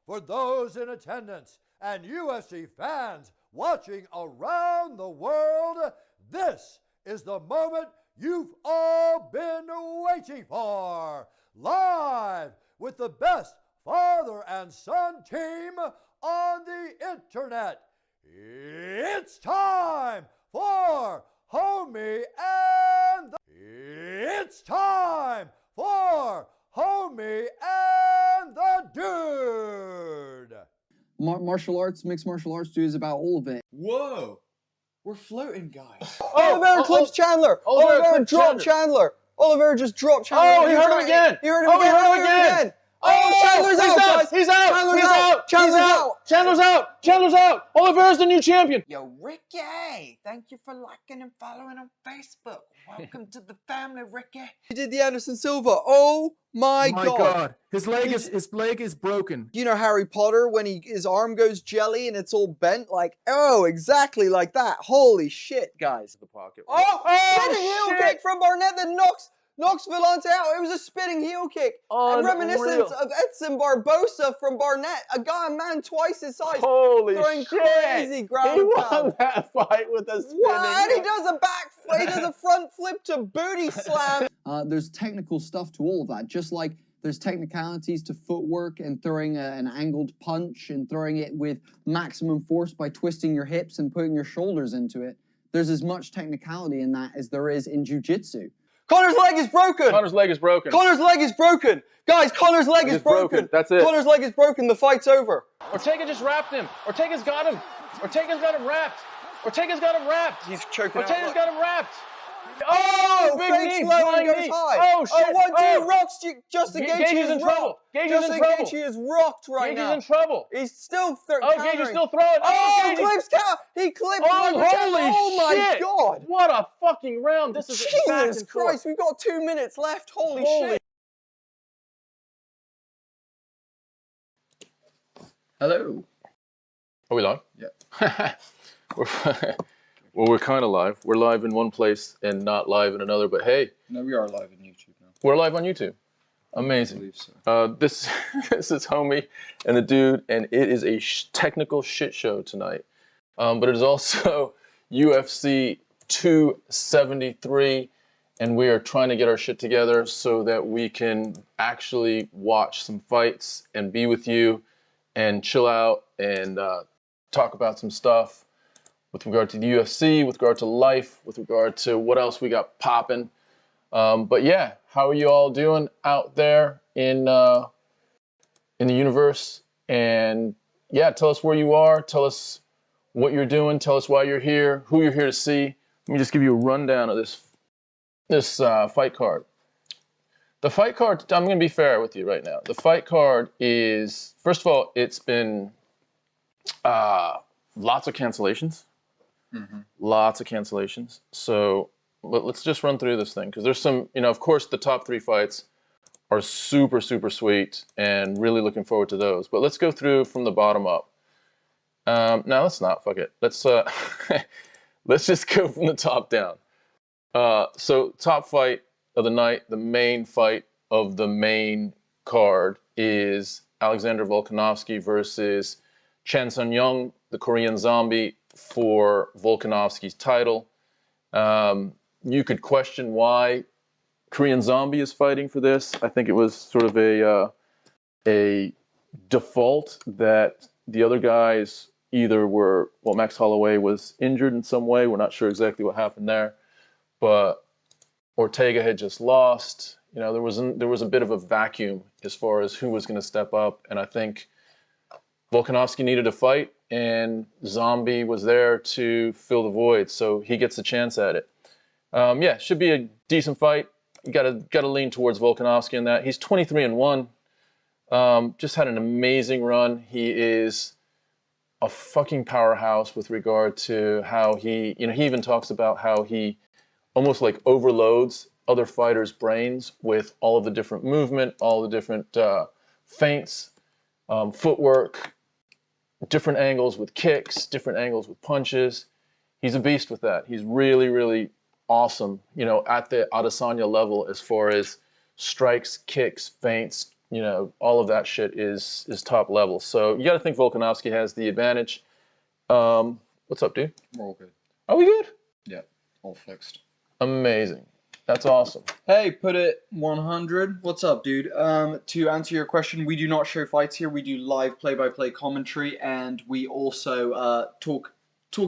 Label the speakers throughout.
Speaker 1: for those in attendance and UFC fans watching around the world, this is the moment you've all been waiting for. Live with the best father and son team on the internet. It's time for Homie and the... It's time for Homie and the Dude.
Speaker 2: Martial arts, mixed martial arts, dude, is about all of it.
Speaker 3: Whoa, we're floating, guys.
Speaker 2: Oliveira clips Chandler. Oliveira dropped Chandler. Oliveira just dropped Chandler.
Speaker 3: Oh, he hurt him again.
Speaker 2: He hurt him again.
Speaker 3: He hurt him again.
Speaker 2: Oh, Chandler's out, guys.
Speaker 3: He's out.
Speaker 2: Chandler's
Speaker 3: He's out.
Speaker 2: Chandler's out.
Speaker 3: Chandler's out. Chandler's out. Oliveira's the new champion.
Speaker 4: Yo, Ricky, thank you for liking and following on Facebook. Welcome to the family, Ricky.
Speaker 2: He did the Anderson Silva. Oh my God.
Speaker 5: His leg is broken.
Speaker 2: You know Harry Potter when his arm goes jelly and it's all bent? Like, oh, exactly like that. Holy shit, guys.
Speaker 3: The pocket.
Speaker 2: Spinning heel kick from Barnett that knocks Vellante out. It was a spinning heel kick. And reminiscent of Edson Barbosa from Barnett. A man twice his size.
Speaker 3: Holy
Speaker 2: throwing
Speaker 3: shit.
Speaker 2: crazy ground
Speaker 3: He
Speaker 2: and
Speaker 3: won
Speaker 2: pound.
Speaker 3: that fight with a spinning
Speaker 2: What? He
Speaker 3: heel.
Speaker 2: does a back flip. He does a front flip to booty slam. There's technical stuff to all of that. Just like there's technicalities to footwork and throwing an angled punch and throwing it with maximum force by twisting your hips and putting your shoulders into it. There's as much technicality in that as there is in jiu-jitsu. Connor's leg is broken!
Speaker 3: Connor's leg is broken.
Speaker 2: Connor's leg is broken! Guys, Connor's leg is broken!
Speaker 3: That's it.
Speaker 2: Connor's leg is broken, the fight's over.
Speaker 3: Ortega just wrapped him. Ortega's got him. Ortega's got him wrapped. Ortega's got him wrapped.
Speaker 2: He's choking out.
Speaker 3: Ortega's got him wrapped.
Speaker 2: Oh,
Speaker 3: big
Speaker 2: fakes
Speaker 3: knee,
Speaker 2: low and
Speaker 3: flying
Speaker 2: goes
Speaker 3: knee.
Speaker 2: high.
Speaker 3: Oh, shit.
Speaker 2: 1, 2, rocks. Justin
Speaker 3: Gage
Speaker 2: Gaethje
Speaker 3: is in
Speaker 2: is
Speaker 3: trouble.
Speaker 2: rocked.
Speaker 3: Gage is in
Speaker 2: Justin
Speaker 3: trouble.
Speaker 2: Gaethje is rocked right now.
Speaker 3: Gage is in trouble.
Speaker 2: He's still
Speaker 3: Gage is still throwing.
Speaker 2: Oh,
Speaker 3: Gage.
Speaker 2: clips count. He clipped.
Speaker 3: Oh, holy
Speaker 2: oh my
Speaker 3: shit.
Speaker 2: God.
Speaker 3: What a fucking round. This is back
Speaker 2: Jesus
Speaker 3: and forth.
Speaker 2: Christ, we've got 2 minutes left. Holy shit.
Speaker 5: Hello.
Speaker 3: Are we live?
Speaker 5: Yeah.
Speaker 3: Well, we're kind of live. We're live in one place and not live in another, but hey.
Speaker 5: No, we are live on YouTube now.
Speaker 3: We're live on YouTube. Amazing.
Speaker 5: I believe so.
Speaker 3: This is Homie and the Dude, and it is a technical shit show tonight. But it is also UFC 273, and we are trying to get our shit together so that we can actually watch some fights and be with you and chill out and talk about some stuff with regard to the UFC, with regard to life, with regard to what else we got popping. But yeah, how are you all doing out there in the universe? And yeah, tell us where you are. Tell us what you're doing. Tell us why you're here, who you're here to see. Let me just give you a rundown of this fight card. The fight card, I'm going to be fair with you right now. The fight card is, first of all, it's been lots of cancellations. Lots of cancellations. So let's just run through this thing because there's some, of course, the top 3 fights are super, super sweet and really looking forward to those. But let's go through from the bottom up. No, let's not. Fuck it. Let's let's just go from the top down. So top fight of the night, the main fight of the main card is Alexander Volkanovski versus Chan Sung Jung, the Korean Zombie, for Volkanovski's title. You could question why Korean Zombie is fighting for this. I think it was sort of a default that the other guys either were, well, Max Holloway was injured in some way. We're not sure exactly what happened there, but Ortega had just lost. There was a bit of a vacuum as far as who was going to step up, and I think Volkanovski needed a fight, and Zombie was there to fill the void, so he gets a chance at it. Yeah, should be a decent fight. You gotta lean towards Volkanovski in that. He's 23-1. Just had an amazing run. He is a fucking powerhouse with regard to how he even talks about how he almost like overloads other fighters' brains with all of the different movement, all the different feints, footwork, different angles with kicks, different angles with punches. He's a beast with that. He's really, really awesome, at the Adesanya level as far as strikes, kicks, feints, you know, all of that shit is top level. So you got to think Volkanovski has the advantage. What's up, dude?
Speaker 5: We're all good.
Speaker 3: Are we good?
Speaker 5: Yeah, all fixed.
Speaker 3: Amazing. That's awesome.
Speaker 2: Hey, put it 100. What's up, dude? To answer your question, we do not show fights here. We do live play-by-play commentary, and we also talk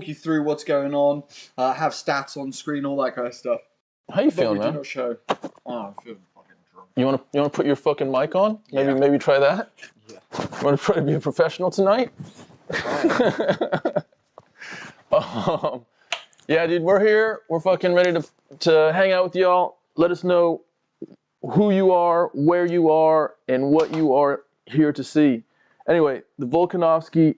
Speaker 2: you through what's going on, have stats on screen, all that kind of stuff.
Speaker 3: How you feeling,
Speaker 2: But we
Speaker 3: man?
Speaker 2: do not show.
Speaker 5: Oh, I'm feeling fucking drunk.
Speaker 3: You wanna put your fucking mic on?
Speaker 5: Yeah.
Speaker 3: Maybe try that.
Speaker 5: Yeah.
Speaker 3: You wanna try to be a professional tonight? Yeah, dude, we're here. We're fucking ready to hang out with y'all. Let us know who you are, where you are, and what you are here to see. Anyway, the Volkanovski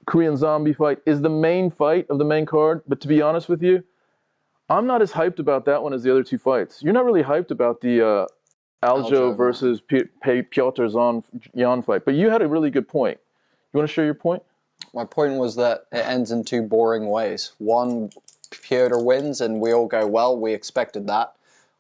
Speaker 3: Korean Zombie fight is the main fight of the main card, but to be honest with you, I'm not as hyped about that one as the other two fights. You're not really hyped about the Aljo versus Piotr Yan fight, but you had a really good point. You want to share your point?
Speaker 2: My point was that it ends in two boring ways. One, Piotr wins and we all go, well, we expected that.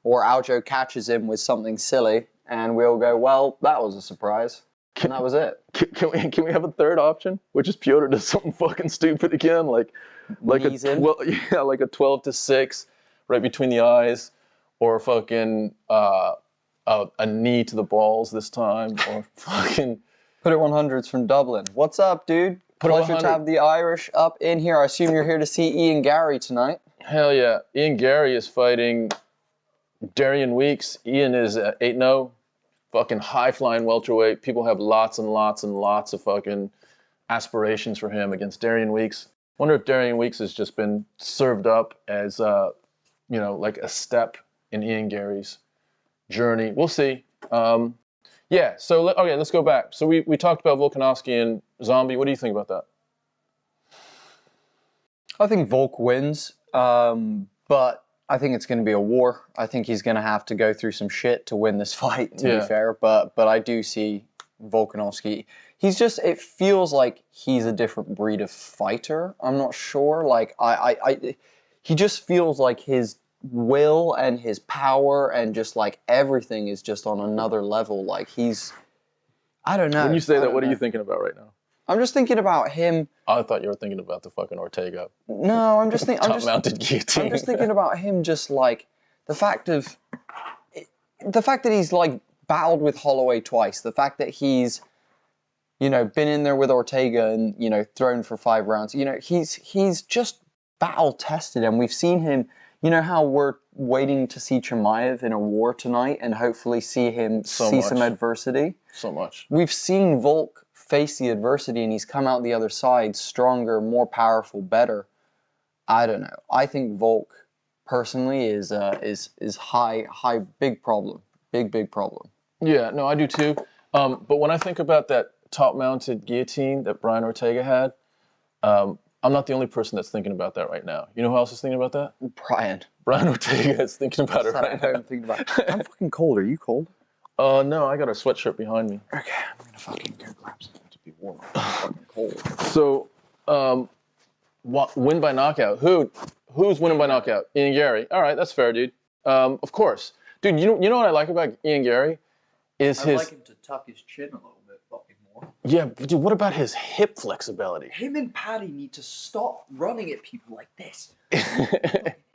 Speaker 2: Or Aljo catches him with something silly and we all go, well, that was a surprise. And that was it.
Speaker 3: Can we have a third option, which is Piotr does something fucking stupid again, like a 12-6 right between the eyes, or fucking a knee to the balls this time, or fucking.
Speaker 2: Put it 100's from Dublin. What's up, dude? Pleasure to have the Irish up in here. I assume you're here to see Ian Garry tonight.
Speaker 3: Hell yeah. Ian Garry is fighting Darren Weeks. Ian is 8-0, fucking high-flying welterweight. People have lots and lots and lots of fucking aspirations for him against Darren Weeks. Wonder if Darren Weeks has just been served up as, you know, like a step in Ian Garry's journey. We'll see. Yeah, so okay, let's go back. So we talked about Volkanovski and Zombie. What do you think about that?
Speaker 2: I think Volk wins, but I think it's going to be a war. I think he's going to have to go through some shit to win this fight, to be fair. But I do see Volkanovski. He's just, it feels like he's a different breed of fighter. I'm not sure. Like, he just feels like his will and his power and just like everything is just on another level. Like he's, I don't know.
Speaker 3: When you say that, what are you thinking about right now?
Speaker 2: I'm just thinking about him.
Speaker 3: I thought you were thinking about the fucking Ortega.
Speaker 2: No, I'm just thinking.
Speaker 3: Top-mounted guillotine.
Speaker 2: I'm just thinking about him. Just like the fact that he's like battled with Holloway twice. The fact that he's, you know, been in there with Ortega and, you know, thrown for 5 rounds. You know, he's just battle tested, and we've seen him. You know how we're waiting to see Chimaev in a war tonight and hopefully see him see some adversity?
Speaker 3: So much.
Speaker 2: We've seen Volk face the adversity and he's come out the other side stronger, more powerful, better. I don't know. I think Volk personally is high big problem. Big problem.
Speaker 3: Yeah, no, I do too. But when I think about that top-mounted guillotine that Brian Ortega had, I'm not the only person that's thinking about that right now. You know who else is thinking about that? Brian Ortega is thinking about it right now.
Speaker 2: I'm fucking cold. Are you cold?
Speaker 3: No, I got a sweatshirt behind me.
Speaker 2: Okay, I'm gonna fucking go grab something to be warm. I'm fucking cold.
Speaker 3: So, win by knockout. Who's winning by knockout? Ian Garry. All right, that's fair, dude. Of course, dude. You know what I like about Ian Garry is
Speaker 5: I'd like him to tuck his chin a little bit fucking more.
Speaker 3: Yeah, but dude, what about his hip flexibility?
Speaker 5: Him and Paddy need to stop running at people like this.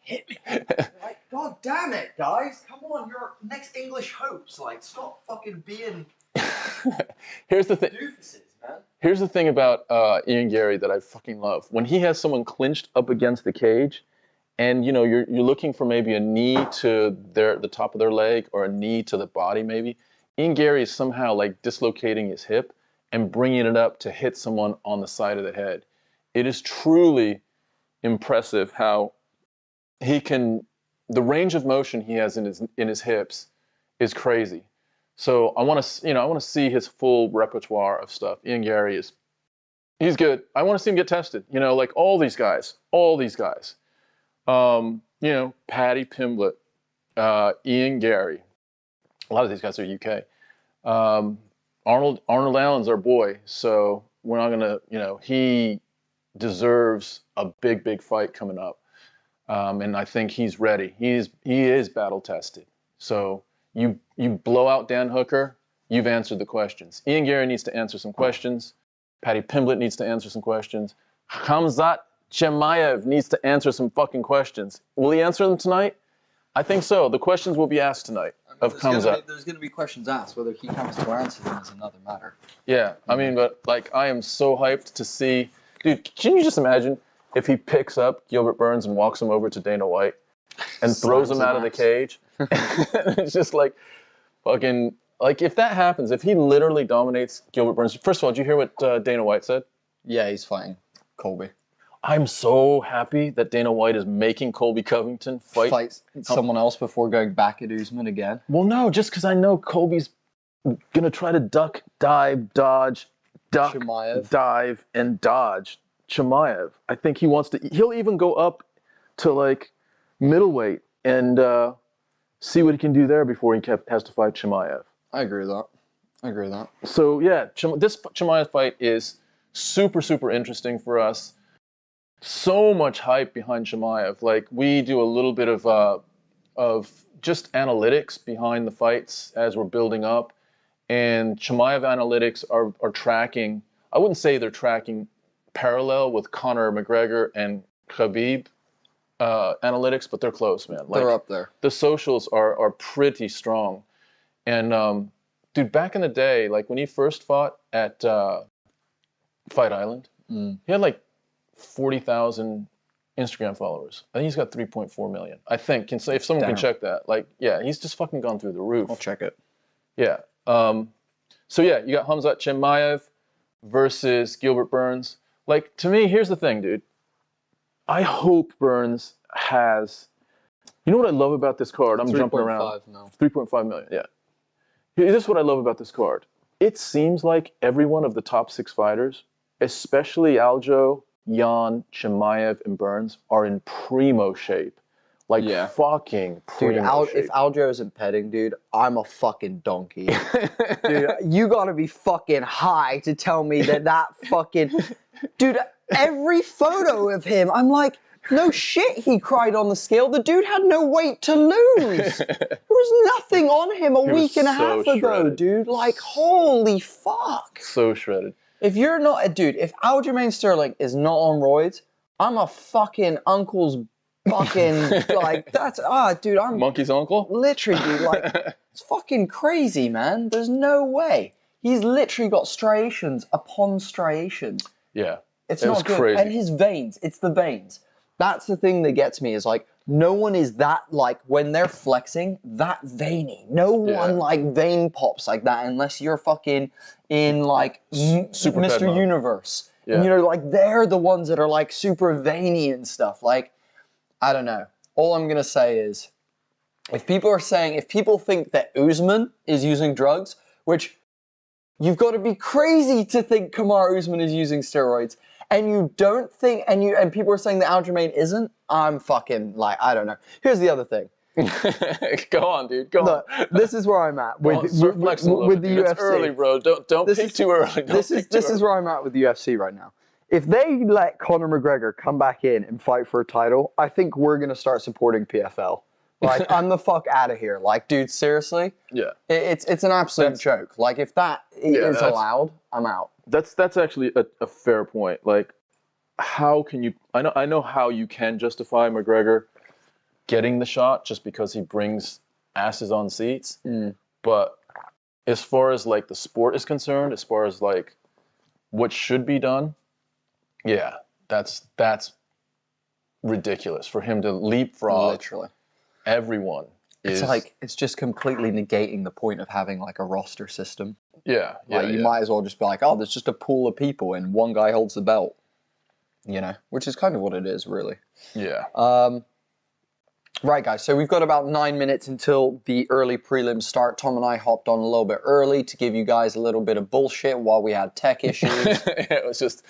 Speaker 5: Hit me. Like, God damn it, guys. Come on, you're next English hopes. Like, stop fucking being
Speaker 3: Here's the thing.
Speaker 5: doofuses, man.
Speaker 3: Here's the thing about Ian Garry that I fucking love. When he has someone clinched up against the cage, and you know you're looking for maybe a knee to the top of their leg or a knee to the body, maybe. Ian Garry is somehow like dislocating his hip and bringing it up to hit someone on the side of the head. It is truly impressive how he can. The range of motion he has in his hips is crazy. So I want to see his full repertoire of stuff. Ian Garry he's good. I want to see him get tested. You know, like all these guys. You know, Paddy Pimblett, Ian Garry. A lot of these guys are UK. Arnold Allen's our boy, so we're not gonna. You know, he deserves a big fight coming up, and I think he's ready. He is battle tested. So. You blow out Dan Hooker, you've answered the questions. Ian Garry needs to answer some questions. Paddy Pimblett needs to answer some questions. Khamzat Chimaev needs to answer some fucking questions. Will he answer them tonight? I think so. The questions will be asked tonight of Khamzat.
Speaker 2: There's going to be questions asked. Whether he comes to answer them is another matter.
Speaker 3: Yeah, I mean, but like, I am so hyped to see. Dude, can you just imagine if he picks up Gilbert Burns and walks him over to Dana White and throws him out of the cage? It's just like fucking, like, if that happens, if he literally dominates Gilbert Burns. First of all, did you hear what Dana White said?
Speaker 2: Yeah, he's fighting Colby.
Speaker 3: I'm so happy that Dana White is making Colby Covington fight
Speaker 2: someone else before going back at Usman again.
Speaker 3: Well, no, just because I know Colby's going to try to duck, dive, dodge, duck,
Speaker 2: Chimaev.
Speaker 3: dive, and dodge Chimaev. I think he wants to, he'll even go up to like middleweight and see what he can do there before he has to fight Chimaev.
Speaker 2: I agree with that.
Speaker 3: So yeah, this Chimaev fight is super, super interesting for us. So much hype behind Chimaev. Like, we do a little bit of just analytics behind the fights as we're building up, and Chimaev analytics are tracking. I wouldn't say they're tracking parallel with Conor McGregor and Khabib analytics, but they're close, man. Like,
Speaker 2: they're up there.
Speaker 3: The socials are pretty strong, and dude, back in the day, like when he first fought at Fight Island, he had like 40,000 Instagram followers. I think he's got 3.4 million. I think. If someone can check that. Like, yeah, he's just fucking gone through the roof.
Speaker 2: I'll check it.
Speaker 3: Yeah. So yeah, you got Khamzat Chimaev versus Gilbert Burns. Like, to me, here's the thing, dude. I hope Burns has. You know what I love about this card? I'm jumping around. 3.5 million. Yeah. This is what I love about this card. It seems like every one of the top 6 fighters, especially Aljo, Yan, Chimaev, and Burns, are in primo shape. Like, fucking primo shape.
Speaker 2: If Aljo isn't petting, dude, I'm a fucking donkey. Dude, you gotta be fucking high to tell me that fucking... Dude, every photo of him, I'm like, no shit, he cried on the scale. The dude had no weight to lose. There was nothing on him a week and a half ago, dude. Like, holy fuck.
Speaker 3: So shredded.
Speaker 2: If you're not a dude, if Aljamain Sterling is not on roids, I'm a fucking uncle's fucking, like, that's, dude, I'm...
Speaker 3: Monkey's uncle?
Speaker 2: Literally, dude, like, it's fucking crazy, man. There's no way. He's literally got striations upon striations.
Speaker 3: Yeah.
Speaker 2: It's not good. Crazy. And his veins, it's the veins. That's the thing that gets me, is like, no one is that, like, when they're flexing, that veiny. No one, like, vein pops like that unless you're fucking in, like,
Speaker 3: super
Speaker 2: Mr. Universe. Yeah. And, you know, like, they're the ones that are, like, super veiny and stuff. Like, I don't know. All I'm going to say is, if people think that Usman is using drugs, which you've got to be crazy to think Kamaru Usman is using steroids, and you don't think, and people are saying that Aljamain isn't, I'm fucking, like, I don't know. Here's the other thing.
Speaker 3: Go on, dude. Go on.
Speaker 2: This is where I'm at with the UFC.
Speaker 3: It's early, bro. Don't peak too early.
Speaker 2: This is where I'm at with the UFC right now. If they let Conor McGregor come back in and fight for a title, I think we're going to start supporting PFL. Like, I'm the fuck out of here. Like, dude, seriously?
Speaker 3: Yeah.
Speaker 2: It's an absolute joke. Like, if that is allowed, I'm out.
Speaker 3: That's actually a fair point. Like, how can you... I know how you can justify McGregor getting the shot just because he brings asses on seats. But as far as, like, the sport is concerned, as far as, like, what should be done, yeah, that's ridiculous for him to leapfrog.
Speaker 2: Literally.
Speaker 3: Everyone.
Speaker 2: It's like, it's just completely negating the point of having, like, a roster system.
Speaker 3: Yeah.
Speaker 2: Like, you might as well just be like, oh, there's just a pool of people and one guy holds the belt. You know? Which is kind of what it is, really.
Speaker 3: Yeah.
Speaker 2: Right, guys, so we've got about 9 minutes until the early prelims start. Tom and I hopped on a little bit early to give you guys a little bit of bullshit while we had tech issues.
Speaker 3: It was just...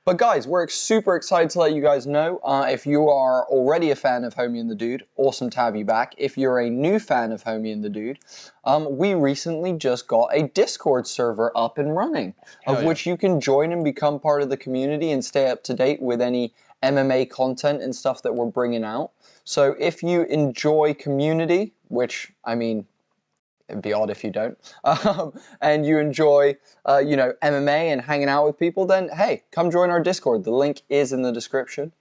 Speaker 2: But guys, we're super excited to let you guys know, if you are already a fan of Homie and the Dude, awesome to have you back. If you're a new fan of Homie and the Dude, we recently just got a Discord server up and running, of which you can join and become part of the community and stay up to date with any MMA content and stuff that we're bringing out. So if you enjoy community, which, I mean, it'd be odd if you don't, and you enjoy, you know, MMA and hanging out with people, then hey, come join our Discord. The link is in the description.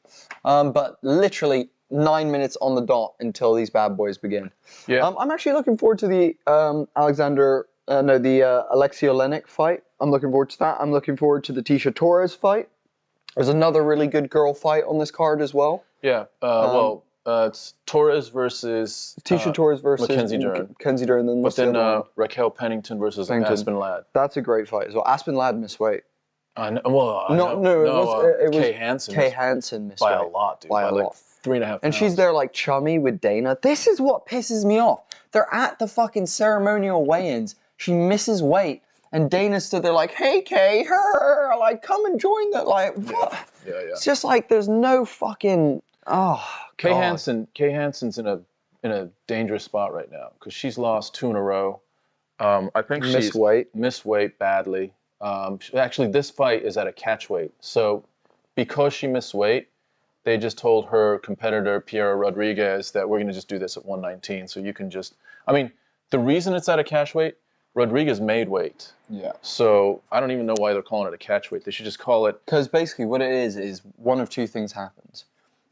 Speaker 2: But literally 9 minutes on the dot until these bad boys begin.
Speaker 3: Yeah.
Speaker 2: I'm actually looking forward to the Alexei Oleinik fight. I'm looking forward to that. I'm looking forward to the Tisha Torres fight. There's another really good girl fight on this card as well.
Speaker 3: Yeah. It's Torres versus
Speaker 2: Tisha Torres versus
Speaker 3: Mackenzie Dern.
Speaker 2: Mackenzie Dern.
Speaker 3: But then Raquel Pennington versus Aspen Ladd.
Speaker 2: That's a great fight as well. Aspen Ladd missed weight.
Speaker 3: No,
Speaker 2: it was
Speaker 3: Kay Hansen.
Speaker 2: Kay Hansen missed
Speaker 3: by
Speaker 2: weight.
Speaker 3: a lot, dude.
Speaker 2: By a
Speaker 3: like
Speaker 2: lot.
Speaker 3: 3.5 pounds.
Speaker 2: And she's there like chummy with Dana. This is what pisses me off. They're at the fucking ceremonial weigh-ins. She misses weight. And Dana stood there like, hey, Kay, her, like, come and join the, like, what?
Speaker 3: Yeah.
Speaker 2: It's just like, there's no fucking,
Speaker 3: Kay Hansen's in a dangerous spot right now because she's lost 2 in a row. I think she's missed weight badly. Actually, this fight is at a catch weight. So because she missed weight, they just told her competitor, Piera Rodriguez, that we're going to just do this at 119. So you can just, I mean, the reason it's at a catch weight, Rodriguez made weight.
Speaker 2: Yeah.
Speaker 3: So I don't even know why they're calling it a catch weight. They should just call it.
Speaker 2: Because basically what it is one of two things happens.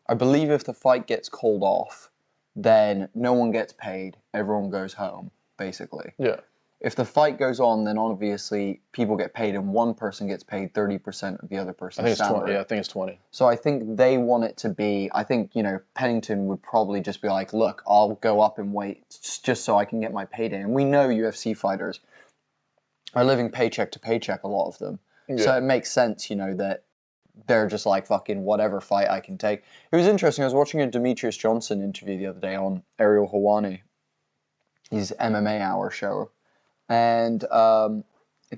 Speaker 2: I believe if the fight gets called off, then no one gets paid. Everyone goes home, basically.
Speaker 3: Yeah.
Speaker 2: If the fight goes on, then obviously people get paid and one person gets paid 30% of the other person's salary.
Speaker 3: Yeah, I think it's 20.
Speaker 2: So I think they want it to be, I think, you know, Pennington would probably just be like, look, I'll go up in weight just so I can get my payday. And we know UFC fighters are living paycheck to paycheck, a lot of them. Yeah. So it makes sense, you know, that they're just like, fucking whatever fight I can take. It was interesting. I was watching a Demetrius Johnson interview the other day on Ariel Helwani, his MMA Hour show. And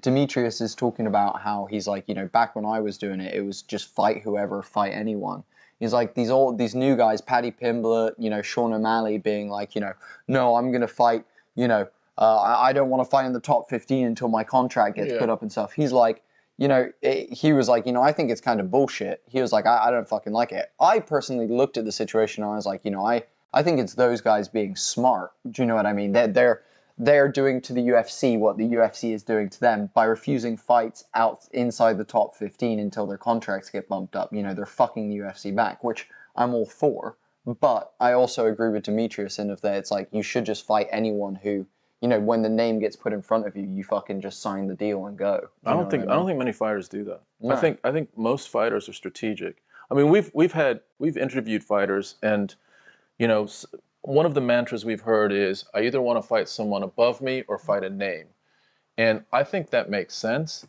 Speaker 2: Demetrius is talking about how he's like, you know, back when I was doing it, it was just fight whoever, fight anyone. He's like, these new guys, Paddy Pimblett, you know, Sean O'Malley being like, you know, no, I'm going to fight, you know, I don't want to fight in the top 15 until my contract gets put up and stuff. He's like, you know, he was like, you know, I think it's kind of bullshit. He was like, I don't fucking like it. I personally looked at the situation and I was like, you know, I think it's those guys being smart. Do you know what I mean? They're doing to the UFC what the UFC is doing to them by refusing fights inside the top 15 until their contracts get bumped up. You know, they're fucking the UFC back, which I'm all for. But I also agree with Demetrius in that it's like you should just fight anyone who, you know, when the name gets put in front of you, you fucking just sign the deal and go.
Speaker 3: I don't think many fighters do that.
Speaker 2: No.
Speaker 3: I think most fighters are strategic. I mean, we've interviewed fighters, and you know, one of the mantras we've heard is, I either want to fight someone above me or fight a name. And I think that makes sense.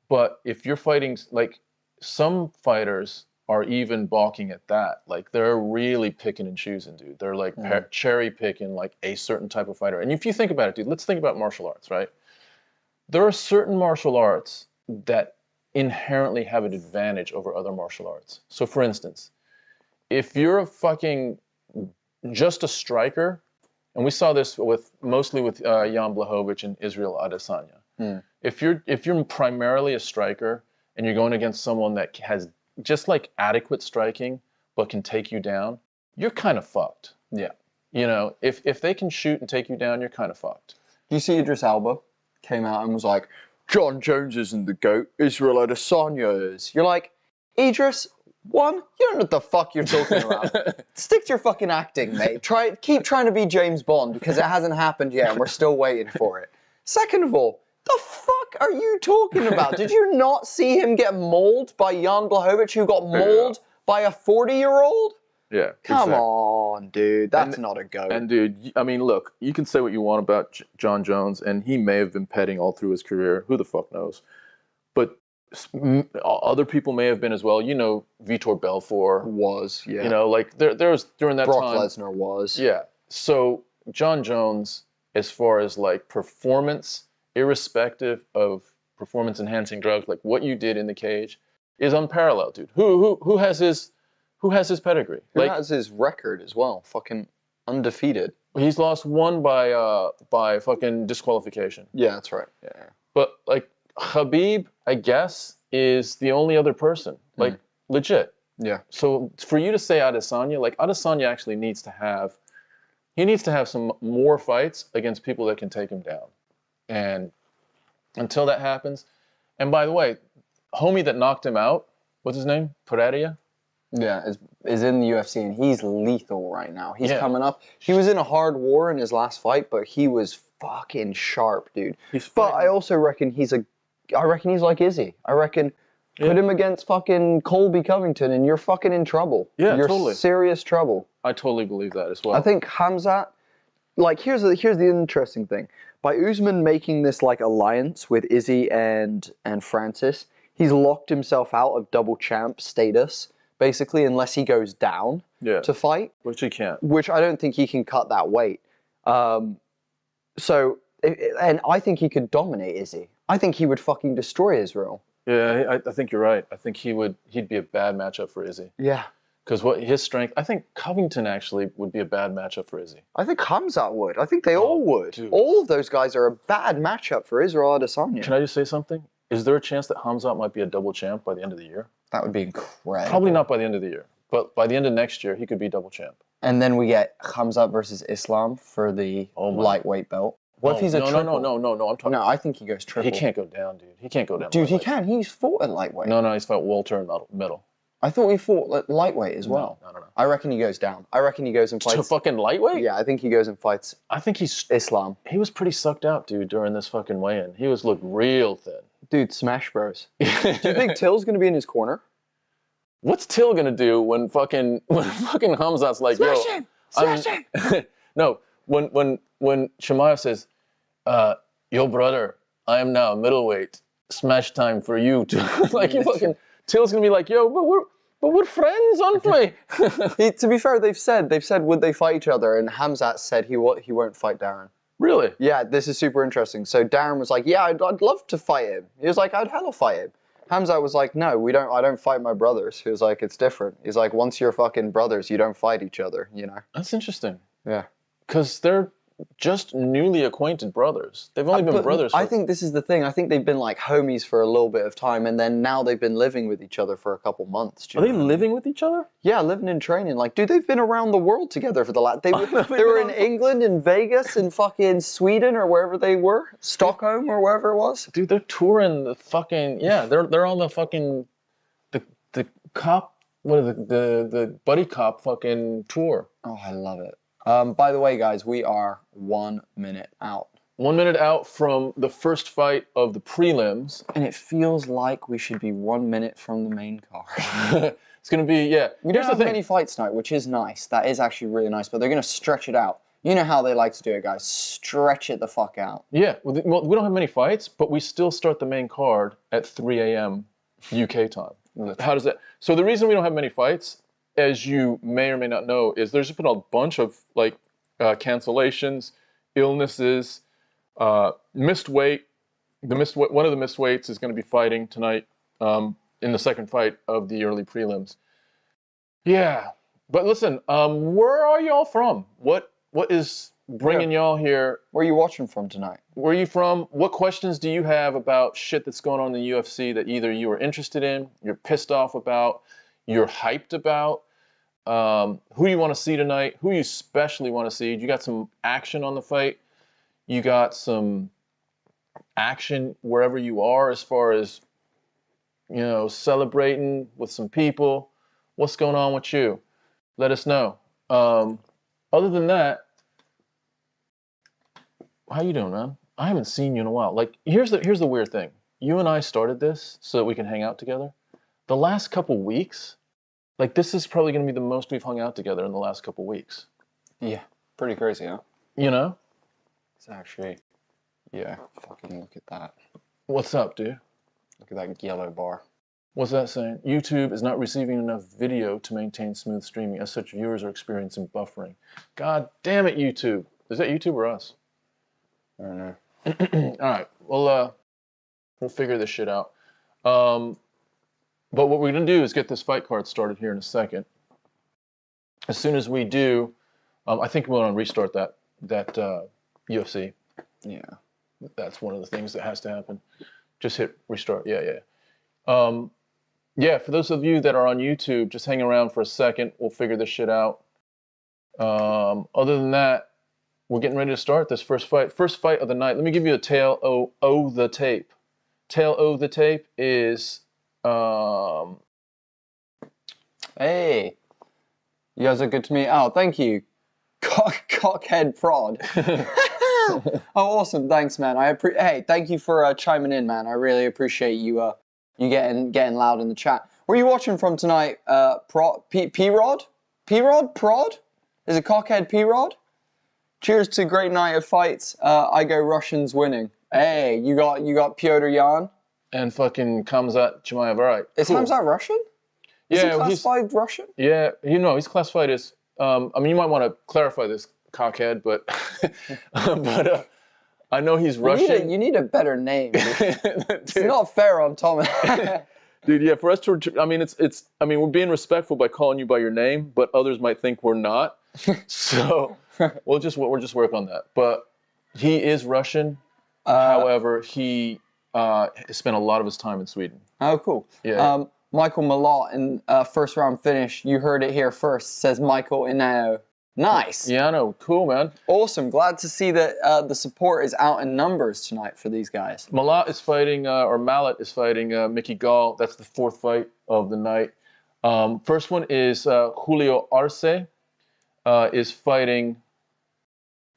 Speaker 3: But if you're fighting, like, some fighters are even balking at that. Like, they're really picking and choosing, dude. They're like cherry picking like a certain type of fighter. And if you think about it, dude, let's think about martial arts, right? There are certain martial arts that inherently have an advantage over other martial arts. So for instance, if you're just a striker, and we saw this mostly with Jan Blachowicz and Israel Adesanya. If you're primarily a striker and you're going against someone that has just like adequate striking but can take you down, you're kind of fucked.
Speaker 2: Yeah.
Speaker 3: You know, if they can shoot and take you down, you're kind of fucked.
Speaker 2: Do you see Idris Elba came out and was like, John Jones isn't the GOAT, Israel Adesanya is. You're like, Idris, one, you don't know what the fuck you're talking about. Stick to your fucking acting, mate. Keep trying to be James Bond, because it hasn't happened yet and we're still waiting for it. Second of all, the fuck are you talking about? Did you not see him get mauled by Jan Blachowicz, who got mauled by a 40-year-old?
Speaker 3: Yeah.
Speaker 2: Come on, dude. That's not a GOAT.
Speaker 3: And dude, I mean, look, you can say what you want about John Jones, and he may have been petting all through his career. Who the fuck knows? But other people may have been as well. You know, Vitor Belfort
Speaker 2: was, yeah.
Speaker 3: You know, like there was during that
Speaker 2: time.
Speaker 3: Brock
Speaker 2: Lesnar was.
Speaker 3: Yeah. So John Jones, as far as like performance, irrespective of performance-enhancing drugs, like what you did in the cage, is unparalleled, dude. Who has his pedigree?
Speaker 2: Who has his record as well? Fucking undefeated.
Speaker 3: He's lost one by fucking disqualification.
Speaker 2: Yeah, that's right. Yeah.
Speaker 3: But like Khabib, I guess, is the only other person. Like legit.
Speaker 2: Yeah.
Speaker 3: So for you to say Adesanya, like Adesanya actually needs to have He needs to have some more fights against people that can take him down. And until that happens, and by the way, homie that knocked him out, what's his name? Pereira?
Speaker 2: Yeah, is in the UFC, and he's lethal right now. He's
Speaker 3: Yeah.
Speaker 2: coming up. He was in a hard war in his last fight, but he was fucking sharp, dude. But I also reckon he's like Izzy. I reckon put him against fucking Colby Covington, and you're fucking in trouble.
Speaker 3: Yeah,
Speaker 2: you're
Speaker 3: totally.
Speaker 2: Serious trouble.
Speaker 3: I totally believe that as well.
Speaker 2: I think Khamzat, like, here's the interesting thing. By Usman making this, like, alliance with Izzy and Francis, he's locked himself out of double champ status, basically, unless he goes down to fight.
Speaker 3: Which he can't.
Speaker 2: Which I don't think he can cut that weight. And I think he could dominate Izzy. I think he would fucking destroy Israel.
Speaker 3: Yeah, I think you're right. I think he'd be a bad matchup for Izzy.
Speaker 2: Yeah.
Speaker 3: Because his strength, I think Covington actually would be a bad matchup for Izzy.
Speaker 2: I think Khamzat would. I think they all would.
Speaker 3: Dude.
Speaker 2: All of those guys are a bad matchup for Israel Adesanya.
Speaker 3: Can I just say something? Is there a chance that Khamzat might be a double champ by the end of the year?
Speaker 2: That would be incredible.
Speaker 3: Probably not by the end of the year, but by the end of next year, he could be double champ.
Speaker 2: And then we get Khamzat versus Islam for the lightweight belt. What if he's a triple?
Speaker 3: No, I'm talking.
Speaker 2: No, I think he goes triple.
Speaker 3: He can't go down, dude. He can't go down.
Speaker 2: Dude, he
Speaker 3: lightweight.
Speaker 2: can. He's fought at lightweight.
Speaker 3: No, he's fought welter and middle.
Speaker 2: I thought he fought lightweight as well.
Speaker 3: No.
Speaker 2: I reckon he goes down. I reckon he goes and fights.
Speaker 3: To fucking lightweight?
Speaker 2: Yeah, I think he goes and fights
Speaker 3: I think he's
Speaker 2: Islam.
Speaker 3: He was pretty sucked out, dude, during this fucking weigh-in. He looked real thin.
Speaker 2: Dude, Smash Bros. Do you think Till's gonna be in his corner?
Speaker 3: What's Till gonna do when fucking Khamzat's like,
Speaker 2: Smash
Speaker 3: yo,
Speaker 2: him! Smash him!
Speaker 3: No, when Chimaev says, yo brother, I am now middleweight. Smash time for you too. Like you fucking Till's gonna be like, yo, but we're friends, aren't we?
Speaker 2: To be fair, they've said would they fight each other, and Khamzat said he won't fight Darren.
Speaker 3: Really?
Speaker 2: Yeah, this is super interesting. So Darren was like, yeah, I'd love to fight him. He was like, I'd hella fight him. Khamzat was like, no, I don't fight my brothers. He was like, it's different. He's like, once you're fucking brothers, you don't fight each other, you know?
Speaker 3: That's interesting.
Speaker 2: Yeah.
Speaker 3: Because they're just newly acquainted brothers. They've only been brothers for...
Speaker 2: I think this is the thing. I think they've been like homies for a little bit of time, and then now they've been living with each other for a couple months.
Speaker 3: Are they living with each other?
Speaker 2: Yeah, living and training. Like, dude, they've been around the world together for the last... They were in England, in Vegas, in fucking Sweden, or wherever they were. Stockholm, or wherever it was.
Speaker 3: Dude, they're touring the fucking... Yeah, they're on the fucking... The cop... What are the buddy cop fucking tour.
Speaker 2: Oh, I love it. By the way, guys, we are 1 minute out.
Speaker 3: 1 minute out from the first fight of the prelims.
Speaker 2: And it feels like we should be 1 minute from the main card.
Speaker 3: It's going to be, yeah.
Speaker 2: We don't have many fights tonight, which is nice. That is actually really nice, but they're going to stretch it out. You know how they like to do it, guys. Stretch it the fuck out.
Speaker 3: Yeah, well, we don't have many fights, but we still start the main card at 3 a.m. UK time. How does that... So the reason we don't have many fights, as you may or may not know, is there's been a bunch of like cancellations, illnesses, missed weight. One of the missed weights is going to be fighting tonight in the second fight of the early prelims. Yeah, but listen, where are y'all from? What is bringing y'all here?
Speaker 2: Where are you watching from tonight?
Speaker 3: Where are you from? What questions do you have about shit that's going on in the UFC that either you are interested in, you're pissed off about, you're hyped about? Who you want to see tonight? Who you especially want to see? You got some action on the fight. You got some action wherever you are as far as, you know, celebrating with some people. What's going on with you? Let us know. Other than that, how you doing, man? I haven't seen you in a while. Like, here's the weird thing. You and I started this so that we can hang out together. The last couple weeks, like, this is probably going to be the most we've hung out together in the last couple weeks.
Speaker 2: Yeah, pretty crazy, huh?
Speaker 3: You know?
Speaker 2: It's actually, yeah, fucking look at that.
Speaker 3: What's up, dude?
Speaker 2: Look at that yellow bar.
Speaker 3: What's that saying? YouTube is not receiving enough video to maintain smooth streaming. As such, viewers are experiencing buffering. God damn it, YouTube. Is that YouTube or us?
Speaker 2: I don't know.
Speaker 3: All right, well, we'll figure this shit out. But what we're going to do is get this fight card started here in a second. As soon as we do, I think we're going to restart that UFC.
Speaker 2: Yeah.
Speaker 3: That's one of the things that has to happen. Just hit restart. Yeah. Yeah, for those of you that are on YouTube, just hang around for a second. We'll figure this shit out. Other than that, we're getting ready to start this first fight. First fight of the night. Let me give you a tale of the tape. Tale of the tape is...
Speaker 2: Hey, you guys are good to me. Oh, thank you. Cockhead prod. Oh, awesome. Thanks, man. Hey, thank you for chiming in, man. I really appreciate you you getting loud in the chat. Where are you watching from tonight? P-Rod? P-Rod? Prod? Is it Cockhead P-Rod? Cheers to great night of fights. I go Russians winning. Hey, you got Pyotr Yan?
Speaker 3: And fucking Khamzat Chimaev. All right.
Speaker 2: Is
Speaker 3: cool.
Speaker 2: Khamzat Russian? Is he classified Russian?
Speaker 3: Yeah, he's classified as... I mean, you might want to clarify this, cockhead, but... but I know he's Russian.
Speaker 2: You need a better name. It's not fair on Thomas.
Speaker 3: Dude, yeah, for us to... I mean, we're being respectful by calling you by your name, but others might think we're not. So, we'll just work on that. But he is Russian. However, he spent a lot of his time in Sweden.
Speaker 2: Oh, cool.
Speaker 3: Yeah.
Speaker 2: Michael Malott in first round finish. You heard it here first. Says Michael Inao. Nice.
Speaker 3: Yeah, I know. Cool, man.
Speaker 2: Awesome. Glad to see that the support is out in numbers tonight for these guys.
Speaker 3: Malott is fighting, or Malott is fighting Mickey Gall. That's the fourth fight of the night. First one is Julio Arce is fighting.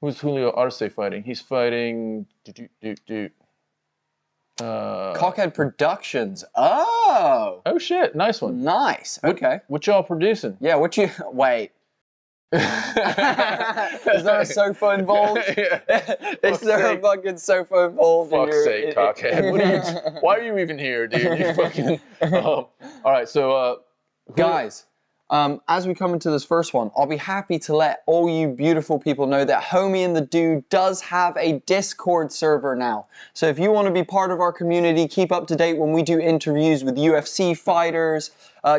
Speaker 3: Who's Julio Arce fighting? He's fighting.
Speaker 2: Cockhead Productions. Oh.
Speaker 3: Oh shit! Nice one.
Speaker 2: Nice. Okay.
Speaker 3: What y'all producing?
Speaker 2: Yeah. Wait. Is there a sofa involved?
Speaker 3: Yeah.
Speaker 2: Is there a fucking sofa involved?
Speaker 3: Fuck's sake, cockhead. Why are you even here, dude? You fucking. All right, so
Speaker 2: guys, as we come into this first one, I'll be happy to let all you beautiful people know that Homie and the Dude does have a Discord server now. So if you want to be part of our community, keep up to date when we do interviews with UFC fighters,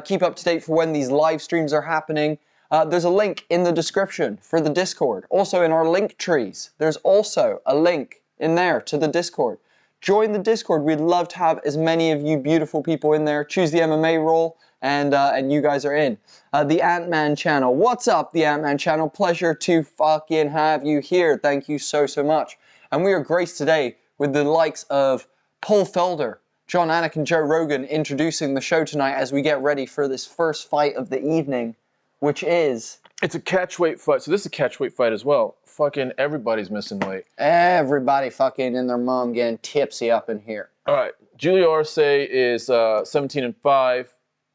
Speaker 2: keep up to date for when these live streams are happening. There's a link in the description for the Discord. Also in our link trees, there's also a link in there to the Discord. Join the Discord. We'd love to have as many of you beautiful people in there. Choose the MMA role, and you guys are in. The Ant-Man channel. What's up, the Ant-Man channel? Pleasure to fucking have you here. Thank you so much. And we are graced today with the likes of Paul Felder, John Anik, and Joe Rogan introducing the show tonight as we get ready for this first fight of the evening, which is...
Speaker 3: It's a catchweight fight. So this is a catchweight fight as well. Fucking everybody's missing weight.
Speaker 2: Everybody fucking and their mom getting tipsy up in here.
Speaker 3: All right. Julio Arce is 17-5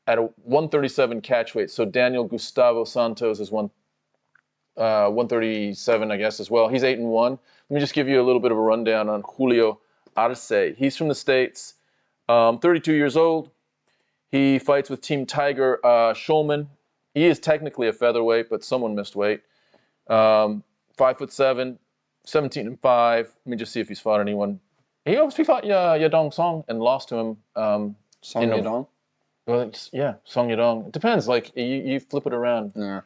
Speaker 3: at a 137 catchweight. So Daniel Gustavo Santos is 137, I guess, as well. He's 8-1. Let me just give you a little bit of a rundown on Julio Arce. He's from the States, 32 years old. He fights with Team Tiger Schulman. He is technically a featherweight, but someone missed weight. 5'7", 17-5. Let me just see if he's fought anyone. He obviously fought Yadong Song and lost to him.
Speaker 2: Song Yadong?
Speaker 3: Well, yeah, Song Yadong. It depends. Like, you flip it around.
Speaker 2: Yeah.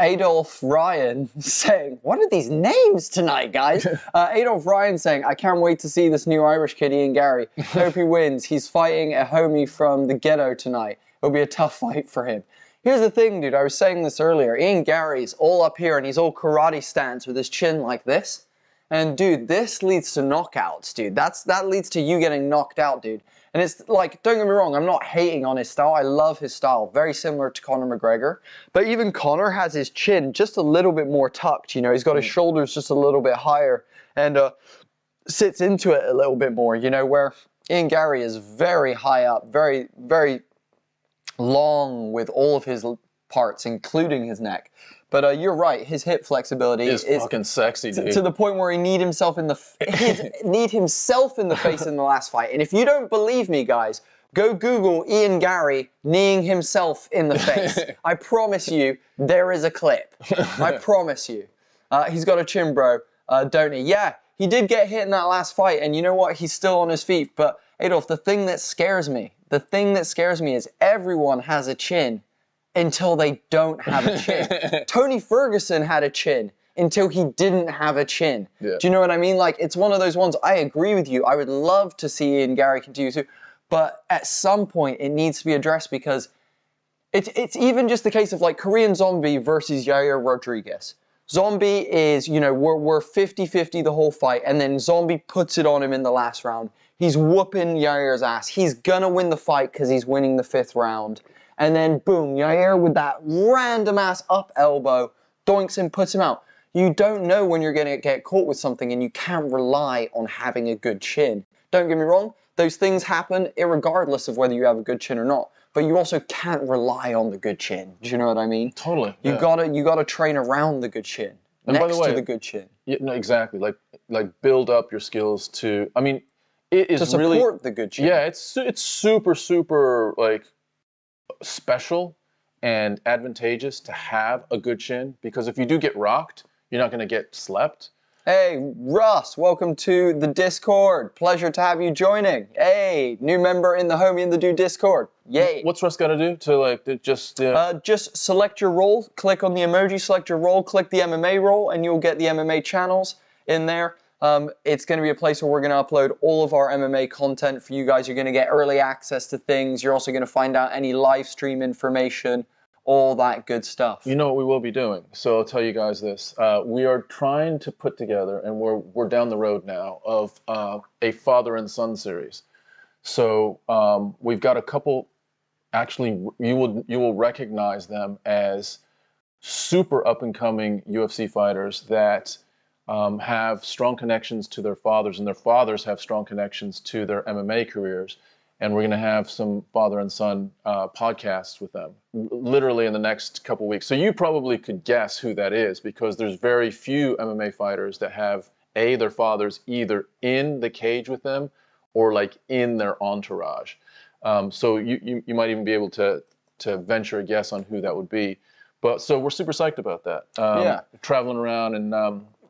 Speaker 2: Adolf Ryan saying, what are these names tonight, guys? Adolf Ryan saying, I can't wait to see this new Irish kid, Ian Garry. Hope he wins. He's fighting a homie from the ghetto tonight. It'll be a tough fight for him. Here's the thing, dude. I was saying this earlier. Ian Garry's all up here, and he's all karate stance with his chin like this. And, dude, this leads to knockouts, dude. That leads to you getting knocked out, dude. And it's like, don't get me wrong, I'm not hating on his style. I love his style. Very similar to Conor McGregor. But even Conor has his chin just a little bit more tucked, you know. He's got his shoulders just a little bit higher and sits into it a little bit more, you know, where Ian Garry is very high up, very, very long with all of his parts, including his neck. But you're right, his hip flexibility is
Speaker 3: fucking sexy, dude.
Speaker 2: To the point where he need himself in the face in the last fight. And if you don't believe me, guys, go Google Ian Garry kneeing himself in the face. I promise you, there is a clip. I promise you. He's got a chin, bro, don't he? Yeah, he did get hit in that last fight, and you know what? He's still on his feet. But Adolf, the thing that scares me is everyone has a chin until they don't have a chin. Tony Ferguson had a chin until he didn't have a chin. Yeah. Do you know what I mean? Like, it's one of those ones, I agree with you. I would love to see Ian Garry continue to, but at some point it needs to be addressed because It's even just the case of like Korean Zombie versus Yair Rodriguez. Zombie is, you know, we're 50-50 the whole fight, and then Zombie puts it on him in the last round. He's whooping Yair's ass. He's gonna win the fight because he's winning the 5th round. And then boom, Yair with that random ass up elbow, doinks him, puts him out. You don't know when you're gonna get caught with something, and you can't rely on having a good chin. Don't get me wrong, those things happen irregardless of whether you have a good chin or not. But you also can't rely on the good chin. Do you know what I mean?
Speaker 3: Totally.
Speaker 2: You gotta train around the good chin.
Speaker 3: And
Speaker 2: next
Speaker 3: by the way,
Speaker 2: to the good chin.
Speaker 3: Yeah, no, exactly. Like build up your skills to. I mean, it is
Speaker 2: to
Speaker 3: really
Speaker 2: support the good chin.
Speaker 3: Yeah, it's super like special and advantageous to have a good chin, because if you do get rocked, you're not going to get slept.
Speaker 2: Hey, Russ, welcome to the Discord. Pleasure to have you joining. Hey, new member in the Homie and the Dude Discord. Yay.
Speaker 3: What's Russ got to do to like just...
Speaker 2: Just select your role, click on the emoji, select your role, click the MMA role, and you'll get the MMA channels in there. It's going to be a place where we're going to upload all of our MMA content for you guys. You're going to get early access to things. You're also going to find out any live stream information, all that good stuff.
Speaker 3: You know what we will be doing, so I'll tell you guys this. We are trying to put together, and we're down the road now, of a father and son series. So we've got a couple, actually you will recognize them as super up-and-coming UFC fighters that have strong connections to their fathers, and their fathers have strong connections to their MMA careers. And we're going to have some father and son podcasts with them, literally in the next couple weeks. So you probably could guess who that is, because there's very few MMA fighters that have their fathers either in the cage with them or like in their entourage. So you might even be able to venture a guess on who that would be. But so we're super psyched about that.
Speaker 2: Yeah,
Speaker 3: traveling around and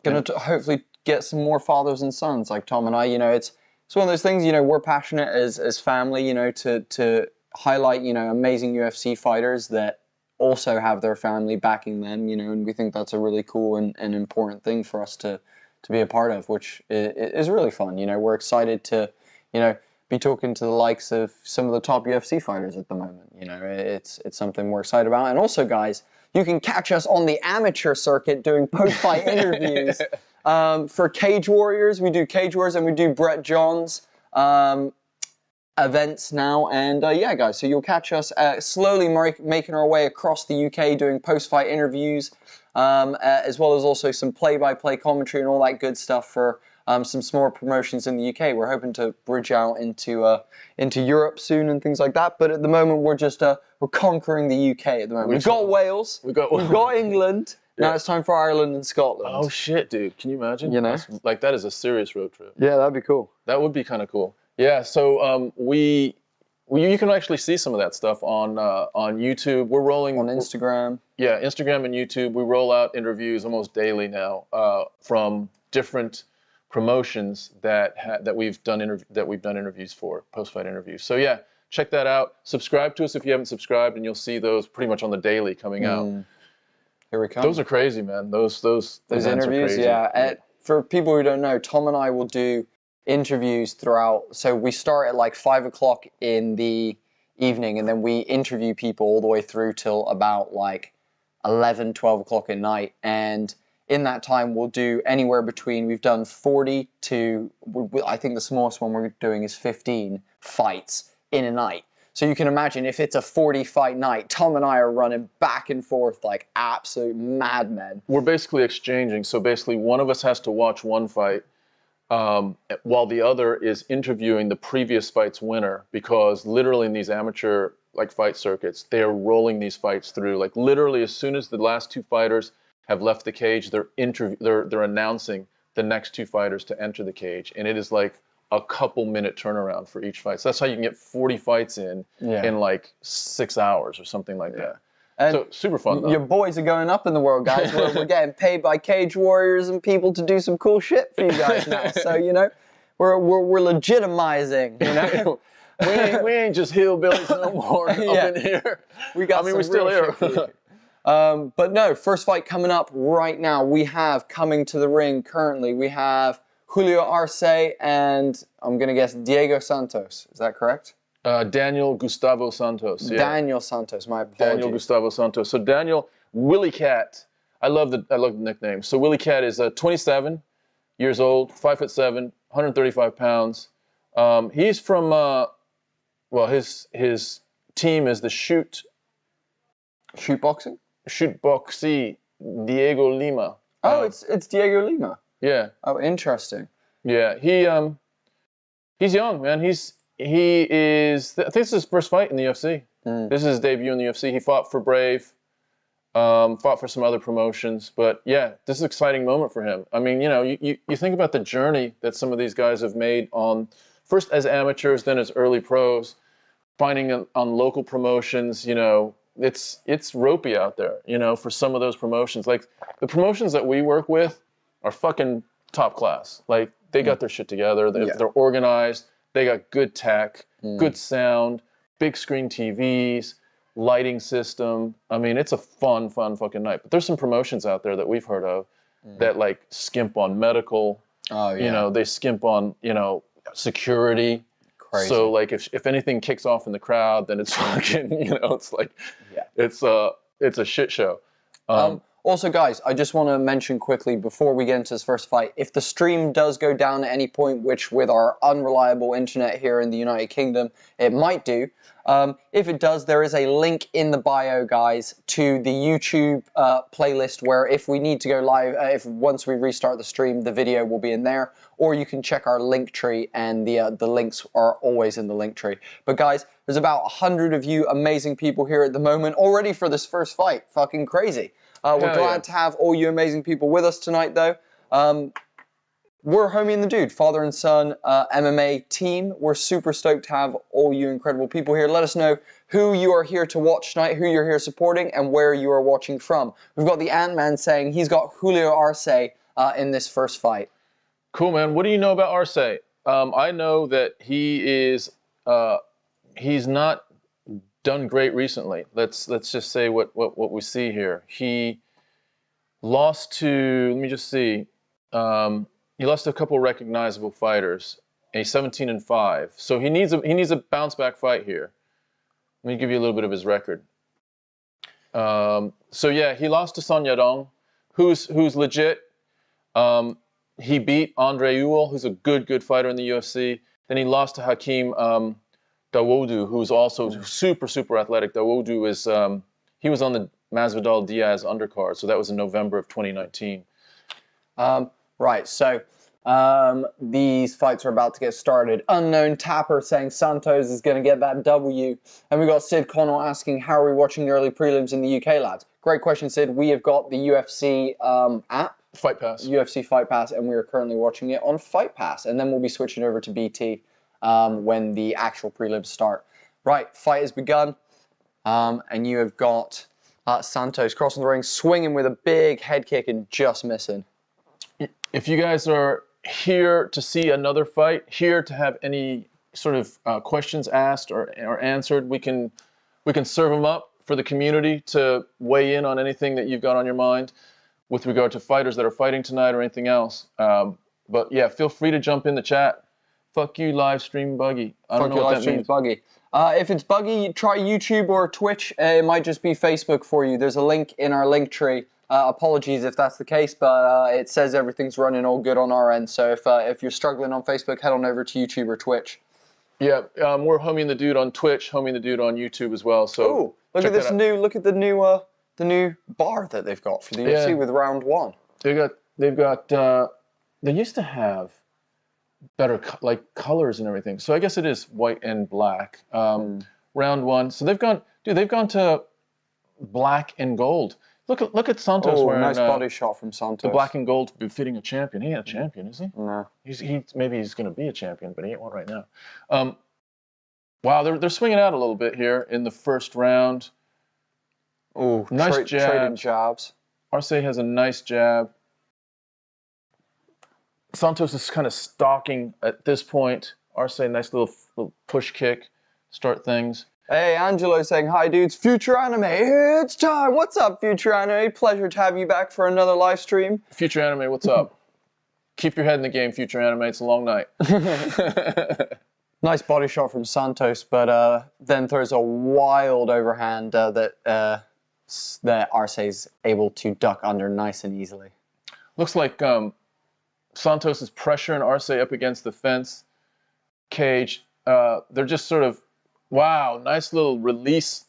Speaker 2: gonna hopefully get some more fathers and sons like Tom and I. You know, it's one of those things, you know, we're passionate as family, you know, to highlight, you know, amazing UFC fighters that also have their family backing them, you know, and we think that's a really cool and important thing for us to be a part of, which is really fun. You know, we're excited to, you know, be talking to the likes of some of the top UFC fighters at the moment. You know, it's something we're excited about. And also, guys, you can catch us on the amateur circuit doing post-fight interviews. For Cage Warriors, we do Cage Warriors, and we do Brett John's events now. And yeah, guys, so you'll catch us slowly making our way across the UK doing post-fight interviews, as well as also some play-by-play commentary and all that good stuff for some smaller promotions in the UK. We're hoping to bridge out into Europe soon and things like that. But at the moment, we're just we're conquering the UK at the moment. We've got Wales, we've got England. Now it's time for Ireland and Scotland.
Speaker 3: Oh shit, dude! Can you imagine?
Speaker 2: You know,
Speaker 3: like that is a serious road trip.
Speaker 2: Yeah, that'd be cool.
Speaker 3: That would be kind of cool. Yeah. So you can actually see some of that stuff on YouTube. We're rolling
Speaker 2: on Instagram.
Speaker 3: Yeah, Instagram and YouTube. We roll out interviews almost daily now from different promotions that we've done interviews for, post-fight interviews. So yeah, check that out. Subscribe to us if you haven't subscribed, and you'll see those pretty much on the daily coming out.
Speaker 2: Here we come.
Speaker 3: Those are crazy, man. Those
Speaker 2: interviews, yeah. For people who don't know, Tom and I will do interviews throughout. So we start at like 5 o'clock in the evening, and then we interview people all the way through till about like 11, 12 o'clock at night. And in that time, we'll do anywhere between, we've done 40 to, I think the smallest one we're doing is 15 fights in a night. So you can imagine if it's a 40-fight night, Tom and I are running back and forth like absolute madmen. We're
Speaker 3: basically exchanging. So basically one of us has to watch one fight while the other is interviewing the previous fight's winner, because literally in these amateur like fight circuits, they are rolling these fights through. Like literally as soon as the last two fighters have left the cage, they're announcing the next two fighters to enter the cage. And it is like a couple-minute turnaround for each fight. So that's how you can get 40 fights in like 6 hours or something like that. And so super fun, though.
Speaker 2: Your boys are going up in the world, guys. We're getting paid by Cage Warriors and people to do some cool shit for you guys now. So, you know, we're legitimizing, you know.
Speaker 3: we ain't just hillbillies no more up in here. We're still here.
Speaker 2: But no, first fight coming up right now. We have coming to the ring currently. We have Julio Arce and I'm going to guess Diego Santos. Is that correct?
Speaker 3: Daniel Gustavo Santos. Yeah.
Speaker 2: Daniel Santos, my apologies.
Speaker 3: Daniel Gustavo Santos. So Daniel, Willie Cat. I love the nickname. So Willie Cat is 27 years old, 5'7", 135 pounds. He's from, well, his team is the Shoot
Speaker 2: boxing?
Speaker 3: Shoot Boxy Diego Lima.
Speaker 2: Oh, it's Diego Lima.
Speaker 3: Yeah.
Speaker 2: Oh, interesting.
Speaker 3: Yeah, he's young, man. He is. I think this is his first fight in the UFC. This is his debut in the UFC. He fought for Brave, fought for some other promotions, but yeah, this is an exciting moment for him. I mean, you know, you think about the journey that some of these guys have made on first as amateurs, then as early pros, finding on local promotions. You know, it's ropey out there. You know, for some of those promotions, like the promotions that we work with are fucking top class. Like they got their shit together. They're organized. They got good tech, good sound, big screen TVs, lighting system. I mean, it's a fun fucking night. But there's some promotions out there that we've heard of that like skimp on medical. Oh yeah. You know, they skimp on, you know, security. Crazy. So like if anything kicks off in the crowd, then it's fucking, you know, it's like it's a shit show.
Speaker 2: Also, guys, I just want to mention quickly before we get into this first fight, if the stream does go down at any point, which with our unreliable internet here in the United Kingdom, it might do. If it does, there is a link in the bio, guys, to the YouTube playlist where if we need to go live, once we restart the stream, the video will be in there. Or you can check our link tree, and the links are always in the link tree. But guys, there's about 100 of you amazing people here at the moment already for this first fight. Fucking crazy. We're glad to have all you amazing people with us tonight, though. We're Homie and the Dude, father and son MMA team. We're super stoked to have all you incredible people here. Let us know who you are here to watch tonight, who you're here supporting, and where you are watching from. We've got the Ant-Man saying he's got Julio Arce in this first fight.
Speaker 3: Cool, man. What do you know about Arce? I know that he is he's not done great recently. Let's just say what we see here. He lost to, let me just see. He lost to a couple recognizable fighters. He's 17-5. So he needs a bounce back fight here. Let me give you a little bit of his record. So yeah, he lost to Son Yadong, who's legit. He beat Andre Ewell, who's a good fighter in the UFC. Then he lost to Hakeem Dawodu, who's also super athletic. Dawodu is he was on the Masvidal Diaz undercard, so that was in November of 2019.
Speaker 2: Right, so these fights are about to get started. Unknown Tapper saying Santos is going to get that W. And we got Sid Connell asking, how are we watching the early prelims in the UK, lads? Great question, Sid. We have got the UFC app.
Speaker 3: Fight Pass.
Speaker 2: UFC Fight Pass, and we are currently watching it on Fight Pass. And then we'll be switching over to BT when the actual prelims start. Right, fight has begun. And you have got Santos crossing the ring, swinging with a big head kick and just missing.
Speaker 3: If you guys are here to see another fight, here to have any sort of questions asked or answered, we can serve them up for the community to weigh in on anything that you've got on your mind with regard to fighters that are fighting tonight or anything else. But yeah, feel free to jump in the chat. Fuck you, live stream buggy. I don't know what that means.
Speaker 2: Buggy. If it's buggy, try YouTube or Twitch. It might just be Facebook for you. There's a link in our link tree. Apologies if that's the case, but it says everything's running all good on our end. So if you're struggling on Facebook, head on over to YouTube or Twitch.
Speaker 3: Yeah, we're Homie and the Dude on Twitch, Homie and the Dude on YouTube as well. So
Speaker 2: look at this look at the new bar that they've got for the UFC with round one.
Speaker 3: They've got they used to have better colors and everything. So I guess it is white and black. Round one. So they've gone to black and gold. Look at Santos wearing
Speaker 2: nice body shot from Santos.
Speaker 3: The black and gold befitting a champion. He ain't a champion, is he?
Speaker 2: No.
Speaker 3: Maybe he's going to be a champion, but he ain't one right now. Wow, they're swinging out a little bit here in the first round.
Speaker 2: Oh,
Speaker 3: nice jab.
Speaker 2: Trading jabs.
Speaker 3: Arce has a nice jab. Santos is kind of stalking at this point. Arce, nice little push kick, start things.
Speaker 2: Hey, Angelo saying, hi dudes, Future Anime, it's time. What's up, Future Anime? Pleasure to have you back for another live stream.
Speaker 3: Future Anime, what's up? Keep your head in the game, Future Anime. It's a long night.
Speaker 2: Nice body shot from Santos, but then throws a wild overhand that Arce is able to duck under nice and easily.
Speaker 3: Looks like Santos is pressuring Arce up against the fence cage. They're just sort of, wow, nice little release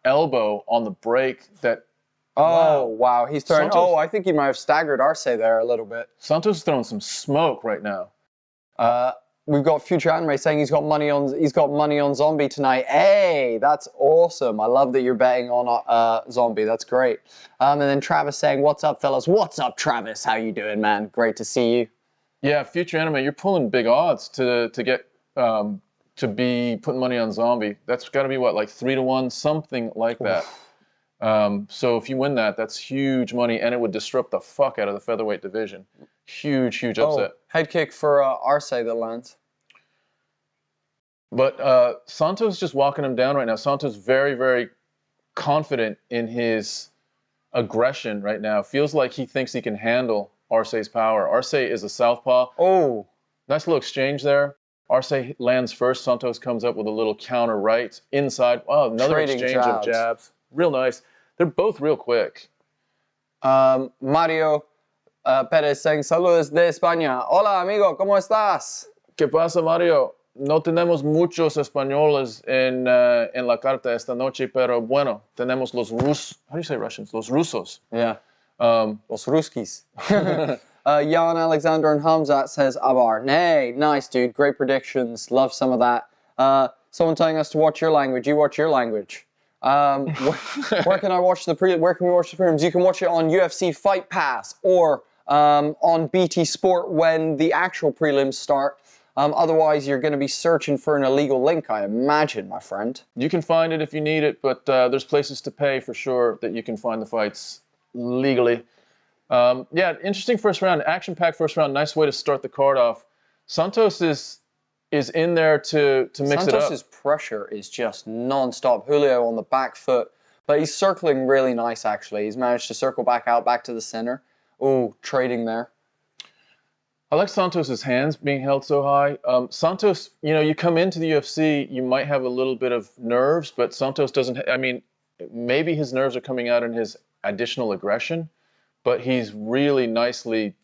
Speaker 3: elbow on the break that.
Speaker 2: Oh, wow. He's throwing.
Speaker 3: Santos,
Speaker 2: I think he might have staggered Arce there a little bit.
Speaker 3: Santos is throwing some smoke right now.
Speaker 2: We've got Future Anime saying he's got money on Zombie tonight. Hey, that's awesome. I love that you're betting on Zombie. That's great. And then Travis saying, "What's up, fellas? What's up, Travis? How you doing, man? Great to see you."
Speaker 3: Yeah, Future Anime, you're pulling big odds to get to be putting money on Zombie. That's got to be what, like 3-1, something like that. So if you win that, that's huge money, and it would disrupt the fuck out of the featherweight division. Huge upset.
Speaker 2: Head kick for Arce that lands.
Speaker 3: But Santos just walking him down right now. Santos very, very confident in his aggression right now. Feels like he thinks he can handle Arce's power. Arce is a southpaw.
Speaker 2: Oh.
Speaker 3: Nice little exchange there. Arce lands first. Santos comes up with a little counter right inside. Oh, another
Speaker 2: Trading
Speaker 3: exchange of jabs. Real nice. They're both real quick.
Speaker 2: Mario Perez saying, "Saludos de España. Hola, amigo, ¿cómo estás?"
Speaker 3: ¿Qué pasa, Mario? No tenemos muchos españoles en la carta esta noche, pero bueno, tenemos los rusos. How do you say Russians? Los rusos.
Speaker 2: Yeah. Los ruskis. Yan Alexander and Khamzat says, "Abar." Nay, nice, dude. Great predictions. Love some of that. Someone telling us to watch your language. You watch your language. Where can I watch where can we watch the prelims? You can watch it on UFC Fight Pass or on BT Sport when the actual prelims start. Otherwise, you're going to be searching for an illegal link, I imagine, my friend.
Speaker 3: You can find it if you need it, but there's places to pay for sure that you can find the fights legally. Yeah, interesting first round, action-packed first round. Nice way to start the card off. Santos is in there to mix it up.
Speaker 2: Santos's pressure is just non-stop. Julio on the back foot, but he's circling really nice, actually. He's managed to circle back out, back to the center. Oh, trading there.
Speaker 3: I like Santos's hands being held so high. Santos, you know, you come into the UFC, you might have a little bit of nerves, but Santos doesn't, I mean, maybe his nerves are coming out in his additional aggression, but he's really nicely,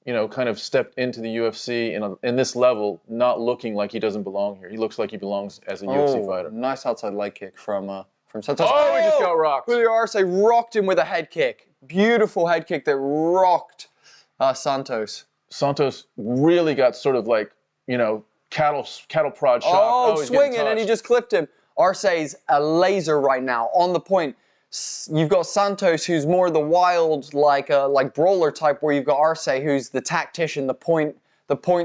Speaker 3: you know, kind of stepped into the UFC in this level, not looking like he doesn't belong here. He looks like he belongs as a UFC fighter.
Speaker 2: Nice outside leg kick from Santos.
Speaker 3: Oh, he just got rocked.
Speaker 2: Julio Arce rocked him with a head kick. Beautiful head kick that rocked Santos.
Speaker 3: Santos really got sort of like, you know, cattle prod shock.
Speaker 2: Oh, swinging, and he just clipped him. Arce's a laser right now, on the point. You've got Santos, who's more the wild, like brawler type, where you've got Arce, who's the tactician, the point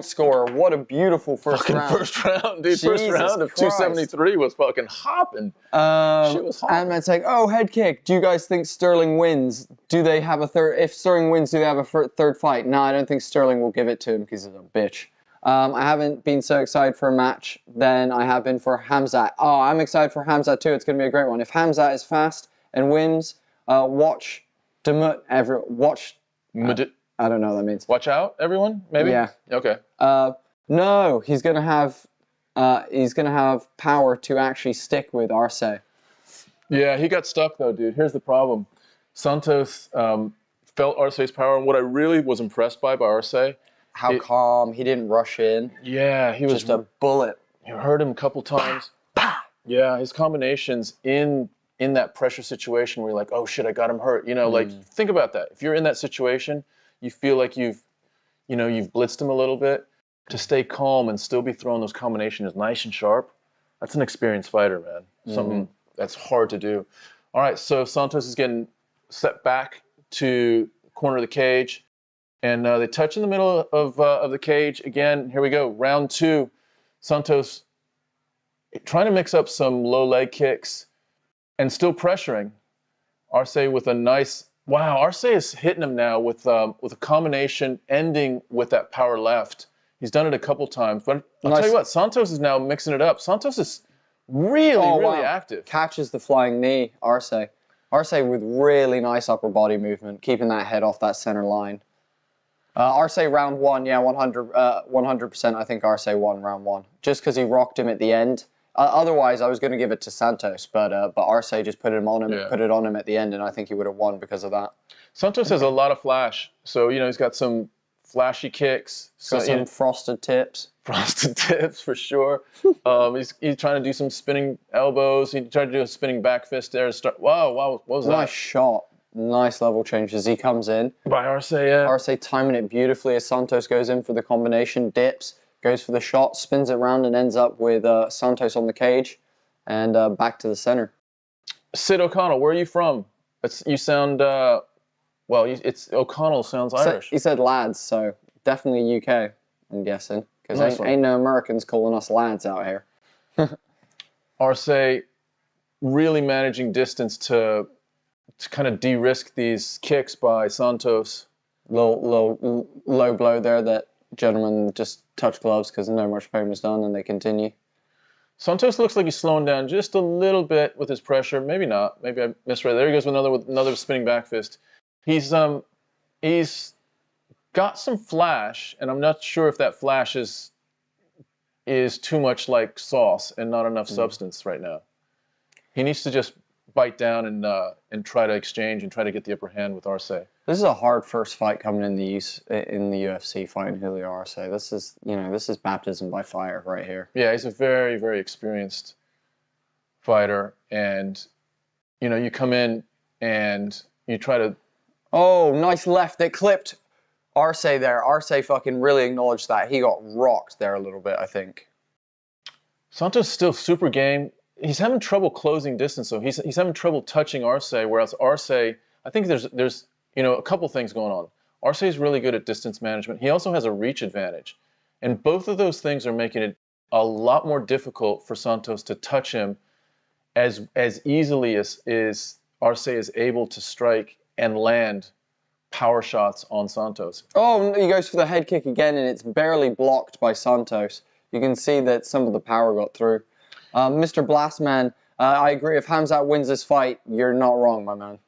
Speaker 2: scorer. What a beautiful first round.
Speaker 3: First round, dude. First round of 273 was fucking hopping. She was hopping.
Speaker 2: And it's like, oh, head kick. Do you guys think Sterling wins? Do they have a third? If Sterling wins, do they have a third fight? No, I don't think Sterling will give it to him because he's a bitch. I haven't been so excited for a match than I have been for Khamzat. Oh, I'm excited for Khamzat too. It's going to be a great one. If Khamzat is fast and wins, watch Demut. Watch. I don't know what that means.
Speaker 3: Watch out, everyone. Maybe.
Speaker 2: Yeah.
Speaker 3: Okay.
Speaker 2: No, he's gonna have power to actually stick with Arce.
Speaker 3: Yeah, he got stuck though, dude. Here's the problem. Santos felt Arce's power, and what I really was impressed by Arce.
Speaker 2: How calm. He didn't rush in.
Speaker 3: Yeah, he was
Speaker 2: just a bullet.
Speaker 3: You heard him a couple times. Yeah, his combinations in that pressure situation where you're like, oh shit, I got him hurt. You know, like think about that. If you're in that situation, you feel like you've blitzed him a little bit. To stay calm and still be throwing those combinations nice and sharp, that's an experienced fighter, man. Something that's hard to do. All right, so Santos is getting set back to the corner of the cage, and they touch in the middle of the cage again. Here we go, round two. Santos trying to mix up some low leg kicks and still pressuring Arce with a nice. Wow, Arce is hitting him now with a combination ending with that power left. He's done it a couple times, but I'll tell you what, Santos is now mixing it up. Santos is really active.
Speaker 2: Catches the flying knee, Arce. Arce with really nice upper body movement, keeping that head off that center line. Arce round 1, yeah, 100%. I think Arce won round 1, just because he rocked him at the end. Otherwise, I was going to give it to Santos, but Arce just put it on him at the end, and I think he would have won because of that.
Speaker 3: Santos has a lot of flash, so he's got some flashy kicks,
Speaker 2: some frosted tips.
Speaker 3: Frosted tips for sure. He's trying to do some spinning elbows. He tried to do a spinning back fist there to start. Wow, what was that?
Speaker 2: Nice shot. Nice level change as he comes in.
Speaker 3: By Arce, yeah.
Speaker 2: Arce timing it beautifully as Santos goes in for the combination, dips, goes for the shot, spins it around and ends up with Santos on the cage and back to the center. Sid
Speaker 3: O'Connell, where are you from? You sound, it's O'Connell sounds Irish.
Speaker 2: He said lads, so definitely UK, I'm guessing. Because ain't no Americans calling us lads out here.
Speaker 3: Arce really managing distance to kind of de-risk these kicks by Santos.
Speaker 2: Low blow there that gentleman just touched gloves because no much pain was done and they continue.
Speaker 3: Santos looks like he's slowing down just a little bit with his pressure. Maybe not. Maybe I misread. There he goes with another spinning back fist. He's got some flash, and I'm not sure if that flash is too much like sauce and not enough substance right now. He needs to just bite down and try to exchange and try to get the upper hand with Arce.
Speaker 2: This is a hard first fight coming in the UFC, fighting Julio Arce. This is baptism by fire right here.
Speaker 3: Yeah, he's a very, very experienced fighter, and you come in and you try to.
Speaker 2: Oh, nice left that clipped Arce there. Arce fucking really acknowledged that. He got rocked there a little bit, I think.
Speaker 3: Santos still super game. He's having trouble closing distance, so he's having trouble touching Arce, whereas Arce, I think there's a couple things going on. Arce is really good at distance management. He also has a reach advantage. And both of those things are making it a lot more difficult for Santos to touch him as easily as Arce is able to strike and land power shots on Santos.
Speaker 2: Oh, he goes for the head kick again, and it's barely blocked by Santos. You can see that some of the power got through. Mr. Blastman, I agree. If Khamzat wins this fight, you're not wrong, my man.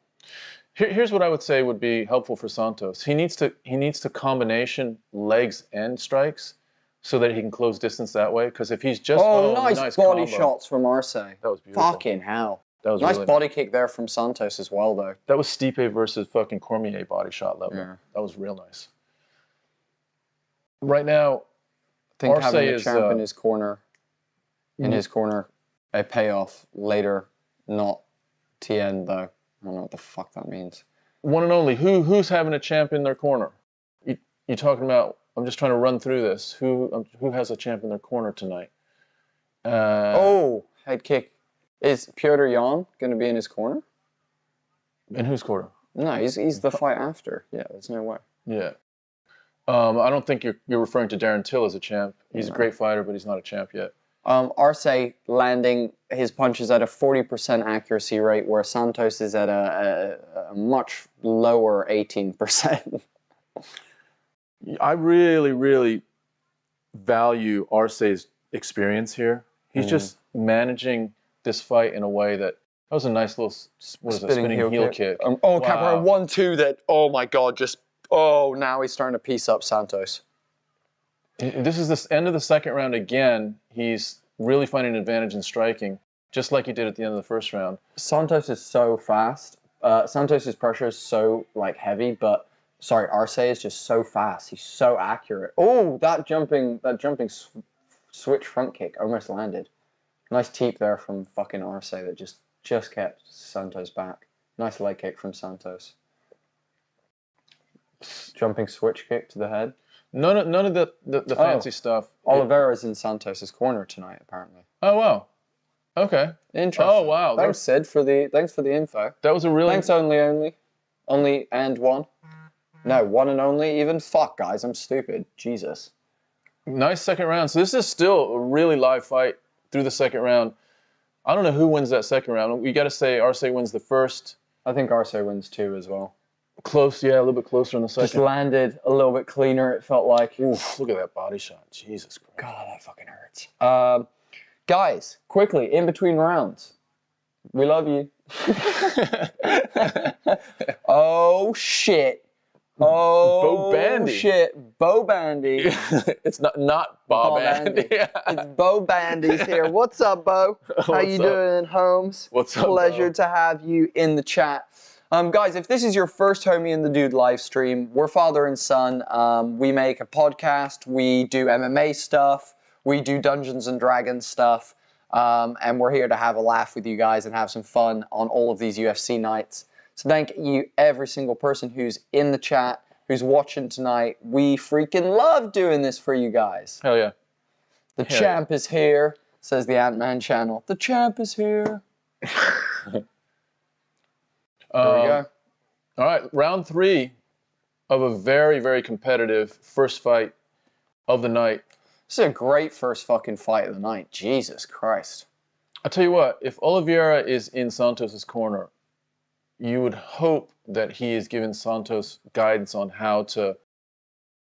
Speaker 3: Here's what I would say would be helpful for Santos. He needs to combination legs and strikes so that he can close distance that way. Because if he's just
Speaker 2: nice body shots from Arce.
Speaker 3: That was beautiful.
Speaker 2: Fucking hell.
Speaker 3: That was
Speaker 2: nice
Speaker 3: really
Speaker 2: body kick there from Santos as well, though.
Speaker 3: That was Stipe versus fucking Cormier body shot level. Yeah. That was real nice. Right now,
Speaker 2: I think having the champ in his corner. A payoff later, not TN though. I don't know what the fuck that means.
Speaker 3: One and only. Who's having a champ in their corner? You talking about? I'm just trying to run through this. Who has a champ in their corner tonight?
Speaker 2: Head kick. Is Petr Yan going to be in his corner?
Speaker 3: In whose corner?
Speaker 2: No, he's the fight after. Yeah, there's no way.
Speaker 3: Yeah. I don't think you're referring to Darren Till as a champ. He's a great fighter, but he's not a champ yet.
Speaker 2: Arce landing his punches at a 40% accuracy rate, where Santos is at a much lower 18%.
Speaker 3: I really, really value Arce's experience here. He's just managing this fight in a way that was a nice little spinning heel kick.
Speaker 2: Wow. Capoeira 1-2 that, oh my God, now he's starting to piece up Santos.
Speaker 3: This is the end of the second round again. He's really finding an advantage in striking, just like he did at the end of the first round.
Speaker 2: Santos is so fast. Santos's pressure is so heavy, but Arce is just so fast. He's so accurate. Oh, that jumping switch front kick almost landed. Nice teep there from fucking Arce that just kept Santos back. Nice leg kick from Santos. Jumping switch kick to the head.
Speaker 3: None of the fancy stuff.
Speaker 2: Oliveira's in Santos's corner tonight, apparently.
Speaker 3: Oh wow. Okay.
Speaker 2: Interesting.
Speaker 3: Oh wow.
Speaker 2: Thanks, Sid, for the info.
Speaker 3: That was a really.
Speaker 2: Thanks, only and one. No, one and only even. Fuck, guys, I'm stupid. Jesus.
Speaker 3: Nice second round. So this is still a really live fight through the second round. I don't know who wins that second round. We got to say Arce wins the first.
Speaker 2: I think Arce wins two as well.
Speaker 3: Close, yeah, a little bit closer in the second.
Speaker 2: Just landed a little bit cleaner, it felt like.
Speaker 3: Oof, look at that body shot. Jesus Christ.
Speaker 2: God, that fucking hurts. Guys, quickly, in between rounds. We love you. Oh, shit. Oh,
Speaker 3: Bandy.
Speaker 2: shit. Bo Bandy.
Speaker 3: It's not Bob Bandy.
Speaker 2: It's Bo Bandy's here. What's up, Bo? How you doing, Holmes?
Speaker 3: What's up,
Speaker 2: Pleasure
Speaker 3: Bo?
Speaker 2: to have you in the chat. Guys, if this is your first Homie and the Dude live stream, we're father and son. We make a podcast. We do MMA stuff. We do Dungeons and Dragons stuff. And we're here to have a laugh with you guys and have some fun on all of these UFC nights. So thank you, every single person who's in the chat, who's watching tonight. We freaking love doing this for you guys.
Speaker 3: Hell yeah.
Speaker 2: The champ is here, says the Ant-Man channel. The champ is here. There we go.
Speaker 3: All right, round 3 of a very, very competitive first fight of the night.
Speaker 2: This is a great first fucking fight of the night. Jesus Christ.
Speaker 3: I'll tell you what, if Oliveira is in Santos' corner, you would hope that he is giving Santos guidance on how to...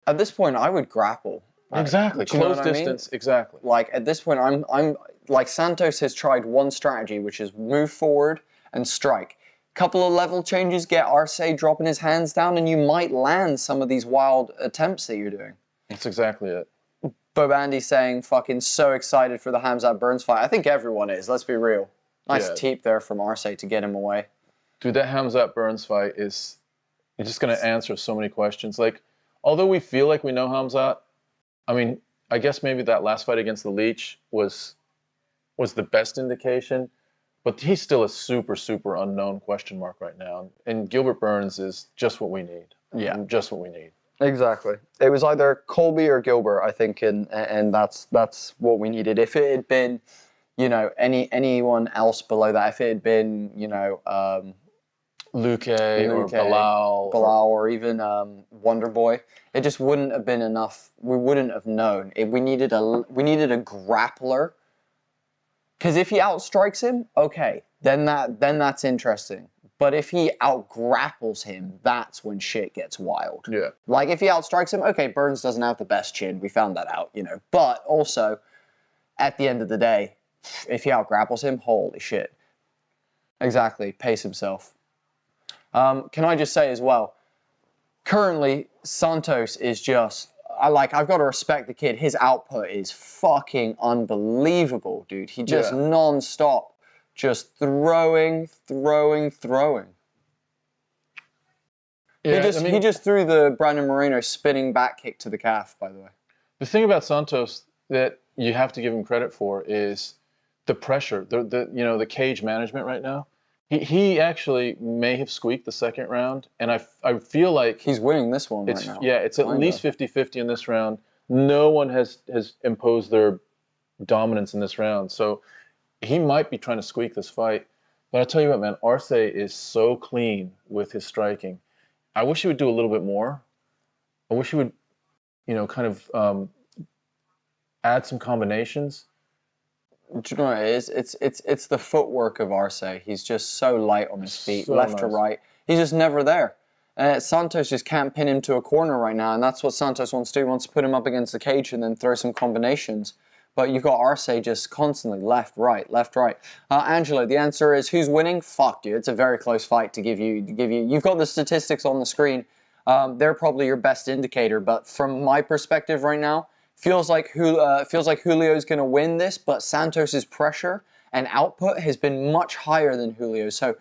Speaker 2: At this point, I would grapple.
Speaker 3: Exactly, close distance, exactly.
Speaker 2: Like, at this point, I'm like, Santos has tried one strategy, which is move forward and strike. Couple of level changes, get Arce dropping his hands down, and you might land some of these wild attempts that you're doing.
Speaker 3: That's exactly it.
Speaker 2: Bo Bandy saying, fucking so excited for the Khamzat Burns fight. I think everyone is, let's be real. Nice teep there from Arce to get him away.
Speaker 3: Dude, that Khamzat Burns fight is just going to answer so many questions. Like, although we feel like we know Khamzat, I mean, I guess maybe that last fight against the Leech was the best indication, but he's still a super, super unknown question mark right now. And Gilbert Burns is just what we need.
Speaker 2: Yeah.
Speaker 3: Just what we need.
Speaker 2: Exactly. It was either Colby or Gilbert, I think, and that's what we needed. If it had been, you know, anyone else below that, if it had been, you know,
Speaker 3: Luque or Bilal
Speaker 2: or even Wonder Boy, it just wouldn't have been enough. We wouldn't have known. We needed a grappler. Because if he outstrikes him, okay, then that's interesting. But if he outgrapples him, that's when shit gets wild.
Speaker 3: Yeah.
Speaker 2: Like if he outstrikes him, okay, Burns doesn't have the best chin. We found that out, you know. But also, at the end of the day, if he outgrapples him, holy shit. Exactly, pace himself. Can I just say as well, currently, Santos is just, I've got to respect the kid. His output is fucking unbelievable, dude. He just non-stop, just throwing.
Speaker 3: Yeah,
Speaker 2: He just threw the Brandon Moreno spinning back kick to the calf, by the way.
Speaker 3: The thing about Santos that you have to give him credit for is the pressure, the cage management right now. He actually may have squeaked the second round, and I feel like
Speaker 2: he's winning this one right now.
Speaker 3: Yeah, it's at least 50-50 in this round. No one has imposed their dominance in this round, so he might be trying to squeak this fight. But I tell you what, man, Arce is so clean with his striking. I wish he would do a little bit more. I wish he would, kind of add some combinations.
Speaker 2: Do you know what it is? It's the footwork of Arce. He's just so light on his feet, left to right. He's just never there. Santos just can't pin him to a corner right now, and that's what Santos wants to do. He wants to put him up against the cage and then throw some combinations. But you've got Arce just constantly left, right, left, right. Angela, the answer is who's winning? Fuck, dude. It's a very close fight to give you. You've got the statistics on the screen. They're probably your best indicator. But from my perspective right now, feels like Julio's going to win this. But Santos's pressure and output has been much higher than Julio's. So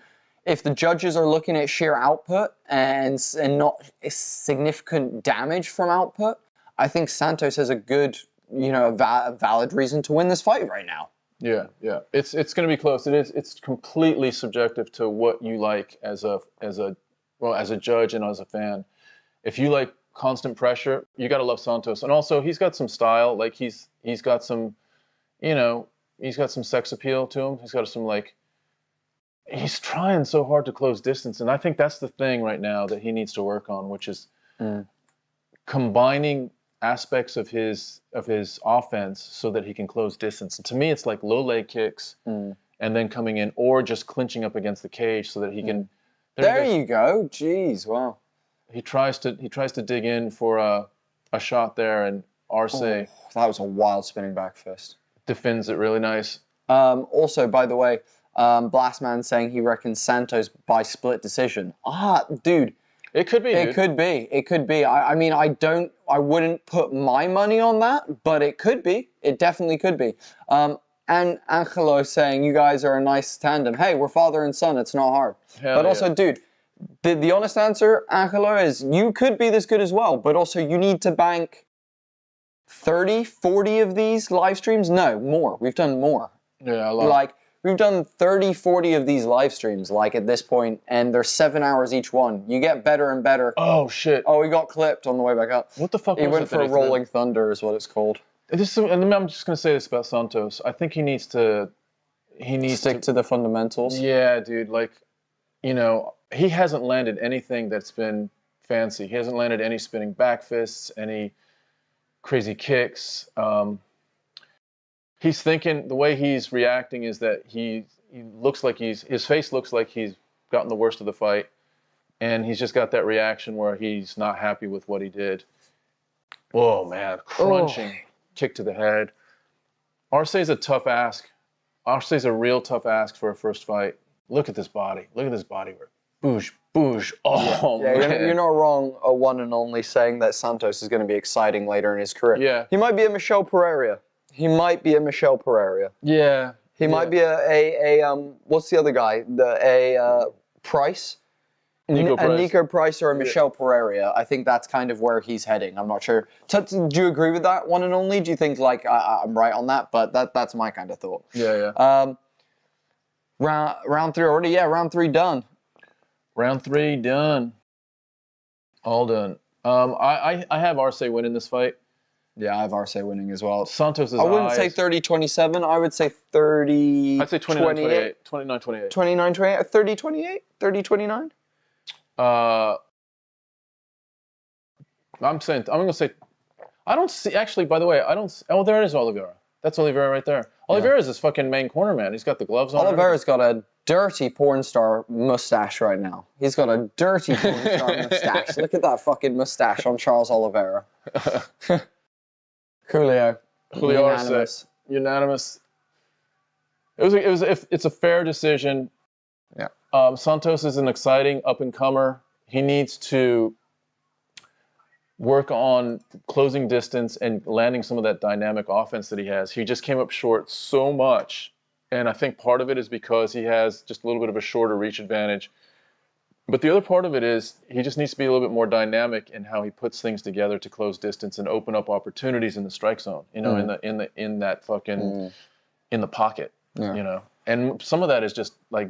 Speaker 2: if the judges are looking at sheer output and not significant damage from output, I think Santos has a good, a valid reason to win this fight right now.
Speaker 3: Yeah. It's going to be close. It is. It's completely subjective to what you like as a judge and as a fan. If you like constant pressure, you got to love Santos. And also, he's got some style. Like he's got some, he's got some sex appeal to him. He's got some he's trying so hard to close distance, and I think that's the thing right now that he needs to work on, which is combining aspects of his offense so that he can close distance. And to me, it's like low leg kicks and then coming in, or just clinching up against the cage so that he can.
Speaker 2: There you go. Jeez, wow.
Speaker 3: He tries to dig in for a shot there, and Arce.
Speaker 2: That was a wild spinning back fist.
Speaker 3: Defends it really nice.
Speaker 2: Also, by the way, Blastman saying he reckons Santos by split decision. Dude.
Speaker 3: It could be.
Speaker 2: It could be. It could be. I mean, I wouldn't put my money on that, but it could be. It definitely could be. And Angelo saying, you guys are a nice tandem. Hey, we're father and son. It's not hard.
Speaker 3: Hell
Speaker 2: but
Speaker 3: yeah.
Speaker 2: also, dude, the honest answer, Angelo, is you could be this good as well. But also, you need to bank 30, 40 of these live streams. No, more. We've done more.
Speaker 3: Yeah, a lot.
Speaker 2: Like, we've done 30, 40 of these live streams, like, at this point, and they're 7 hours each one. You get better and better.
Speaker 3: Oh, shit.
Speaker 2: Oh, he got clipped on the way back up.
Speaker 3: What the fuck
Speaker 2: He
Speaker 3: was
Speaker 2: went
Speaker 3: it
Speaker 2: for
Speaker 3: that
Speaker 2: a
Speaker 3: he
Speaker 2: rolling thunder is what it's called.
Speaker 3: And I'm just going to say this about Santos. I think he needs to
Speaker 2: Stick to the fundamentals.
Speaker 3: Yeah, dude. Like, you know, he hasn't landed anything that's been fancy. He hasn't landed any spinning back fists, any crazy kicks. He's thinking, the way he's reacting is that he looks like his face looks like he's gotten the worst of the fight. And he's just got that reaction where he's not happy with what he did. Whoa, man. Crunching. Kick to the head. Arce's a tough ask. Arce's a real tough ask for a first fight. Look at this body. Look at this body work. Boosh, boosh. Oh,
Speaker 2: yeah,
Speaker 3: man.
Speaker 2: you're not wrong, a one and only, saying that Santos is going to be exciting later in his career.
Speaker 3: Yeah.
Speaker 2: He might be a Michel Pereira. He might be a Michel Pereira.
Speaker 3: Yeah.
Speaker 2: He might be what's the other guy? Price?
Speaker 3: Nico Price.
Speaker 2: A Nico Price or a Michel Pereira. I think that's kind of where he's heading. I'm not sure. Do you agree with that, one and only? Do you think, like, I'm right on that? But that's my kind of thought.
Speaker 3: Yeah, yeah.
Speaker 2: Round 3 already? Yeah, round 3 done.
Speaker 3: Round 3 done. All done. I have Arce winning this fight.
Speaker 2: Yeah, I have Arce winning as well.
Speaker 3: Santos'
Speaker 2: I wouldn't say 30-27. I would say 30.
Speaker 3: I'd say 29-28. 29-28.
Speaker 2: 29-28. 30-28. 30-29.
Speaker 3: I'm going to say, I don't see, actually, by the way, oh, there it is, Oliveira. That's Oliveira right there. Oliveira's his fucking main corner, man. He's got the gloves on.
Speaker 2: Oliveira's got a dirty porn star mustache right now. He's got a dirty porn star mustache. Look at that fucking mustache on Charles Oliveira. Julio
Speaker 3: Arce. Unanimous. It's a fair decision.
Speaker 2: Yeah.
Speaker 3: Santos is an exciting up-and-comer. He needs to work on closing distance and landing some of that dynamic offense that he has. He just came up short so much. And I think part of it is because he has just a little bit of a shorter reach advantage. But the other part of it is he just needs to be a little bit more dynamic in how he puts things together to close distance and open up opportunities in the strike zone, you know, in that fucking in the pocket, you know. And some of that is just like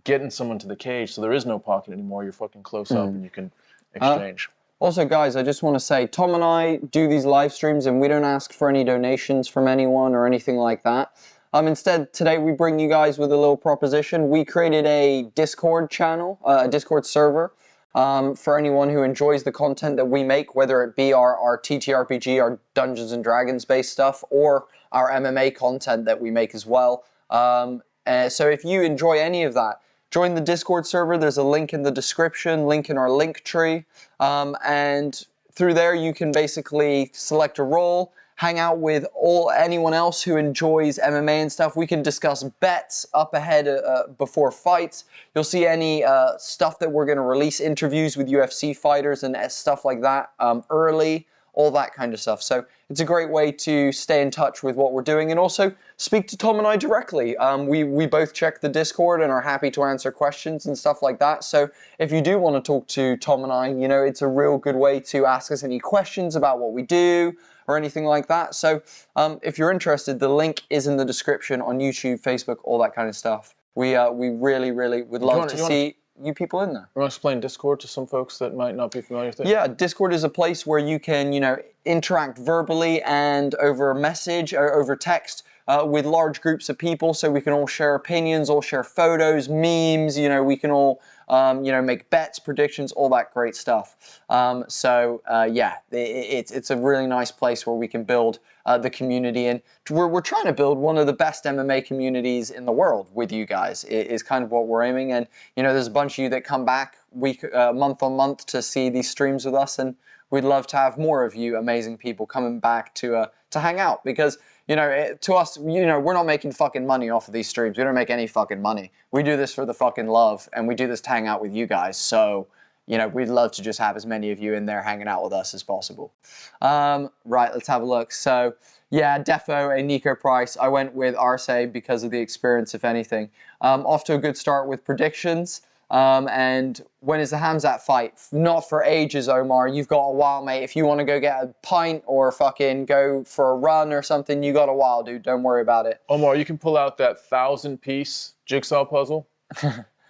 Speaker 3: getting someone to the cage, so there is no pocket anymore. You're fucking close up and you can exchange.
Speaker 2: Also, guys, I just want to say, Tom and I do these live streams and we don't ask for any donations from anyone or anything like that. Instead, today we bring you guys with a little proposition. We created a Discord channel, a Discord server, for anyone who enjoys the content that we make, whether it be our TTRPG, our Dungeons & Dragons based stuff, or our MMA content that we make as well. So if you enjoy any of that, join the Discord server. There's a link in the description, link in our link tree. And through there, you can basically select a role, hang out with anyone else who enjoys MMA and stuff. We can discuss bets up ahead before fights. You'll see any stuff that we're going to release, interviews with UFC fighters and stuff like that early, all that kind of stuff. So it's a great way to stay in touch with what we're doing and also speak to Tom and I directly. We both check the Discord and are happy to answer questions and stuff like that. So if you do want to talk to Tom and I, you know, it's a real good way to ask us any questions about what we do or anything like that. So if you're interested, the link is in the description on YouTube, Facebook, all that kind of stuff. We really, really would love to see you people in there.
Speaker 3: You want to explain Discord to some folks that might not be familiar with it?
Speaker 2: Yeah, Discord is a place where you can, you know, interact verbally and over message or over text with large groups of people, so we can all share opinions, all share photos, memes, you know, we can all, you know, make bets, predictions, all that great stuff. Yeah, it's a really nice place where we can build the community, and we're trying to build one of the best MMA communities in the world with you guys, is kind of what we're aiming. And, you know, there's a bunch of you that come back month on month to see these streams with us, and we'd love to have more of you amazing people coming back to hang out, because, you know, to us, you know, we're not making fucking money off of these streams. We don't make any fucking money. We do this for the fucking love, and we do this to hang out with you guys. So, you know, we'd love to just have as many of you in there hanging out with us as possible. Right, let's have a look. So, yeah, defo a Nico Price. I went with Arce because of the experience, if anything. Off to a good start with predictions. And when is the Khamzat fight? Not for ages, Omar. You've got a while, mate. If you want to go get a pint or fucking go for a run or something, you got a while, dude. Don't worry about it.
Speaker 3: Omar, you can pull out that 1,000-piece jigsaw puzzle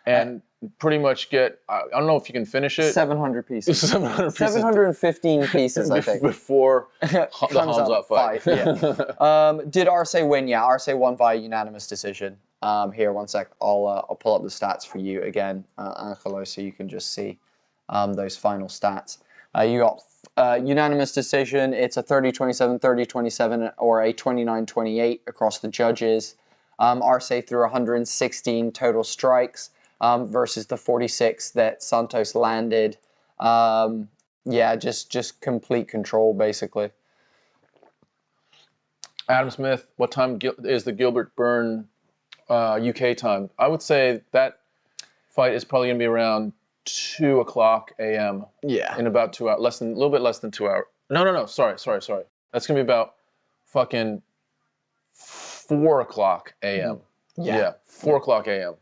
Speaker 3: and pretty much get, I don't know if you can finish it.
Speaker 2: 700 pieces.
Speaker 3: 700 pieces.
Speaker 2: 715 pieces, I think.
Speaker 3: Before the Khamzat fight.
Speaker 2: Yeah. Did Arce win? Yeah, Arce won by unanimous decision. Here, one sec. I'll pull up the stats for you again, Angelo, so you can just see those final stats. You got unanimous decision. It's a 30-27, 30-27, or a 29-28 across the judges. Arce threw 116 total strikes versus the 46 that Santos landed. Yeah, just complete control, basically.
Speaker 3: Adam Smith, what time is the Gilbert Burns UK time? I would say that fight is probably going to be around 2 o'clock a.m.
Speaker 2: Yeah.
Speaker 3: In about 2 hours, a little bit less than 2 hours. No, sorry. That's going to be about fucking 4 o'clock a.m. Yeah, 4 o'clock a.m.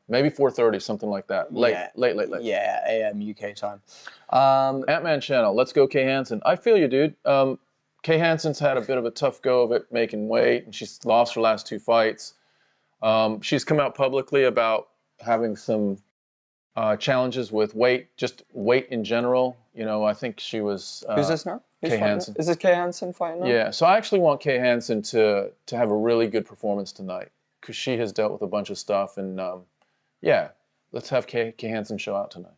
Speaker 3: Maybe 4:30, something like that. Late.
Speaker 2: Yeah, a.m. UK time.
Speaker 3: Ant-Man channel, let's go Kay Hansen. I feel you, dude. Kay Hansen's had a bit of a tough go of it making weight, and she's lost her last 2 fights. She's come out publicly about having some challenges with weight, just weight in general. You know, I think she was...
Speaker 2: Who's this now?
Speaker 3: Kay Hansen.
Speaker 2: Is this Kay Hansen fighting now?
Speaker 3: Yeah, so I actually want Kay Hansen to have a really good performance tonight, because she has dealt with a bunch of stuff, and yeah, let's have Kay Hansen show out tonight.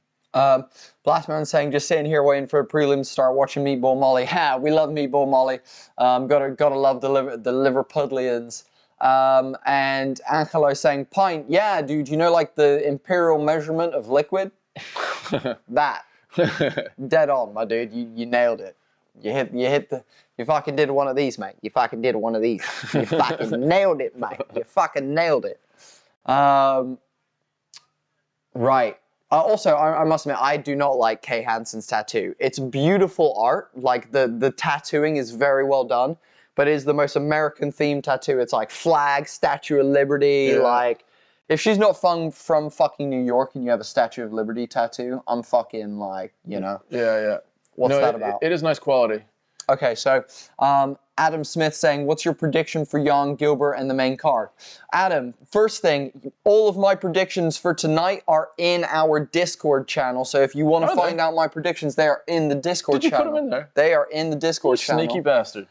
Speaker 2: Blastman saying, just sitting here waiting for a prelims to start watching Meatball Molly. Ha, we love Meatball Molly. Gotta love the Liverpudlians. And Angelo saying, pint, yeah, dude, you know, like the imperial measurement of liquid? That. Dead on, my dude. You nailed it. You fucking did one of these, mate. You fucking did one of these. You fucking nailed it, mate. You fucking nailed it. Right. Also, I must admit, I do not like Kay Hansen's tattoo. It's beautiful art. Like, the tattooing is very well done. But it is the most American-themed tattoo. It's like flag, Statue of Liberty. Yeah. Like, if she's not from fucking New York and you have a Statue of Liberty tattoo, I'm fucking like, you know.
Speaker 3: Yeah.
Speaker 2: What's that about?
Speaker 3: It is nice quality.
Speaker 2: Okay, so Adam Smith saying, what's your prediction for Yan, Gilbert, and the main card? Adam, first thing, all of my predictions for tonight are in our Discord channel. So if you want to find out my predictions, they are in the Discord channel.
Speaker 3: Did you put them in there?
Speaker 2: They are in the Discord channel.
Speaker 3: Sneaky bastard.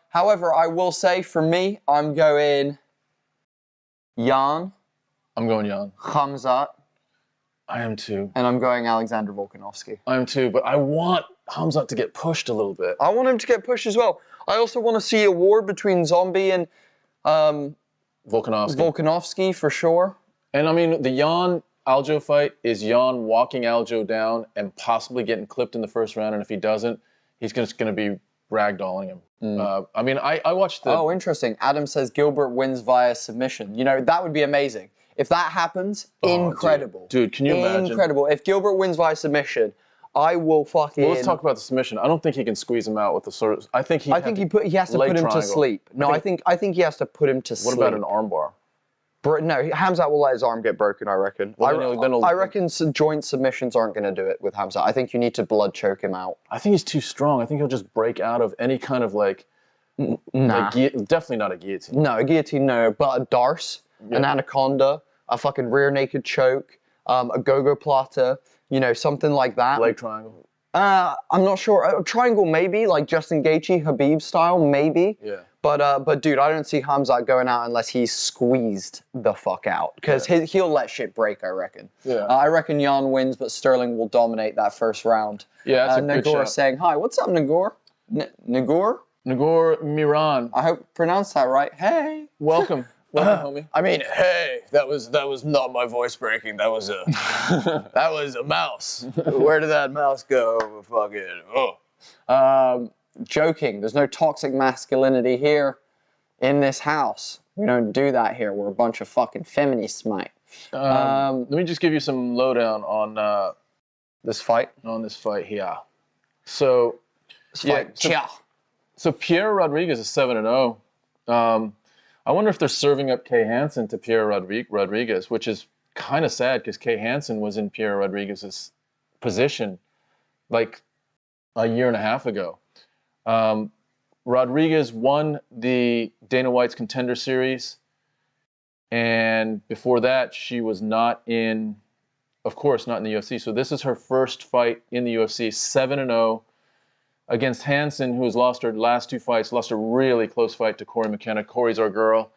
Speaker 2: However, I will say, for me, I'm going Yan.
Speaker 3: I'm going Yan.
Speaker 2: Khamzat.
Speaker 3: I am too.
Speaker 2: And I'm going Alexander Volkanovski.
Speaker 3: I am too, but I want Khamzat to get pushed a little bit.
Speaker 2: I want him to get pushed as well. I also want to see a war between Zombie and Volkanovski for sure.
Speaker 3: And I mean, the Yan Aljo fight is Yan walking Aljo down and possibly getting clipped in the first round, and if he doesn't, he's just going to be ragdolling him. I mean, I watched the...
Speaker 2: Oh, interesting. Adam says Gilbert wins via submission. You know, that would be amazing. If that happens, incredible.
Speaker 3: Dude, can you imagine?
Speaker 2: Incredible. If Gilbert wins via submission, I will fucking...
Speaker 3: Well, let's talk about the submission. I don't think he can squeeze him out with the sort of... I think he has to
Speaker 2: put him to sleep. No, I think he has to put him to sleep.
Speaker 3: What about an armbar?
Speaker 2: No, Khamzat will let his arm get broken, I reckon.
Speaker 3: Well,
Speaker 2: I reckon joint submissions aren't going to do it with Khamzat. I think you need to blood choke him out.
Speaker 3: I think he's too strong. I think he'll just break out of any kind of like...
Speaker 2: Nah.
Speaker 3: Definitely not a guillotine.
Speaker 2: No, a guillotine, no. But a darce, an anaconda, a fucking rear naked choke, a go-go plata, you know, something like that.
Speaker 3: Leg triangle.
Speaker 2: I'm not sure. A triangle maybe, like Justin Gaethje, Habib style, maybe.
Speaker 3: Yeah.
Speaker 2: But dude, I don't see Khamzat going out unless he's squeezed the fuck out. Because he'll let shit break, I reckon.
Speaker 3: Yeah.
Speaker 2: I reckon Yan wins, but Sterling will dominate that first round.
Speaker 3: Yeah, that's a good
Speaker 2: Nagor
Speaker 3: shot.
Speaker 2: saying, hi, what's up, Nagor? Nagor?
Speaker 3: Nagor Miran.
Speaker 2: I hope I pronounced that right. Hey.
Speaker 3: Welcome. Welcome, homie.
Speaker 2: I mean, hey, that was not my voice breaking. That was a mouse. Where did that mouse go? Fucking joking. There's no toxic masculinity here in this house. We don't do that here. We're a bunch of fucking feminists, mate.
Speaker 3: Let me just give you some lowdown on
Speaker 2: this fight?
Speaker 3: On this fight, yeah. So,
Speaker 2: Yeah.
Speaker 3: So Pierre Rodriguez is 7-0. I wonder if they're serving up Kay Hansen to Pierre Rodriguez, which is kind of sad because Kay Hansen was in Pierre Rodriguez's position like a year and a half ago. Rodriguez won the Dana White's Contender Series, and before that, she was not in, of course, not in the UFC. So this is her first fight in the UFC, 7-0 against Hansen, who has lost her last 2 fights, lost a really close fight to Corey McKenna. Corey's our girl,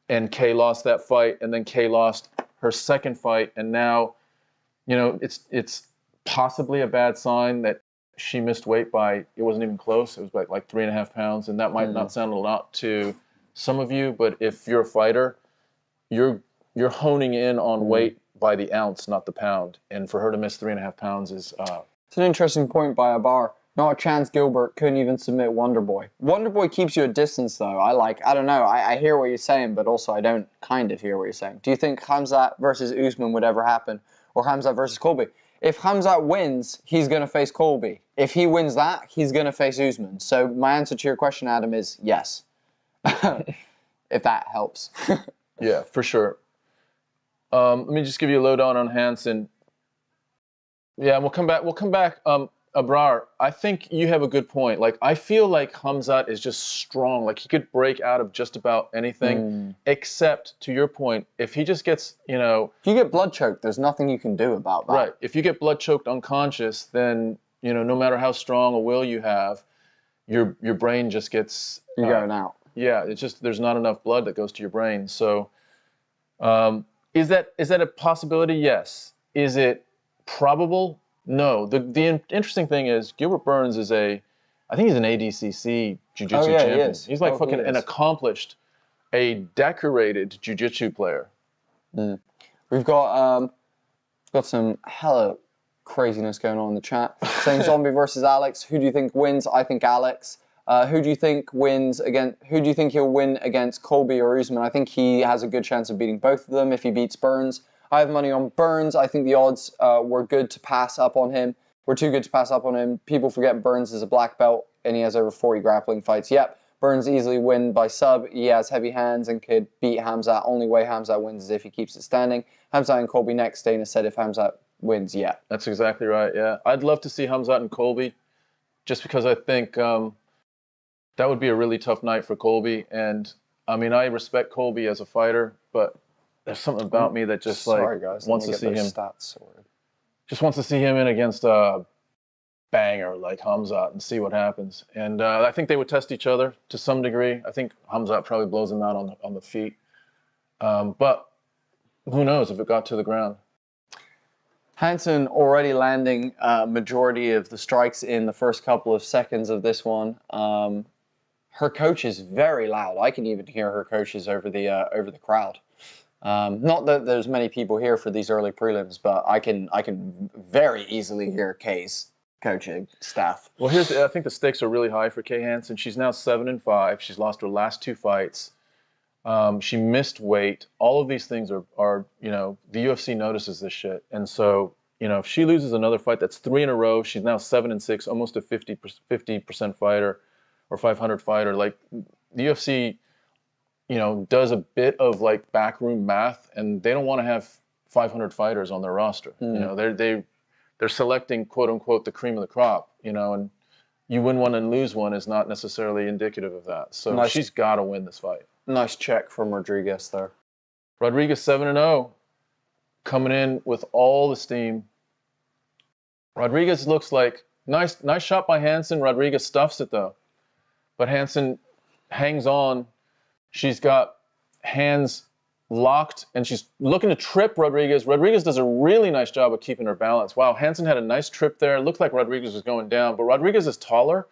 Speaker 3: and Kay lost that fight, and then Kay lost her second fight, and now, you know, it's possibly a bad sign that she missed weight by, it wasn't even close, it was by like 3.5 pounds, and that might not sound a lot to some of you, but if you're a fighter, you're honing in on weight by the ounce, not the pound, and for her to miss 3.5 pounds is...
Speaker 2: It's an interesting point by Abar. Not a chance Gilbert couldn't even submit Wonderboy. Wonderboy keeps you at distance, though. I don't know, I hear what you're saying, but also I don't kind of hear what you're saying. Do you think Khamzat versus Usman would ever happen? Or Khamzat versus Colby? If Khamzat wins, he's going to face Colby. If he wins that, he's going to face Usman. So my answer to your question, Adam, is yes. If that helps.
Speaker 3: Yeah, for sure. Let me just give you a lowdown on Hansen. Yeah, we'll come back. Abrar, I think you have a good point. Like, I feel like Khamzat is just strong. Like, he could break out of just about anything, except, to your point, if he just gets, you know...
Speaker 2: If you get blood choked, there's nothing you can do about that.
Speaker 3: Right. If you get blood choked unconscious, then, you know, no matter how strong a will you have, your brain just gets...
Speaker 2: You're going out.
Speaker 3: Yeah, it's just, there's not enough blood that goes to your brain. So, is that a possibility? Yes. Is it probable? No. The interesting thing is Gilbert Burns is I think he's an ADCC jiu-jitsu champion.
Speaker 2: He is.
Speaker 3: He's like fucking an accomplished, a decorated jiu-jitsu player.
Speaker 2: We've got some hella craziness going on in the chat. Saying Zombie versus Alex. Who do you think wins? I think Alex. Who do you think he'll win against Colby or Usman? I think he has a good chance of beating both of them if he beats Burns. I have money on Burns. I think the odds were good to pass up on him. We're too good to pass up on him. People forget Burns is a black belt and he has over 40 grappling fights. Yep, Burns easily win by sub. He has heavy hands and could beat Khamzat. Only way Khamzat wins is if he keeps it standing. Khamzat and Colby next. Dana said if Khamzat wins, yeah.
Speaker 3: That's exactly right, yeah. I'd love to see Khamzat and Colby just because I think that would be a really tough night for Colby. And, I mean, I respect Colby as a fighter, but there's something about me that just wants to see him. Just wants to see him in against a banger like Khamzat and see what happens. And I think they would test each other to some degree. I think Khamzat probably blows him out on the feet. But who knows if it got to the ground.
Speaker 2: Hansen already landing majority of the strikes in the first couple of seconds of this one. Her coach is very loud. I can even hear her coaches over the crowd. Not that there's many people here for these early prelims, but I can very easily hear Kay's coaching staff.
Speaker 3: Well, I think the stakes are really high for Kay Hansen. She's now 7-5. She's lost her last 2 fights. She missed weight. All of these things are you know, the UFC notices this shit. And so, you know, if she loses another fight, that's 3 in a row. She's now 7-6, almost a 50% fighter or 500 fighter. Like, the UFC, you know, does a bit of like backroom math, and they don't want to have 500 fighters on their roster. You know, they're selecting quote unquote the cream of the crop. You know, and you win one and lose one is not necessarily indicative of that. So she's got to win this fight.
Speaker 2: Nice check from Rodriguez there.
Speaker 3: Rodriguez 7-0, coming in with all the steam. Rodriguez looks like nice shot by Hansen. Rodriguez stuffs it though, but Hansen hangs on. She's got hands locked, and she's looking to trip Rodriguez. Rodriguez does a really nice job of keeping her balance. Wow, Hansen had a nice trip there. It looked like Rodriguez was going down, but Rodriguez is taller,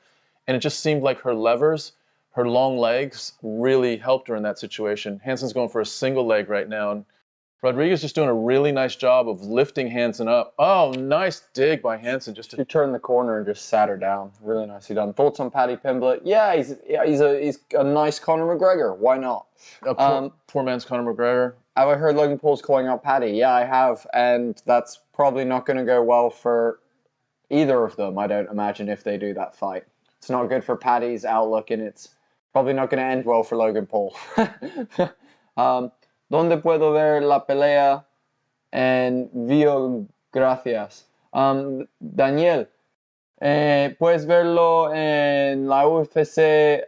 Speaker 3: and it just seemed like her levers, her long legs, really helped her in that situation. Hansen's going for a single leg right now, and Rodriguez just doing a really nice job of lifting Hansen up. Oh, nice dig by Hansen.
Speaker 2: She turned the corner and just sat her down. Really nicely done. Thoughts on Paddy Pimblett? Yeah, he's a nice Conor McGregor. Why not?
Speaker 3: Poor man's Conor McGregor.
Speaker 2: Have I heard Logan Paul's calling out Paddy? Yeah, I have, and that's probably not going to go well for either of them, I don't imagine, if they do that fight. It's not good for Paddy's outlook, and it's probably not going to end well for Logan Paul. ¿Dónde puedo ver la pelea en Vio? Gracias. Daniel, puedes verlo en la UFC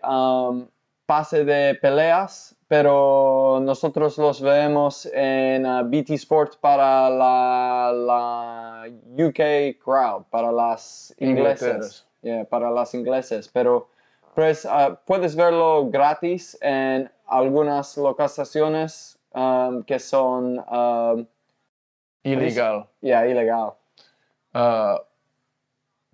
Speaker 2: pase de peleas, pero nosotros los vemos en BT Sport para la UK crowd, para las ingleses. Yeah, para las ingleses. Pero pues, puedes verlo gratis en algunas locaciones que son
Speaker 3: illegal.
Speaker 2: Yeah, illegal.
Speaker 3: Well,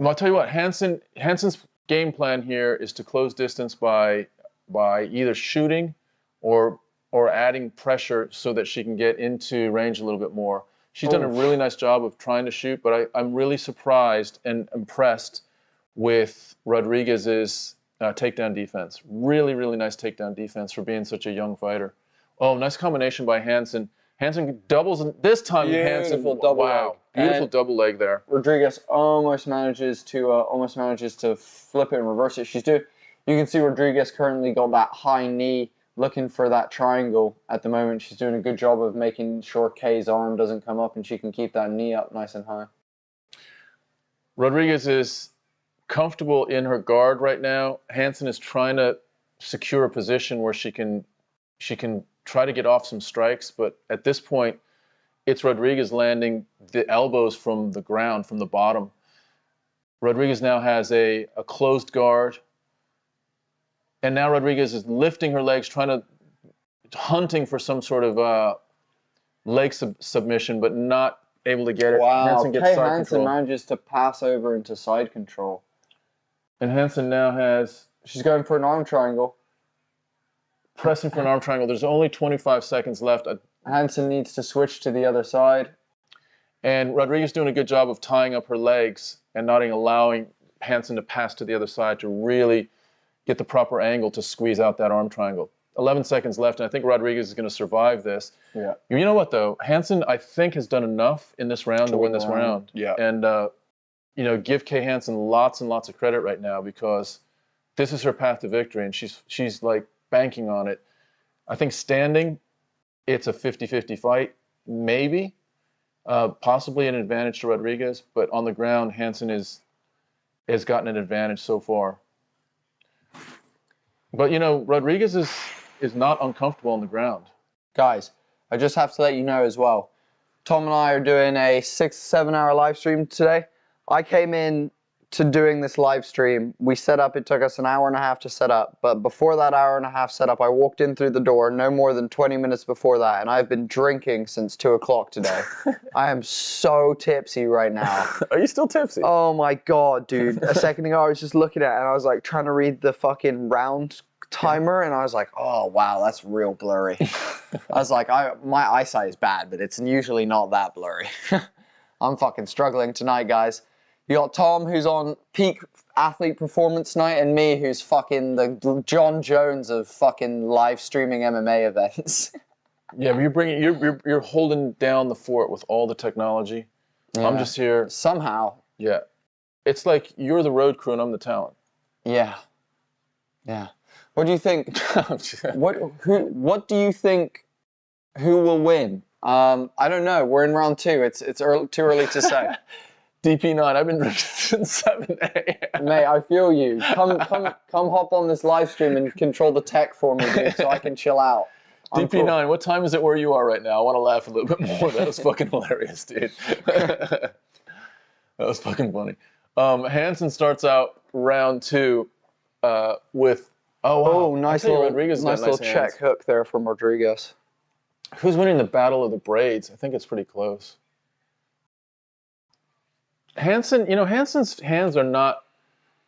Speaker 3: I'll tell you what, Hansen's game plan here is to close distance by either shooting or adding pressure so that she can get into range a little bit more. She's done a really nice job of trying to shoot, but I'm really surprised and impressed with Rodriguez's takedown defense. Really, really nice takedown defense for being such a young fighter. Oh, nice combination by Hansen. Hansen doubles, and this time Hansen, wow, beautiful double leg there.
Speaker 2: Rodriguez almost manages to flip it and reverse it. You can see Rodriguez currently got that high knee, looking for that triangle at the moment. She's doing a good job of making sure Kay's arm doesn't come up, and she can keep that knee up nice and high.
Speaker 3: Rodriguez is comfortable in her guard right now. Hansen is trying to secure a position where she can try to get off some strikes, but at this point, it's Rodriguez landing the elbows from the ground, from the bottom. Rodriguez now has a closed guard, and now Rodriguez is lifting her legs, hunting for some sort of leg submission, but not able to get it.
Speaker 2: Wow,
Speaker 3: Hansen gets side
Speaker 2: Hansen
Speaker 3: control.
Speaker 2: manages to pass over into side control.
Speaker 3: And Hansen now has...
Speaker 2: She's going for an arm triangle.
Speaker 3: Pressing for an arm triangle. There's only 25 seconds left.
Speaker 2: Hansen needs to switch to the other side.
Speaker 3: And Rodriguez doing a good job of tying up her legs and not allowing Hansen to pass to the other side to really get the proper angle to squeeze out that arm triangle. 11 seconds left, and I think Rodriguez is going to survive this.
Speaker 2: Yeah.
Speaker 3: You know what, though? Hansen, I think, has done enough in this round to win this round.
Speaker 2: Yeah.
Speaker 3: And, give Kay Hansen lots and lots of credit right now, because this is her path to victory, and she's like banking on it. I think standing, it's a 50-50 fight, maybe, possibly an advantage to Rodriguez, but on the ground, Hansen has gotten an advantage so far. But, Rodriguez is not uncomfortable on the ground.
Speaker 2: Guys, I just have to let you know as well, Tom and I are doing a 6-7 hour live stream today. I came in to doing this live stream. We set up, it took us an hour and a half to set up, but before that hour and a half set up, I walked in through the door no more than 20 minutes before that, and I've been drinking since 2 o'clock today. I am so tipsy right now.
Speaker 3: Are you still tipsy?
Speaker 2: Oh my God, dude. A second ago, I was just looking at it, and I was like trying to read the fucking round timer, and I was like, oh wow, that's real blurry. I was like, my eyesight is bad, but it's usually not that blurry. I'm fucking struggling tonight, guys. You got Tom, who's on peak athlete performance night, and me, who's fucking the John Jones of fucking live streaming MMA events.
Speaker 3: Yeah, but you're holding down the fort with all the technology. Yeah. I'm just here
Speaker 2: somehow.
Speaker 3: Yeah, it's like you're the road crew and I'm the talent.
Speaker 2: Yeah. What do you think? What do you think? Who will win? I don't know. We're in round 2. It's too early to say.
Speaker 3: DP9, I've been drinking since 7 a.m.
Speaker 2: Mate, I feel you. Come hop on this live stream and control the tech for me, dude, so I can chill out.
Speaker 3: DP9, cool. What time is it where you are right now? I want to laugh a little bit more. That was fucking hilarious, dude. That was fucking funny. Hansen starts out round 2 with... Oh,
Speaker 2: nice little check hook there from Rodriguez.
Speaker 3: Who's winning the battle of the braids? I think it's pretty close. Hansen's hands are not,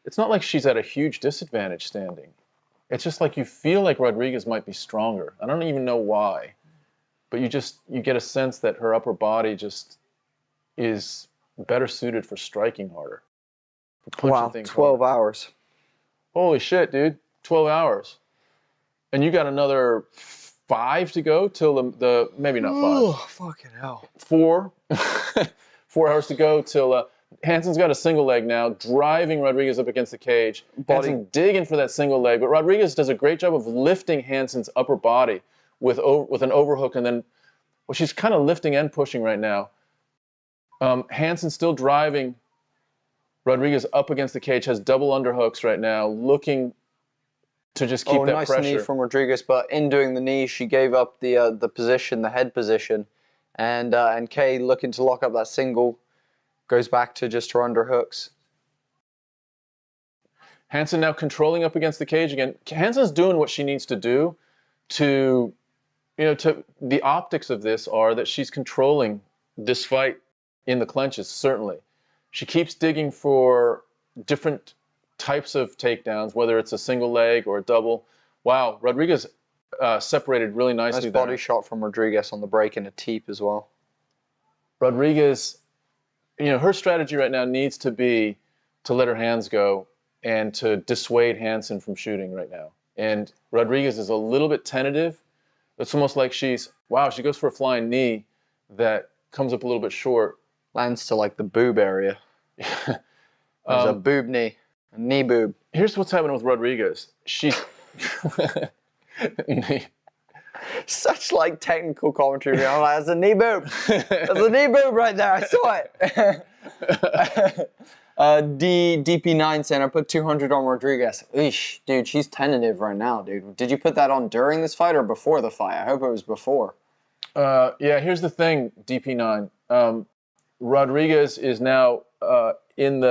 Speaker 3: it's not like she's at a huge disadvantage standing. It's just like you feel like Rodriguez might be stronger. I don't even know why, but you get a sense that her upper body just is better suited for striking harder.
Speaker 2: Wow, 12 hours.
Speaker 3: Holy shit, dude. 12 hours. And you got another 5 to go till the maybe not 5.
Speaker 2: Oh, fucking hell.
Speaker 3: 4. 4 hours to go till Hansen's got a single leg now, driving Rodriguez up against the cage. Hansen digging for that single leg, but Rodriguez does a great job of lifting Hansen's upper body with an overhook, and then, well, she's kind of lifting and pushing right now. Hansen still driving Rodriguez up against the cage, has double underhooks right now, looking to just keep that pressure.
Speaker 2: Nice knee from Rodriguez, but in doing the knee, she gave up the position, the head position, and Kay looking to lock up that single, goes back to just her underhooks.
Speaker 3: Hansen now controlling up against the cage again. Hansen's doing what she needs to do to, the optics of this are that she's controlling this fight in the clinches, certainly. She keeps digging for different types of takedowns, whether it's a single leg or a double. Wow, Rodriguez separated really nicely
Speaker 2: Nice
Speaker 3: there.
Speaker 2: body shot from Rodriguez on the break and a teep as well.
Speaker 3: Rodriguez, her strategy right now needs to be to let her hands go and to dissuade Hansen from shooting right now. And Rodriguez is a little bit tentative. It's almost like she goes for a flying knee that comes up a little bit short.
Speaker 2: Lands to like the boob area. There's a boob knee. A knee boob.
Speaker 3: Here's what's happening with Rodriguez. She's
Speaker 2: such like technical commentary. I'm like, that's a knee boob. That's a knee boob right there. I saw it. DP9 saying I put 200 on Rodriguez. Eesh, dude, she's tentative right now, dude. Did you put that on during this fight or before the fight? I hope it was before.
Speaker 3: Yeah, here's the thing, DP9. Rodriguez is now in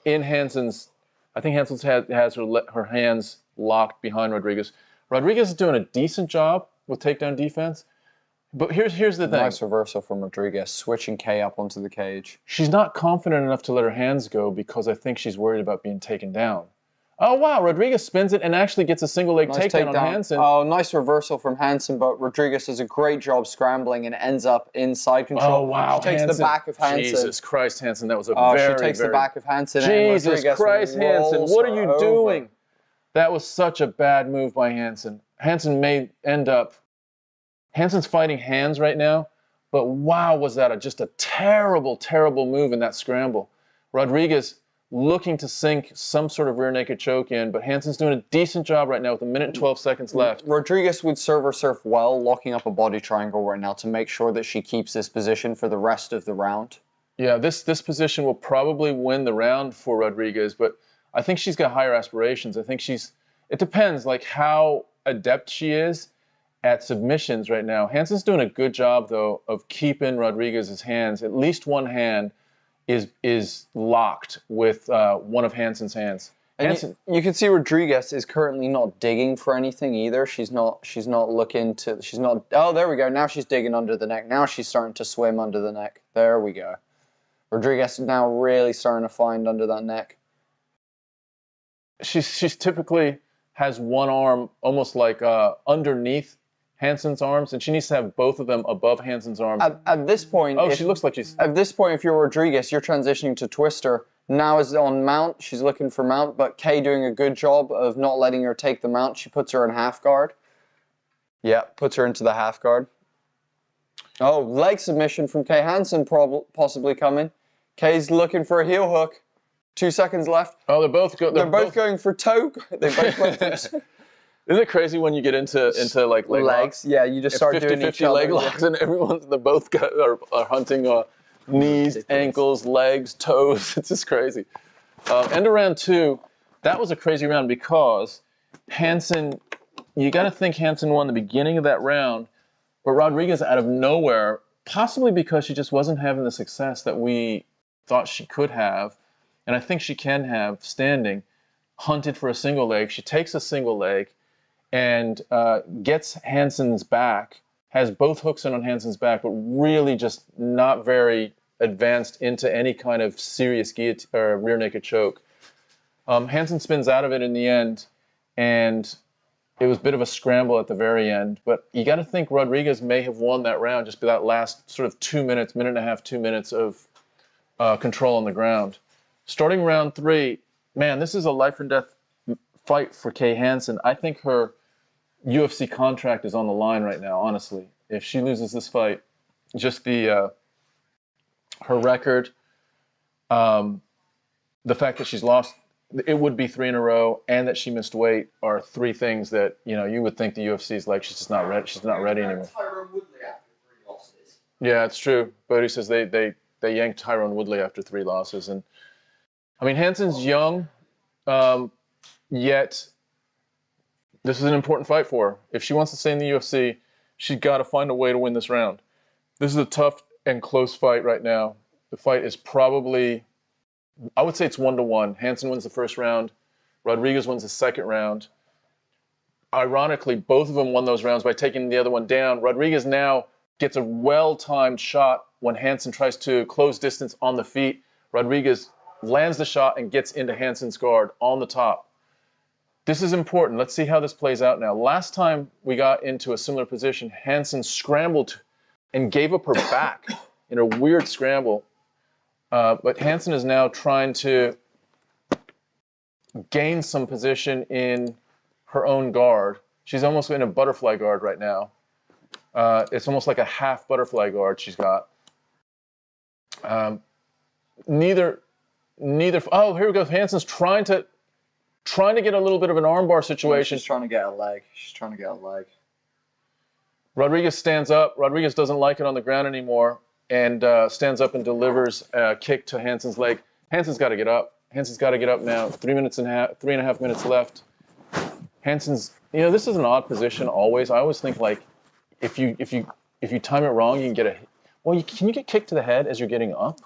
Speaker 3: Hansen's. I think Hansen has her hands locked behind Rodriguez. Rodriguez is doing a decent job with takedown defense, but here's the thing.
Speaker 2: Nice reversal from Rodriguez, switching Kay up onto the cage.
Speaker 3: She's not confident enough to let her hands go because I think she's worried about being taken down. Oh, wow, Rodriguez spins it and actually gets a single leg takedown on Hansen.
Speaker 2: Oh, nice reversal from Hansen, but Rodriguez does a great job scrambling and ends up in side control.
Speaker 3: Oh, wow,
Speaker 2: she takes the back of Hansen.
Speaker 3: Jesus Christ, Hansen, that was a
Speaker 2: she takes the back of Hansen.
Speaker 3: Jesus Christ, Hansen, what are you doing? That was such a bad move by Hansen. Hansen may end up... Hansen's fighting hands right now, but wow, was that just a terrible, terrible move in that scramble. Rodriguez looking to sink some sort of rear naked choke in, but Hansen's doing a decent job right now with 1 minute and 12 seconds left.
Speaker 2: Rodriguez would serve her surf well, locking up a body triangle right now to make sure that she keeps this position for the rest of the round.
Speaker 3: Yeah, this position will probably win the round for Rodriguez, but I think she's got higher aspirations. I think it depends like how adept she is at submissions right now. Hansen's doing a good job, though, of keeping Rodriguez's hands. At least one hand is locked with one of Hansen's hands.
Speaker 2: And you can see Rodriguez is currently not digging for anything either. She's not looking to. She's not. Oh, there we go. Now she's digging under the neck. Now she's starting to swim under the neck. There we go. Rodriguez is now really starting to find under that neck.
Speaker 3: She's typically has one arm almost like underneath Hansen's arms, and she needs to have both of them above Hansen's arms.
Speaker 2: At this point...
Speaker 3: she looks like she's...
Speaker 2: At this point, if you're Rodriguez, you're transitioning to twister. Now is on mount. She's looking for mount, but Kay doing a good job of not letting her take the mount. She puts her in half guard. Yeah, puts her into the half guard. Oh, leg submission from Kay. Hansen possibly coming. Kay's looking for a heel hook. 2 seconds left.
Speaker 3: Oh, they're both
Speaker 2: going for toe. They both went for...
Speaker 3: Isn't it crazy when you get into like leg legs?
Speaker 2: Yeah, you just start doing
Speaker 3: 50-50 leg locks, and they both are hunting knees, ankles, legs, toes. It's just crazy. End of round 2, that was a crazy round because Hansen, you got to think Hansen won the beginning of that round, but Rodriguez out of nowhere, possibly because she just wasn't having the success that we thought she could have, and I think she can have standing, hunted for a single leg. She takes a single leg and gets Hansen's back, has both hooks in on Hansen's back, but really just not very advanced into any kind of serious guillotine or rear naked choke. Hansen spins out of it in the end, and it was a bit of a scramble at the very end. But you got to think Rodriguez may have won that round just by that last sort of 2 minutes, minute and a half, 2 minutes of control on the ground. Starting round 3, man, this is a life and death fight for Kay Hansen. I think her UFC contract is on the line right now, honestly. If she loses this fight, just the her record, the fact that she's lost, it would be 3 in a row, and that she missed weight are 3 things that, you know, you would think the UFC is like, she's just not ready. She's not ready anymore.
Speaker 5: Tyrone Woodley after 3 losses.
Speaker 3: Yeah, it's true. Bodie says they yanked Tyrone Woodley after 3 losses. And I mean, Hansen's young, yet this is an important fight for her. If she wants to stay in the UFC, she's got to find a way to win this round. This is a tough and close fight right now. The fight is probably, I would say it's 1-1. Hansen wins the first round. Rodriguez wins the second round. Ironically, both of them won those rounds by taking the other one down. Rodriguez now gets a well-timed shot when Hansen tries to close distance on the feet. Rodriguez lands the shot and gets into Hansen's guard on the top. This is important. Let's see how this plays out now. Last time we got into a similar position, Hansen scrambled and gave up her back in a weird scramble. But Hansen is now trying to gain some position in her own guard. She's almost in a butterfly guard right now. It's almost like a half butterfly guard she's got. Neither. Oh, here we go. Hansen's trying to get a little bit of an armbar situation.
Speaker 2: She's trying to get a leg. She's trying to get a leg.
Speaker 3: Rodriguez stands up. Rodriguez doesn't like it on the ground anymore, and stands up and delivers a kick to Hansen's leg. Hansen's got to get up. Hansen's got to get up now. 3.5 minutes left. Hansen's, you know, this is an odd position always. I always think, like, if you time it wrong, you can get a. Well, can you get kicked to the head as you're getting up?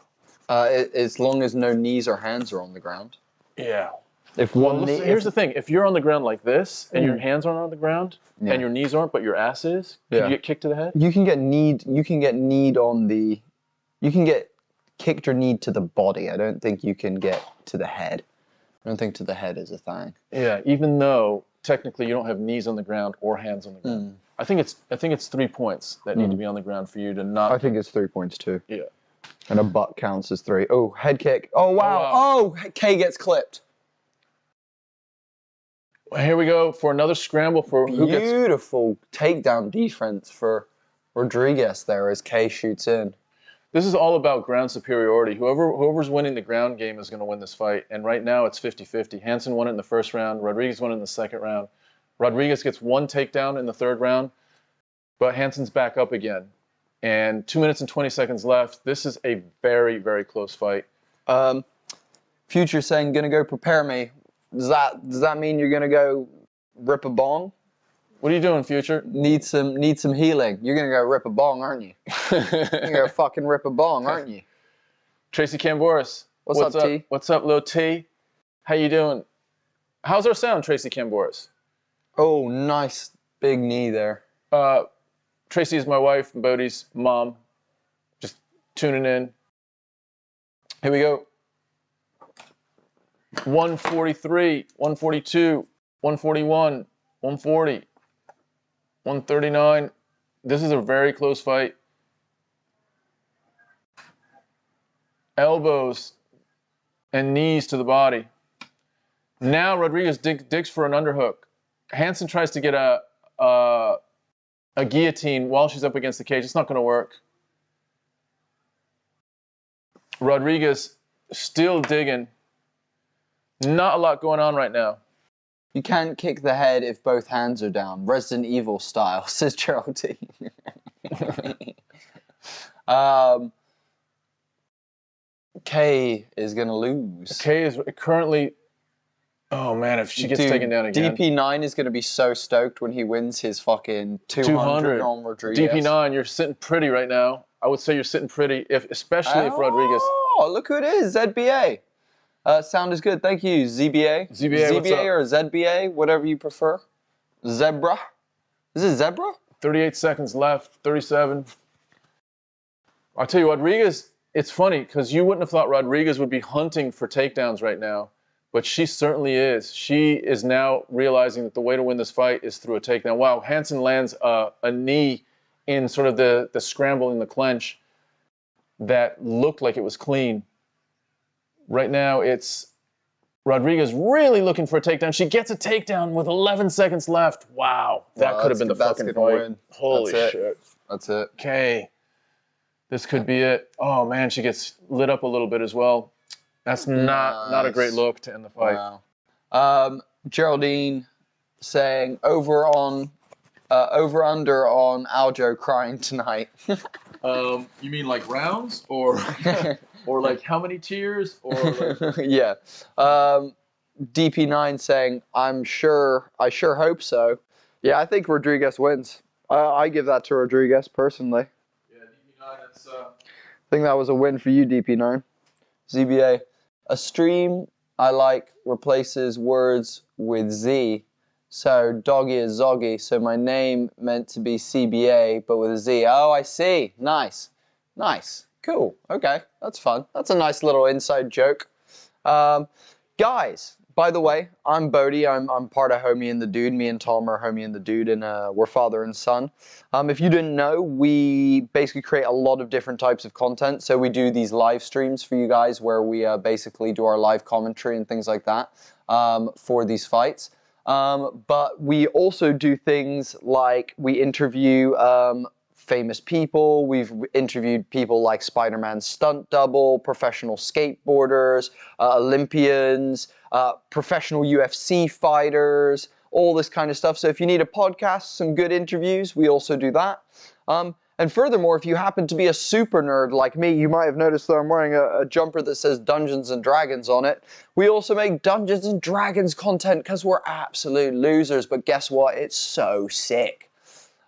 Speaker 2: As long as no knees or hands are on the ground.
Speaker 3: Yeah.
Speaker 2: If one knee,
Speaker 3: here's the thing: if you're on the ground like this and your hands aren't on the ground and your knees aren't, but your ass is, can you get kicked to the head?
Speaker 2: You can get kneed. You can get kneed on the. You can get kicked or kneed to the body. I don't think you can get to the head. I don't think to the head is a thing.
Speaker 3: Yeah, even though technically you don't have knees on the ground or hands on the ground. I think it's 3 points that need to be on the ground for you to not.
Speaker 2: I think it's 3 points too.
Speaker 3: Yeah.
Speaker 2: And a butt counts as 3. Oh, head kick. Oh wow. Oh, K gets clipped.
Speaker 3: Here we go for another scramble for who gets.
Speaker 2: Beautiful takedown defense for Rodriguez there as K shoots in.
Speaker 3: This is all about ground superiority. Whoever's winning the ground game is going to win this fight. And right now it's 50-50. Hansen won it in the first round. Rodriguez won it in the second round. Rodriguez gets 1 takedown in the third round, but Hansen's back up again. And 2 minutes and 20 seconds left. This is a very, very close fight.
Speaker 2: Future saying, gonna go prepare me. Does that mean you're gonna go rip a bong?
Speaker 3: What are you doing, Future?
Speaker 2: Need some healing. You're gonna go rip a bong, aren't you? You're gonna go fucking rip a bong, aren't you?
Speaker 3: Tracy Camboris.
Speaker 2: What's up, T?
Speaker 3: What's up, Lil T? How you doing? How's our sound, Tracy Camboris?
Speaker 2: Oh, nice big knee there.
Speaker 3: Tracy is my wife and Bodie's mom. Just tuning in. Here we go. 143, 142, 141, 140, 139. This is a very close fight. Elbows and knees to the body. Now Rodriguez digs for an underhook. Hansen tries to get a guillotine while she's up against the cage. It's not going to work. Rodriguez still digging. Not a lot going on right now.
Speaker 2: You can't kick the head if both hands are down. Resident Evil style, says Geraldine. K is going to lose.
Speaker 3: K is currently... Oh, man, if she gets taken down again.
Speaker 2: DP9 is going to be so stoked when he wins his fucking 200 on Rodriguez.
Speaker 3: DP9, you're sitting pretty right now. I would say you're sitting pretty, especially if Rodriguez...
Speaker 2: Oh, look who it is, ZBA. Sound is good, thank you, ZBA. ZBA or ZBA, whatever you prefer. Zebra. Is it Zebra?
Speaker 3: 38 seconds left, 37. I'll tell you, Rodriguez, it's funny, because you wouldn't have thought Rodriguez would be hunting for takedowns right now. But she certainly is. She is now realizing that the way to win this fight is through a takedown. Wow, Hansen lands a knee in sort of the scramble in the clinch that looked like it was clean. Right now, it's Rodriguez really looking for a takedown. She gets a takedown with 11 seconds left. Wow, that could have been the fucking fight.
Speaker 2: Win.
Speaker 3: Holy shit.
Speaker 2: That's it.
Speaker 3: Okay. This could be it. Oh man, she gets lit up a little bit as well. That's not a great look to end the fight.
Speaker 2: Wow. Geraldine saying over under on Aljo crying tonight.
Speaker 3: You mean like rounds or or like how many tears or like...
Speaker 2: Yeah. DP9 saying I sure hope so. Yeah, I think Rodriguez wins. I give that to Rodriguez personally.
Speaker 3: Yeah, DP9, that's
Speaker 2: I think that was a win for you, DP9. ZBA. A stream I like replaces words with Z. So doggy is Zoggy. So my name meant to be CBA, but with a Z. Oh, I see. Nice. Nice. Cool. Okay. That's fun. That's a nice little inside joke. Guys, by the way, I'm Bodie. I'm part of Homie and the Dude. Me and Tom are Homie and the Dude, and we're father and son. If you didn't know, we basically create a lot of different types of content. So we do these live streams for you guys where we basically do our live commentary and things like that for these fights. But we also do things like we interview famous people. We've interviewed people like Spider-Man's stunt double, professional skateboarders, Olympians, professional UFC fighters, all this kind of stuff. So if you need a podcast, some good interviews, we also do that. And furthermore, if you happen to be a super nerd like me, you might have noticed that I'm wearing a jumper that says Dungeons and Dragons on it. We also make Dungeons and Dragons content because we're absolute losers, but guess what? It's so sick.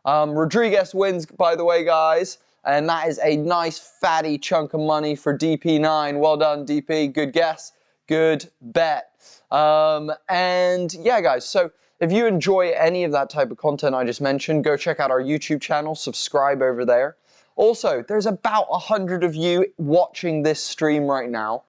Speaker 2: Rodriguez wins, by the way, guys, and that is a nice fatty chunk of money for DP9. Well done, DP. Good guess. Good bet. And yeah, guys, so if you enjoy any of that type of content I just mentioned, go check out our YouTube channel, subscribe over there. Also, there's about 100 of you watching this stream right now.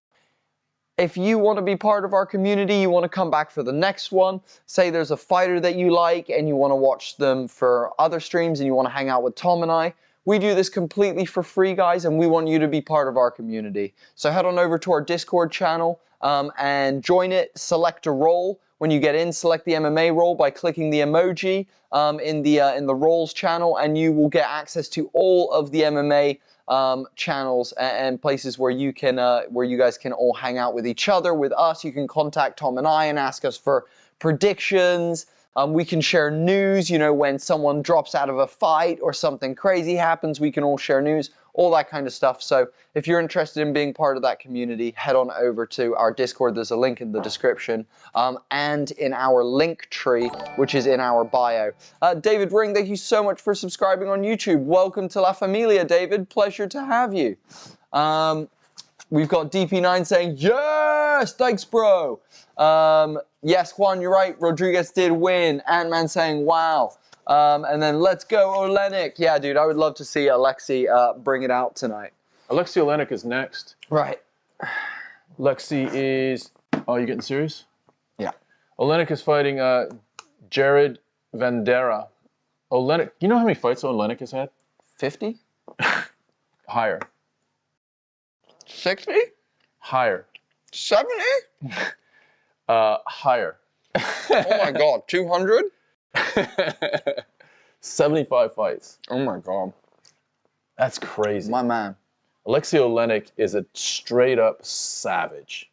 Speaker 2: If you want to be part of our community, you want to come back for the next one, say there's a fighter that you like and you want to watch them for other streams and you want to hang out with Tom and I, we do this completely for free, guys, and we want you to be part of our community. So head on over to our Discord channel and join it, select a role. When you get in, select the MMA role by clicking the emoji in the roles channel, and you will get access to all of the MMA channels and places where you guys can all hang out with each other, with us. You can contact Tom and I and ask us for predictions. We can share news, you know, when someone drops out of a fight or something crazy happens, we can all share news, all that kind of stuff. So if you're interested in being part of that community, head on over to our Discord. There's a link in the description and in our link tree, which is in our bio. David Ring, thank you so much for subscribing on YouTube. Welcome to La Familia, David. Pleasure to have you. We've got DP9 saying, yes, thanks, bro. Yes, Juan, you're right. Rodriguez did win. Ant-Man saying, wow. And then let's go, Oleinik. Yeah, dude, I would love to see Alexei bring it out tonight.
Speaker 3: Alexei Oleinik is next.
Speaker 2: Right.
Speaker 3: Alexei is... Oh, you getting serious?
Speaker 2: Yeah.
Speaker 3: Oleinik is fighting Jared Vanderaa. Oleinik... You know how many fights Oleinik has had?
Speaker 2: 50?
Speaker 3: Higher.
Speaker 2: 60?
Speaker 3: Higher.
Speaker 2: 70?
Speaker 3: Higher.
Speaker 2: Oh my god, 200?
Speaker 3: 75 fights.
Speaker 2: Oh my god.
Speaker 3: That's crazy.
Speaker 2: My man.
Speaker 3: Alexei Oleinik is a straight up savage.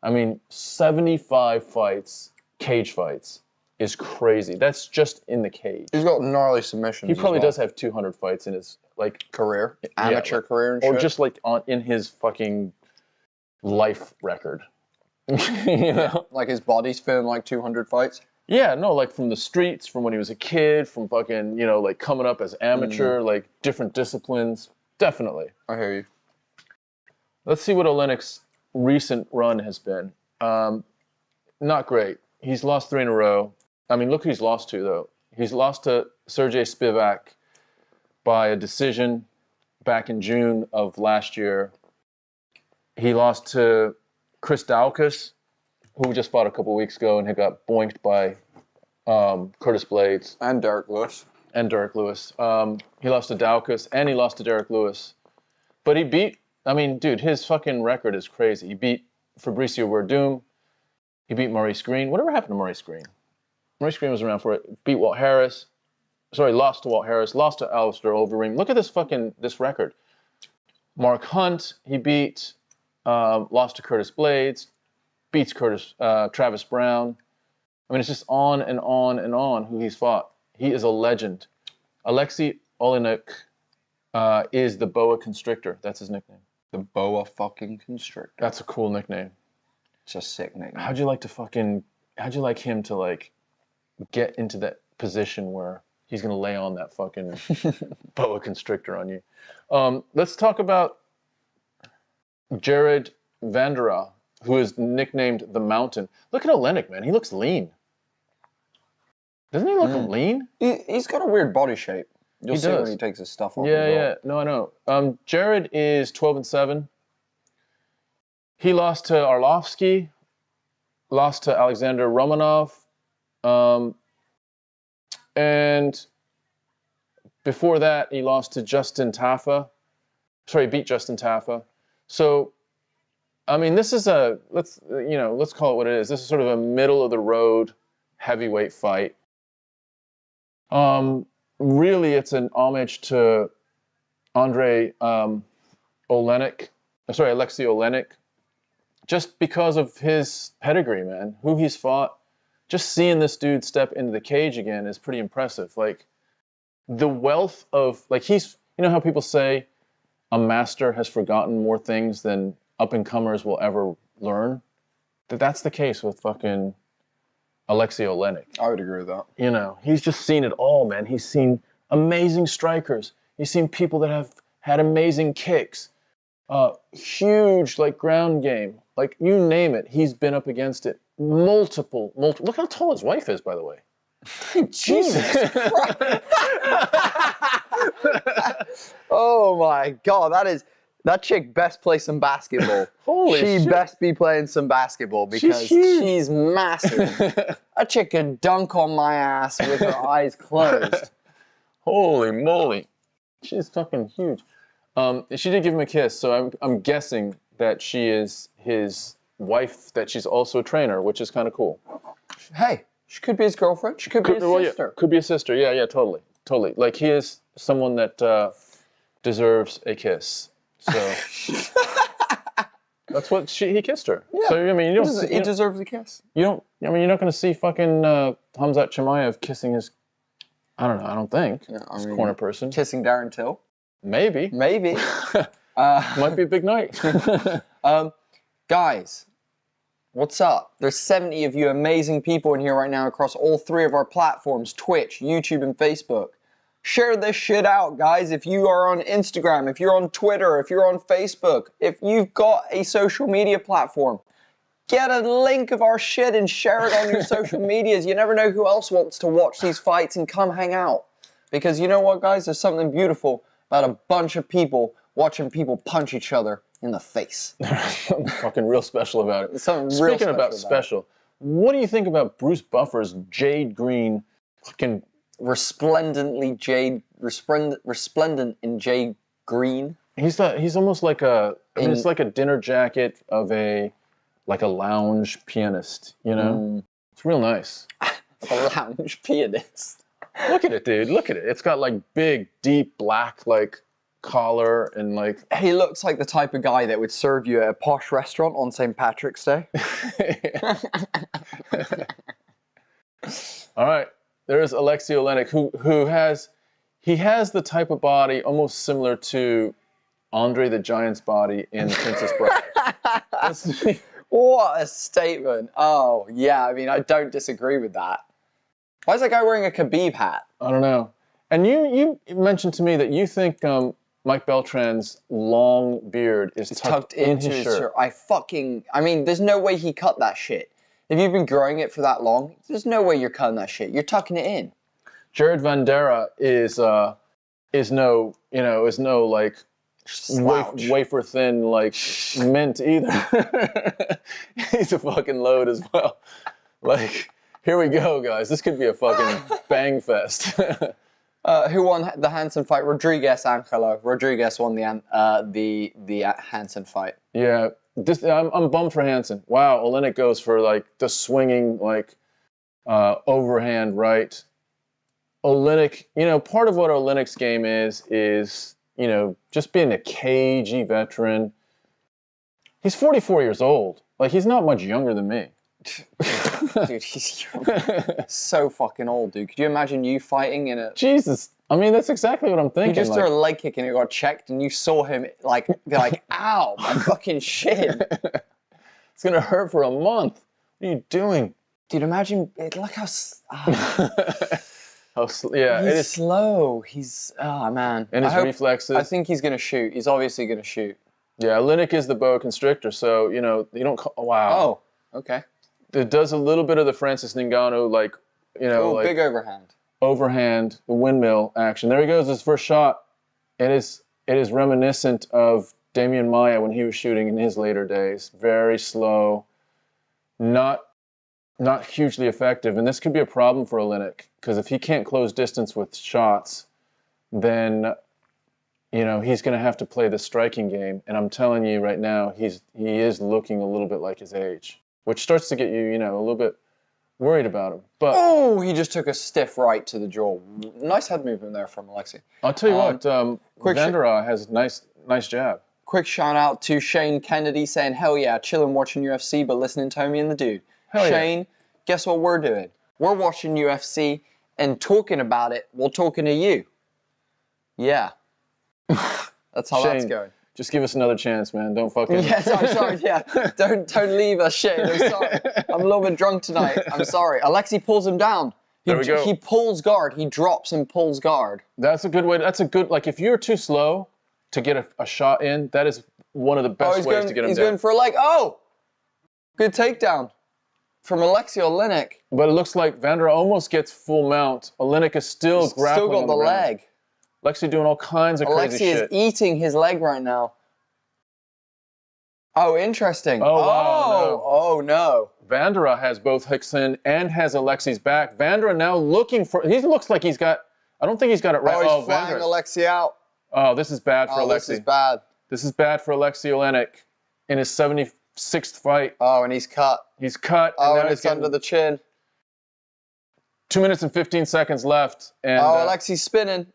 Speaker 3: I mean, 75 fights, cage fights, is crazy. That's just in the cage.
Speaker 2: He's got gnarly submissions.
Speaker 3: He probably does have 200 fights in his
Speaker 2: career, amateur career, and
Speaker 3: or
Speaker 2: shit.
Speaker 3: just like in his fucking life record. You know,
Speaker 2: like his body's feeling like 200 fights.
Speaker 3: Yeah, no, like from the streets, from when he was a kid, from fucking, you know, like coming up as amateur, like different disciplines. Definitely.
Speaker 2: I hear you.
Speaker 3: Let's see what Oleinik's recent run has been. Not great. He's lost 3 in a row. I mean, look who he's lost to, though. He's lost to Sergey Spivak by a decision back in June of last year. He lost to Chris Daukaus, who just fought a couple weeks ago and had got boinked by Curtis Blades.
Speaker 2: And Derek Lewis.
Speaker 3: And Derek Lewis. He lost to Daukaus and he lost to Derek Lewis. But he beat, I mean, dude, his fucking record is crazy. He beat Fabricio Werdum. He beat Maurice Green. Whatever happened to Maurice Green? Maurice Green was around for it. Beat Walt Harris. Sorry, lost to Walt Harris. Lost to Alistair Overeem. Look at this record. Mark Hunt, he beat, lost to Curtis Blades, beats Travis Brown. I mean, it's just on and on and on who he's fought. He is a legend. Alexei Oleinik is the boa constrictor. That's his nickname.
Speaker 2: The boa fucking constrictor.
Speaker 3: That's a cool nickname.
Speaker 2: It's a sick nickname.
Speaker 3: How'd you like him to like get into that position where he's gonna lay on that fucking boa constrictor on you? Let's talk about Jared Vanderaa, who is nicknamed the Mountain. Look at Oleinik, man. He looks lean. Doesn't he look lean?
Speaker 2: He's got a weird body shape. You'll see when he takes his stuff off.
Speaker 3: Yeah. No, I know. Jared is 12-7. He lost to Arlovsky, lost to Alexander Romanov, and before that he lost to Justin Tafa. Sorry, beat Justin Tafa. So, I mean, this is let's call it what it is. This is sort of a middle of the road heavyweight fight. Really, it's an homage to Alexei Oleinik, just because of his pedigree, man, who he's fought. Just seeing this dude step into the cage again is pretty impressive. Like, the wealth of, like, you know how people say a master has forgotten more things than up-and-comers will ever learn? That's the case with fucking Alexei Oleinik.
Speaker 2: I would agree with that.
Speaker 3: You know, he's just seen it all, man. He's seen amazing strikers. He's seen people that have had amazing kicks. Huge, like, ground game. Like, you name it, he's been up against it. Multiple. Look how tall his wife is, by the way.
Speaker 2: Jesus Christ. Oh my God, that chick best play some basketball.
Speaker 3: Holy shit.
Speaker 2: She best be playing some basketball because she's massive. That chick could dunk on my ass with her eyes closed.
Speaker 3: Holy moly. She's fucking huge. She did give him a kiss, so I'm guessing that she is his wife, that she's also a trainer, which is kind of cool.
Speaker 2: Hey, she could be his girlfriend. She could be his sister.
Speaker 3: Yeah, could be a sister. Yeah, totally. Like, he is someone that deserves a kiss. So that's what he kissed her.
Speaker 2: Yeah.
Speaker 3: So I mean,
Speaker 2: he deserves a kiss.
Speaker 3: You're not going to see fucking Khamzat Chimaev kissing his. I don't know. I don't think his corner person
Speaker 2: Kissing Darren Till.
Speaker 3: Maybe. Might be a big night.
Speaker 2: Guys, what's up? There's 70 of you amazing people in here right now across all 3 of our platforms, Twitch, YouTube, and Facebook. Share this shit out, guys. If you are on Instagram, if you're on Twitter, if you're on Facebook, if you've got a social media platform, get a link of our shit and share it on your social medias. You never know who else wants to watch these fights and come hang out. Because you know what, guys? There's something beautiful about a bunch of people watching people punch each other in the face.
Speaker 3: Something fucking real special about it.
Speaker 2: Speaking
Speaker 3: about special, what do you think about Bruce Buffer's jade green fucking
Speaker 2: resplendent in jade green?
Speaker 3: He's almost like it's like a dinner jacket of a lounge pianist, you know? It's real nice.
Speaker 2: A lounge pianist.
Speaker 3: Look at it, dude. Look at it. It's got like big, deep black like collar and like.
Speaker 2: He looks like the type of guy that would serve you at a posh restaurant on St. Patrick's Day.
Speaker 3: All right. There's Alexei Oleinik, who has the type of body almost similar to Andre the Giant's body in Princess Bride.
Speaker 2: What a statement. Oh, yeah, I mean, I don't disagree with that. Why is that guy wearing a Khabib hat?
Speaker 3: I don't know. And you mentioned to me that you think Mike Beltran's long beard is tucked into his shirt.
Speaker 2: I mean, there's no way he cut that shit. If you've been growing it for that long, there's no way you're cutting that shit. You're tucking it in.
Speaker 3: Jared Vanderaa is no like wafer thin like mint either. He's a fucking load as well. Like, here we go, guys. This could be a fucking bang fest.
Speaker 2: Who won the Hansen fight? Rodriguez Angelo. Rodriguez won the Hansen fight.
Speaker 3: Yeah. I'm bummed for Hansen. Wow, Oleinik goes for like the swinging like overhand right. Oleinik, part of what Oleinik's game is you know, just being a cagey veteran. He's 44 years old. Like, he's not much younger than me.
Speaker 2: Dude, he's so fucking old, dude. Could you imagine you fighting in a...
Speaker 3: Jesus. I mean, that's exactly what I'm thinking.
Speaker 2: You just threw a leg kick and it got checked and you saw him, like, be like, ow, my fucking shin.
Speaker 3: It's going to hurt for a month. What are you doing?
Speaker 2: Dude, imagine, look how...
Speaker 3: Yeah,
Speaker 2: he's
Speaker 3: it is
Speaker 2: slow. He's... Oh, man.
Speaker 3: And his reflexes.
Speaker 2: I think he's going to shoot. He's obviously going to shoot.
Speaker 3: Yeah, Oleinik is the boa constrictor, so, you know, you don't... Wow.
Speaker 2: Oh, okay.
Speaker 3: It does a little bit of the Francis Ngannou, like, you know, like...
Speaker 2: big overhand.
Speaker 3: Overhand, the windmill action. There he goes, his first shot. It is reminiscent of Damian Maia when he was shooting in his later days. Very slow, not hugely effective. And this could be a problem for Oleinik, because if he can't close distance with shots, then, you know, he's going to have to play the striking game. And I'm telling you right now, he is looking a little bit like his age, which starts to get you, you know, a little bit worried about him. But
Speaker 2: oh, he just took a stiff right to the jaw. Nice head movement there from Alexei.
Speaker 3: I'll tell you what, Vanderaa has nice jab.
Speaker 2: Quick shout out to Shane Kennedy saying, hell yeah, chilling watching UFC, but listening to Tommy and the Dude.
Speaker 3: Hell
Speaker 2: Shane,
Speaker 3: yeah.
Speaker 2: Guess what we're doing? We're watching UFC and talking about it while talking to you. Yeah. That's how that's going.
Speaker 3: Just give us another chance, man. Don't fucking...
Speaker 2: Yes, I'm sorry, yeah. Don't leave us, Shane. I'm sorry. I'm a little bit drunk tonight. I'm sorry. Alexei pulls him down.
Speaker 3: There we go.
Speaker 2: He pulls guard. He drops and pulls guard.
Speaker 3: That's a good way. That's a good... Like, if you're too slow to get a shot in, that is one of the best ways to get him down.
Speaker 2: He's going for a leg. Oh! Good takedown from Alexei Oleinik.
Speaker 3: But it looks like Vanderaa almost gets full mount. Oleinik is still grappling.
Speaker 2: Still got the leg.
Speaker 3: Alexei doing all kinds of crazy shit.
Speaker 2: Alexei is eating his leg right now. Oh, interesting.
Speaker 3: Oh, wow, no.
Speaker 2: Oh, no.
Speaker 3: Vanderaa has both Hansen and has Alexei's back. Vanderaa now looking for... He looks like he's got... I don't think he's got it right.
Speaker 2: Oh, he's flying Alexei out.
Speaker 3: Oh, this is bad for Alexei.
Speaker 2: This is bad.
Speaker 3: This is bad for Alexei Oleinik in his 76th fight.
Speaker 2: Oh, and he's cut.
Speaker 3: He's cut.
Speaker 2: Oh, and it's under the chin.
Speaker 3: 2 minutes and 15 seconds left. And,
Speaker 2: Alexei's spinning.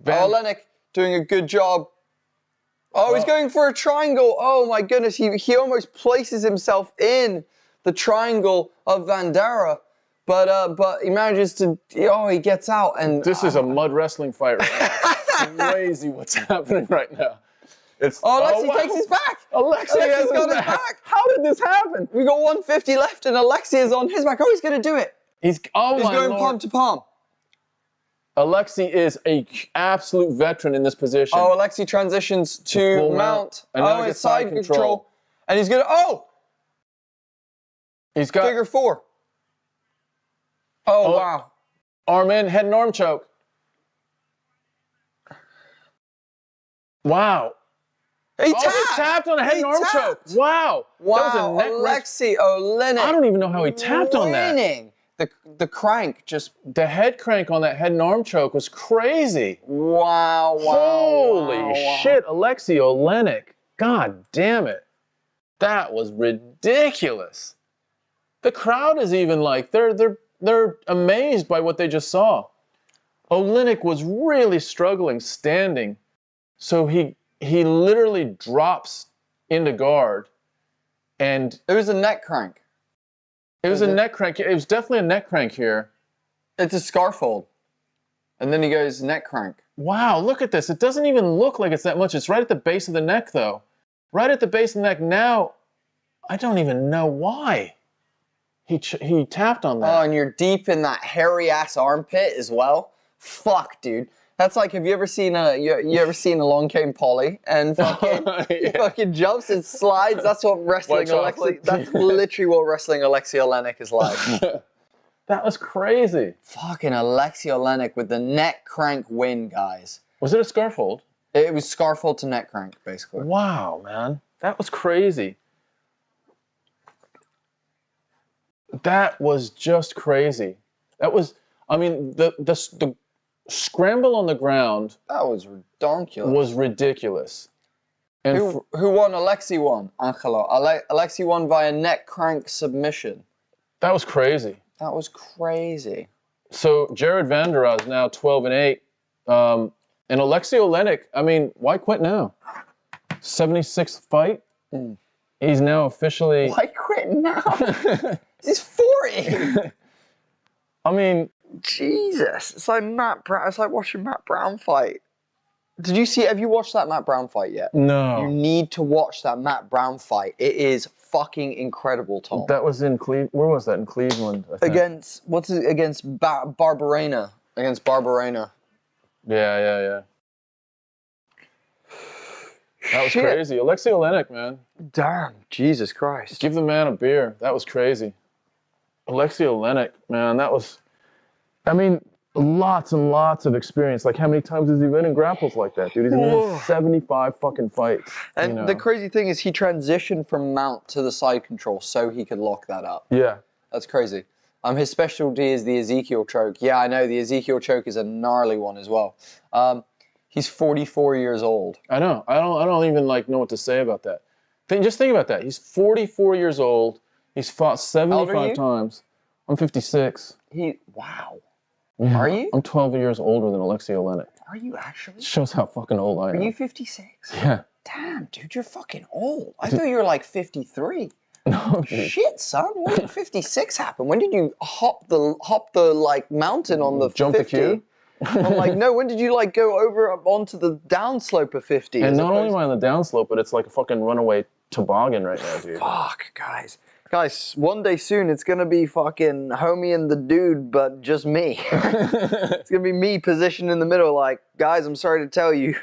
Speaker 2: Oleinik doing a good job. Oh, he's going for a triangle. Oh, my goodness. He almost places himself in the triangle of Vanderaa. But he manages to... Oh, he gets out. And
Speaker 3: this is a mud wrestling fight right now. It's crazy what's happening right now.
Speaker 2: Alexei takes his back.
Speaker 3: Alexei has got his back. How did this happen?
Speaker 2: We got 150 left and Alexei is on his back. Oh, he's going to do it.
Speaker 3: He's going
Speaker 2: palm to palm.
Speaker 3: Alexei is an absolute veteran in this position.
Speaker 2: Oh, Alexei transitions to mount.
Speaker 3: And now it's side control.
Speaker 2: And he's going to... Oh!
Speaker 3: He's got...
Speaker 2: Figure four. Oh, wow.
Speaker 3: Arm in, head and arm choke. Wow.
Speaker 2: He
Speaker 3: tapped on a head and arm choke. Wow.
Speaker 2: Wow.
Speaker 3: That was a neck
Speaker 2: Alexei Oleinik.
Speaker 3: I don't even know how he tapped on that.
Speaker 2: The crank just...
Speaker 3: The head crank on that head and arm choke was crazy.
Speaker 2: Wow,
Speaker 3: Holy shit, Alexei Oleinik. God damn it. That was ridiculous. The crowd is even like, they're amazed by what they just saw. Oleinik was really struggling standing. So he literally drops into guard. And
Speaker 2: it was a neck crank.
Speaker 3: It was a neck crank. It was definitely a neck crank here.
Speaker 2: It's a scarf hold. And then he goes neck crank.
Speaker 3: Wow, look at this. It doesn't even look like it's that much. It's right at the base of the neck, though. Right at the base of the neck. Now, I don't even know why he tapped on that.
Speaker 2: Oh, and you're deep in that hairy-ass armpit as well? Fuck, dude. That's like, have you ever seen you ever seen Along Came Polly and fucking he fucking jumps and slides? That's what wrestling Alexei. That's literally what wrestling Alexei Oleinik is like.
Speaker 3: That was crazy.
Speaker 2: Fucking Alexei Oleinik with the neck crank win, guys.
Speaker 3: Was it a scarf hold?
Speaker 2: It was scarf hold to neck crank, basically.
Speaker 3: Wow, man, that was crazy. That was just crazy. That was, I mean, the scramble on the ground.
Speaker 2: That was ridiculous.
Speaker 3: Was ridiculous. And
Speaker 2: who won? Alexei won. Angelo. Alexei won via neck crank submission.
Speaker 3: That was crazy.
Speaker 2: That was crazy.
Speaker 3: So Jared Vanderaa is now 12-8. And Alexei Oleinik, I mean, why quit now? 76th fight. He's now officially...
Speaker 2: Why quit now? He's 40!
Speaker 3: I mean...
Speaker 2: Jesus. It's like Matt Brown. It's like watching Matt Brown fight. Have you watched that Matt Brown fight yet?
Speaker 3: No.
Speaker 2: You need to watch that Matt Brown fight. It is fucking incredible, Tom.
Speaker 3: That was in Cleveland. Where was that? In Cleveland, I think.
Speaker 2: Against Barberena. Against Barberena.
Speaker 3: Yeah. That was crazy. Alexei Oleinik, man.
Speaker 2: Damn. Jesus Christ.
Speaker 3: Give the man a beer. That was crazy. Alexei Oleinik, man, that was... I mean, lots and lots of experience. Like, how many times has he been in grapples like that, dude? He's been in 75 fucking fights.
Speaker 2: And the crazy thing is he transitioned from mount to the side control so he could lock that up.
Speaker 3: Yeah.
Speaker 2: That's crazy. His specialty is the Ezekiel choke. Yeah, I know. The Ezekiel choke is a gnarly one as well. He's 44 years old.
Speaker 3: I know. I don't even like know what to say about that. Just think about that. He's 44 years old. He's fought 75 times. I'm 56.
Speaker 2: Wow.
Speaker 3: Yeah.
Speaker 2: Are you?
Speaker 3: I'm 12 years older than Alexei Oleinik.
Speaker 2: Are you actually?
Speaker 3: Shows how fucking old I am.
Speaker 2: Are you 56?
Speaker 3: Yeah.
Speaker 2: Damn, dude, you're fucking old. I thought you were like 53.
Speaker 3: No, dude.
Speaker 2: Shit, son. When did 56 happen? When did you hop the like mountain on the
Speaker 3: Jump
Speaker 2: 50?
Speaker 3: the queue?
Speaker 2: I'm like, no, when did you like go over up onto the downslope of 50?
Speaker 3: And not only am I on the downslope, but it's like a fucking runaway toboggan right now, dude.
Speaker 2: Fuck, guys. Guys, one day soon it's gonna be fucking homie and the dude, but just me. It's gonna be me positioned in the middle like, guys, I'm sorry to tell you,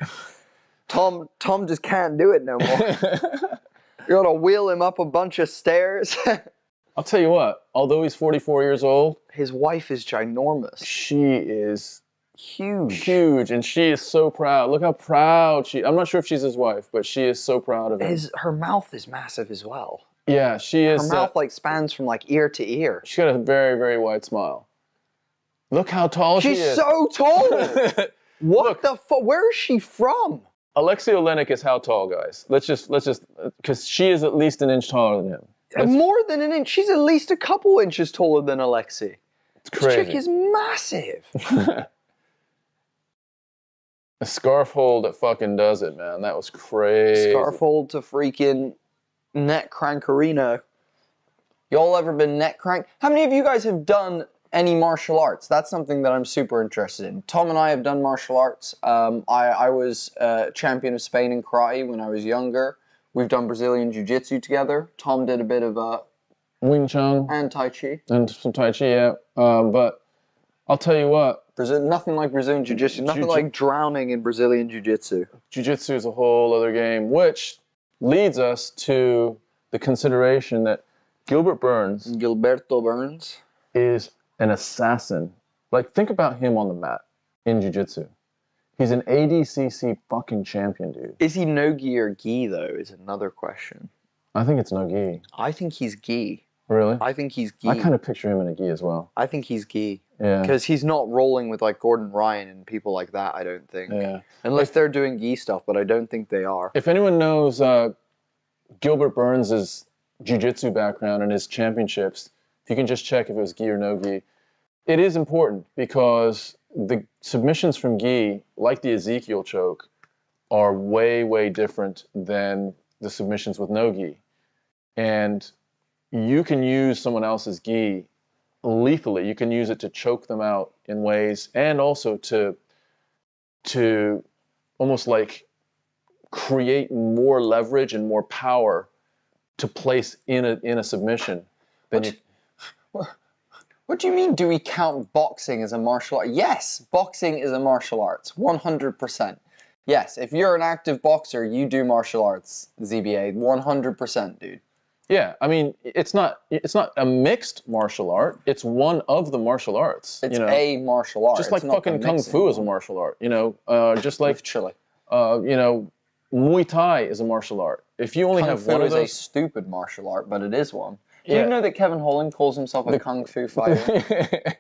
Speaker 2: Tom just can't do it no more. You're gonna wheel him up a bunch of stairs.
Speaker 3: I'll tell you what, although he's 44 years old,
Speaker 2: his wife is ginormous.
Speaker 3: She is
Speaker 2: huge,
Speaker 3: and she is so proud. Look how proud I'm not sure if she's his wife, but she is so proud of him.
Speaker 2: Her mouth is massive as well.
Speaker 3: Yeah, she is.
Speaker 2: Her mouth like spans from like ear to ear.
Speaker 3: She's got a very, very wide smile. Look how tall she is.
Speaker 2: She's so tall. What the fuck? Where is she from?
Speaker 3: Alexei Oleinik is how tall, guys? Let's just, because she is at least an inch taller than him.
Speaker 2: More than an inch. She's at least a couple inches taller than Alexei.
Speaker 3: It's crazy.
Speaker 2: This chick is massive.
Speaker 3: A scarf hold that fucking does it, man. That was crazy.
Speaker 2: Scarf hold to freaking neck crankerino. Y'all ever been neck crank? How many of you guys have done any martial arts? That's something that I'm super interested in. Tom and I have done martial arts. I was champion of Spain in karate when I was younger. We've done Brazilian Jiu-Jitsu together. Tom did a bit of
Speaker 3: Wing Chun.
Speaker 2: And Tai Chi.
Speaker 3: And some Tai Chi, yeah. But I'll tell you what.
Speaker 2: Nothing like Brazilian Jiu-Jitsu. Nothing like drowning in Brazilian Jiu-Jitsu.
Speaker 3: Jiu-Jitsu is a whole other game, which leads us to the consideration that Gilberto Burns is an assassin. Like, think about him on the mat in Jiu-Jitsu. He's an ADCC fucking champion, dude.
Speaker 2: Is he no-gi or gi, though, is another question.
Speaker 3: I think it's no-gi.
Speaker 2: I think he's gi.
Speaker 3: Really?
Speaker 2: I think he's gi.
Speaker 3: I kind of picture him in a gi as well.
Speaker 2: I think he's gi.
Speaker 3: Yeah.
Speaker 2: Because he's not rolling with, like, Gordon Ryan and people like that, I don't think.
Speaker 3: Yeah.
Speaker 2: Unless they're doing gi stuff, but I don't think they are.
Speaker 3: If anyone knows Gilbert Burns' jiu-jitsu background and his championships, if you can just check if it was gi or no gi. It is important because the submissions from gi, like the Ezekiel choke, are way, way different than the submissions with no gi. And you can use someone else's gi lethally. You can use it to choke them out in ways, and also to almost like create more leverage and more power to place in a submission.
Speaker 2: What do you mean, do we count boxing as a martial art? Yes, boxing is a martial arts, 100%. Yes, if you're an active boxer, you do martial arts, ZBA, 100%, dude.
Speaker 3: Yeah, I mean, it's not a mixed martial art. It's one of the martial arts.
Speaker 2: It's a martial art.
Speaker 3: Just like fucking Kung Fu is a martial art, you know, just like,
Speaker 2: Chile.
Speaker 3: You know, Muay Thai is a martial art. If you only have one of those...
Speaker 2: Kung Fu is a stupid martial art, but it is one. Do you know that Kevin Holland calls himself a Kung Fu fighter?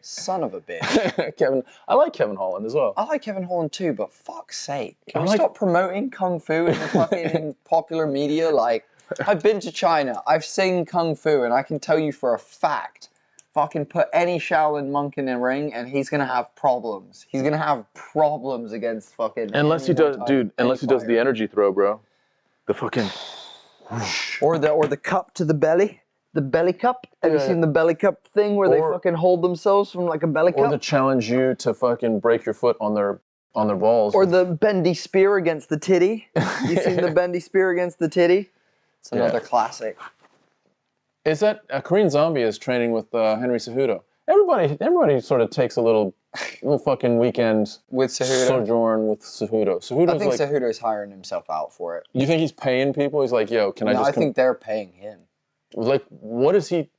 Speaker 2: Son of a bitch.
Speaker 3: I like Kevin Holland as well.
Speaker 2: I like Kevin Holland too, but fuck's sake. Can we stop promoting Kung Fu in the fucking popular media? Like, I've been to China, I've seen Kung Fu, and I can tell you for a fact fucking put any Shaolin monk in a ring and he's gonna have problems. He's gonna have problems against fucking.
Speaker 3: Unless he does, dude. Unless he does the energy throw, bro. The fucking.
Speaker 2: Or the cup to the belly. The belly cup. Have you seen the belly cup thing where they fucking hold themselves from like a belly cup?
Speaker 3: Or to challenge you to fucking break your foot on their balls.
Speaker 2: Or the bendy spear against the titty. You seen the bendy spear against the titty? It's another classic.
Speaker 3: Is that Korean Zombie is training with Henry Cejudo? Everybody sort of takes a little fucking weekend
Speaker 2: with Cejudo.
Speaker 3: Sojourn with Cejudo.
Speaker 2: I think Cejudo's hiring himself out for it.
Speaker 3: You think he's paying people? He's like, yo, can I just?
Speaker 2: I think they're paying him.
Speaker 3: Like, what is he?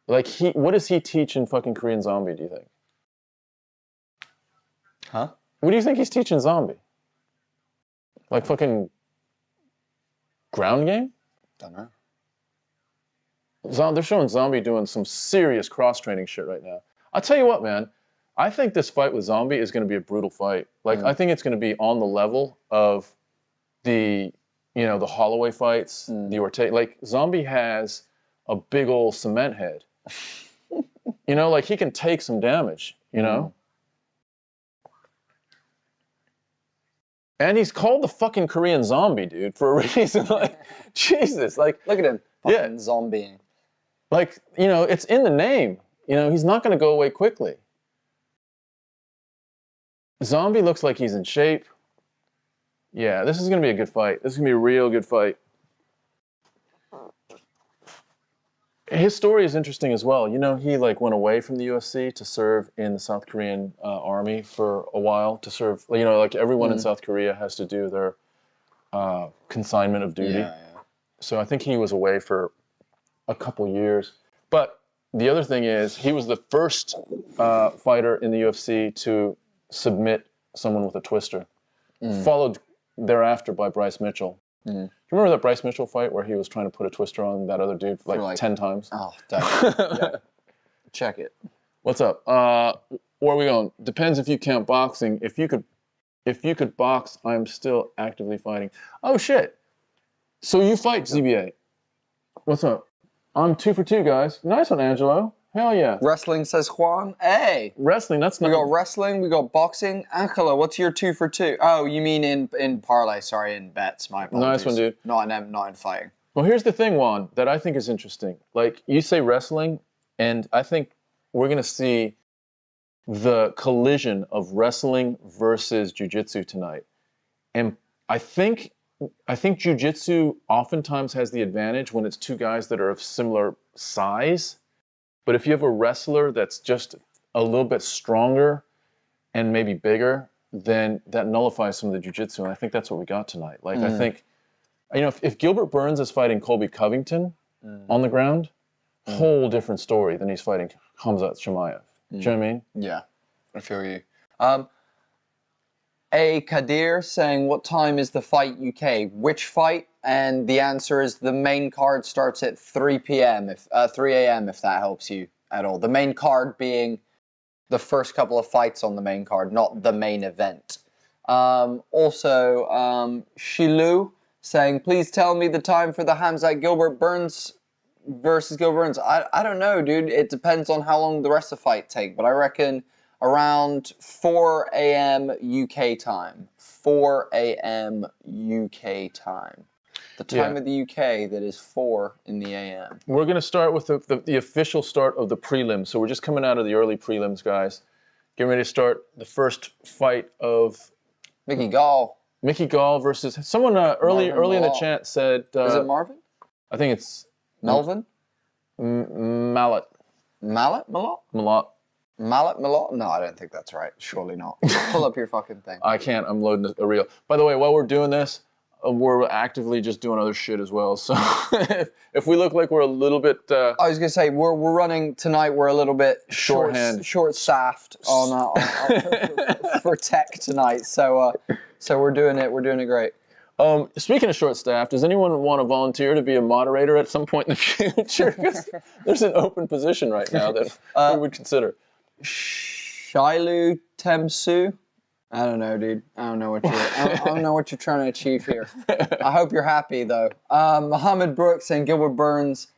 Speaker 3: Like what does he teach in fucking Korean Zombie? Do you think?
Speaker 2: Huh?
Speaker 3: What do you think he's teaching Zombie? Like fucking ground game?
Speaker 2: Don't know.
Speaker 3: They're showing Zombie doing some serious cross-training shit right now. I'll tell you what, man. I think this fight with Zombie is going to be a brutal fight. Like, I think it's going to be on the level of the Holloway fights, the Ortega. Like, Zombie has a big old cement head. Like, he can take some damage, you know? And he's called the fucking Korean Zombie, dude, for a reason. Like, Jesus. Like,
Speaker 2: look at him. Fucking zombieing.
Speaker 3: Like, it's in the name. He's not going to go away quickly. Zombie looks like he's in shape. Yeah, this is going to be a good fight. This is going to be a real good fight. His story is interesting as well. He went away from the UFC to serve in the South Korean army for a while to serve. Like everyone in South Korea has to do their consignment of duty. Yeah. So I think he was away for a couple years. But the other thing is he was the first fighter in the UFC to submit someone with a twister. Followed thereafter by Bryce Mitchell. Do you remember that Bryce Mitchell fight where he was trying to put a twister on that other dude like 10 times?
Speaker 2: Oh, yeah. Check it.
Speaker 3: What's up? Where are we going? Depends if you count boxing. If you could box, I'm still actively fighting. Oh shit. So you fight, ZBA. What's up? I'm 2 for 2, guys. Nice one, Angelo. Hell yeah.
Speaker 2: Wrestling, says Juan. Hey.
Speaker 3: Wrestling, that's not...
Speaker 2: We got wrestling, we got boxing. Angelo, what's your 2 for 2? Oh, you mean in parlay, sorry, in bets. My apologies.
Speaker 3: Nice one, dude.
Speaker 2: Not in fighting.
Speaker 3: Well, here's the thing, Juan, that I think is interesting. Like, you say wrestling, and I think we're going to see the collision of wrestling versus jiu-jitsu tonight. And I think jiu-jitsu oftentimes has the advantage when it's two guys that are of similar size. But if you have a wrestler that's just a little bit stronger and maybe bigger, then that nullifies some of the jiu-jitsu. And I think that's what we got tonight. Like, I think, if Gilbert Burns is fighting Colby Covington on the ground, whole different story than he's fighting Khamzat Chimaev. Do you know what I mean?
Speaker 2: Yeah, I feel you. A Kadir saying, what time is the fight UK? Which fight? And the answer is the main card starts at 3 p.m. 3 a.m. if that helps you at all. The main card being the first couple of fights on the main card, not the main event. Also, Shilu saying, please tell me the time for the Khamzat Gilbert Burns versus Gilbert Burns. I don't know, dude. It depends on how long the rest of the fight take, but I reckon around 4 a.m. UK time. 4 a.m. UK time. The time of the UK that is 4 in the a.m.
Speaker 3: We're going to start with the official start of the prelims. So we're just coming out of the early prelims, guys. Getting ready to start the first fight of
Speaker 2: Mickey Gall.
Speaker 3: Mickey Gall versus someone early in the chat said.
Speaker 2: Is it Marvin?
Speaker 3: I think it's
Speaker 2: Melvin.
Speaker 3: Malott.
Speaker 2: Malott? Malott?
Speaker 3: Malott.
Speaker 2: Malott? No, I don't think that's right. Surely not. Pull up your fucking thing.
Speaker 3: I can't. I'm loading a reel. By the way, while we're doing this, we're actively just doing other shit as well. So if we look like we're a little bit...
Speaker 2: I was going to say, we're running tonight, we're a little bit short-staffed on for tech tonight. So we're doing it great.
Speaker 3: Speaking of short-staffed, does anyone want to volunteer to be a moderator at some point in the future? 'Cause there's an open position right now that we would consider.
Speaker 2: Shailu Temsu? I don't know, dude. I don't know what you're trying to achieve here. I hope you're happy though. Muhammad Brooks saying Gilbert Burns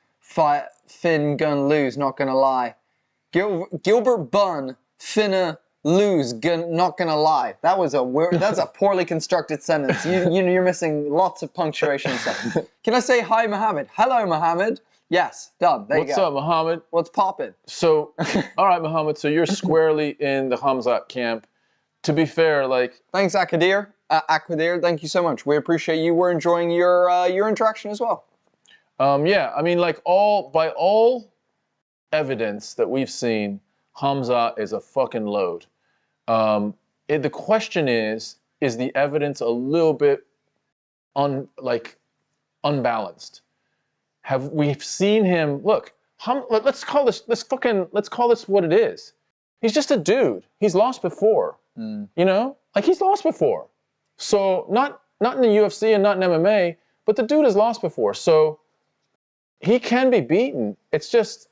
Speaker 2: Finn gun lose, not gonna lie. Gilbert Bun finna lose, not gonna lie. That's a poorly constructed sentence. You're missing lots of punctuation and stuff. Can I say hi, Mohammed? Hello, Mohammed. Yes, done. There you go.
Speaker 3: What's up, Mohammed?
Speaker 2: What's poppin'?
Speaker 3: So, all right, Mohammed. So you're squarely in the Khamzat camp. To be fair, like,
Speaker 2: thanks, Akadir. Akadir, thank you so much. We appreciate you. We're enjoying your interaction as well.
Speaker 3: Yeah, I mean, like, by all evidence that we've seen, Khamzat is a fucking load. The question is the evidence a little bit unbalanced? Have we seen him? Look, let's call this what it is. He's just a dude. He's lost before. You know, like, he's lost before. So not in the UFC and not in MMA, but the dude has lost before. So he can be beaten. It's just,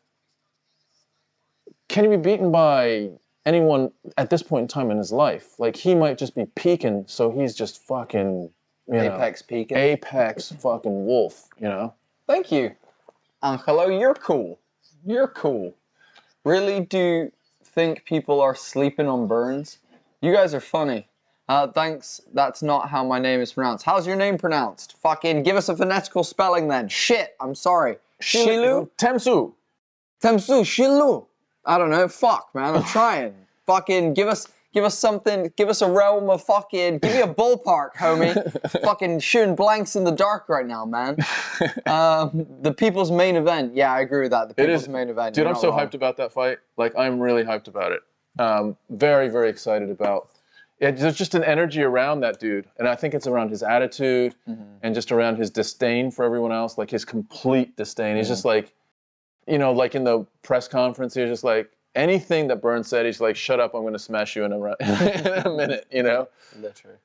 Speaker 3: can he be beaten by anyone at this point in time in his life? Like, he might just be peaking, so he's just fucking,
Speaker 2: Apex peaking.
Speaker 3: Apex fucking wolf, you know?
Speaker 2: Thank you. Angelo, you're cool. You're cool. Really do think people are sleeping on Burns? You guys are funny. Thanks, that's not how my name is pronounced. How's your name pronounced? Fucking give us a phonetical spelling then. Shit, I'm sorry. Shilu?
Speaker 3: Temsu.
Speaker 2: Temsu, Shilu. I don't know, fuck, man, I'm trying. Fucking give us something, give us a realm of fucking, give me a ballpark, homie. Fucking shooting blanks in the dark right now, man. The people's main event. Yeah, I agree with that. The people's main event.
Speaker 3: Dude, I'm so hyped about that fight. Like, I'm really hyped about it. Very, very excited about it. There's just an energy around that dude. And I think it's around his attitude and just around his disdain for everyone else, like his complete disdain. He's just like, you know, like in the press conference, he was just like, anything that Burns said, he's like, shut up, I'm going to smash you in a minute, you know?
Speaker 2: Literally.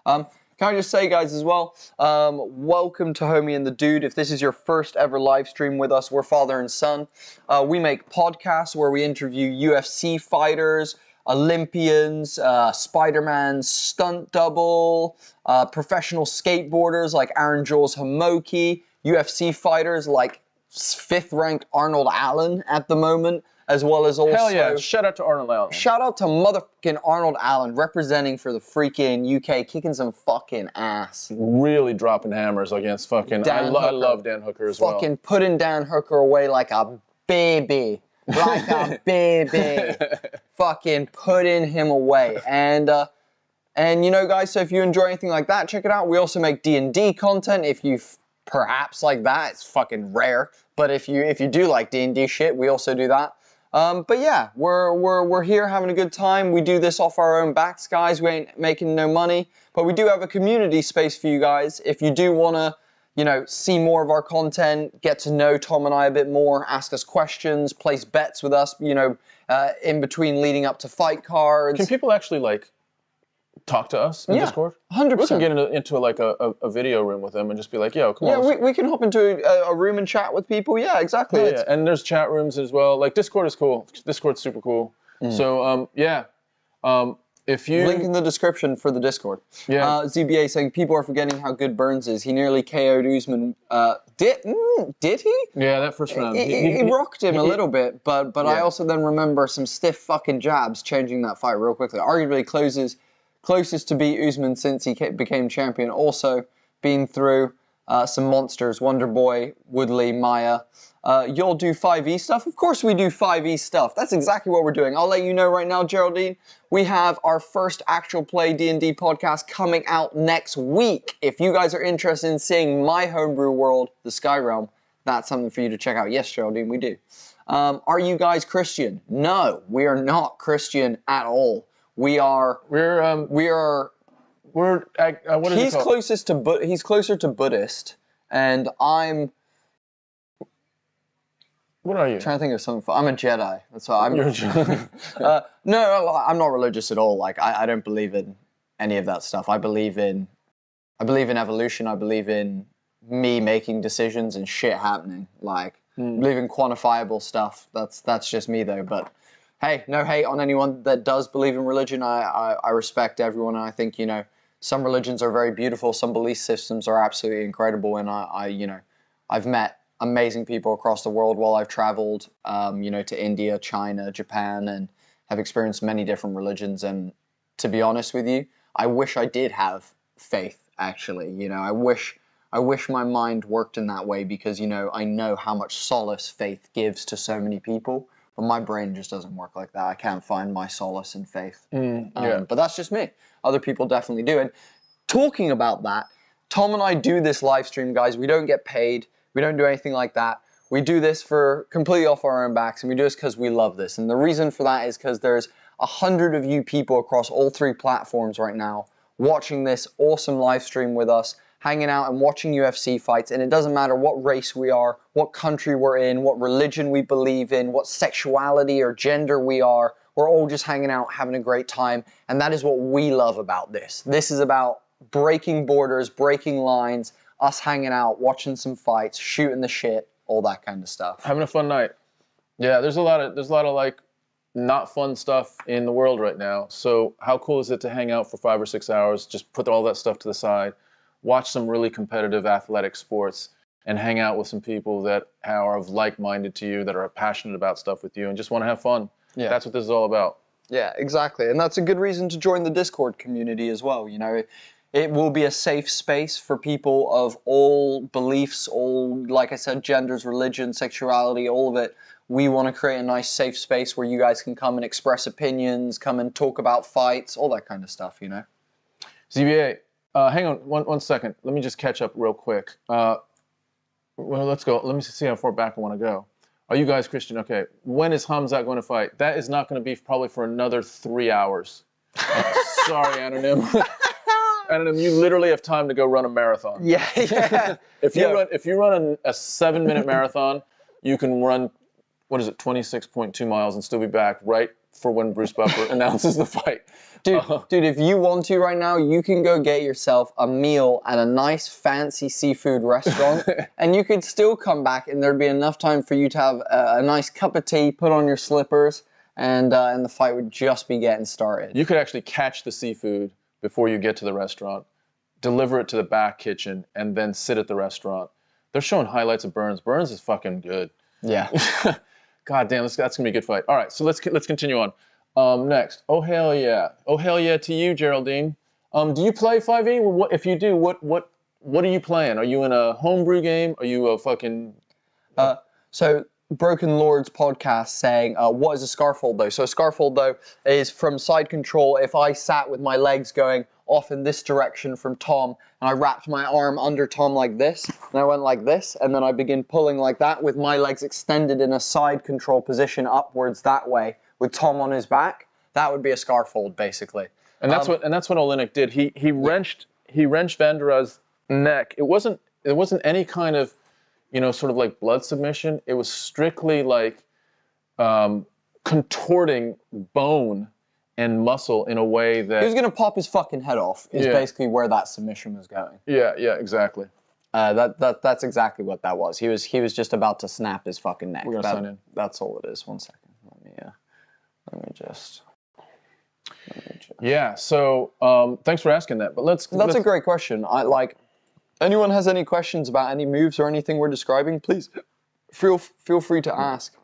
Speaker 2: Can I just say, guys, as well, welcome to Homie and the Dude. If this is your first ever live stream with us, we're father and son. We make podcasts where we interview UFC fighters, Olympians, Spider-Man stunt double, professional skateboarders like Aaron Jules Hamoki, UFC fighters like 5th ranked Arnold Allen at the moment, as well as also...
Speaker 3: Hell yeah, shout out to Arnold Allen.
Speaker 2: Shout out to motherfucking Arnold Allen, representing for the freaking UK, kicking some fucking ass.
Speaker 3: Really dropping hammers against fucking... I love Dan Hooker as well.
Speaker 2: Fucking putting Dan Hooker away like a baby. Like a baby. Fucking putting him away. And you know, guys, so if you enjoy anything like that, check it out. We also make D&D content. If you perhaps like that, it's fucking rare. But if you do like D&D shit, we also do that. But yeah, we're here having a good time. We do this off our own backs, guys. We ain't making no money, but we do have a community space for you guys. If you do want to, you know, see more of our content, get to know Tom and I a bit more, ask us questions, place bets with us, you know, in between leading up to fight cards.
Speaker 3: Can people actually, like, talk to us in Discord?
Speaker 2: 100%.
Speaker 3: We can get into like a video room with them and just be like, yo, come on.
Speaker 2: Yeah, we can hop into a room and chat with people. Yeah, exactly.
Speaker 3: Yeah, and there's chat rooms as well. Like, Discord is cool. Discord's super cool. So, yeah. If you...
Speaker 2: Link in the description for the Discord.
Speaker 3: Yeah.
Speaker 2: ZBA saying, people are forgetting how good Burns is. He nearly KO'd Usman. Did he?
Speaker 3: Yeah, that first round.
Speaker 2: He rocked him a little bit, but yeah. I also then remember some stiff fucking jabs changing that fight real quickly. Arguably closest to beat Usman since he became champion. Also been through some monsters, Wonderboy, Woodley, Maya. You'll do 5e stuff? Of course we do 5e stuff. That's exactly what we're doing. I'll let you know right now, Geraldine. We have our first actual play D&D podcast coming out next week. If you guys are interested in seeing my homebrew world, the Sky Realm, that's something for you to check out. Yes, Geraldine, we do. Are you guys Christian? No, we are not Christian at all. We are. What is
Speaker 3: he's
Speaker 2: closest to he's closer to Buddhist, and I'm.
Speaker 3: What are you?
Speaker 2: I'm trying to think of something. I'm a Jedi. That's why I'm.
Speaker 3: You're a Jedi.
Speaker 2: No, I'm not religious at all. Like I don't believe in any of that stuff. I believe in evolution. I believe in me making decisions and shit happening. Like I believe in quantifiable stuff. That's just me though. But hey, no hate on anyone that does believe in religion. I respect everyone, and I think, you know, some religions are very beautiful. Some belief systems are absolutely incredible, and I've met amazing people across the world while I've traveled, you know, to India, China, Japan, and have experienced many different religions. And to be honest with you, I wish I did have faith, actually. You know, I wish my mind worked in that way because, you know, I know how much solace faith gives to so many people, but my brain just doesn't work like that. I can't find my solace in faith. But that's just me. Other people definitely do. And talking about that, Tom and I do this live stream, guys. We don't get paid. We don't do anything like that. We do this for completely off our own backs, and we do this because we love this. And the reason for that is because there's 100 of you people across all 3 platforms right now watching this awesome live stream with us, hanging out and watching UFC fights. And it doesn't matter what race we are, what country we're in, what religion we believe in, what sexuality or gender we are. We're all just hanging out, having a great time. And that is what we love about this. This is about breaking borders, breaking lines, us hanging out, watching some fights, shooting the shit, all that kind of stuff.
Speaker 3: Having a fun night. Yeah, there's a lot of like not fun stuff in the world right now. So how cool is it to hang out for 5 or 6 hours, just put all that stuff to the side, watch some really competitive athletic sports, and hang out with some people that are of like-minded to you, that are passionate about stuff with you, and just want to have fun. Yeah. That's what this is all about.
Speaker 2: Yeah, exactly. And that's a good reason to join the Discord community as well. You know, it will be a safe space for people of all beliefs, all, like I said, genders, religion, sexuality, all of it. We want to create a nice safe space where you guys can come and express opinions, come and talk about fights, all that kind of stuff, you know.
Speaker 3: ZBA, hang on one second. Let me just catch up real quick. Well, let's go. Let me see how far back I want to go. Are you guys Christian? Okay. When is Khamzat going to fight? That is not going to be probably for another 3 hours. Sorry, Anonym. Anonym, you literally have time to go run a marathon.
Speaker 2: Yeah.
Speaker 3: If you run a 7-minute marathon, you can run, what is it, 26.2 miles and still be back right for when Bruce Buffer announces the fight.
Speaker 2: Dude, if you want to right now, you can go get yourself a meal at a nice fancy seafood restaurant and you could still come back and there'd be enough time for you to have a nice cup of tea, put on your slippers, and the fight would just be getting started.
Speaker 3: You could actually catch the seafood before you get to the restaurant, deliver it to the back kitchen, and then sit at the restaurant. They're showing highlights of Burns. Burns is fucking good.
Speaker 2: Yeah.
Speaker 3: God damn, that's gonna be a good fight. All right, so let's continue on. Next, oh hell yeah to you, Geraldine. Do you play 5e? Well, if you do, what are you playing? Are you in a homebrew game? Are you a fucking?
Speaker 2: So Broken Lords podcast saying, what is a scarfold though? So a scarfold though is from side control. If I sat with my legs going off in this direction from Tom, and I wrapped my arm under Tom like this, and I went like this, and then I begin pulling like that with my legs extended in a side control position upwards that way, with Tom on his back, that would be a scarfold basically.
Speaker 3: And that's what Oleinik did. He wrenched Vandera's neck. It wasn't any kind of, you know, sort of like blood submission. It was strictly like contorting bone and muscle in a way that
Speaker 2: he was gonna pop his fucking head off. Is basically where that submission was going.
Speaker 3: Yeah, exactly.
Speaker 2: That's exactly what that was. He was just about to snap his fucking neck.
Speaker 3: We're gonna sign in.
Speaker 2: That's all it is. 1 second. Let me just.
Speaker 3: Yeah. So thanks for asking that. But let's.
Speaker 2: That's a great question. Anyone has any questions about any moves or anything we're describing? Please feel free to ask.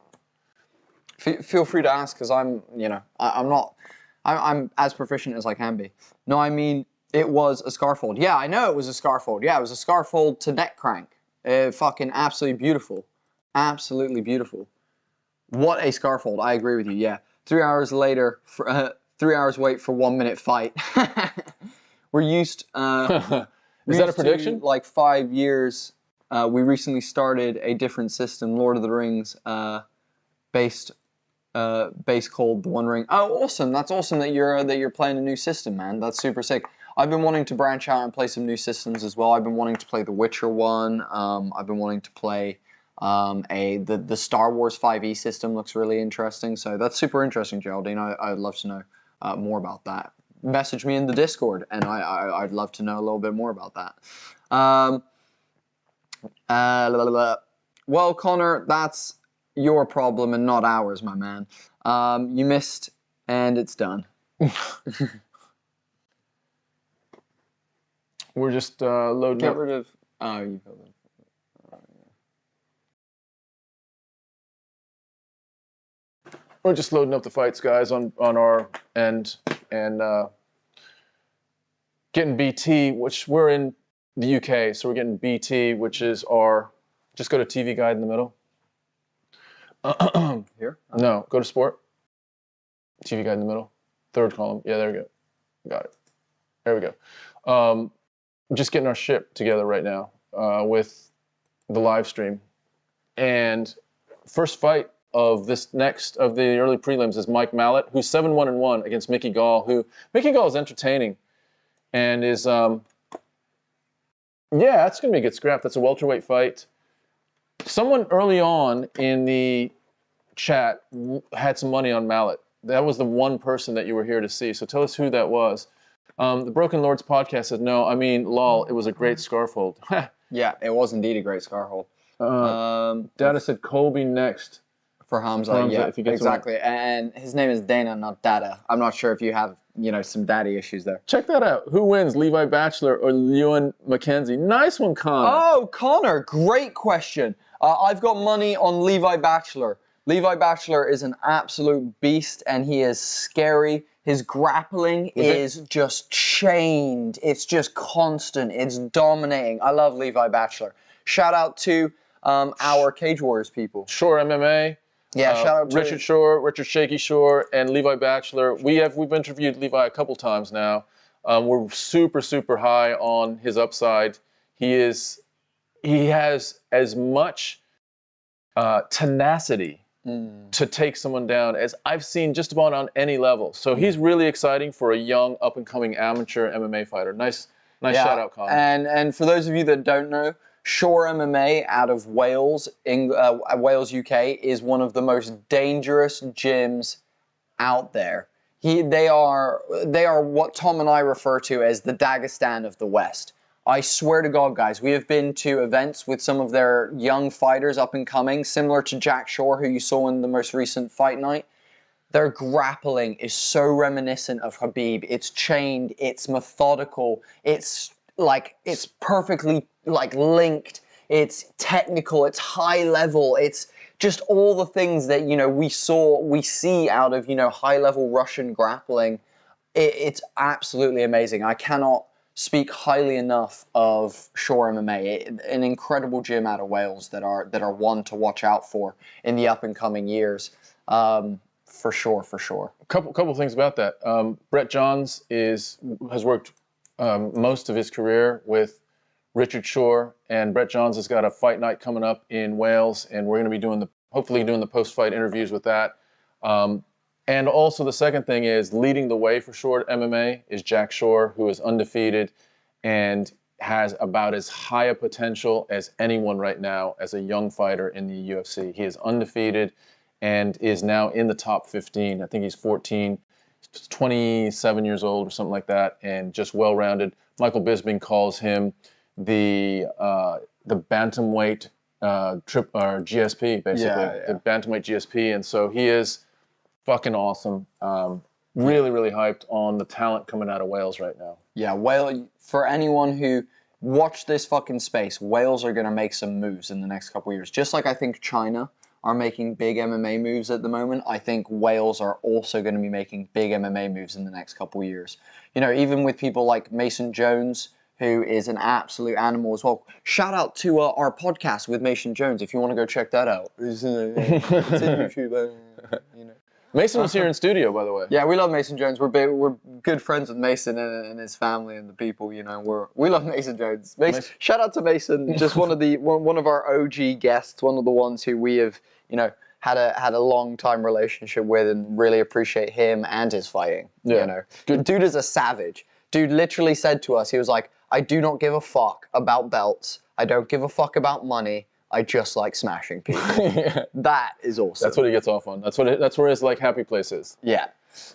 Speaker 2: Feel free to ask because I'm as proficient as I can be. No, I mean it was a scarfold. Yeah, I know it was a scarfold. Yeah, it was a scarfold to neck crank. Fucking absolutely beautiful, absolutely beautiful. What a scarfold! I agree with you. Yeah. 3 hours later, 3 hours wait for 1 minute fight. We're used.
Speaker 3: Is that a prediction?
Speaker 2: Like 5 years. We recently started a different system, Lord of the Rings, based called The One Ring. Oh, awesome! That's awesome that you're playing a new system, man. That's super sick. I've been wanting to branch out and play some new systems as well. I've been wanting to play The Witcher one. I've been wanting to play. The Star Wars 5e system looks really interesting, so that's super interesting, Geraldine. I'd love to know more about that. Message me in the Discord, and I'd love to know a little bit more about that. Well, Connor, that's your problem and not ours, my man. You missed, and it's done.
Speaker 3: We're just loading
Speaker 2: Get
Speaker 3: up.
Speaker 2: rid of. Oh, you filled it.
Speaker 3: We're just loading up the fights, guys, on our end, and getting BT, which we're in the UK, so we're getting BT, which is our. Just go to TV Guide in the middle.
Speaker 2: Here?
Speaker 3: No, go to Sport. TV Guide in the middle. Third column. Yeah, there we go. Got it. There we go. Just getting our shit together right now with the live stream. And first fight of this next of the early prelims is Mike Malott, who's 7-1-1 against Mickey Gall, who Mickey Gall is entertaining and is yeah, that's gonna be a good scrap. That's a welterweight fight. Someone early on in the chat had some money on Malott. That was the one person that you were here to see. So tell us who that was. The Broken Lords podcast says, no, I mean, lol, it was a great scarf hold.
Speaker 2: Yeah, it was indeed a great scar hold.
Speaker 3: Data said Colby next.
Speaker 2: For Khamzat, yeah,
Speaker 3: if you get
Speaker 2: exactly. And his name is Dana, not Data. I'm not sure if you have, some daddy issues there.
Speaker 3: Check that out. Who wins, Levi Bachelor or Ewan McKenzie? Nice one, Connor.
Speaker 2: Oh, Connor, great question. I've got money on Levi Bachelor. Levi Bachelor is an absolute beast, and he is scary. His grappling is just chained. It's just constant. It's dominating. I love Levi Bachelor. Shout out to our Cage Warriors people.
Speaker 3: Shore MMA.
Speaker 2: Yeah, shout out to
Speaker 3: Richard Shore, Richard Shaky Shore, and Levi Bachelor. We've interviewed Levi a couple times now. We're super, super high on his upside. He has as much tenacity to take someone down as I've seen just about on any level. So he's really exciting for a young, up-and-coming amateur MMA fighter. Nice shout out, Connor.
Speaker 2: And for those of you that don't know, Shore MMA out of Wales, Wales, UK, is one of the most dangerous gyms out there. They are what Tom and I refer to as the Dagestan of the West. I swear to God, guys, we have been to events with some of their young fighters up and coming, similar to Jack Shore, who you saw in the most recent fight night. Their grappling is so reminiscent of Khabib. It's chained, it's methodical, it's perfectly linked, it's technical, it's high level, it's just all the things that we see out of high level Russian grappling. It's absolutely amazing. I cannot speak highly enough of Shore MMA, an incredible gym out of Wales that are one to watch out for in the up and coming years. For sure.
Speaker 3: Couple things about that. Brett Johns has worked most of his career with Richard Shore, and Brett Johns has got a fight night coming up in Wales, and we're going to be hopefully doing the post-fight interviews with that. And also the second thing is leading the way for Shore MMA is Jack Shore, who is undefeated and has about as high a potential as anyone right now as a young fighter in the UFC. He is undefeated and is now in the top 15. I think he's 27 years old or something like that, and just well-rounded. Michael Bisping calls him the bantamweight GSP, basically, the bantamweight GSP, and so he is fucking awesome. Really, really hyped on the talent coming out of Wales right now.
Speaker 2: Yeah, for anyone who watched this fucking space, Wales are going to make some moves in the next couple of years. Just like I think China are making big MMA moves at the moment, I think Wales are also going to be making big MMA moves in the next couple of years. Even with people like Mason Jones, who is an absolute animal as well. Shout out to our podcast with Mason Jones if you want to go check that out. It's in YouTube.
Speaker 3: Mason was here in studio, by the way.
Speaker 2: Yeah, we love Mason Jones. We're good friends with Mason and his family and the people. We love Mason Jones. Shout out to Mason, just one of our OG guests, one of the ones who we have had a long time relationship with, and really appreciate him and his fighting.
Speaker 3: Yeah.
Speaker 2: Dude is a savage. Dude literally said to us, he was like, "I do not give a fuck about belts. I don't give a fuck about money. I just like smashing people."
Speaker 3: Yeah.
Speaker 2: That is awesome.
Speaker 3: That's what he gets off on. That's where his happy place is.
Speaker 2: Yeah.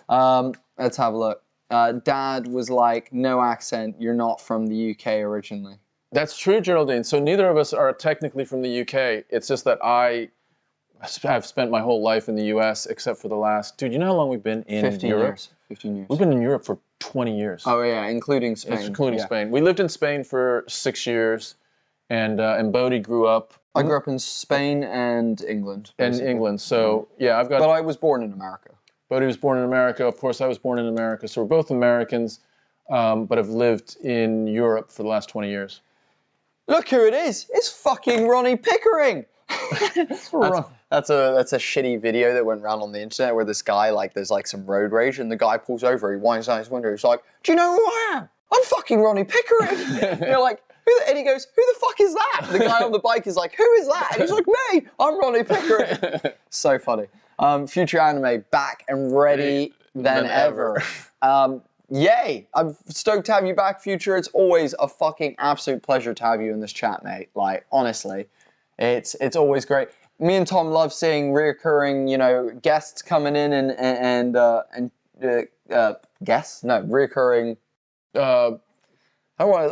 Speaker 2: Let's have a look. Dad was like, "No accent. You're not from the UK originally."
Speaker 3: That's true, Geraldine. So neither of us are technically from the UK. It's just that I've spent my whole life in the US, except for the last... Dude, you know how long we've been in
Speaker 2: 15
Speaker 3: Europe?
Speaker 2: years. 15 years.
Speaker 3: We've been in Europe for 20 years.
Speaker 2: Oh, yeah, including Spain.
Speaker 3: Spain. We lived in Spain for 6 years, and Bodie grew up.
Speaker 2: I grew up in Spain and England.
Speaker 3: In England, so yeah, I've got.
Speaker 2: But I was born in America.
Speaker 3: Bodie was born in America. Of course, I was born in America. So we're both Americans, but have lived in Europe for the last 20 years.
Speaker 2: Look who it is! It's fucking Ronnie Pickering. That's a shitty video that went around on the internet where this guy, like, there's like some road rage and the guy pulls over, he winds down his window, he's like, "Do you know who I am? I'm fucking Ronnie Pickering." And you're like, and he goes, "Who the fuck is that?" The guy on the bike is like, "Who is that?" And he's like, "Me, I'm Ronnie Pickering." So funny. Future Anime back and ready than ever. Yay! I'm stoked to have you back, Future. It's always a fucking absolute pleasure to have you in this chat, mate. Like, honestly, it's always great. Me and Tom love seeing reoccurring, you know, guests coming in and guests? No, reoccurring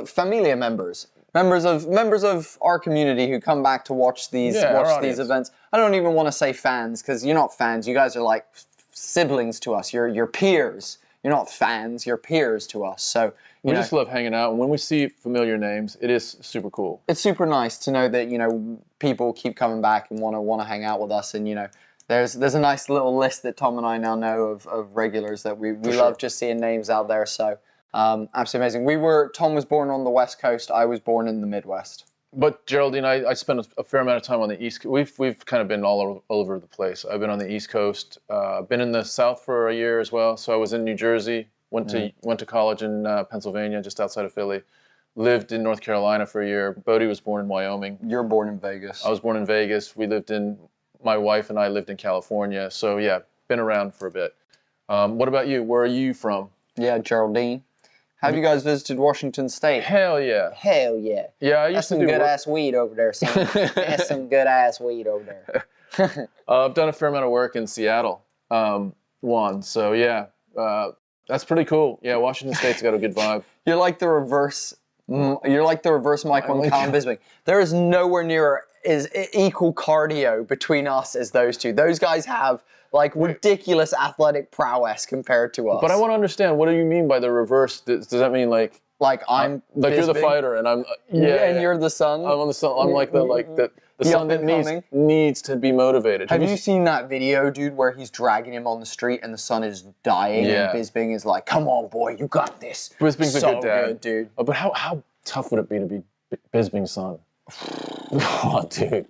Speaker 2: familia members. Members of our community who come back to watch these events. I don't even want to say fans, because you're not fans. You guys are like siblings to us. You're peers. You're not fans, you're peers to us. So
Speaker 3: we just love hanging out. And when we see familiar names, it is super cool.
Speaker 2: It's super nice to know that, you know, people keep coming back and want to hang out with us. And, you know, there's a nice little list that Tom and I now know of regulars that we love just seeing names out there. So absolutely amazing. Tom was born on the West Coast. I was born in the Midwest.
Speaker 3: But Geraldine, I spent a fair amount of time on the East Coast. We've kind of been all over the place. I've been on the East Coast, been in the South for a year as well. So I was in New Jersey, went to college in Pennsylvania, just outside of Philly. Lived in North Carolina for a year. Bodie was born in Wyoming.
Speaker 2: You're born in Vegas.
Speaker 3: I was born in Vegas. My wife and I lived in California. So yeah, been around for a bit. What about you? Where are you from?
Speaker 2: Yeah, Geraldine. Have you guys visited Washington State?
Speaker 3: Hell yeah.
Speaker 2: Hell yeah.
Speaker 3: Yeah, I used
Speaker 2: That's
Speaker 3: to
Speaker 2: some
Speaker 3: do
Speaker 2: good ass weed over there, son. That's some good ass weed over there.
Speaker 3: I've done a fair amount of work in Seattle, Juan. So yeah, that's pretty cool. Yeah, Washington State's got a good vibe.
Speaker 2: You're like the reverse. You're like the reverse Michael and Callum Bisping. There is nowhere near equal cardio between us as those two. Those guys have like ridiculous athletic prowess compared to us.
Speaker 3: But I want to understand, what do you mean by the reverse? Does that mean like
Speaker 2: I'm
Speaker 3: like you're the fighter and I'm
Speaker 2: and you're the son?
Speaker 3: I'm on the son. I'm like the son that needs to be motivated.
Speaker 2: Have you seen that video, dude, where he's dragging him on the street and the son is dying and Bisping is like, "Come on, boy, you got this."
Speaker 3: Bisping's
Speaker 2: so
Speaker 3: a good dad,
Speaker 2: good, dude.
Speaker 3: Oh, but how tough would it be to be Bisping's son? Oh, dude.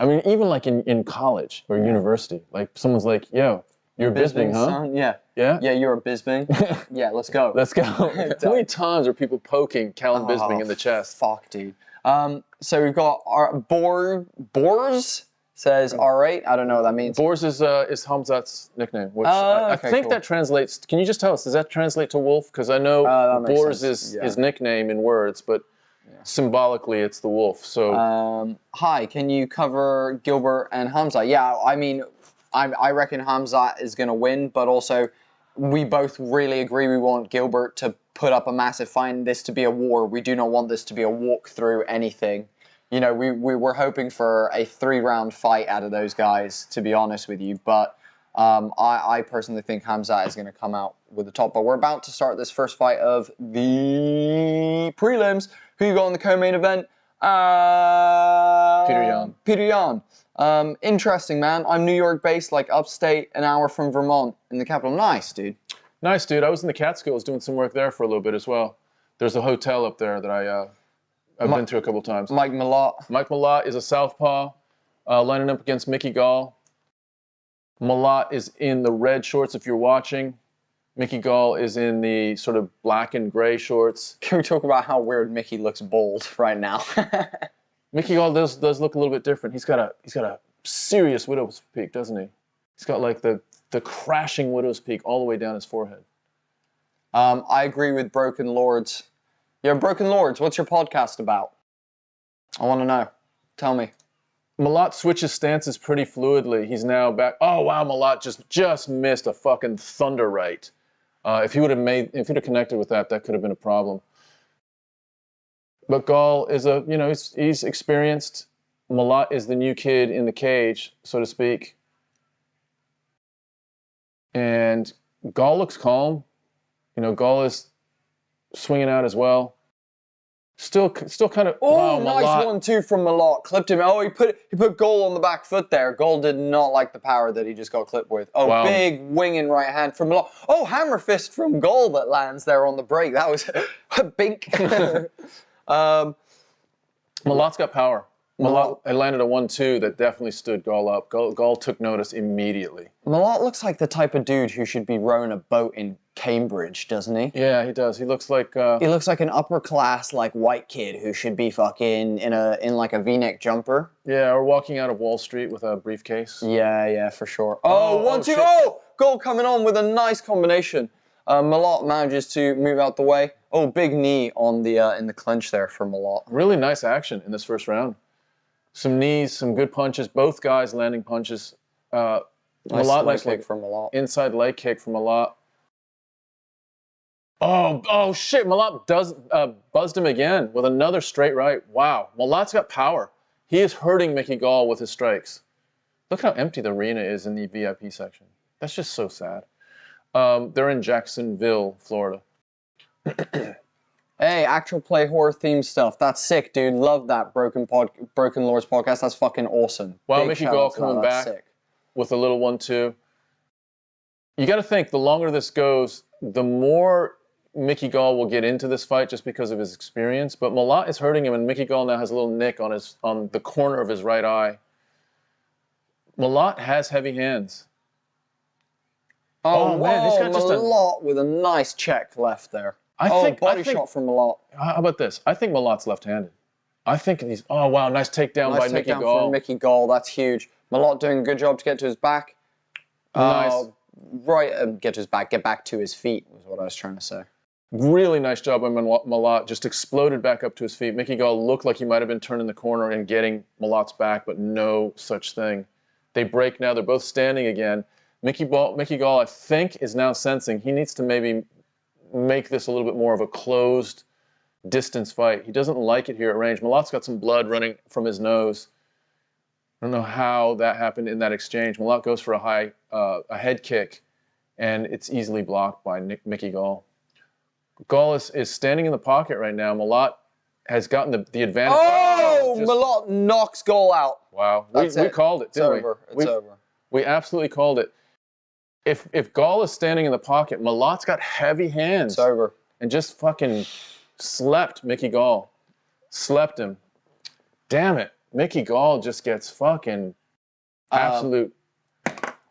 Speaker 3: I mean, even like in college or university, like someone's like, "Yo, you're Bisping, huh?"
Speaker 2: Son? Yeah.
Speaker 3: Yeah?
Speaker 2: Yeah, you're a Bisping. Yeah, let's go.
Speaker 3: Let's go. How many times are people poking Callum Bisping in the chest?
Speaker 2: Fuck, dude. So we've got our Bors says R8. I don't know what that means.
Speaker 3: Bors is Khamzat's nickname, which I think that translates. Can you just tell us? Does that translate to wolf? Because I know Bors is his nickname in words, but symbolically it's the wolf. So
Speaker 2: hi, can you cover Gilbert and Khamzat? Yeah, I mean, I reckon Khamzat is going to win, but also we both really agree we want Gilbert to put up a massive fight and this to be a war. We do not want this to be a walk through anything. You know, we were hoping for a 3-round fight out of those guys, to be honest with you. But I personally think Khamzat is going to come out with the top. But we're about to start this first fight of the prelims. Who you got in the co-main event?
Speaker 3: Peter Yan.
Speaker 2: Peter Yan. Interesting, man. I'm New York based, like upstate, an hour from Vermont in the capital. Nice, dude.
Speaker 3: Nice, dude. I was in the Catskills doing some work there for a little bit as well. There's a hotel up there that I've been to a couple times.
Speaker 2: Mike Malott.
Speaker 3: Mike Malott is a southpaw, lining up against Mickey Gall. Malott is in the red shorts if you're watching. Mickey Gall is in the sort of black and gray shorts.
Speaker 2: Can we talk about how weird Mickey looks bald right now?
Speaker 3: Mickey Gall does look a little bit different. He's got a serious widow's peak, doesn't he? He's got like the crashing widow's peak all the way down his forehead.
Speaker 2: I agree with Broken Lords. Yeah, Broken Lords, what's your podcast about? I want to know. Tell me.
Speaker 3: Malott switches stances pretty fluidly. He's now back. Oh wow, Malott just missed a fucking thunder right. If he would have connected with that could have been a problem. But Gall is he's experienced. Malott is the new kid in the cage, so to speak. And Gall looks calm. You know, Gall is swinging out as well. Still kind of.
Speaker 2: Oh,
Speaker 3: wow,
Speaker 2: nice
Speaker 3: Malott.
Speaker 2: 1-2 from Malott. Clipped him. Oh, he put Gall on the back foot there. Gall did not like the power that he just got clipped with. Oh,
Speaker 3: Wow.
Speaker 2: big winging right hand from Malott. Oh, hammer fist from Gall that lands there on the break. That was a bink.
Speaker 3: Malott's got power. Malott landed a 1-2 that definitely stood Gall up. Gall took notice immediately.
Speaker 2: Malott looks like the type of dude who should be rowing a boat in Cambridge, doesn't he?
Speaker 3: Yeah, he does. He looks like
Speaker 2: He looks like an upper class like white kid who should be fucking in like a V-neck jumper.
Speaker 3: yeah, or walking out of Wall Street with a briefcase.
Speaker 2: Yeah, for sure. Oh, 1-2.
Speaker 3: shit.
Speaker 2: Oh, Gall coming on with a nice combination. Malott manages to move out the way. Oh, big knee on the in the clinch there for Malott.
Speaker 3: Really nice action in this first round. Some knees, some good punches. Both guys landing punches.
Speaker 2: Nice
Speaker 3: Malott,
Speaker 2: leg kick from Malott.
Speaker 3: Inside leg kick from Malott. Oh shit! Malott buzzed him again with another straight right. Wow, Malott's got power. He is hurting Mickey Gall with his strikes. Look how empty the arena is in the VIP section. That's just so sad. They're in Jacksonville, Florida.
Speaker 2: Hey, actual play horror theme stuff. That's sick, dude. Love that Broken Lords podcast. That's fucking awesome.
Speaker 3: Wow,
Speaker 2: Big
Speaker 3: Mickey
Speaker 2: shout
Speaker 3: Gall
Speaker 2: out to that.
Speaker 3: coming
Speaker 2: That's
Speaker 3: back
Speaker 2: sick.
Speaker 3: with a little 1-2. You got to think, the longer this goes, the more Mickey Gall will get into this fight just because of his experience. But Malott is hurting him, and Mickey Gall now has a little nick on the corner of his right eye. Malott has heavy hands.
Speaker 2: Oh man,
Speaker 3: he's got just a
Speaker 2: Malott with a nice check left there.
Speaker 3: I think
Speaker 2: shot from Malott.
Speaker 3: How about this? I think Malott's left-handed. I think he's. Oh wow, nice takedown by Mickey Gall.
Speaker 2: From Mickey Gall. That's huge. Malott doing a good job to get to his back.
Speaker 3: Nice.
Speaker 2: Get to his back. Get back to his feet was what I was trying to say.
Speaker 3: Really nice job by Malott. Just exploded back up to his feet. Mickey Gall looked like he might have been turning the corner and getting Malott's back, but no such thing. They break now. They're both standing again. Mickey Gall, I think, is now sensing he needs to maybe make this a little bit more of a closed distance fight. He doesn't like it here at range. Malott's got some blood running from his nose. I don't know how that happened in that exchange. Malott goes for a head kick, and it's easily blocked by Mickey Gall. Gall is standing in the pocket right now. Malott has gotten the advantage.
Speaker 2: Oh, Malott knocks Gall out.
Speaker 3: Wow. We called it, didn't we?
Speaker 2: It's over.
Speaker 3: We absolutely called it. If Gall is standing in the pocket, Malott's got heavy hands.
Speaker 2: It's over.
Speaker 3: And just fucking slept Mickey Gall. Slept him. Damn it. Mickey Gall just gets fucking absolute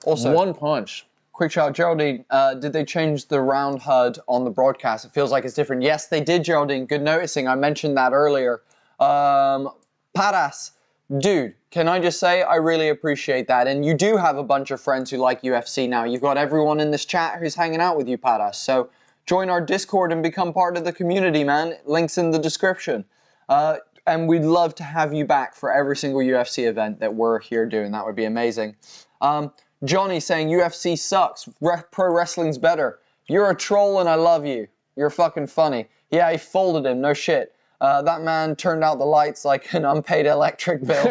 Speaker 2: Also,
Speaker 3: one punch.
Speaker 2: Quick shout, Geraldine, did they change the round HUD on the broadcast? It feels like it's different. Yes, they did, Geraldine. Good noticing. I mentioned that earlier. Paras, dude, can I just say I really appreciate that. And you do have a bunch of friends who like UFC now. You've got everyone in this chat who's hanging out with you, Paras. So join our Discord and become part of the community, man. Links in the description. And we'd love to have you back for every single UFC event that we're here doing. That would be amazing. Johnny saying UFC sucks. Pro wrestling's better. You're a troll and I love you. You're fucking funny. Yeah, he folded him. No shit. That man turned out the lights like an unpaid electric bill.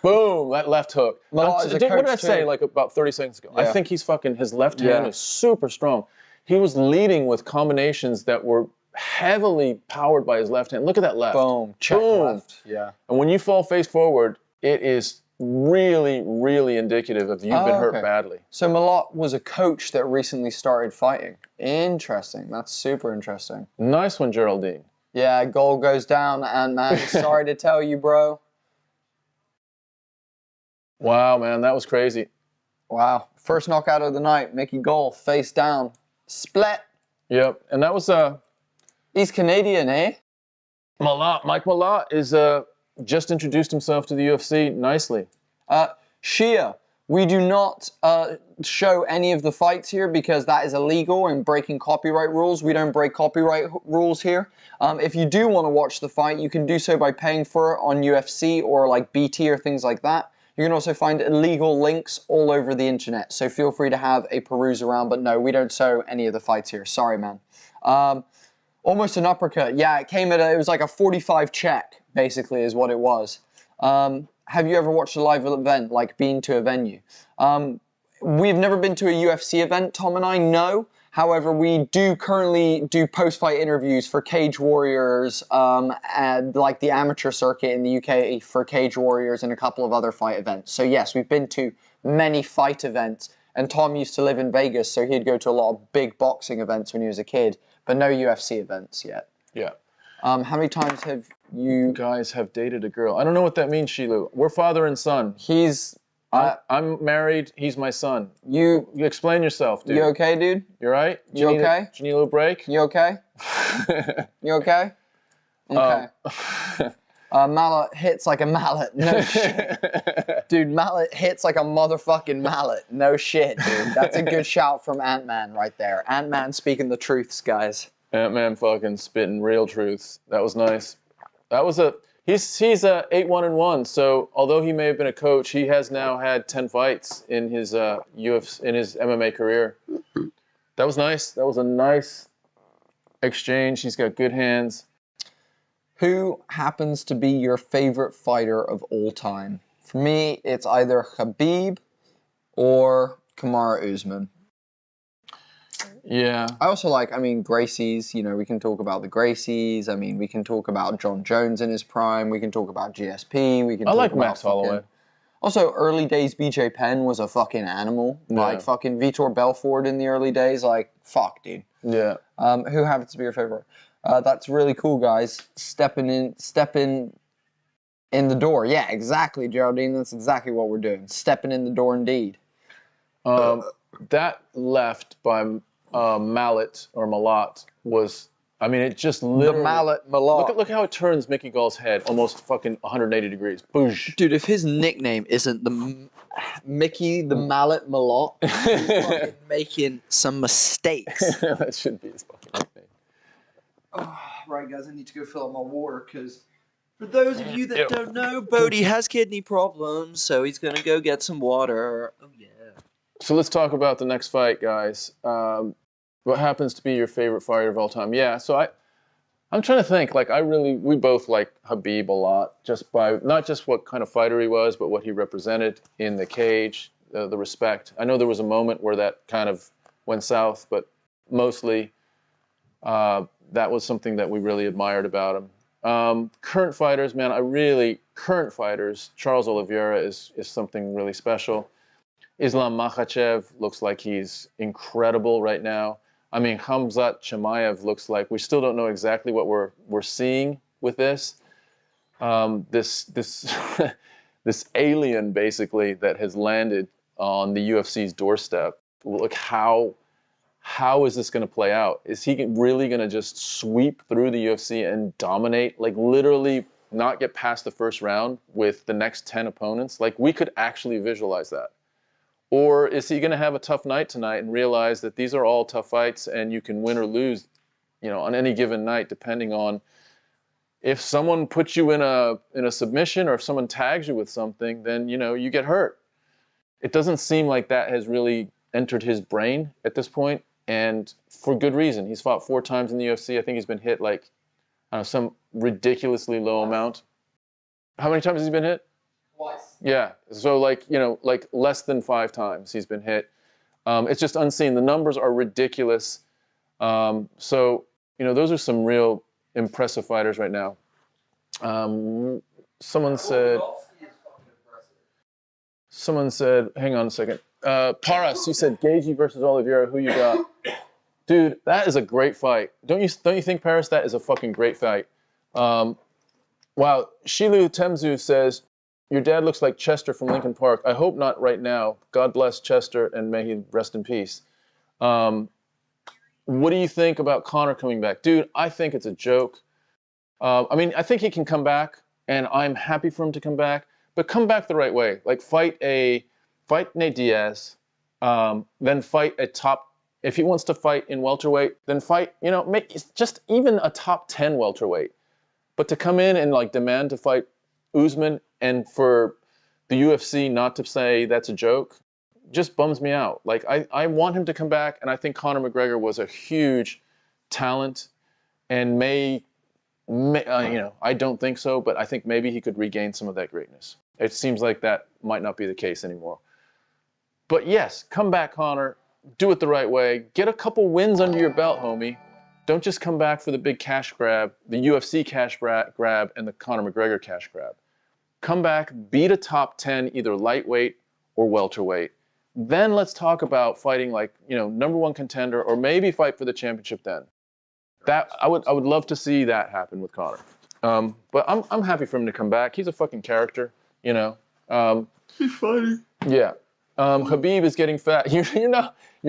Speaker 3: Boom, that left hook.
Speaker 2: Malott is a coach
Speaker 3: what did I say
Speaker 2: too.
Speaker 3: like about 30 seconds ago?
Speaker 2: Yeah.
Speaker 3: I think he's fucking, his left hand is super strong. He was leading with combinations that were heavily powered by his left hand. Look at that left.
Speaker 2: Boom. Check
Speaker 3: Boom.
Speaker 2: left. Yeah.
Speaker 3: And when you fall face forward, it is really, really indicative of you've been hurt badly.
Speaker 2: So Malott was a coach that recently started fighting. Interesting. That's super interesting.
Speaker 3: Nice one, Geraldine.
Speaker 2: Yeah, Gall goes down, and man, sorry to tell you, bro.
Speaker 3: Wow, man, that was crazy.
Speaker 2: Wow. First knockout of the night, Mickey Gall, face down. Split.
Speaker 3: Yep, and that was
Speaker 2: He's Canadian, eh?
Speaker 3: Malott. Mike Malott is just introduced himself to the UFC nicely.
Speaker 2: Shia, we do not show any of the fights here because that is illegal and breaking copyright rules. We don't break copyright rules here. If you do want to watch the fight, you can do so by paying for it on UFC or like BT or things like that. You can also find illegal links all over the internet, so feel free to have a peruse around, but no, we don't show any of the fights here. Sorry, man. Almost an uppercut. Yeah, it was like a 45 check, basically, is what it was. Have you ever watched a live event, like been to a venue? We've never been to a UFC event, Tom and I, no. However, we do currently do post-fight interviews for Cage Warriors, and like the amateur circuit in the UK for Cage Warriors and a couple of other fight events. So yes, we've been to many fight events. And Tom used to live in Vegas, so he'd go to a lot of big boxing events when he was a kid, but no UFC events yet.
Speaker 3: Yeah.
Speaker 2: How many times have you
Speaker 3: guys have dated a girl? I don't know what that means, Shilu. We're father and son. I'm married. He's my son. You explain yourself, dude.
Speaker 2: You okay, dude?
Speaker 3: You right?
Speaker 2: You okay?
Speaker 3: Do you need a little break?
Speaker 2: You okay? You okay? Okay. Malott hits like a mallet. No shit. Dude, Malott hits like a motherfucking mallet. No shit, dude. That's a good shout from Ant-Man right there. Ant-Man speaking the truths, guys.
Speaker 3: Ant-Man fucking spitting real truths. That was nice. That was he's 8-1-1. So although he may have been a coach, he has now had 10 fights in his UFC, in his MMA career. That was nice. That was a nice exchange. He's got good hands.
Speaker 2: Who happens to be your favorite fighter of all time? For me, it's either Khabib or Kamaru Usman.
Speaker 3: Yeah.
Speaker 2: I also like, Gracie's, we can talk about the Gracies. We can talk about John Jones in his prime. We can talk about GSP. We can
Speaker 3: I
Speaker 2: talk
Speaker 3: like
Speaker 2: about
Speaker 3: Max Holloway.
Speaker 2: Also, early days BJ Penn was a fucking animal.
Speaker 3: Yeah.
Speaker 2: Like fucking Vitor Belfort in the early days. Like, fuck, dude.
Speaker 3: Yeah.
Speaker 2: Who happens to be your favorite? That's really cool, guys. Stepping in the door. Yeah, exactly, Geraldine. That's exactly what we're doing. Stepping in the door, indeed.
Speaker 3: That left by Malott or Malott was, it just literally...
Speaker 2: The Malott.
Speaker 3: Look how it turns Mickey Gall's head almost fucking 180 degrees. Boosh.
Speaker 5: Dude, if his nickname isn't the Mickey the Malott Malott, he's fucking making some mistakes.
Speaker 3: That should be his fucking nickname.
Speaker 5: Oh, right, guys, I need to go fill up my water, because for those of you that don't know, Bodie has kidney problems, so he's going to go get some water. Oh, yeah.
Speaker 3: So let's talk about the next fight, guys. What happens to be your favorite fighter of all time? Yeah, so I'm trying to think. We both like Khabib a lot, just by not just what kind of fighter he was, but what he represented in the cage, the respect. I know there was a moment where that kind of went south, but mostly that was something that we really admired about him. Current fighters, man, current fighters, Charles Oliveira is something really special. Islam Makhachev looks like he's incredible right now. Khamzat Chimaev looks like we still don't know exactly what we're seeing with this. This alien basically that has landed on the UFC's doorstep. Look, how is this going to play out? Is he really going to just sweep through the UFC and dominate, like literally not get past the first round with the next 10 opponents? Like, we could actually visualize that. Or is he going to have a tough night tonight and realize that these are all tough fights and you can win or lose, on any given night, depending on if someone puts you in a submission or if someone tags you with something, then, you get hurt. It doesn't seem like that has really entered his brain at this point, and for good reason. He's fought 4 times in the UFC. I think he's been hit some ridiculously low amount. How many times has he been hit?
Speaker 5: Twice.
Speaker 3: Yeah, so less than 5 times he's been hit. It's just unseen. The numbers are ridiculous. So those are some real impressive fighters right now. Someone said, hang on a second. Paras, you said Gaethje versus Oliveira. Who you got? Dude, that is a great fight. Don't you think, Paris, that is a fucking great fight? Wow, Shilu Temzu says, your dad looks like Chester from Lincoln Park. I hope not right now. God bless Chester and may he rest in peace. What do you think about Conor coming back? Dude, I think it's a joke. I think he can come back, and I'm happy for him to come back, but come back the right way. Like, fight Nate Diaz, then fight a top, if he wants to fight in welterweight, then fight, make just even a top 10 welterweight. But to come in and demand to fight Usman and for the UFC not to say that's a joke just bums me out. I want him to come back, and I think Conor McGregor was a huge talent, and I don't think so, but I think maybe he could regain some of that greatness. It seems like that might not be the case anymore. But yes, come back, Conor. do it the right way. Get a couple wins under your belt, homie. Don't just come back for the big cash grab, the UFC cash grab, and the Conor McGregor cash grab. Come back, beat a top 10, either lightweight or welterweight. Then let's talk about fighting like, #1 contender, or maybe fight for the championship then. That I would love to see that happen with Conor. But I'm happy for him to come back. He's a fucking character, He's funny. Yeah. Khabib is getting fat. You're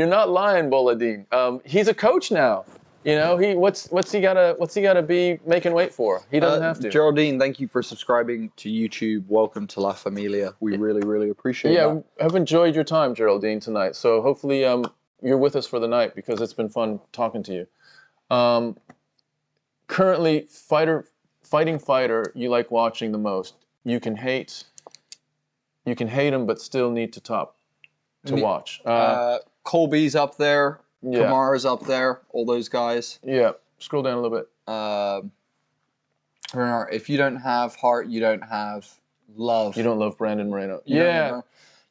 Speaker 3: not lying, Boladin. He's a coach now. What's he gotta be making weight for? He doesn't have to.
Speaker 2: Geraldine, thank you for subscribing to YouTube. Welcome to La Familia. We really, really appreciate it.
Speaker 3: Yeah, I've enjoyed your time, Geraldine, tonight. So hopefully you're with us for the night, because it's been fun talking to you. Currently, fighting fighter you like watching the most. You can hate him, but still need to watch.
Speaker 2: Colby's up there.
Speaker 3: Yeah.
Speaker 2: Kamara's up there. All those guys.
Speaker 3: Yeah. Scroll down a little bit.
Speaker 2: If you don't have heart, you don't have love.
Speaker 3: You don't love Brandon Moreno.
Speaker 2: Yeah.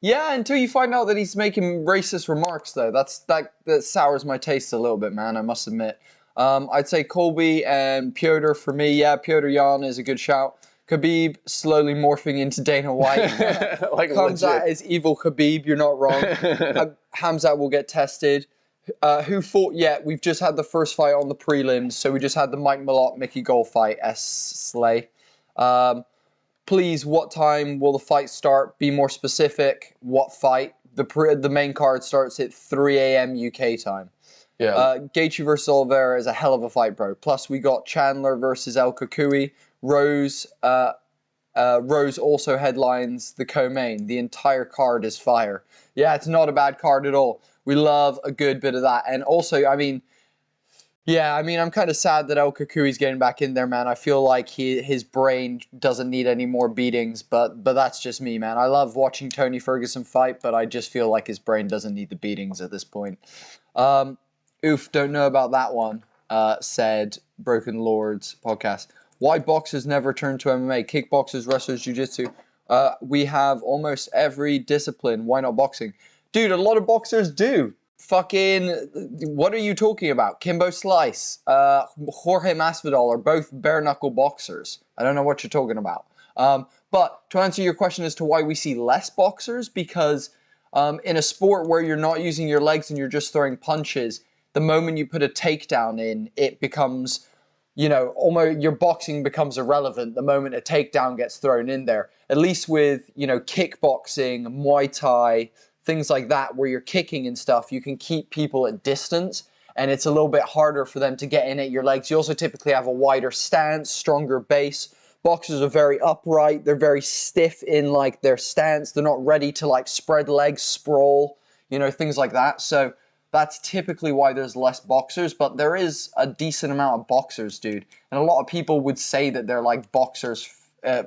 Speaker 2: Yeah, until you find out that he's making racist remarks, though. That sours my taste a little bit, man, I must admit. I'd say Colby and Piotr for me. Yeah, Piotr Jan is a good shout. Khabib slowly morphing into Dana White.
Speaker 3: Like
Speaker 2: Khamzat is evil Khabib, you're not wrong. Khamzat will get tested. Who fought yet? We've just had the first fight on the prelims, so we just had the Mike Malott, Mickey Gall fight, Slay. Please, what time will the fight start? Be more specific. What fight? The main card starts at 3 a.m. UK time.
Speaker 3: Yeah.
Speaker 2: Gaethje versus Oliveira is a hell of a fight, bro. Plus, we got Chandler versus El Kukui. Rose also headlines the co-main. The entire card is fire. Yeah, it's not a bad card at all. We love a good bit of that. And also, I'm kind of sad that El Kukui's getting back in there, man. I feel like his brain doesn't need any more beatings, but that's just me, man. I love watching Tony Ferguson fight, but I just feel like his brain doesn't need the beatings at this point. Oof, don't know about that one, said Broken Lords podcast. Why boxers never turn to MMA? Kickboxers, wrestlers, jiu-jitsu. We have almost every discipline. Why not boxing? Dude, a lot of boxers do. Fucking, what are you talking about? Kimbo Slice, Jorge Masvidal are both bare-knuckle boxers. I don't know what you're talking about. But to answer your question as to why we see less boxers, because in a sport where you're not using your legs and you're just throwing punches, the moment you put a takedown in, it becomes, almost your boxing becomes irrelevant the moment a takedown gets thrown in there. At least with, kickboxing, Muay Thai, things like that, where you're kicking and stuff, you can keep people at distance, and it's a little bit harder for them to get in at your legs. You also typically have a wider stance, stronger base. Boxers are very upright. They're very stiff in their stance. They're not ready to spread legs, sprawl, things like that. So that's typically why there's less boxers, but there is a decent amount of boxers, dude. And a lot of people would say that they're boxers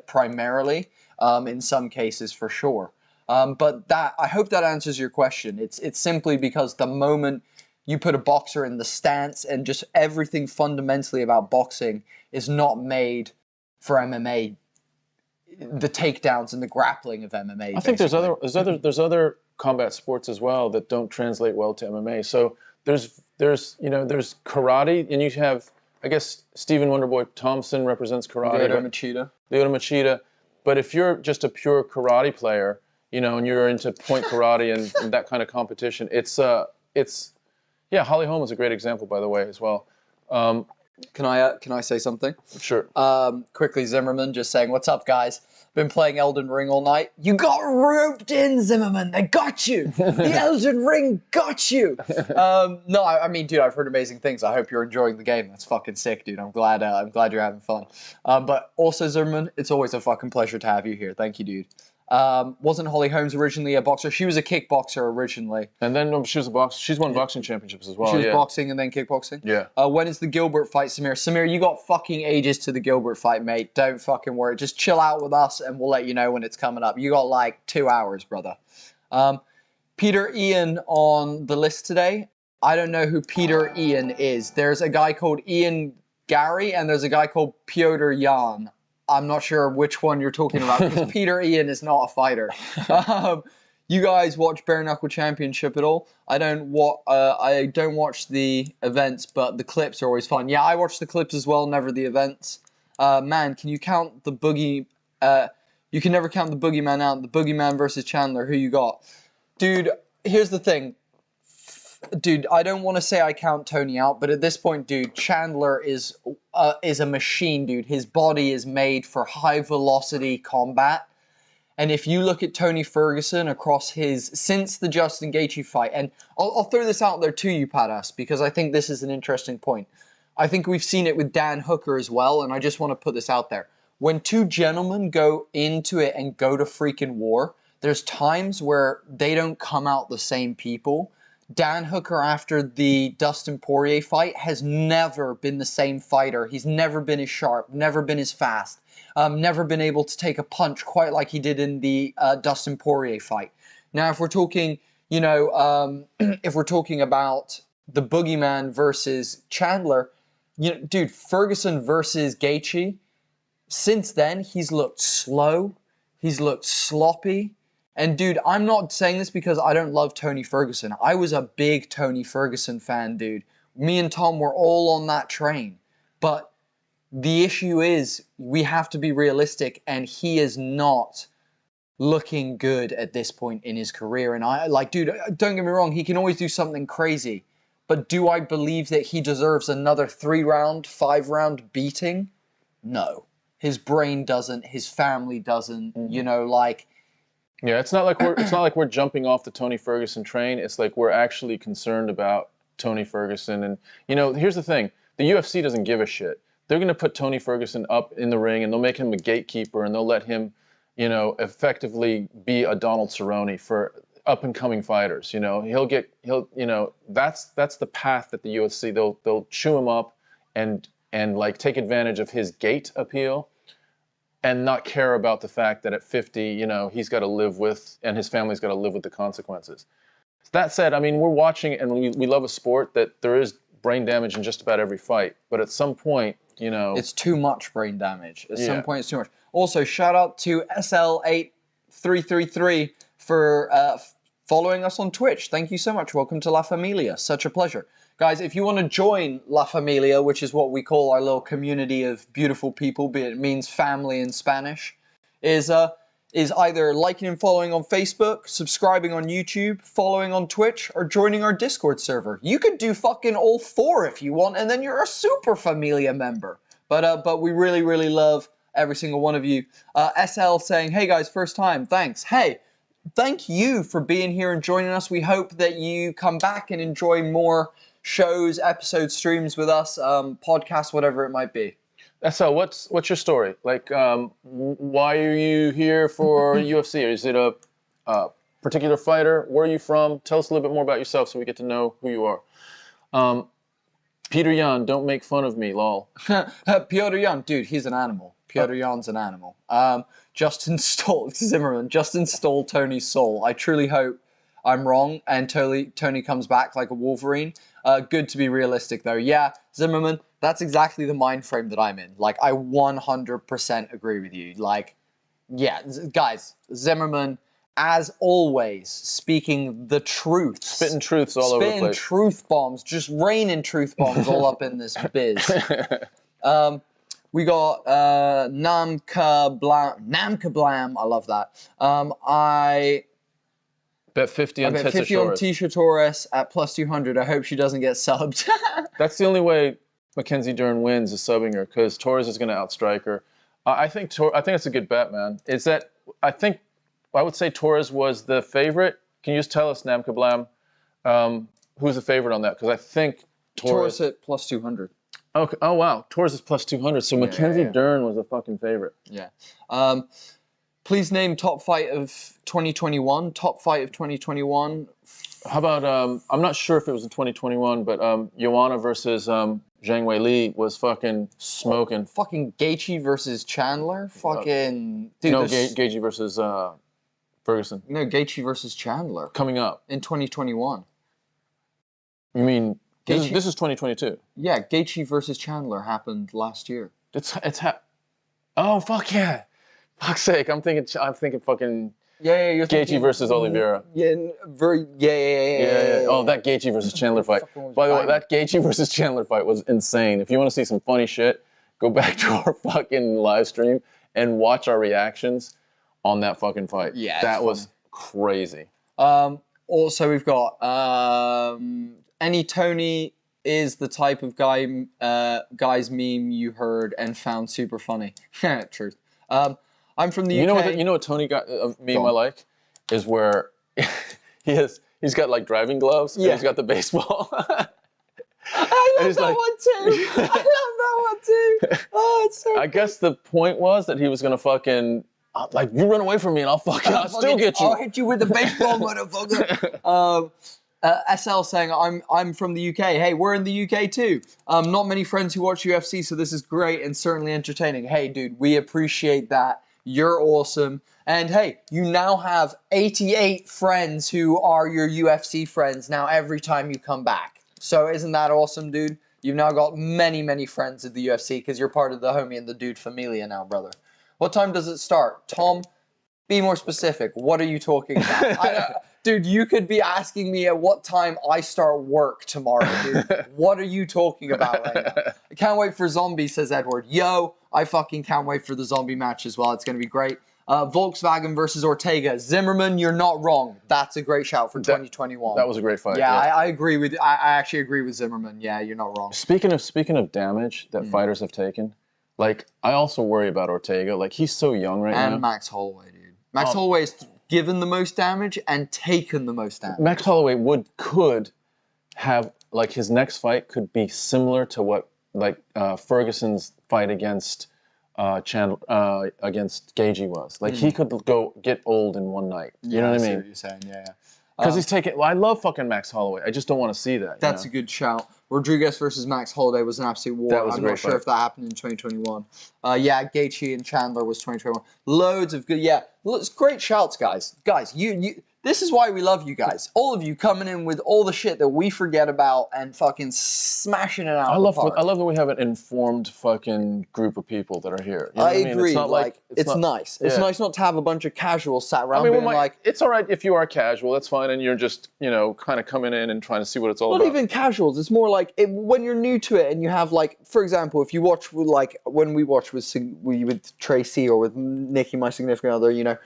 Speaker 2: primarily, in some cases for sure. But I hope that answers your question. It's simply because the moment you put a boxer in the stance, and just everything fundamentally about boxing is not made for MMA. The takedowns and the grappling of MMA.
Speaker 3: I think there's other combat sports as well that don't translate well to MMA. So there's karate, and you have, I guess, Stephen Wonderboy Thompson represents karate.
Speaker 2: Lyoto
Speaker 3: Machida. But if you're just a pure karate player, and you're into point karate and that kind of competition, Holly Holm is a great example, by the way, as well.
Speaker 2: Can I say something?
Speaker 3: Sure.
Speaker 2: Quickly, Zimmerman just saying, "What's up, guys? Been playing Elden Ring all night." You got roped in, Zimmerman. They got you. The Elden Ring got you. No, I mean, dude, I've heard amazing things. I hope you're enjoying the game. That's fucking sick, dude. I'm glad you're having fun. But also, Zimmerman, it's always a fucking pleasure to have you here. Thank you, dude. Wasn't Holly Holmes originally a boxer? She was a kickboxer originally.
Speaker 3: And then she was a boxer. She's won boxing championships as well.
Speaker 2: She was boxing and then kickboxing?
Speaker 3: Yeah.
Speaker 2: When is the Gilbert fight, Samir? Samir, you got fucking ages to the Gilbert fight, mate. Don't fucking worry. Just chill out with us and we'll let you know when it's coming up. You got 2 hours, brother. Peter Ian on the list today. I don't know who Peter Ian is. There's a guy called Ian Garry and there's a guy called Piotr Jan. I'm not sure which one you're talking about because Peter Ian is not a fighter. You guys watch Bare Knuckle Championship at all? I don't watch the events, but the clips are always fun. Yeah, I watch the clips as well, never the events. Man, can you count the boogie? You can never count the boogeyman out. The boogeyman versus Chandler. Who you got, dude? Here's the thing, dude. I don't want to say I count Tony out, but at this point, dude, Chandler is a machine, dude. His body is made for high velocity combat. And if you look at Tony Ferguson across since the Justin Gaethje fight, and I'll throw this out there to you, Padas, because I think this is an interesting point. I think we've seen it with Dan Hooker as well, and I just want to put this out there. When two gentlemen go into it and go to freaking war, there's times where they don't come out the same people. Dan Hooker, after the Dustin Poirier fight, has never been the same fighter. He's never been as sharp, never been as fast. Never been able to take a punch quite like he did in the Dustin Poirier fight. Now, if we're talking, if we're talking about the boogeyman versus Chandler, dude, Ferguson versus Gaethje, since then, he's looked slow, he's looked sloppy, and dude, I'm not saying this because I don't love Tony Ferguson. I was a big Tony Ferguson fan, dude. Me and Tom were all on that train, but the issue is we have to be realistic, and he is not looking good at this point in his career. And dude, don't get me wrong, he can always do something crazy, but do I believe that he deserves another 3-round, 5-round beating? No. His brain doesn't, his family doesn't,
Speaker 3: Yeah, it's not like we're jumping off the Tony Ferguson train. It's like we're actually concerned about Tony Ferguson. And here's the thing: the UFC doesn't give a shit. They're going to put Tony Ferguson up in the ring, and they'll make him a gatekeeper, and they'll let him, effectively be a Donald Cerrone for up-and-coming fighters. That's the path that the UFC, they'll chew him up and like take advantage of his gate appeal, and not care about the fact that at 50, he's got to live with, and his family's got to live with the consequences. That said, I mean, we're watching, and we love a sport that there is brain damage in just about every fight, but at some point,
Speaker 2: it's too much brain damage. At some point, it's too much. Also, shout out to SL8333 for following us on Twitch. Thank you so much. Welcome to La Familia. Such a pleasure. Guys, if you want to join La Familia, which is what we call our little community of beautiful people, it means family in Spanish, is either liking and following on Facebook, subscribing on YouTube, following on Twitch, or joining our Discord server. You could do fucking all 4 if you want, and then you're a super Familia member. But we really, really love every single one of you. SL saying, hey guys, first time, thanks. Hey, thank you for being here and joining us. We hope that you come back and enjoy more shows, episodes, streams with us, podcasts, whatever it might be.
Speaker 3: SL, what's your story? Like, why are you here for UFC? Or is it a particular fighter? Where are you from? Tell us a little bit more about yourself so we get to know who you are. Peter Yan, don't make fun of me, lol.
Speaker 2: Peter Yan, dude, he's an animal. Peter Yan's an animal. Justin stole Tony's soul. I truly hope I'm wrong and Tony comes back like a Wolverine. Good to be realistic though. Yeah, Zimmerman, that's exactly the mind frame that I'm in. Like, I 100% agree with you. Like, yeah, guys, Zimmerman, as always, speaking the truth.
Speaker 3: Spitting truths all over the place.
Speaker 2: Spitting truth bombs, just raining truth bombs all up in this biz. We got Namka Blam. I love that. I
Speaker 3: bet 50 on
Speaker 2: Tisha 50 on Tisha Torres at +200. I hope she doesn't get subbed.
Speaker 3: That's the only way Mackenzie Dern wins, is subbing her, because Torres is going to outstrike her. I think it's a good bet, man. I would say Torres was the favorite. Can you just tell us, Namka Blam, who's the favorite on that? Because I think
Speaker 2: Torres at +200.
Speaker 3: Okay. Oh wow, Torres is +200. So Mackenzie Dern was a fucking favorite.
Speaker 2: Yeah. Please name top fight of 2021. Top fight of 2021.
Speaker 3: How about I'm not sure if it was in 2021, but Joanna versus Zhang Weili was fucking smoking.
Speaker 2: Fucking Gaethje versus Chandler. Fucking dude.
Speaker 3: No, Gaethje versus Ferguson.
Speaker 2: No, Gaethje versus Chandler.
Speaker 3: Coming up
Speaker 2: in 2021.
Speaker 3: You mean this is 2022?
Speaker 2: Yeah, Gaethje versus Chandler happened last year.
Speaker 3: Oh fuck yeah! Fuck's sake, I'm thinking fucking.
Speaker 2: Yeah, you're
Speaker 3: Gaethje versus Oliveira.
Speaker 2: Yeah,
Speaker 3: Yeah. Oh, that Gaethje versus Chandler fight. By the way, that Gaethje versus Chandler fight was insane. If you want to see some funny shit, go back to our fucking live stream and watch our reactions on that fucking fight.
Speaker 2: Yeah,
Speaker 3: that was crazy.
Speaker 2: Also, we've got any Tony is the type of guy's meme you heard and found super funny. Truth. I'm from the UK.
Speaker 3: You know what Tony got meme I like is where he's got like driving gloves. Yeah. And he's got the baseball.
Speaker 2: I love that one too. I love that one too. Oh, it's so.
Speaker 3: I guess the point was that he was gonna fucking like you run away from me and I'll still get you.
Speaker 2: I'll hit you with the baseball, motherfucker. SL saying I'm from the UK. Hey, we're in the UK too. Not many friends who watch UFC, so this is great and certainly entertaining. Hey, dude, we appreciate that. You're awesome. And hey, you now have 88 friends who are your UFC friends now every time you come back. So isn't that awesome, dude? You've now got many, many friends at the UFC because you're part of the homie and the dude familia now, brother. What time does it start? Tom, be more specific. What are you talking about? Dude, you could be asking me at what time I start work tomorrow, dude. What are you talking about right now? I can't wait for Zombie, says Edward. Yo, I fucking can't wait for the Zombie match as well. It's going to be great. Volkswagen versus Ortega. Zimmerman, you're not wrong. That's a great shout for 2021.
Speaker 3: That was a great fight.
Speaker 2: Yeah, I agree with. I actually agree with Zimmerman. Yeah, you're not wrong.
Speaker 3: Speaking of damage that fighters have taken, like I also worry about Ortega. Like he's so young right now.
Speaker 2: And Max Holloway, dude. Max Holloway's given the most damage and taken the most damage.
Speaker 3: Max Holloway could have like his next fight could be similar to what like Ferguson's fight against against Gaethje was. Like he could go get old in one night. You know what I mean?
Speaker 2: I see what you're saying. Yeah.
Speaker 3: Because he's taking. Well, I love fucking Max Holloway. I just don't want to see that.
Speaker 2: That's a good shout. Rodriguez versus Max Holloway was an absolute war.
Speaker 3: That was
Speaker 2: I'm not sure if that happened in 2021. Yeah, Gaethje and Chandler was 2021. Loads of good. Yeah, it's great shouts, guys. Guys, you. This is why we love you guys. All of you coming in with all the shit that we forget about and fucking smashing it out.
Speaker 3: I love that we have an informed fucking group of people that are here. You know
Speaker 2: I agree.
Speaker 3: It's not
Speaker 2: it's nice. It's nice not to have a bunch of casuals sat around being like.
Speaker 3: It's all right if you are casual. That's fine, and you're just kind of coming in and trying to see what it's all about.
Speaker 2: Not even casuals. It's more like when you're new to it and you have like, for example, if you watch with like when we watch with Tracy or with Nikki, my significant other,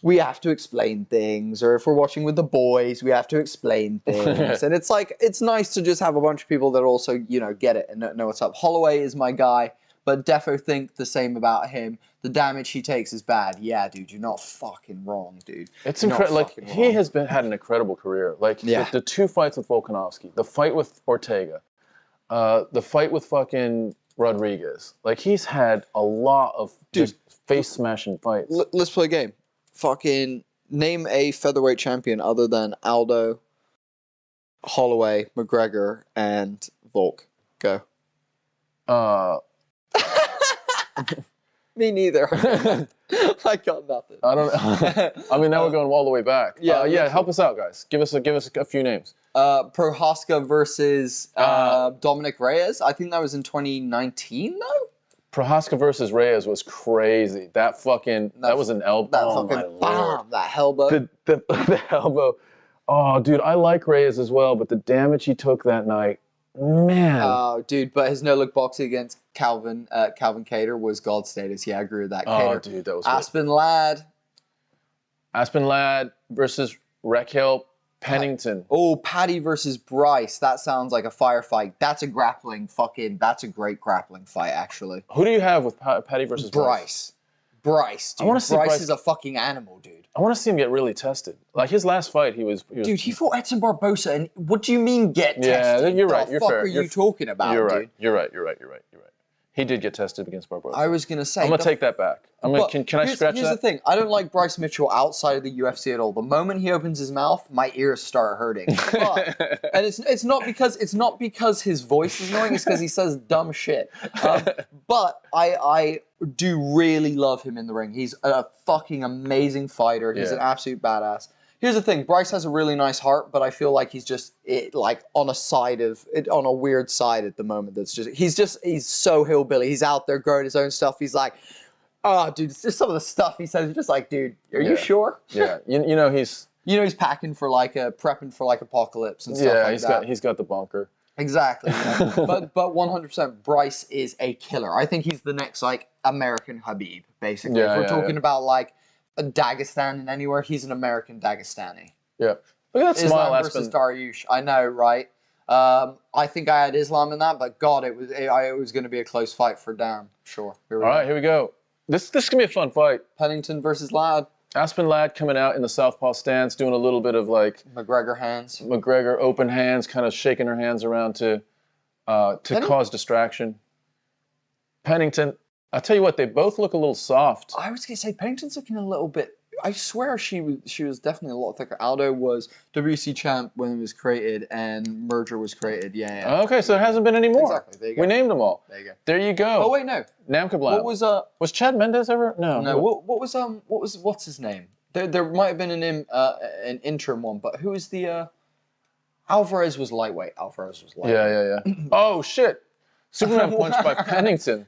Speaker 2: we have to explain things, or if we're watching with the boys, we have to explain things. And it's like, it's nice to just have a bunch of people that also, get it and know what's up. Holloway is my guy, but defo think the same about him. The damage he takes is bad. Yeah, dude, you're not fucking wrong, dude.
Speaker 3: It's incredible. Like, he has had an incredible career. Like, the two fights with Volkanovski, the fight with Ortega, the fight with fucking Rodriguez. Like, he's had a lot of just face-smashing fights.
Speaker 2: Let's play a game. Fucking name a featherweight champion other than Aldo, Holloway, McGregor, and Volk. Go. Me neither. I got nothing.
Speaker 3: I don't know. I mean, now we're going all the way back. Yeah. Help us out, guys. Give us a few names.
Speaker 2: Prohaska versus Dominic Reyes. I think that was in 2019, though.
Speaker 3: Prohaska versus Reyes was crazy. That was an elbow.
Speaker 2: That fucking bomb. That elbow.
Speaker 3: The elbow. Oh, dude, I like Reyes as well, but the damage he took that night, man.
Speaker 2: Oh, dude, but his no-look boxing against Calvin Kattar was God status. Yeah, I agree with that.
Speaker 3: Oh, dude, that was
Speaker 2: good.
Speaker 3: Aspen Ladd versus Raquel Pennington.
Speaker 2: Oh, Paddy versus Bryce. That sounds like a firefight. That's a great grappling fight, actually.
Speaker 3: Who do you have with Paddy versus Bryce?
Speaker 2: Bryce, dude. Bryce is a fucking animal, dude.
Speaker 3: I want to see him get really tested. Like his last fight, he was
Speaker 2: dude, he fought Edson Barbosa, and what do you mean get tested?
Speaker 3: Yeah, you're right. You're fair.
Speaker 2: What the fuck are you talking about,
Speaker 3: You're right.
Speaker 2: Dude?
Speaker 3: You're right. He did get tested against Barbosa.
Speaker 2: I was gonna say.
Speaker 3: I'm gonna take that back. Can I scratch that?
Speaker 2: Here's the thing. I don't like Bryce Mitchell outside of the UFC at all. The moment he opens his mouth, my ears start hurting. And it's not because his voice is annoying. It's because he says dumb shit. But I do really love him in the ring. He's a fucking amazing fighter. He's an absolute badass. Here's the thing. Bryce has a really nice heart, but I feel like he's just on a weird side at the moment. He's so hillbilly. He's out there growing his own stuff. He's like, Oh, dude, it's just some of the stuff he says. You're just like, dude, are you sure?
Speaker 3: Yeah, you know he's
Speaker 2: packing for like prepping for like apocalypse and stuff like that.
Speaker 3: He's got the bunker.
Speaker 2: Exactly. but 100% Bryce is a killer. I think he's the next like American Khabib, basically.
Speaker 3: Yeah,
Speaker 2: if we're talking about like a Dagestan and anywhere, he's an American Dagestani.
Speaker 3: Yeah. Look at that smile,
Speaker 2: Islam versus Dariush. I know, right? I think I had Islam in that, but God, it was going to be a close fight for Dan. Sure.
Speaker 3: All right, here we go. This is going to be a fun fight.
Speaker 2: Pennington versus Ladd.
Speaker 3: Aspen Ladd coming out in the southpaw stance, doing a little bit of like
Speaker 2: McGregor hands.
Speaker 3: McGregor open hands, kind of shaking her hands around to cause distraction. Pennington, I'll tell you what, they both look a little soft.
Speaker 2: I was going to say Pennington's looking a little bit. I swear she was definitely a lot thicker. Aldo was WC champ when it was created, and Merger was created. Yeah.
Speaker 3: Okay, so there hasn't been any more.
Speaker 2: Exactly. There you go.
Speaker 3: We named them all.
Speaker 2: There you go.
Speaker 3: There you go.
Speaker 2: Oh wait, no.
Speaker 3: Namkablam.
Speaker 2: What
Speaker 3: was Chad Mendes ever? No.
Speaker 2: No. What's his name? There might have been an interim one, but who was the Alvarez was lightweight.
Speaker 3: Yeah. Oh shit. Superman punched by Pennington.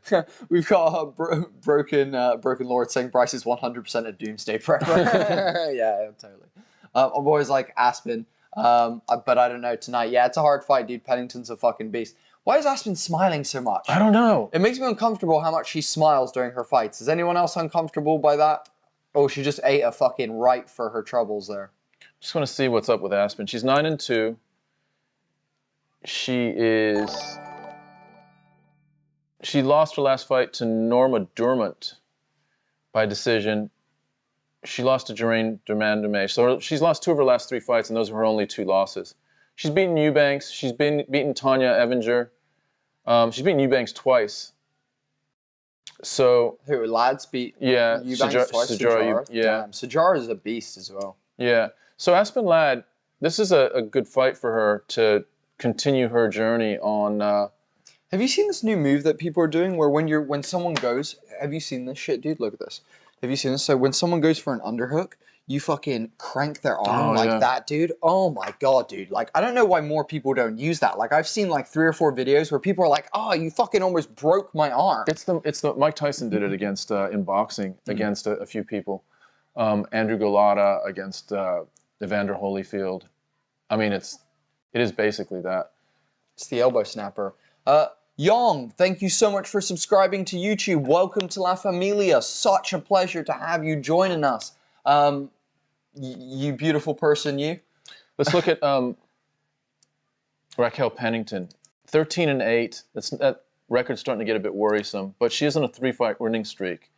Speaker 2: We've got Broken Lord saying Bryce is 100% a doomsday prepper. yeah, totally. I'm always like Aspen, but I don't know tonight. Yeah, it's a hard fight, dude. Pennington's a fucking beast. Why is Aspen smiling so much?
Speaker 3: I don't know.
Speaker 2: It makes me uncomfortable how much she smiles during her fights. Is anyone else uncomfortable by that? Oh, she just ate a fucking right for her troubles there.
Speaker 3: Just want to see what's up with Aspen. She's 9-2. She lost her last fight to Norma Durmont by decision. She lost to Jermaine Dumais. So she's lost 2 of her last 3 fights, and those are her only 2 losses. She's beaten Eubanks. She's beaten Tanya Evinger. She's beaten Eubanks twice. So
Speaker 2: who Lads beat?
Speaker 3: Yeah,
Speaker 2: Eubanks twice.
Speaker 3: Sajara.
Speaker 2: Damn, Sajara is a beast as well.
Speaker 3: Yeah. So Aspen Ladd, this is a good fight for her to continue her journey on.
Speaker 2: Have you seen this new move that people are doing where when someone goes, have you seen this shit, dude? Look at this. Have you seen this? So when someone goes for an underhook, you fucking crank their arm that, dude. Oh my God, dude. Like, I don't know why more people don't use that. Like, I've seen like 3 or 4 videos where people are like, oh, you fucking almost broke my arm.
Speaker 3: It's the Mike Tyson did it against, in boxing, against a few people. Andrew Golota against Evander Holyfield. I mean, it is basically that.
Speaker 2: It's the elbow snapper. Yong, thank you so much for subscribing to YouTube. Welcome to La Familia. Such a pleasure to have you joining us. You beautiful person, you.
Speaker 3: Let's look at Raquel Pennington. 13-8. That record's starting to get a bit worrisome, but she is on a 3-fight winning streak.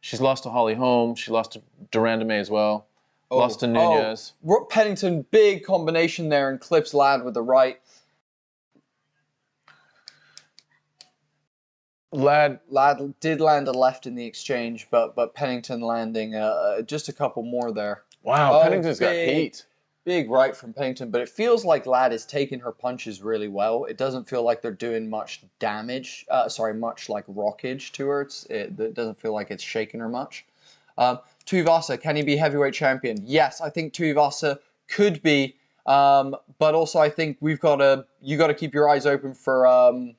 Speaker 3: She's lost to Holly Holm. She lost to Durandame as well. Lost to Nunez.
Speaker 2: Pennington, big combination there, and clips Ladd with the right.
Speaker 3: Ladd
Speaker 2: did land a left in the exchange, but Pennington landing just a couple more there.
Speaker 3: Wow, Pennington's got heat.
Speaker 2: Big right from Pennington, but it feels like Ladd is taking her punches really well. It doesn't feel like they're doing much damage, much like rockage to her. It doesn't feel like it's shaking her much. Tuivasa, can he be heavyweight champion? Yes, I think Tuivasa could be, but also I think you got to keep your eyes open for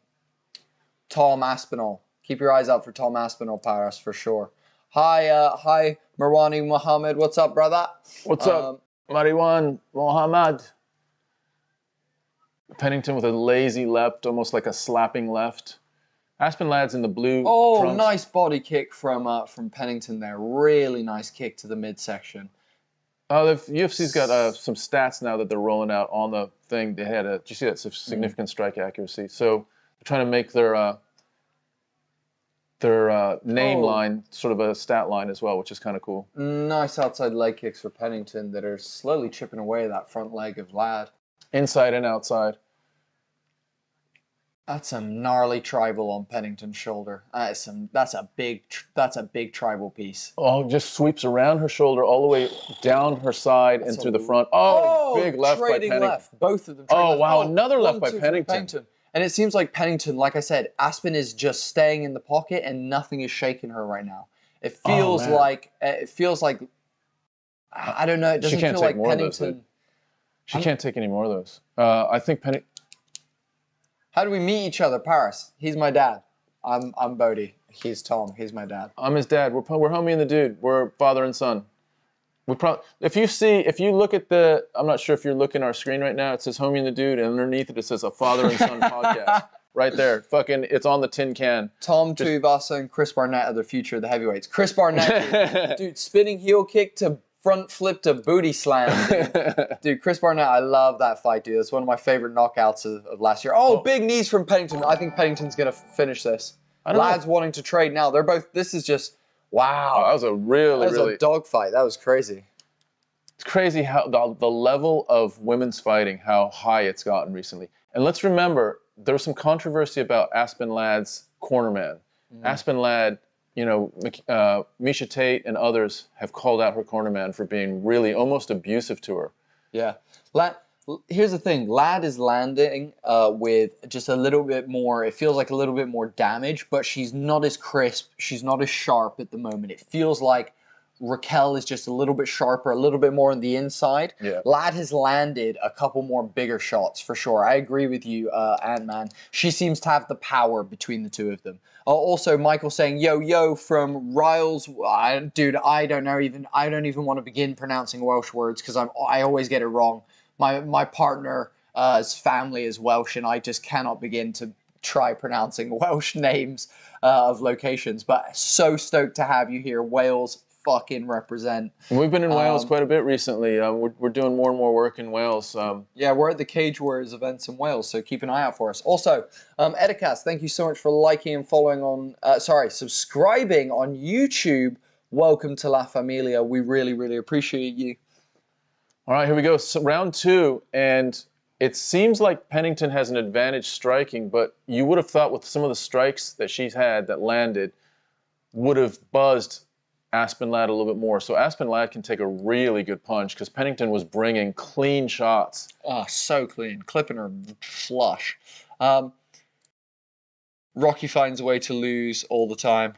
Speaker 2: Tom Aspinall. Keep your eyes out for Tom Aspinall, Paris, for sure. Hi, Marwani Mohammed. What's up, brother?
Speaker 3: What's up, Marwan Mohammed? Pennington with a lazy left, almost like a slapping left. Aspen Ladd's in the blue.
Speaker 2: Oh,
Speaker 3: front.
Speaker 2: Nice body kick from Pennington there. Really nice kick to the midsection.
Speaker 3: The UFC's got some stats now that they're rolling out on the thing. They had did you see that significant strike accuracy? So they're trying to make their name line sort of a stat line as well, which is kind of cool.
Speaker 2: Nice outside leg kicks for Pennington that are slowly chipping away that front leg of Ladd.
Speaker 3: Inside and outside.
Speaker 2: That's a gnarly tribal on Pennington's shoulder. That's a big tribal piece.
Speaker 3: Oh, just sweeps around her shoulder all the way down her side and through the front. Oh, big left by Pennington.
Speaker 2: Left. Both of them.
Speaker 3: Oh, wow, another left by Pennington.
Speaker 2: And it seems like Pennington, like I said, Aspen is just staying in the pocket and nothing is shaking her right now. It feels like I don't know. It doesn't feel like Pennington.
Speaker 3: She can't take any more of those. I think
Speaker 2: How do we meet each other, Paris? He's my dad. I'm Bodie. He's Tom. He's my dad.
Speaker 3: I'm his dad. We're homie and the dude. We're father and son. If you look at I'm not sure if you're looking at our screen right now, it says homie and the dude, and underneath it says a father and son podcast. Right there. Fucking, it's on the tin can.
Speaker 2: Tom Tuivasa and Chris Barnett are the future of the heavyweights. Chris Barnett, dude, spinning heel kick to front flip to booty slam. Dude, Chris Barnett, I love that fight, dude. It's one of my favorite knockouts of last year. Oh, big knees from Pennington. I think Pennington's going to finish this. Lads wanting to trade now. They're both, this is just, wow.
Speaker 3: Oh, that was a really
Speaker 2: a dogfight. That was crazy.
Speaker 3: It's crazy how the level of women's fighting, how high it's gotten recently. And let's remember, there was some controversy about Aspen Ladd's cornerman. Aspen Ladd, you know, Misha Tate and others have called out her cornerman for being really almost abusive to her.
Speaker 2: Yeah. Here's the thing. Ladd is landing with just a little bit more, it feels like a little bit more damage, but she's not as crisp. She's not as sharp at the moment. It feels like Raquel is just a little bit sharper, a little bit more on the inside.
Speaker 3: Yeah.
Speaker 2: Ladd has landed a couple more bigger shots for sure. I agree with you, Ant-Man. She seems to have the power between the two of them. Also, Michael saying yo from Riles. Dude, I don't even want to begin pronouncing Welsh words because I always get it wrong. My partner's family is Welsh, and I just cannot begin to try pronouncing Welsh names of locations. But so stoked to have you here, Wales. Fucking represent.
Speaker 3: We've been in Wales quite a bit recently. We're doing more and more work in Wales.
Speaker 2: Yeah, we're at the Cage Warriors events in Wales, so keep an eye out for us. Also, Edicast, thank you so much for liking and following on, subscribing on YouTube. Welcome to La Familia. We really, really appreciate you.
Speaker 3: All right, here we go. So round 2, and it seems like Pennington has an advantage striking, but you would have thought with some of the strikes that she's had that landed would have buzzed Aspen Ladd a little bit more. So Aspen Ladd can take a really good punch because Pennington was bringing clean shots.
Speaker 2: Oh, so clean. Clipping her flush. Rocky finds a way to lose all the time.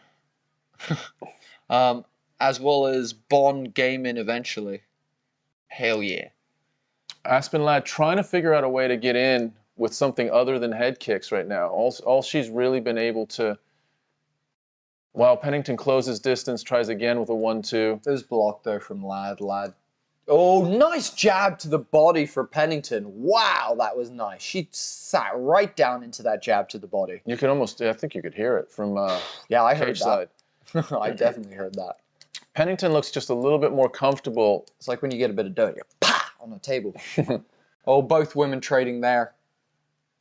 Speaker 2: As well as Bond gaming eventually. Hell yeah.
Speaker 3: Aspen Ladd trying to figure out a way to get in with something other than head kicks right now. All she's really been able to... While Pennington closes distance, tries again with a 1-2.
Speaker 2: It was blocked there from Ladd. Oh, nice jab to the body for Pennington. Wow, that was nice. She sat right down into that jab to the body.
Speaker 3: You could almost, I think you could hear it from
Speaker 2: yeah, I heard
Speaker 3: cage side.
Speaker 2: I definitely heard that.
Speaker 3: Pennington looks just a little bit more comfortable.
Speaker 2: It's like when you get a bit of dough, you're on the table. Oh, both women trading there.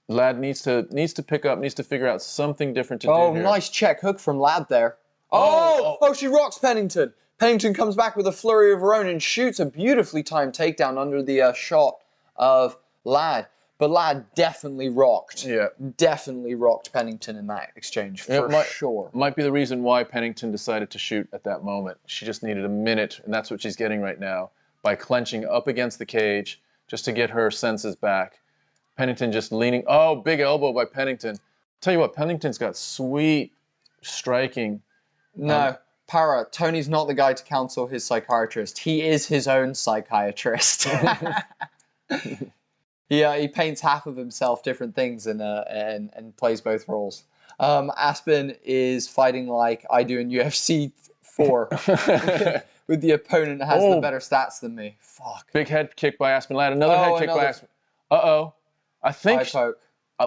Speaker 3: Ladd needs to pick up, needs to figure out something different to do
Speaker 2: Oh,
Speaker 3: here.
Speaker 2: nice check hook from Ladd there. Oh, she rocks Pennington. Pennington comes back with a flurry of her own and shoots a beautifully timed takedown under the shot of Ladd. But Ladd definitely rocked.
Speaker 3: Yeah.
Speaker 2: Definitely rocked Pennington in that exchange, for sure.
Speaker 3: Might be the reason why Pennington decided to shoot at that moment. She just needed a minute, and that's what she's getting right now, by clenching up against the cage just to get her senses back. Pennington just leaning. Oh, big elbow by Pennington. Tell you what, Pennington's got sweet striking.
Speaker 2: No, Para, Tony's not the guy to counsel his psychiatrist. He is his own psychiatrist. He paints half of himself different things and plays both roles. Aspen is fighting like I do in UFC 4. With the opponent that has the better stats than me. Fuck.
Speaker 3: Big head kick by Aspen Ladd. Another head kick by Aspen. Uh-oh. I think...
Speaker 2: Eye poke.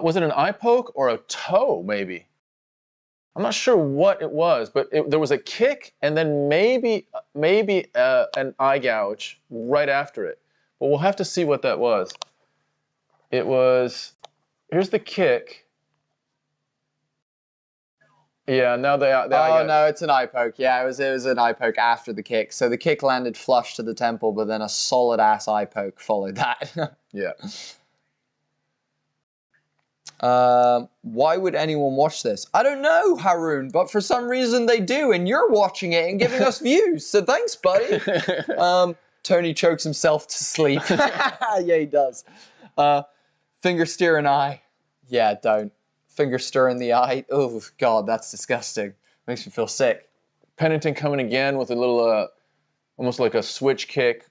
Speaker 3: Was it an eye poke or a toe, maybe? I'm not sure what it was, but there was a kick and then maybe an eye gouge right after it. But we'll have to see what that was. It was... Here's the kick. Yeah, now the eye gouge.
Speaker 2: No, it's an eye poke. Yeah, it was an eye poke after the kick. So the kick landed flush to the temple, but then a solid-ass eye poke followed that.
Speaker 3: Yeah.
Speaker 2: Why would anyone watch this? I don't know, Haroon, but for some reason they do, and you're watching it and giving us views, so thanks, buddy. Tony chokes himself to sleep. Yeah, he does. Finger steer an eye. Yeah, don't. Finger stir in the eye. Oh, God, that's disgusting. Makes me feel sick.
Speaker 3: Pennington coming again with a little, almost like a switch kick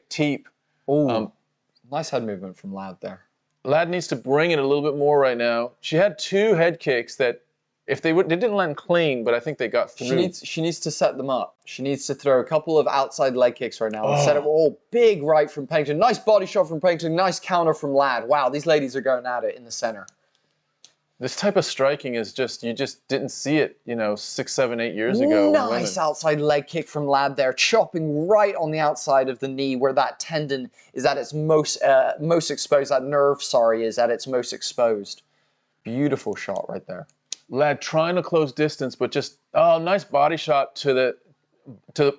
Speaker 3: teep.
Speaker 2: Oh, nice head movement from Ladd there.
Speaker 3: Ladd needs to bring it a little bit more right now. She had 2 head kicks that if they didn't land clean, but I think they got through.
Speaker 2: She needs to set them up. She needs to throw a couple of outside leg kicks right now and set up all big right from Pennington. Nice body shot from Pennington. Nice counter from Ladd. Wow, these ladies are going at it in the center.
Speaker 3: This type of striking is just, you just didn't see it, you know, 6, 7, 8 years ago.
Speaker 2: Nice outside leg kick from Ladd there, chopping right on the outside of the knee where that tendon is at its most exposed. That nerve, is at its most exposed. Beautiful shot right there.
Speaker 3: Ladd trying to close distance, but just, nice body shot to the,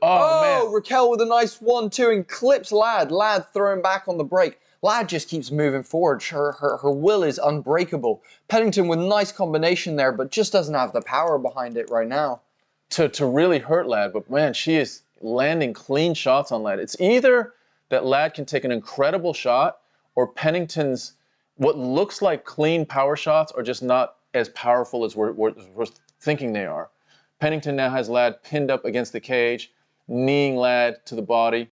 Speaker 3: man.
Speaker 2: Raquel with a nice 1-2 and clips Ladd. Ladd throwing back on the break. Ladd just keeps moving forward. Her will is unbreakable. Pennington with a nice combination there, but just doesn't have the power behind it right now.
Speaker 3: To really hurt Ladd, but man, she is landing clean shots on Ladd. It's either that Ladd can take an incredible shot, or Pennington's, what looks like clean power shots are just not as powerful as we're thinking they are. Pennington now has Ladd pinned up against the cage, kneeing Ladd to the body,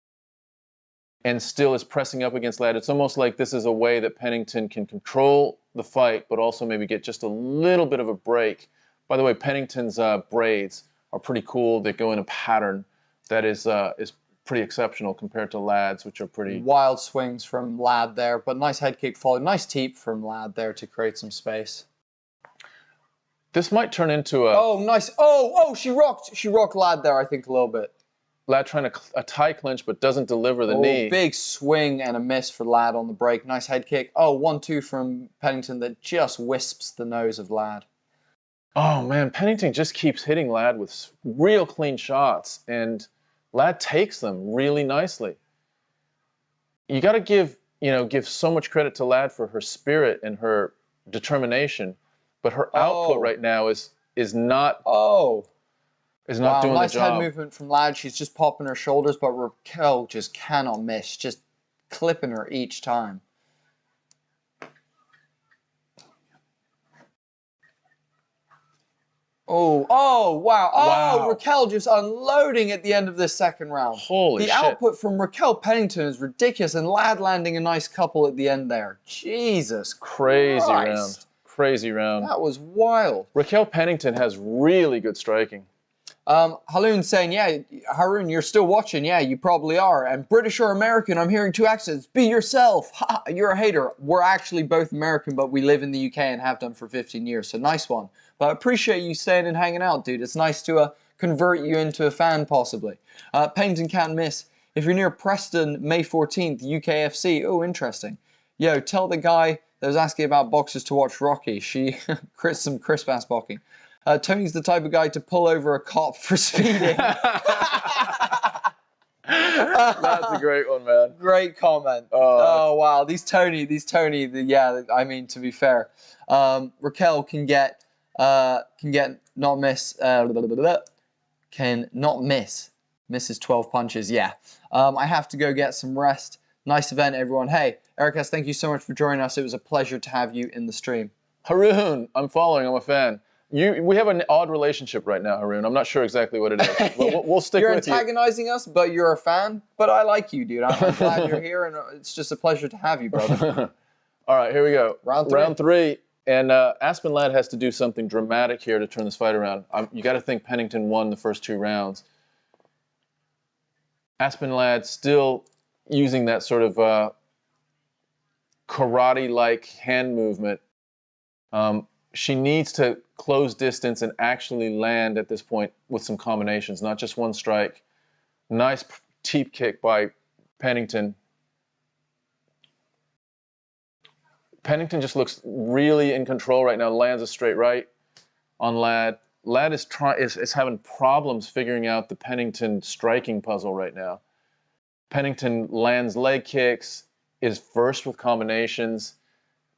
Speaker 3: and still is pressing up against Ladd. It's almost like this is a way that Pennington can control the fight, but also maybe get just a little bit of a break. By the way, Pennington's braids are pretty cool. They go in a pattern that is pretty exceptional compared to Ladd's, which are pretty...
Speaker 2: Wild swings from Ladd there, but nice head kick followed. Nice teep from Ladd there to create some space.
Speaker 3: This might turn into a...
Speaker 2: Oh, nice. Oh, she rocked Ladd there, I think, a little bit.
Speaker 3: Ladd trying a tie clinch, but doesn't deliver the knee.
Speaker 2: Big swing and a miss for Ladd on the break. Nice head kick. 1-2 from Pennington that just wisps the nose of Ladd.
Speaker 3: Oh, man, Pennington just keeps hitting Ladd with real clean shots, and Ladd takes them really nicely. You got to give so much credit to Ladd for her spirit and her determination, but her output right now is not... is not doing the job.
Speaker 2: Nice head movement from Ladd. She's just popping her shoulders, but Raquel just cannot miss. Just clipping her each time. Wow. Raquel just unloading at the end of this second round.
Speaker 3: Holy shit.
Speaker 2: The output from Raquel Pennington is ridiculous, and Ladd landing a nice couple at the end there. Jesus
Speaker 3: Christ. Crazy round.
Speaker 2: That was wild.
Speaker 3: Raquel Pennington has really good striking.
Speaker 2: Haroon saying, yeah, Haroon, you're still watching. Yeah, you probably are. And British or American, I'm hearing 2 accents. Be yourself. Ha, you're a hater. We're actually both American, but we live in the UK and have done for 15 years. So nice one. But I appreciate you staying and hanging out, dude. It's nice to convert you into a fan, possibly. Pennington can't miss. If you're near Preston, May 14th, UKFC. Oh, interesting. Yo, tell the guy that was asking about boxers to watch Rocky. Some crisp-ass boxing. Tony's the type of guy to pull over a cop for speeding.
Speaker 3: That's a great one, man.
Speaker 2: Great comment. Oh wow, these Tony, yeah, I mean, to be fair, Raquel can not miss, misses 12 punches, yeah. I have to go get some rest. Nice event, everyone. Hey, Erikas, thank you so much for joining us. It was a pleasure to have you in the stream.
Speaker 3: Haroon, I'm following, I'm a fan. We have an odd relationship right now, Haroon. I'm not sure exactly what it is. We'll stick with you.
Speaker 2: You're antagonizing us, but you're a fan. But I like you, dude. I'm glad you're here, and it's just a pleasure to have you, brother.
Speaker 3: All right, here we go.
Speaker 2: Round
Speaker 3: 3. And Aspen Ladd has to do something dramatic here to turn this fight around. You got to think Pennington won the first 2 rounds. Aspen Ladd still using that sort of karate-like hand movement. She needs to close distance and actually land at this point with some combinations, not just one strike. Nice teep kick by Pennington. Pennington just looks really in control right now. Lands a straight right on Ladd. Ladd is having problems figuring out the Pennington striking puzzle right now. Pennington lands leg kicks, is first with combinations,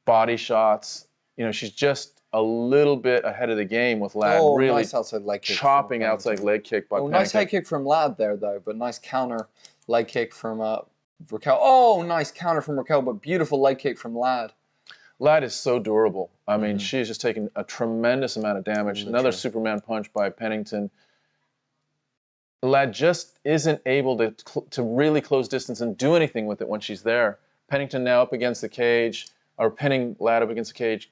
Speaker 3: body shots. She's just a little bit ahead of the game with Ladd. Really
Speaker 2: nice outside leg kick
Speaker 3: chopping outside leg kick by Pennington.
Speaker 2: Nice head kick from Ladd there, though, but nice counter leg kick from Raquel. Nice counter from Raquel, but beautiful leg kick from Ladd.
Speaker 3: Ladd is so durable. I mean, she's just taken a tremendous amount of damage. Another Superman punch by Pennington. Ladd just isn't able to really close distance and do anything with it when she's there. Pennington now up against the cage, or pinning Ladd up against the cage.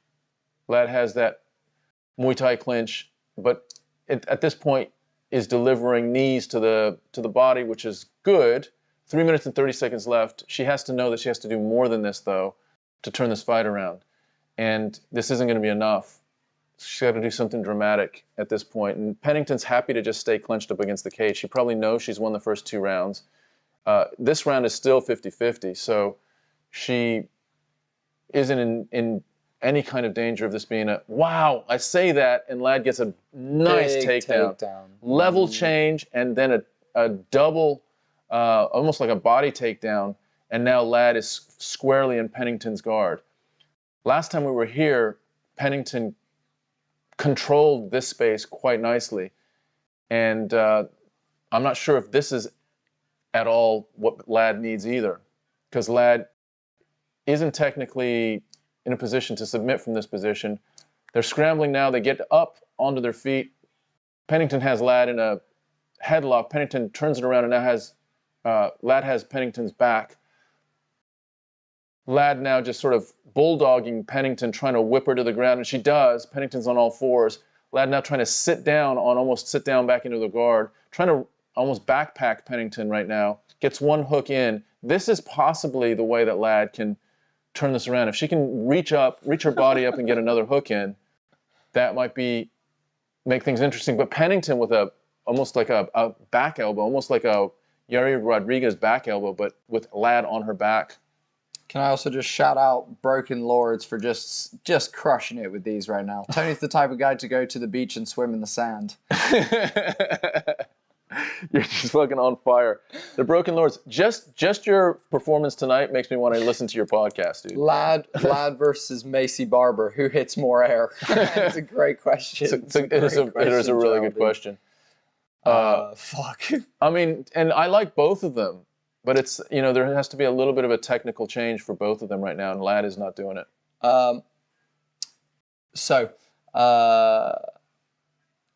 Speaker 3: Ladd has that Muay Thai clinch, but at this point is delivering knees to the body, which is good. 3 minutes and 30 seconds left. She has to know that she has to do more than this, though, to turn this fight around. And this isn't going to be enough. She's got to do something dramatic at this point. And Pennington's happy to just stay clenched up against the cage. She probably knows she's won the first 2 rounds. This round is still 50-50, so she isn't in any kind of danger of this being a, wow, I say that, and Ladd gets a nice takedown. Level change, and then a double, almost like a body takedown, and now Ladd is squarely in Pennington's guard. Last time we were here, Pennington controlled this space quite nicely, and I'm not sure if this is at all what Ladd needs either, because Ladd isn't technically in a position to submit from this position. They're scrambling now. They get up onto their feet. Pennington has Ladd in a headlock. Pennington turns it around and now has Ladd has Pennington's back. Ladd now just sort of bulldogging Pennington, trying to whip her to the ground, and she does. Pennington's on all fours. Ladd now trying to sit down back into the guard, trying to almost backpack Pennington right now. Gets one hook in. This is possibly the way that Ladd can turn this around. If she can reach her body up and get another hook in, that might make things interesting. But Pennington with almost like a back elbow, almost like a Yair Rodriguez back elbow, but with Ladd on her back.
Speaker 2: Can I also just shout out Broken Lords for just crushing it with these right now? Tony's the type of guy to go to the beach and swim in the sand.
Speaker 3: You're just fucking on fire. The Broken Lords. Just your performance tonight makes me want to listen to your podcast, dude.
Speaker 2: Ladd versus Macy Barber. Who hits more air? It's a great question.
Speaker 3: It is a really good question.
Speaker 2: Fuck.
Speaker 3: I mean, and I like both of them, but it's, there has to be a little bit of a technical change for both of them right now, and Ladd is not doing it.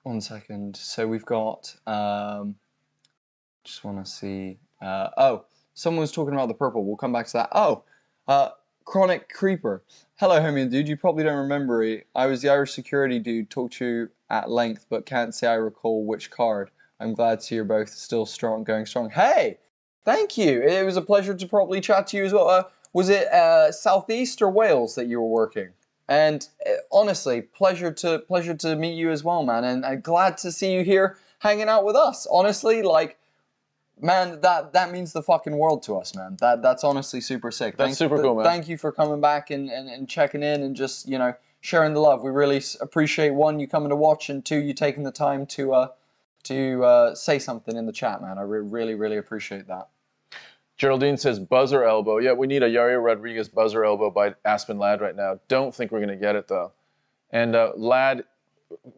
Speaker 2: One second. So we've got, just want to see. Someone was talking about the purple. We'll come back to that. Chronic Creeper. Hello, homie dude. You probably don't remember it. I was the Irish security dude. Talked to you at length, but can't say I recall which card. I'm glad to see you're both still going strong. Hey, thank you. It was a pleasure to probably chat to you as well. Was it Southeast or Wales that you were working? And honestly, pleasure to meet you as well, man. And glad to see you here hanging out with us. Honestly, man, that means the fucking world to us, man. That's honestly super sick.
Speaker 3: That's super cool, man.
Speaker 2: Thank you for coming back and checking in and just, sharing the love. We really appreciate, 1, you coming to watch, and 2, you taking the time to say something in the chat, man. I really, really appreciate that.
Speaker 3: Geraldine says buzzer elbow. Yeah, we need a Yair Rodriguez buzzer elbow by Aspen Ladd right now. Don't think we're going to get it, though. And Ladd,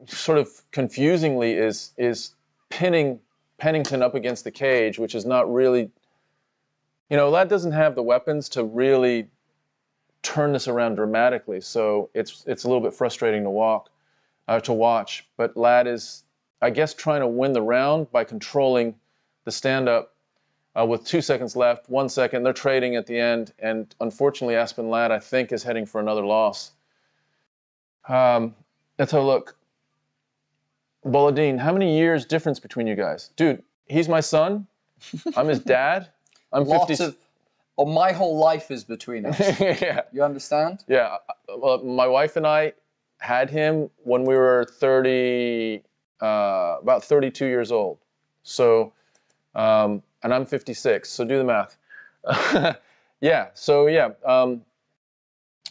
Speaker 3: sort of confusingly, is pinning Pennington up against the cage, which is not really... Ladd doesn't have the weapons to really turn this around dramatically, so it's a little bit frustrating to watch. But Ladd is, I guess, trying to win the round by controlling the stand-up. With 2 seconds left, 1 second, they're trading at the end, and unfortunately Aspen Ladd, I think, is heading for another loss. Let's have a look. Bolladine, how many years difference between you guys? Dude, he's my son. I'm his dad. I'm 50.
Speaker 2: My whole life is between us.
Speaker 3: Yeah.
Speaker 2: You understand?
Speaker 3: Yeah. Well, my wife and I had him when we were about 32 years old. So, and I'm 56, so do the math. I'm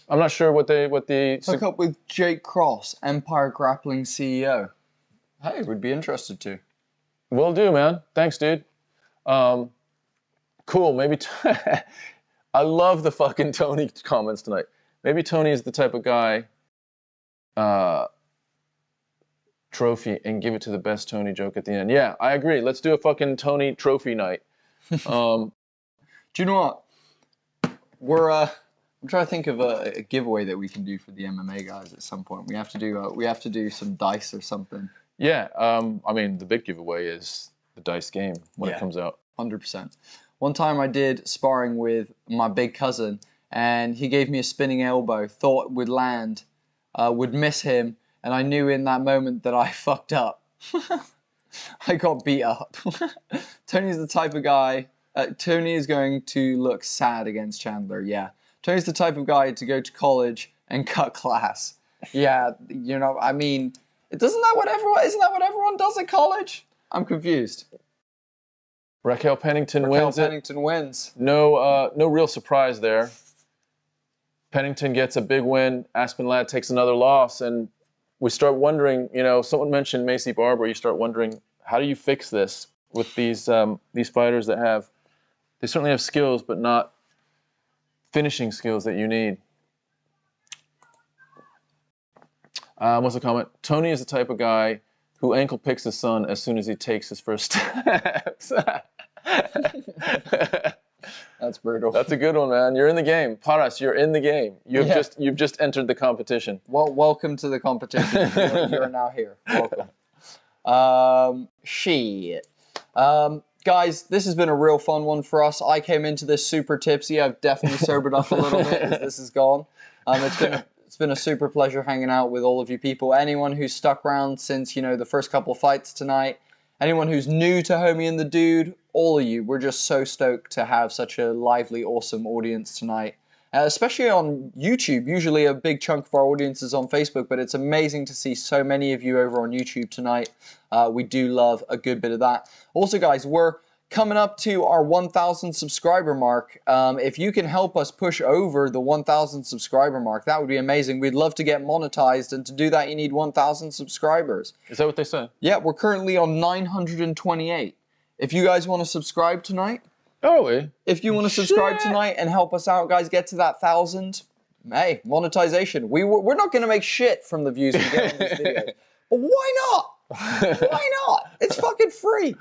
Speaker 3: not sure what the
Speaker 2: hook up with Jake Cross, Empire Grappling CEO. Hey, we'd be interested to.
Speaker 3: Will do, man. Thanks, dude. Cool. Maybe I love the fucking Tony comments tonight. Maybe Tony is the type of guy. Trophy and give it to the best Tony joke at the end. Yeah, I agree. Let's do a fucking Tony trophy night.
Speaker 2: Do you know what? I'm trying to think of a giveaway that we can do for the MMA guys at some point. We have to do some dice or something.
Speaker 3: Yeah. I mean, the big giveaway is the dice game when it comes out.
Speaker 2: 100%. One time I did sparring with my big cousin, and he gave me a spinning elbow. Thought would land, would miss him. and I knew in that moment that I fucked up. I got beat up. Tony's the type of guy... Tony is going to look sad against Chandler, yeah. Tony's the type of guy to go to college and cut class. Yeah, you know, I mean, isn't that what everyone does at college? I'm confused.
Speaker 3: Raquel Pennington wins it.
Speaker 2: Raquel Pennington wins.
Speaker 3: No real surprise there. Pennington gets a big win. Aspen Ladd takes another loss, and we start wondering, you know, someone mentioned Macy Barber. You start wondering, how do you fix this with these fighters that have, they certainly have skills, but not finishing skills that you need. What's the comment? Tony is the type of guy who ankle picks his son as soon as he takes his first steps.
Speaker 2: That's brutal.
Speaker 3: That's a good one, man. You're in the game. Paras, you're in the game. You've just entered the competition.
Speaker 2: Well, welcome to the competition. You're now here. Welcome. Shit. Guys, this has been a real fun one for us. I came into this super tipsy. I've definitely sobered up a little bit as this is gone. It's been a super pleasure hanging out with all of you people. Anyone who's stuck around since, you know, the first couple of fights tonight, anyone who's new to Homie and the Dude, all of you, we're just so stoked to have such a lively, awesome audience tonight. Especially on YouTube. Usually a big chunk of our audience is on Facebook, but it's amazing to see so many of you over on YouTube tonight. We do love a good bit of that. Also, guys, we're coming up to our 1,000 subscriber mark. If you can help us push over the 1,000 subscriber mark, that would be amazing. We'd love to get monetized, and to do that, you need 1,000 subscribers.
Speaker 3: Is that what they said?
Speaker 2: Yeah, we're currently on 928. If you guys want to subscribe tonight, if you want to subscribe tonight and help us out, guys, get to that 1,000, hey, monetization. We're not going to make shit from the views we get on these videos. But why not? Why not? It's fucking free.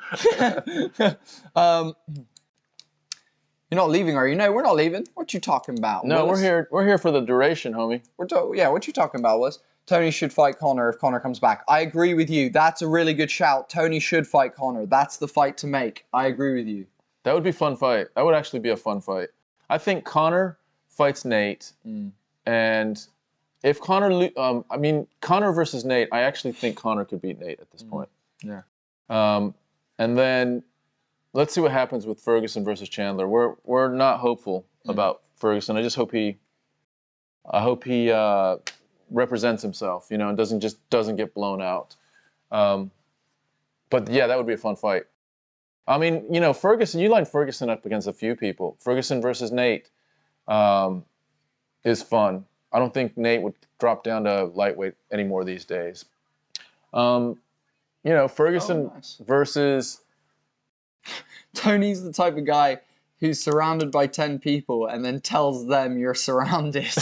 Speaker 2: You're not leaving, are you? No, we're not leaving. What you talking about?
Speaker 3: No,
Speaker 2: Willis?
Speaker 3: we're here for the duration, homie.
Speaker 2: Yeah, what you talking about, Willis? Tony should fight Conor if Conor comes back. I agree with you. That's a really good shout. Tony should fight Conor. That's the fight to make. I agree with you.
Speaker 3: That would be a fun fight. That would actually be a fun fight. I think Conor fights Nate, and if Conor, Conor versus Nate, I actually think Conor could beat Nate at this point.
Speaker 2: Yeah.
Speaker 3: And then let's see what happens with Ferguson versus Chandler. We're not hopeful about Ferguson. I just hope he represents himself, you know, and doesn't get blown out. But yeah, that would be a fun fight. I mean, you know, Ferguson, you line Ferguson up against a few people. Ferguson versus Nate is fun. I don't think Nate would drop down to lightweight anymore these days. You know, Ferguson versus...
Speaker 2: Tony's the type of guy who's surrounded by 10 people and then tells them you're surrounded.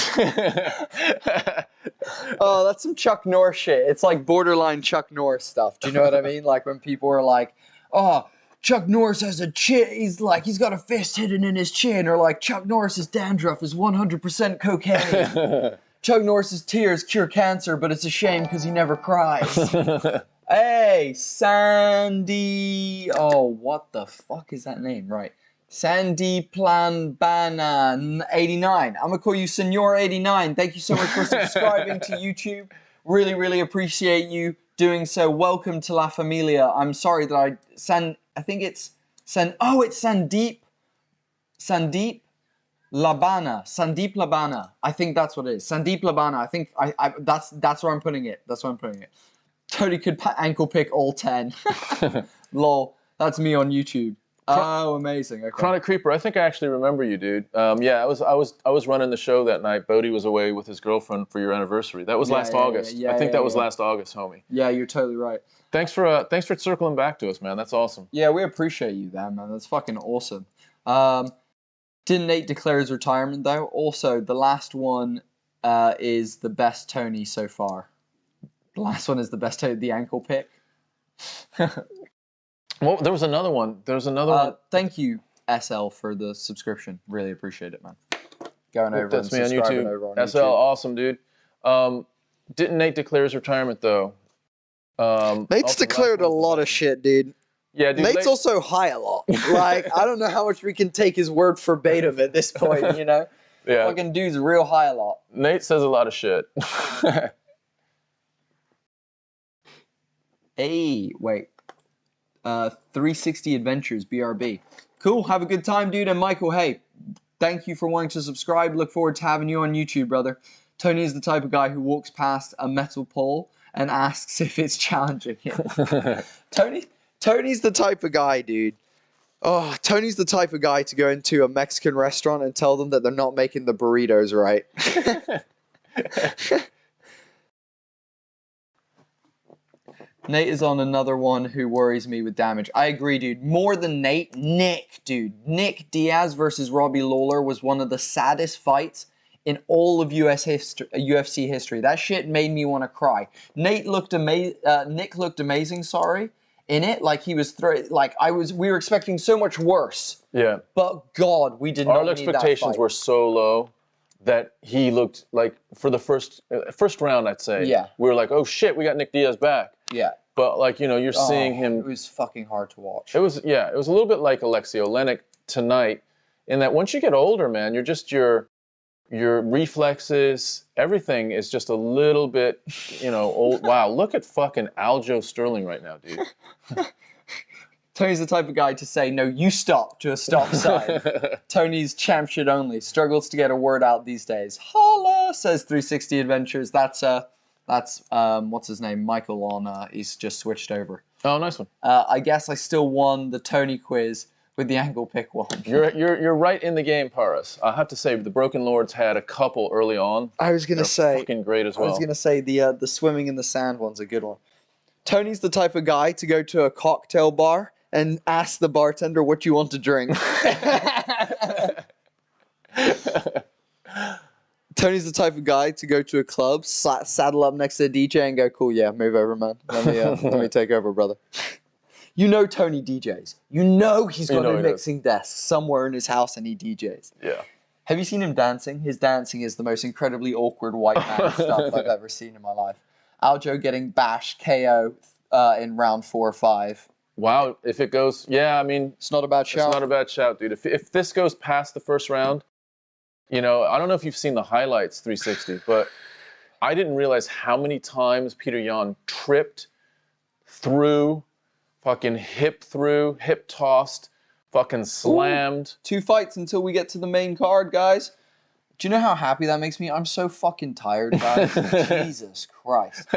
Speaker 2: Oh, that's some Chuck Norris shit. It's like borderline Chuck Norris stuff. Do you know what I mean? Like when people are like, oh, Chuck Norris has a chin, he's got a fist hidden in his chin, or like Chuck Norris's dandruff is 100% cocaine. Chuck Norris's tears cure cancer, but it's a shame because he never cries. Hey, Sandy, oh, what the fuck is that name? Right. Sandy Planbana 89. I'm gonna call you Senor 89. Thank you so much for subscribing to YouTube. Really, really appreciate you doing so. Welcome to La Familia. I'm sorry that I think it's it's Sandeep Labana. Sandeep Labana. I think that's what it is. Sandeep Labana. I think that's where I'm putting it. That's where I'm putting it. Totally could ankle pick all 10. Lol. That's me on YouTube. Oh, amazing. Okay.
Speaker 3: Chronic Creeper, I think I actually remember you, dude. Yeah, I was running the show that night. Bodie was away with his girlfriend for your anniversary. That was last August. I think that was last August, homie.
Speaker 2: Yeah, you're totally right.
Speaker 3: Thanks for circling back to us, man. That's awesome.
Speaker 2: Yeah, we appreciate you, man. That's fucking awesome. Didn't Nate declare his retirement though? Also, the last one is the best Tony so far. The last one is the best Tony, the ankle pick.
Speaker 3: Well, there was another one. One.
Speaker 2: Thank you, SL, for the subscription. Really appreciate it, man. Going over
Speaker 3: That's
Speaker 2: and
Speaker 3: me
Speaker 2: subscribing
Speaker 3: on YouTube.
Speaker 2: over on
Speaker 3: SL,
Speaker 2: YouTube.
Speaker 3: Awesome, dude. Didn't Nate declare his retirement, though?
Speaker 5: Nate's declared a lot of shit, dude.
Speaker 3: Yeah, dude.
Speaker 5: Nate's also high a lot. Like, I don't know how much we can take his word verbatim at this point, you know?
Speaker 3: Yeah.
Speaker 2: Fucking dude's real high a lot.
Speaker 3: Nate says a lot of shit.
Speaker 2: Hey, wait. 360 Adventures, BRB. Cool, have a good time, dude. And Michael, hey, thank you for wanting to subscribe. Look forward to having you on YouTube, brother. Tony is the type of guy who walks past a metal pole and asks if it's challenging him. Tony's the type of guy, dude. Oh, Tony's the type of guy to go into a Mexican restaurant and tell them that they're not making the burritos right. Nate is on another one who worries me with damage. I agree, dude. More than Nate, Nick, dude. Nick Diaz versus Robbie Lawler was one of the saddest fights in all of UFC history. That shit made me want to cry. Nick looked amazing, sorry, in it. Like he was we were expecting so much worse.
Speaker 3: Yeah.
Speaker 2: But God, we did not need that fight.
Speaker 3: Our expectations were so low that he looked like, for the first round, I'd say,
Speaker 2: yeah,
Speaker 3: we were like, oh shit, we got Nick Diaz back.
Speaker 2: Yeah.
Speaker 3: But like, you know, you're seeing him.
Speaker 2: It was fucking hard to watch.
Speaker 3: It was, yeah, it was a little bit like Alexei Oleinik tonight, in that once you get older, man, you're just your reflexes, everything is just a little bit, you know, old. Wow, look at fucking Aljo Sterling right now, dude.
Speaker 2: Tony's the type of guy to say, no, you stop, to a stop sign. Tony's champ shit only. Struggles to get a word out these days. Holla, says 360 Adventures. That's what's his name? Michael on, he's just switched over.
Speaker 3: Oh, nice one.
Speaker 2: I guess I still won the Tony quiz with the angle pick one.
Speaker 3: You're right in the game, Paris. I have to say, the Broken Lords had a couple early on.
Speaker 2: I was gonna say
Speaker 3: fucking great as well.
Speaker 2: I was gonna say the swimming in the sand one's a good one. Tony's the type of guy to go to a cocktail bar and ask the bartender what you want to drink. Tony's the type of guy to go to a club, saddle up next to the DJ and go, cool, yeah, move over, man. Let me take over, brother. You know Tony DJs. You know he's got a mixing desk somewhere in his house and he DJs.
Speaker 3: Yeah.
Speaker 2: Have you seen him dancing? His dancing is the most incredibly awkward white man stuff I've ever seen in my life. Aljo getting bashed KO in round 4 or 5.
Speaker 3: Wow, if it goes, yeah, I mean,
Speaker 2: it's not a bad shout.
Speaker 3: It's not a bad shout, dude. If this goes past the first round, you know, I don't know if you've seen the highlights 360, but I didn't realize how many times Peter Yan tripped through, fucking hip tossed, fucking slammed.
Speaker 2: Ooh, 2 fights until we get to the main card, guys. Do you know how happy that makes me? I'm so fucking tired, guys. Jesus Christ.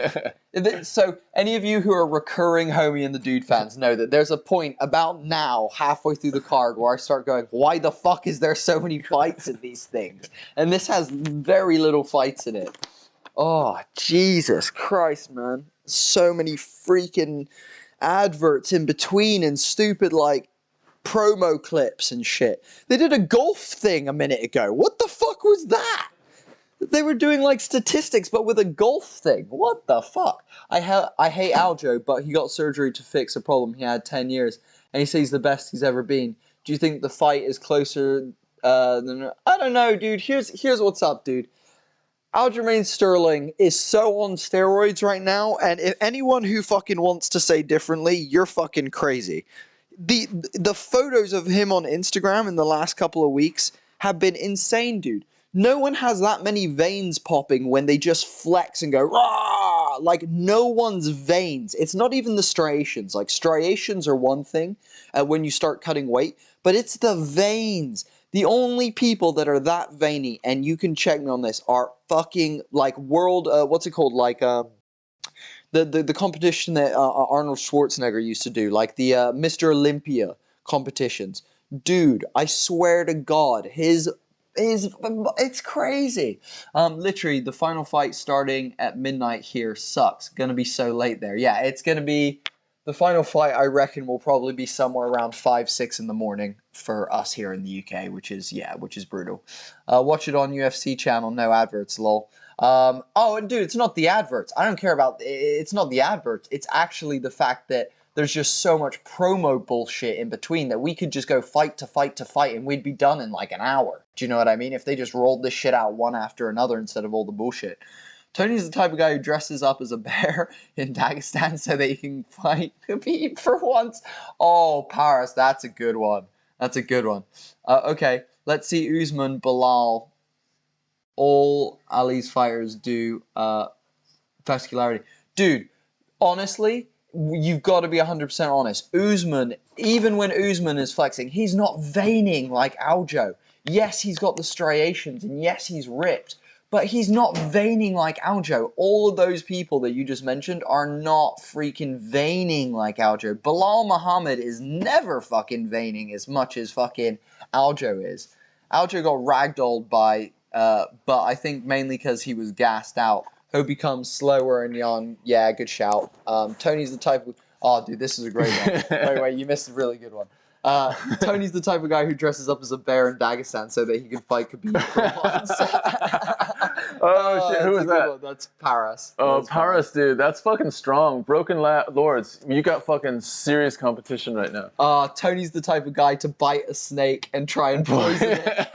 Speaker 2: So, any of you who are recurring Homie and the Dude fans know that there's a point about now, halfway through the card, where I start going, why the fuck is there so many fights in these things? And this has very little fights in it. Oh, Jesus Christ, man. So many freaking adverts in between and stupid, like, promo clips and shit. They did a golf thing a minute ago. What the fuck was that? They were doing like statistics but with a golf thing. What the fuck? I hate Aljo, but he got surgery to fix a problem he had 10 years and he says he's the best he's ever been. Do you think the fight is closer than... I don't know, dude. Here's what's up, dude. Aljamain Sterling is so on steroids right now, and if anyone who fucking wants to say differently, you're fucking crazy. The photos of him on Instagram in the last couple of weeks have been insane, dude. No one has that many veins popping when they just flex and go, rah! Like, no one's veins. It's not even the striations. Like, striations are one thing when you start cutting weight, but it's the veins. The only people that are that veiny, and you can check me on this, are fucking, like, world, what's it called? Like, the competition that Arnold Schwarzenegger used to do, like the Mr. Olympia competitions. Dude, I swear to God, it's crazy. Literally, the final fight starting at midnight here sucks. Gonna be so late there. Yeah, it's gonna be, the final fight I reckon will probably be somewhere around 5, 6 in the morning for us here in the UK, which is brutal. Watch it on UFC channel, no adverts, lol. Oh, and dude, it's not the adverts. I don't care about, it's not the adverts. It's actually the fact that there's just so much promo bullshit in between that we could just go fight to fight to fight and we'd be done in like an hour. Do you know what I mean? If they just rolled this shit out one after another instead of all the bullshit. Tony's the type of guy who dresses up as a bear in Dagestan so that he can fight Khabib for once. Oh, Paris, that's a good one. That's a good one. Okay, let's see Usman, Bilal. All Ali's fighters do Physicality. Dude, honestly, you've got to be 100% honest. Usman, even when Usman is flexing, he's not veining like Aljo. Yes, he's got the striations, and yes, he's ripped, but he's not veining like Aljo. All of those people that you just mentioned are not freaking veining like Aljo. Bilal Muhammad is never fucking veining as much as fucking Aljo is. Aljo got ragdolled by, but I think mainly because he was gassed out. He'll become slower and young. Yeah, good shout. Tony's the type of... Oh, dude, this is a great one. Wait, you missed a really good one. Tony's the type of guy who dresses up as a bear in Dagestan so that he can fight Khabib for once.
Speaker 3: Oh, shit, who was that?
Speaker 2: One. That's Paris.
Speaker 3: Oh, Paris, dude, that's fucking strong. Broken Lords, you got fucking serious competition right now.
Speaker 2: Tony's the type of guy to bite a snake and try and poison it.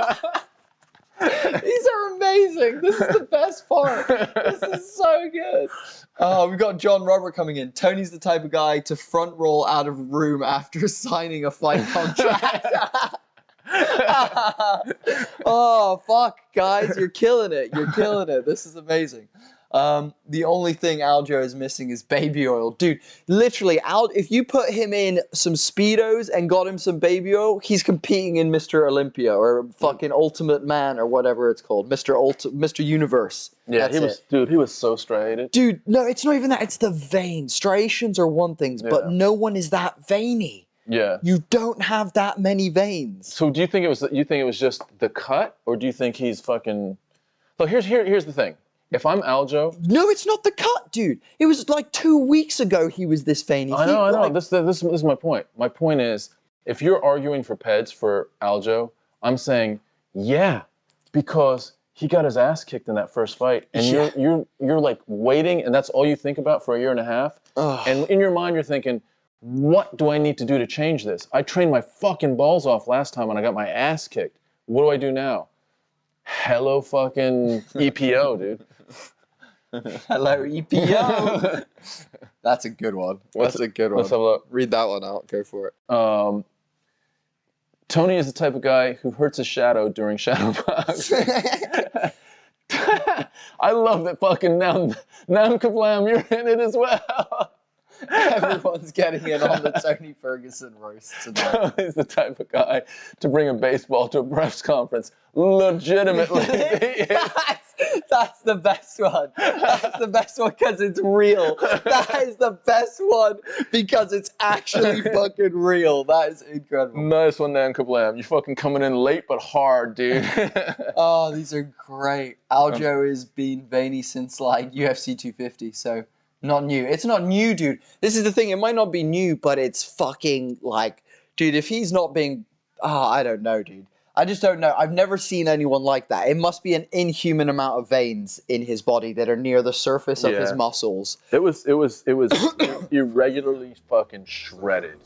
Speaker 2: These are amazing. This is the best part. This is so good. We've got John Robert coming in. Tony's the type of guy to front roll out of room after signing a fight contract. Oh, fuck, guys. You're killing it. You're killing it. This is amazing. The only thing Aljo is missing is baby oil. Dude, literally, if you put him in some Speedos and got him some baby oil, he's competing in Mr. Olympia or fucking Ultimate Man or whatever it's called. Mr. Universe.
Speaker 3: Yeah, he was so striated.
Speaker 2: Dude, no, it's not even that. It's the veins. Striations are one thing, but no one is that veiny.
Speaker 3: Yeah.
Speaker 2: You don't have that many veins.
Speaker 3: So do you think it was just the cut, or do you think he's fucking... Look, here's the thing. If I'm Aljo...
Speaker 2: No, it's not the cut, dude. It was like 2 weeks ago he was this veiny.
Speaker 3: I know. This is my point. My point is, if you're arguing for Peds for Aljo, I'm saying, yeah, because he got his ass kicked in that first fight, and you're like waiting, and that's all you think about for a year and a half. And in your mind, you're thinking, what do I need to do to change this? I trained my fucking balls off last time when I got my ass kicked. What do I do now? Hello fucking EPO, dude.
Speaker 2: Hello EPO. That's a good one. That's a good one.
Speaker 3: Let's have a look.
Speaker 2: Read that one out. Go for it.
Speaker 3: Tony is the type of guy who hurts his shadow during shadow box. I love that fucking Nam Kablam, you're in it as well.
Speaker 2: Everyone's getting in on the Tony Ferguson roast tonight.
Speaker 3: He's the type of guy to bring a baseball to a press conference. Legitimately.
Speaker 2: That's the best one. That's the best one because it's real. That is the best one because it's actually fucking real. That is incredible.
Speaker 3: Nice one, Nam Kablam. You're fucking coming in late but hard, dude.
Speaker 2: Oh, these are great. Aljo has been veiny since like UFC 250, so... Not new. It's not new, dude. This is the thing. It might not be new, but it's fucking like, dude, if he's not being, I don't know, dude. I just don't know. I've never seen anyone like that. It must be an inhuman amount of veins in his body that are near the surface of his muscles.
Speaker 3: It was irregularly fucking shredded.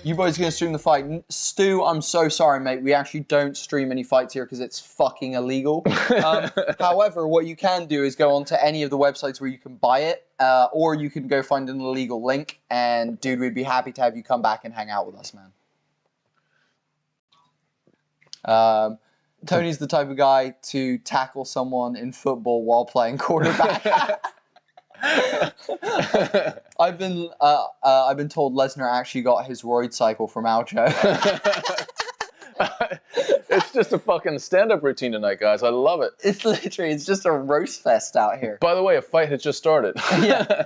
Speaker 2: You boys gonna stream the fight? Stu, I'm so sorry, mate. We actually don't stream any fights here because it's fucking illegal. However, what you can do is go onto any of the websites where you can buy it, or you can go find an illegal link. And dude, we'd be happy to have you come back and hang out with us, man. Tony's the type of guy to tackle someone in football while playing quarterback. I've been told Lesnar actually got his roid cycle from Aljo.
Speaker 3: It's just a fucking stand-up routine tonight, guys. I love it.
Speaker 2: It's just a roast fest out here.
Speaker 3: By the way, a fight has just started.
Speaker 2: Yeah.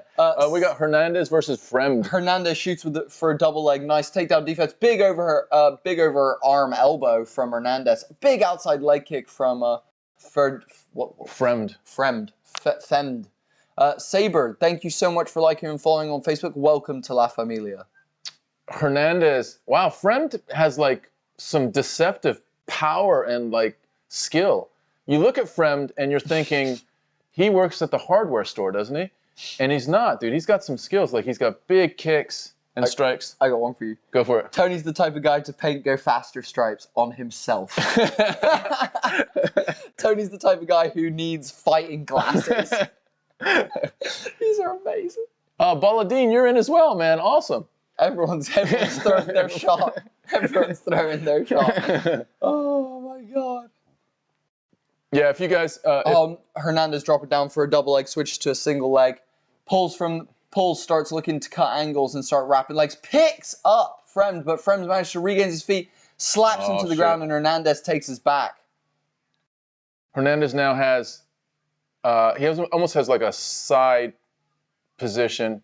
Speaker 3: We got Hernandez versus Fremd.
Speaker 2: Hernandez shoots for a double leg. Nice takedown defense. Big over arm elbow from Hernandez. Big outside leg kick from
Speaker 3: Fremd.
Speaker 2: Femd. Saber, thank you so much for liking and following on Facebook. Welcome to La Familia.
Speaker 3: Hernandez. Wow, Fremd has like some deceptive power and like skill. You look at Fremd and you're thinking he works at the hardware store, doesn't he? And he's not, dude. He's got some skills. Like he's got big kicks and strikes.
Speaker 2: I got one for you.
Speaker 3: Go for it.
Speaker 2: Tony's the type of guy to paint go faster stripes on himself. Tony's the type of guy who needs fighting glasses. These are amazing.
Speaker 3: Balladine, you're in as well, man. Awesome.
Speaker 2: Everyone's throwing their shot. Everyone's throwing their shot. Oh my god.
Speaker 3: Yeah, if you guys...
Speaker 2: Hernandez drop it down for a double leg, switch to a single leg. Pulls from pulls, starts looking to cut angles and start wrapping legs, picks up Fremd, but Fremd managed to regain his feet, slaps him to the ground, and Hernandez takes his back.
Speaker 3: Hernandez now has, almost has like a side position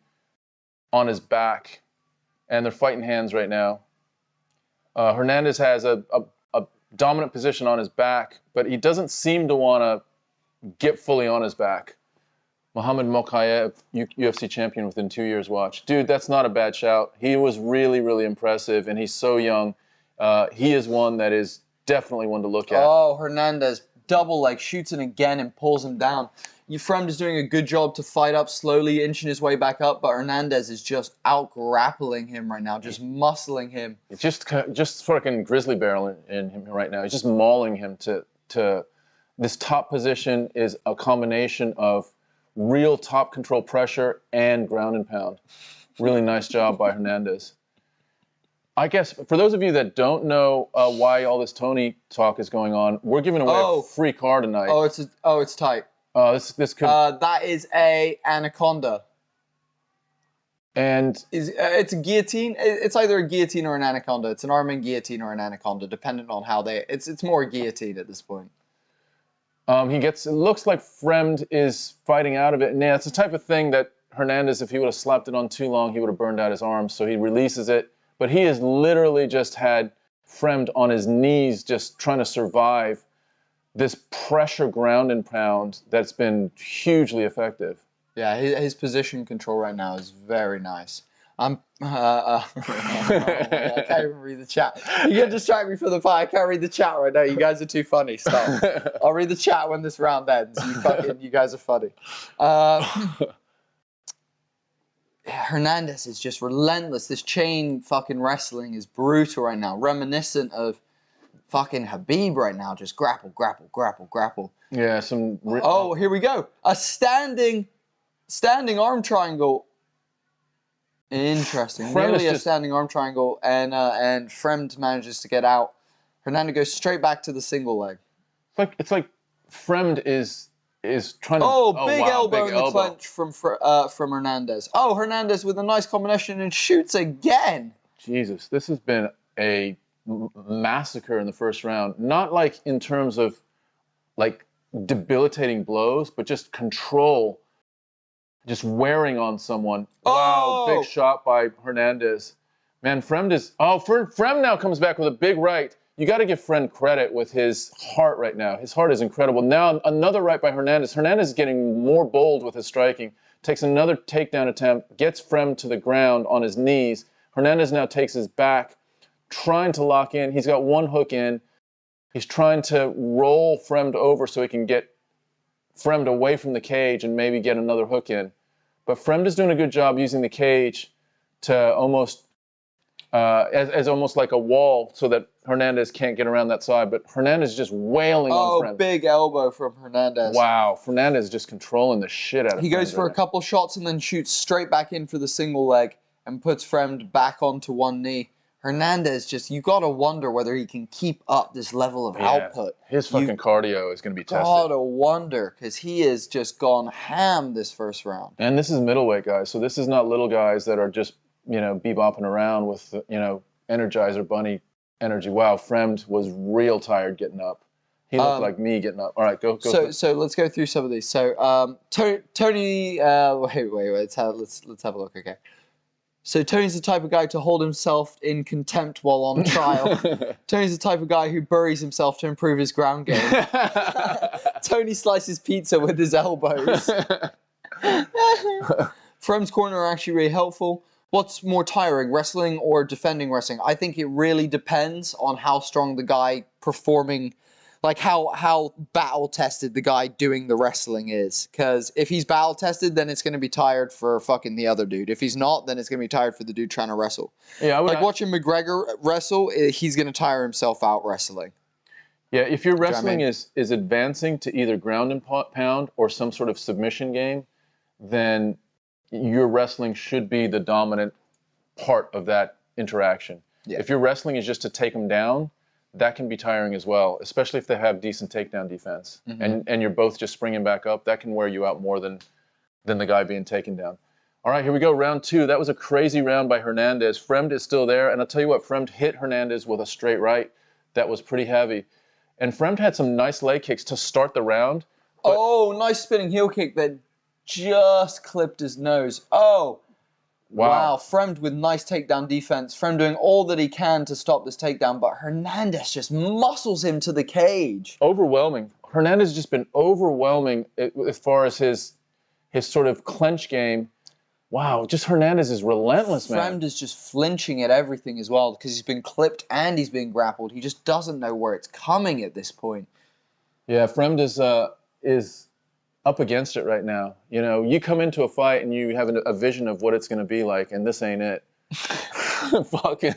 Speaker 3: on his back, and they're fighting hands right now. Hernandez has a dominant position on his back, but he doesn't seem to want to get fully on his back. Muhammad Mokaev, UFC champion within 2 years, watch. Dude, that's not a bad shout. He was really, really impressive, and he's so young. He is one that is definitely one to look at.
Speaker 2: Oh, Hernandez, double leg, shoots it again and pulls him down. Fremd is doing a good job to fight up slowly, inching his way back up, but Hernandez is just out-grappling him right now, just muscling him.
Speaker 3: It's just fucking grizzly bear in him right now. He's just mauling him to this top position is a combination of real top control pressure and ground and pound. Really nice job by Hernandez. I guess for those of you that don't know why all this Tony talk is going on, we're giving away a free car tonight.
Speaker 2: It's tight.
Speaker 3: This could.
Speaker 2: That is a anaconda.
Speaker 3: And
Speaker 2: it's a guillotine. It's either a guillotine or an anaconda. It's an Armin guillotine or an anaconda, depending on how they. It's more a guillotine at this point.
Speaker 3: It looks like Fremd is fighting out of it. And yeah, it's the type of thing that Hernandez, if he would have slapped it on too long, he would have burned out his arms. So he releases it. But he has literally just had Fremd on his knees, just trying to survive this pressure ground and pound that's been hugely effective.
Speaker 2: Yeah, his position control right now is very nice. I can't even read the chat. You can distract me from the fight. I can't read the chat right now. You guys are too funny. Stop. I'll read the chat when this round ends. You guys are funny. Hernandez is just relentless. This chain fucking wrestling is brutal right now. Reminiscent of fucking Habib right now. Just grapple, grapple, grapple, grapple.
Speaker 3: Yeah,
Speaker 2: here we go. A standing arm triangle. Interesting. Nearly a standing arm triangle, and Fremd manages to get out. Hernandez goes straight back to the single leg.
Speaker 3: It's like Fremd is trying to.
Speaker 2: Big elbow in the clinch from Hernandez. Hernandez with a nice combination and shoots again.
Speaker 3: Jesus, this has been a massacre in the first round. Not like in terms of like debilitating blows, but just control. Just wearing on someone. Wow, big shot by Hernandez. Man, Fremd is... Fremd now comes back with a big right. You got to give Fremd credit with his heart right now. His heart is incredible. Now, another right by Hernandez. Hernandez is getting more bold with his striking. Takes another takedown attempt. Gets Fremd to the ground on his knees. Hernandez now takes his back. Trying to lock in. He's got one hook in. He's trying to roll Fremd over so he can get Fremd away from the cage and maybe get another hook in. But Fremd is doing a good job using the cage to almost, as almost like a wall so that Hernandez can't get around that side. But Hernandez is just wailing on Fremd.
Speaker 2: Big elbow from Hernandez.
Speaker 3: Wow, Hernandez is just controlling the shit out of Fremd.
Speaker 2: He goes for a couple shots and then shoots straight back in for the single leg and puts Fremd back onto one knee. Hernandez you got to wonder whether he can keep up this level of output.
Speaker 3: His fucking cardio is going to be tested.
Speaker 2: Got to wonder, because he has just gone ham this first round.
Speaker 3: And this is middleweight guys, so this is not little guys that are just, bebopping around with, Energizer Bunny energy. Wow, Fremd was real tired getting up. He looked like me getting up. All right, go.
Speaker 2: So let's go through some of these. So Tony, wait. Let's have a look. Okay. So Tony's the type of guy to hold himself in contempt while on trial. Tony's the type of guy who buries himself to improve his ground game. Tony slices pizza with his elbows. Fremd's corner are actually really helpful. What's more tiring, wrestling or defending wrestling? I think it really depends on how strong the guy performing, like how battle-tested the guy doing the wrestling is. Because if he's battle-tested, then it's going to be tired for fucking the other dude. If he's not, then it's going to be tired for the dude trying to wrestle. Yeah, watching McGregor wrestle, he's going to tire himself out wrestling.
Speaker 3: Yeah, if your wrestling is advancing to either ground and pound or some sort of submission game, then your wrestling should be the dominant part of that interaction. Yeah. If your wrestling is just to take them down, that can be tiring as well, especially if they have decent takedown defense. Mm-hmm. And you're both just springing back up. That can wear you out more than the guy being taken down. All right, here we go, round 2. That was a crazy round by Hernandez. Fremd is still there, and I'll tell you what, Fremd hit Hernandez with a straight right. That was pretty heavy. And Fremd had some nice leg kicks to start the round.
Speaker 2: Oh, nice spinning heel kick that just clipped his nose. Oh, wow. Fremd with nice takedown defense. Fremd doing all that he can to stop this takedown, but Hernandez just muscles him to the cage.
Speaker 3: Overwhelming. Hernandez has just been overwhelming as far as his sort of clench game. Wow, just Hernandez is relentless, man.
Speaker 2: Fremd is just flinching at everything as well because he's been clipped and he's being grappled. He just doesn't know where it's coming at this point.
Speaker 3: Yeah, Fremd is up against it right now. You know, you come into a fight and you have a vision of what it's going to be like, and this ain't it. Fucking,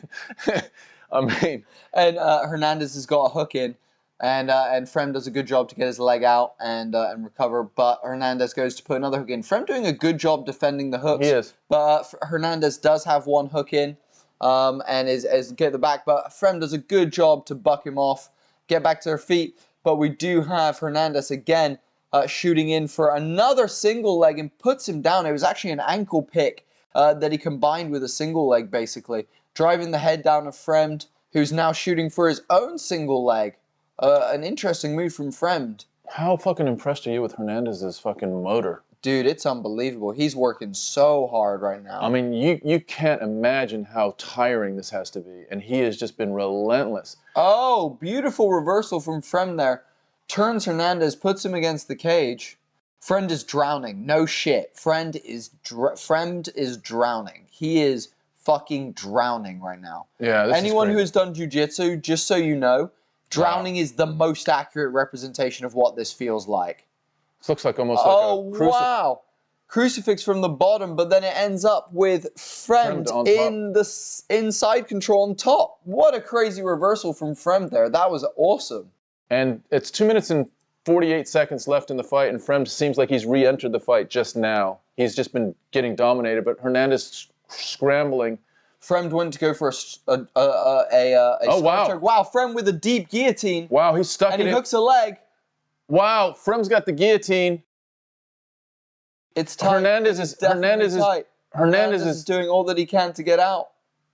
Speaker 3: I mean.
Speaker 2: And Hernandez has got a hook in, and Fremd does a good job to get his leg out and recover, but Hernandez goes to put another hook in. Fremd doing a good job defending the hooks.
Speaker 3: He is.
Speaker 2: But Hernandez does have one hook in and is get the back, but Fremd does a good job to buck him off, get back to her feet. But we do have Hernandez again shooting in for another single leg and puts him down. It was actually an ankle pick that he combined with a single leg, basically. Driving the head down of Fremd, who's now shooting for his own single leg. An interesting move from Fremd.
Speaker 3: How fucking impressed are you with Hernandez's fucking motor?
Speaker 2: Dude, it's unbelievable. He's working so hard right now.
Speaker 3: I mean, you can't imagine how tiring this has to be. And he has just been relentless.
Speaker 2: Oh, beautiful reversal from Fremd there. Turns Hernandez, puts him against the cage. Fremd is drowning. No shit. Fremd is drowning. He is fucking drowning right now.
Speaker 3: Yeah, this
Speaker 2: Anyone
Speaker 3: is
Speaker 2: who has done jiu-jitsu, just so you know, drowning is the most accurate representation of what this feels like.
Speaker 3: This looks like almost like a crucifix.
Speaker 2: Wow. Crucifix from the bottom, but then it ends up with Fremd in the inside control on top. What a crazy reversal from Fremd there. That was awesome.
Speaker 3: And it's 2 minutes and 48 seconds left in the fight, and Fremd seems like he's re-entered the fight just now. He's just been getting dominated, but Hernandez scrambling.
Speaker 2: Fremd went to go for a
Speaker 3: wow.
Speaker 2: choke. Wow, Fremd with a deep guillotine.
Speaker 3: Wow, he's stuck
Speaker 2: and
Speaker 3: in
Speaker 2: he
Speaker 3: it.
Speaker 2: hooks a leg.
Speaker 3: Wow, Fremd's got the guillotine.
Speaker 2: It's tight.
Speaker 3: Hernandez is
Speaker 2: doing all that he can to get out.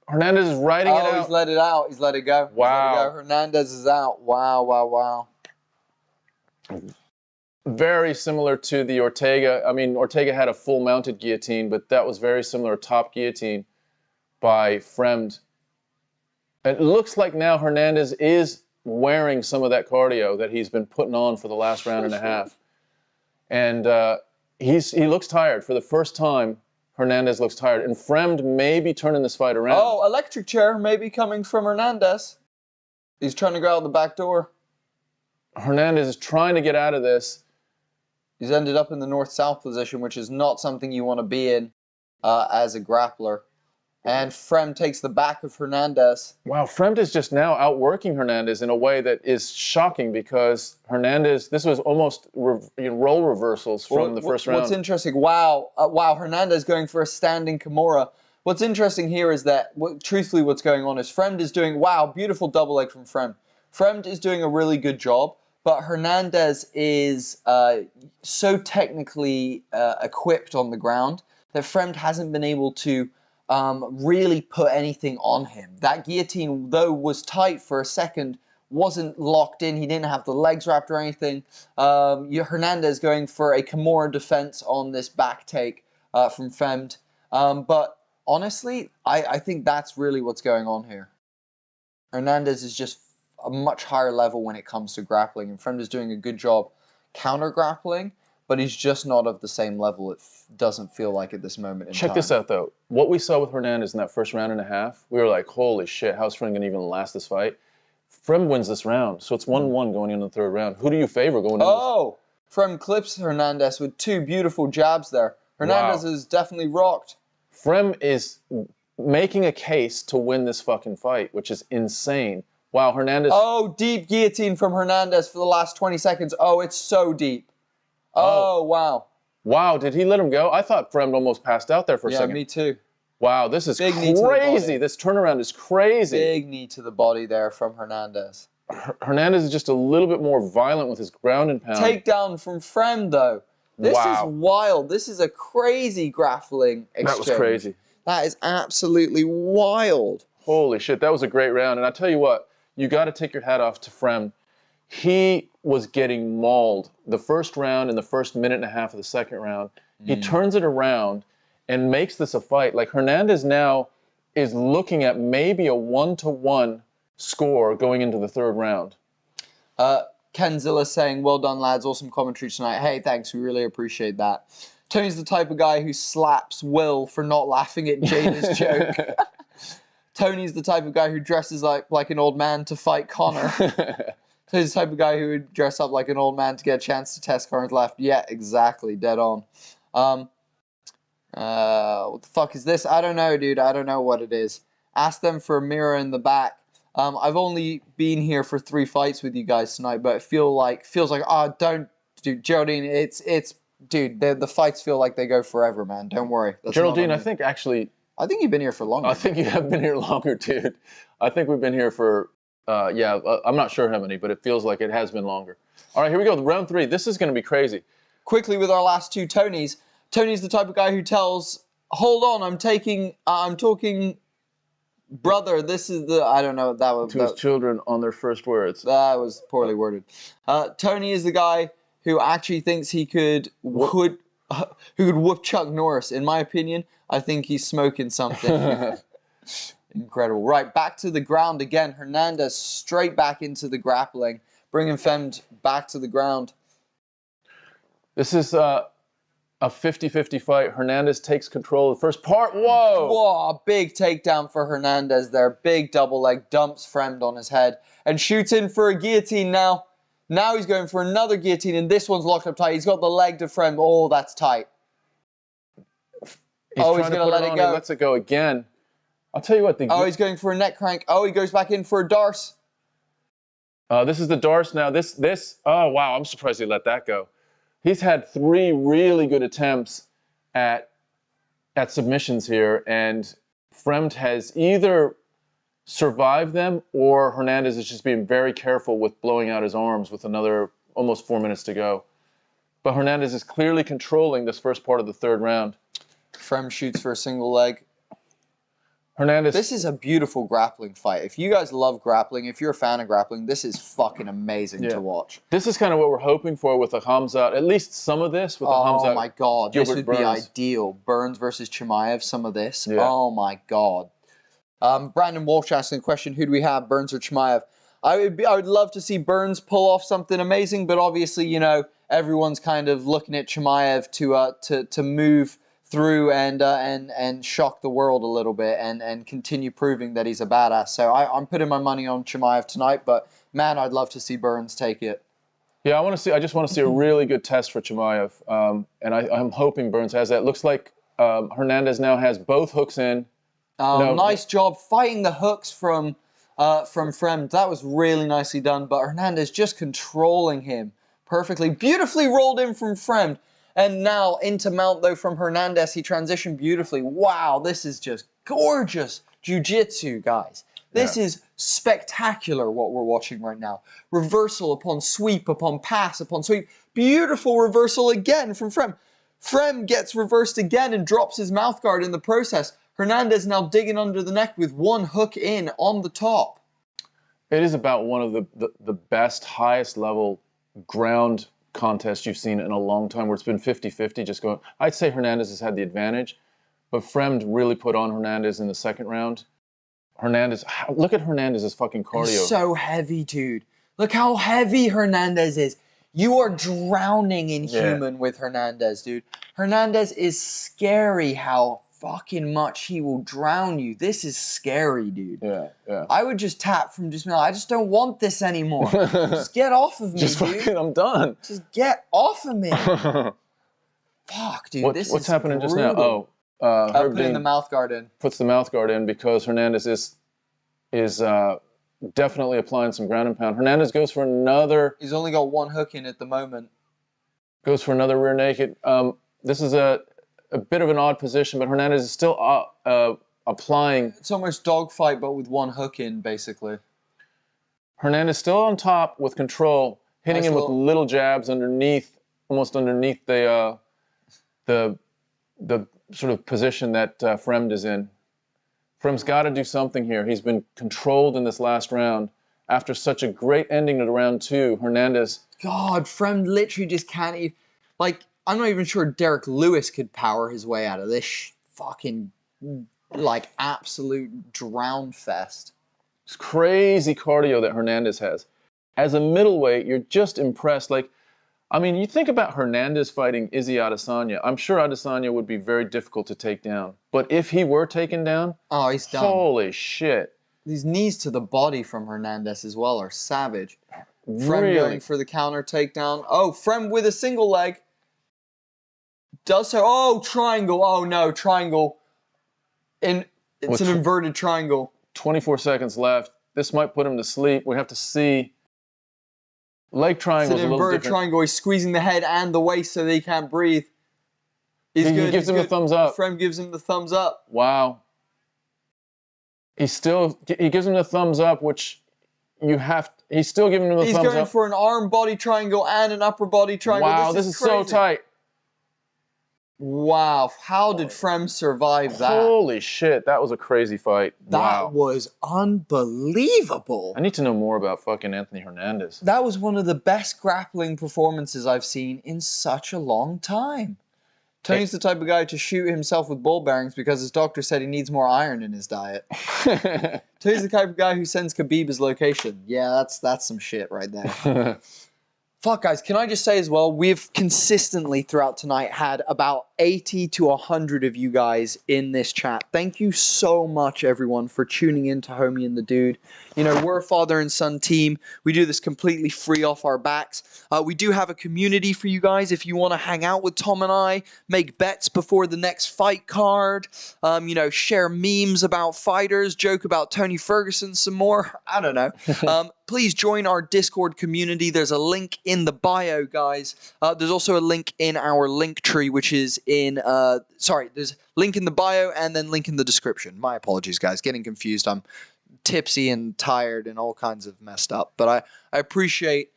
Speaker 3: Hernandez is riding it out.
Speaker 2: He's let it out. He's let it go.
Speaker 3: Wow.
Speaker 2: He's let it go. Hernandez is out. Wow, wow, wow.
Speaker 3: Very similar to the Ortega. I mean, Ortega had a full mounted guillotine, but that was very similar, top guillotine by Fremd. It looks like now Hernandez is wearing some of that cardio that he's been putting on for the last round and a half. And he looks tired. For the first time, Hernandez looks tired. And Fremd may be turning this fight around.
Speaker 2: Oh, electric chair maybe coming from Hernandez. He's trying to go out the back door.
Speaker 3: Hernandez is trying to get out of this.
Speaker 2: He's ended up in the north-south position, which is not something you want to be in as a grappler. And Fremd takes the back of Hernandez.
Speaker 3: Wow, Fremd is just now outworking Hernandez in a way that is shocking because Hernandez, this was almost role reversals from the first round.
Speaker 2: What's interesting, wow, Hernandez going for a standing Kimura. What's interesting here is that, truthfully, what's going on is Fremd is doing, wow, beautiful double leg from Fremd. Fremd is doing a really good job, but Hernandez is so technically equipped on the ground that Fremd hasn't been able to really put anything on him. That guillotine, though, was tight for a second, wasn't locked in. He didn't have the legs wrapped or anything. Hernandez going for a Kimura defense on this back take from Fremd. But honestly, I think that's really what's going on here. Hernandez is just a much higher level when it comes to grappling, and Fremd is doing a good job counter-grappling, but he's just not of the same level, it doesn't feel like at this moment in time.
Speaker 3: Check this out, though. What we saw with Hernandez in that first round and a half, we were like, holy shit, how's Fremd going to even last this fight? Fremd wins this round, so it's 1-1 going into the third round. Who do you favor going into
Speaker 2: this? Fremd clips Hernandez with two beautiful jabs there. Hernandez is definitely rocked.
Speaker 3: Fremd is making a case to win this fucking fight, which is insane. Wow, Hernandez...
Speaker 2: Oh, deep guillotine from Hernandez for the last 20 seconds. Oh, it's so deep. Oh, wow.
Speaker 3: Wow, did he let him go? I thought Fremd almost passed out there for a second.
Speaker 2: Yeah, me too.
Speaker 3: Wow, this is crazy. This turnaround is crazy.
Speaker 2: Big knee to the body there from Hernandez.
Speaker 3: Hernandez is just a little bit more violent with his ground and pound.
Speaker 2: Takedown from Fremd, though. This is
Speaker 3: Wow.
Speaker 2: wild. This is a crazy grappling exchange.
Speaker 3: That was crazy.
Speaker 2: That is absolutely wild.
Speaker 3: Holy shit, that was a great round. And I tell you what, you got to take your hat off to Fremd. He was getting mauled the first round and the first minute and a half of the second round. He turns it around and makes this a fight. Like, Hernandez now is looking at maybe a 1-1 score going into the third round.
Speaker 2: Kenzilla saying, well done, lads. Awesome commentary tonight. Hey, thanks. We really appreciate that. Tony's the type of guy who slaps Will for not laughing at Jada's joke. Tony's the type of guy who dresses like an old man to fight Connor. Tony's the type of guy who would dress up like an old man to get a chance to test Connor's laugh. Yeah, exactly. Dead on. What the fuck is this? I don't know, dude. I don't know what it is. Ask them for a mirror in the back. I've only been here for 3 fights with you guys tonight, but it feels like, oh, don't, dude, Geraldine, dude, the fights feel like they go forever, man. Don't worry. That's
Speaker 3: Geraldine, I think
Speaker 2: you've been here for longer.
Speaker 3: I think you have been here longer, dude. I think we've been here for, I'm not sure how many, but it feels like it has been longer. All right, here we go. Round 3. This is going to be crazy.
Speaker 2: Quickly with our last 2 Tonys. Tony's the type of guy who tells, hold on, I'm talking, brother, this is the, I don't know what that was.
Speaker 3: To his children on their first words.
Speaker 2: That was poorly worded. Tony is the guy who actually thinks he could whoop Chuck Norris. In my opinion, I think he's smoking something. Incredible. Right, back to the ground again. Hernandez straight back into the grappling, bringing Fremd back to the ground.
Speaker 3: This is a 50-50 fight. Hernandez takes control of the first part. Whoa!
Speaker 2: Whoa, big takedown for Hernandez there. Big double leg, dumps Fremd on his head and shoots in for a guillotine now. Now he's going for another guillotine, and this one's locked up tight. He's got the leg to Fremd. Oh, that's tight.
Speaker 3: He's going to let it go. He lets it go again. I'll tell you what.
Speaker 2: He's going for a neck crank. Oh, he goes back in for a Darce.
Speaker 3: This is the Darce now. Oh, wow. I'm surprised he let that go. He's had 3 really good attempts at submissions here, and Fremd has either survived them or Hernandez is just being very careful with blowing out his arms with another almost 4 minutes to go. But Hernandez is clearly controlling this first part of the third round.
Speaker 2: Fremd shoots for a single leg.
Speaker 3: Hernandez.
Speaker 2: This is a beautiful grappling fight. If you guys love grappling, if you're a fan of grappling, this is fucking amazing to watch.
Speaker 3: This is kind of what we're hoping for with a Khamzat. At least some of this with a Khamzat.
Speaker 2: Oh my god,
Speaker 3: Gilbert
Speaker 2: this would
Speaker 3: Burns.
Speaker 2: be ideal. Burns versus Chimaev, some of this.
Speaker 3: Yeah.
Speaker 2: Oh my god. Brandon Walsh asking a question, who do we have, Burns or Chimaev? I would love to see Burns pull off something amazing, but obviously, you know, everyone's kind of looking at Chimaev to move through and shock the world a little bit and continue proving that he's a badass. So I'm putting my money on Chimaev tonight, but man, I'd love to see Burns take it.
Speaker 3: Yeah, I just want to see a really good test for Chimaev, and I'm hoping Burns has that. Looks like Hernandez now has both hooks in.
Speaker 2: Nice job fighting the hooks from Fremd. That was really nicely done, but Hernandez just controlling him perfectly. Beautifully rolled in from Fremd. And now into mount, though, from Hernandez. He transitioned beautifully. Wow, this is just gorgeous jiu-jitsu, guys. This is spectacular what we're watching right now. Reversal upon sweep, upon pass, upon sweep. Beautiful reversal again from Fremd. Fremd gets reversed again and drops his mouthguard in the process. Hernandez now digging under the neck with one hook in on the top.
Speaker 3: It is about one of the best, highest level ground contest you've seen in a long time, where it's been 50-50 just going. I'd say Hernandez has had the advantage, but Fremd really put on Hernandez in the second round. Look at Hernandez's fucking cardio.
Speaker 2: He's so heavy, dude. Look how heavy Hernandez is. You are drowning in human with Hernandez, dude. Hernandez is scary how fucking much he will drown you. This is scary, dude.
Speaker 3: Yeah.
Speaker 2: I would just tap from I just don't want this anymore. Just get off of me, dude.
Speaker 3: Fucking, I'm done.
Speaker 2: Just get off of me. Fuck, dude.
Speaker 3: What's happening just now? Oh,
Speaker 2: putting the mouthguard in.
Speaker 3: Puts the mouthguard in because Hernandez is definitely applying some ground and pound. Hernandez goes for another.
Speaker 2: He's only got one hook in at the moment.
Speaker 3: Goes for another rear naked. This is a bit of an odd position, but Hernandez is still applying.
Speaker 2: It's almost dogfight, but with one hook in, basically.
Speaker 3: Hernandez still on top with control, hitting him with little jabs underneath almost underneath the sort of position that Fremd is in. Fremd's got to do something here. He's been controlled in this last round. After such a great ending to round 2, Hernandez...
Speaker 2: God, Fremd literally just can't even... Like, I'm not even sure Derek Lewis could power his way out of this fucking, like, absolute drown fest.
Speaker 3: It's crazy cardio that Hernandez has. As a middleweight, you're just impressed. Like, I mean, you think about Hernandez fighting Izzy Adesanya. I'm sure Adesanya would be very difficult to take down. But if he were taken down...
Speaker 2: Oh, he's done.
Speaker 3: Holy shit.
Speaker 2: These knees to the body from Hernandez as well are savage. Fremd
Speaker 3: Really?
Speaker 2: going for the counter takedown. Oh, Fremd with a single leg. Does so. Oh, triangle. Oh, no, triangle. It's an inverted triangle.
Speaker 3: 24 seconds left. This might put him to sleep. We have to see. Leg triangle.
Speaker 2: It's an inverted triangle. He's squeezing the head and the waist so that he can't breathe. He's good.
Speaker 3: He gives him the thumbs up.
Speaker 2: Fremd gives him the thumbs up.
Speaker 3: Wow. He gives him the thumbs up, which he's still giving him the thumbs up.
Speaker 2: He's going for an arm body triangle and an upper body triangle.
Speaker 3: Wow, this is so tight.
Speaker 2: Wow, how did Fremd survive that?
Speaker 3: Holy shit, that was a crazy fight.
Speaker 2: That was unbelievable.
Speaker 3: I need to know more about fucking Anthony Hernandez.
Speaker 2: That was one of the best grappling performances I've seen in such a long time. Tony's the type of guy to shoot himself with ball bearings because his doctor said he needs more iron in his diet. Tony's the type of guy who sends Khabib his location. Yeah, that's some shit right there. Fuck, guys, can I just say as well, we've consistently throughout tonight had about 80 to 100 of you guys in this chat. Thank you so much, everyone, for tuning in to Homie and the Dude. You know, we're a father and son team. We do this completely free off our backs. We do have a community for you guys if you want to hang out with Tom and I, make bets before the next fight card, you know, share memes about fighters, joke about Tony Ferguson some more. I don't know. Please join our Discord community. There's a link in the bio, guys. There's also a link in our link tree, which is in, there's link in the bio and then link in the description. My apologies, guys. Getting confused. I'm tipsy and tired and all kinds of messed up. But I appreciate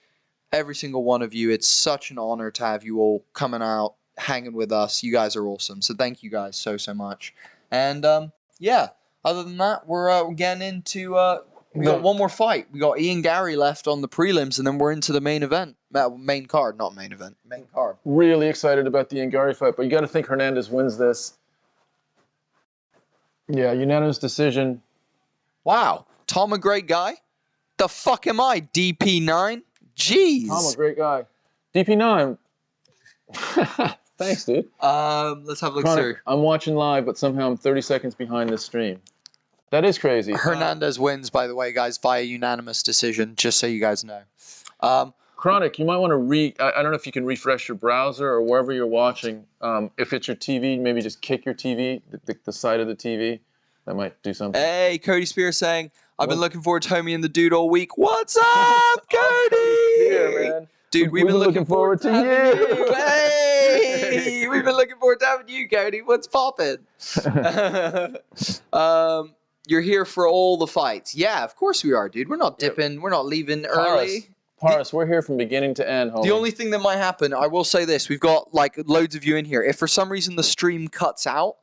Speaker 2: every single one of you. It's such an honor to have you all coming out, hanging with us. You guys are awesome. So thank you guys so much. And, yeah, other than that, we're getting into... We got one more fight. We got Ian Garry left on the prelims, and then we're into the main event. Main card, not main event. Main card.
Speaker 3: Really excited about the Ian Garry fight, but you got to think Hernandez wins this. Yeah, unanimous decision.
Speaker 2: Wow. Tom, a great guy? The fuck am I, DP9? Jeez.
Speaker 3: Tom, a great guy. DP9. Thanks, dude.
Speaker 2: Let's have a look through.
Speaker 3: I'm watching live, but somehow I'm 30 seconds behind this stream. That is crazy.
Speaker 2: Hernandez wins, by the way, guys, via unanimous decision, just so you guys know.
Speaker 3: Chronic, you might want to I don't know if you can refresh your browser or wherever you're watching. If it's your TV, maybe just kick your TV, the side of the TV. That might do something.
Speaker 2: Hey, Cody Spears saying, I've been looking forward to Homie and the Dude all week. What's up, Cody?
Speaker 3: Yeah, man.
Speaker 2: Dude, we've been looking forward to you. Hey, we've been looking forward to having you, Cody. What's poppin'? You're here for all the fights. Yeah, of course we are, dude. We're not dipping. We're not leaving early.
Speaker 3: Paris, we're here from beginning to end, homie.
Speaker 2: The only thing that might happen, I will say this. We've got, like, loads of you in here. If for some reason the stream cuts out,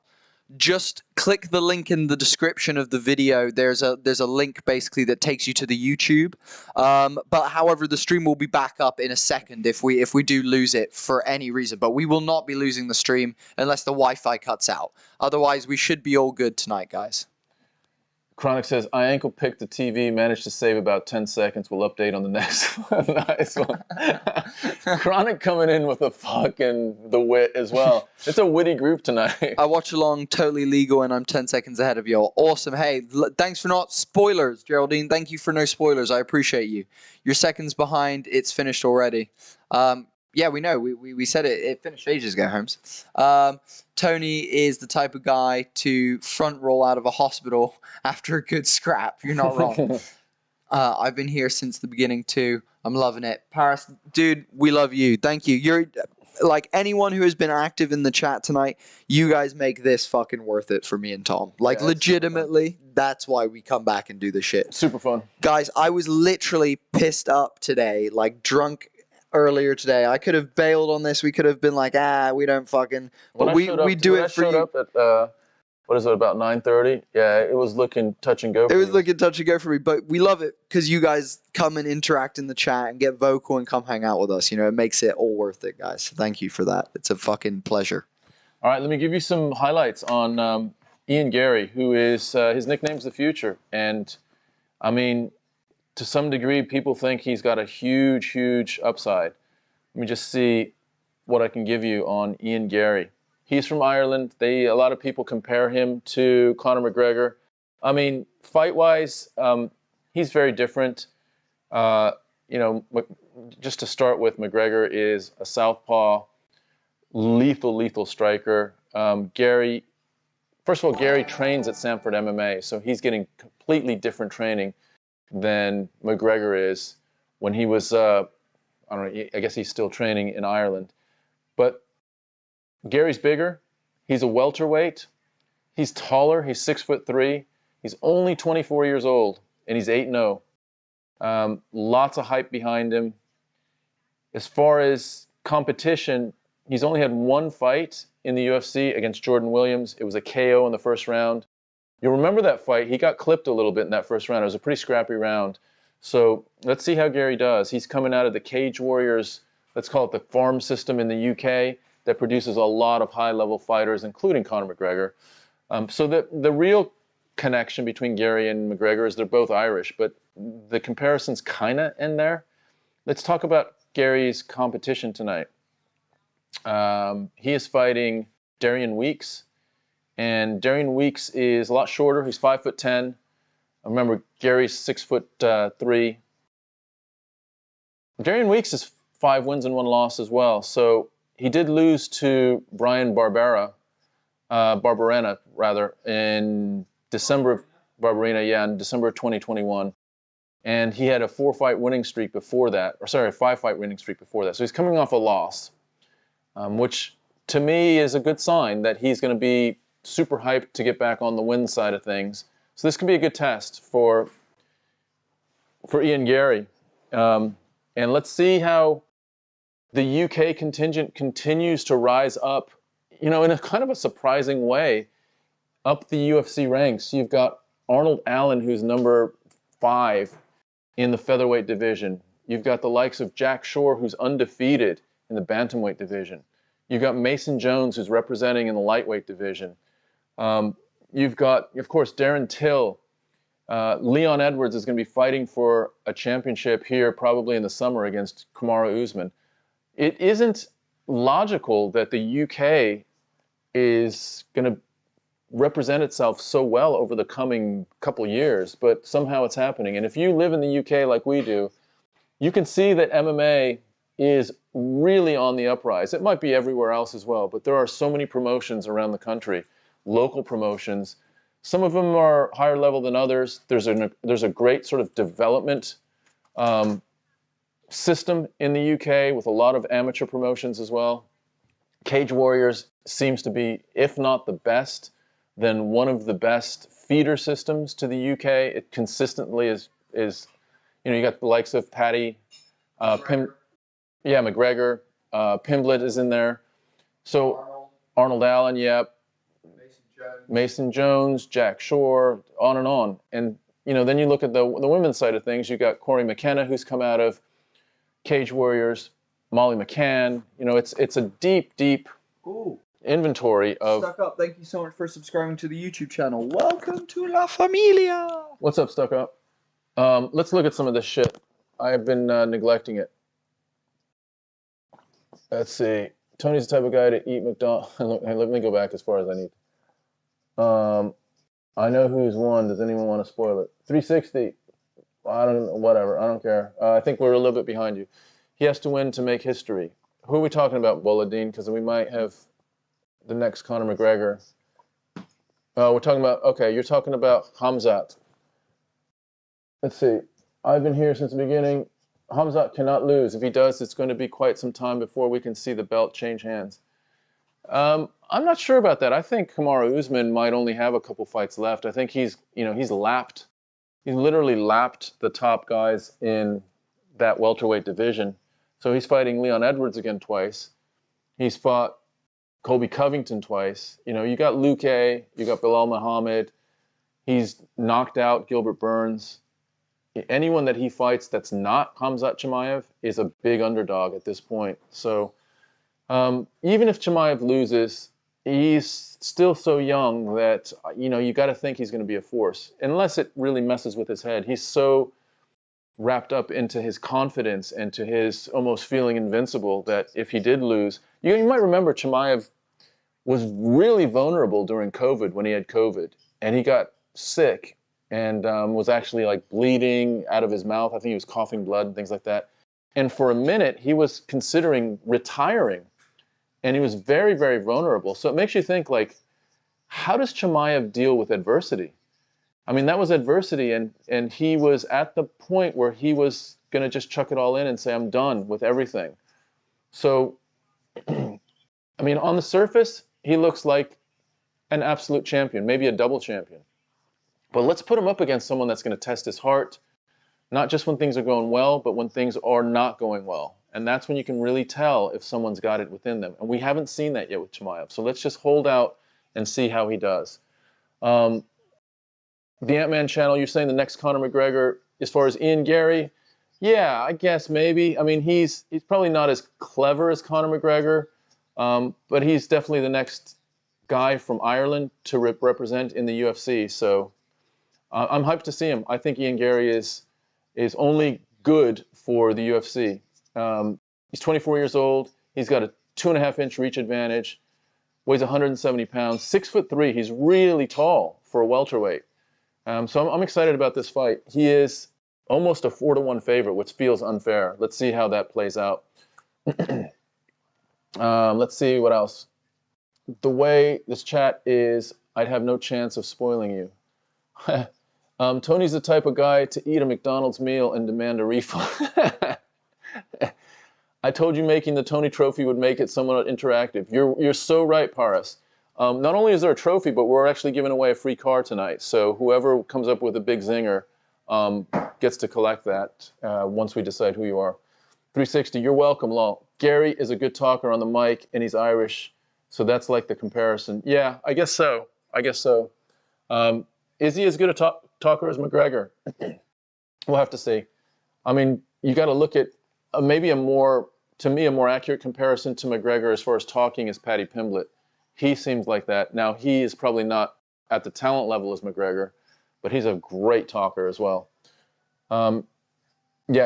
Speaker 2: just click the link in the description of the video. There's a link, basically, that takes you to the YouTube. But, however, the stream will be back up in a second if we do lose it for any reason. But we will not be losing the stream unless the Wi-Fi cuts out. Otherwise, we should be all good tonight, guys.
Speaker 3: Chronic says, I ankle picked the TV, managed to save about 10 seconds. We'll update on the next one. Nice one. Chronic coming in with the wit as well. It's a witty group tonight.
Speaker 2: I watch along, totally legal, and I'm 10 seconds ahead of y'all. Awesome. Hey, thanks for not spoilers, Geraldine. Thank you for no spoilers. I appreciate you. You're seconds behind. It's finished already. Yeah, we know. We said it. It finished ages ago, Holmes. Tony is the type of guy to front roll out of a hospital after a good scrap. You're not wrong. I've been here since the beginning, too. I'm loving it. Paris, dude, we love you. Thank you. You're like anyone who has been active in the chat tonight, you guys make this fucking worth it for me and Tom. Like, yeah, legitimately, that's why we come back and do this shit.
Speaker 3: Super fun.
Speaker 2: Guys, I was literally pissed up today, like drunk earlier today. I could have bailed on this. We could have been like, we don't fucking. But we do it for you.
Speaker 3: When I showed up at what is it, about 9:30? Yeah, it was looking touch and go.
Speaker 2: It was looking touch and go for me, but we love it because you guys come and interact in the chat and get vocal and come hang out with us. You know, it makes it all worth it, guys. So thank you for that. It's a fucking pleasure.
Speaker 3: All right, let me give you some highlights on Ian Garry, who is his nickname's the Future, and I mean, to some degree, people think he's got a huge, huge upside. Let me just see what I can give you on Ian Garry. He's from Ireland. A lot of people compare him to Conor McGregor. I mean, fight-wise, he's very different. You know, just to start with, McGregor is a southpaw, lethal striker. Garry, first of all, Garry trains at Sanford MMA, so he's getting completely different training than McGregor is when he was, I don't know, I guess he's still training in Ireland. But Garry's bigger. He's a welterweight. He's taller. He's 6'3". He's only 24 years old, and he's 8-0. Lots of hype behind him. As far as competition, he's only had one fight in the UFC against Jordan Williams. It was a KO in the first round. You'll remember that fight. He got clipped a little bit in that first round. It was a pretty scrappy round. So let's see how Garry does. He's coming out of the Cage Warriors, let's call it the farm system in the UK, that produces a lot of high-level fighters, including Conor McGregor. So the real connection between Garry and McGregor is they're both Irish, but the comparisons kind of end there. Let's talk about Garry's competition tonight. He is fighting Darian Weeks, and Darian Weeks is a lot shorter. He's 5'10". Remember, Garry's 6'3". Darian Weeks is 5 wins and 1 loss as well. So he did lose to Brian Barberena, in December of in December of 2021. And he had a 4-fight winning streak before that, or sorry, a 5-fight winning streak before that. So he's coming off a loss, which to me is a good sign that he's going to be super hyped to get back on the win side of things. So this can be a good test for Ian Garry. And let's see how the UK contingent continues to rise up, you know, in a kind of a surprising way, up the UFC ranks. You've got Arnold Allen, who's number 5 in the featherweight division. You've got the likes of Jack Shore, who's undefeated in the bantamweight division. You've got Mason Jones, who's representing in the lightweight division. You've got, of course, Darren Till. Leon Edwards is going to be fighting for a championship here probably in the summer against Kamaru Usman. It isn't logical that the UK is going to represent itself so well over the coming couple years, but somehow it's happening. And if you live in the UK like we do, you can see that MMA is really on the uprise. It might be everywhere else as well, but there are so many promotions around the country, local promotions. Some of them are higher level than others. There's a great sort of development system in the UK with a lot of amateur promotions as well. Cage Warriors seems to be, if not the best, then one of the best feeder systems to the UK. It consistently is you know, you got the likes of Paddy, McGregor, Pimblett is in there. So Arnold Allen, Mason Jones, Jack Shore, on and on. And you know, then you look at the women's side of things. You got Corey McKenna, who's come out of Cage Warriors, Molly McCann. You know, it's a deep inventory of.
Speaker 2: Stuck Up, thank you so much for subscribing to the YouTube channel. Welcome to La Familia.
Speaker 3: What's up, Stuck Up? Let's look at some of this shit. I've been neglecting it. Let's see. Tony's the type of guy to eat McDonald's. Let me go back as far as I need. I know who's won. Does anyone want to spoil it? 360. I don't know. Whatever. I don't care. I think we're a little bit behind you. He has to win to make history. Who are we talking about, Boladin? Because we might have the next Conor McGregor. We're talking about, okay, you're talking about Khamzat. Let's see. I've been here since the beginning. Khamzat cannot lose. If he does, it's going to be quite some time before we can see the belt change hands. I'm not sure about that. I think Kamaru Usman might only have a couple fights left. I think he's literally lapped the top guys in that welterweight division. So he's fighting Leon Edwards again twice. He's fought Colby Covington twice. You know, you got Luque, you got Bilal Muhammad. He's knocked out Gilbert Burns. Anyone that he fights that's not Khamzat Chimaev is a big underdog at this point. So even if Chimaev loses, he's still so young that, you know, you got to think he's going to be a force. Unless it really messes with his head. He's so wrapped up into his confidence and to his almost feeling invincible that if he did lose, you might remember Chimaev was really vulnerable during COVID when he had COVID. And he got sick and was actually like bleeding out of his mouth. I think he was coughing blood and things like that. And for a minute, he was considering retiring. And he was very, very vulnerable. So it makes you think, like, how does Chimaev deal with adversity? I mean, that was adversity, and he was at the point where he was going to just chuck it all in and say, I'm done with everything. So, I mean, on the surface, he looks like an absolute champion, maybe a double champion. But let's put him up against someone that's going to test his heart, not just when things are going well, but when things are not going well. And that's when you can really tell if someone's got it within them. And we haven't seen that yet with Chimaev. So let's just hold out and see how he does. The Ant-Man channel, you're saying the next Conor McGregor, as far as Ian Garry? Yeah, I guess maybe. I mean, he's probably not as clever as Conor McGregor, but he's definitely the next guy from Ireland to represent in the UFC. So I'm hyped to see him. I think Ian Garry is only good for the UFC. He's 24 years old. He's got a 2.5-inch reach advantage, weighs 170 pounds, 6'3". He's really tall for a welterweight. So I'm excited about this fight. He is almost a 4-1 favorite, which feels unfair. Let's see how that plays out. Let's see what else. The way this chat is, I'd have no chance of spoiling you. Tony's the type of guy to eat a McDonald's meal and demand a refund. I told you making the Tony trophy would make it somewhat interactive. You're so right, Paris. Not only is there a trophy, but we're actually giving away a free car tonight. So whoever comes up with a big zinger gets to collect that once we decide who you are. 360, you're welcome, lol. Garry is a good talker on the mic, and he's Irish. So that's like the comparison. Yeah, I guess so. I guess so. Is he as good a talker as McGregor? We'll have to see. I mean, you got to look at maybe a more accurate comparison to McGregor as far as talking is Paddy Pimblett. He seems like that. Now, he is probably not at the talent level as McGregor, but he's a great talker as well. Yeah,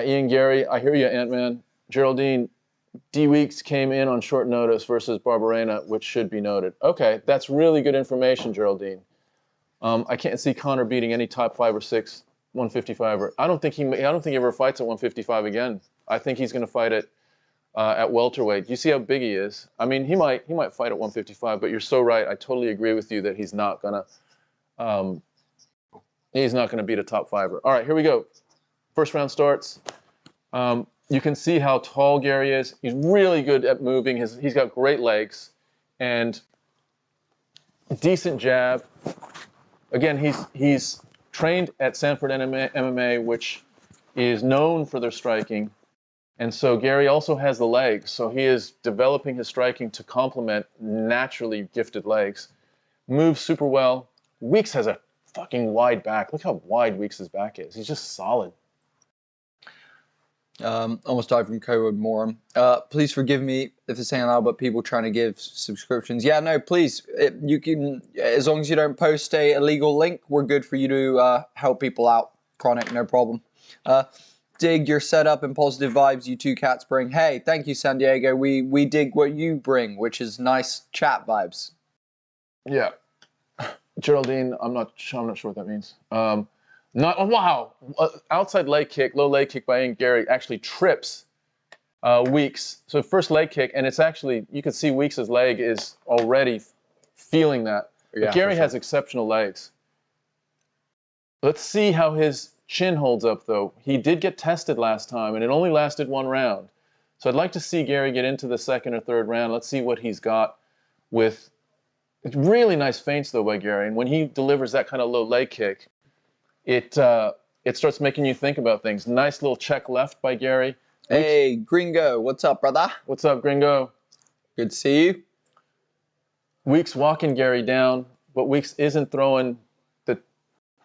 Speaker 3: Ian Garry, I hear you, Ant-Man. Geraldine, D Weeks came in on short notice versus Barberena, which should be noted. Okay, that's really good information, Geraldine. I can't see Conor beating any top 5 or 6 155er. I don't think he ever fights at 155 again. I think he's going to fight at welterweight. You see how big he is. I mean, he might fight at 155, but you're so right. I totally agree with you that he's not gonna beat a top 5er. All right, here we go. First round starts. You can see how tall Garry is. He's really good at moving. He's got great legs and decent jab. Again, he's trained at Sanford MMA, which is known for their striking. And so Garry also has the legs. So he is developing his striking to complement naturally gifted legs. Moves super well. Weeks has a fucking wide back. Look how wide Weeks' back is. He's just solid.
Speaker 2: Almost died from COVID moron. Please forgive me if it's saying loud, but people trying to give subscriptions. Yeah, no, please. You can, as long as you don't post a illegal link, we're good for you to help people out. Chronic, no problem. Dig your setup and positive vibes you two cats bring. Hey, thank you, San Diego. We dig what you bring, which is nice chat vibes.
Speaker 3: Yeah, Geraldine, I'm not sure what that means. Wow, outside leg kick, low leg kick by Ian Garry actually trips Weeks. So first leg kick, and it's actually, you can see Weeks' leg is already feeling that. Yeah, but Garry has exceptional legs. Let's see how his chin holds up, though. He did get tested last time, and it only lasted 1 round. So I'd like to see Garry get into the 2nd or 3rd round. Let's see what he's got with really nice feints, though, by Garry. And when he delivers that kind of low leg kick, it starts making you think about things. Nice little check left by Garry.
Speaker 2: Hey, Gringo, what's up, brother?
Speaker 3: What's up, Gringo?
Speaker 2: Good to see you.
Speaker 3: Weeks walking Garry down, but Weeks isn't throwing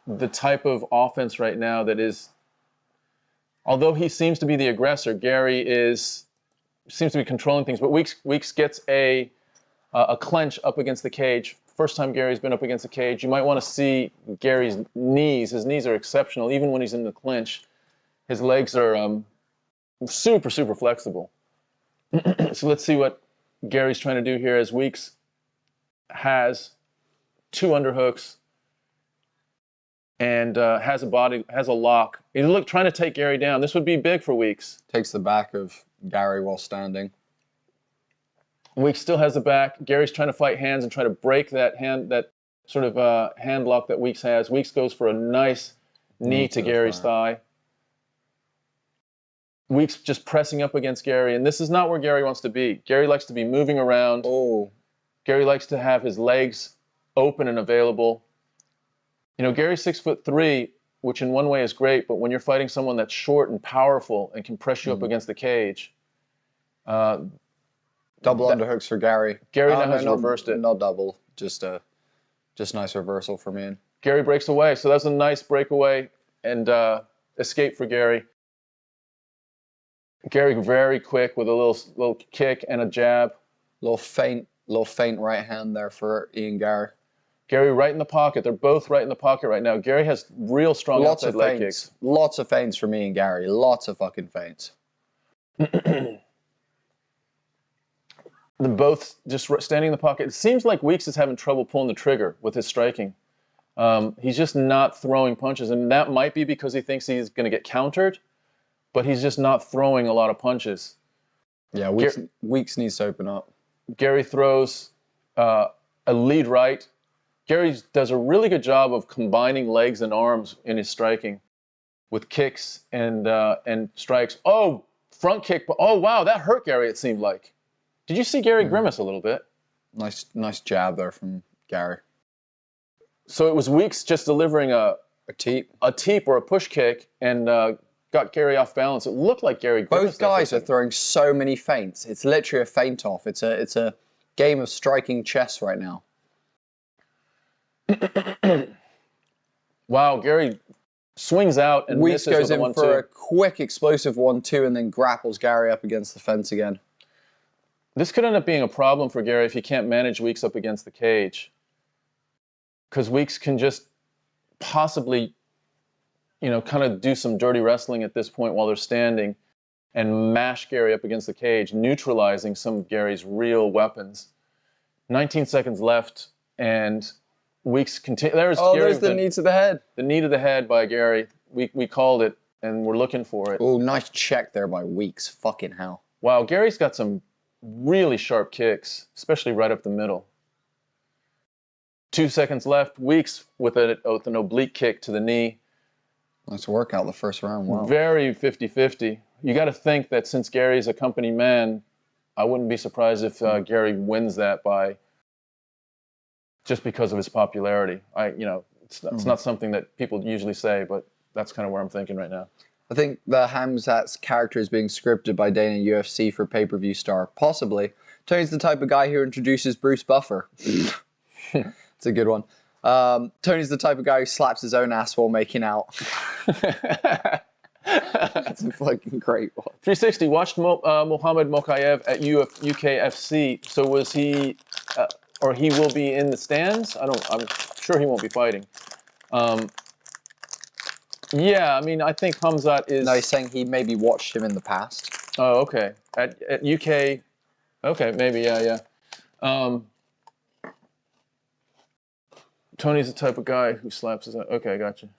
Speaker 3: the type of offense right now that is. Although he seems to be the aggressor, Garry seems to be controlling things. But Weeks gets a clench up against the cage. First time Garry's been up against the cage. You might want to see Garry's knees. His knees are exceptional, even when he's in the clinch. His legs are super, super flexible. So let's see what Garry's trying to do here as Weeks has 2 underhooks and has a lock. He's trying to take Garry down. This would be big for Weeks.
Speaker 2: Takes the back of Garry while standing.
Speaker 3: Weeks still has the back. Garry's trying to fight hands and try to break that sort of hand lock that Weeks has. Weeks goes for a nice knee to Garry's thigh. Weeks just pressing up against Garry, and this is not where Garry wants to be. Garry likes to be moving around.
Speaker 2: Oh.
Speaker 3: Garry likes to have his legs open and available. You know, Garry's 6'3", which in one way is great, but when you're fighting someone that's short and powerful and can press you up against the cage.
Speaker 2: Double underhooks for Garry.
Speaker 3: Garry now has reversed it.
Speaker 2: Not double, just nice reversal for me.
Speaker 3: Garry breaks away, so that's a nice breakaway and escape for Garry. Garry very quick with a little kick and a jab.
Speaker 2: Little faint right hand there for Ian Garry.
Speaker 3: Garry right in the pocket. They're both right in the pocket right now. Garry has real strong outside leg kicks.
Speaker 2: Lots of feints for me and Garry. Lots of fucking feints. They're
Speaker 3: both just standing in the pocket. It seems like Weeks is having trouble pulling the trigger with his striking. He's just not throwing punches, and that might be because he thinks he's going to get countered, but he's just not throwing a lot of punches.
Speaker 2: Yeah, Weeks needs to open up.
Speaker 3: Garry throws a lead right. Garry does a really good job of combining legs and arms in his striking with kicks and strikes. Oh, front kick. Oh, wow, that hurt Garry, it seemed like. Did you see Garry grimace a little bit?
Speaker 2: Nice jab there from Garry.
Speaker 3: So it was Weeks just delivering a
Speaker 2: teep
Speaker 3: or a push kick and got Garry off balance. It looked like Garry grimaced.
Speaker 2: Both guys are throwing so many feints. It's literally a feint off. It's a game of striking chess right now.
Speaker 3: Wow, Garry swings out and
Speaker 2: Weeks
Speaker 3: misses
Speaker 2: goes
Speaker 3: with a
Speaker 2: in for a quick explosive 1-2 and then grapples Garry up against the fence again.
Speaker 3: This could end up being a problem for Garry if he can't manage Weeks up against the cage. Because Weeks can just possibly, kind of do some dirty wrestling at this point while they're standing and mash Garry up against the cage, neutralizing some of Garry's real weapons. 19 seconds left, and Weeks continue. There's
Speaker 2: the knee to the head.
Speaker 3: The knee to the head by Garry. We called it, and we're looking for it.
Speaker 2: Oh, nice check there by Weeks. Fucking hell.
Speaker 3: Wow, Garry's got some really sharp kicks, especially right up the middle. 2 seconds left. Weeks with an oblique kick to the knee.
Speaker 2: Nice workout the first round. Wow.
Speaker 3: Very 50-50. You got to think that since Garry's a company man, I wouldn't be surprised if Garry wins that by just because of his popularity. It's not something that people usually say, but that's kind of where I'm thinking right now.
Speaker 2: I think the Khamzat's character is being scripted by Dana UFC for pay-per-view star. Possibly. Tony's the type of guy who introduces Bruce Buffer. It's a good one. Tony's the type of guy who slaps his own ass while making out. That's a fucking great one.
Speaker 3: 360 watched Mohamed Mokaev at UKFC. So was he, or he will be in the stands? I'm sure he won't be fighting. Yeah, I mean, I think Khamzat is...
Speaker 2: No, he's saying he maybe watched him in the past.
Speaker 3: Oh, okay. At UK... Okay, maybe, yeah. Tony's the type of guy who slaps his... Okay, gotcha.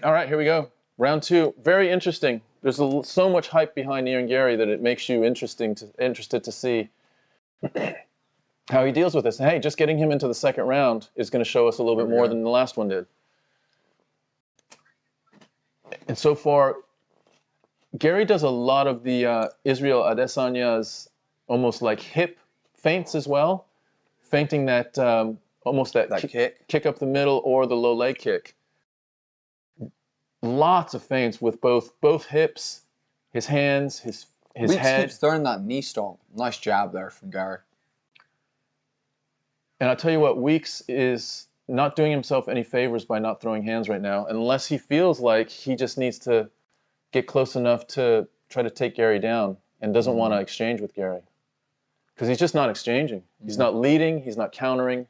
Speaker 3: All right, here we go. Round 2. Very interesting. There's so much hype behind Ian Garry that it makes you interested to see how he deals with this. Hey, just getting him into the second round is going to show us a little bit more than the last one did. And so far, Garry does a lot of the Israel Adesanya's almost like hip feints as well, feinting that almost that kick up the middle or the low leg kick. Lots of feints with both hips, his hands, his
Speaker 2: Weeks
Speaker 3: head.
Speaker 2: keeps throwing that knee stomp. Nice jab there from Garry.
Speaker 3: And I'll tell you what, Weeks is not doing himself any favors by not throwing hands right now, unless he feels like he just needs to get close enough to try to take Garry down and doesn't want to exchange with Garry. Because he's just not exchanging. He's not leading, he's not countering.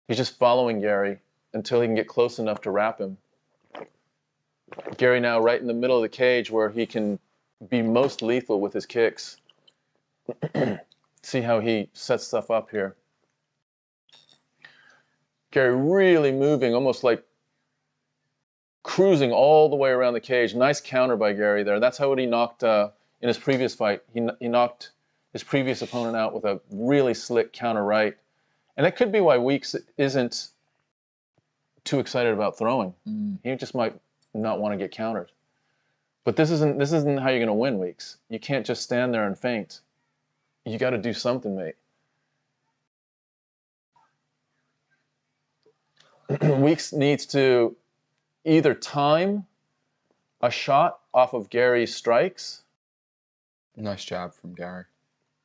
Speaker 3: He's just following Garry until he can get close enough to wrap him. Garry now right in the middle of the cage where he can be most lethal with his kicks. See how he sets stuff up here. Garry really moving, almost like cruising all the way around the cage. Nice counter by Garry there. That's how he knocked in his previous fight. He knocked his previous opponent out with a really slick counter right. And that could be why Weeks isn't too excited about throwing. He just might not want to get countered. But this isn't how you're going to win, Weeks. You can't just stand there and feint. You got to do something, mate. Weeks needs to either time a shot off of Garry's strikes.
Speaker 2: Nice jab from Garry.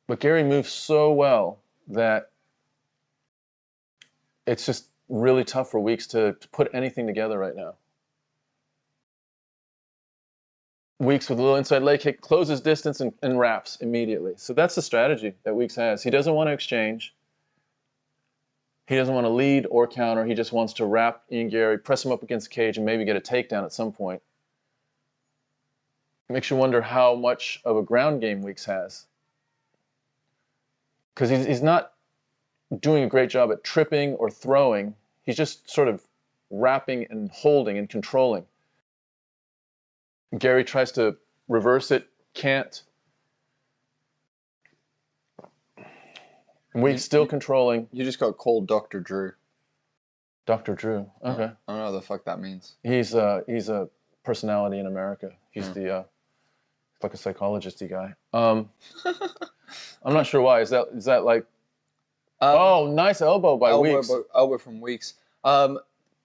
Speaker 3: But Garry moves so well that it's just really tough for Weeks to put anything together right now. Weeks with a little inside leg kick, closes distance and wraps immediately. So that's the strategy that Weeks has. He doesn't want to exchange. He doesn't want to lead or counter. He just wants to wrap Ian Garry, press him up against the cage, and maybe get a takedown at some point. It makes you wonder how much of a ground game Weeks has. Because he's not doing a great job at tripping or throwing. He's just sort of wrapping and holding and controlling. Garry tries to reverse it, can't. Weeks still controlling.
Speaker 2: You just got called Dr. Drew.
Speaker 3: Dr. Drew. Okay.
Speaker 2: I don't know what the fuck that means.
Speaker 3: He's a personality in America. He's like a psychologist-y guy. I'm not sure why. Is that like? Oh, nice elbow by Weeks.
Speaker 2: Elbow from Weeks.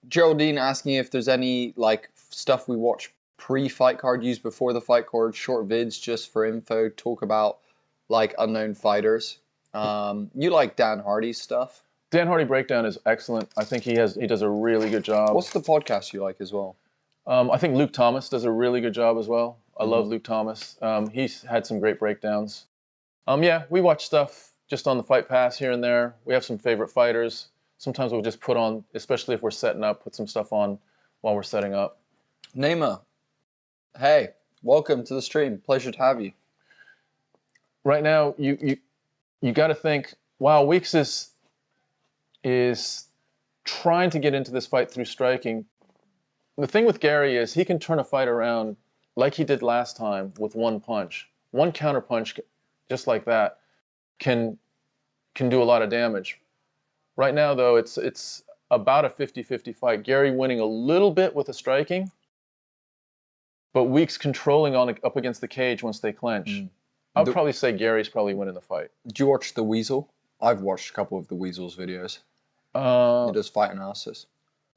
Speaker 2: Geraldine asking if there's any like stuff we watch pre-fight card, used before the fight card, short vids just for info, talk about like unknown fighters. You like Dan Hardy's stuff?
Speaker 3: Dan Hardy Breakdown is excellent. I think he does a really good job.
Speaker 2: What's the podcast you like as well?
Speaker 3: I think Luke Thomas does a really good job as well. I love Luke Thomas. He's had some great breakdowns. Yeah, we watch stuff just on the Fight Pass here and there. We have some favorite fighters. Sometimes we'll just put on, especially if we're setting up, put some stuff on while we're setting up.
Speaker 2: Neymar, hey, welcome to the stream. Pleasure to have you.
Speaker 3: Right now, you got to think, wow, Weeks is trying to get into this fight through striking. The thing with Garry is he can turn a fight around like he did last time with one punch. One counter punch, just like that, can do a lot of damage. Right now, though, it's about a 50-50 fight. Garry winning a little bit with the striking, but Weeks controlling up against the cage once they clench. I would probably say Gary's probably winning the fight.
Speaker 2: Do you watch The Weasel? I've watched a couple of The Weasel's videos. He does fight analysis.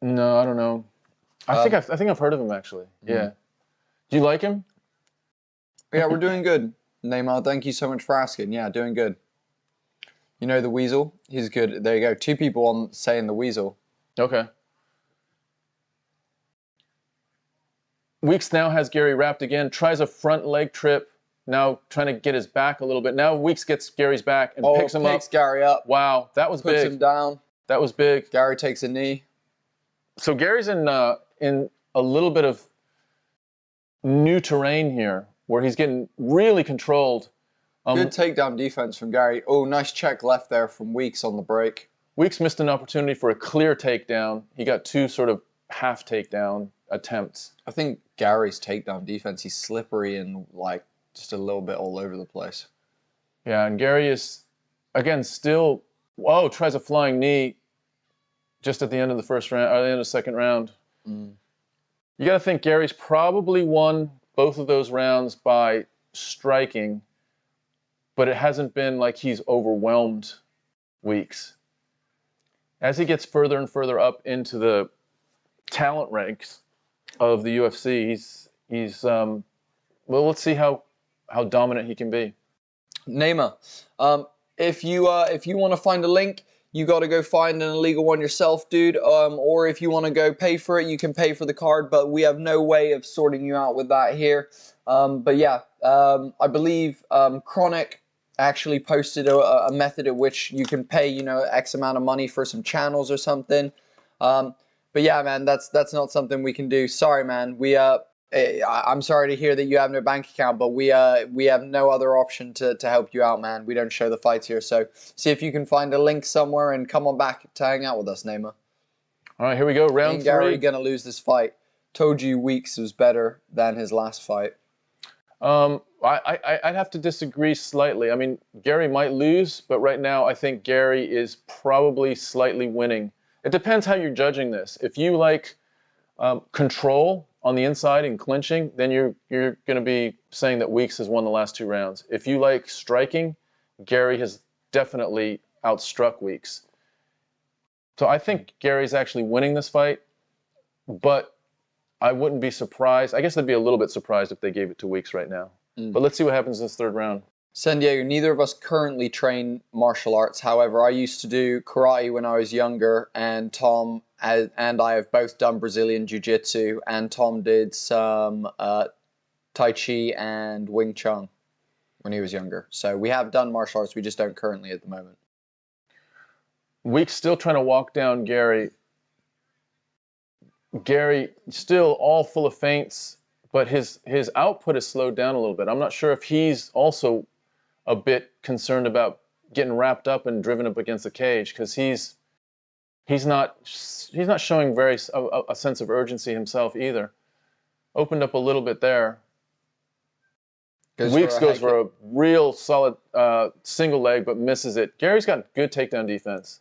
Speaker 3: No, I don't know. I think I've heard of him actually. Yeah. Do you like him?
Speaker 2: Yeah, we're doing good. Neymar, thank you so much for asking. Yeah, doing good. You know The Weasel? He's good. There you go. 2 people on saying The Weasel.
Speaker 3: Okay. Weeks now has Garry wrapped again. Tries a front leg trip. Now trying to get his back a little bit. Now Weeks gets Gary's back and picks him up.
Speaker 2: Picks Garry up.
Speaker 3: Wow, that was big.
Speaker 2: Puts him down.
Speaker 3: That was big.
Speaker 2: Garry takes a knee.
Speaker 3: So Gary's in a little bit of new terrain here, where he's getting really controlled.
Speaker 2: Good takedown defense from Garry. Oh, nice check left there from Weeks on the break.
Speaker 3: Weeks missed an opportunity for a clear takedown. He got 2 sort of half takedown attempts.
Speaker 2: I think Gary's takedown defense, he's slippery and like just a little bit all over the place.
Speaker 3: Yeah, and Garry is, again, still, tries a flying knee just at the end of the first round, or the end of the second round. You got to think Gary's probably won both of those rounds by striking, but it hasn't been like he's overwhelmed Weeks. As he gets further and further up into the talent ranks of the UFC, he's well, let's see how dominant he can be.
Speaker 2: Neymar, if you want to find a link, you got to go find an illegal one yourself, dude. Or if you want to go pay for it, you can pay for the card, but we have no way of sorting you out with that here. But yeah, I believe Chronic actually posted a method at which you can pay, you know, X amount of money for some channels or something. But yeah, man, that's not something we can do. Sorry, man. I'm sorry to hear that you have no bank account, but we have no other option to help you out, man. We don't show the fights here, so see if you can find a link somewhere and come on back to hang out with us, Neymar.
Speaker 3: All right, here we go. Round
Speaker 2: Ian
Speaker 3: 3.
Speaker 2: Garry gonna lose this fight. Told you Weeks was better than his last fight.
Speaker 3: I'd have to disagree slightly. I mean, Garry might lose, but right now I think Garry is probably slightly winning. It depends how you're judging this. If you like control on the inside and clinching, then you're going to be saying that Weeks has won the last 2 rounds. If you like striking, Garry has definitely outstruck Weeks. So I think Gary's actually winning this fight, but I wouldn't be surprised. I guess I'd be a little bit surprised if they gave it to Weeks right now. But let's see what happens in this 3rd round.
Speaker 2: San Diego, neither of us currently train martial arts. However, I used to do karate when I was younger, and Tom and I have both done Brazilian Jiu-Jitsu, and Tom did some Tai Chi and Wing Chun when he was younger. So we have done martial arts, we just don't currently at the moment.
Speaker 3: Weeks still trying to walk down Garry. Garry still all full of feints, but his output has slowed down a little bit. I'm not sure if he's also a bit concerned about getting wrapped up and driven up against the cage, because he's not showing a sense of urgency himself either. Opened up a little bit there. Weeks goes for a real solid single leg, but misses it. Gary's got good takedown defense.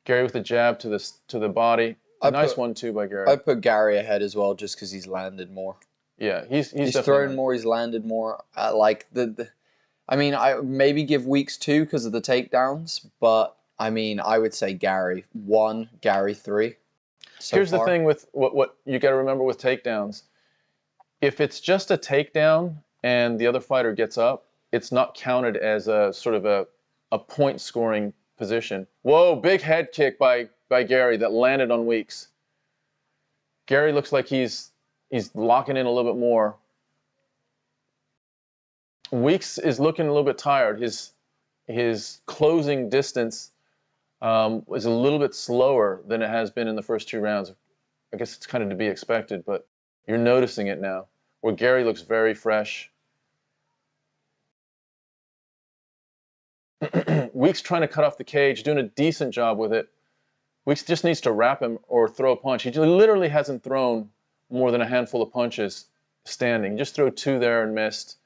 Speaker 3: Garry with the jab to the body. Nice one too by Garry.
Speaker 2: I'd put Garry ahead as well, just because he's landed more.
Speaker 3: Yeah, he's
Speaker 2: thrown more. He's landed more. I mean, I maybe give Weeks 2 because of the takedowns, but I mean, I would say Garry 1, Garry 3.
Speaker 3: Here's the thing with what you got to remember with takedowns. If it's just a takedown and the other fighter gets up, it's not counted as a sort of a point scoring position. Whoa, big head kick by Garry that landed on Weeks. Garry looks like he's locking in a little bit more. Weeks is looking a little bit tired. His closing distance is a little bit slower than it has been in the first 2 rounds. I guess it's kind of to be expected, but you're noticing it now, where Garry looks very fresh. Weeks trying to cut off the cage, doing a decent job with it. Weeks just needs to wrap him or throw a punch. He literally hasn't thrown more than a handful of punches standing. He just threw 2 there and missed.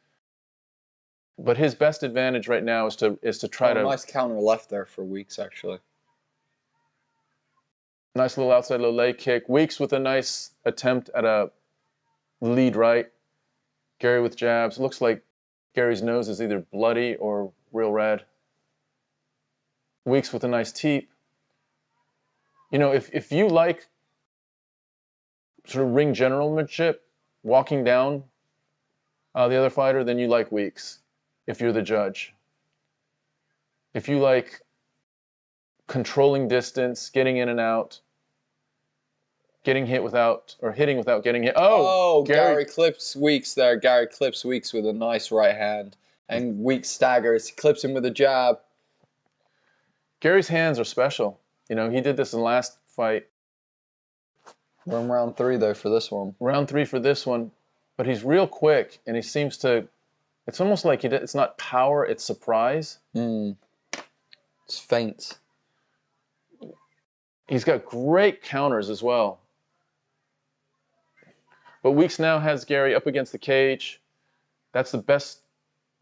Speaker 3: But his best advantage right now is to try to...
Speaker 2: Nice counter left there for Weeks, actually.
Speaker 3: Nice little outside low leg kick. Weeks with a nice attempt at a lead right. Garry with jabs. Looks like Gary's nose is either bloody or real red. Weeks with a nice teep. You know, if you like sort of ring generalmanship, walking down the other fighter, then you like Weeks. If you're the judge. If you like controlling distance, getting in and out, getting hit without, or hitting without getting hit.
Speaker 2: Oh, Garry clips Weeks there. Garry clips Weeks with a nice right hand. And Weeks staggers. He clips him with a jab.
Speaker 3: Gary's hands are special. You know, he did this in the last fight.
Speaker 2: We're in round 3, though, for this one.
Speaker 3: Round 3 for this one. But he's real quick, and he seems to... It's almost like it's not power, it's surprise.
Speaker 2: It's feint.
Speaker 3: He's got great counters as well. But Weeks now has Garry up against the cage. That's the best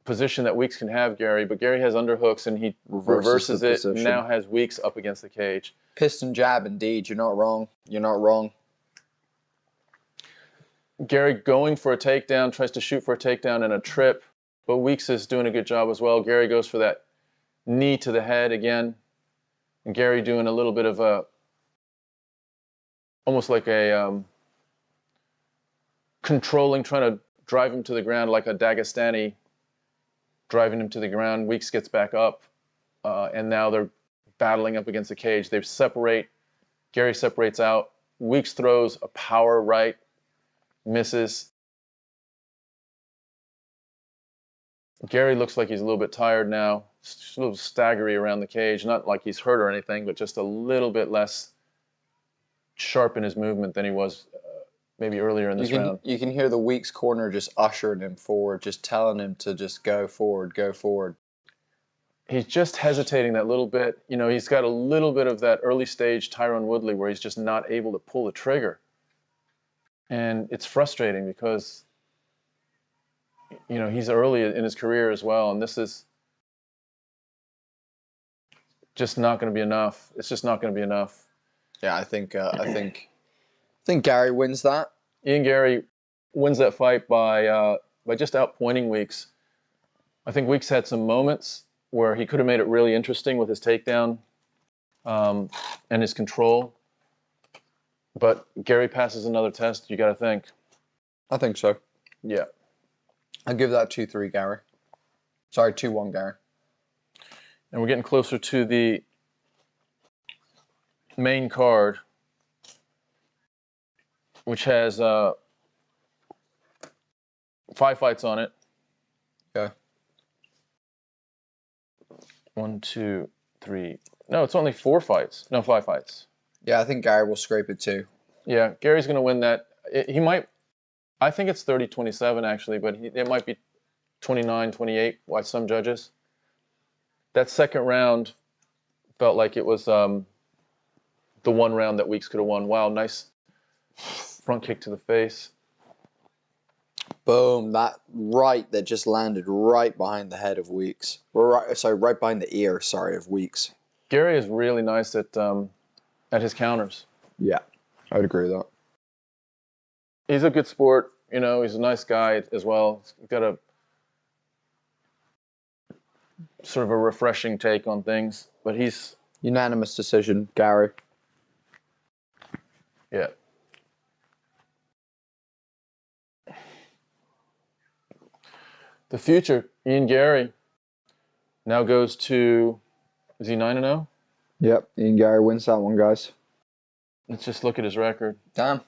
Speaker 3: position that Weeks can have Garry. But Garry has underhooks, and he reverses it, and now has Weeks up against the cage.
Speaker 2: Piston jab, indeed. You're not wrong. You're not wrong.
Speaker 3: Garry going for a takedown, tries to shoot for a takedown and a trip. But Weeks is doing a good job as well. Garry goes for that knee to the head again. And Garry doing a little bit of a, almost like a controlling, trying to drive him to the ground like a Dagestani, driving him to the ground. Weeks gets back up, and now they're battling up against the cage. They separate. Garry separates out. Weeks throws a power right, misses. Garry looks like he's a little bit tired now, a little staggery around the cage. Not like he's hurt or anything, but just a little bit less sharp in his movement than he was maybe earlier in this round.
Speaker 2: You can hear the Weeks corner just ushering him forward, just telling him to just go forward, go forward.
Speaker 3: He's just hesitating that little bit. You know, he's got a little bit of that early stage Tyron Woodley where he's just not able to pull the trigger. And it's frustrating because, you know, he's early in his career as well, and this is just not going to be enough. It's just not going to be enough.
Speaker 2: Yeah, I think Garry wins that.
Speaker 3: Ian Garry wins that fight by just outpointing Weeks. I think Weeks had some moments where he could have made it really interesting with his takedown and his control, but Garry passes another test. You got to think.
Speaker 2: I think so.
Speaker 3: Yeah.
Speaker 2: I'll give that 2-3 Garry. Sorry, 2-1 Garry.
Speaker 3: And we're getting closer to the main card, which has 5 fights on it.
Speaker 2: Okay.
Speaker 3: 1, 2, 3. No, it's only 4 fights. No, 5 fights.
Speaker 2: Yeah, I think Garry will scrape it too.
Speaker 3: Yeah, Gary's going to win that. He might. I think it's 30-27 actually, but it might be 29-28 by some judges. That second round felt like it was the one round that Weeks could have won. Wow, nice front kick to the face.
Speaker 2: Boom, that right that just landed right behind the head of Weeks. Right behind the ear, of Weeks.
Speaker 3: Garry is really nice at his counters.
Speaker 2: Yeah, I would agree with that.
Speaker 3: He's a good sport, you know, he's a nice guy as well. He's got a sort of a refreshing take on things, but he's...
Speaker 2: Unanimous decision, Garry.
Speaker 3: Yeah. The future, Ian Garry, now goes to, is he 9-0?
Speaker 2: Yep, Ian Garry wins that one, guys.
Speaker 3: Let's just look at his record.
Speaker 2: Damn.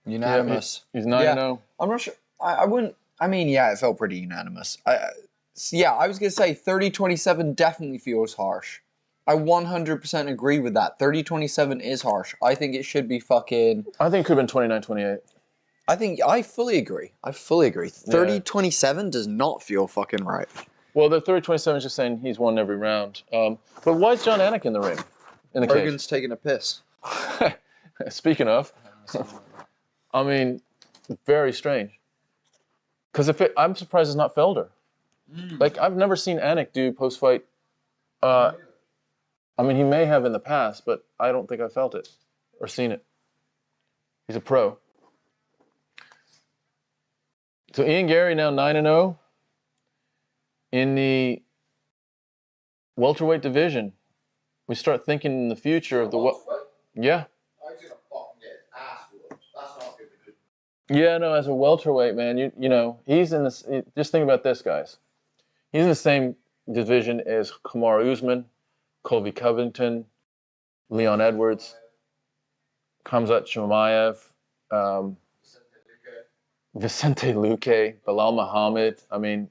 Speaker 2: Unanimous.
Speaker 3: Yeah, he's 9-0.
Speaker 2: Yeah, I'm not sure. I wouldn't. I mean, yeah, it felt pretty unanimous. I was going to say 30-27 definitely feels harsh. I 100% agree with that. 30-27 is harsh. I think it should be fucking...
Speaker 3: I think it could have been 29-28.
Speaker 2: I fully agree. 30-27 does not feel fucking right.
Speaker 3: Well, the 30-27 is just saying he's won every round. But why is John Anik in the ring? In the
Speaker 2: Bergen's taking a piss.
Speaker 3: Speaking of, I mean, very strange. Because I'm surprised it's not Felder. Like, I've never seen Anik do post-fight. I mean, he may have in the past, but I don't think I felt it or seen it. He's a pro. So Ian Garry now 9-0 in the welterweight division. We start thinking in the future of the yeah.
Speaker 1: He's gonna fucking get his ass whooped. That's not gonna be good.
Speaker 3: Yeah, no, as a welterweight, man, you know, he's in this. Just think about this, guys. He's in the same division as Kamaru Usman, Colby Covington, Leon Edwards, Khamzat Chimaev, Vicente Luque, Bilal Muhammad. I mean,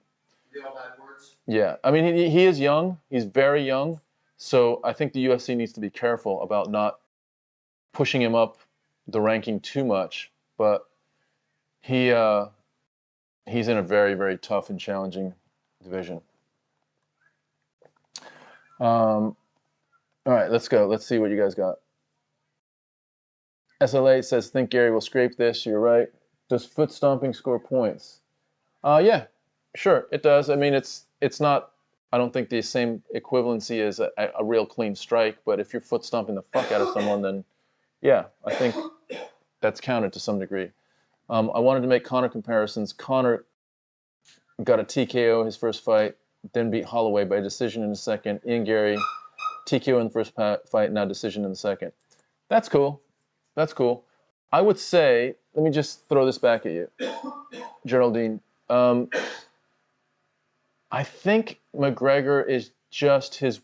Speaker 1: Leon Edwards.
Speaker 3: Yeah, I mean, he is young. He's very young. So I think the UFC needs to be careful about not pushing him up the ranking too much. But he's in a very, very tough and challenging division. All right, let's go. Let's see what you guys got. SLA says, think Garry will scrape this. You're right. Does foot stomping score points? Yeah, sure, it does. I mean, it's not, I don't think the same equivalency as a real clean strike, but if you're foot stomping the fuck out of someone, then yeah, I think that's counted to some degree. I wanted to make Conor comparisons. Conor got a TKO his first fight, then beat Holloway by decision in the second. Ian Garry, TKO in the first fight, now decision in the second. That's cool. That's cool. I would say, let me just throw this back at you, Geraldine. I think McGregor is just his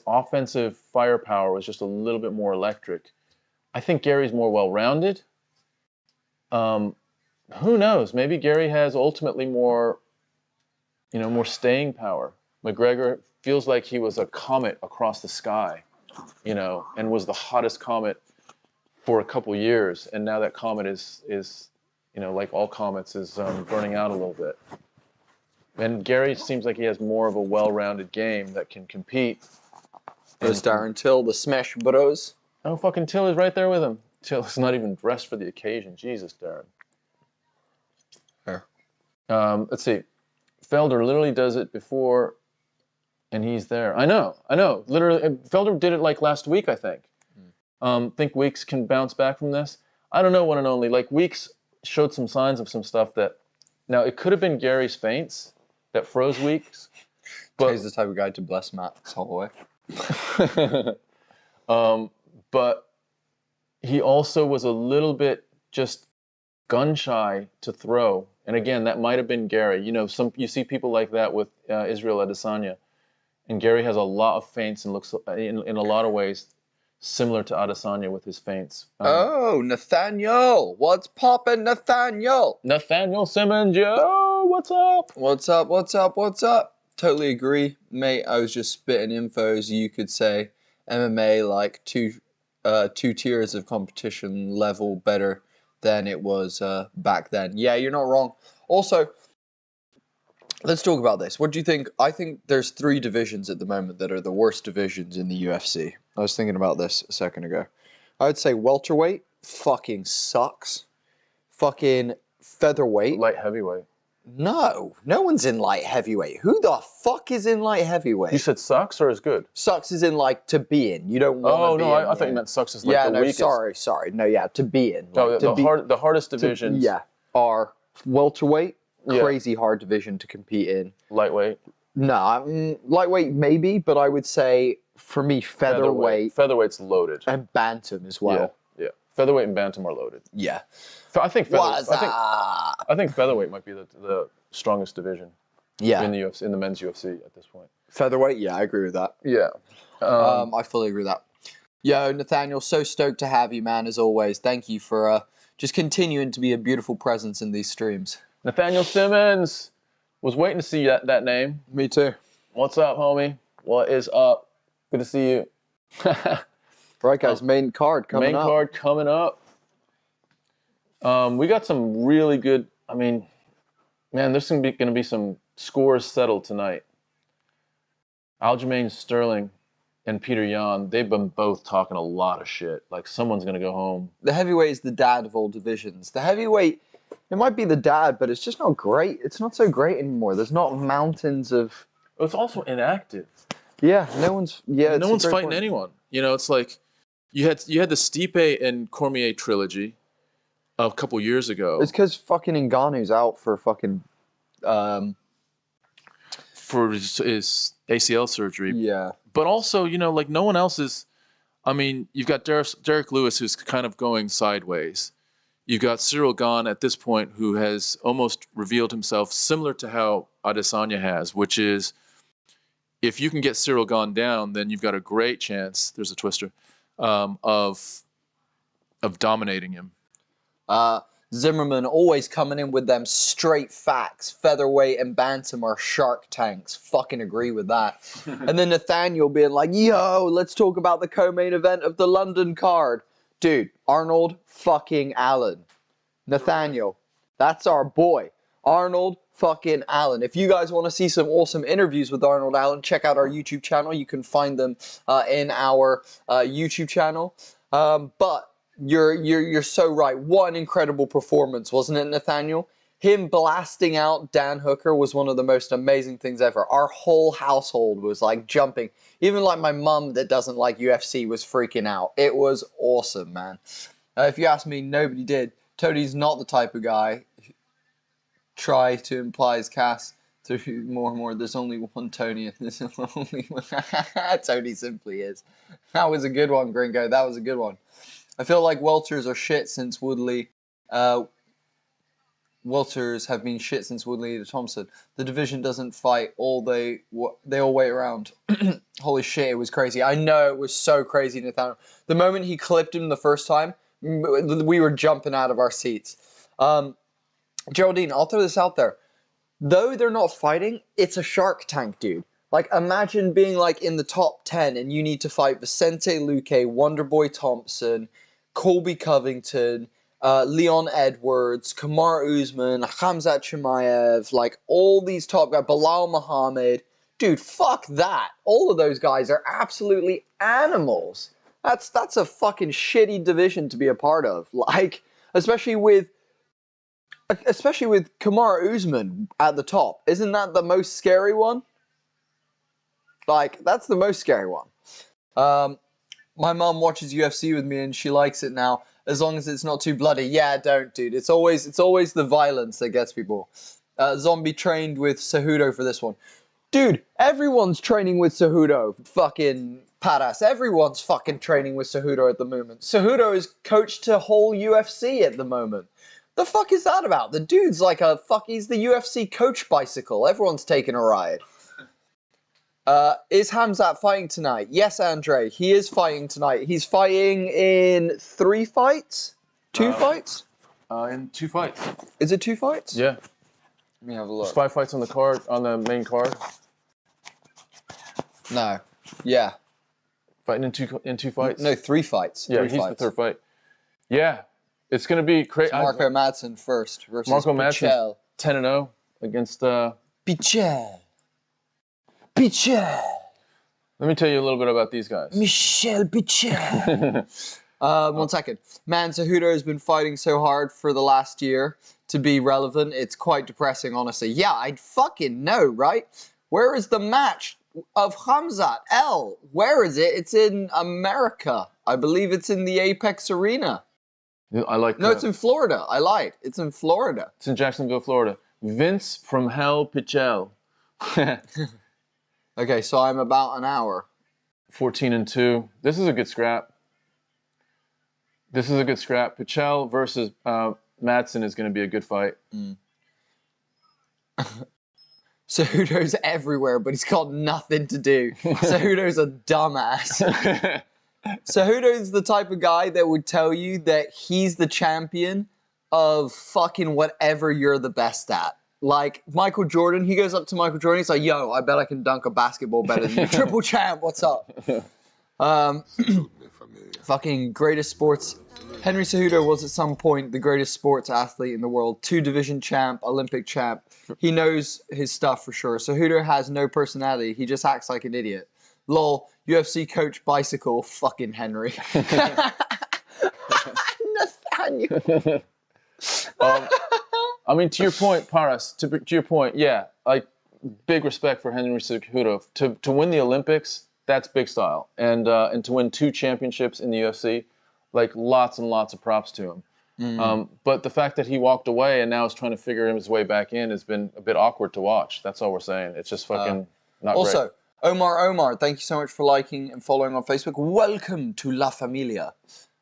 Speaker 3: offensive firepower was just a little bit more electric. I think Garry's more well-rounded. Who knows? Maybe Garry has ultimately more, more staying power. McGregor feels like he was a comet across the sky, and was the hottest comet for a couple years, and now that comet is like all comets, is burning out a little bit. And Garry seems like he has more of a well-rounded game that can compete.
Speaker 5: There's Darren Till, the Smash Bros.
Speaker 3: Oh, fucking Till is right there with him. Till is not even dressed for the occasion. Jesus, Darren.
Speaker 5: Fair.
Speaker 3: Let's see. Felder literally does it before, and he's there. I know. Literally, Felder did it like last week, I think. Think Weeks can bounce back from this? I don't know, one and only. Like, Weeks showed some signs of some stuff that... Now, it could have been Garry's feints that froze Weeks. But
Speaker 5: He's the type of guy to bless Max Holloway.
Speaker 3: But he also was a little bit just gun-shy to throw. And again, that might have been Garry. You see people like that with Israel Adesanya. And Garry has a lot of feints and looks, in a lot of ways, similar to Adesanya with his feints.
Speaker 5: Oh, Nathaniel! What's poppin', Nathaniel?
Speaker 3: Nathaniel Simmons, yo! What's up?
Speaker 5: What's up? Totally agree, mate. I was just spitting info, as you could say. MMA, like two tiers of competition level better than it was back then. Yeah, you're not wrong. Also, let's talk about this. What do you think? I think there's 3 divisions at the moment that are the worst divisions in the UFC. I was thinking about this a second ago. I would say welterweight fucking sucks. Fucking featherweight.
Speaker 3: Light heavyweight.
Speaker 5: No one's in light heavyweight. Who the fuck is in light heavyweight?
Speaker 3: You said sucks or is good?
Speaker 5: Sucks is in like to be in. You don't want to be in.
Speaker 3: Oh, no, I thought you meant sucks is like the weakest.
Speaker 5: Sorry. No, yeah, to be in.
Speaker 3: No,
Speaker 5: Like,
Speaker 3: the hardest divisions.
Speaker 5: Are welterweight, crazy hard division to compete in.
Speaker 3: Lightweight.
Speaker 5: No, lightweight maybe, but I would say for me featherweight.
Speaker 3: Featherweight's loaded.
Speaker 5: And bantam as well.
Speaker 3: Yeah. Featherweight and bantam are loaded.
Speaker 5: Yeah.
Speaker 3: I think featherweight might be the strongest division.
Speaker 5: Yeah.
Speaker 3: In the UFC, in the men's UFC at this point.
Speaker 5: Featherweight, yeah, I agree with that.
Speaker 3: Yeah.
Speaker 5: I fully agree with that. Yo, Nathaniel, so stoked to have you, man, as always. Thank you for just continuing to be a beautiful presence in these streams.
Speaker 3: Nathaniel Simmons. Was waiting to see that name.
Speaker 5: Me too.
Speaker 3: What's up, homie? What is up? Good to see you.
Speaker 5: Right, guys, main card coming up.
Speaker 3: Main card coming up. We got some really good, man, there's going to be some scores settled tonight. Aljamain Sterling and Peter Yan, they've been both talking a lot of shit. Like, someone's going to go home.
Speaker 5: The heavyweight is the dad of all divisions. The heavyweight, it might be the dad, but it's just not great. It's not so great anymore. There's not mountains of...
Speaker 3: It's also inactive.
Speaker 5: Yeah, no one's
Speaker 3: fighting anyone. It's like you had the Stipe and Cormier trilogy a couple years ago.
Speaker 5: It's because fucking Ngannou's out for fucking...
Speaker 3: for his ACL surgery.
Speaker 5: Yeah.
Speaker 3: But also, like no one else is... you've got Derek Lewis, who's kind of going sideways. You've got Cyril Gane at this point, who has almost revealed himself similar to how Adesanya has, which is if you can get Cyril Gane down, then you've got a great chance, there's a twister, of dominating him.
Speaker 5: Zimmerman always coming in with them straight facts. Featherweight and bantam are shark tanks. Fucking agree with that. And then Nathaniel being like, yo, let's talk about the co-main event of the London card. Dude, Arnold fucking Allen. Nathaniel, that's our boy. Arnold fucking Allen. If you guys want to see some awesome interviews with Arnold Allen, check out our YouTube channel. You can find them in our YouTube channel. But you're so right. What an incredible performance, wasn't it, Nathaniel? Him blasting out Dan Hooker was one of the most amazing things ever. Our whole household was like jumping. Even like my mum that doesn't like UFC was freaking out. It was awesome, man. If you ask me, nobody did. Tony's not the type of guy who try to imply his cast through more and more. There's only one Tony and there's only one. Tony simply is. That was a good one, Gringo. That was a good one. I feel like welters are shit since Woodley. Welters have been shit since Woodley to Thompson. The division doesn't fight. They all wait around. Holy shit, it was crazy. I know it was so crazy, Nathaniel. The moment he clipped him the first time, we were jumping out of our seats. Geraldine, I'll throw this out there. Though they're not fighting, it's a Shark Tank, dude. Like, imagine being, like, in the top 10 and you need to fight Vicente Luque, Wonderboy Thompson, Colby Covington, Leon Edwards, Kamaru Usman, Khamzat Chimaev, like, all these top guys, Bilal Muhammad. Dude, fuck that. All of those guys are absolutely animals. That's a fucking shitty division to be a part of. Like, especially with Kamaru Usman at the top. Isn't that the most scary one? Like, that's the most scary one. My mom watches UFC with me and she likes it now, as long as it's not too bloody. Yeah, don't, dude. It's always the violence that gets people. Zombie trained with Cejudo for this one. Dude, everyone's training with Cejudo. Fucking Paras. Everyone's fucking training with Cejudo at the moment. Cejudo is coach to whole UFC at the moment. The fuck is that about? The dude's like he's the UFC coach bicycle. Everyone's taking a ride. Is Khamzat fighting tonight? Yes, Andre. He is fighting tonight. He's fighting in 3 fights? 2 fights?
Speaker 3: In 2 fights.
Speaker 5: Is it 2 fights?
Speaker 3: Yeah.
Speaker 5: Let me have a look.
Speaker 3: There's 5 fights on the card, on the main card.
Speaker 5: No. Yeah.
Speaker 3: Fighting in two fights?
Speaker 5: No, 3 fights.
Speaker 3: Yeah,
Speaker 5: 3
Speaker 3: he's
Speaker 5: fights.
Speaker 3: the 3rd fight. Yeah. It's going to be crazy.
Speaker 5: Marco Madsen first versus
Speaker 3: Marco Madsen,
Speaker 5: Pichel.
Speaker 3: 10-0 against...
Speaker 5: Pichel.
Speaker 3: Let me tell you a little bit about these guys.
Speaker 5: Michel Pichel. 1 second. Man, Cejudo has been fighting so hard for the last year to be relevant. It's quite depressing, honestly. Yeah, I'd fucking know, right? Where is the match of Khamzat? Where is it? It's in America. I believe it's in the Apex Arena.
Speaker 3: I like
Speaker 5: No, it's in Florida. I lied. It's in Florida.
Speaker 3: It's in Jacksonville, Florida. Vince from Hell Pichel.
Speaker 5: Okay, so I'm about an hour.
Speaker 3: 14-2. This is a good scrap. Pichel versus Madsen is going to be a good fight.
Speaker 5: Cejudo's everywhere, but he's got nothing to do. Cejudo's a dumbass. Cejudo's the type of guy that would tell you that he's the champion of fucking whatever you're the best at. Like, Michael Jordan, he goes up to Michael Jordan, he's like, yo, I bet I can dunk a basketball better than you. Triple champ, what's up? Fucking greatest sports. Henry Cejudo was at some point the greatest sports athlete in the world. 2-division champ, Olympic champ. He knows his stuff for sure. Cejudo has no personality. He just acts like an idiot. Lol, UFC coach bicycle, fucking Henry. Nathaniel.
Speaker 3: I mean, to your point, Paras, to your point, yeah, like, big respect for Henry Cejudo. To win the Olympics, that's big style. And to win 2 championships in the UFC, like, lots and lots of props to him. But the fact that he walked away and now is trying to figure his way back in has been a bit awkward to watch. That's all we're saying. It's just fucking not
Speaker 5: also,
Speaker 3: great.
Speaker 5: Omar, thank you so much for liking and following on Facebook. Welcome to La Familia.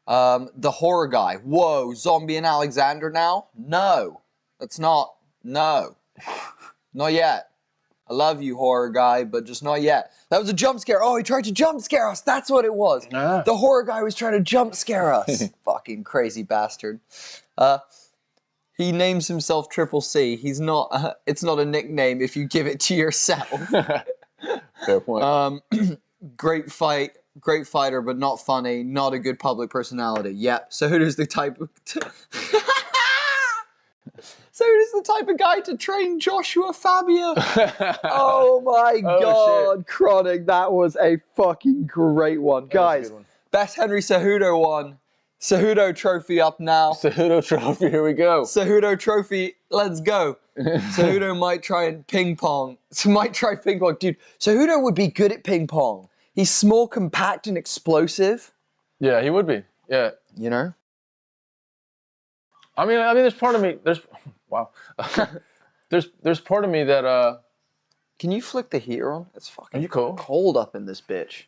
Speaker 5: The horror guy. Whoa, Zombie and Alexander now? No. That's not. No. Not yet. I love you, horror guy, but just not yet. That was a jump scare. Oh, he tried to jump scare us. That's what it was. The horror guy was trying to jump scare us. Fucking crazy bastard. He names himself Triple C. He's not. It's not a nickname if you give it to yourself.
Speaker 3: Fair point.
Speaker 5: Great fight. Great fighter, but not funny. Not a good public personality. Yep. So who's the type of... So who's the type of guy to train Joshua Fabio? Oh my God, shit. Chronic, that was a fucking great one. Guys, best Henry Cejudo one. Cejudo trophy up now.
Speaker 3: Cejudo trophy, here we go.
Speaker 5: Cejudo trophy, let's go. Cejudo might try ping pong. Dude, Cejudo would be good at ping pong. He's small, compact, and explosive.
Speaker 3: Yeah, he would be. Yeah.
Speaker 5: You know?
Speaker 3: I mean, there's part of me. Wow. there's part of me that.
Speaker 5: Can you flick the heater on? It's fucking
Speaker 3: Are you cold?
Speaker 5: Cold up in this bitch.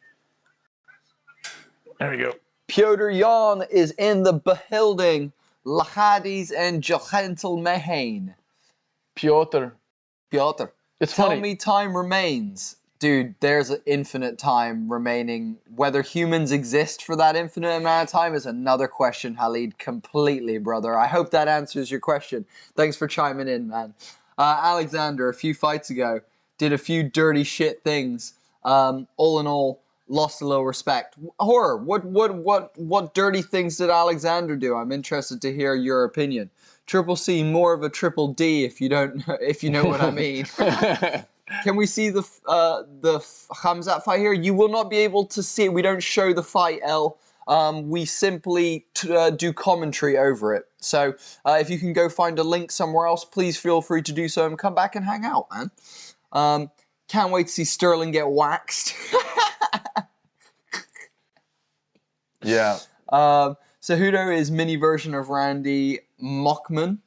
Speaker 3: There we go.
Speaker 5: Piotr Jan is in the building. Ladies and gentlemen.
Speaker 3: Piotr.
Speaker 5: Piotr.
Speaker 3: It's
Speaker 5: Tell
Speaker 3: funny.
Speaker 5: me time remains. Dude, there's an infinite time remaining. Whether humans exist for that infinite amount of time is another question, Khalid. Completely, brother. I hope that answers your question. Thanks for chiming in, man. Alexander, a few fights ago, did a few dirty shit things. All in all, lost a little respect. Horror, what dirty things did Alexander do? I'm interested to hear your opinion. Triple C, more of a triple D if you don't, if you know what I mean. Can we see the Khamzat fight here? You will not be able to see it. We don't show the fight, L. We simply do commentary over it. So if you can go find a link somewhere else, please feel free to do so and come back and hang out, man. Can't wait to see Sterling get waxed.
Speaker 3: Yeah.
Speaker 5: Cejudo is mini version of Randy Mockman.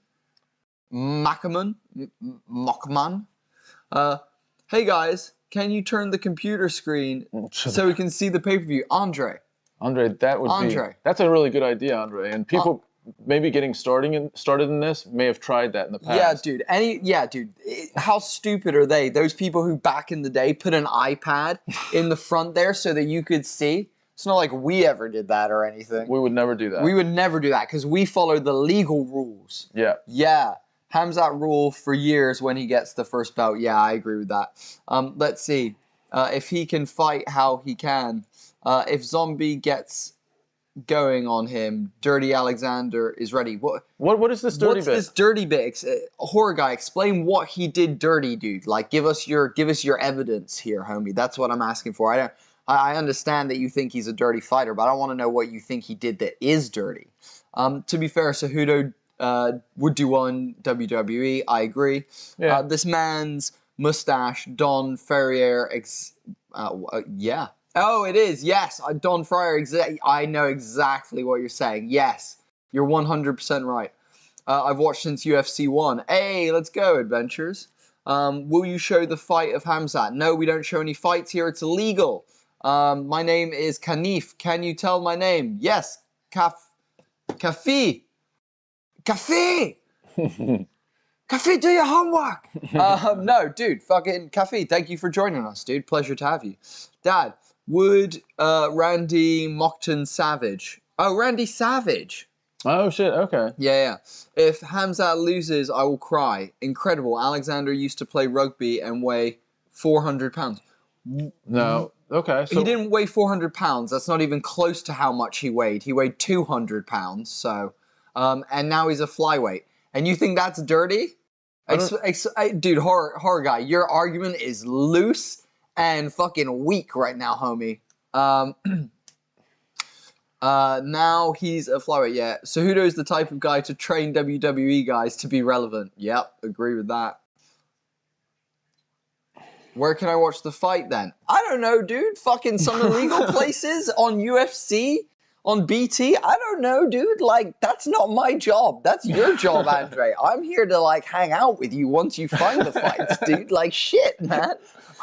Speaker 5: Hey guys, can you turn the computer screen so we can see the pay-per-view? Andre,
Speaker 3: that would be. That's a really good idea, Andre. And people maybe getting started in this may have tried that in the past.
Speaker 5: Yeah, dude. How stupid are they? Those people who back in the day put an iPad in the front there so that you could see. It's not like we ever did that or anything.
Speaker 3: We would never do that.
Speaker 5: We would never do that because we follow the legal rules.
Speaker 3: Yeah.
Speaker 5: Yeah. Khamzat rule for years when he gets the first belt. Yeah, I agree with that. Let's see. If he can fight how he can. If Zombie gets going on him, Dirty Alexander is ready.
Speaker 3: What is this dirty bit?
Speaker 5: What's this dirty bit? Horror guy, explain what he did dirty, dude. Like, give us your evidence here, homie. That's what I'm asking for. I understand that you think he's a dirty fighter, but I want to know what you think he did that is dirty. To be fair, Cejudo would do well in WWE. I agree.
Speaker 3: Yeah.
Speaker 5: This man's mustache, Don Ferrier. Yeah. Oh, it is. Yes, Don Ferrier. I know exactly what you're saying. Yes, you're 100% right. I've watched since UFC 1. Hey, let's go, adventures. Will you show the fight of Khamzat? No, we don't show any fights here. It's illegal. My name is Kanif. Can you tell my name? Yes. Kafi. Kafi! Kafi, do your homework! No, dude, fucking Kafi, thank you for joining us, dude. Pleasure to have you. Dad, would Randy Mockton Savage... Oh, Randy Savage!
Speaker 3: Oh, shit, okay.
Speaker 5: Yeah. If Khamzat loses, I will cry. Incredible. Alexander used to play rugby and weigh 400 pounds.
Speaker 3: No, okay. So
Speaker 5: he didn't weigh 400 pounds. That's not even close to how much he weighed. He weighed 200 pounds, so... and now he's a flyweight. And you think that's dirty? Dude, horror guy, your argument is loose and fucking weak right now, homie. Now he's a flyweight, yeah. Cejudo's the type of guy to train WWE guys to be relevant. Yep, agree with that. Where can I watch the fight then? I don't know, dude. Fucking some illegal places on UFC? On BT? I don't know, dude. Like, that's not my job. That's your job, Andre. I'm here to, like, hang out with you once you find the fights, dude. Like, shit, man.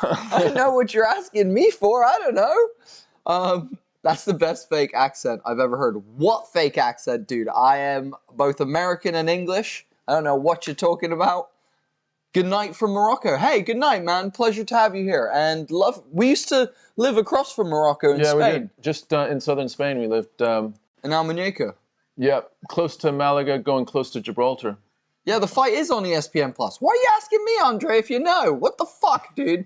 Speaker 5: I don't know what you're asking me for. I don't know. That's the best fake accent I've ever heard. What fake accent, dude? I am both American and English. I don't know what you're talking about. Good night from Morocco. Hey, good night, man. Pleasure to have you here. And we used to live across from Morocco in Spain.
Speaker 3: Yeah, we did. Just in southern Spain, we lived...
Speaker 5: in Almuñeca.
Speaker 3: Yeah, close to Malaga, going close to Gibraltar.
Speaker 5: Yeah, the fight is on ESPN+. Why are you asking me, Andre, if you know? What the fuck, dude?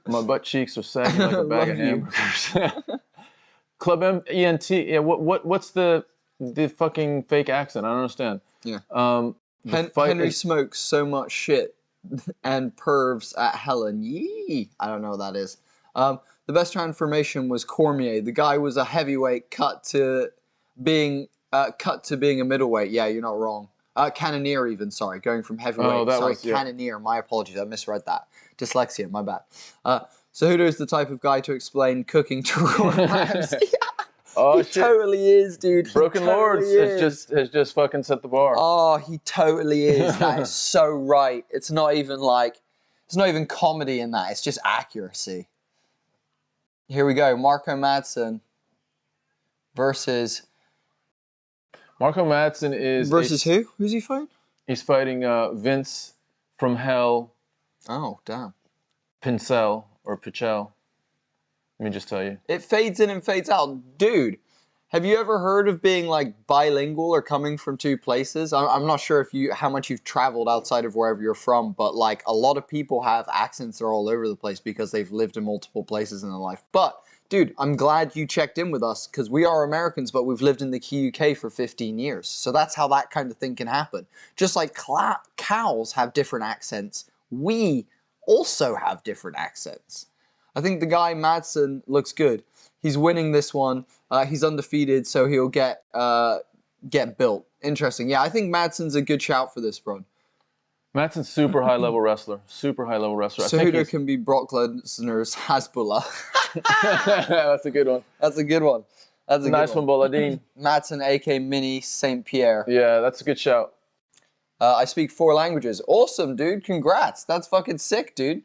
Speaker 3: My butt cheeks are sagging like a bag of hamburgers. Club ENT. Yeah, what's the fucking fake accent? I don't understand.
Speaker 5: Yeah. Henry smokes so much shit and pervs at Helen. Yee. I don't know what that is. The best transformation was Cormier. The guy was a heavyweight cut to being a middleweight. Yeah, you're not wrong. Cannoneer even, sorry. Going from heavyweight. Cannoneer. My apologies. I misread that. Dyslexia, my bad. Cejudo's the type of guy to explain cooking to Roy Ramsey.
Speaker 3: Oh,
Speaker 5: he totally is, dude.
Speaker 3: Broken Lords has just fucking set the bar.
Speaker 5: Oh, he totally is. That is so right. It's not even comedy in that. It's just accuracy. Here we go. Marco Madsen. versus
Speaker 3: Marco Madsen is
Speaker 5: who? Who's he fighting?
Speaker 3: He's fighting Vince from Hell.
Speaker 5: Oh, damn.
Speaker 3: Pincel or Pichel. Let me just tell you.
Speaker 5: It fades in and fades out. Dude, have you ever heard of being like bilingual or coming from two places? I'm not sure how much you've traveled outside of wherever you're from, but like a lot of people have accents that are all over the place because they've lived in multiple places in their life. But dude, I'm glad you checked in with us because we are Americans, but we've lived in the UK for 15 years. So that's how that kind of thing can happen. Just like cows have different accents, we also have different accents. I think the guy Madsen looks good. He's winning this one. He's undefeated, so he'll get built. Interesting. Yeah, I think Madsen's a good shout for this, bro.
Speaker 3: Madsen's super high-level wrestler. Super high-level wrestler.
Speaker 5: Cejudo can be Brock Lesnar's Hasbullah.
Speaker 3: That's a good one.
Speaker 5: That's a good one. That's a
Speaker 3: nice
Speaker 5: good
Speaker 3: one, Boladin.
Speaker 5: Madsen, a.k.a. Mini St. Pierre.
Speaker 3: Yeah, that's a good shout.
Speaker 5: I speak 4 languages. Awesome, dude. Congrats. That's fucking sick, dude.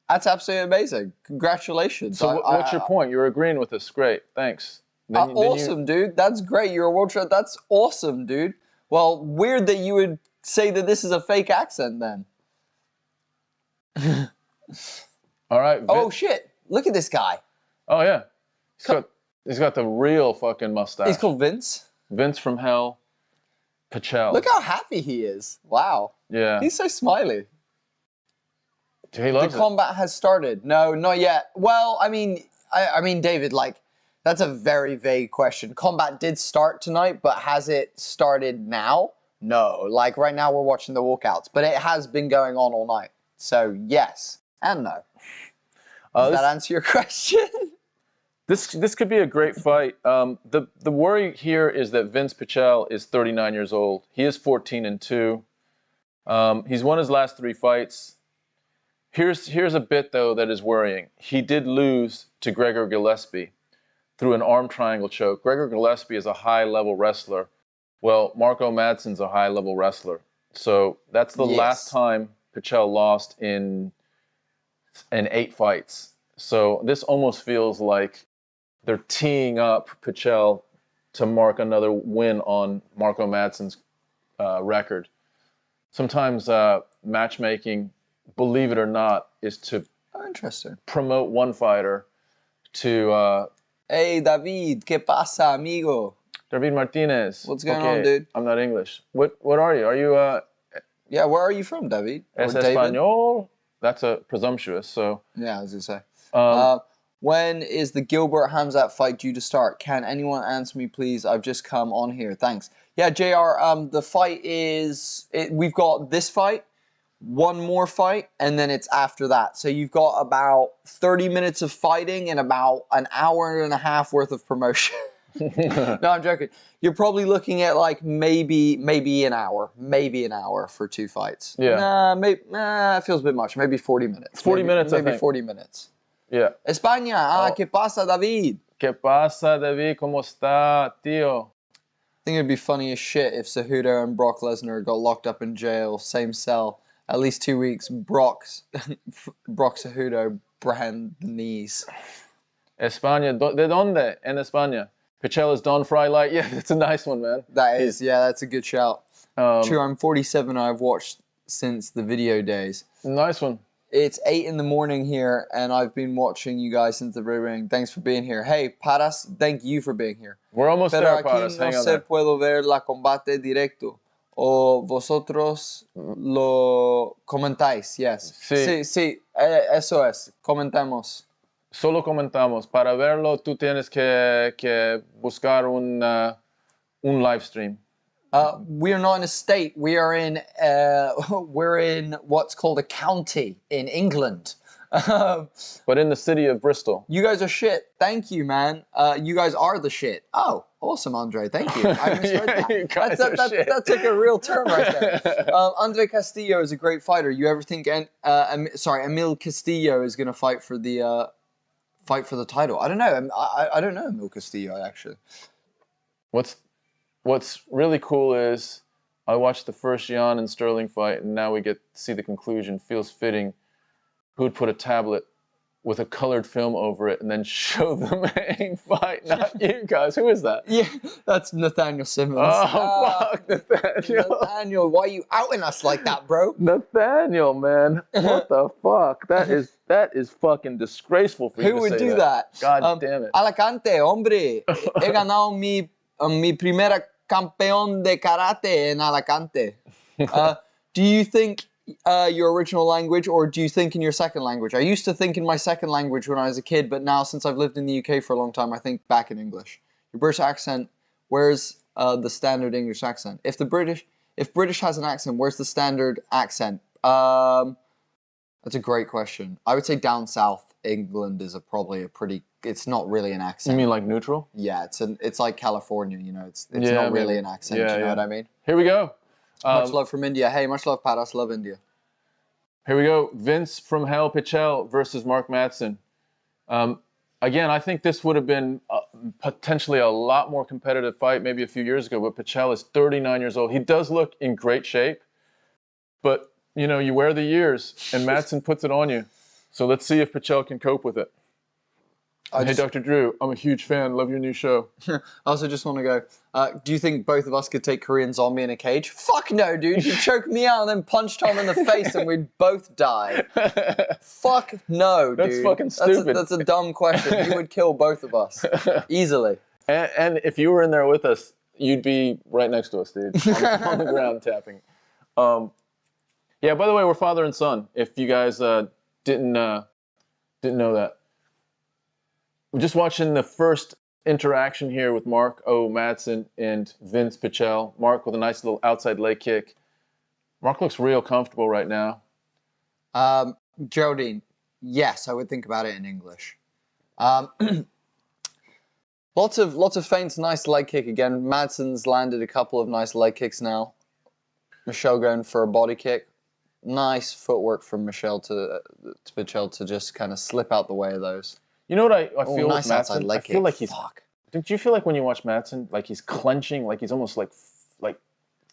Speaker 5: That's absolutely amazing. Congratulations.
Speaker 3: So what's your point? You're agreeing with us. Great. Thanks.
Speaker 5: Awesome, dude. That's great. You're a world champ. That's awesome, dude. Well, weird that you would say that this is a fake accent then.
Speaker 3: All right.
Speaker 5: Oh, shit. Look at this guy.
Speaker 3: Oh, yeah. He's got the real fucking mustache.
Speaker 5: He's called Vince?
Speaker 3: Vince from Hell. Pichel.
Speaker 5: Look how happy he is. Wow.
Speaker 3: Yeah.
Speaker 5: He's so smiley.
Speaker 3: He loves
Speaker 5: the combat has started. No, not yet. Well, I mean, David, like, that's a very vague question. Combat did start tonight, but has it started now? No. Like, right now we're watching the walkouts, but it has been going on all night. So, yes and no. Does that answer your question?
Speaker 3: This could be a great fight. The worry here is that Vince Pichel is 39 years old. He is 14-2. He's won his last 3 fights. Here's a bit, though, that is worrying. He did lose to Gregor Gillespie through an arm triangle choke. Gregor Gillespie is a high-level wrestler. Well, Marco Madsen's a high-level wrestler. So that's the last time Pichel lost in 8 fights. So this almost feels like they're teeing up Pichel to mark another win on Marco Madsen's record. Sometimes matchmaking, believe it or not, is to promote one fighter to...
Speaker 5: Hey, David, ¿qué pasa, amigo?
Speaker 3: David Martinez.
Speaker 5: What's going on, dude?
Speaker 3: I'm not English. What are you? Are you...
Speaker 5: Yeah, where are you from, David?
Speaker 3: Es Español? That's presumptuous, so...
Speaker 5: Yeah, I was going to say. When is the Gilbert Khamzat fight due to start? Can anyone answer me, please? I've just come on here. Thanks. Yeah, JR, the fight is... we've got this fight, one more fight, and then it's after that. So you've got about 30 minutes of fighting and about an hour and a half worth of promotion. No, I'm joking. You're probably looking at like maybe an hour. Maybe an hour for 2 fights.
Speaker 3: Yeah.
Speaker 5: It feels a bit much. Maybe 40 minutes.
Speaker 3: 40 minutes, I think.
Speaker 5: Maybe 40 minutes.
Speaker 3: Yeah.
Speaker 5: España. ¿Qué pasa, David?
Speaker 3: ¿Qué pasa, David? ¿Cómo está, tío?
Speaker 5: I think it'd be funny as shit if Cejudo and Brock Lesnar got locked up in jail, same cell, at least 2 weeks. Brock Cejudo brand the knees.
Speaker 3: España. ¿De dónde? En España. Pichel is Don Fry Light. Yeah, that's a nice one, man.
Speaker 5: That is, yeah, that's a good shout. True, I'm 47. I've watched since the video days.
Speaker 3: Nice one.
Speaker 5: It's 8 in the morning here, and I've been watching you guys since the ring. Thanks for being here. Hey, Paras, thank you for being here.
Speaker 3: We're almost there, Paras.
Speaker 5: Hang on there. Puedo ver la combate directo. O vosotros lo comentáis, yes. Sí, eso es. Comentamos.
Speaker 3: Solo comentamos. Para verlo, tú tienes que buscar un live stream.
Speaker 5: We are not in a state. We are in. We're in what's called a county in England.
Speaker 3: But in the city of Bristol.
Speaker 5: You guys are shit. Thank you, man. You guys are the shit. Oh, awesome, Andre. Thank you. I misread that.
Speaker 3: You guys are shit.
Speaker 5: That took a real turn right there. Andre Castillo is a great fighter. You ever think? Emil Castillo is going to fight for the title? I don't know. I don't know Emil Castillo actually.
Speaker 3: What's really cool is I watched the first Yan and Sterling fight, and now we get to see the conclusion. Feels fitting. Who'd put a tablet with a colored film over it and then show the main fight, not you guys. Who is that?
Speaker 5: Yeah, that's Nathaniel Simmons.
Speaker 3: Oh, fuck, Nathaniel.
Speaker 5: Nathaniel, why are you outing us like that, bro?
Speaker 3: Nathaniel, man. What the fuck? That is fucking disgraceful for you
Speaker 5: Who
Speaker 3: to
Speaker 5: would
Speaker 3: say
Speaker 5: do
Speaker 3: that.
Speaker 5: that?
Speaker 3: God damn it.
Speaker 5: Alicante, hombre. He ganado mi primera campeón de karate en Alicante. Do you think your original language, or do you think in your second language? I used to think in my second language when I was a kid, but now since I've lived in the UK for a long time, I think back in English. Your British accent, where's the standard English accent? If British has an accent, where's the standard accent? That's a great question. I would say down south, England is probably a pretty. It's not really an accent.
Speaker 3: You mean like neutral?
Speaker 5: Yeah, it's like California. You know, it's
Speaker 3: Yeah,
Speaker 5: not really an accent.
Speaker 3: Yeah,
Speaker 5: you know what I mean?
Speaker 3: Here we go.
Speaker 5: Much love from India. Hey, much love, Paras. Love India.
Speaker 3: Here we go. Vince from Hell Pichel versus Mark Madsen. Again, I think this would have been potentially a lot more competitive fight maybe a few years ago, but Pichel is 39 years old. He does look in great shape, but, you know, you wear the years, and Madsen puts it on you. So let's see if Pichel can cope with it. Hey, Dr. Drew, I'm a huge fan. Love your new show.
Speaker 5: I also just want to go, do you think both of us could take Korean Zombie in a cage? Fuck no, dude. He'd choke me out and then punch Tom in the face and we'd both die. Fuck no, dude.
Speaker 3: That's fucking stupid.
Speaker 5: That's a dumb question. You would kill both of us. Easily.
Speaker 3: And if you were in there with us, you'd be right next to us, dude. On the ground tapping. Yeah, by the way, we're father and son. If you guys didn't know that. We're just watching the first interaction here with Mark O. Madsen and Vince Pichel. Mark with a nice little outside leg kick. Mark looks real comfortable right now.
Speaker 5: Geraldine, yes, I would think about it in English. Lots of feints, nice leg kick again. Madsen's landed a couple of nice leg kicks now. Michelle going for a body kick. Nice footwork from Michelle to Pichel to just kind of slip out the way of those.
Speaker 3: You know what I feel
Speaker 5: nice
Speaker 3: with
Speaker 5: outside
Speaker 3: Madsen?
Speaker 5: leg
Speaker 3: I feel
Speaker 5: kick.
Speaker 3: like he's.
Speaker 5: Fuck.
Speaker 3: Did you feel like when you watch Madsen, like he's clenching, like he's almost like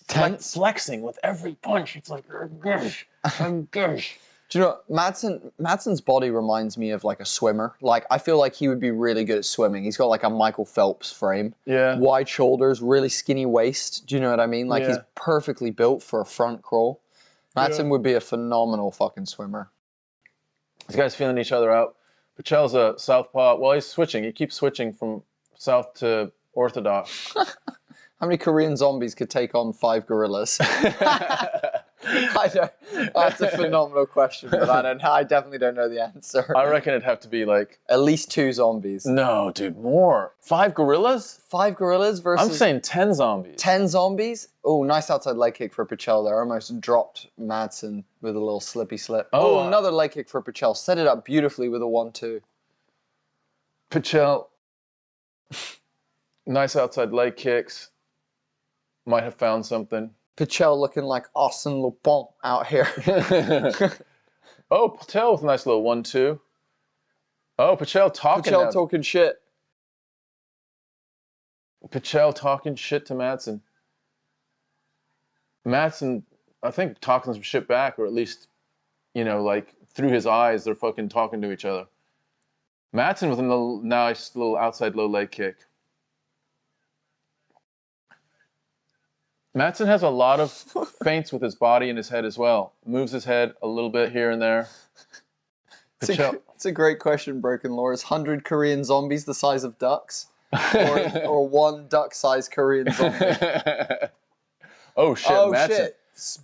Speaker 5: Tense?
Speaker 3: flexing with every punch? It's like, gosh, I'm gosh.
Speaker 5: Do you know, Madsen's body reminds me of like a swimmer. Like, I feel like he would be really good at swimming. He's got like a Michael Phelps frame.
Speaker 3: Yeah.
Speaker 5: Wide shoulders, really skinny waist. Do you know what I mean? Like, he's perfectly built for a front crawl. Madsen would be a phenomenal fucking swimmer.
Speaker 3: These guys feeling each other out. Pichel's a southpaw. Well, he's switching. He keeps switching from south to orthodox.
Speaker 5: How many Korean zombies could take on 5 gorillas? I don't. That's a phenomenal question, but I definitely don't know the answer.
Speaker 3: I reckon it'd have to be like
Speaker 5: at least 2 zombies.
Speaker 3: No, dude, more. 5 gorillas?
Speaker 5: 5 gorillas versus.
Speaker 3: I'm saying 10 zombies.
Speaker 5: 10 zombies? Oh, nice outside leg kick for Pichel there. Almost dropped Madsen with a little slippy slip. Oh, another leg kick for Pichel. Set it up beautifully with a 1-2.
Speaker 3: Pichel, nice outside leg kicks. Might have found something.
Speaker 5: Pichel looking like Arsene Lupin out here.
Speaker 3: Oh, Pichel with a nice little 1-2. Oh, Pichel talking.
Speaker 5: Pichel talking shit.
Speaker 3: Pichel talking shit to Madsen. Madsen, I think, talking some shit back, or at least, you know, like through his eyes, they're fucking talking to each other. Madsen with a nice little outside low leg kick. Madsen has a lot of feints with his body and his head as well. Moves his head a little bit here and there.
Speaker 5: It's a great question, Broken Law. Is 100 Korean zombies the size of ducks? Or 1 duck-sized Korean zombie?
Speaker 3: Oh, shit, Madsen.
Speaker 5: Shit.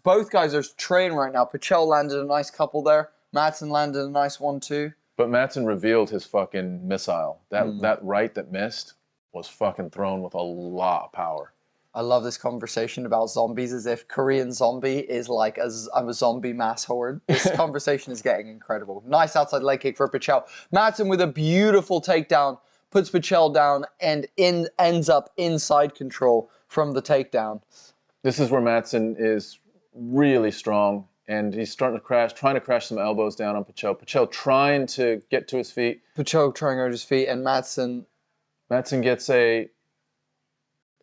Speaker 5: Both guys are training right now. Pichel landed a nice couple there. Madsen landed a nice 1-2.
Speaker 3: But Madsen revealed his fucking missile. That right that missed was fucking thrown with a lot of power.
Speaker 5: I love this conversation about zombies as if Korean zombie is like I'm a zombie mass horde. This conversation is getting incredible. Nice outside leg kick for Pichel. Madsen with a beautiful takedown, puts Pichel down and ends up inside control from the takedown.
Speaker 3: This is where Madsen is really strong, and he's trying to crash some elbows down on Pichel. Pichel trying to get to his feet.
Speaker 5: Pichel trying on his feet, and Madsen
Speaker 3: gets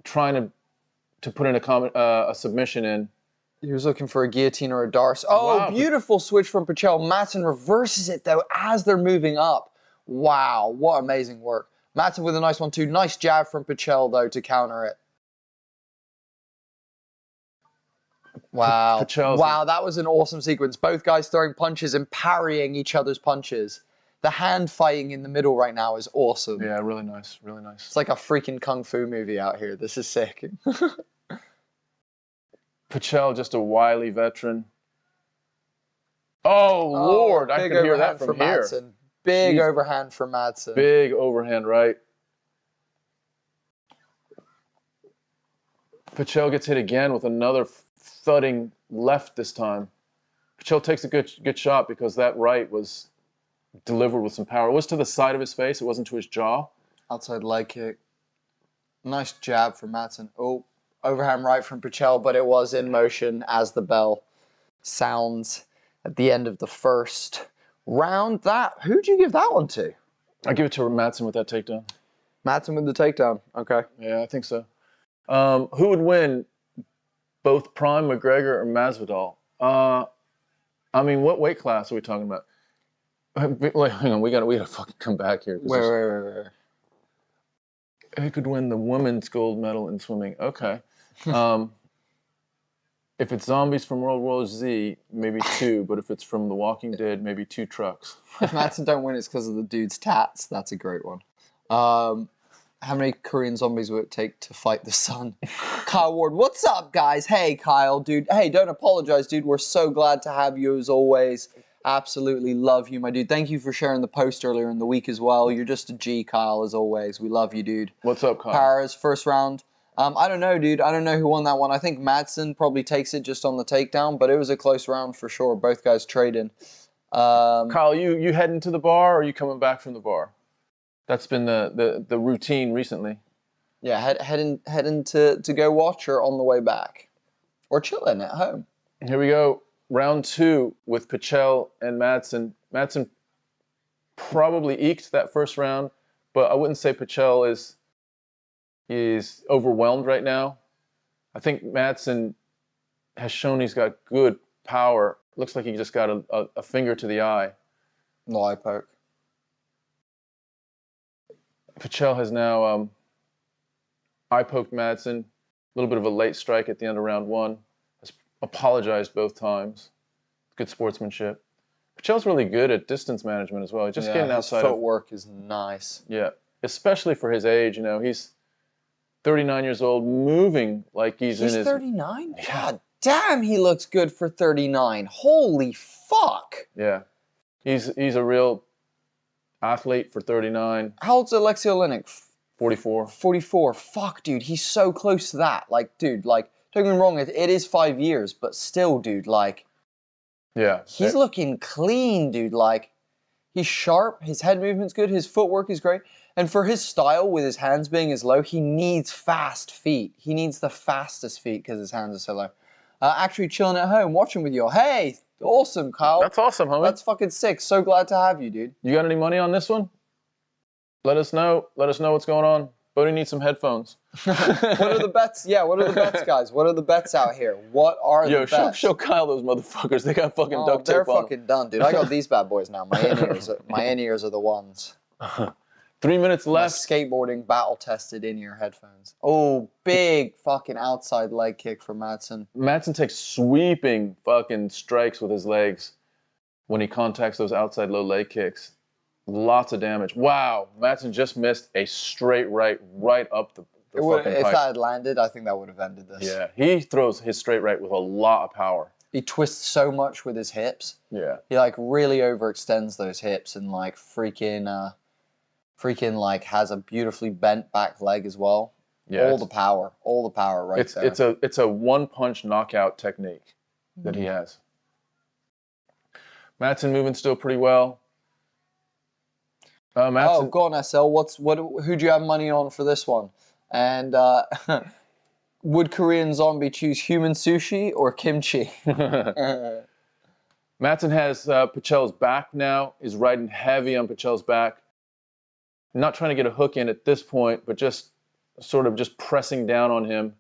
Speaker 3: trying to put in a submission in.
Speaker 5: He was looking for a guillotine or a Darce. Oh,
Speaker 3: Wow.
Speaker 5: beautiful switch from Pichel. Madsen reverses it, though, as they're moving up. Wow, what amazing work. Madsen with a nice one, too. Nice jab from Pichel, though, to counter it. Wow. Wow, that was an awesome sequence. Both guys throwing punches and parrying each other's punches. The hand fighting in the middle right now is awesome.
Speaker 3: Yeah, really nice, really nice.
Speaker 5: It's like a freaking kung fu movie out here. This is sick.
Speaker 3: Pichel, just a wily veteran. Oh, Lord, I could hear that from here.
Speaker 5: Madsen. Big overhand for Madsen.
Speaker 3: Big overhand right. Pichel gets hit again with another thudding left this time. Pichel takes a good shot because that right was delivered with some power. It was to the side of his face. It wasn't to his jaw.
Speaker 5: Outside leg kick. Nice jab from Madsen. Oh, overhand right from Pichel, but it was in motion as the bell sounds at the end of the first round. Who'd you give that one to?
Speaker 3: I give it to Madsen with that takedown.
Speaker 5: Madsen with the takedown. Okay.
Speaker 3: Yeah, I think so. Who would win, both Prime, McGregor, or Masvidal? I mean, what weight class are we talking about? Wait, hang on, we gotta fucking come back here.
Speaker 5: Where?
Speaker 3: Who could win the women's gold medal in swimming? Okay. If it's zombies from World War Z, maybe 2, but if it's from The Walking Dead, maybe 2 trucks.
Speaker 5: If Madsen don't win, it's because of the dude's tats. That's a great one. How many Korean zombies would it take to fight the sun? Kyle Ward, what's up, guys? Hey, Kyle, dude. Hey, don't apologize, dude. We're so glad to have you as always. Absolutely love you, my dude. Thank you for sharing the post earlier in the week as well. You're just a G, Kyle, as always. We love you, dude.
Speaker 3: What's up, Kyle?
Speaker 5: Paris, first round. I don't know, dude. I don't know who won that one. I think Madsen probably takes it just on the takedown, but it was a close round for sure. Both guys trading.
Speaker 3: Kyle, you heading to the bar, or are you coming back from the bar? That's been the routine recently.
Speaker 5: Yeah, heading to go watch or on the way back. Or chilling at home.
Speaker 3: Here we go. Round 2 with Pichel and Madsen. Madsen probably eked that first round, but I wouldn't say Pichel is overwhelmed right now. I think Madsen has shown he's got good power. Looks like he just got a finger to the eye.
Speaker 5: No eye poke.
Speaker 3: Pichel has now eye-poked Madsen. A little bit of a late strike at the end of round 1. Has apologized both times. Good sportsmanship. Pichel's really good at distance management as well. Just getting outside.
Speaker 5: His footwork is nice.
Speaker 3: Yeah, especially for his age. You know, he's 39 years old, moving like he's in his...
Speaker 5: He's 39?
Speaker 3: Yeah.
Speaker 5: God damn, he looks good for 39. Holy fuck.
Speaker 3: Yeah, he's a real athlete for 39.
Speaker 5: How old's Alexei Oleinik?
Speaker 3: 44.
Speaker 5: 44. Fuck, dude, he's so close to that. Like, dude, like, don't get me wrong, it is 5 years, but still, dude, like...
Speaker 3: Yeah.
Speaker 5: He's looking clean, dude. Like, he's sharp. His head movement's good. His footwork is great. And for his style, with his hands being as low, he needs fast feet. He needs the fastest feet because his hands are so low. Actually chilling at home, watching with you all. Hey, awesome, Kyle.
Speaker 3: That's awesome, homie.
Speaker 5: That's fucking sick. So glad to have you, dude.
Speaker 3: You got any money on this one? Let us know. Let us know what's going on. Bodie needs some headphones.
Speaker 5: What are the bets? Yeah, what are the bets, guys? What are the bets out here? What are the bets?
Speaker 3: Show Kyle those motherfuckers. They got fucking duct tape
Speaker 5: they're
Speaker 3: on.
Speaker 5: fucking done, dude. I got these bad boys now. My in-ears are the ones.
Speaker 3: 3 minutes
Speaker 5: My
Speaker 3: left.
Speaker 5: skateboarding battle-tested in-ear headphones. Oh, big fucking outside leg kick for Madsen.
Speaker 3: Madsen takes sweeping fucking strikes with his legs when he contacts those outside low leg kicks. Lots of damage. Wow, Madsen just missed a straight right up the fucking
Speaker 5: If
Speaker 3: pipe.
Speaker 5: that had landed, I think that would have ended this.
Speaker 3: Yeah, he throws his straight right with a lot of power.
Speaker 5: He twists so much with his hips.
Speaker 3: Yeah.
Speaker 5: He like really overextends those hips and like freaking like has a beautifully bent back leg as well.
Speaker 3: Yeah.
Speaker 5: All the power right there.
Speaker 3: It's a one punch knockout technique that he has. Madsen moving still pretty well. Madsen,
Speaker 5: go on, SL. Who do you have money on for this one? And would Korean Zombie choose human sushi or kimchi?
Speaker 3: Madsen has Pichel's back now. Is riding heavy on Pichel's back. Not trying to get a hook in at this point, but just sort of just pressing down on him,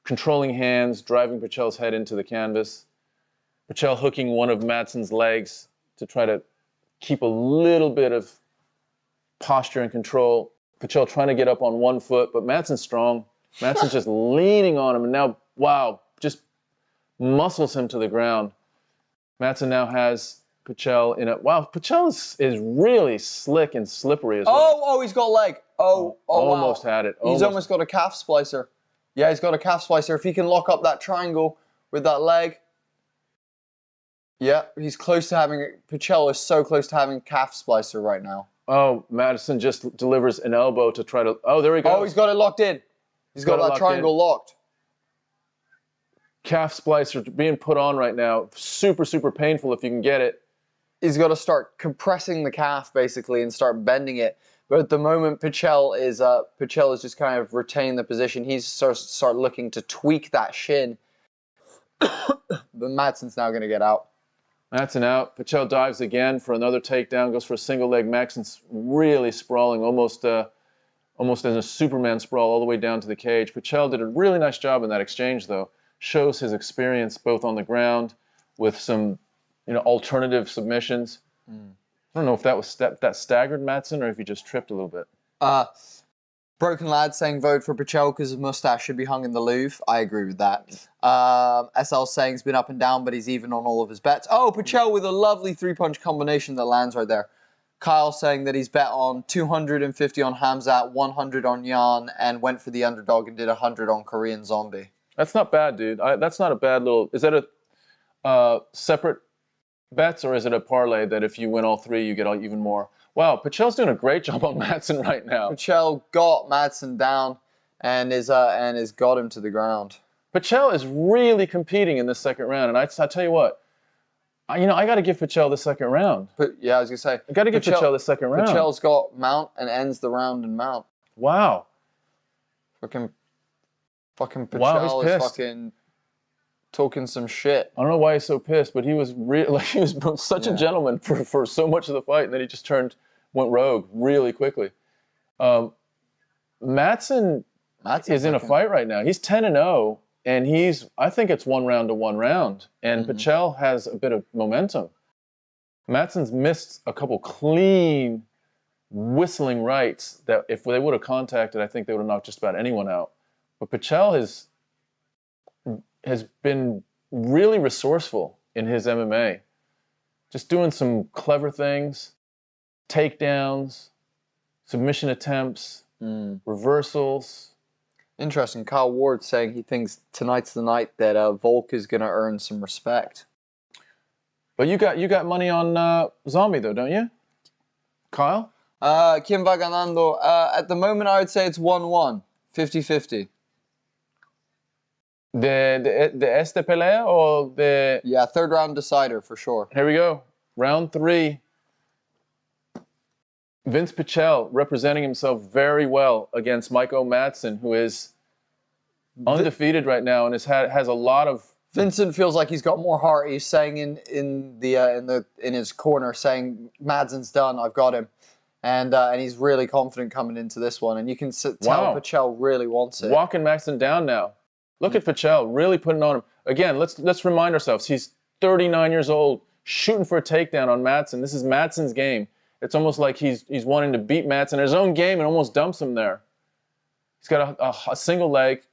Speaker 3: controlling hands, driving Pachel's head into the canvas. Pachel hooking one of Madsen's legs to try to keep a little bit of posture and control. Pachel trying to get up on one foot, but Madsen's strong. Madsen's just leaning on him, and now, wow, just muscles him to the ground. Madsen now has Pachel in a... Wow, Pachel is really slick and slippery as well.
Speaker 5: Oh, he's got a leg.
Speaker 3: Almost
Speaker 5: wow.
Speaker 3: had it.
Speaker 5: He's almost got a calf splicer. Yeah, he's got a calf splicer. If he can lock up that triangle with that leg. Yeah, he's close to having... Pachel is so close to having calf splicer right now.
Speaker 3: Oh, Madsen just delivers an elbow to try to... Oh, there he goes.
Speaker 5: Oh, he's got it locked in. He's got that triangle locked.
Speaker 3: Calf splicer being put on right now. Super, super painful if you can get it.
Speaker 5: He's got to start compressing the calf, basically, and start bending it. But at the moment, Pachel is just kind of retaining the position. He's start looking to tweak that shin. But Madsen's now going to get out.
Speaker 3: Madsen out. Pachel dives again for another takedown. Goes for a single leg. Madsen's really sprawling, almost as a Superman sprawl all the way down to the cage. Pachel did a really nice job in that exchange, though. Shows his experience both on the ground with some, alternative submissions. I don't know if that was that staggered Madsen or if he just tripped a little bit.
Speaker 5: Broken Lad saying vote for Pachel because his mustache should be hung in the Louvre. I agree with that. SL saying he's been up and down, but he's even on all of his bets. Oh, Pachel with a lovely three-punch combination that lands right there. Kyle saying that he's bet on 250 on Khamzat, 100 on Yan, and went for the underdog and did 100 on Korean Zombie.
Speaker 3: That's not bad, dude. That's not a bad little... Is that a separate bets, or is it a parlay that if you win all three, you get even more? Wow, Pachel's doing a great job on Madsen right now.
Speaker 5: Pachel got Madsen down and is got him to the ground.
Speaker 3: Pachel is really competing in this second round, and I tell you what, I got to give Pachel the second round.
Speaker 5: Yeah, I was gonna say
Speaker 3: I got to give Pachel the second round.
Speaker 5: Pachel's got mount and ends the round in mount.
Speaker 3: Wow.
Speaker 5: Fucking Pachel
Speaker 3: wow, he's
Speaker 5: is
Speaker 3: pissed.
Speaker 5: fucking talking some shit.
Speaker 3: I don't know why he's so pissed, but he was he was such a gentleman for so much of the fight, and then he just went rogue really quickly. Madsen is in a fight right now. He's 10-0, and I think it's 1 round to 1 round, and Pachel has a bit of momentum. Madsen's missed a couple clean, whistling rights that if they would have contacted, I think they would have knocked just about anyone out. But Pachel has been really resourceful in his MMA. Just doing some clever things, takedowns, submission attempts, reversals.
Speaker 5: Interesting. Kyle Ward saying he thinks tonight's the night that Volk is going to earn some respect.
Speaker 3: But you got money on Zombie though, don't you, Kyle?
Speaker 5: Kim va ganando. At the moment, I would say it's 1-1, 50-50.
Speaker 3: The este pelea or the...
Speaker 5: Yeah, third round decider for sure.
Speaker 3: Here we go. Round 3. Vince Pachel representing himself very well against Michael Madsen, who is undefeated right now and has a lot of...
Speaker 5: Vincent feels like he's got more heart. He's saying in his corner, saying Madsen's done, I've got him. And he's really confident coming into this one. And you can tell Pachel really wants it.
Speaker 3: Walking Madsen down now. Look at Pachel really putting on him. Again, let's remind ourselves, he's 39 years old, shooting for a takedown on Madsen. This is Madsen's game. It's almost like he's wanting to beat Madsen in his own game and almost dumps him there. He's got a single leg,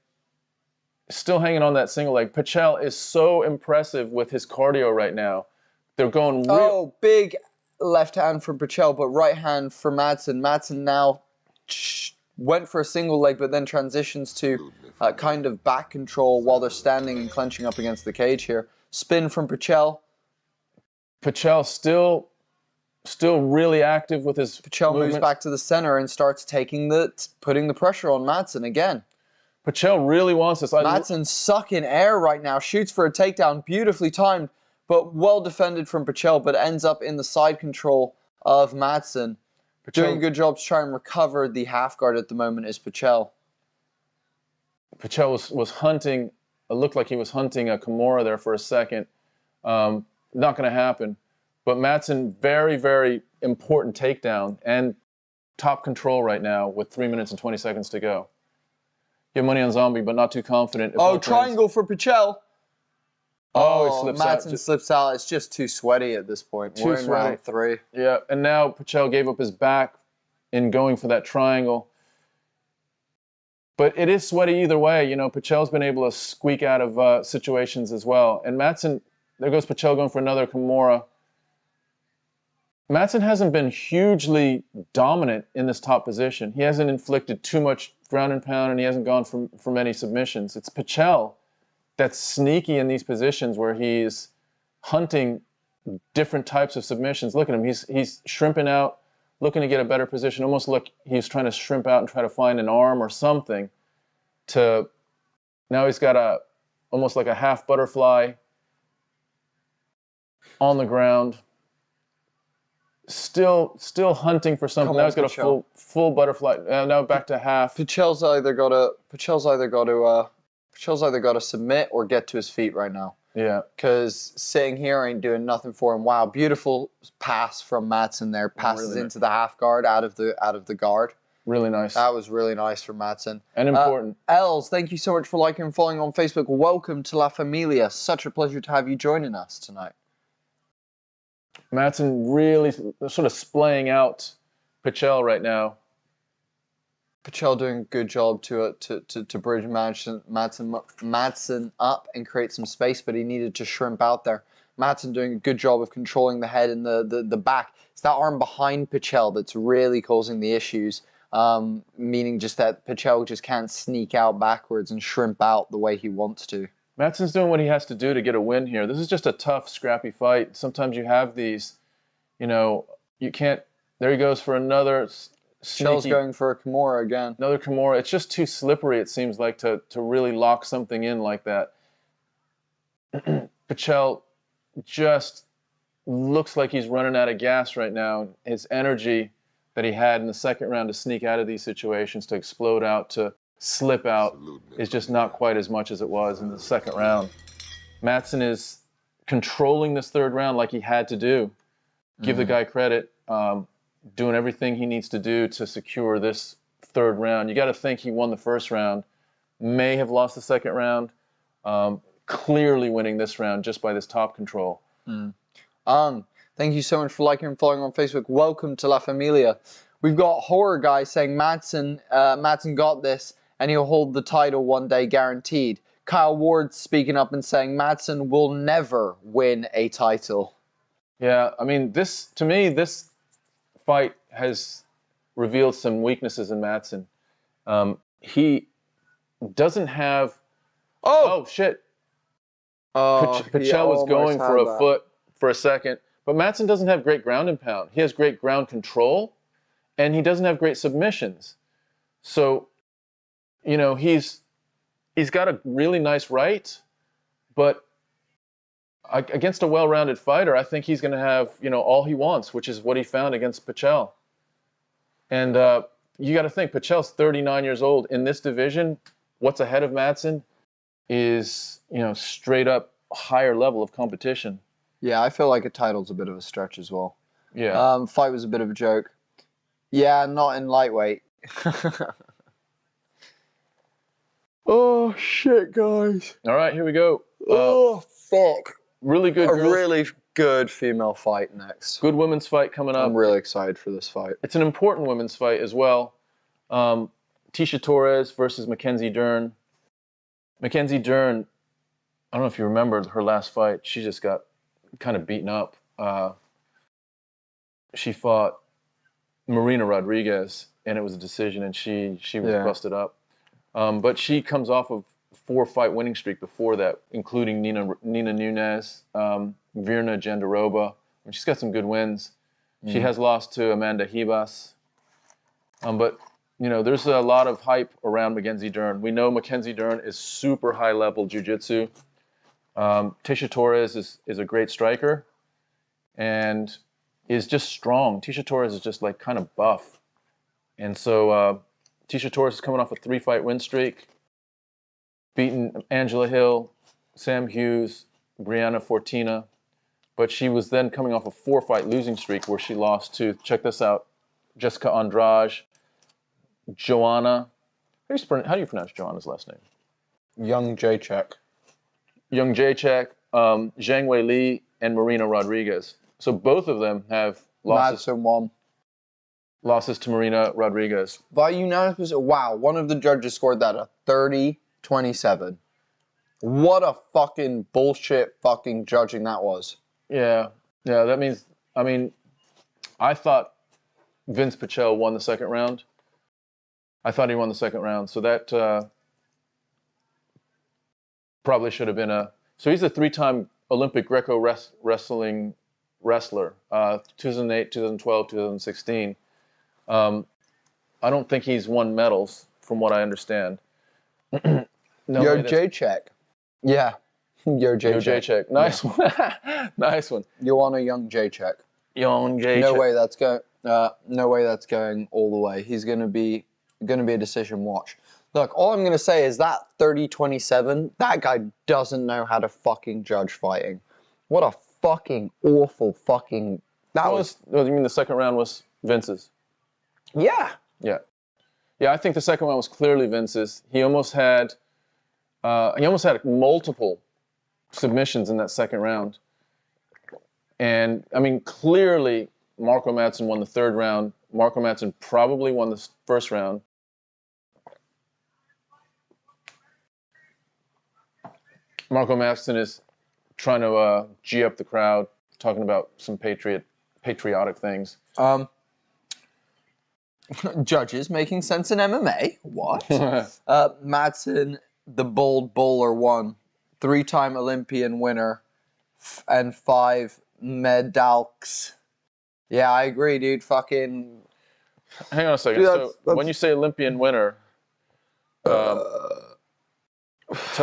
Speaker 3: still hanging on that single leg. Pachel is so impressive with his cardio right now. They're going real...
Speaker 5: Oh, big left hand from Pachel, but right hand for Madsen. Madsen now went for a single leg, but then transitions to kind of back control while they're standing and clenching up against the cage here. Spin from Pachel.
Speaker 3: Pachel still really active with his
Speaker 5: Pachel moves back to the center and starts putting the pressure on Madsen again.
Speaker 3: Pachel really wants this.
Speaker 5: Madsen's sucking air right now. Shoots for a takedown, beautifully timed, but well defended from Pachel, but ends up in the side control of Madsen. Doing a good job to try and recover the half guard at the moment is Pachel.
Speaker 3: Pachel was hunting, it looked like he was hunting a Kimura there for a second. Not going to happen. But Madsen, very, very important takedown and top control right now with 3 minutes and 20 seconds to go. Get money on Zombie, but not too confident.
Speaker 5: Oh, triangle for Pichel.
Speaker 3: Oh, he slips out.
Speaker 5: Madsen slips out. It's just too sweaty at this point.
Speaker 3: Too
Speaker 5: We're in
Speaker 3: sweaty.
Speaker 5: round 3.
Speaker 3: Yeah, and now Pichel gave up his back in going for that triangle. But it is sweaty either way. You know, Pichel's been able to squeak out of situations as well. And Madsen, there goes Pichel going for another Kimura. Madsen hasn't been hugely dominant in this top position. He hasn't inflicted too much ground and pound, and he hasn't gone for many submissions. It's Pichel that's sneaky in these positions where he's hunting different types of submissions. Look at him. He's shrimping out, looking to get a better position. Almost look he's trying to shrimp out and try to find an arm or something. Now he's got almost like a half butterfly on the ground. Still hunting for something. Now he's got a full butterfly. Now back to half.
Speaker 5: Pichel's either got to submit or get to his feet right now.
Speaker 3: Yeah.
Speaker 5: Because sitting here ain't doing nothing for him. Wow, beautiful pass from Madsen there. Passes
Speaker 3: really
Speaker 5: into the half guard out of the guard.
Speaker 3: Really nice.
Speaker 5: That was really nice from Madsen.
Speaker 3: And important.
Speaker 5: Els, thank you so much for liking and following on Facebook. Welcome to La Familia. Such a pleasure to have you joining us tonight.
Speaker 3: Madsen really sort of splaying out Pichel right now.
Speaker 5: Pichel doing a good job to bridge Madsen up and create some space, but he needed to shrimp out there. Madsen doing a good job of controlling the head and the back. It's that arm behind Pichel that's really causing the issues, meaning just that Pichel just can't sneak out backwards and shrimp out the way he wants to.
Speaker 3: Madsen's doing what he has to do to get a win here. This is just a tough, scrappy fight. Sometimes you have these, you know, you can't. There he goes for another
Speaker 5: Pichel's going for a Kimura again.
Speaker 3: Another Kimura. It's just too slippery, it seems like, to really lock something in like that. Pichel just looks like he's running out of gas right now. His energy that he had in the second round to sneak out of these situations, to explode out, to slip out, is just not quite as much as it was in the second round. Madsen is controlling this third round like he had to do. Give the guy credit. Doing everything he needs to do to secure this third round. You got to think he won the first round, may have lost the second round, clearly winning this round just by this top control.
Speaker 5: Thank you so much for liking and following on Facebook. Welcome to La Familia. We've got Horror Guy saying Madsen got this and he'll hold the title one day guaranteed. Kyle Ward speaking up and saying Madsen will never win a title.
Speaker 3: Yeah, I mean, to me, this fight has revealed some weaknesses in Madsen. He doesn't have. Oh shit! Pichel was going for a foot for a second, but Madsen doesn't have great ground and pound. He has great ground control, and he doesn't have great submissions. So, you know, he's got a really nice right, but against a well-rounded fighter, I think he's going to have, you know, all he wants, which is what he found against Pichel. And you got to think, Pichel's 39 years old. In this division, what's ahead of Madsen is, you know, straight up higher level of competition.
Speaker 5: Yeah, I feel like a title's a bit of a stretch as well.
Speaker 3: Yeah.
Speaker 5: Fight was a bit of a joke. Yeah, not in lightweight. Oh, shit, guys.
Speaker 3: All right, here we go.
Speaker 5: Oh, fuck.
Speaker 3: Really good.
Speaker 5: Really good female fight next.
Speaker 3: Good women's fight coming up.
Speaker 5: I'm really excited for this fight.
Speaker 3: It's an important women's fight as well. Tecia Torres versus Mackenzie Dern. Mackenzie Dern, I don't know if you remember her last fight. She just got kind of beaten up. She fought Marina Rodriguez, and it was a decision, and she was busted up. But she comes off of 4-fight winning streak before that, including Nina Nunes, Virna Jandiroba. And she's got some good wins. She has lost to Amanda Ribas. But, you know, there's a lot of hype around Mackenzie Dern. We know Mackenzie Dern is super high-level jiu-jitsu. Tecia Torres is a great striker and is just strong. Tecia Torres is just, like, kind of buff. And so Tecia Torres is coming off a 3-fight win streak, beaten Angela Hill, Sam Hughes, Brianna Fortina. But she was then coming off a 4-fight losing streak where she lost to, check this out, Jessica Andrade, Joanna How do you pronounce Joanna's last name?
Speaker 5: Young Jacek.
Speaker 3: Young Jacek, Zhang Wei Li, and Marina Rodriguez. So both of them have losses to Marina Rodriguez.
Speaker 5: By unanimous, wow, one of the judges scored that a 30-27. What a fucking bullshit fucking judging that was.
Speaker 3: Yeah, that means, I mean, I thought Vince Pichel won the second round. I thought he won the second round. So that probably should have been a... So he's a 3-time Olympic Greco wrestling wrestler, 2008, 2012, 2016. I don't think he's won medals, from what I understand.
Speaker 5: Yo, Jacek. Yeah. Yo, Jacek.
Speaker 3: Nice one. Nice one.
Speaker 5: You want a young Jacek.
Speaker 3: Young Jacek.
Speaker 5: No way that's going all the way. He's gonna be a decision watch. Look, all I'm gonna say is that 30-27, that guy doesn't know how to fucking judge fighting. What a fucking awful fucking...
Speaker 3: You mean the second round was Vince's?
Speaker 5: Yeah.
Speaker 3: Yeah, I think the second one was clearly Vince's. He almost had multiple submissions in that second round. And, I mean, clearly Marco Madsen won the third round. Marco Madsen probably won the first round. Marco Madsen is trying to G up the crowd, talking about some patriotic things.
Speaker 5: Judges making sense in MMA. What? Madsen, the bold bowler, won. 3-time Olympian winner and 5 medals. Yeah, I agree, dude. Fucking...
Speaker 3: Hang on a second. Dude, so when you say Olympian winner, tell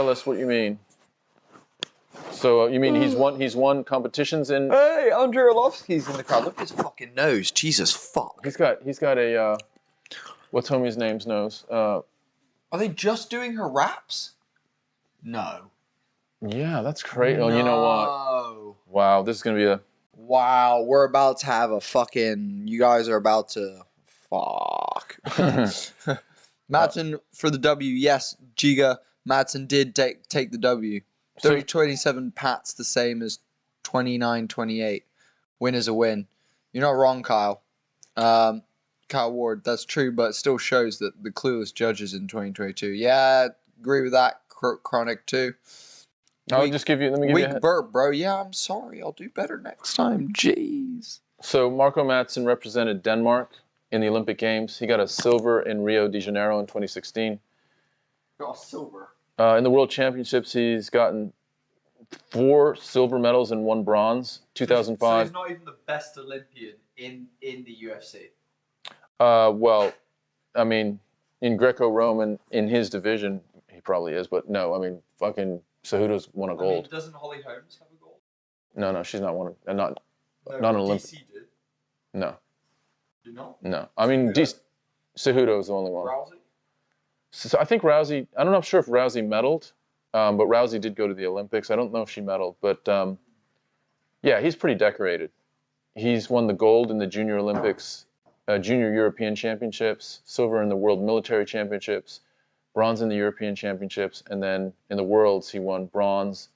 Speaker 3: us what you mean. So you mean he's won competitions in...
Speaker 5: Hey, Andrei Arlovsky's in the crowd. Look at his fucking nose. Jesus fuck.
Speaker 3: He's got a what's homie's name's nose?
Speaker 5: Are they just doing her raps? No.
Speaker 3: Yeah, that's crazy. Oh, you know what? Wow, this is gonna be a...
Speaker 5: Wow, we're about to have a fucking... You guys are about to... Fuck. Madsen for the W. Yes, Giga. Madsen did take the W. 30-27 Pat's the same as 29-28. Win is a win. You're not wrong, Kyle. Kyle Ward, that's true, but it still shows that the clueless judges in 2022. Yeah, agree with that. Chronic too.
Speaker 3: Let me give you
Speaker 5: weak burp, bro. Yeah, I'm sorry. I'll do better next time. Jeez.
Speaker 3: So Marco Madsen represented Denmark in the Olympic Games. He got a silver in Rio de Janeiro in 2016.
Speaker 5: Got silver.
Speaker 3: In the World Championships, he's gotten 4 silver medals and 1 bronze. 2005.
Speaker 5: So he's not even the best Olympian in the UFC.
Speaker 3: Well, I mean, in Greco-Roman, in his division, he probably is. But no, I mean, fucking Cejudo's won a gold.
Speaker 5: I mean, doesn't Holly Holmes have a gold?
Speaker 3: No, she's not one. Not an Olympic.
Speaker 5: DC did.
Speaker 3: No.
Speaker 5: Did not?
Speaker 3: No. I mean, Cejudo is the only one.
Speaker 5: Rousey?
Speaker 3: So I think Rousey, I don't know sure if Rousey medaled, but Rousey did go to the Olympics. I don't know if she medaled, but yeah, he's pretty decorated. He's won the gold in the Junior Olympics, Junior European Championships, silver in the World Military Championships, bronze in the European Championships, and then in the Worlds he won bronze,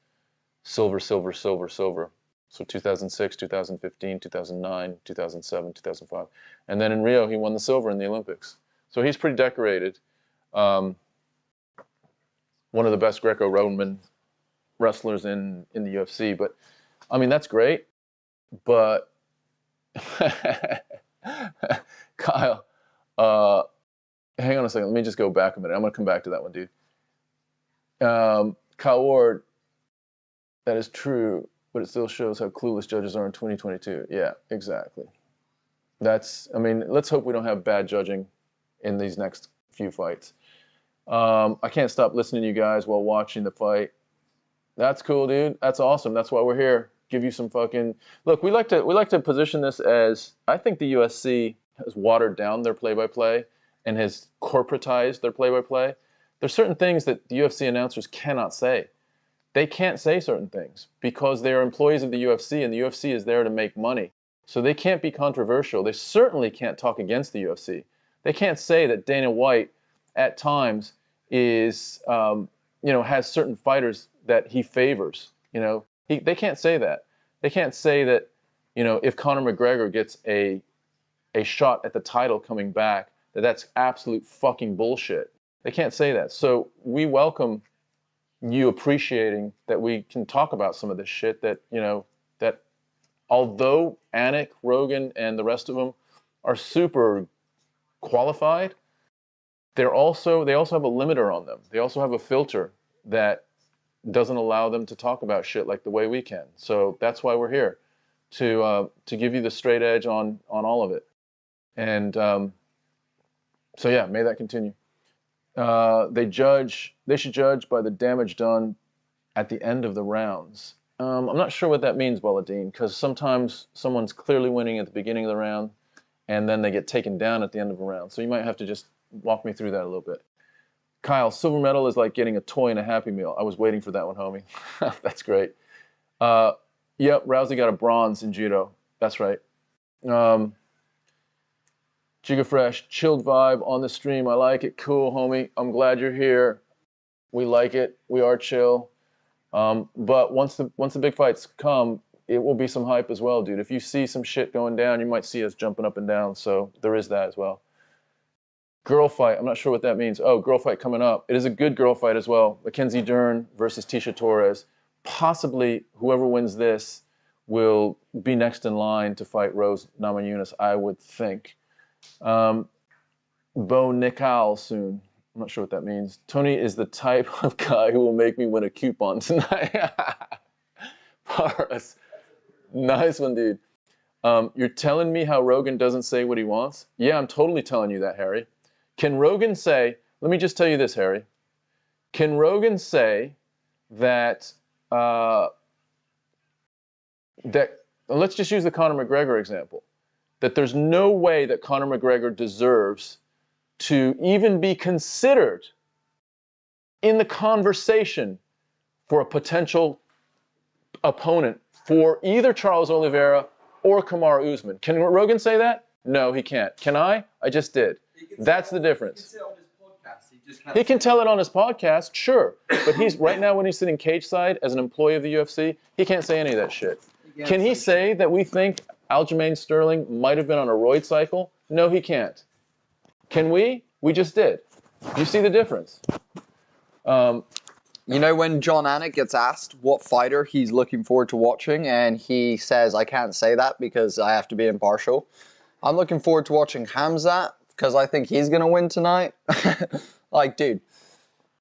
Speaker 3: silver, silver, silver, silver. So 2006, 2015, 2009, 2007, 2005. And then in Rio he won the silver in the Olympics. So he's pretty decorated. One of the best Greco-Roman wrestlers in the UFC. But, I mean, that's great. But, Kyle, hang on a second. Let me just go back a minute. I'm going to come back to that one, dude. Kyle Ward, that is true, but it still shows how clueless judges are in 2022. Yeah, exactly. I mean, let's hope we don't have bad judging in these next few fights. I can't stop listening to you guys while watching the fight. That's cool, dude. That's awesome. That's why we're here. Give you some fucking... Look, we like to position this as... I think the UFC has watered down their play-by-play and has corporatized their play-by-play. There's certain things that the UFC announcers cannot say. They can't say certain things because they are employees of the UFC, and the UFC is there to make money. So they can't be controversial. They certainly can't talk against the UFC. They can't say that Dana White at times is, has certain fighters that he favors. They can't say that. They can't say that, if Conor McGregor gets a shot at the title coming back, that's absolute fucking bullshit. They can't say that. So we welcome you appreciating that we can talk about some of this shit that, that although Anik, Rogan, and the rest of them are super qualified, they also have a limiter on them. They also have a filter that doesn't allow them to talk about shit like the way we can. So that's why we're here, to give you the straight edge on all of it. And so yeah, may that continue. They should judge by the damage done at the end of the rounds. I'm not sure what that means, Walladine, because sometimes someone's clearly winning at the beginning of the round, and then they get taken down at the end of a round. So you might have to just walk me through that a little bit. Kyle, silver medal is like getting a toy and a Happy Meal. I was waiting for that one, homie. That's great. Yep, Rousey got a bronze in judo. That's right. Giga Fresh, chilled vibe on the stream. I like it. Cool, homie. I'm glad you're here. We like it. We are chill. But once the big fights come, it will be some hype as well, dude. If you see some shit going down, you might see us jumping up and down. So there is that as well. Girl fight. I'm not sure what that means. Oh, girl fight coming up. It is a good girl fight as well. Mackenzie Dern versus Tisha Torres. Possibly whoever wins this will be next in line to fight Rose Namajunas, I would think. Bo Nickel soon. I'm not sure what that means. Tony is the type of guy who will make me win a coupon tonight. Paris. Nice one, dude. You're telling me how Rogan doesn't say what he wants? Yeah, I'm totally telling you that, Harry. Can Rogan say, let me just tell you this, Harry. Can Rogan say that, let's just use the Conor McGregor example, that there's no way that Conor McGregor deserves to even be considered in the conversation for a potential opponent for either Charles Oliveira or Kamaru Usman. Can Rogan say that? No, he can't. Can I? I just did. That's the difference. He can tell it on his podcast, sure. But right now when he's sitting cage side as an employee of the UFC, he can't say any of that shit. Can he say that we think Aljamain Sterling might have been on a roid cycle? No, he can't. Can we? We just did. You see the difference?
Speaker 5: When John Anik gets asked what fighter he's looking forward to watching, and he says, I can't say that because I have to be impartial. I'm looking forward to watching Khamzat because I think he's going to win tonight. Like, dude,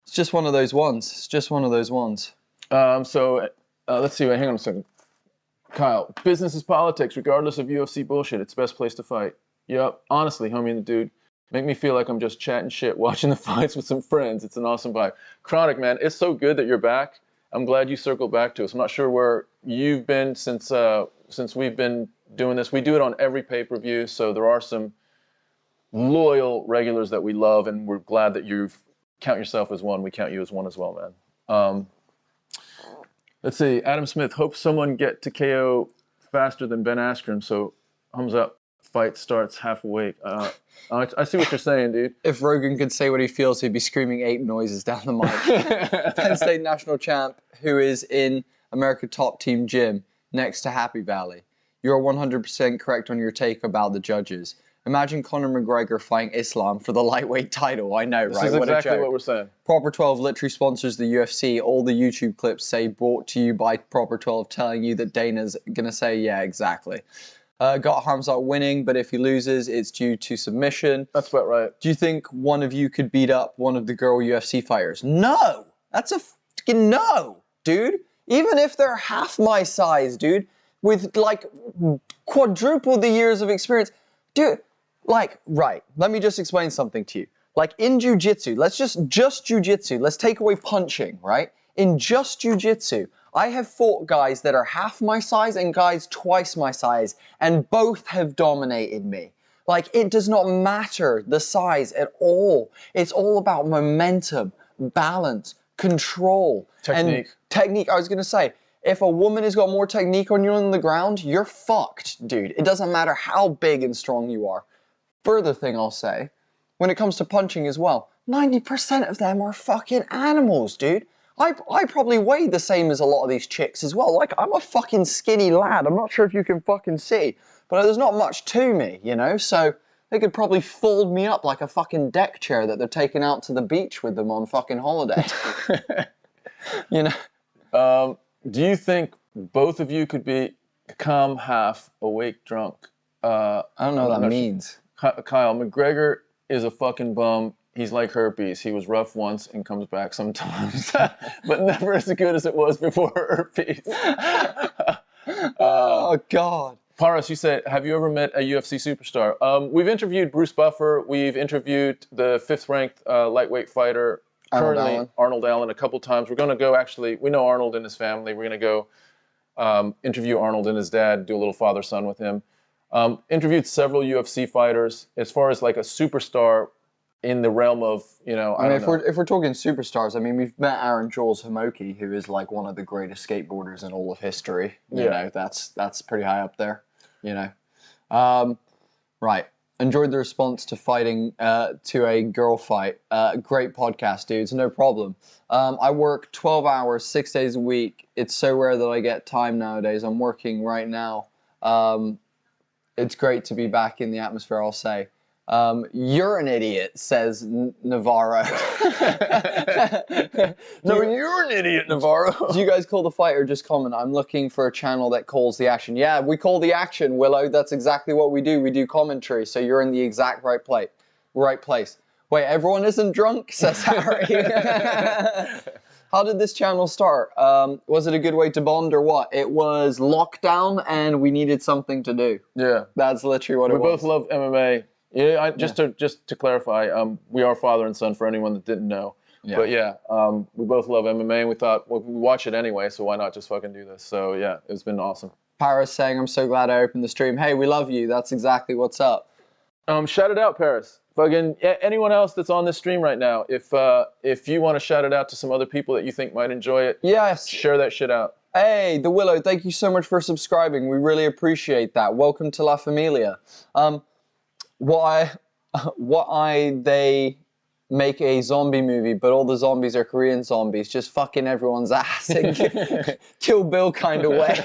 Speaker 5: it's just one of those ones. It's just one of those ones.
Speaker 3: Let's see. Hang on a second. Kyle, business is politics, regardless of UFC bullshit. It's the best place to fight. Yep. Honestly, homie and the dude, make me feel like I'm just chatting shit, watching the fights with some friends. It's an awesome vibe. Chronic, man, it's so good that you're back. I'm glad you circled back to us. I'm not sure where you've been since we've been doing this. We do it on every pay-per-view, so there are some loyal regulars that we love, and we're glad that you count yourself as one. We count you as one as well, man. Let's see. Adam Smith, hope someone get to KO faster than Ben Askren, so thumbs up. Fight starts half awake. I see what you're saying, dude.
Speaker 5: If Rogan could say what he feels, he'd be screaming ape noises down the mic. Penn State national champ, who is in America Top Team Gym next to Happy Valley. You're 100% correct on your take about the judges. Imagine Conor McGregor fighting Islam for the lightweight title. I know, right?
Speaker 3: This is exactly what we're saying.
Speaker 5: Proper 12 literally sponsors the UFC. All the YouTube clips say brought to you by Proper 12, telling you that Dana's going to say, yeah, exactly. Got Khamzat winning, but if he loses, it's due to submission.
Speaker 3: That's about right.
Speaker 5: Do you think one of you could beat up one of the girl UFC fighters? No! That's a fucking no, dude. Even if they're half my size, dude, with like quadruple the years of experience. Dude, right, let me just explain something to you. Like in jiu-jitsu, let's just jiu-jitsu, let's take away punching, right? In just jiu-jitsu, I have fought guys that are half my size and guys twice my size, and both have dominated me. Like, it does not matter the size at all. It's all about momentum, balance, control.
Speaker 3: Technique.
Speaker 5: And technique, I was going to say, if a woman has got more technique on you on the ground, you're fucked, dude. It doesn't matter how big and strong you are. Further thing I'll say, when it comes to punching as well, 90% of them are fucking animals, dude. I probably weigh the same as a lot of these chicks as well. Like, I'm a fucking skinny lad. I'm not sure if you can fucking see, but there's not much to me, you know? So they could probably fold me up like a fucking deck chair that they're taking out to the beach with them on fucking holiday. You know?
Speaker 3: Do you think both of you could be calm, half, awake, drunk?
Speaker 5: I don't know what that means.
Speaker 3: Kyle, McGregor is a fucking bum. He's like herpes. He was rough once and comes back sometimes, but never as good as it was before herpes.
Speaker 5: Oh, God.
Speaker 3: Paras, you said, have you ever met a UFC superstar? We've interviewed Bruce Buffer. We've interviewed the 5th-ranked lightweight fighter, currently Arnold Allen, a couple times. We're going to go, actually, we know Arnold and his family. We're going to go interview Arnold and his dad, do a little father-son with him. Interviewed several UFC fighters. As far as like a superstar in the realm of, you know, I mean,
Speaker 5: if we're talking superstars, I mean, we've met Aaron Jules Homoki, who is like one of the greatest skateboarders in all of history. You know, that's pretty high up there, you know. Right. Enjoyed the response to fighting to a girl fight. Great podcast, dudes. No problem. I work 12 hours, 6 days a week. It's so rare that I get time nowadays. I'm working right now. It's great to be back in the atmosphere, I'll say. You're an idiot, says Navarro.
Speaker 3: No, you're an idiot, Navarro.
Speaker 5: Do you guys call the fight or just comment? I'm looking for a channel that calls the action. Yeah, we call the action, Willow. That's exactly what we do. We do commentary, so you're in the exact right place. Wait, everyone isn't drunk, says Harry. How did this channel start? Was it a good way to bond or what? It was lockdown and we needed something to do.
Speaker 3: Yeah.
Speaker 5: That's literally what it was.
Speaker 3: We both love MMA. Yeah, just to clarify, we are father and son for anyone that didn't know. Yeah. But yeah, we both love MMA and we thought, well, we watch it anyway, so why not just fucking do this? So yeah, it's been awesome.
Speaker 5: Paris saying, I'm so glad I opened the stream. Hey, we love you. That's exactly what's up.
Speaker 3: Shout it out, Paris. Fucking anyone else that's on this stream right now, if you want to shout it out to some other people that you think might enjoy it,
Speaker 5: yes,
Speaker 3: share that shit out.
Speaker 5: Hey, The Willow, thank you so much for subscribing. We really appreciate that. Welcome to La Familia. They make a zombie movie, but all the zombies are Korean zombies, just fucking everyone's ass in Kill Bill kind of way.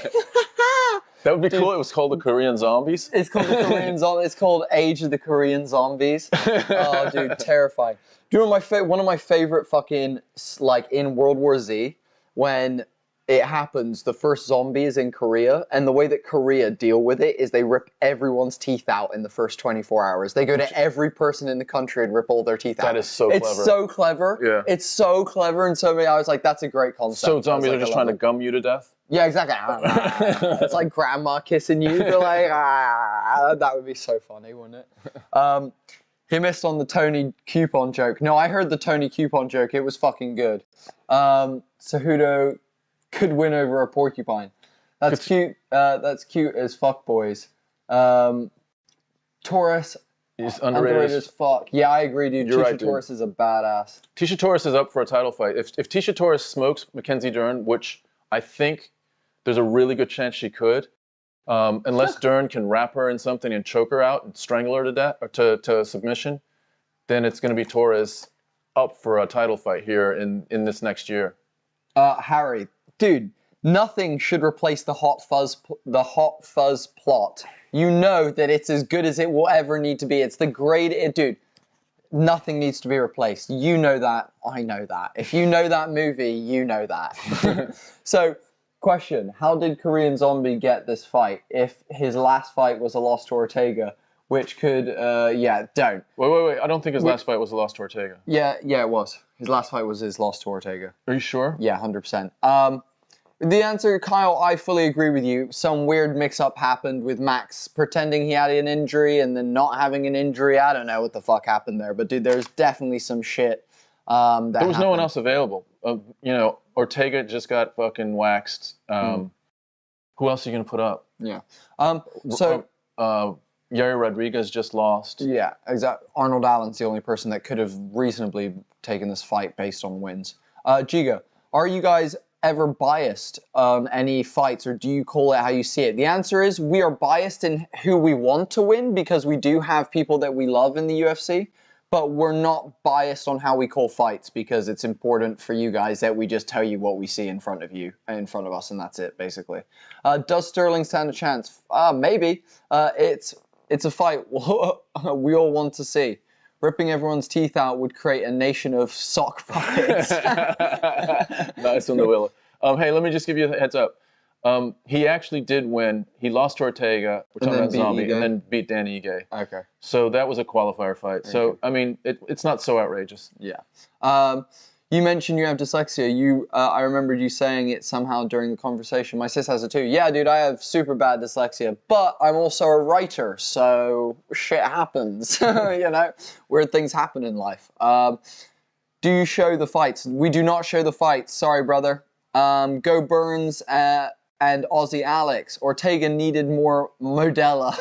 Speaker 3: That would be cool. It was called the Korean Zombies.
Speaker 5: It's called the Korean Zombies. It's called Age of the Korean Zombies. Oh, dude, terrifying. Dude, one of my favorite fucking, like, in World War Z, when it happens, the first zombie is in Korea, and the way that Korea deal with it is they rip everyone's teeth out in the first 24 hours. They go to every person in the country and rip all their teeth out.
Speaker 3: That is so clever.
Speaker 5: It's so clever. Yeah. It's so clever in so many. I was like, that's a great concept.
Speaker 3: So zombies are just trying to gum you to death?
Speaker 5: Yeah, exactly. It's like grandma kissing you. They're like, that would be so funny, wouldn't it? He missed on the Tony coupon joke. No, I heard the Tony coupon joke. It was fucking good. Cejudo could win over a porcupine. That's cute. That's cute as fuck, boys. Taurus
Speaker 3: is underrated
Speaker 5: as fuck. Yeah, I agree, dude.
Speaker 3: You're
Speaker 5: Tisha
Speaker 3: right,
Speaker 5: Taurus is a badass.
Speaker 3: Tisha Taurus is up for a title fight. If Tisha Taurus smokes Mackenzie Dern, which I think there's a really good chance she could, unless Dern can wrap her in something and choke her out and strangle her to death or to submission, then it's going to be Taurus up for a title fight here in this next year.
Speaker 5: Harry, dude, nothing should replace the Hot Fuzz plot. You know that it's as good as it will ever need to be. It's the great, dude. Nothing needs to be replaced. You know that. I know that. If you know that movie, you know that. So, question: how did Korean Zombie get this fight? If his last fight was a loss to Ortega, which could, don't.
Speaker 3: Wait. I don't think his last fight was a loss to Ortega.
Speaker 5: Yeah, it was. His last fight was his loss to Ortega.
Speaker 3: Are you sure?
Speaker 5: Yeah, 100%. The answer, Kyle, I fully agree with you. Some weird mix-up happened with Max pretending he had an injury and then not having an injury. I don't know what the fuck happened there, but dude, there's definitely some shit that
Speaker 3: There was no one else available. Ortega just got fucking waxed. Who else are you gonna put up?
Speaker 5: Yeah.
Speaker 3: Yair Rodriguez just lost.
Speaker 5: Yeah, exactly. Arnold Allen's the only person that could have reasonably taken this fight based on wins. Giga, are you guys ever biased on any fights, or do you call it how you see it? The answer is we are biased in who we want to win because we do have people that we love in the UFC, but we're not biased on how we call fights because it's important for you guys that we just tell you what we see in front of you, in front of us, and that's it, basically. Does Sterling stand a chance? Maybe. It's a fight we all want to see. Ripping everyone's teeth out would create a nation of sock puppets.
Speaker 3: Nice on the Willow. Hey, let me just give you a heads up. He actually did win. He lost to Ortega, we're talking about Zombie, and then beat Danny Ige.
Speaker 5: Okay.
Speaker 3: So that was a qualifier fight. So, I mean, it's not so outrageous.
Speaker 5: Yeah. You mentioned you have dyslexia. I remembered you saying it somehow during the conversation. My sis has it too. Yeah, dude, I have super bad dyslexia, but I'm also a writer, so shit happens. You know, weird things happen in life. Do you show the fights? We do not show the fights. Sorry, brother. Go Burns and Aussie Alex. Ortega needed more Modella.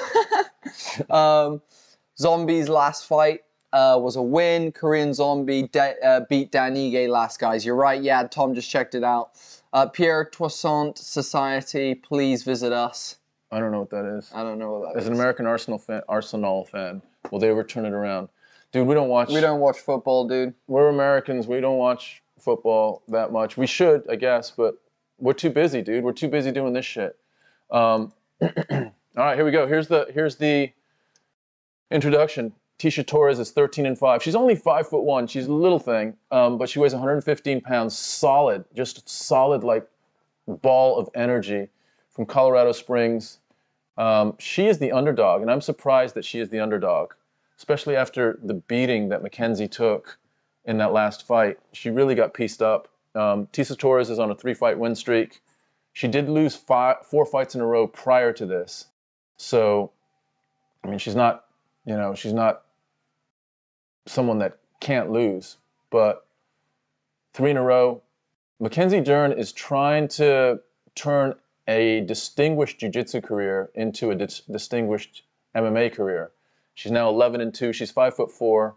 Speaker 5: Zombie's last fight was a win. Korean Zombie beat Dan Ige last, guys. You're right. Yeah, Tom just checked it out. Pierre Toussaint Society, please visit us.
Speaker 3: I don't know what that is.
Speaker 5: I don't know what that is.
Speaker 3: As an American Arsenal fan, will they ever turn it around? Dude, we don't watch
Speaker 5: football, dude.
Speaker 3: We're Americans. We don't watch football that much. We should, I guess, but we're too busy, dude. We're too busy doing this shit. All right, here we go. Here's the introduction. Tecia Torres is 13-5. She's only 5'1". She's a little thing, but she weighs 115 pounds. Solid, just solid like ball of energy from Colorado Springs. She is the underdog, and I'm surprised that she is the underdog, especially after the beating that Mackenzie took in that last fight. She really got pieced up. Tecia Torres is on a 3-fight win streak. She did lose 4 fights in a row prior to this. So, I mean, she's not someone that can't lose, but 3 in a row. Mackenzie Dern is trying to turn a distinguished jiu-jitsu career into a distinguished MMA career. She's now 11-2. She's 5'4",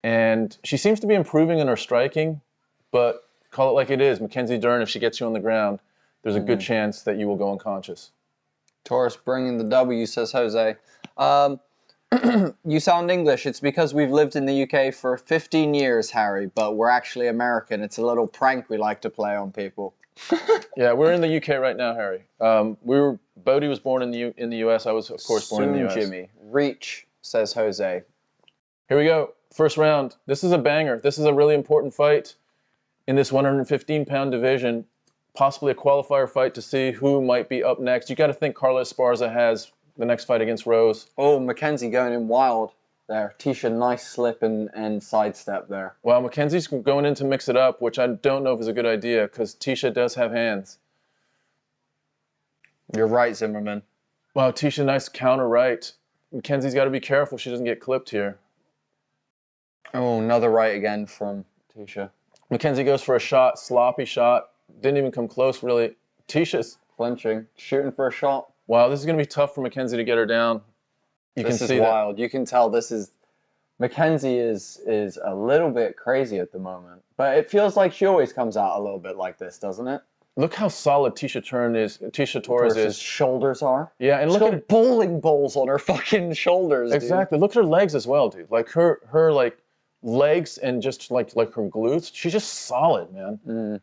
Speaker 3: and she seems to be improving in her striking, but call it like it is. Mackenzie Dern, if she gets you on the ground, there's a good chance that you will go unconscious.
Speaker 5: Torres bringing the W, says Jose. You sound English. It's because we've lived in the UK for 15 years, Harry, but we're actually American. It's a little prank we like to play on people.
Speaker 3: Yeah, we're in the UK right now, Harry. Bodie was born in the US. I was, of course, born in the US.
Speaker 5: Jimmy. Reach, says Jose.
Speaker 3: Here we go. First round. This is a banger. This is a really important fight in this 115-pound division. Possibly a qualifier fight to see who might be up next. You got to think Carla Esparza has the next fight against Rose.
Speaker 5: Oh, Mackenzie going in wild there. Tecia, nice slip and sidestep there.
Speaker 3: Well, Mackenzie's going in to mix it up, which I don't know if is a good idea because Tecia does have hands.
Speaker 5: You're right, Zimmerman.
Speaker 3: Wow, Tecia, nice counter right. Mackenzie's got to be careful she doesn't get clipped here.
Speaker 5: Oh, another right again from Tecia.
Speaker 3: Mackenzie goes for a shot, sloppy shot. Didn't even come close, really. Ticia's
Speaker 5: flinching, shooting for a shot.
Speaker 3: Wow, this is going to be tough for Mackenzie to get her down.
Speaker 5: This is wild. You can tell this is... Mackenzie is a little bit crazy at the moment. But it feels like she always comes out a little bit like this, doesn't it?
Speaker 3: Look how solid Tecia Torres is.
Speaker 5: Shoulders are.
Speaker 3: Yeah, and look at her
Speaker 5: bowling balls on her fucking shoulders.
Speaker 3: Exactly.
Speaker 5: Dude.
Speaker 3: Look at her legs as well, dude. Like her like legs and just like her glutes. She's just solid, man.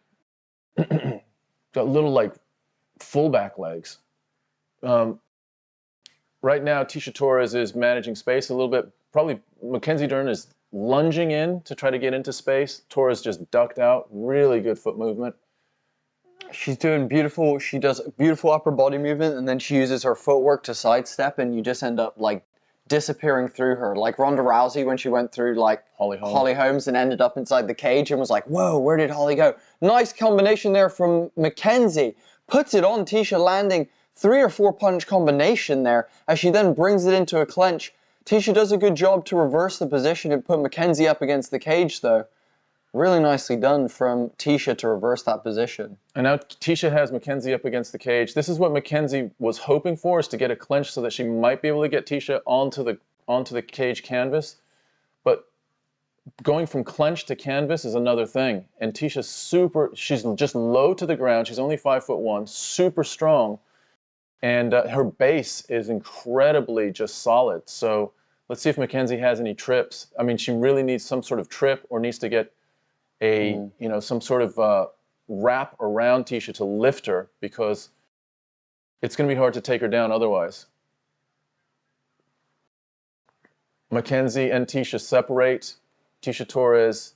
Speaker 3: Got little like fullback legs. Right now, Tecia Torres is managing space a little bit. Probably Mackenzie Dern is lunging in to try to get into space. Torres just ducked out. Really good foot movement.
Speaker 5: She's doing beautiful. She does beautiful upper body movement, and then she uses her footwork to sidestep, and you just end up like disappearing through her. Like Ronda Rousey when she went through like Holly Holmes and ended up inside the cage and was like, whoa, where did Holly go? Nice combination there from Mackenzie. Puts it on Tecia, landing 3 or 4 punch combination there as she then brings it into a clinch. Tecia does a good job to reverse the position and put Mackenzie up against the cage though. Really nicely done from Tecia to reverse that position.
Speaker 3: And now Tecia has Mackenzie up against the cage. This is what Mackenzie was hoping for, is to get a clinch so that she might be able to get Tecia onto the cage canvas. But going from clench to canvas is another thing. And Ticia's she's just low to the ground. She's only 5'1", super strong. And her base is incredibly just solid. So Let's see if Mackenzie has any trips. I mean, she really needs some sort of trip or needs to get a, you know, some sort of wrap around Tisha to lift her, because it's going to be hard to take her down otherwise. Mackenzie and Tisha separate. Tisha Torres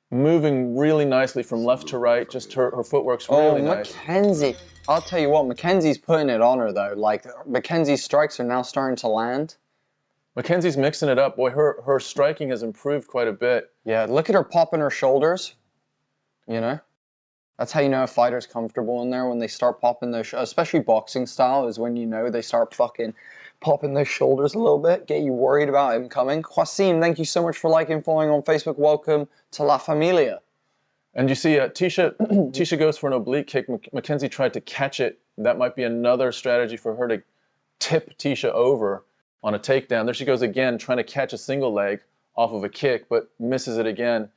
Speaker 3: moving really nicely from left to right. Just her footwork's really nice.
Speaker 5: Mackenzie. I'll tell you what, Mackenzie's putting it on her, though. Like, Mackenzie's strikes are now starting to land.
Speaker 3: Mackenzie's mixing it up. Boy, her striking has improved quite a bit.
Speaker 5: Yeah, look at her popping her shoulders. You know? That's how you know a fighter's comfortable in there, when they start popping their, especially boxing style, is when you know they start fucking popping their shoulders a little bit, get you worried about him coming. Qasim, thank you so much for liking and following on Facebook. Welcome to La Familia.
Speaker 3: And you see, Tisha goes for an oblique kick. Mackenzie tried to catch it. That might be another strategy for her to tip Tisha over on a takedown. There she goes again, trying to catch a single leg off of a kick, but misses it again.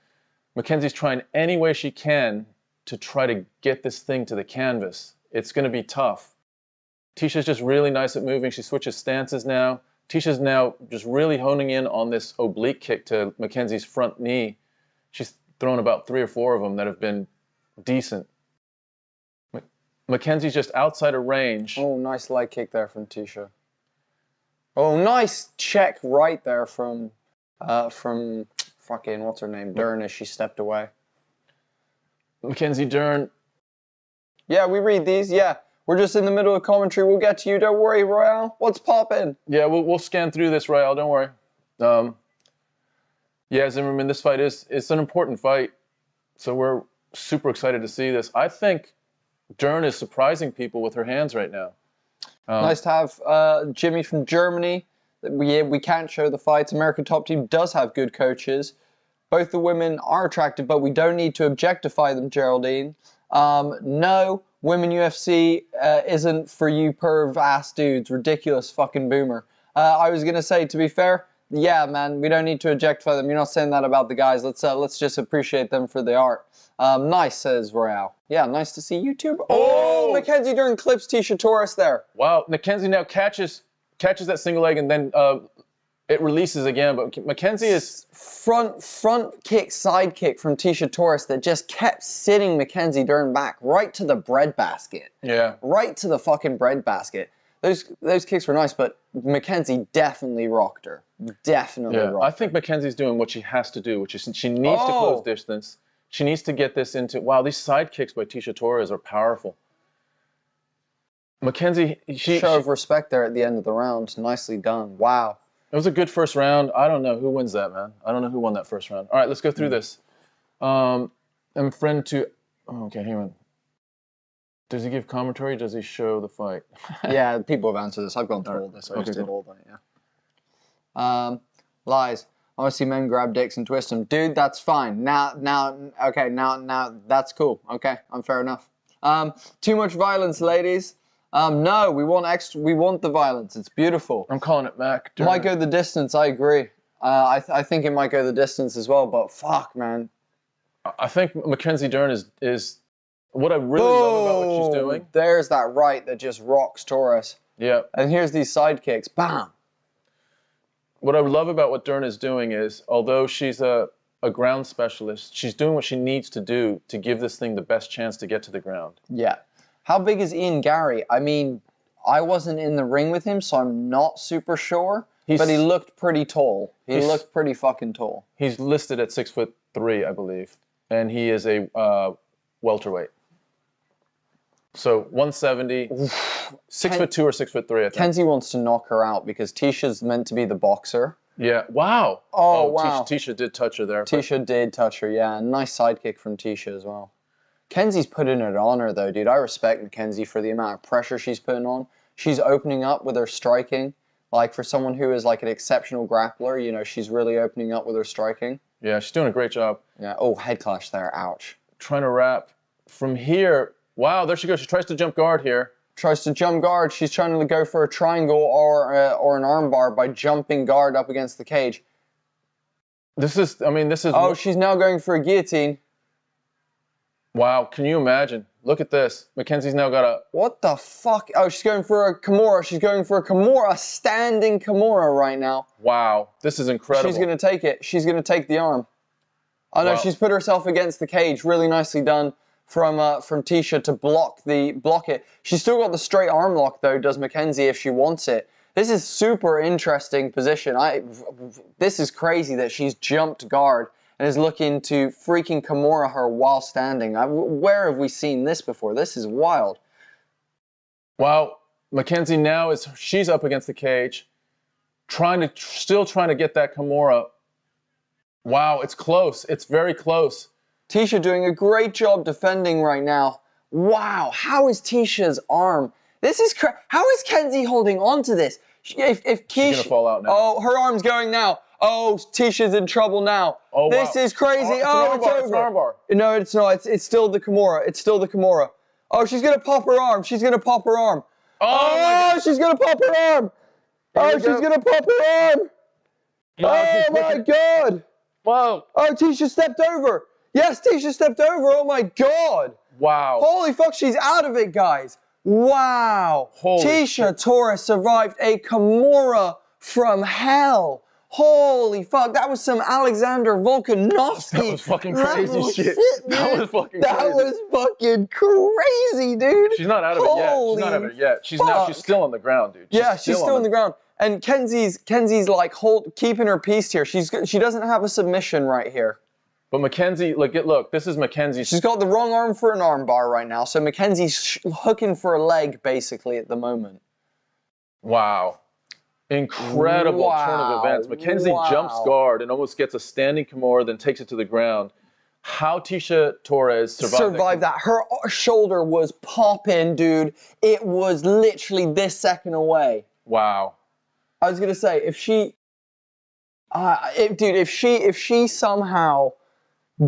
Speaker 3: Mackenzie's trying any way she can to try to get this thing to the canvas. It's going to be tough. Tisha's just really nice at moving. She switches stances now. Tisha's now just really honing in on this oblique kick to Mackenzie's front knee. She's thrown about 3 or 4 of them that have been decent. Mackenzie's just outside of range.
Speaker 5: Oh, nice leg kick there from Tisha. Oh, nice check right there from fucking, what's her name, Dern, as she stepped away.
Speaker 3: Mackenzie Dern.
Speaker 5: Yeah, we read these, yeah. We're just in the middle of commentary. We'll get to you. Don't worry, Royale. What's poppin'?
Speaker 3: Yeah, we'll scan through this, Royale. Don't worry. Yeah, Zimmerman, this fight it's an important fight. So we're super excited to see this. I think Dern is surprising people with her hands right now.
Speaker 5: Nice to have Jimmy from Germany. We can't show the fights. American Top Team does have good coaches. Both the women are attractive, but we don't need to objectify them, Geraldine. No, women UFC isn't for you perv-ass dudes. Ridiculous fucking boomer. I was going to say, to be fair, yeah, man, we don't need to objectify them. You're not saying that about the guys. Let's just appreciate them for the art. Nice, says Royale. Yeah, nice to see YouTube. Oh, Mackenzie Dern clips Tisha Torres there.
Speaker 3: Wow, Mackenzie now catches that single leg, and then it releases again. But Mackenzie is
Speaker 5: front kick, side kick from Tisha Torres that just kept sitting Mackenzie Dern back right to the breadbasket.
Speaker 3: Yeah,
Speaker 5: right to the fucking breadbasket. Those kicks were nice, but Mackenzie definitely rocked her. Definitely rocked her.
Speaker 3: I think Mackenzie's doing what she has to do, which is she needs to close distance. She needs to get this into... Wow, these side kicks by Tisha Torres are powerful. Mackenzie...
Speaker 5: Show of respect there at the end of the round. Nicely done. Wow.
Speaker 3: It was a good first round. I don't know who wins that, man. I don't know who won that first round. All right, let's go through this. And friend to... Oh, okay, hang on. Does he give commentary? Does he show the fight?
Speaker 5: Yeah, people have answered this. I've gone through all this. I just did all that, yeah. Lies. I want to see men grab dicks and twist them. Dude, that's fine. Now, that's cool. Okay, I'm fair enough. Too much violence, ladies. No, we want the violence. It's beautiful.
Speaker 3: I'm calling it Mac.
Speaker 5: Might go the distance, I agree. I think it might go the distance as well, but fuck, man.
Speaker 3: I think Mackenzie Dern is what I really love about what she's doing.
Speaker 5: There's that right that just rocks Torres.
Speaker 3: Yeah.
Speaker 5: And here's these side kicks. Bam!
Speaker 3: What I love about what Dern is doing is, although she's a ground specialist, she's doing what she needs to do to give this thing the best chance to get to the ground.
Speaker 5: Yeah. How big is Ian Garry? I mean, I wasn't in the ring with him, so I'm not super sure. But he looked pretty tall. He looked pretty fucking tall.
Speaker 3: He's listed at 6'3", I believe. And he is a welterweight. So 170, 6'2" or 6'3", I think.
Speaker 5: Kenzie wants to knock her out because Tisha's meant to be the boxer.
Speaker 3: Yeah. Wow.
Speaker 5: Oh, wow.
Speaker 3: Tisha did touch her there.
Speaker 5: Tisha did touch her, yeah. Nice sidekick from Tisha as well. Kenzie's putting it on her, though, dude. I respect Mackenzie for the amount of pressure she's putting on. She's opening up with her striking. Like, for someone who is, like, an exceptional grappler, you know, she's really opening up with her striking.
Speaker 3: Yeah, she's doing a great job.
Speaker 5: Yeah. Oh, head clash there. Ouch.
Speaker 3: Trying to wrap. From here... Wow, there she goes. She tries to jump guard here.
Speaker 5: Tries to jump guard. She's trying to go for a triangle or an armbar by jumping guard up against the cage.
Speaker 3: This is...
Speaker 5: Oh, she's now going for a guillotine.
Speaker 3: Wow, can you imagine? Look at this. Mackenzie's now got a...
Speaker 5: What the fuck? Oh, she's going for a Kimura. She's going for a Kimura, a standing Kimura right now.
Speaker 3: Wow, this is incredible.
Speaker 5: She's going to take it. She's going to take the arm. Oh no,
Speaker 3: Wow.
Speaker 5: she's put herself against the cage. Really nicely done from Tisha to block it. She's still got the straight arm lock though, does Mackenzie, if she wants it. This is super interesting position. This is crazy that she's jumped guard and is looking to freaking Kimura her while standing. Where have we seen this before? This is wild.
Speaker 3: Wow, Mackenzie now she's up against the cage, still trying to get that Kimura. Wow, it's close. It's very close.
Speaker 5: Tisha doing a great job defending right now. Wow, how is Tisha's arm? This is how is Kenzie holding on to this? If Tisha,
Speaker 3: she's gonna fall out now.
Speaker 5: Oh, her arm's going now. Oh, Tisha's in trouble now.
Speaker 3: Oh,
Speaker 5: this is crazy.
Speaker 3: Oh,
Speaker 5: It's over.
Speaker 3: It's an armbar.
Speaker 5: No, it's not. It's still the Kimura. It's still the Kimura. Oh, she's gonna pop her arm. She's gonna pop her arm.
Speaker 3: Oh,
Speaker 5: she's gonna pop her arm. Oh, she's gonna pop her arm. Oh my God.
Speaker 3: Whoa.
Speaker 5: Oh, Tisha stepped over. Yes, Tisha stepped over. Oh my God.
Speaker 3: Wow.
Speaker 5: Holy fuck, she's out of it, guys. Wow.
Speaker 3: Holy
Speaker 5: Tisha
Speaker 3: shit.
Speaker 5: Torres survived a Kimura from hell. Holy fuck, that was some Alexander Volkanovski.
Speaker 3: That was fucking crazy shit. That was fucking
Speaker 5: That
Speaker 3: crazy.
Speaker 5: was fucking crazy, dude.
Speaker 3: She's not out of it yet. She's not out of it yet. She's still on the ground, dude.
Speaker 5: She's still on the ground. And Kenzie's like keeping her peace here. She doesn't have a submission right here.
Speaker 3: But Mackenzie, look, this is Mackenzie.
Speaker 5: She's got the wrong arm for an arm bar right now. So Mackenzie's hooking for a leg basically at the moment.
Speaker 3: Wow. Incredible turn of events. Mackenzie jumps guard and almost gets a standing Kimura, then takes it to the ground. How Tisha Torres survived that.
Speaker 5: Her shoulder was popping, dude. It was literally this second away.
Speaker 3: Wow.
Speaker 5: I was gonna say if she somehow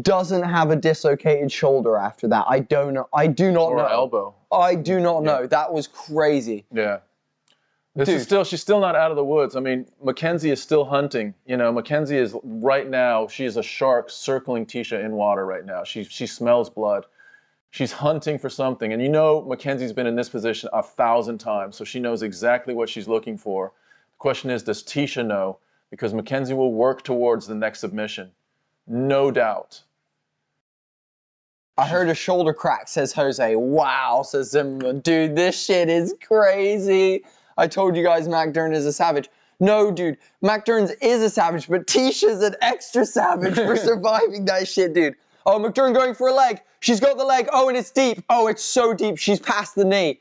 Speaker 5: doesn't have a dislocated shoulder after that, I don't know. I do not know.
Speaker 3: Or elbow.
Speaker 5: I do not know. That was crazy.
Speaker 3: Yeah. She's still not out of the woods. I mean, Mackenzie is still hunting. You know, Mackenzie is right now, she is a shark circling Tisha in water right now. She smells blood. She's hunting for something. And you know Mackenzie's been in this position 1,000 times, so she knows exactly what she's looking for. The question is, does Tisha know? Because Mackenzie will work towards the next submission. No doubt.
Speaker 5: I heard a shoulder crack, says Jose. Wow, says Zimmerman. Dude, this shit is crazy. I told you guys Mac Dern is a savage. No, dude, Mac Dern is a savage, but Tisha's an extra savage for surviving that shit, dude. Oh, McDern going for a leg. She's got the leg. Oh, and it's deep. Oh, it's so deep. She's past the knee.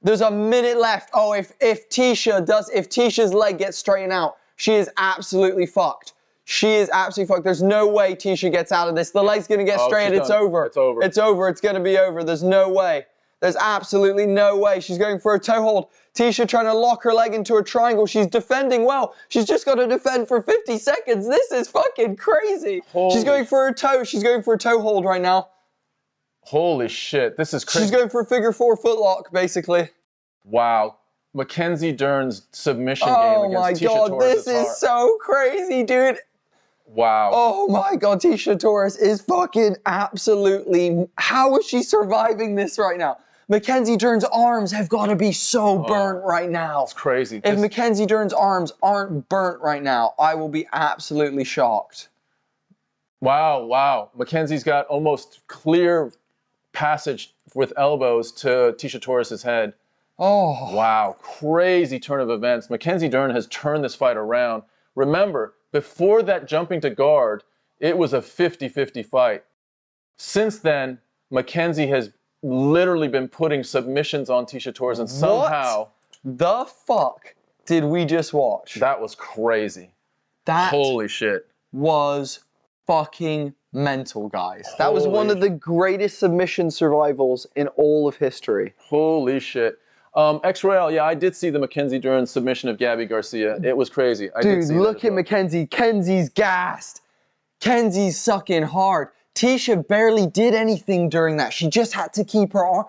Speaker 5: There's a minute left. Oh, if Tisha's leg gets straightened out, she is absolutely fucked. She is absolutely fucked. There's no way Tisha gets out of this. The leg's going to get straightened. It's over.
Speaker 3: It's over.
Speaker 5: It's over. It's going to be over. There's no way. There's absolutely no way. She's going for a toe hold. Tisha trying to lock her leg into a triangle. She's defending well. She's just got to defend for 50 seconds. This is fucking crazy. She's going for a toe. She's going for a toe hold right now.
Speaker 3: Holy shit. This is crazy.
Speaker 5: She's going for a figure 4 footlock, basically.
Speaker 3: Wow. Mackenzie Dern's submission game against Tisha Torres.
Speaker 5: Oh my God, this is so crazy, dude.
Speaker 3: Wow.
Speaker 5: Oh my God, Tisha Torres is fucking absolutely... How is she surviving this right now? Mackenzie Dern's arms have got to be so burnt right now.
Speaker 3: It's crazy.
Speaker 5: If Mackenzie Dern's arms aren't burnt right now, I will be absolutely shocked.
Speaker 3: Wow, wow. Mackenzie's got almost clear passage with elbows to Tisha Torres' head.
Speaker 5: Oh.
Speaker 3: Wow, crazy turn of events. Mackenzie Dern has turned this fight around. Remember, before that jumping to guard, it was a 50-50 fight. Since then, Mackenzie has literally been putting submissions on Tisha Torres, and somehow...
Speaker 5: What the fuck did we just watch?
Speaker 3: That was crazy.
Speaker 5: That
Speaker 3: holy shit.
Speaker 5: Was fucking mental, guys. That was one of the greatest submission survivals in all of history.
Speaker 3: Holy shit. X-Rail, yeah, I did see the Mackenzie Dern submission of Gabby Garcia. It was crazy.
Speaker 5: Dude, look at Mackenzie. Kenzie's gassed. Kenzie's sucking hard. Tisha barely did anything during that. She just had to keep her arm.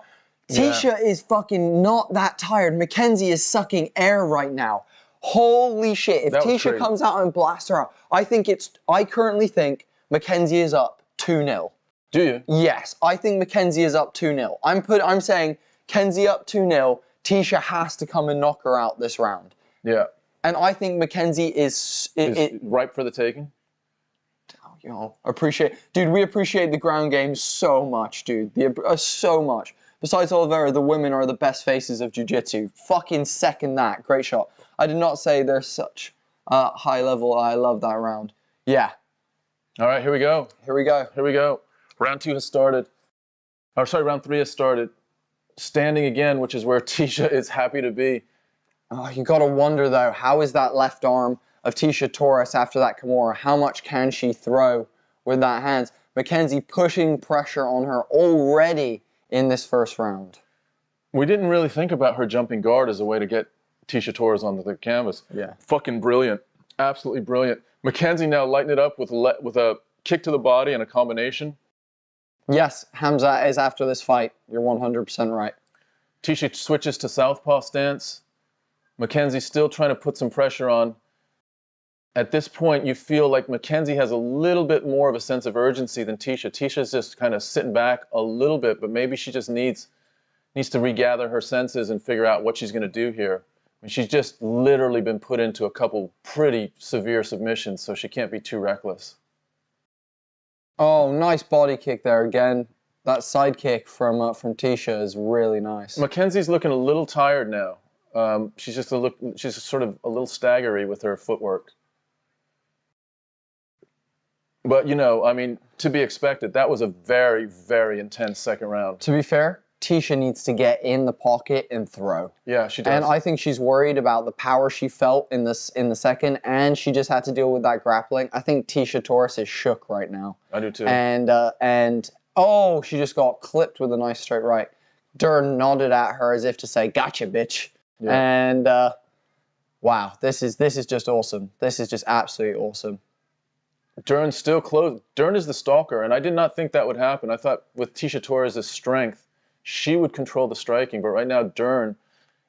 Speaker 5: Tisha is fucking not that tired. Mackenzie is sucking air right now. Holy shit. If Tisha comes out and blasts her out, I currently think Mackenzie is up 2-0.
Speaker 3: Do you?
Speaker 5: Yes, I think Mackenzie is up 2-0. I'm saying Kenzie up 2-0. Tisha has to come and knock her out this round.
Speaker 3: Yeah.
Speaker 5: And I think Mackenzie is
Speaker 3: ripe for the taking.
Speaker 5: You know, dude, we appreciate the ground game so much, dude. So much. Besides Oliveira, the women are the best faces of jiu-jitsu. Fucking second that. Great shot. I did not say they're such high level. I love that round. Yeah.
Speaker 3: All right, here we go.
Speaker 5: Here we go.
Speaker 3: Here we go. Round 2 has started. Or sorry, round 3 has started. Standing again, which is where Tisha is happy to be.
Speaker 5: Oh, you gotta wonder though, how is that left arm of Tisha Torres after that Kimura? How much can she throw with that hands? Mackenzie pushing pressure on her already in this first round.
Speaker 3: We didn't really think about her jumping guard as a way to get Tisha Torres onto the canvas.
Speaker 5: Yeah.
Speaker 3: Fucking brilliant. Absolutely brilliant. Mackenzie now lighting it up with a kick to the body and a combination.
Speaker 5: Yes, Khamzat is after this fight. You're 100% right.
Speaker 3: Tisha switches to southpaw stance. Mackenzie still trying to put some pressure on. At this point, you feel like Mackenzie has a little bit more of a sense of urgency than Tisha. Tisha's just kind of sitting back a little bit, but maybe she just needs to regather her senses and figure out what she's going to do here. I mean, she's just literally been put into a couple pretty severe submissions, so she can't be too reckless.
Speaker 5: Oh, nice body kick there again. That side kick from Tisha is really nice.
Speaker 3: Mackenzie's looking a little tired now. She's sort of a little staggery with her footwork. But, you know, I mean, to be expected, that was a very, very intense second round.
Speaker 5: To be fair, Tisha needs to get in the pocket and throw.
Speaker 3: Yeah, she does.
Speaker 5: And I think she's worried about the power she felt in the second, and she just had to deal with that grappling. I think Tisha Torres is shook right now.
Speaker 3: I do too.
Speaker 5: And oh, she just got clipped with a nice straight right. Dern nodded at her as if to say, "Gotcha, bitch." Yeah. And wow, this is just awesome. This is just absolutely awesome.
Speaker 3: Dern's still close. Dern is the stalker, and I did not think that would happen. I thought with Tisha Torres' strength, she would control the striking, but right now Dern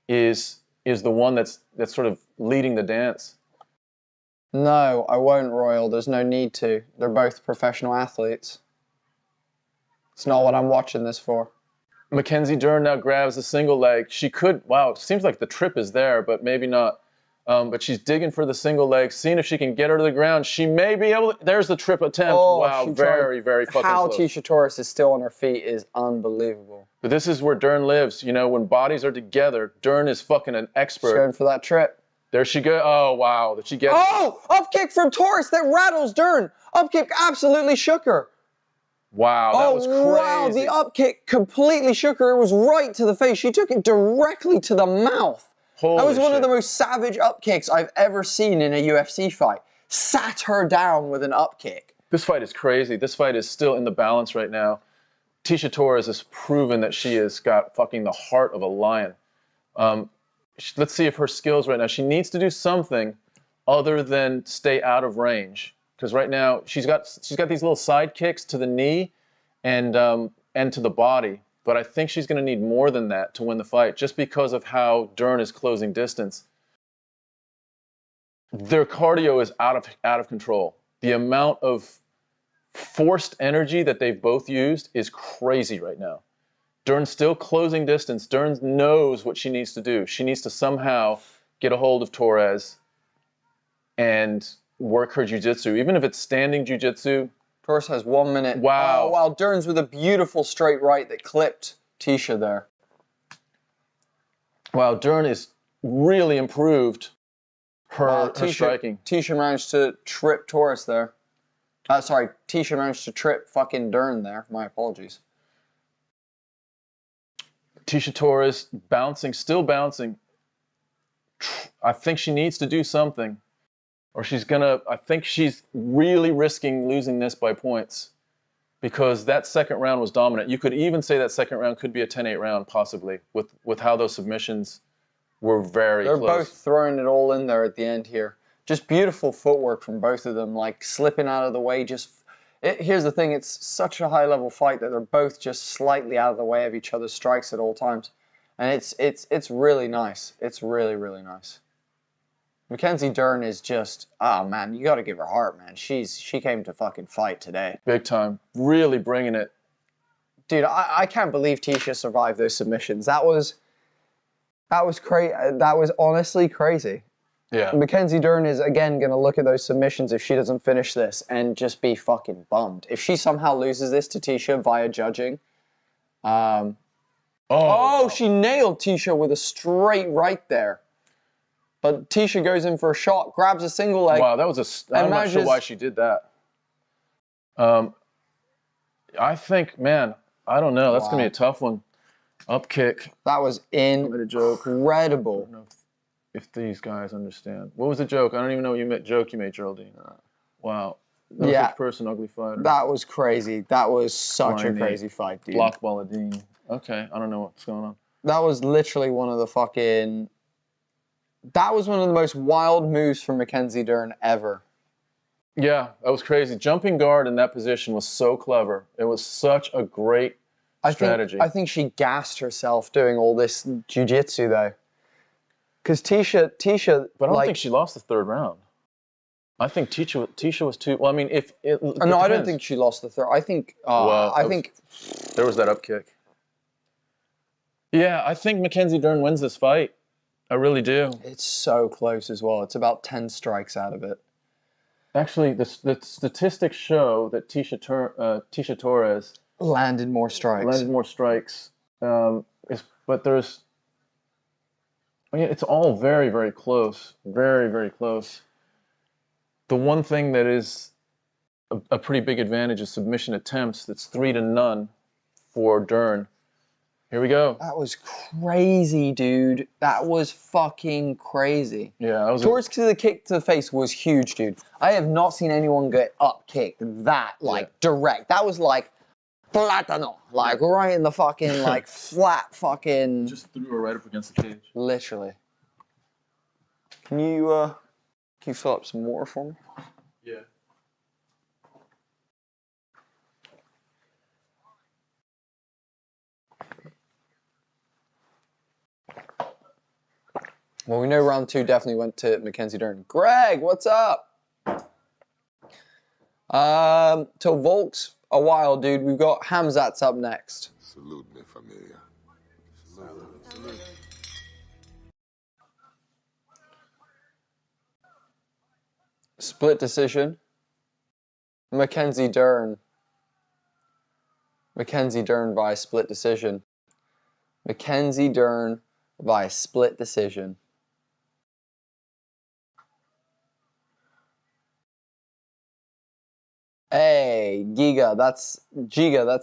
Speaker 3: is the one that's sort of leading the dance.
Speaker 5: No, I won't, Royal. There's no need to. They're both professional athletes. It's not what I'm watching this for.
Speaker 3: Mackenzie Dern now grabs a single leg. She could, wow, it seems like the trip is there, but maybe not. But she's digging for the single leg, seeing if she can get her to the ground. She may be able to. There's the trip attempt.
Speaker 5: Oh,
Speaker 3: wow, very, very fucking
Speaker 5: how
Speaker 3: close.
Speaker 5: Tisha Torres is still on her feet is unbelievable.
Speaker 3: But this is where Dern lives. You know, when bodies are together, Dern is fucking an expert.
Speaker 5: She's going for that trip.
Speaker 3: There she goes. Oh, wow. Did she get...
Speaker 5: Oh, up kick from Torres that rattles Dern. Up kick absolutely shook her.
Speaker 3: Wow, that was crazy.
Speaker 5: Wow, the up kick completely shook her. It was right to the face. She took it directly to the mouth.
Speaker 3: Holy
Speaker 5: that was one
Speaker 3: shit.
Speaker 5: of the most savage up kicks I've ever seen in a UFC fight. Sat her down with an up kick.
Speaker 3: This fight is crazy. This fight is still in the balance right now. Tisha Torres has proven that she has got fucking the heart of a lion. Let's see if her skills right now. She needs to do something other than stay out of range. Because right now she's got these little side kicks to the knee and to the body. But I think she's going to need more than that to win the fight, just because of how Dern is closing distance. Their cardio is out of control. The amount of forced energy that they've both used is crazy right now. Dern's still closing distance. Dern knows what she needs to do. She needs to somehow get a hold of Torres and work her jiu-jitsu. Even if it's standing jiu-jitsu.
Speaker 5: Torres has 1 minute.
Speaker 3: Wow.
Speaker 5: Oh, wow. Dern's with a beautiful straight right that clipped Tisha there.
Speaker 3: Wow, Dern is really improved her striking.
Speaker 5: Tisha managed to trip Torres there. Sorry, Tisha managed to trip fucking Dern there. My apologies.
Speaker 3: Tisha Torres bouncing, still bouncing. I think she needs to do something. Or I think she's really risking losing this by points. Because that second round was dominant. You could even say that second round could be a 10-8 round, possibly, with how those submissions were very close.
Speaker 5: They're both throwing it all in there at the end here. Just beautiful footwork from both of them, like slipping out of the way. Here's the thing, it's such a high-level fight that they're both just slightly out of the way of each other's strikes at all times. And it's really nice. It's really, really nice. Mackenzie Dern is just, oh man, you got to give her heart, man. She came to fucking fight today.
Speaker 3: Big time. Really bringing it.
Speaker 5: Dude, I can't believe Tisha survived those submissions. That was crazy. That was honestly crazy.
Speaker 3: Yeah.
Speaker 5: Mackenzie Dern is, again, going to look at those submissions if she doesn't finish this and just be fucking bummed. If she somehow loses this to Tisha via judging, she nailed Tisha with a straight right there. But Tisha goes in for a shot, grabs a single leg.
Speaker 3: Wow, that was I'm not sure why she did that. I think, man, I don't know. That's going to be a tough one. Up kick.
Speaker 5: That was incredible.
Speaker 3: I don't know if these guys understand. What was the joke? I don't even know what joke you made, Geraldine. Wow. No such person, ugly fighter.
Speaker 5: That was crazy. That was such a crazy fight, dude.
Speaker 3: Block Balladine. Okay, I don't know what's going on.
Speaker 5: That was literally one of the fucking... That was one of the most wild moves from Mackenzie Dern ever.
Speaker 3: Yeah, that was crazy. Jumping guard in that position was so clever. It was such a great strategy.
Speaker 5: I think she gassed herself doing all this jiu-jitsu, though. Because Tisha...
Speaker 3: But I don't think she lost the third round. I think Tisha was too... Well, I mean, if...
Speaker 5: No, I don't think she lost the third. I think...
Speaker 3: There was that up kick. Yeah, I think Mackenzie Dern wins this fight. I really do.
Speaker 5: It's so close as well. It's about 10 strikes out of it.
Speaker 3: Actually, the statistics show that Tisha Torres...
Speaker 5: Landed more strikes.
Speaker 3: But there's... Yeah, it's all very, very close. Very, very close. The one thing that is a pretty big advantage is submission attempts. That's 3-0 for Dern. Here we go.
Speaker 5: That was crazy, dude. That was fucking crazy.
Speaker 3: Yeah, that was
Speaker 5: Torres to the kick to the face was huge, dude. I have not seen anyone get up kicked that direct. That was like platano, like right in the fucking like flat fucking.
Speaker 3: Just threw her right up against the cage.
Speaker 5: Literally. Can you fill up some more for me?
Speaker 3: Yeah.
Speaker 5: Well, we know round 2 definitely went to Mackenzie Dern. Greg, what's up? Till Volk's a while, dude. We've got Khamzat's up next.
Speaker 6: Salute me, familia. Salute.
Speaker 5: Split decision. Mackenzie Dern. Mackenzie Dern by split decision. Mackenzie Dern by split decision. Hey, Giga, that's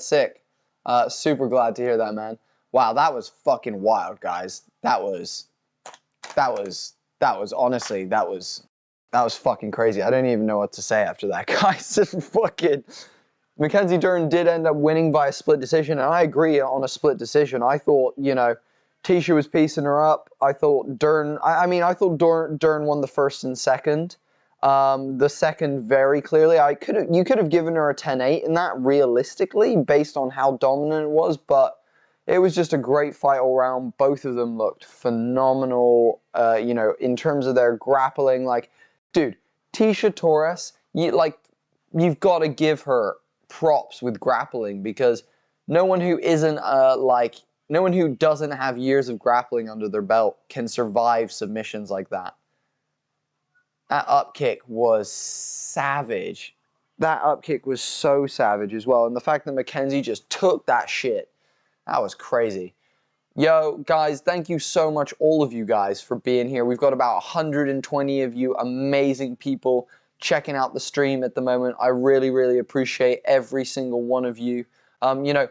Speaker 5: sick. Super glad to hear that, man. Wow, that was fucking wild, guys. That was honestly, that was fucking crazy. I don't even know what to say after that, guys. Fucking Mackenzie Dern did end up winning by a split decision, and I agree on a split decision. I thought, you know, Tisha was piecing her up. I thought Dern, I thought Dern won the first and second. The second very clearly. You could have given her a 10-8 in that realistically based on how dominant it was, but it was just a great fight all around. Both of them looked phenomenal, you know, in terms of their grappling. Like, dude, Tisha Torres, you've got to give her props with grappling because no one who isn't no one who doesn't have years of grappling under their belt can survive submissions like that. That up kick was savage. That up kick was so savage as well. And the fact that Mackenzie just took that shit, that was crazy. Yo, guys, thank you so much, all of you guys, for being here. We've got about 120 of you amazing people checking out the stream at the moment. I really, really appreciate every single one of you. You know,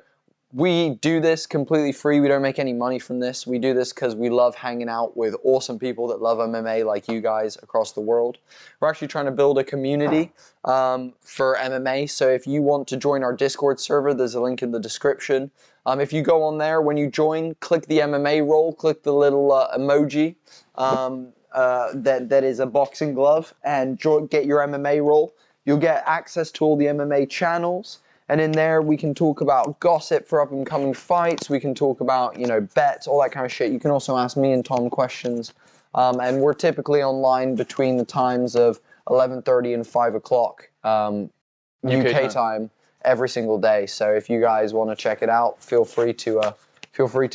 Speaker 5: we do this completely free. We don't make any money from this. We do this because we love hanging out with awesome people that love MMA like you guys across the world. We're actually trying to build a community for MMA. So if you want to join our Discord server, there's a link in the description. If you go on there, when you join, click the MMA roll, click the little emoji that is a boxing glove, and get your MMA roll. You'll get access to all the MMA channels. And in there, we can talk about gossip for up-and-coming fights. We can talk about, you know, bets, all that kind of shit. You can also ask me and Tom questions And we're typically online between the times of 11:30 and 5 o'clock UK time every single day. So if you guys want to check it out, feel free to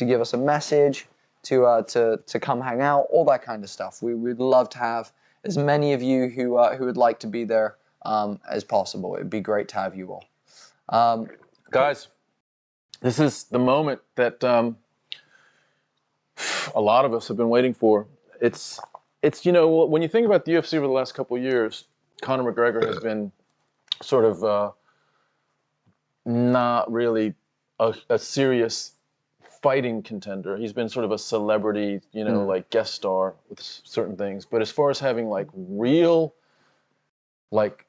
Speaker 5: give us a message, to come hang out, all that kind of stuff. We'd love to have as many of you who would like to be there as possible. It'd be great to have you all.
Speaker 3: Guys, this is the moment that a lot of us have been waiting for. It's you know, when you think about the UFC over the last couple of years, Conor McGregor has been sort of not really a serious fighting contender. He's been sort of a celebrity, you know, like guest star with certain things. But as far as having like real, like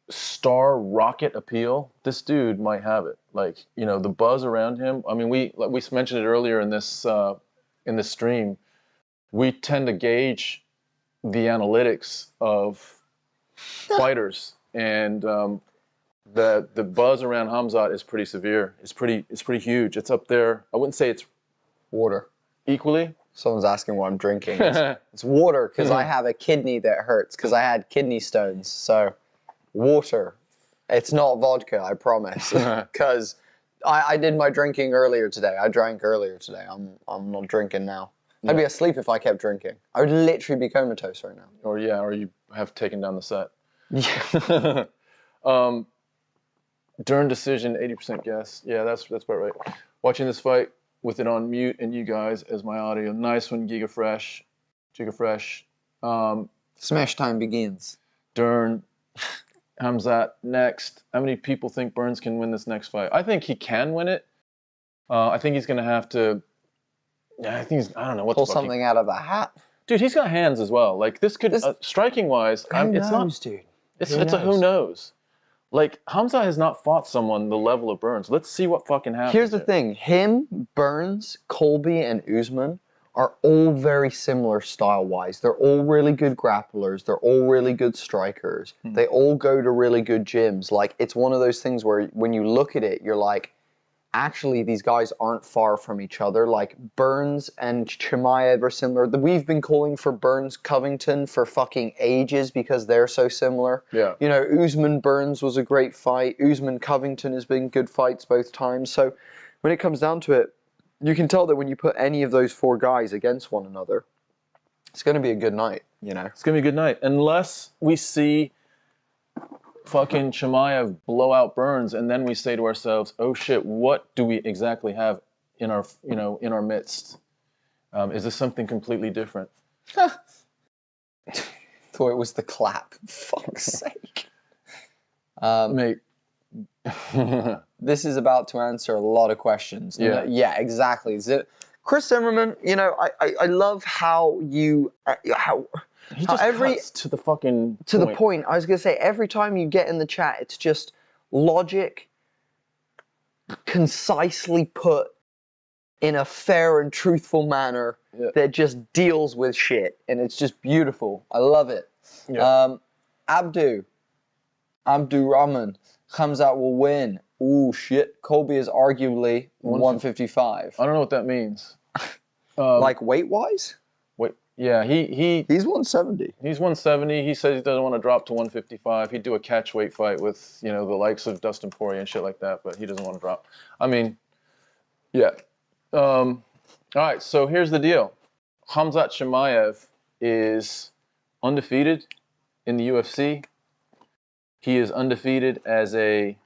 Speaker 3: star rocket appeal, this dude might have it. Like, you know, the buzz around him. I mean, we mentioned it earlier in this stream. We tend to gauge the analytics of fighters, and the buzz around Khamzat is pretty severe. It's pretty huge. It's up there. I wouldn't say it's
Speaker 5: Water.
Speaker 3: equally.
Speaker 5: Someone's asking what I'm drinking. It's water because I have a kidney that hurts because I had kidney stones. So water. It's not vodka, I promise. Because I did my drinking earlier today. I drank earlier today. I'm not drinking now.
Speaker 3: Yeah.
Speaker 5: I'd be asleep if I kept drinking. I would literally be comatose right now.
Speaker 3: Or you have taken down the set.
Speaker 5: Yeah.
Speaker 3: Dern decision, 80% guess. Yeah, that's about right. Watching this fight with it on mute and you guys as my audio. Nice one, Giga Fresh.
Speaker 5: Smash time begins.
Speaker 3: Dern, Khamzat next. How many people think Burns can win this next fight? I think he can win it. I think he's going to have to... Yeah, I don't know what
Speaker 5: pull something out of a hat.
Speaker 3: Dude, he's got hands as well. Like, this could... striking-wise,
Speaker 5: it's not... dude.
Speaker 3: It's a who knows. Like, Khamzat has not fought someone the level of Burns. Let's see what fucking happens.
Speaker 5: Here's the thing. Him, Burns, Colby, and Usman are all very similar style-wise. They're all really good grapplers. They're all really good strikers. They all go to really good gyms. Like, it's one of those things where when you look at it, you're like, actually, these guys aren't far from each other. Like, Burns and Chimaev are similar. We've been calling for Burns Covington for fucking ages because they're so similar.
Speaker 3: Yeah.
Speaker 5: You know, Usman Burns was a great fight. Usman Covington has been good fights both times. So when it comes down to it, you can tell that when you put any of those four guys against one another, it's going to be a good night, you know?
Speaker 3: It's going to be a good night. Unless we see fucking Chimaev blow out Burns, and then we say to ourselves, "Oh shit, what do we exactly have in our midst? Is this something completely different?"
Speaker 5: Thought it was the clap. Fuck's sake.
Speaker 3: Mate,
Speaker 5: this is about to answer a lot of questions.
Speaker 3: Yeah,
Speaker 5: yeah, exactly. Chris Zimmerman, you know, I love how you
Speaker 3: he just cuts to the fucking
Speaker 5: the point. I was gonna say every time you get in the chat, it's just logic, concisely put in a fair and truthful manner that just deals with shit, and it's just beautiful. I love it.
Speaker 3: Yeah.
Speaker 5: Abdurrahman, Khamzat will win. Ooh shit. Colby is arguably 155.
Speaker 3: I don't know what that means.
Speaker 5: Like weight wise?
Speaker 3: Wait, yeah,
Speaker 5: he's 170.
Speaker 3: He's 170. He says he doesn't want to drop to 155. He'd do a catch weight fight with, you know, the likes of Dustin Poirier and shit like that, but he doesn't want to drop. I mean, yeah. All right, so here's the deal. Khamzat Chimaev is undefeated in the UFC. He is undefeated as a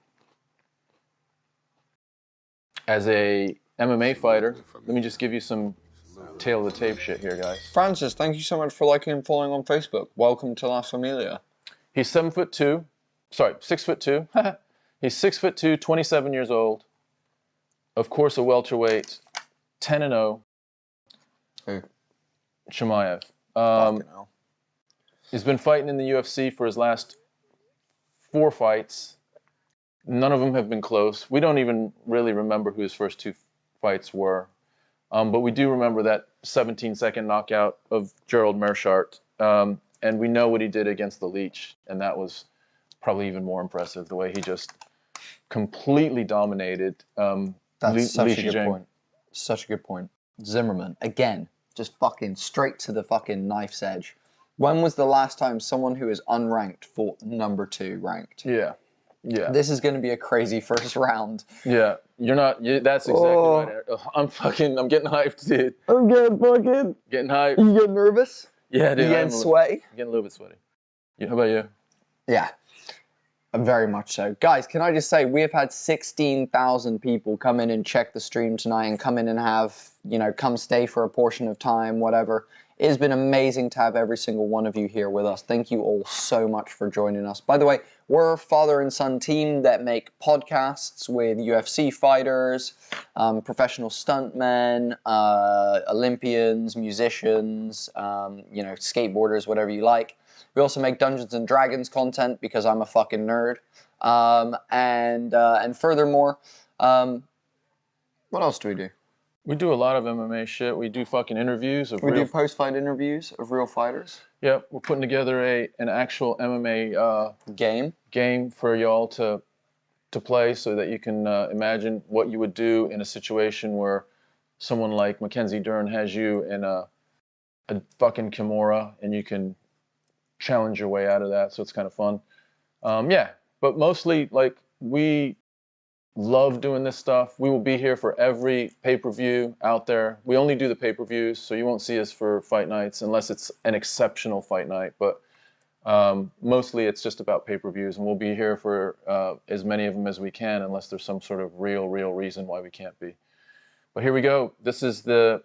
Speaker 3: MMA fighter. Let me just give you some tail of the tape shit here, guys.
Speaker 5: Francis, thank you so much for liking and following on Facebook. Welcome to La Familia.
Speaker 3: He's 6'2". He's 6'2", 27 years old. Of course, a welterweight, 10-0.
Speaker 5: Who?
Speaker 3: Chimaev.
Speaker 5: Fucking hell.
Speaker 3: He's been fighting in the UFC for his last 4 fights. None of them have been close. We don't even really remember who his first 2 fights were. But we do remember that 17-second knockout of Gerald Meerschaert. And we know what he did against the Leech. And that was probably even more impressive, the way he just completely dominated
Speaker 5: That's such
Speaker 3: Leech
Speaker 5: a good
Speaker 3: Jing.
Speaker 5: point. Such a good point. Zimmerman, again, just fucking straight to the fucking knife's edge. When was the last time someone who is unranked fought #2 ranked?
Speaker 3: Yeah. Yeah.
Speaker 5: This is going to be a crazy first round.
Speaker 3: Yeah. You're not. That's exactly right. I'm getting hyped, dude.
Speaker 5: I'm getting fucking.
Speaker 3: Getting hyped.
Speaker 5: You get nervous?
Speaker 3: Yeah, dude.
Speaker 5: You getting sweaty?
Speaker 3: I'm getting a little bit sweaty. Yeah, how about you?
Speaker 5: Yeah. Very much so. Guys, can I just say, we have had 16,000 people come in and check the stream tonight and come in and have, you know, come stay for a portion of time, whatever. It has been amazing to have every single one of you here with us. Thank you all so much for joining us. By the way, we're a father and son team that make podcasts with UFC fighters, professional stuntmen, Olympians, musicians, you know, skateboarders, whatever you like. We also make Dungeons and Dragons content because I'm a fucking nerd. And furthermore, what else do we do?
Speaker 3: We do a lot of MMA shit. We do fucking interviews of
Speaker 5: We do post-fight interviews of real fighters.
Speaker 3: Yep, we're putting together an actual MMA game for y'all to play, so that you can imagine what you would do in a situation where someone like Mackenzie Dern has you in a fucking Kimura, and you can challenge your way out of that. So it's kind of fun. Yeah, but mostly, like, we love doing this stuff. We will be here for every pay-per-view out there. We only do the pay-per-views, so you won't see us for fight nights unless it's an exceptional fight night. But mostly it's just about pay-per-views, and we'll be here for as many of them as we can, unless there's some sort of real reason why we can't be. But here we go. This is the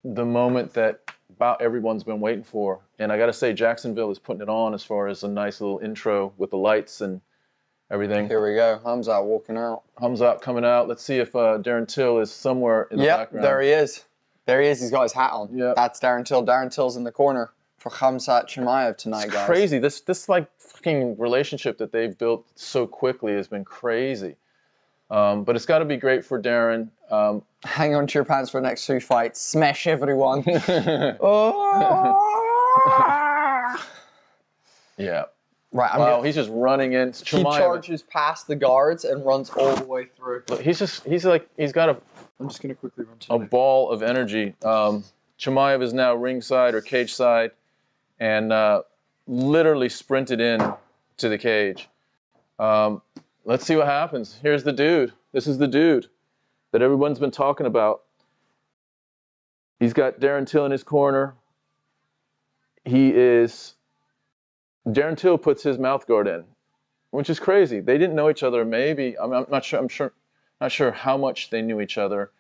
Speaker 3: moment that about everyone's been waiting for. And I got to say, Jacksonville is putting it on as far as a nice little intro with the lights and everything.
Speaker 5: Here we go. Khamzat walking out.
Speaker 3: Khamzat coming out. Let's see if Darren Till is somewhere in the background.
Speaker 5: There he is. There he is. He's got his hat on.
Speaker 3: Yep.
Speaker 5: That's Darren Till. Darren Till's in the corner for Khamzat Chimaev tonight,
Speaker 3: It's
Speaker 5: guys.
Speaker 3: crazy. This like fucking relationship that they've built so quickly has been crazy. But it's got to be great for Darren.
Speaker 5: Hang on to your pants for the next 2 fights. Smash everyone. Oh.
Speaker 3: Yeah.
Speaker 5: Right.
Speaker 3: Wow, he's just running in.
Speaker 5: He charges past the guards and runs all the way through.
Speaker 3: Look, he's got
Speaker 5: I'm just gonna quickly run to
Speaker 3: a ball of energy. Chimaev is now ringside or cage side, and literally sprinted in to the cage. Let's see what happens. Here's the dude. This is the dude that everyone's been talking about. He's got Darren Till in his corner. Darren Till puts his mouth guard in, which is crazy. They didn't know each other. Maybe I'm not sure. Not sure how much they knew each other.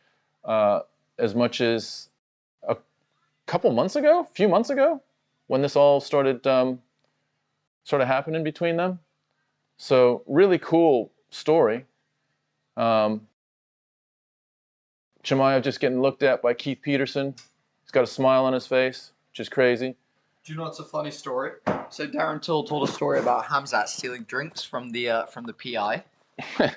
Speaker 3: As much as a few months ago, when this all started happening between them. So really cool story. Chimaev just getting looked at by Keith Peterson. He's got a smile on his face, which is crazy.
Speaker 5: Do you know what's a funny story? So Darren Till told a story about Khamzat stealing drinks from the PI.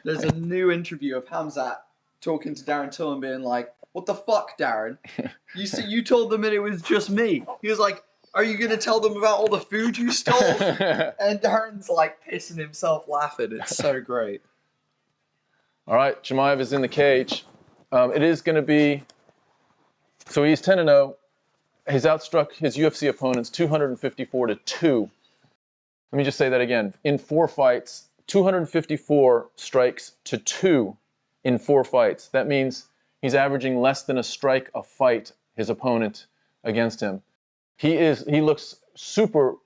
Speaker 5: There's a new interview of Khamzat talking to Darren Till and being like, "What the fuck, Darren? You told them that it was just me." He was like, "Are you gonna tell them about all the food you stole?" And Darren's like pissing himself laughing. It's so great.
Speaker 3: All right, Chimaev is in the cage. It is going to be. So he's 10-0. He's outstruck his UFC opponents 254-2. Let me just say that again. In 4 fights, 254 strikes to 2 in 4 fights. That means he's averaging less than a strike a fight, his opponent, against him. He looks super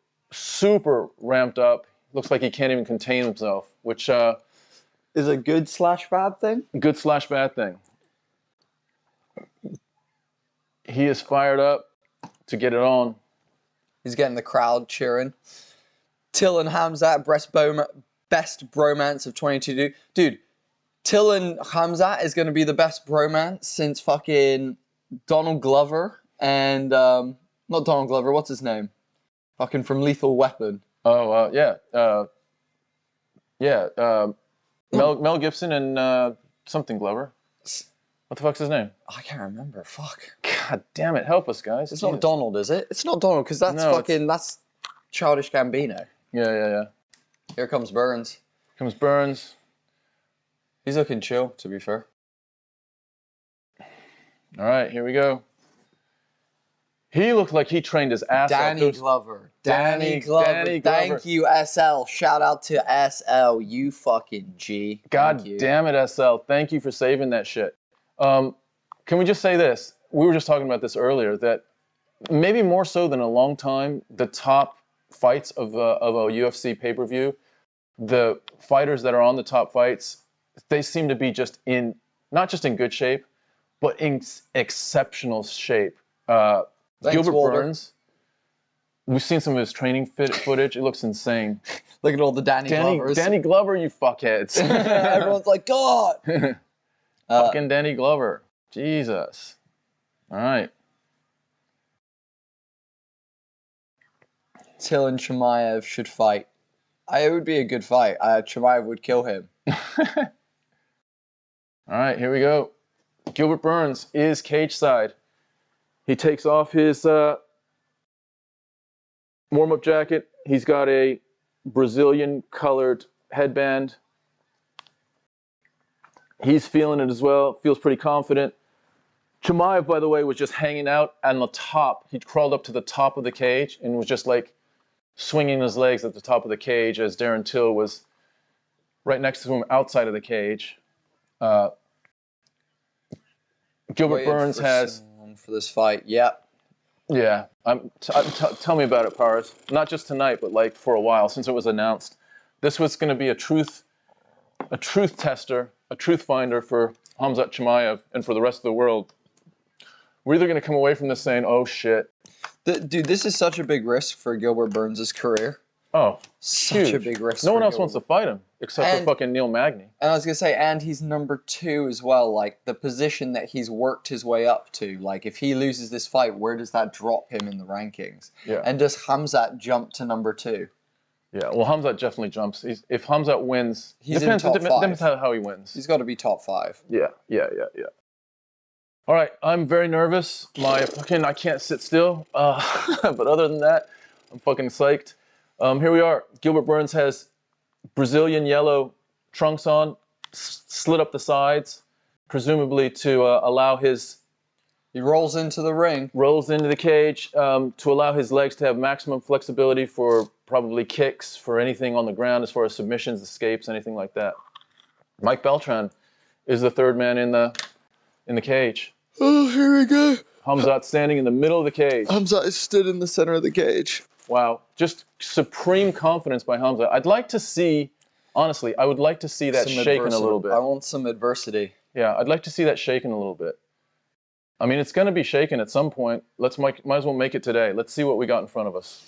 Speaker 3: ramped up. Looks like he can't even contain himself, which
Speaker 5: is a good/bad thing?
Speaker 3: Good/bad thing. He is fired up to get it on.
Speaker 5: He's getting the crowd cheering. Till and Khamzat, best bromance of 22. Dude, Till and Khamzat is going to be the best bromance since fucking Donald Glover and, not Donald Glover, what's his name? Fucking from Lethal Weapon.
Speaker 3: Oh, yeah. Mel Gibson and something Glover. What the fuck's his name?
Speaker 5: I can't remember. Fuck.
Speaker 3: God damn it. Help us, guys.
Speaker 5: It's not Donald, is it? It's not Donald, because that's that's Childish Gambino.
Speaker 3: Yeah.
Speaker 5: Here comes Burns.
Speaker 3: Comes Burns.
Speaker 5: He's looking chill, to be fair.
Speaker 3: All right, here we go. He looked like he trained his ass off.
Speaker 5: Danny Glover.
Speaker 3: Danny Glover.
Speaker 5: Thank you, SL. Shout out to SL. You fucking G.
Speaker 3: God damn it, SL. Thank you for saving that shit. Can we just say this? We were just talking about this earlier, that maybe more so than a long time, the top fights of a UFC pay-per-view, the fighters that are on the top fights, they seem to be just in, not just in good shape, but in exceptional shape. Gilbert Burns, we've seen some of his training footage. It looks insane.
Speaker 5: Look at all the Danny Glovers.
Speaker 3: Danny Glover, you fuckheads.
Speaker 5: Everyone's like, God.
Speaker 3: Fucking Danny Glover. Jesus. All right.
Speaker 5: Till and Chimaev should fight. It would be a good fight. Chimaev would kill him.
Speaker 3: All right, here we go. Gilbert Burns is cage side. He takes off his warm-up jacket. He's got a Brazilian-colored headband. He's feeling it as well. Feels pretty confident. Chimaev, by the way, was just hanging out on the top. He crawled up to the top of the cage and was just like swinging his legs at the top of the cage as Darren Till was right next to him outside of the cage. Gilbert Burns has...
Speaker 5: for this fight, yep.
Speaker 3: Yeah. Tell me about it, Paris. Not just tonight, but like for a while, since it was announced. This was going to be a truth tester, a truth finder for Khamzat Chimaev and for the rest of the world. We're either going to come away from this saying, oh shit.
Speaker 5: Dude, this is such a big risk for Gilbert Burns' career.
Speaker 3: Oh,
Speaker 5: such a big risk.
Speaker 3: No one else wants to fight him except for fucking Neil Magny.
Speaker 5: And I was gonna say, and he's number 2 as well. Like the position that he's worked his way up to. Like if he loses this fight, where does that drop him in the rankings?
Speaker 3: Yeah.
Speaker 5: And does Khamzat jump to number 2?
Speaker 3: Yeah. Well, Khamzat definitely jumps. If Khamzat wins,
Speaker 5: he's
Speaker 3: depends
Speaker 5: in top 5.
Speaker 3: Depends how he wins.
Speaker 5: He's got to be top 5.
Speaker 3: Yeah. All right, I'm very nervous. I can't sit still. But other than that, I'm fucking psyched. Here we are. Gilbert Burns has Brazilian yellow trunks on, slit up the sides, presumably to allow his...
Speaker 5: He rolls into the ring.
Speaker 3: Rolls into the cage to allow his legs to have maximum flexibility for probably kicks, for anything on the ground as far as submissions, escapes, anything like that. Mike Beltran is the third man in the cage.
Speaker 5: Oh, here we go.
Speaker 3: Khamzat standing in the middle of the cage.
Speaker 5: Khamzat is stood in the center of the cage.
Speaker 3: Wow, just supreme confidence by Khamzat. I'd like to see, honestly, I would like to see that shaken a little bit.
Speaker 5: I want some adversity.
Speaker 3: Yeah, I'd like to see that shaken a little bit. I mean, it's going to be shaken at some point. Might as well make it today. Let's see what we got in front of us.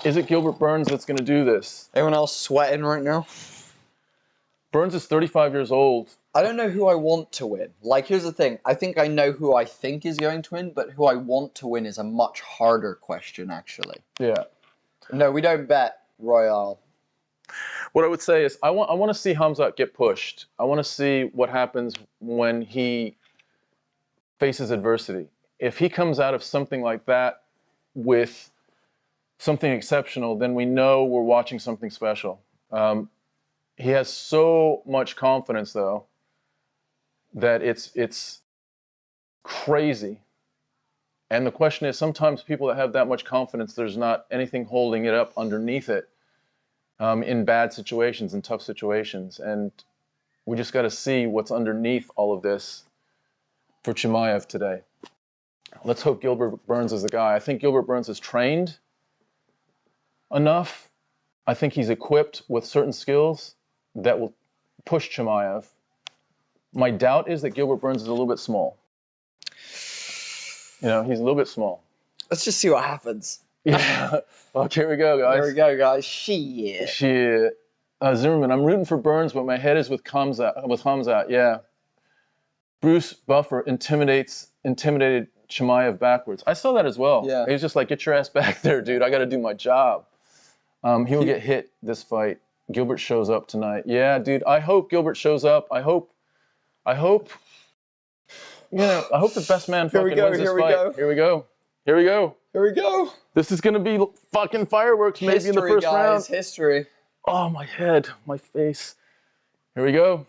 Speaker 3: Is it Gilbert Burns that's going to do this?
Speaker 5: Anyone else sweating right now?
Speaker 3: Burns is 35 years old.
Speaker 5: I don't know who I want to win. Like, here's the thing. I think I know who I think is going to win, but who I want to win is a much harder question, actually.
Speaker 3: Yeah.
Speaker 5: No, we don't bet Royale.
Speaker 3: What I would say is I want to see Khamzat get pushed. I want to see what happens when he faces adversity. If he comes out of something like that with something exceptional, then we know we're watching something special. He has so much confidence, though, that it's crazy. And the question is, sometimes people that have that much confidence, there's not anything holding it up underneath it in bad situations, in tough situations. And we just got to see what's underneath all of this for Chimaev today. Let's hope Gilbert Burns is the guy. I think Gilbert Burns is trained enough. I think he's equipped with certain skills that will push Chimaev. My doubt is that Gilbert Burns is a little bit small. You know, he's a little bit small.
Speaker 5: Let's just see what happens.
Speaker 3: Yeah. Well, here we go, guys.
Speaker 5: Here we go, guys. Shit.
Speaker 3: Zimmerman, I'm rooting for Burns, but my head is with Khamzat. Yeah. Bruce Buffer intimidated Chimaev backwards. I saw that as well.
Speaker 5: Yeah.
Speaker 3: He was just like, get your ass back there, dude. I got to do my job. He will get hit this fight. Gilbert shows up tonight. Yeah, dude. I hope Gilbert shows up. I hope, you know, I hope the best man fucking wins this fight. Here we go. Here we go.
Speaker 5: Here we go.
Speaker 3: This is going to be fucking fireworks maybe in the first round.
Speaker 5: History.
Speaker 3: Oh, my head, my face. Here we go.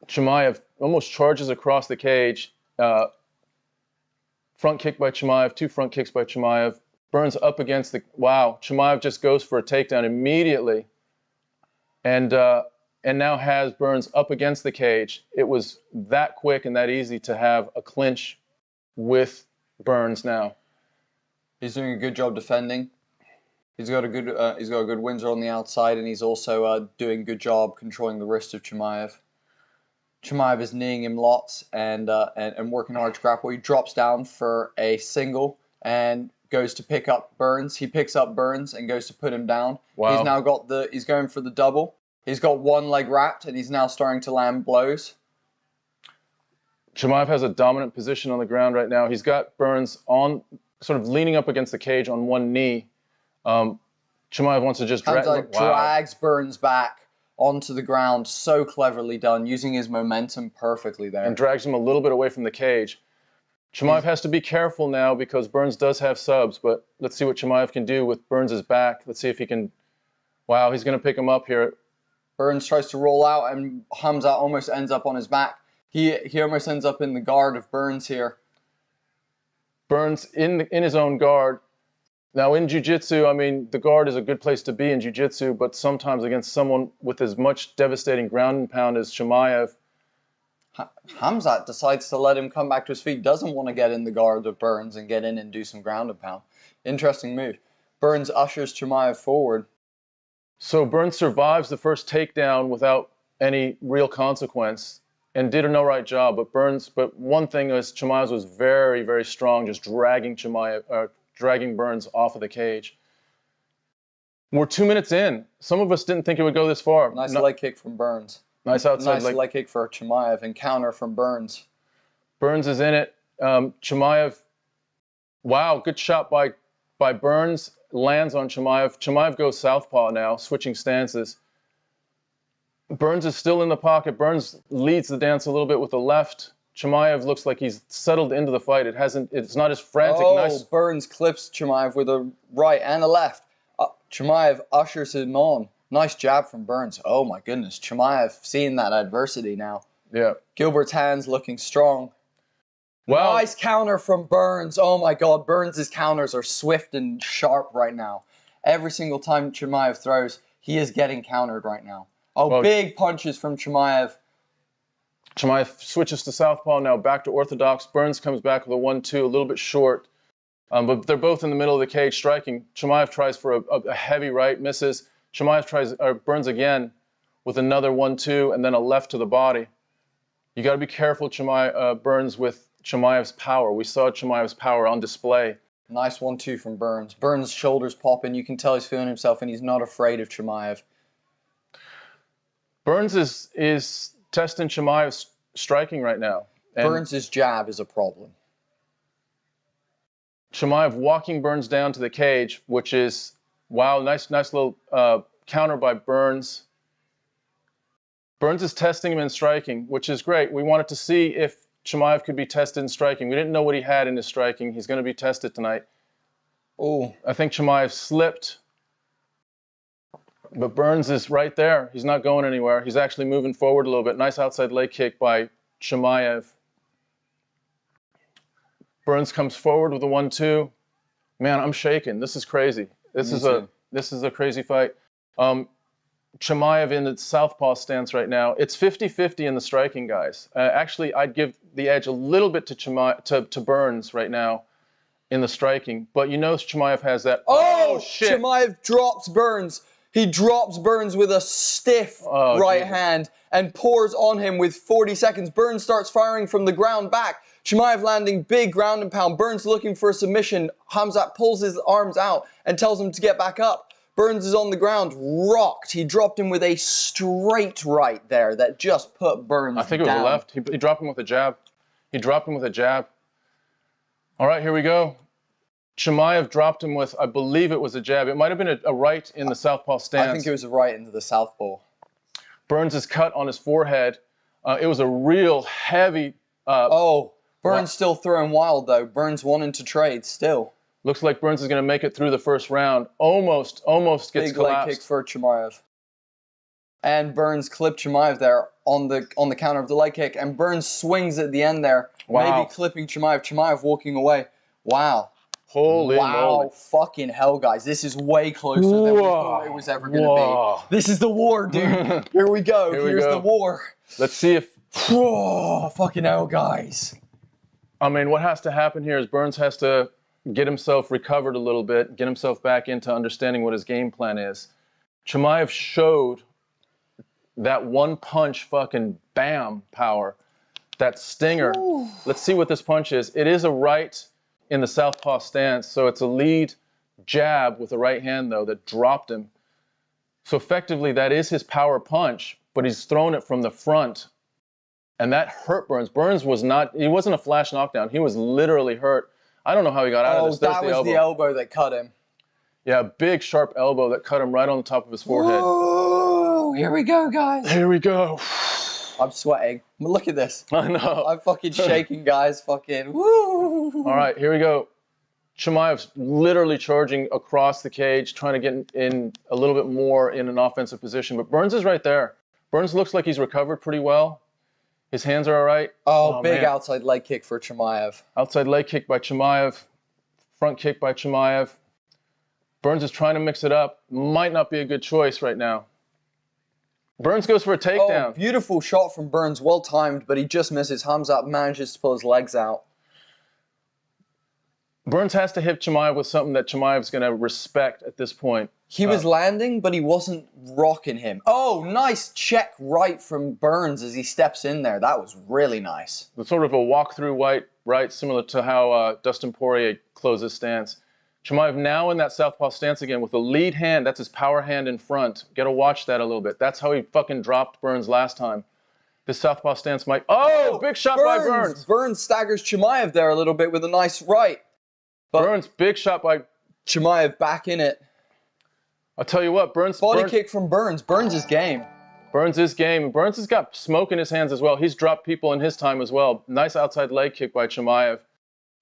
Speaker 3: Chimaev almost charges across the cage. Front kick by Chimaev, 2 front kicks by Chimaev. Burns up against the, wow, Chimaev just goes for a takedown immediately. And now has Burns up against the cage. It was that quick and that easy to have a clinch with Burns now.
Speaker 5: He's doing a good job defending. He's got a good Windsor on the outside, and he's also doing a good job controlling the wrist of Chimaev. Chimaev is kneeing him lots and working hard to grapple. He drops down for a single and goes to pick up Burns. He picks up Burns and goes to put him down.
Speaker 3: Wow.
Speaker 5: He's now got he's going for the double. He's got one leg wrapped and he's now starting to land blows.
Speaker 3: Chimaev has a dominant position on the ground right now. He's got Burns on, sort of leaning up against the cage on one knee. Chimaev wants to just
Speaker 5: drags Burns back onto the ground. So cleverly done, using his momentum perfectly there.
Speaker 3: And drags him a little bit away from the cage. Chimaev has to be careful now because Burns does have subs, but let's see what Chimaev can do with Burns' back. Let's see if he can, wow, he's going to pick him up here.
Speaker 5: Burns tries to roll out and Khamzat almost ends up on his back. He almost ends up in the guard of Burns here.
Speaker 3: Burns in his own guard. Now in jiu-jitsu, I mean, the guard is a good place to be in jiu-jitsu, but sometimes against someone with as much devastating ground and pound as Chimaev,
Speaker 5: Khamzat decides to let him come back to his feet, doesn't want to get in the guard of Burns and get in and do some ground and pound. Interesting move. Burns ushers Chimaev forward.
Speaker 3: So Burns survives the first takedown without any real consequence and did an all right job. But one thing is Chimaev was very, very strong, just dragging Burns off of the cage. We're 2 minutes in. Some of us didn't think it would go this far.
Speaker 5: Nice leg kick from Burns.
Speaker 3: Nice outside
Speaker 5: leg kick for Chimaev and counter from Burns.
Speaker 3: Burns is in it. Chimaev, wow, good shot by Burns. Lands on Chimaev. Chimaev goes southpaw now, switching stances. Burns is still in the pocket. Burns leads the dance a little bit with the left. Chimaev looks like he's settled into the fight. It's not as frantic.
Speaker 5: Oh,
Speaker 3: nice.
Speaker 5: Burns clips Chimaev with a right and a left. Chimaev ushers him on. Nice jab from Burns. Oh my goodness, Chimaev seeing that adversity now.
Speaker 3: Yeah.
Speaker 5: Gilbert's hands looking strong.
Speaker 3: Wow.
Speaker 5: Nice counter from Burns. Oh my God, Burns' counters are swift and sharp right now. Every single time Chimaev throws, he is getting countered right now. Oh, well, big punches from Chimaev.
Speaker 3: Chimaev switches to southpaw now, back to orthodox. Burns comes back with a 1-2, a little bit short. But they're both in the middle of the cage striking. Chimaev tries for a heavy right, misses. Chimaev tries Burns again with another 1-2 and then a left to the body. You got to be careful, Burns, with Chimaev's power. We saw Chimaev's power on display.
Speaker 5: Nice 1-2 from Burns. Burns' shoulders popping. You can tell he's feeling himself and he's not afraid of Chimaev.
Speaker 3: Burns is testing Chimaev's striking right now.
Speaker 5: Burns' jab is a problem.
Speaker 3: Chimaev walking Burns down to the cage, which is, wow, nice little counter by Burns. Burns is testing him in striking, which is great. We wanted to see if Chimaev could be tested in striking. We didn't know what he had in his striking. He's going to be tested tonight.
Speaker 5: Oh,
Speaker 3: I think Chimaev slipped, but Burns is right there. He's not going anywhere. He's actually moving forward a little bit. Nice outside leg kick by Chimaev. Burns comes forward with a 1-2. Man, I'm shaking. This is crazy. This is a crazy fight. Chimaev in the southpaw stance right now. It's 50-50 in the striking, guys. Actually, I'd give the edge a little bit to Burns right now in the striking. But you know Chimaev has that.
Speaker 5: Oh,
Speaker 3: shit.
Speaker 5: Chimaev drops Burns. He drops Burns with a stiff right hand and pours on him with 40 seconds. Burns starts firing from the ground back. Chimaev landing big ground and pound. Burns looking for a submission. Khamzat pulls his arms out and tells him to get back up. Burns is on the ground, rocked. He dropped him with a straight right there that just put Burns down.
Speaker 3: I think it was a left. He dropped him with a jab. All right, here we go. Chimaev dropped him with, I believe it was a jab. It might have been a right in the southpaw stance.
Speaker 5: I think it was a right into the southpaw.
Speaker 3: Burns is cut on his forehead. It was a real heavy...
Speaker 5: Burns still throwing wild, though. Burns wanting to trade still.
Speaker 3: Looks like Burns is going to make it through the first round. Almost gets collapsed.
Speaker 5: Big leg kick for Chimaev. And Burns clipped Chimaev there on the counter of the leg kick. And Burns swings at the end there, maybe clipping Chimaev. Chimaev walking away. Wow.
Speaker 3: Holy moly.
Speaker 5: Fucking hell, guys. This is way closer than we thought it was ever going to be. This is the war, dude. Here we go. Here's the war.
Speaker 3: Let's see if...
Speaker 5: Fucking hell, guys.
Speaker 3: I mean, what has to happen here is Burns has to get himself recovered a little bit, get himself back into understanding what his game plan is. Chimaev showed that one punch fucking bam power, that stinger. Let's see what this punch is. It is a right in the southpaw stance, so it's a lead jab with the right hand, though, that dropped him. So effectively, that is his power punch, but he's thrown it from the front, and that hurt Burns. Burns was not, he wasn't a flash knockdown. He was literally hurt. I don't know how he got out of this.
Speaker 5: That was the elbow that cut him.
Speaker 3: Yeah, a big, sharp elbow that cut him right on the top of his forehead.
Speaker 5: Whoa, here we go, guys.
Speaker 3: Here we go.
Speaker 5: I'm sweating. Look at this.
Speaker 3: I know.
Speaker 5: I'm fucking shaking, guys. Fucking woo.
Speaker 3: All right, here we go. Chimaev's literally charging across the cage, trying to get in a little bit more in an offensive position. But Burns is right there. Burns looks like he's recovered pretty well. His hands are all right.
Speaker 5: Oh, big outside leg kick for Chimaev.
Speaker 3: Outside leg kick by Chimaev. Front kick by Chimaev. Burns is trying to mix it up. Might not be a good choice right now. Burns goes for a takedown.
Speaker 5: Oh, beautiful shot from Burns. Well timed, but he just misses. Khamzat manages to pull his legs out.
Speaker 3: Burns has to hit Chimaev with something that Chimaev's going to respect at this point.
Speaker 5: He was landing, but he wasn't rocking him. Oh, nice check right from Burns as he steps in there. That was really nice.
Speaker 3: It's sort of a walk-through right, similar to how Dustin Poirier closes stance. Chimaev now in that southpaw stance again with the lead hand. That's his power hand in front. Got to watch that a little bit. That's how he fucking dropped Burns last time. This southpaw stance might... Oh, big shot by Burns.
Speaker 5: Burns staggers Chimaev there a little bit with a nice right. But
Speaker 3: Burns, big shot by...
Speaker 5: Chimaev back in it.
Speaker 3: I'll tell you what, Burns...
Speaker 5: Body kick from Burns. Burns is game.
Speaker 3: Burns is game. Burns has got smoke in his hands as well. He's dropped people in his time as well. Nice outside leg kick by Chimaev.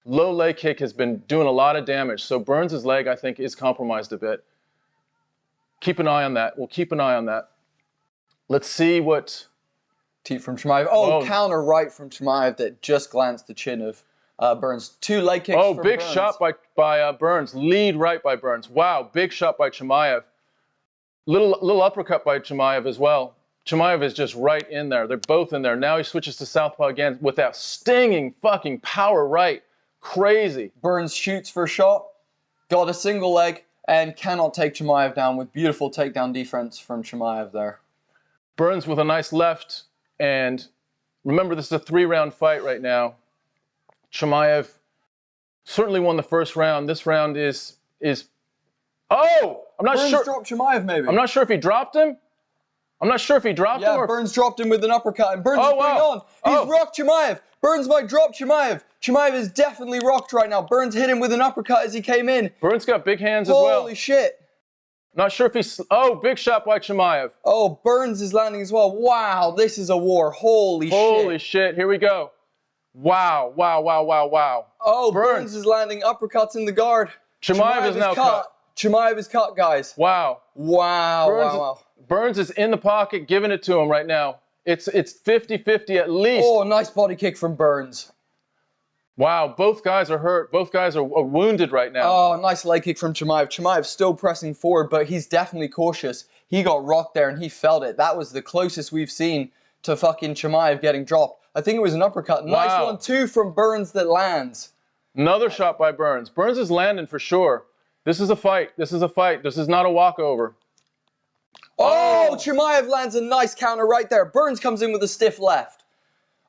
Speaker 3: Low leg kick has been doing a lot of damage. So Burns' leg, I think, is compromised a bit. Keep an eye on that. We'll keep an eye on that. Let's see what...
Speaker 5: Teep from Chimaev. Oh, counter right from Chimaev that just glanced the chin of Burns. Two leg kicks from
Speaker 3: big
Speaker 5: Burns.
Speaker 3: Shot by Burns. Lead right by Burns. Wow, big shot by Chimaev. Little uppercut by Chimaev as well. Chimaev is just right in there. They're both in there. Now he switches to southpaw again with that stinging fucking power right. Crazy.
Speaker 5: Burns shoots for a shot. Got a single leg and cannot take Chimaev down with beautiful takedown defense from Chimaev there.
Speaker 3: Burns with a nice left. And remember, this is a 3-round fight right now. Chimaev certainly won the first round. This round is oh! I'm not
Speaker 5: Burns
Speaker 3: sure.
Speaker 5: dropped Chimaev, maybe.
Speaker 3: I'm not sure if he dropped him. I'm not sure if he dropped him.
Speaker 5: Yeah, Burns dropped him with an uppercut, and Burns is putting on. He's rocked Chimaev. Burns might drop Chimaev. Chimaev is definitely rocked right now. Burns hit him with an uppercut as he came in.
Speaker 3: Burns got big hands as well.
Speaker 5: Holy shit.
Speaker 3: Not sure if he's... Oh, big shot by Chimaev.
Speaker 5: Oh, Burns is landing as well. Wow, this is a war. Holy shit.
Speaker 3: Holy shit, here we go. Wow, wow, wow, wow, wow.
Speaker 5: Oh, Burns is landing uppercuts in the guard.
Speaker 3: Chimaev is now cut.
Speaker 5: Chimaev is cut, guys.
Speaker 3: Wow.
Speaker 5: Wow, wow.
Speaker 3: Burns is in the pocket, giving it to him right now. It's 50-50 at least.
Speaker 5: Oh, nice body kick from Burns.
Speaker 3: Wow, both guys are hurt. Both guys are wounded right now.
Speaker 5: Oh, nice leg kick from Chimaev. Chimaev's still pressing forward, but he's definitely cautious. He got rocked there and he felt it. That was the closest we've seen to fucking Chimaev getting dropped. I think it was an uppercut. Nice 1-2 from Burns that lands.
Speaker 3: Another shot by Burns. Burns is landing for sure. This is a fight. This is a fight. This is not a walkover.
Speaker 5: Oh, Chimaev lands a nice counter right there. Burns comes in with a stiff left.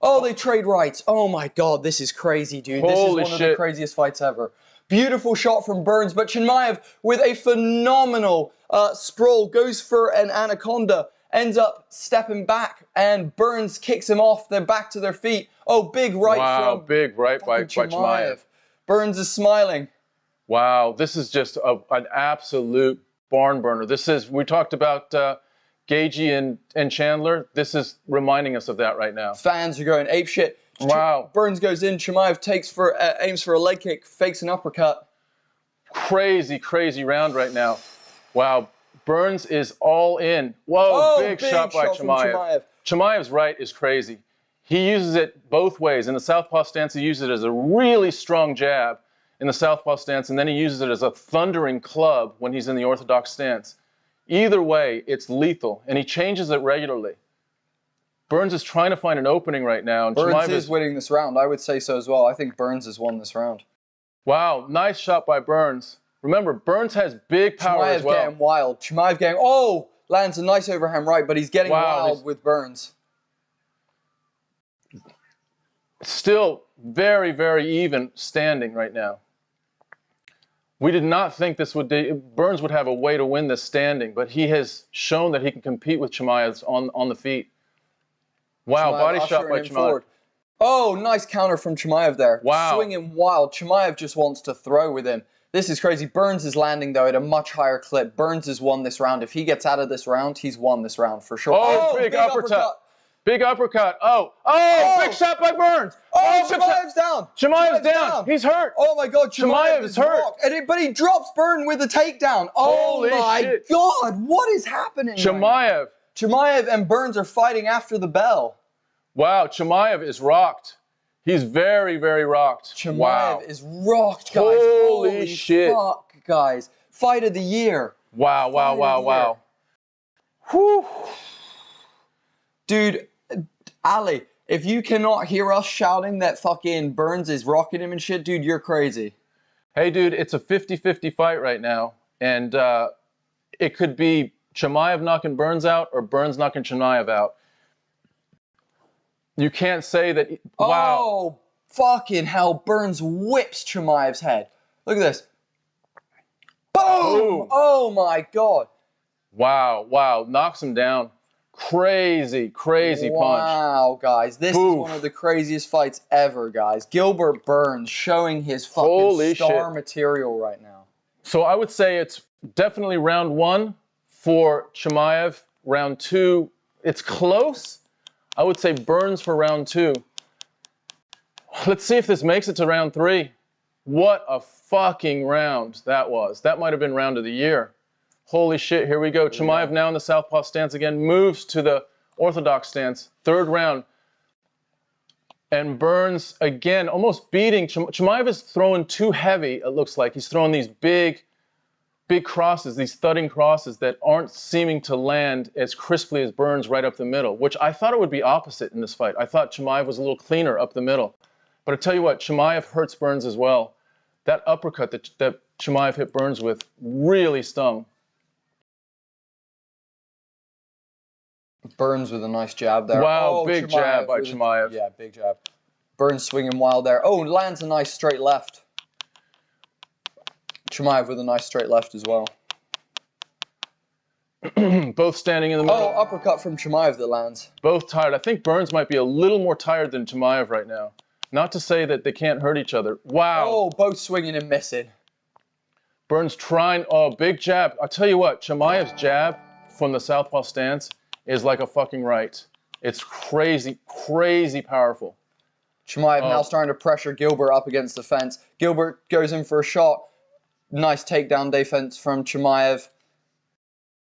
Speaker 5: Oh, they trade rights. Oh my God, this is crazy, dude. This is one of the craziest fights ever. Beautiful shot from Burns, but Chimaev with a phenomenal sprawl goes for an anaconda, ends up stepping back, and Burns kicks him off. They're back to their feet. Oh, big right from
Speaker 3: big right by Chimaev.
Speaker 5: Burns is smiling.
Speaker 3: Wow, this is just an absolute barn burner. This is, we talked about Gagey and Chandler. This is reminding us of that right now.
Speaker 5: Fans are going apeshit.
Speaker 3: Wow.
Speaker 5: Burns goes in. Chimaev aims for a leg kick, fakes an uppercut.
Speaker 3: Crazy, crazy round right now. Wow. Burns is all in. Whoa,
Speaker 5: Oh,
Speaker 3: big shot by
Speaker 5: from
Speaker 3: Chimaev. Chimaev's right is crazy. He uses it both ways. In the southpaw stance, he uses it as a really strong jab in the southpaw stance, and then he uses it as a thundering club when he's in the orthodox stance. Either way, it's lethal, and he changes it regularly. Burns is trying to find an opening right now. And
Speaker 5: Burns
Speaker 3: Chimaev
Speaker 5: is winning this round. I would say so as well. I think Burns has won this round.
Speaker 3: Wow, nice shot by Burns. Remember, Burns has big power
Speaker 5: Chimaev
Speaker 3: as well.
Speaker 5: getting wild. Chimaev getting, oh, lands a nice overhand right, but he's getting wild with Burns.
Speaker 3: Still very, very even standing right now. We did not think Burns would have a way to win this standing, but he has shown that he can compete with Chimaev on the feet. Wow,
Speaker 5: Chimaev
Speaker 3: body shot by
Speaker 5: ushering him
Speaker 3: Chimaev.
Speaker 5: forward. Oh, nice counter from Chimaev there.
Speaker 3: Wow.
Speaker 5: Swinging wild. Chimaev just wants to throw with him. This is crazy. Burns is landing, though, at a much higher clip. Burns has won this round. If he gets out of this round, he's won this round for sure.
Speaker 3: Oh, big uppercut. Big uppercut. Oh, big shot by Burns.
Speaker 5: Oh, Chimaev's down.
Speaker 3: Chimaev's down. He's hurt.
Speaker 5: Oh, my God.
Speaker 3: Chimaev is hurt.
Speaker 5: But he drops Burns with a takedown. Oh,
Speaker 3: Holy
Speaker 5: my
Speaker 3: shit.
Speaker 5: God. What is happening
Speaker 3: Chimaev.
Speaker 5: Chimaev and Burns are fighting after the bell.
Speaker 3: Wow, Chimaev is rocked. He's very, very rocked.
Speaker 5: Chimaev is rocked, guys.
Speaker 3: Holy shit.
Speaker 5: Fuck, guys. Fight of the year.
Speaker 3: Wow, wow, wow, wow.
Speaker 5: Whew. Dude, Ali, if you cannot hear us shouting that fucking Burns is rocking him and shit, dude, you're crazy.
Speaker 3: Hey, dude, it's a 50-50 fight right now. And it could be Chimaev knocking Burns out or Burns knocking Chimaev out. You can't say that. Wow.
Speaker 5: Oh, fucking hell. Burns whips Chimaev's head. Look at this. Boom! Oh, my God.
Speaker 3: Wow, wow. Knocks him down. Crazy, crazy punch.
Speaker 5: Wow, guys. This is one of the craziest fights ever, guys. Gilbert Burns showing his fucking star material right now.
Speaker 3: So I would say it's definitely round one for Chimaev. Round two, it's close. I would say Burns for round two. Let's see if this makes it to round three. What a fucking round that was. That might have been round of the year. Holy shit, here we go. Chimaev now in the southpaw stance again, moves to the orthodox stance. Third round. And Burns, again, almost beating. Chimaev is throwing too heavy, it looks like. He's throwing these big crosses, these thudding crosses that aren't seeming to land as crisply as Burns right up the middle, which I thought it would be opposite in this fight. I thought Chimaev was a little cleaner up the middle. But I tell you what, Chimaev hurts Burns as well. That uppercut that Chimaev hit Burns with really stung.
Speaker 5: Burns with a nice jab there.
Speaker 3: Wow, big jab by Chimaev.
Speaker 5: Yeah, big jab. Burns swinging wild there. Oh, lands a nice straight left. Chimaev with a nice straight left as well.
Speaker 3: Both standing in the middle.
Speaker 5: Oh, uppercut from Chimaev that lands.
Speaker 3: Both tired. I think Burns might be a little more tired than Chimaev right now. Not to say that they can't hurt each other. Wow.
Speaker 5: Oh, both swinging and missing.
Speaker 3: Burns trying. Oh, big jab. I'll tell you what, Chimaev's jab from the southpaw stance is like a fucking right. It's crazy, crazy powerful.
Speaker 5: Chimaev now starting to pressure Gilbert up against the fence. Gilbert goes in for a shot. Nice takedown defense from Chimaev.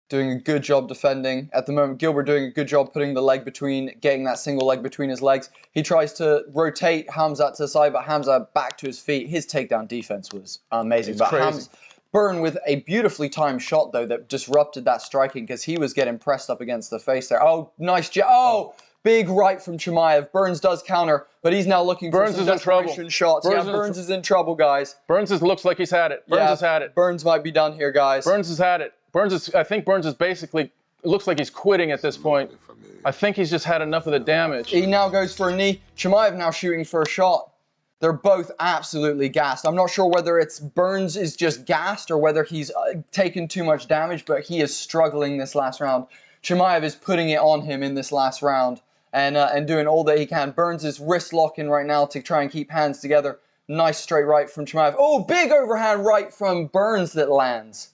Speaker 5: Doing a good job defending. At the moment, Gilbert doing a good job putting the leg between, getting that single leg between his legs. He tries to rotate Khamzat to the side, but Khamzat back to his feet. His takedown defense was amazing.
Speaker 3: It's crazy.
Speaker 5: Burn with a beautifully timed shot, though, that disrupted that striking because he was getting pressed up against the face there. Oh, nice jab. Oh, big right from Chimaev. Burns does counter, but he's now looking for some desperation shots. Burns is in trouble, guys.
Speaker 3: Burns looks like he's had it. Burns has had it.
Speaker 5: Burns might be done here, guys.
Speaker 3: Burns has had it. I think Burns is basically, it looks like he's quitting at this point. I think he's just had enough of the damage.
Speaker 5: He now goes for a knee. Chimaev now shooting for a shot. They're both absolutely gassed. I'm not sure whether it's Burns is just gassed or whether he's taken too much damage, but he is struggling this last round. Chimaev is putting it on him in this last round and doing all that he can. Burns is wrist locking right now to try and keep hands together. Nice straight right from Chimaev. Oh, big overhand right from Burns that lands.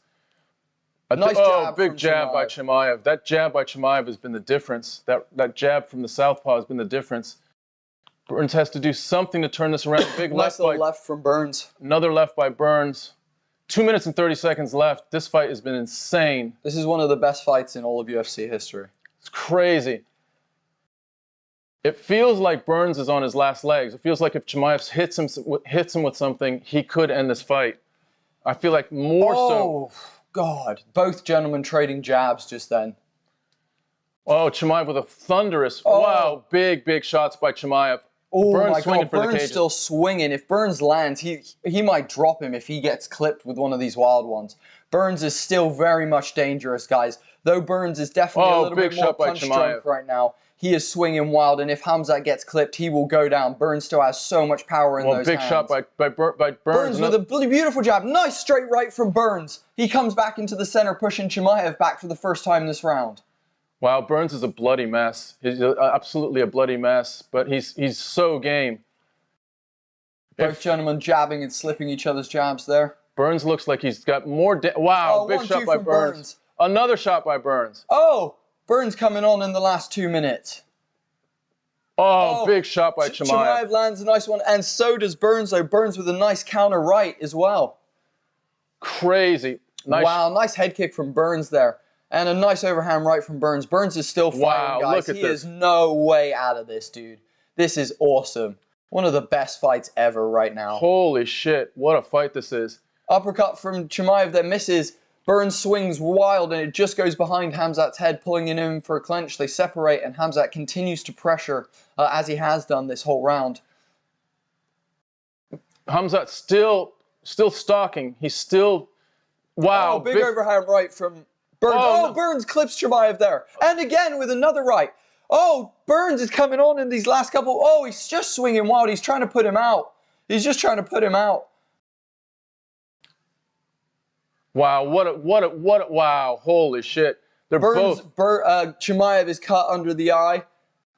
Speaker 5: Nice jab
Speaker 3: big jab by Chimaev. That jab by Chimaev has been the difference. That jab from the southpaw has been the difference. Burns has to do something to turn this around. Big
Speaker 5: nice left from Burns.
Speaker 3: Another left by Burns. 2 minutes and 30 seconds left. This fight has been insane.
Speaker 5: This is one of the best fights in all of UFC history.
Speaker 3: It's crazy. It feels like Burns is on his last legs. It feels like if Chimaev hits him with something, he could end this fight. I feel like more so.
Speaker 5: Oh, God. Both gentlemen trading jabs just then.
Speaker 3: Oh, Chimaev with a thunderous, wow, big shots by Chimaev.
Speaker 5: Oh,
Speaker 3: Burns
Speaker 5: my
Speaker 3: swinging
Speaker 5: God.
Speaker 3: for the
Speaker 5: Burns
Speaker 3: cages.
Speaker 5: still swinging. If Burns lands, he might drop him if he gets clipped with one of these wild ones. Burns is still very much dangerous, guys. Though Burns is definitely a little bit more punch drunk right now, he is swinging wild, and if Khamzat gets clipped, he will go down. Burns still has so much power in those
Speaker 3: big
Speaker 5: hands.
Speaker 3: shot by Burns.
Speaker 5: Burns with a beautiful jab. Nice straight right from Burns. He comes back into the center, pushing Chimaev back for the first time this round.
Speaker 3: Wow, Burns is a bloody mess. He's absolutely a bloody mess, but he's so game.
Speaker 5: Both gentlemen jabbing and slipping each other's jabs there.
Speaker 3: Burns looks like he's got more... Wow, big shot by Burns. Another shot by Burns.
Speaker 5: Oh, Burns coming on in the last 2 minutes.
Speaker 3: Oh, big shot by Chimaev.
Speaker 5: Chimaev lands a nice one, and so does Burns, though. Burns with a nice counter right as well.
Speaker 3: Crazy. Nice.
Speaker 5: Wow, nice head kick from Burns there. And a nice overhand right from Burns. Burns is still fighting, guys.
Speaker 3: Look at
Speaker 5: He is no way out of this, dude. This is awesome. One of the best fights ever right now.
Speaker 3: Holy shit, what a fight this is.
Speaker 5: Uppercut from Chimaev that misses. Burns swings wild, and it just goes behind Khamzat's head, pulling him in for a clinch. They separate, and Khamzat continues to pressure, as he has done this whole round.
Speaker 3: Khamzat still stalking. He's still... Wow.
Speaker 5: Oh, big overhand right from Burns. Oh, Burns clips Chimaev there. And again with another right. Oh, Burns is coming on in these last couple. Oh, he's just swinging wild. He's trying to put him out. He's just trying to put him out.
Speaker 3: Wow, wow, holy shit. They're both...
Speaker 5: Chimaev is cut under the eye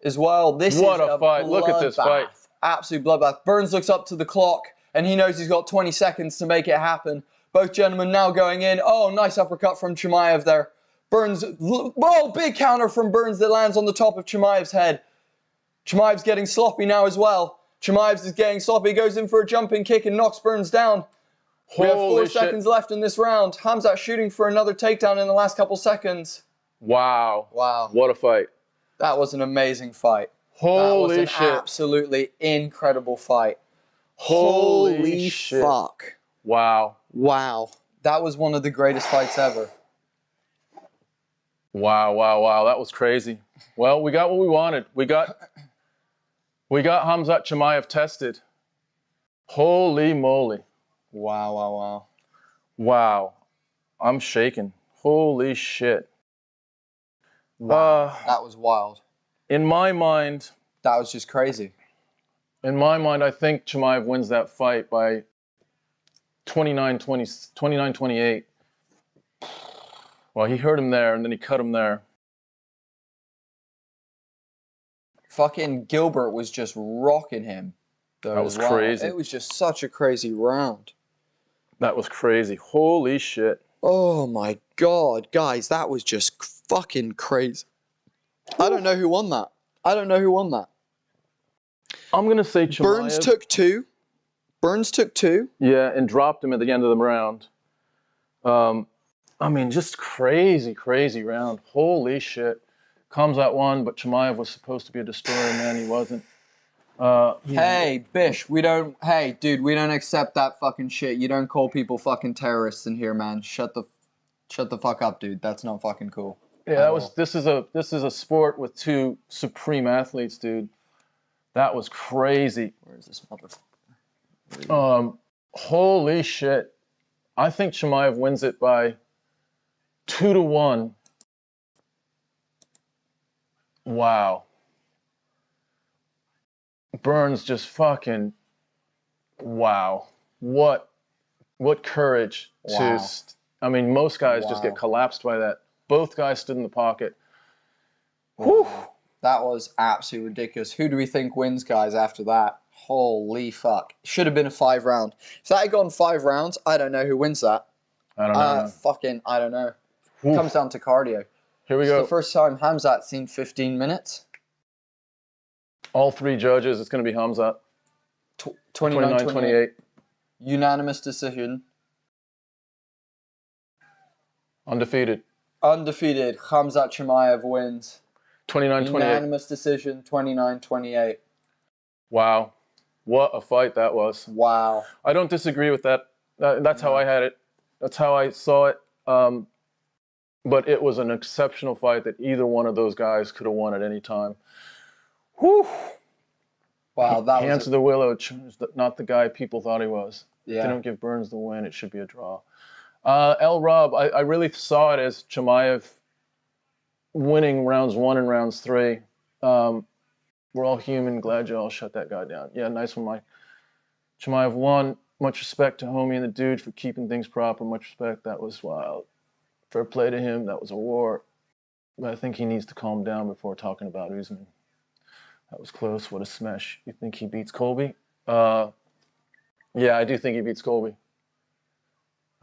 Speaker 5: as well. This is a
Speaker 3: fight. Look at this fight.
Speaker 5: Absolute bloodbath. Burns looks up to the clock, and he knows he's got 20 seconds to make it happen. Both gentlemen now going in. Oh, nice uppercut from Chimaev there. Burns, oh, big counter from Burns that lands on the top of Chimaev's head. Chimaev's getting sloppy now as well. Chimaev's is getting sloppy, goes in for a jumping kick and knocks Burns down. We have 4 seconds left in this round. Khamzat shooting for another takedown in the last couple seconds.
Speaker 3: Wow.
Speaker 5: Wow.
Speaker 3: What a fight.
Speaker 5: That was an amazing fight.
Speaker 3: Holy
Speaker 5: that was
Speaker 3: shit.
Speaker 5: An absolutely incredible fight.
Speaker 3: Holy shit.
Speaker 5: Fuck.
Speaker 3: Wow.
Speaker 5: Wow. That was one of the greatest fights ever.
Speaker 3: Wow. That was crazy. Well, we got what we wanted. We got Khamzat Chimaev tested. Holy moly.
Speaker 5: Wow.
Speaker 3: Wow. I'm shaking. Holy shit.
Speaker 5: Wow. That was wild.
Speaker 3: In my mind...
Speaker 5: That was just crazy.
Speaker 3: In my mind, I think Chimaev wins that fight by 29-28. Well, he hurt him there, and then he cut him there.
Speaker 5: Fucking Gilbert was just rocking him.
Speaker 3: That was crazy.
Speaker 5: It was just such a crazy round.
Speaker 3: That was crazy. Holy shit.
Speaker 5: Oh my God, guys, that was just fucking crazy. I don't know who won that.
Speaker 3: I'm going to say Chimaev.
Speaker 5: Burns took two.
Speaker 3: Yeah, and dropped him at the end of the round. I mean, just crazy round. Holy shit. Khamzat won, but Chimaev was supposed to be a destroyer, man. He wasn't.
Speaker 5: Hey, Bish, hey, dude, we don't accept that fucking shit. You don't call people fucking terrorists in here, man. Shut the fuck up, dude. That's not fucking cool.
Speaker 3: Yeah, this is a sport with two supreme athletes, dude. That was crazy.
Speaker 5: Where is this motherfucker?
Speaker 3: Holy shit. I think Chimaev wins it by 2-1. Wow. Burns just fucking, wow. What courage to, I mean, most guys just get collapsed by that. Both guys stood in the pocket.
Speaker 5: Whew. That was absolutely ridiculous. Who do we think wins, guys, after that? Holy fuck. Should have been a 5 round. If that had gone 5 rounds, I don't know who wins that.
Speaker 3: I don't know.
Speaker 5: I don't know. It comes down to cardio.
Speaker 3: Here we go.
Speaker 5: It's the first time Khamzat's seen 15 minutes.
Speaker 3: All 3 judges, it's going to be Khamzat.
Speaker 5: 29-28.
Speaker 3: Unanimous
Speaker 5: Unanimous decision.
Speaker 3: Undefeated.
Speaker 5: Undefeated. Khamzat Chimaev wins.
Speaker 3: 29-28.
Speaker 5: Unanimous decision, 29-28.
Speaker 3: Wow. What a fight that was.
Speaker 5: Wow.
Speaker 3: I don't disagree with that. That's how I had it. That's how I saw it. But it was an exceptional fight that either one of those guys could have won at any time. Whew.
Speaker 5: Wow, that
Speaker 3: Hands
Speaker 5: was...
Speaker 3: to the Willow, not the guy people thought he was.
Speaker 5: Yeah.
Speaker 3: They don't give Burns the win. It should be a draw. El Rob, I really saw it as Chimaev winning rounds 1 and rounds 3. We're all human. Glad you all shut that guy down. Yeah, nice one, Mike. Chimaev won. Much respect to homie and the dude for keeping things proper. Much respect. That was wild. Fair play to him. That was a war. But I think he needs to calm down before talking about Usman. That was close. What a smash. You think he beats Colby? Yeah, I do think he beats Colby.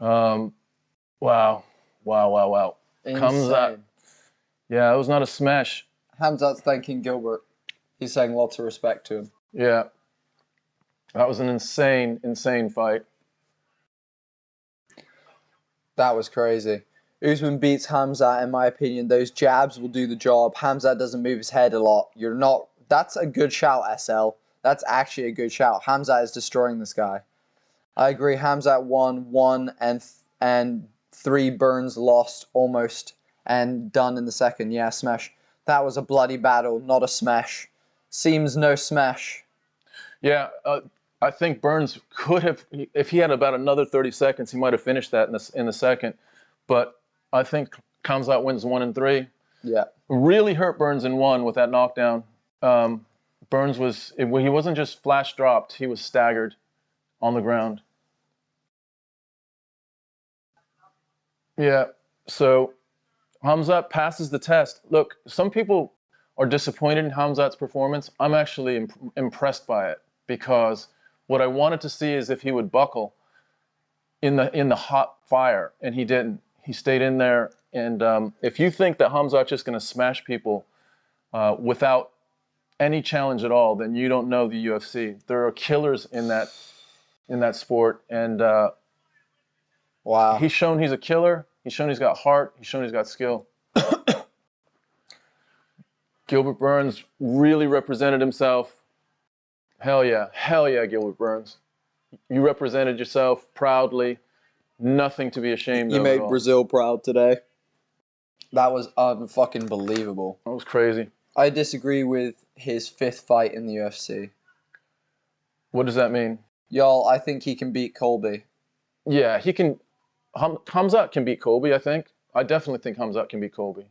Speaker 3: Wow. Khamzat. Yeah, it was not a smash.
Speaker 5: Khamzat's thanking Gilbert. He's saying lots of respect to him.
Speaker 3: Yeah. That was an insane, insane fight.
Speaker 5: That was crazy. Usman beats Khamzat, in my opinion. Those jabs will do the job. Khamzat doesn't move his head a lot. You're not... That's a good shout, SL. That's actually a good shout. Khamzat is destroying this guy. I agree. Khamzat won 1 and 3. Burns lost almost and done in the second. Yeah, smash. That was a bloody battle, not a smash. Seems no smash.
Speaker 3: Yeah, I think Burns could have, if he had about another 30 seconds, he might have finished that in the second. But I think Khamzat wins 1 and 3.
Speaker 5: Yeah.
Speaker 3: Really hurt Burns in 1 with that knockdown. Burns he wasn't just flash dropped, he was staggered on the ground. Yeah, so Khamzat passes the test. Look, some people are disappointed in Khamzat's performance. I'm actually impressed by it because what I wanted to see is if he would buckle in the hot fire, and he didn't. He stayed in there. And if you think that Khamzat's just going to smash people without any challenge at all, then you don't know the UFC. There are killers in that sport, and
Speaker 5: wow,
Speaker 3: he's shown he's a killer. He's shown he's got heart. He's shown he's got skill. Gilbert Burns really represented himself. Hell yeah, Gilbert Burns. You represented yourself proudly. Nothing to be ashamed of.
Speaker 5: You made Brazil proud today. That was unfucking believable.
Speaker 3: That was crazy.
Speaker 5: I disagree with his 5th fight in the UFC.
Speaker 3: What does that mean?
Speaker 5: Y'all, I think he can beat Colby.
Speaker 3: Yeah, he can. Khamzat can beat Colby, I think. I definitely think Khamzat can beat Colby.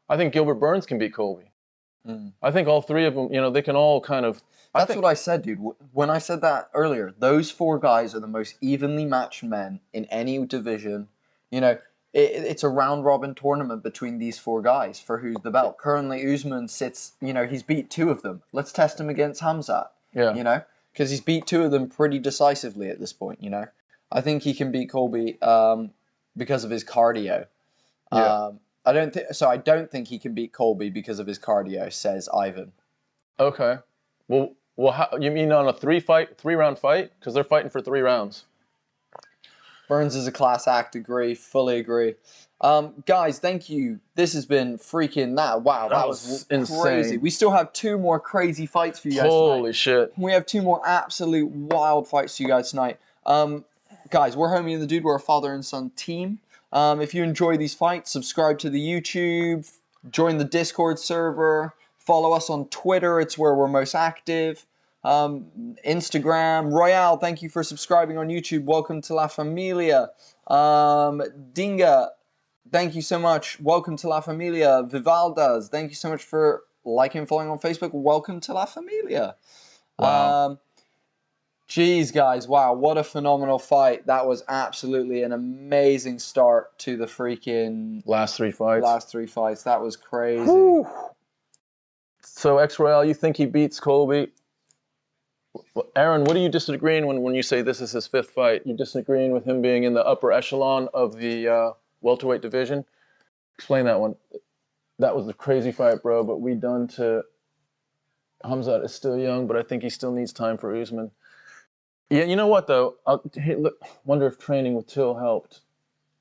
Speaker 3: I think Gilbert Burns can beat Colby. I think all 3 of them, they can all kind of...
Speaker 5: That's what I said, dude. When I said that earlier, those 4 guys are the most evenly matched men in any division. It's a round-robin tournament between these 4 guys for who's the belt. Currently, Usman sits, he's beat 2 of them. Let's test him against Khamzat,
Speaker 3: Yeah.
Speaker 5: Because he's beat 2 of them pretty decisively at this point, I think he can beat Colby because of his cardio.
Speaker 3: Yeah.
Speaker 5: I don't think he can beat Colby because of his cardio, says Ivan.
Speaker 3: Okay. Well, you mean on a 3-round fight? Because they're fighting for 3 rounds.
Speaker 5: Burns is a class act, agree, fully agree. Guys, thank you. This has been freaking that. Wow, that was
Speaker 3: insane.
Speaker 5: Crazy. We still have 2 more crazy fights for you guys
Speaker 3: Holy
Speaker 5: tonight.
Speaker 3: shit.
Speaker 5: We have 2 more absolute wild fights for you guys tonight. Guys, we're Homie and the Dude. We're a father and son team. If you enjoy these fights, subscribe to the YouTube, join the Discord server, follow us on Twitter. It's where we're most active. Instagram. Royale, thank you for subscribing on YouTube. Welcome to La Familia. Dinga, thank you so much. Welcome to La Familia. Vivaldas, thank you so much for liking and following on Facebook. Welcome to La Familia.
Speaker 3: Wow.
Speaker 5: Geez, guys, wow, what a phenomenal fight. That was absolutely an amazing start to the freaking...
Speaker 3: Last 3 fights.
Speaker 5: That was crazy.
Speaker 3: Whew. So, X-Royale, you think he beats Colby? Aaron, what are you disagreeing when you say this is his 5th fight? You disagreeing with him being in the upper echelon of the welterweight division? Explain that one. That was a crazy fight, bro, but we done to... Khamzat is still young, but I think he still needs time for Usman. Yeah, you know what, though? Wonder if training with Till helped.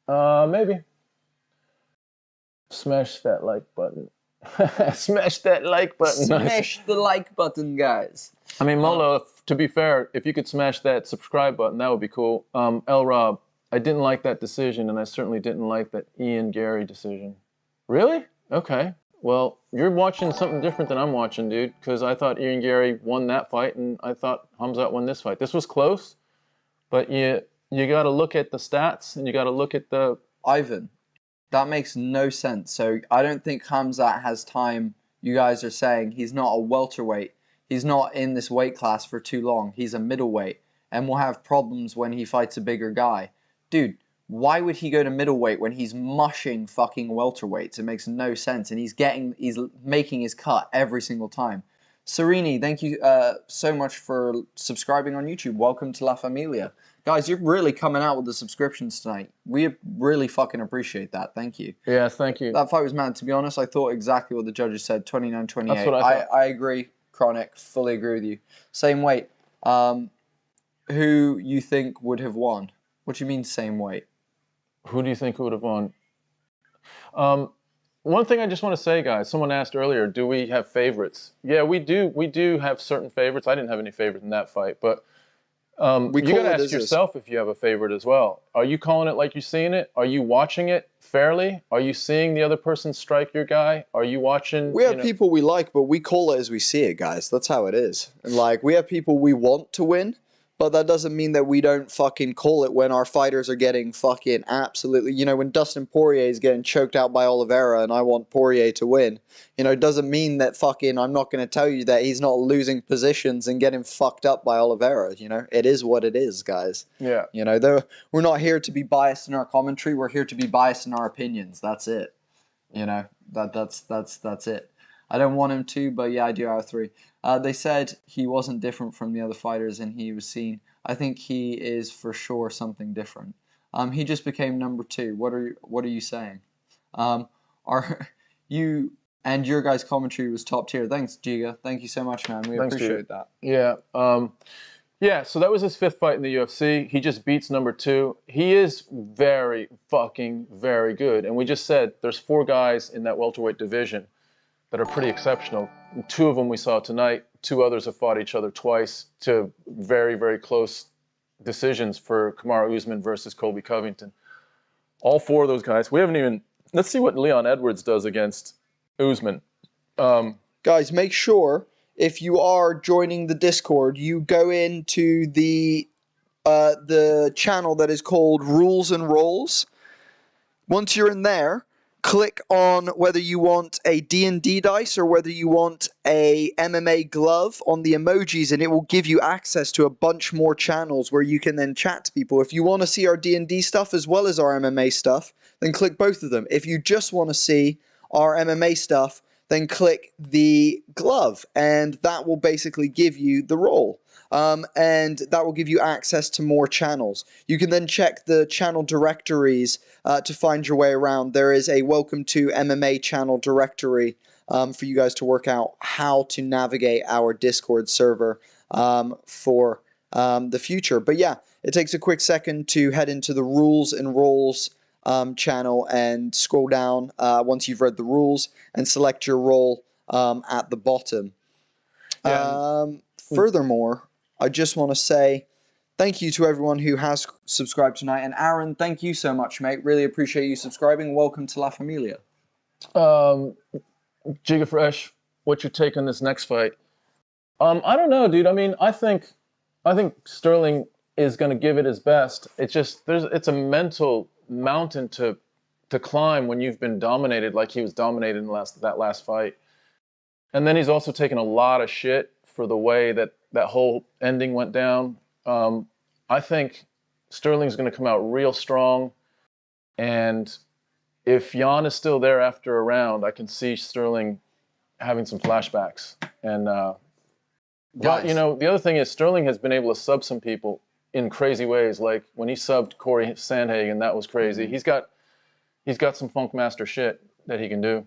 Speaker 3: Maybe. Smash that like button. Smash that like button.
Speaker 5: Smash the like button, guys.
Speaker 3: I mean, Molo, to be fair, if you could smash that subscribe button, that would be cool. L. Rob, I didn't like that decision, and I certainly didn't like that Ian Garry decision. Really? Okay. Well, you're watching something different than I'm watching, dude, because I thought Ian Garry won that fight, and I thought Khamzat won this fight. This was close, but you got to look at the stats, and you got to look at the...
Speaker 5: Ivan, that makes no sense. So I don't think Khamzat has time. You guys are saying he's not a welterweight. He's not in this weight class for too long. He's a middleweight, and will have problems when he fights a bigger guy. Dude, why would he go to middleweight when he's mushing fucking welterweights? It makes no sense, and he's making his cut every single time. Serini, thank you so much for subscribing on YouTube. Welcome to La Familia. Guys, you're really coming out with the subscriptions tonight. We really fucking appreciate that. Thank you.
Speaker 3: Yes, thank you.
Speaker 5: That fight was mad. To be honest, I thought exactly what the judges said, 29-28.
Speaker 3: That's what I thought.
Speaker 5: I agree, Chronic. Fully agree with you. Same weight. Who you think would have won? What do you mean same weight?
Speaker 3: Who do you think would have won? One thing I just want to say, guys, someone asked earlier, do we have favorites? Yeah, we do. We do have certain favorites. I didn't have any favorite in that fight, but you got to ask yourself if you have a favorite as well. Are you calling it like you're seeing it? Are you watching it fairly? Are you seeing the other person strike your guy? Are you watching?
Speaker 5: We have people we like, but we call it as we see it, guys. That's how it is. And like, we have people we want to win, but that doesn't mean that we don't fucking call it when our fighters are getting fucking absolutely... You know, when Dustin Poirier is getting choked out by Oliveira and I want Poirier to win, you know, it doesn't mean that fucking... I'm not going to tell you that he's not losing positions and getting fucked up by Oliveira, you know? It is what it is, guys.
Speaker 3: Yeah.
Speaker 5: You know, we're not here to be biased in our commentary. We're here to be biased in our opinions. That's it. You know, that's it. I don't want him to, but yeah, I do out of 3. They said he wasn't different from the other fighters and he was seen. I think he is for sure something different. He just became number 2. What are you saying? You and your guys' commentary was top tier. Thanks, Giga. Thank you so much, man. We appreciate that.
Speaker 3: Yeah. Yeah, so that was his 5th fight in the UFC. He just beats number 2. He is very fucking very good. And we just said there's 4 guys in that welterweight division that are pretty exceptional. 2 of them we saw tonight. 2 others have fought each other twice to very, very close decisions for Kamaru Usman versus Colby Covington. All 4 of those guys. We haven't even... Let's see what Leon Edwards does against Usman.
Speaker 5: Guys, make sure, if you are joining the Discord, you go into the channel that is called Rules and Rolls. Once you're in there, click on whether you want a D&D dice or whether you want a MMA glove on the emojis, and it will give you access to a bunch more channels where you can then chat to people. If you want to see our D&D stuff as well as our MMA stuff, then click both of them. If you just want to see our MMA stuff, then click the glove, and that will basically give you the roll. And that will give you access to more channels. You can then check the channel directories to find your way around. There is a Welcome to MMA channel directory for you guys to work out how to navigate our Discord server for the future. But yeah, it takes a quick second to head into the Rules and Rolls channel and scroll down once you've read the rules and select your role at the bottom.
Speaker 3: Yeah.
Speaker 5: Furthermore, I just want to say thank you to everyone who has subscribed tonight. And Aaron, thank you so much, mate. Really appreciate you subscribing. Welcome to La Familia.
Speaker 3: Giga Fresh, what's your take on this next fight? I don't know, dude. I mean, I think Sterling is going to give it his best. It's just it's a mental mountain to climb when you've been dominated like he was dominated in that last fight. And then he's also taken a lot of shit for the way that whole ending went down. I think Sterling's going to come out real strong. And if Yan is still there after a round, I can see Sterling having some flashbacks. And but, you know, the other thing is Sterling has been able to sub some people in crazy ways. Like when he subbed Corey Sandhagen, that was crazy. He's got some Funk Master shit that he can do.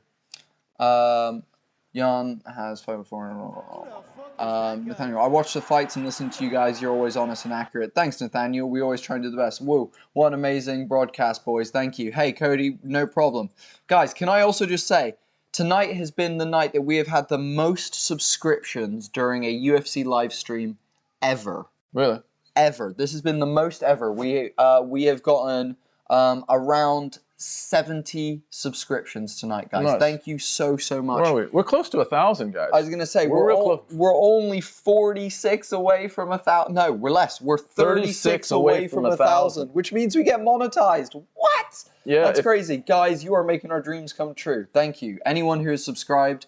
Speaker 5: Yan has 5-4 in a row. Nathaniel, I watch the fights and listen to you guys. You're always honest and accurate. Thanks, Nathaniel. We always try and do the best. Whoa, what an amazing broadcast, boys. Thank you. Hey, Cody, no problem. Guys, can I also just say, tonight has been the night that we have had the most subscriptions during a UFC live stream ever.
Speaker 3: Really?
Speaker 5: Ever. This has been the most ever. We have gotten around 70 subscriptions tonight, guys.
Speaker 3: Nice.
Speaker 5: Thank you so much.
Speaker 3: Where are we? We're close to 1,000, guys.
Speaker 5: I was gonna say
Speaker 3: We're real close.
Speaker 5: we're only 46 away from 1,000. No, we're less. We're 36 away from 1,000, which means we get monetized. What?
Speaker 3: Yeah,
Speaker 5: that's crazy, guys. You are making our dreams come true. Thank you. Anyone who has subscribed,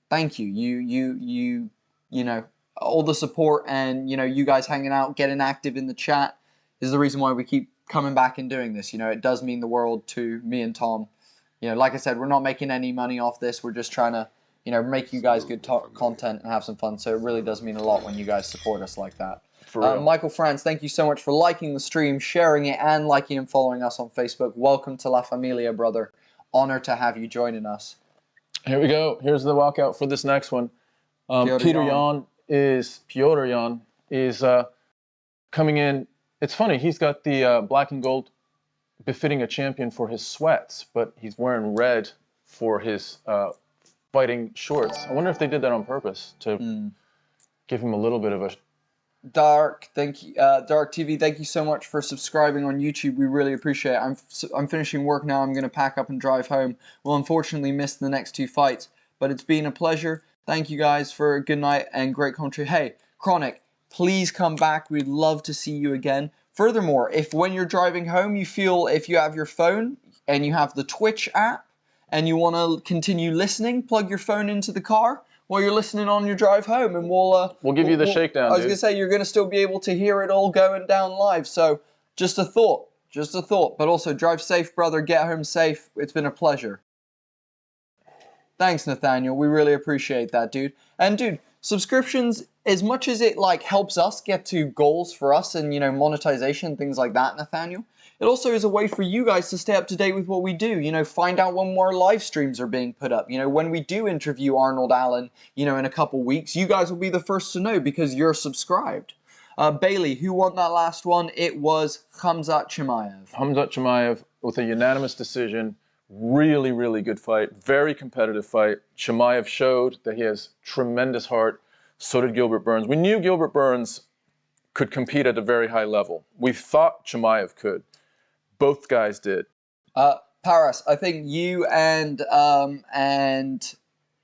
Speaker 5: thank you. You know, all the support and you guys hanging out, getting active in the chat is the reason why we keep coming back and doing this. It does mean the world to me and Tom. Like I said, we're not making any money off this. We're just trying to, make you guys good content and have some fun. So it really does mean a lot when you guys support us like that.
Speaker 3: For real.
Speaker 5: Michael Franz, thank you so much for liking the stream, sharing it, and liking and following us on Facebook. Welcome to La Familia, brother. Honor to have you joining us.
Speaker 3: Here we go. Here's the walkout for this next one. Petr Yan is coming in. It's funny, he's got the black and gold befitting a champion for his sweats, but he's wearing red for his fighting shorts. I wonder if they did that on purpose to give him a little bit of a...
Speaker 5: Dark, thank you. Dark TV, thank you so much for subscribing on YouTube. We really appreciate it. I'm finishing work now. I'm going to pack up and drive home. We'll unfortunately miss the next two fights, but it's been a pleasure. Thank you guys for a good night and great commentary. Hey, Chronic, please come back. We'd love to see you again. Furthermore, if when you're driving home you feel if you have your phone and you have the Twitch app and you want to continue listening, plug your phone into the car while you're listening on your drive home, and we'll
Speaker 3: give you the shakedown.
Speaker 5: I was going to say, you're going to still be able to hear it all going down live. So just a thought. But also drive safe, brother. Get home safe. It's been a pleasure. Thanks, Nathaniel. We really appreciate that, dude. And dude, subscriptions, as much as it helps us get to goals for us and monetization, things like that, Nathaniel, it also is a way for you guys to stay up to date with what we do. Find out when more live streams are being put up. When we do interview Arnold Allen, in a couple weeks, you guys will be the first to know because you're subscribed. Bailey, who won that last one? It was Khamzat Chimaev.
Speaker 3: Khamzat Chimaev with a unanimous decision. Really, really good fight. Very competitive fight. Chimaev showed that he has tremendous heart. So did Gilbert Burns. We knew Gilbert Burns could compete at a very high level. We thought Chimaev could. Both guys did.
Speaker 5: Paris, I think you and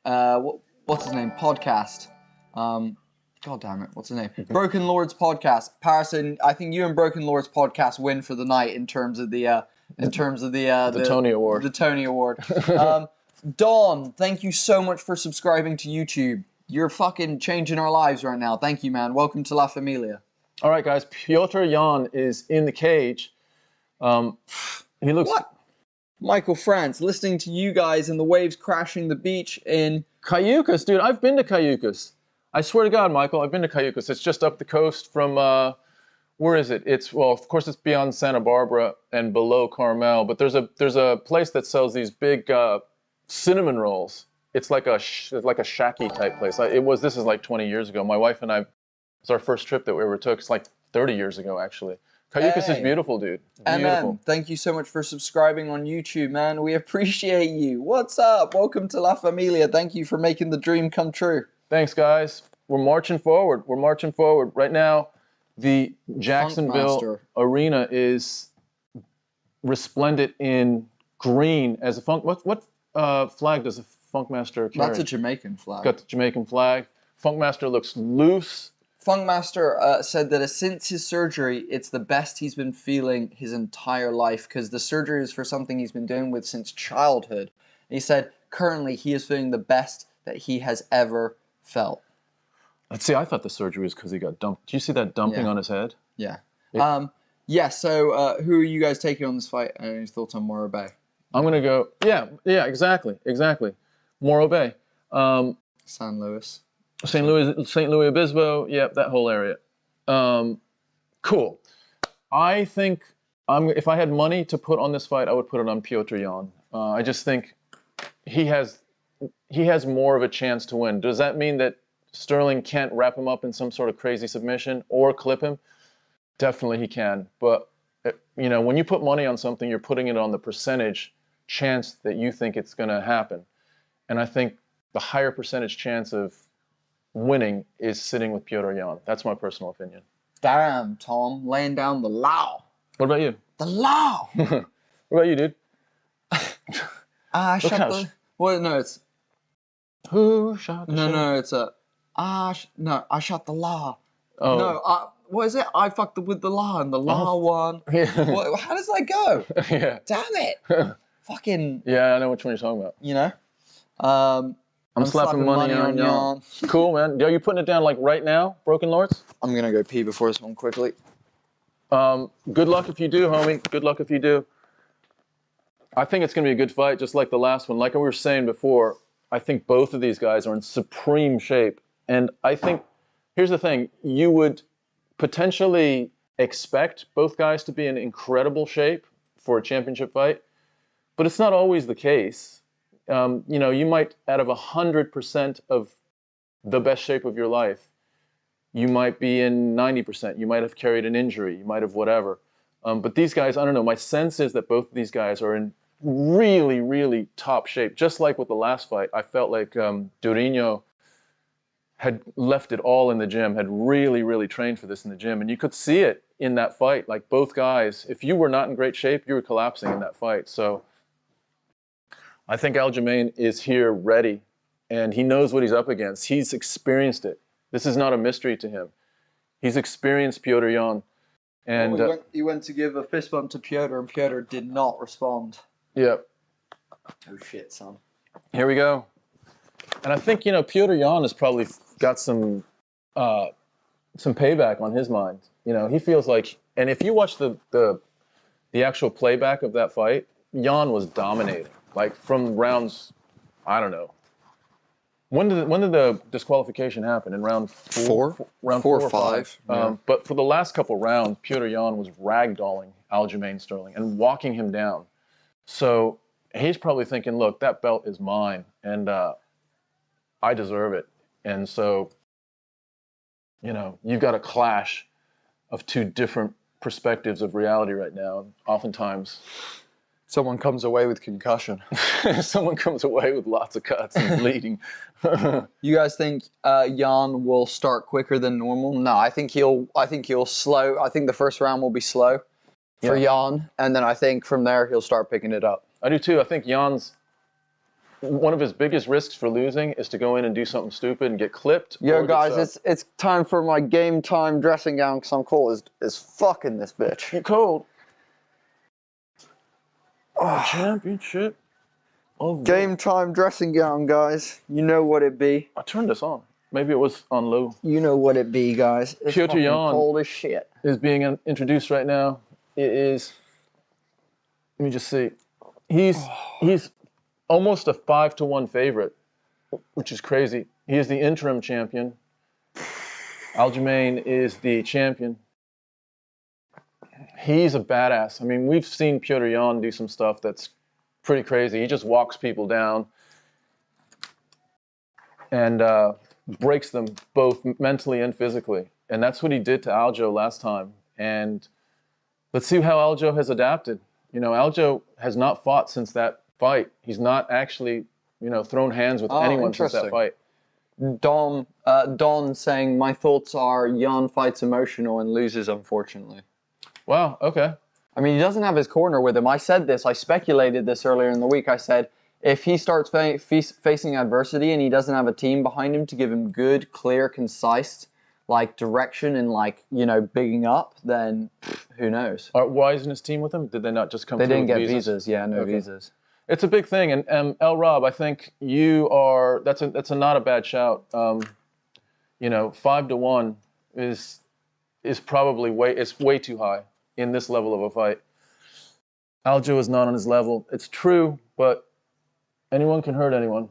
Speaker 5: what's his name? Podcast. God damn it, what's his name? Broken Lords Podcast. Paris, and I think you and Broken Lords Podcast win for the night in terms of the
Speaker 3: Tony Award.
Speaker 5: The Tony Award. Dawn, thank you so much for subscribing to YouTube. You're fucking changing our lives right now. Thank you, man. Welcome to La Familia.
Speaker 3: All right, guys. Petr Yan is in the cage. He looks...
Speaker 5: What? Michael Franz, listening to you guys and the waves crashing the beach in...
Speaker 3: Cayucas, dude. I've been to Cayucas. I swear to God, Michael, I've been to Cayucas. It's just up the coast from... where is it? Well, of course, it's beyond Santa Barbara and below Carmel. But there's a place that sells these big cinnamon rolls. It's like a shacky type place. This is like 20 years ago. My wife and I, it was our first trip that we ever took. It's like 30 years ago, actually. Cayucas is beautiful, dude. Beautiful.
Speaker 5: Thank you so much for subscribing on YouTube, man. We appreciate you. What's up? Welcome to La Familia. Thank you for making the dream come true.
Speaker 3: Thanks, guys. We're marching forward. Right now, the Jacksonville arena is resplendent in green as a funk. What flag does a Funkmaster carry?
Speaker 5: That's a Jamaican flag.
Speaker 3: Got the Jamaican flag. Funkmaster looks loose.
Speaker 5: Funkmaster said that since his surgery, it's the best he's been feeling his entire life because the surgery is for something he's been dealing with since childhood. And he said currently he is feeling the best that he has ever felt.
Speaker 3: Let's see, I thought the surgery was because he got dumped. Did you see that dumping on his head?
Speaker 5: Yeah. So who are you guys taking on this fight? Any thoughts on Morro Bay?
Speaker 3: I'm going to go, yeah, exactly. Morro Bay.
Speaker 5: San Luis.
Speaker 3: St. Louis Obispo, yep, that whole area. Cool. I think if I had money to put on this fight, I would put it on Petr Yan. I just think he has more of a chance to win. Does that mean that Sterling can't wrap him up in some sort of crazy submission or clip him, definitely he can. But, you know, when you put money on something, you're putting it on the percentage chance that you think it's going to happen. And I think the higher percentage chance of winning is sitting with Petr Yan. That's my personal opinion.
Speaker 5: Damn, Tom, laying down the law.
Speaker 3: What about you?
Speaker 5: The law.
Speaker 3: What about you, dude?
Speaker 5: I shot the... Well, no, it's...
Speaker 3: Who shot the shot?
Speaker 5: No, it's a... I shot the law.
Speaker 3: Oh.
Speaker 5: No, what is it? I fucked with the law and the law won.
Speaker 3: Yeah.
Speaker 5: What, how does that go?
Speaker 3: Yeah.
Speaker 5: Damn it. Fucking...
Speaker 3: Yeah, I know which one you're talking about.
Speaker 5: You know? I'm
Speaker 3: slapping money on Yan. Cool, man. Are you putting it down like right now, Broken Lords?
Speaker 5: I'm going to go pee before this one quickly.
Speaker 3: Good luck if you do, homie. Good luck if you do. I think it's going to be a good fight, just like the last one. Like we were saying before, I think both of these guys are in supreme shape. And I think, here's the thing, you would potentially expect both guys to be in incredible shape for a championship fight, but it's not always the case. You know, you might, out of 100% of the best shape of your life, you might be in 90%. You might have carried an injury. You might have whatever. But these guys, I don't know. My sense is that both of these guys are in really, really top shape. Just like with the last fight, I felt like Durinho had left it all in the gym, had really, really trained for this in the gym. And you could see it in that fight. Like both guys, if you were not in great shape, you were collapsing in that fight. So I think Aljamain is here ready, and he knows what he's up against. He's experienced it. This is not a mystery to him. He's experienced Petr Yan. And
Speaker 5: he went to give a fist bump to Petr, and Petr did not respond.
Speaker 3: Yeah.
Speaker 5: Oh shit, son.
Speaker 3: Here we go. And I think, you know, Petr Yan has probably got some payback on his mind. You know, he feels like, and if you watch the actual playback of that fight, Yan was dominating. Like from rounds, I don't know. When did the disqualification happen? In round four? Round four or five.
Speaker 5: Yeah.
Speaker 3: But for the last couple rounds, Petr Yan was ragdolling Aljamain Sterling and walking him down. So he's probably thinking, look, that belt is mine, and I deserve it. And so, you know, you've got a clash of two different perspectives of reality right now. Oftentimes,
Speaker 5: someone comes away with concussion.
Speaker 3: Someone comes away with lots of cuts and bleeding.
Speaker 5: You guys think Yan will start quicker than normal? No, I think he'll slow. I think the first round will be slow for Yan, and then I think from there he'll start picking it up.
Speaker 3: I do too. I think Jan's one of his biggest risks for losing is to go in and do something stupid and get clipped.
Speaker 5: Yo, guys, it's time for my game time dressing gown because I'm cold as fucking this bitch.
Speaker 3: You're cold. Oh, championship.
Speaker 5: Game time dressing gown, guys. You know what it be.
Speaker 3: I turned this on. Maybe it was on low.
Speaker 5: You know what it be, guys. It's
Speaker 3: Petr
Speaker 5: fucking
Speaker 3: Yan
Speaker 5: cold as shit.
Speaker 3: is being introduced right now. It is. Let me just see. He's almost a 5-1 favorite, which is crazy. He is the interim champion. Aljamain is the champion. He's a badass. I mean, we've seen Petr Yan do some stuff that's pretty crazy. He just walks people down and breaks them both mentally and physically. And that's what he did to Aljo last time. And let's see how Aljo has adapted. You know, Aljo has not fought since that fight. He's not actually, you know, thrown hands with anyone since that fight.
Speaker 5: Don saying, my thoughts are Yan fights emotional and loses, unfortunately.
Speaker 3: Wow, okay.
Speaker 5: I mean, he doesn't have his corner with him. I said this, I speculated this earlier in the week. I said, if he starts facing adversity and he doesn't have a team behind him to give him good, clear, concise, like, direction and, like, you know, bigging up, then who knows?
Speaker 3: Why isn't his team with him? Did they not just come through
Speaker 5: They didn't
Speaker 3: with
Speaker 5: get
Speaker 3: visas?
Speaker 5: visas. Yeah, no visas.
Speaker 3: It's a big thing. And El Rob, I think you are, that's a not a bad shout. You know, 5-1 is probably way too high in this level of a fight. Aljo is not on his level. It's true, but anyone can hurt anyone.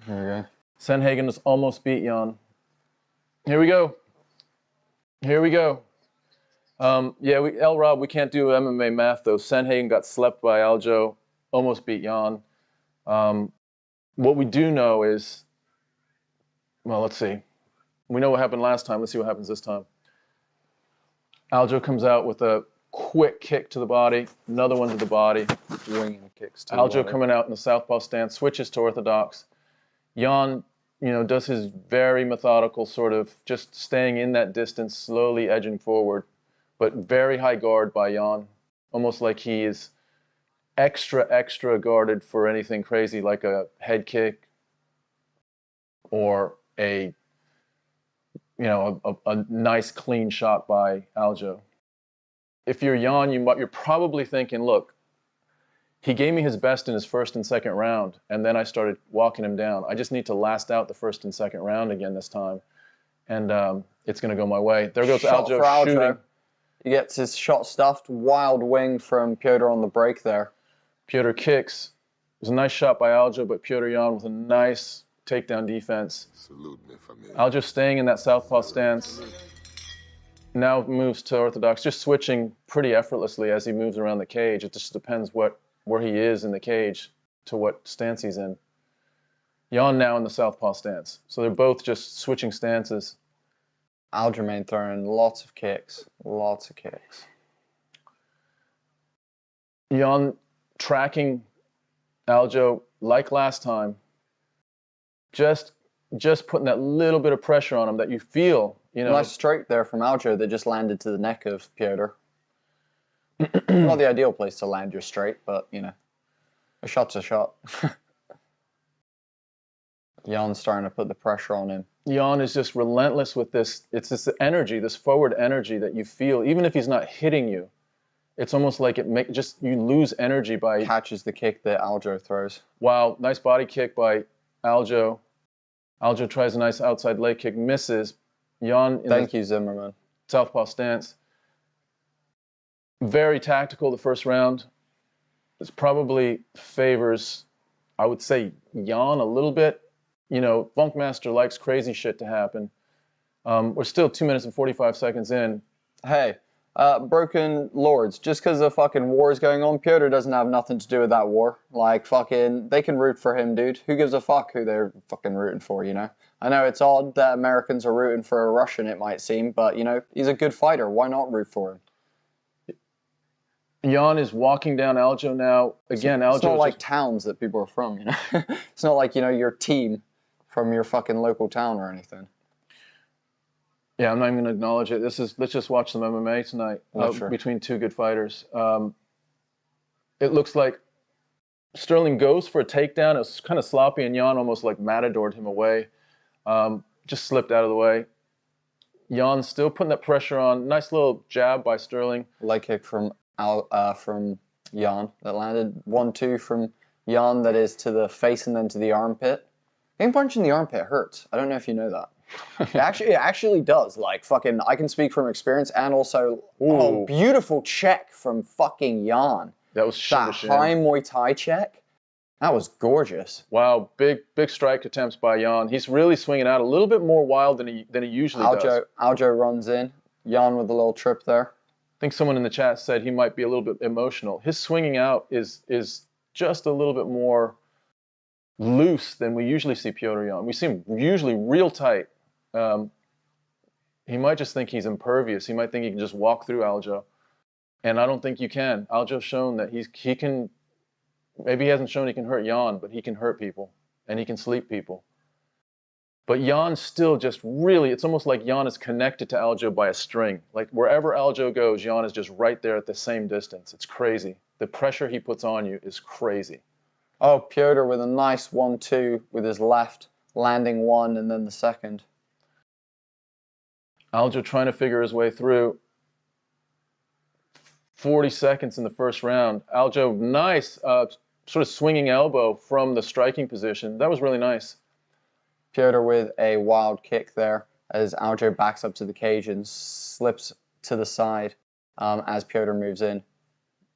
Speaker 5: Here we go.
Speaker 3: Sandhagen has almost beat Yan. Here we go. Here we go. Yeah, El Rob, we can't do MMA math though. Sandhagen got slept by Aljo, almost beat Yan. What we do know is Well, let's see. We know what happened last time. Let's see what happens this time. Aljo comes out with a quick kick to the body, another one to the body.
Speaker 5: Winging kicks to
Speaker 3: Aljo coming out in the southpaw stance, switches to orthodox. Yan, does his very methodical sort of just staying in that distance, slowly edging forward, but very high guard by Yan, almost like he is extra guarded for anything crazy like a head kick or a nice clean shot by Aljo. If you're Yan, you're probably thinking, look, he gave me his best in his first and second round, and then I started walking him down. I just need to last out the first and second round again this time, and it's going to go my way. There goes
Speaker 5: Shot
Speaker 3: Aljo
Speaker 5: for Aljo.
Speaker 3: shooting.
Speaker 5: He gets his shot stuffed. Wild wing from Piotr on the break there.
Speaker 3: Piotr kicks. It was a nice shot by Aljo, but Piotr Yan with a nice takedown defense.
Speaker 6: Salute me, familia.
Speaker 3: Aljo staying in that southpaw stance. Now moves to orthodox, just switching pretty effortlessly as he moves around the cage. It just depends where he is in the cage to what stance he's in. Yan now in the southpaw stance. So they're both just switching stances.
Speaker 5: Aljamain throwing lots of kicks. Lots of kicks.
Speaker 3: Yan tracking Aljo like last time. Just putting that little bit of pressure on him that you feel,
Speaker 5: Nice straight there from Aljo that just landed to the neck of Piotr. Not the ideal place to land your straight, but, a shot's a shot. Jan's starting to put the pressure on him.
Speaker 3: Yan is just relentless with this. It's this energy, this forward energy that you feel, even if he's not hitting you. It's almost like you lose energy by...
Speaker 5: Catches the kick that Aljo throws.
Speaker 3: Wow, nice body kick by Aljo. Aljo tries a nice outside leg kick, misses. Yan in
Speaker 5: Thank you, Zimmerman.
Speaker 3: southpaw stance. Very tactical the first round. This probably favors, I would say, Yan a little bit. Funkmaster likes crazy shit to happen. We're still 2 minutes and 45 seconds in.
Speaker 5: Hey, Broken Lords, just because a fucking war is going on, Piotr doesn't have nothing to do with that war. Like, fucking, they can root for him, dude. Who gives a fuck who they're fucking rooting for, I know it's odd that Americans are rooting for a Russian, it might seem, but, he's a good fighter. Why not root for him?
Speaker 3: Yan is walking down Aljo now. Again, Aljo.
Speaker 5: It's not like towns that people are from, It's not like, your team from your fucking local town or anything.
Speaker 3: Yeah, I'm not even going to acknowledge it. Let's just watch some MMA tonight
Speaker 5: Sure.
Speaker 3: between two good fighters. It looks like Sterling goes for a takedown. It was kind of sloppy, and Yan almost like matadored him away. Just slipped out of the way. Yan still putting that pressure on. Nice little jab by Sterling.
Speaker 5: Leg kick from Yan that landed. 1-2 from Yan that is to the face and then to the armpit. Getting punched in the armpit hurts. I don't know if you know that. It actually does. Like, fucking, I can speak from experience, and also, beautiful check from fucking Yan.
Speaker 3: That was
Speaker 5: that high Muay Thai check. That was gorgeous.
Speaker 3: Wow, big strike attempts by Yan. He's really swinging out a little bit more wild than he usually does.
Speaker 5: Aljo runs in. Yan with a little trip there.
Speaker 3: I think someone in the chat said he might be a little bit emotional. His swinging out is just a little bit more loose than we usually see Piotr Yan. We see him usually real tight. He might just think he's impervious. He might think he can just walk through Aljo. And I don't think you can. Aljo's shown that he can, maybe he hasn't shown he can hurt Yan, but he can hurt people. And he can sleep people. But Yan still just really, it's almost like Yan is connected to Aljo by a string. Like wherever Aljo goes, Yan is just right there at the same distance. It's crazy. The pressure he puts on you is crazy.
Speaker 5: Oh, Piotr with a nice 1-2 with his left, landing one and then the second.
Speaker 3: Aljo trying to figure his way through. 40 seconds in the first round. Aljo, nice sort of swinging elbow from the striking position. That was really nice.
Speaker 5: Piotr with a wild kick there as Aljo backs up to the cage and slips to the side as Piotr moves in.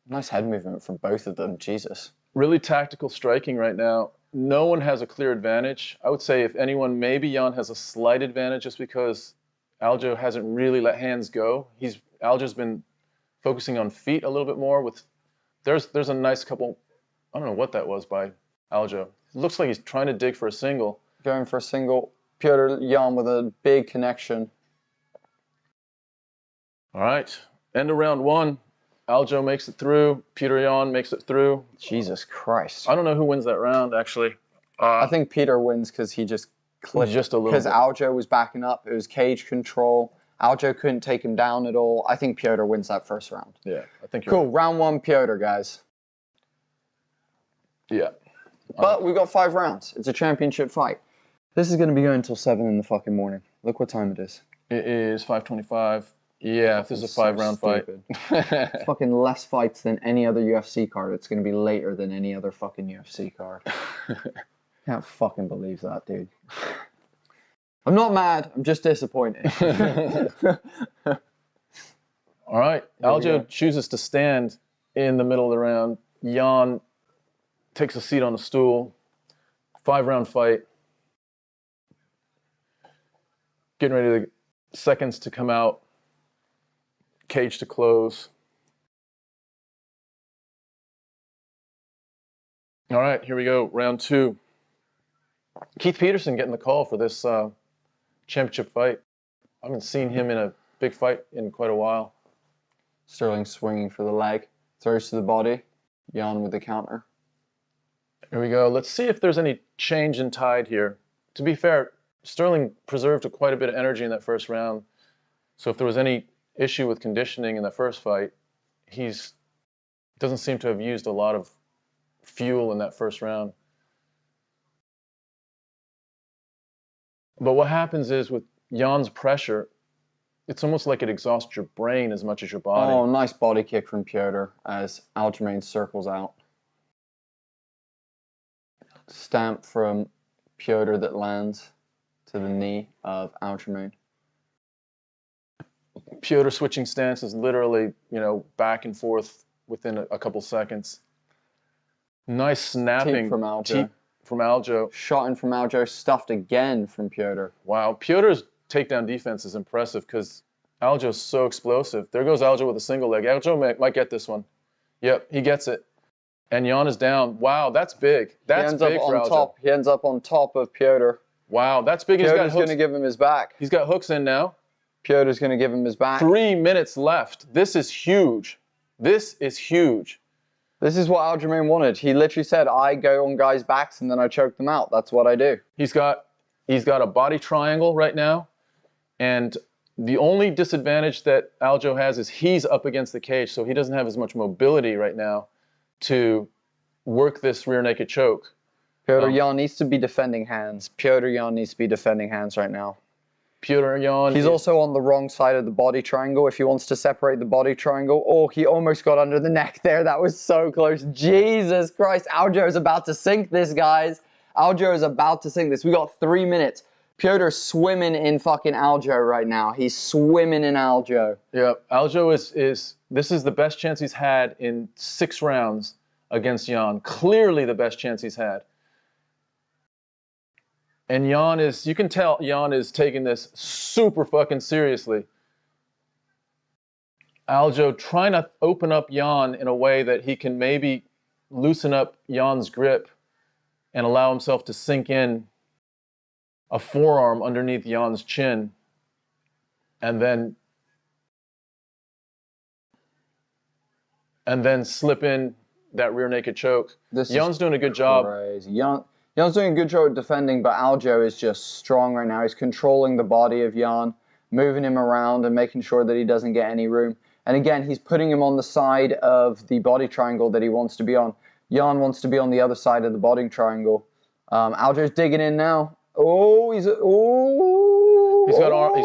Speaker 5: Nice head movement from both of them, Jesus.
Speaker 3: Really tactical striking right now. No one has a clear advantage. I would say if anyone, maybe Yan has a slight advantage just because Aljo hasn't really let hands go. Aljo's been focusing on feet a little bit more. There's a nice couple, I don't know what that was by Aljo. It looks like he's trying to dig for a single.
Speaker 5: Going for a single. Petr Yan with a big connection.
Speaker 3: All right, end of round 1. Aljo makes it through. Petr Yan makes it through.
Speaker 5: Jesus Christ.
Speaker 3: I don't know who wins that round, actually.
Speaker 5: I think Petr wins because he just clipped.
Speaker 3: Just a little
Speaker 5: Because
Speaker 3: bit.
Speaker 5: Aljo was backing up. It was cage control. Aljo couldn't take him down at all. I think Petr wins that first round.
Speaker 3: Yeah, I think you're
Speaker 5: Cool. Round 1, Petr, guys.
Speaker 3: right. Yeah.
Speaker 5: But we've got 5 rounds. It's a championship fight. This is going to be going until 7 in the fucking morning. Look what time it is.
Speaker 3: It is 5:25. Yeah, if this is a
Speaker 5: So
Speaker 3: 5-round fight.
Speaker 5: stupid. It's fucking less fights than any other UFC card. It's going to be later than any other fucking UFC card. Can't fucking believe that, dude. I'm not mad. I'm just disappointed.
Speaker 3: All right, Aljo chooses to stand in the middle of the round. Yan takes a seat on a stool. 5-round fight. Getting ready to seconds to come out. Cage to close. All right, here we go. Round 2. Keith Peterson getting the call for this championship fight. I haven't seen him in a big fight in quite a while.
Speaker 5: Sterling swinging for the leg. Throws to the body. Yan with the counter.
Speaker 3: Here we go. Let's see if there's any change in tide here. To be fair, Sterling preserved quite a bit of energy in that first round. So if there was any issue with conditioning in the first fight, doesn't seem to have used a lot of fuel in that first round. But what happens is with Yan's pressure, it's almost like it exhausts your brain as much as your body.
Speaker 5: Oh, nice body kick from Petr as Aljamain circles out. Stamp from Petr that lands to the knee of Aljamain.
Speaker 3: Petr switching stances literally, back and forth within a couple seconds. Nice snapping.
Speaker 5: Teep from Aljo.
Speaker 3: Teep from Aljo.
Speaker 5: Shot in from Aljo, stuffed again from Petr.
Speaker 3: Wow, Piotr's takedown defense is impressive because Aljo's so explosive. There goes Aljo with a single leg. Aljo might get this one. Yep, he gets it. And Yan is down. Wow, that's big. That's big for Aljo.
Speaker 5: He ends up on top of Petr.
Speaker 3: Wow, that's big.
Speaker 5: Petr's going to give him his back.
Speaker 3: He's got hooks in now.
Speaker 5: Petr's going to give him his back.
Speaker 3: 3 minutes left. This is huge. This is huge.
Speaker 5: This is what Aljamain wanted. He literally said, I go on guys' backs and then I choke them out. That's what I do.
Speaker 3: He's got a body triangle right now. And the only disadvantage that Aljo has is he's up against the cage, so he doesn't have as much mobility right now to work this rear naked choke.
Speaker 5: Petr Yan needs to be defending hands. Petr Yan needs to be defending hands right now.
Speaker 3: Petr Yan.
Speaker 5: He's also on the wrong side of the body triangle if he wants to separate the body triangle. Oh, he almost got under the neck there. That was so close. Jesus Christ. Aljo is about to sink this, guys. Aljo is about to sink this. We got 3 minutes. Petr's swimming in fucking Aljo right now. He's swimming in Aljo.
Speaker 3: Yeah, Aljo this is the best chance he's had in 6 rounds against Yan. Clearly the best chance he's had. And you can tell Yan is taking this super fucking seriously. Aljo trying to open up Yan in a way that he can maybe loosen up Yan's grip and allow himself to sink in a forearm underneath Yan's chin and then slip in that rear naked choke. Yan's doing a good job.
Speaker 5: Crazy. Yan's doing a good job at defending, but Aljo is just strong right now. He's controlling the body of Yan, moving him around and making sure that he doesn't get any room. And again, he's putting him on the side of the body triangle that he wants to be on. Yan wants to be on the other side of the body triangle. Aljo's digging in now. Oh, he's got an arm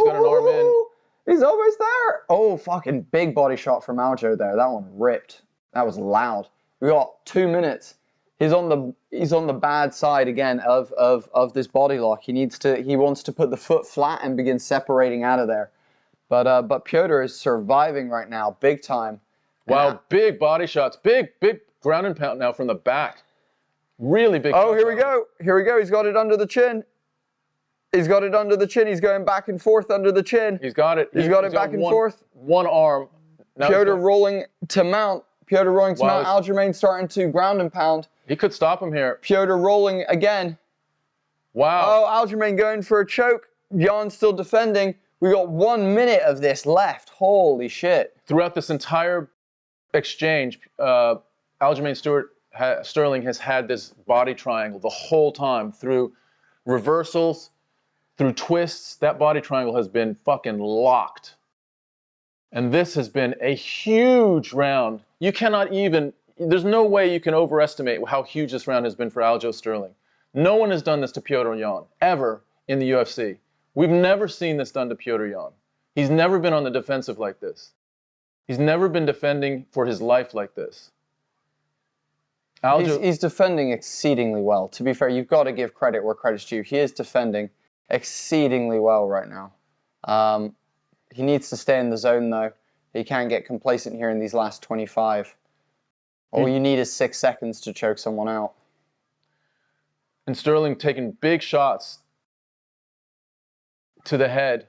Speaker 5: in. He's almost there. Oh, fucking big body shot from Aljo there. That one ripped. That was loud. We got 2 minutes. He's on the bad side again of this body lock. He wants to put the foot flat and begin separating out of there. But Petr is surviving right now, big time.
Speaker 3: Wow, big body shots, big ground and pound now from the back. Really big.
Speaker 5: Oh, here we go. Here we go. He's got it under the chin. He's got it under the chin. He's going back and forth under the chin.
Speaker 3: He's got it.
Speaker 5: He's got it back and forth.
Speaker 3: One arm. Now
Speaker 5: Petr rolling to mount. Petr rolling to mount. Aljamain starting to ground and pound.
Speaker 3: He could stop him here.
Speaker 5: Petr rolling again.
Speaker 3: Wow.
Speaker 5: Oh, Aljamain going for a choke. Jan's still defending. We got 1 minute of this left. Holy shit.
Speaker 3: Throughout this entire exchange, Aljamain Sterling has had this body triangle the whole time through reversals, through twists. That body triangle has been fucking locked. And this has been a huge round. You cannot even, there's no way you can overestimate how huge this round has been for Aljo Sterling. No one has done this to Petr Yan, ever in the UFC. We've never seen this done to Petr Yan. He's never been on the defensive like this. He's never been defending for his life like this.
Speaker 5: He's defending exceedingly well. To be fair, you've got to give credit where credit's due. He is defending exceedingly well right now. He needs to stay in the zone, though. He can't get complacent here in these last 25. All you need is 6 seconds to choke someone out.
Speaker 3: And Sterling taking big shots to the head.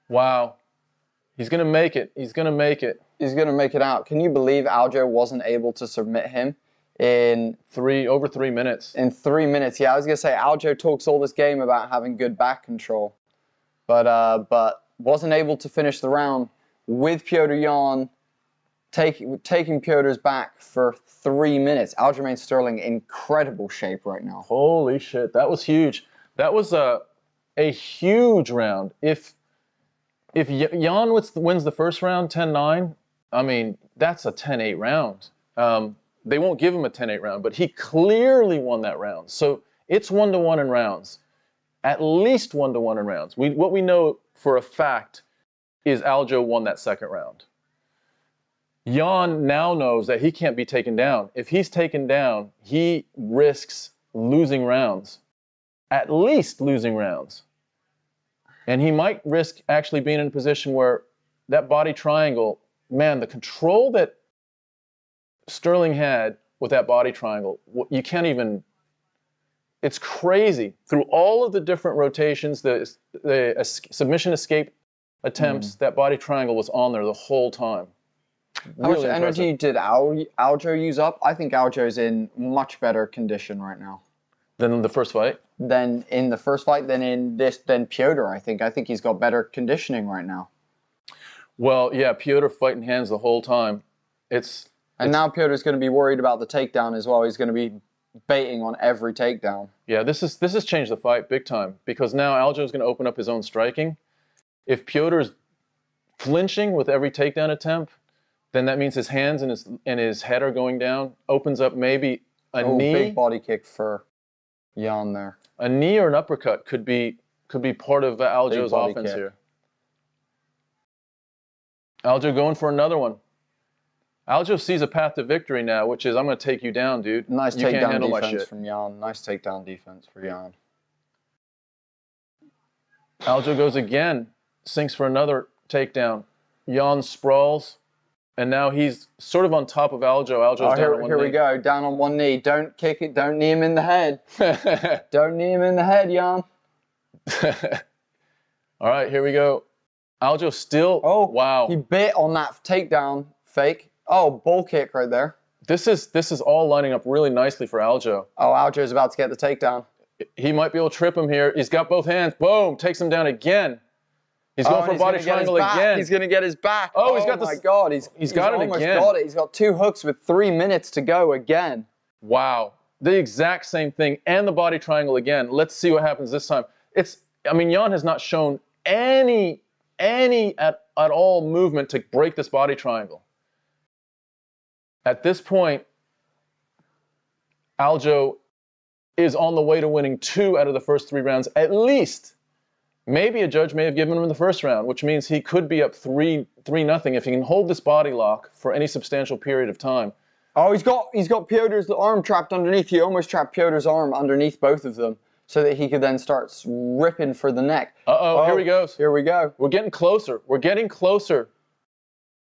Speaker 3: Wow. He's going to make it. He's going to make it.
Speaker 5: He's going to make it out. Can you believe Aljo wasn't able to submit him in
Speaker 3: over 3 minutes?
Speaker 5: In 3 minutes, yeah. I was going to say, Aljo talks all this game about having good back control, but wasn't able to finish the round with Petr Yan taking Petr's back for 3 minutes. Aljamain Sterling, incredible shape right now.
Speaker 3: Holy shit, that was huge. That was a huge round. If Yan wins the first round 10-9, I mean, that's a 10-8 round. They won't give him a 10-8 round, but he clearly won that round. So it's 1-1 in rounds. At least 1-1 in rounds. What we know for a fact is Aljo won that second round. Yan now knows that he can't be taken down. If he's taken down, he risks losing rounds. At least losing rounds. And he might risk actually being in a position where that body triangle, man, the control that Sterling had with that body triangle, you can't even, it's crazy. Through all of the different rotations, the submission escape attempts, that body triangle was on there the whole time.
Speaker 5: How much energy did Aljo use up? I think Aljo's in much better condition right now.
Speaker 3: Than in the first fight?
Speaker 5: Than in the first fight, than Petr, I think. I think he's got better conditioning right now.
Speaker 3: Well, yeah, Petr fighting hands the whole time.
Speaker 5: And now Petr's going to be worried about the takedown as well. He's going to be baiting on every takedown.
Speaker 3: Yeah, this has changed the fight big time because now Aljo's going to open up his own striking. If Petr's flinching with every takedown attempt, then that means his hands and his head are going down. Opens up maybe a knee.
Speaker 5: Big body kick for Yan there.
Speaker 3: A knee or an uppercut could be part of Aljo's offense here. Aljo going for another one. Aljo sees a path to victory now, which is I'm going to take you down, dude.
Speaker 5: Nice
Speaker 3: you can't
Speaker 5: takedown
Speaker 3: handle my
Speaker 5: defense
Speaker 3: shit.
Speaker 5: from Yan. Nice takedown defense for Yan.
Speaker 3: Aljo goes again, sinks for another takedown. Yan sprawls, and now he's sort of on top of Aljo. Aljo's down on one knee.
Speaker 5: Here we go, down on one knee. Don't kick it. Don't knee him in the head. Don't knee him in the head, Yan.
Speaker 3: All right, here we go. Aljo still. Oh, wow.
Speaker 5: He bit on that takedown fake. Oh, bull kick right there.
Speaker 3: This is all lining up really nicely for Aljo.
Speaker 5: Oh, Aljo's about to get the takedown.
Speaker 3: He might be able to trip him here. He's got both hands. Boom, takes him down again. He's going for a body triangle again.
Speaker 5: He's going to get his back.
Speaker 3: Oh, he's got this.
Speaker 5: Oh, my God. He's
Speaker 3: got it
Speaker 5: almost
Speaker 3: again.
Speaker 5: Got it. He's got 2 hooks with 3 minutes to go again.
Speaker 3: Wow. The exact same thing and the body triangle again. Let's see what happens this time. I mean, Yan has not shown any at all movement to break this body triangle. At this point, Aljo is on the way to winning 2 out of the first 3 rounds, at least. Maybe a judge may have given him in the first round, which means he could be up 3-0 if he can hold this body lock for any substantial period of time.
Speaker 5: Oh, he's got Petr's arm trapped underneath. He almost trapped Petr's arm underneath both of them so that he could then start ripping for the neck.
Speaker 3: Uh-oh, here he goes.
Speaker 5: Here we go.
Speaker 3: We're getting closer. We're getting closer.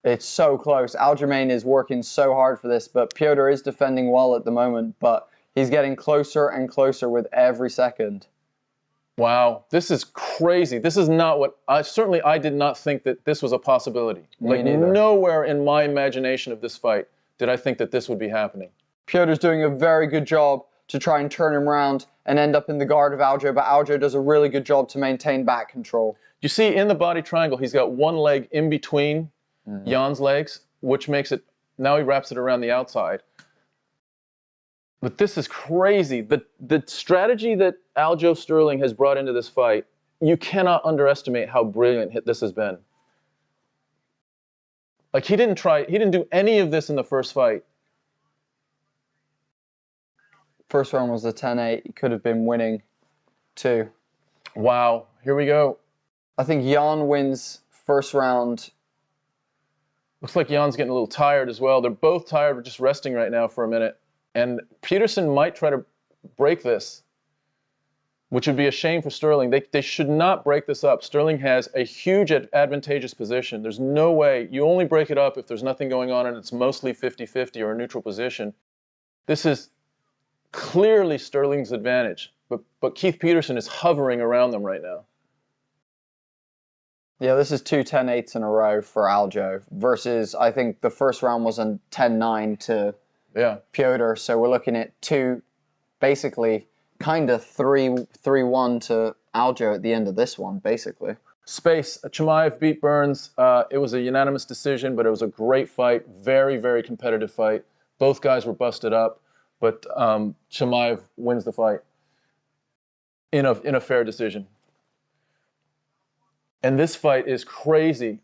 Speaker 5: It's so close. Aljamain is working so hard for this, but Petr is defending well at the moment, but he's getting closer and closer with every second.
Speaker 3: Wow, this is crazy. This is not what I did not think that this was a possibility.
Speaker 5: Me neither.
Speaker 3: Nowhere in my imagination of this fight did I think that this would be happening.
Speaker 5: Petr's doing a very good job to try and turn him around and end up in the guard of Aljo, but Aljo does a really good job to maintain back control.
Speaker 3: You see in the body triangle, he's got one leg in between Yan's legs, which makes it, now he wraps it around the outside. But this is crazy. The strategy that Aljo Sterling has brought into this fight, you cannot underestimate how brilliant this has been. Like, he didn't do any of this in the first fight.
Speaker 5: First round was a 10-8. He could have been winning too.
Speaker 3: Wow, here we go.
Speaker 5: I think Yan wins first round.
Speaker 3: Looks like Jan's getting a little tired as well. They're both tired. We're just resting right now for a minute. And Peterson might try to break this, which would be a shame for Sterling. They should not break this up. Sterling has a huge advantageous position. There's no way. You only break it up if there's nothing going on and it's mostly 50-50 or a neutral position. This is clearly Sterling's advantage. But Keith Peterson is hovering around them right now.
Speaker 5: Yeah, this is two 10-8s in a row for Aljo versus, I think the first round was a 10-9 to Piotr. So we're looking at two, basically, kind of 3-1 to Aljo at the end of this one, basically.
Speaker 3: Space. Chimaev beat Burns. It was a unanimous decision, but it was a great fight. Very, very competitive fight. Both guys were busted up, but Chimaev wins the fight in a fair decision. And this fight is crazy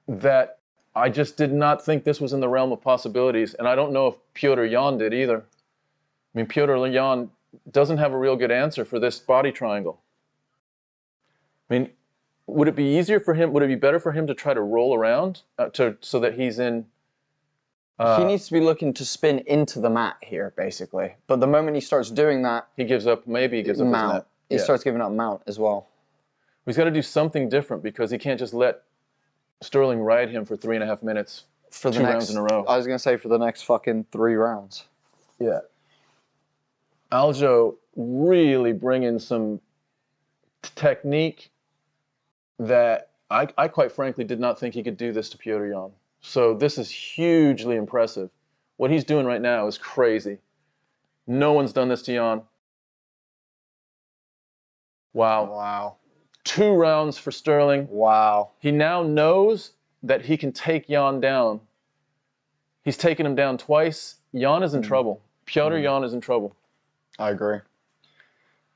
Speaker 3: that I just did not think this was in the realm of possibilities. And I don't know if Piotr Yan did either. I mean, Piotr Yan doesn't have a real good answer for this body triangle. I mean, would it be easier for him? Would it be better for him to try to roll around so that he's in?
Speaker 5: He needs to be looking to spin into the mat here, basically. But the moment he starts doing that,
Speaker 3: he gives up. Maybe he gives up
Speaker 5: mount.
Speaker 3: His net.
Speaker 5: He starts giving up mount as well.
Speaker 3: He's got to do something different because he can't just let Sterling ride him for 3.5 minutes for the 2 rounds in a row.
Speaker 5: I was going to say for the next fucking 3 rounds.
Speaker 3: Yeah. Aljo really bringing some technique that I quite frankly did not think he could do this to Piotr Yan. So this is hugely impressive. What he's doing right now is crazy. No one's done this to Yan. Wow.
Speaker 5: Wow.
Speaker 3: 2 rounds for Sterling.
Speaker 5: Wow.
Speaker 3: He now knows that he can take Yan down. He's taken him down twice. Yan is in trouble. Piotr Yan is in trouble.
Speaker 5: I agree.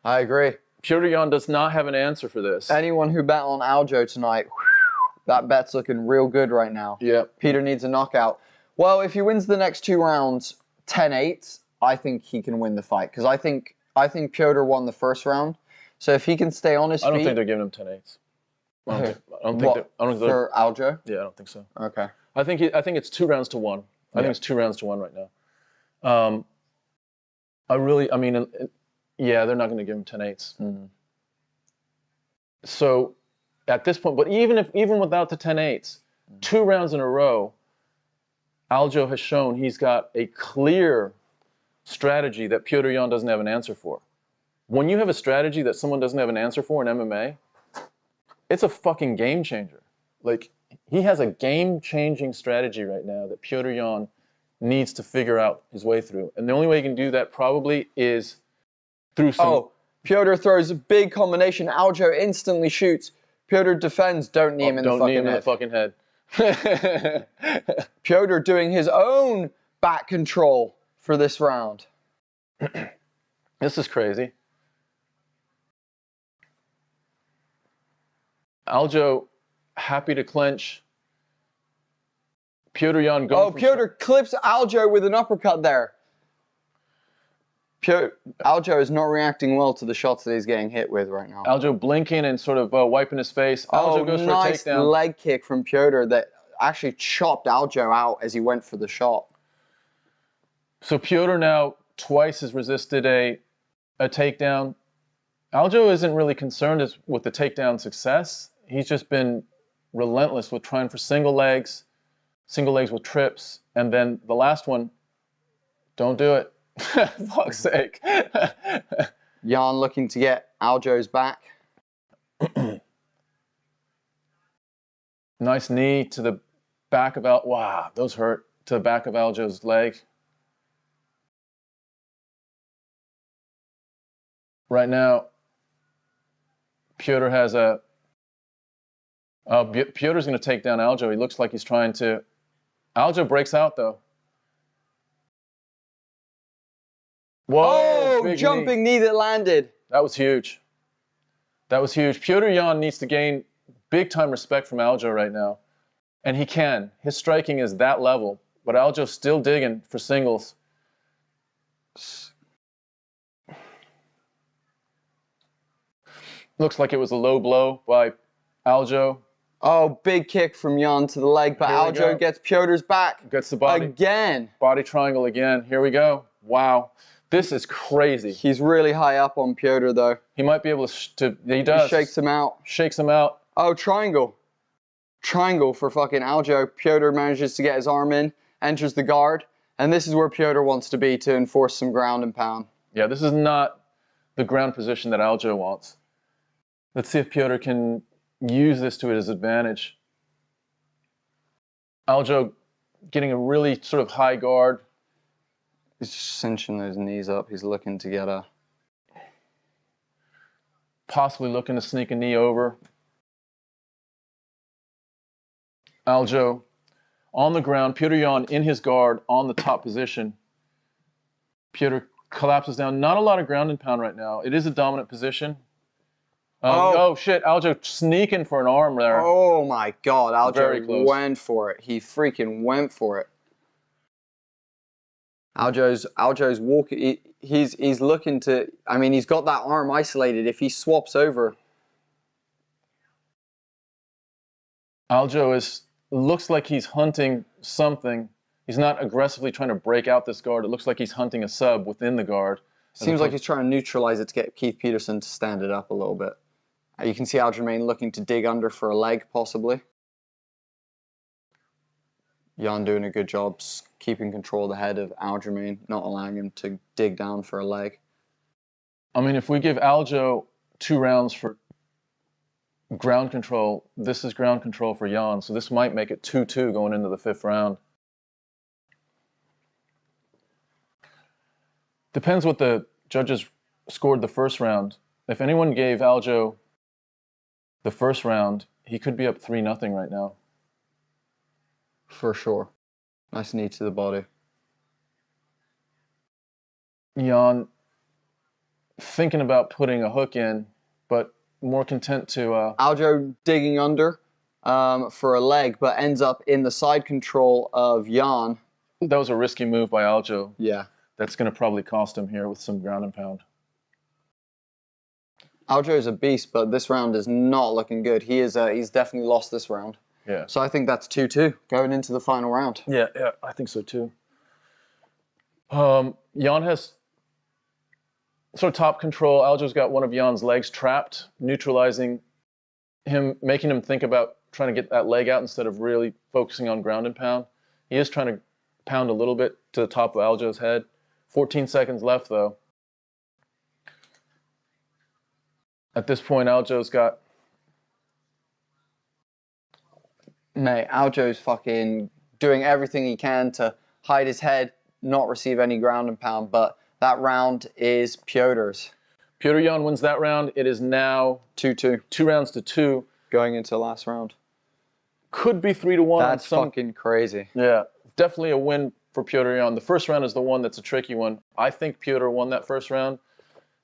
Speaker 5: I agree.
Speaker 3: Piotr Yan does not have an answer for this.
Speaker 5: Anyone who bet on Aljo tonight, that bet's looking real good right now.
Speaker 3: Yeah.
Speaker 5: Peter needs a knockout. Well, if he wins the next 2 rounds 10-8, I think he can win the fight. Because I think Piotr won the first round. So if he can stay on his feet...
Speaker 3: I don't think they're giving him 10-8s. I don't think
Speaker 5: for Aljo?
Speaker 3: Yeah, I don't think so.
Speaker 5: Okay.
Speaker 3: I think it's 2 rounds to 1. I think it's 2 rounds to 1 right now. Yeah, they're not going to give him 10-8s.
Speaker 5: Mm-hmm.
Speaker 3: So at this point, but even without the 10-8s, 2 rounds in a row, Aljo has shown he's got a clear strategy that Piotr Yan doesn't have an answer for. When you have a strategy that someone doesn't have an answer for in MMA, it's a fucking game changer. Like, he has a game-changing strategy right now that Piotr Yan needs to figure out his way through. And the only way he can do that probably is through some...
Speaker 5: Oh, Piotr throws a big combination. Aljo instantly shoots. Piotr defends. Don't knee him in the fucking head. Piotr doing his own back control for this round.
Speaker 3: This is crazy. Aljo happy to clinch. Piotr Yan going.
Speaker 5: Oh, Piotr clips Aljo with an uppercut there. Aljo is not reacting well to the shots that he's getting hit with right now.
Speaker 3: Aljo blinking and sort of wiping his face. Aljo goes
Speaker 5: nice
Speaker 3: for a takedown.
Speaker 5: Leg kick from Piotr that actually chopped Aljo out as he went for the shot.
Speaker 3: So Piotr now twice has resisted a takedown. Aljo isn't really concerned with the takedown success. He's just been relentless with trying for single legs with trips, and then the last one, don't do it. Fuck's sake.
Speaker 5: Yan looking to get Aljo's back.
Speaker 3: Nice knee to the back of wow, those hurt. To the back of Aljo's leg. Right now, Piotr has a... Piotr's going to take down Aljo. He looks like he's trying to... Aljo breaks out, though. Whoa,
Speaker 5: Oh, jumping knee that landed.
Speaker 3: That was huge. That was huge. Petr Yan needs to gain big-time respect from Aljo right now. And he can. His striking is that level. But Aljo's still digging for singles. Looks like it was a low blow by Aljo.
Speaker 5: Oh, big kick from Yan to the leg, but Aljo gets Piotr's back.
Speaker 3: Gets the body.
Speaker 5: Again.
Speaker 3: Body triangle again. Here we go. Wow. This is crazy.
Speaker 5: He's really high up on Piotr, though.
Speaker 3: He might be able to he does.
Speaker 5: He shakes him out.
Speaker 3: Shakes him out.
Speaker 5: Oh, triangle. Triangle for fucking Aljo. Piotr manages to get his arm in, enters the guard, and this is where Piotr wants to be to enforce some ground and pound.
Speaker 3: Yeah, this is not the ground position that Aljo wants. Let's see if Piotr can use this to his advantage. Aljo getting a really sort of high guard.
Speaker 5: He's just cinching those knees up. He's looking to get a...
Speaker 3: Possibly looking to sneak a knee over. Aljo on the ground. Petr Yan in his guard on the top position. Piotr collapses down. Not a lot of ground and pound right now. It is a dominant position. Oh shit, Aljo sneaking for an arm there.
Speaker 5: Oh my God, Aljo
Speaker 3: Very close.
Speaker 5: went for it. He freaking went for it. Aljo's walking. He's looking to. I mean, he's got that arm isolated. If he swaps over,
Speaker 3: Aljo looks like he's hunting something. He's not aggressively trying to break out this guard. It looks like he's hunting a sub within the guard.
Speaker 5: Seems like he's trying to neutralize it to get Keith Peterson to stand it up a little bit. You can see Aljamain looking to dig under for a leg, possibly. Yan doing a good job keeping control of the head of Aljamain, not allowing him to dig down for a leg.
Speaker 3: I mean, if we give Aljo 2 rounds for ground control, this is ground control for Yan, so this might make it 2-2 going into the 5th round. Depends what the judges scored the 1st round. If anyone gave Aljo the 1st round, he could be up 3-0 right now.
Speaker 5: For sure. Nice knee to the body.
Speaker 3: Yan thinking about putting a hook in, but more content to...
Speaker 5: Aljo digging under for a leg, but ends up in the side control of Yan.
Speaker 3: That was a risky move by Aljo.
Speaker 5: Yeah.
Speaker 3: That's going to probably cost him here with some ground and pound.
Speaker 5: Aljo is a beast, but this round is not looking good. He's definitely lost this round.
Speaker 3: Yeah.
Speaker 5: So I think that's 2-2 going into the final round.
Speaker 3: Yeah, I think so too. Yan has sort of top control. Aljo's got one of Yan's legs trapped, neutralizing him, making him think about trying to get that leg out instead of really focusing on ground and pound. He is trying to pound a little bit to the top of Aljo's head. 14 seconds left, though. At this point, Aljo's got...
Speaker 5: Mate, Aljo's fucking doing everything he can to hide his head, not receive any ground and pound, but that round is Piotr's.
Speaker 3: Petr Yan wins that round. It is now
Speaker 5: 2-2.
Speaker 3: 2 rounds to 2.
Speaker 5: Going into the last round.
Speaker 3: Could be 3-1.
Speaker 5: That's fucking crazy.
Speaker 3: Yeah, definitely a win for Petr Yan. The 1st round is the one that's a tricky one. I think Piotr won that 1st round,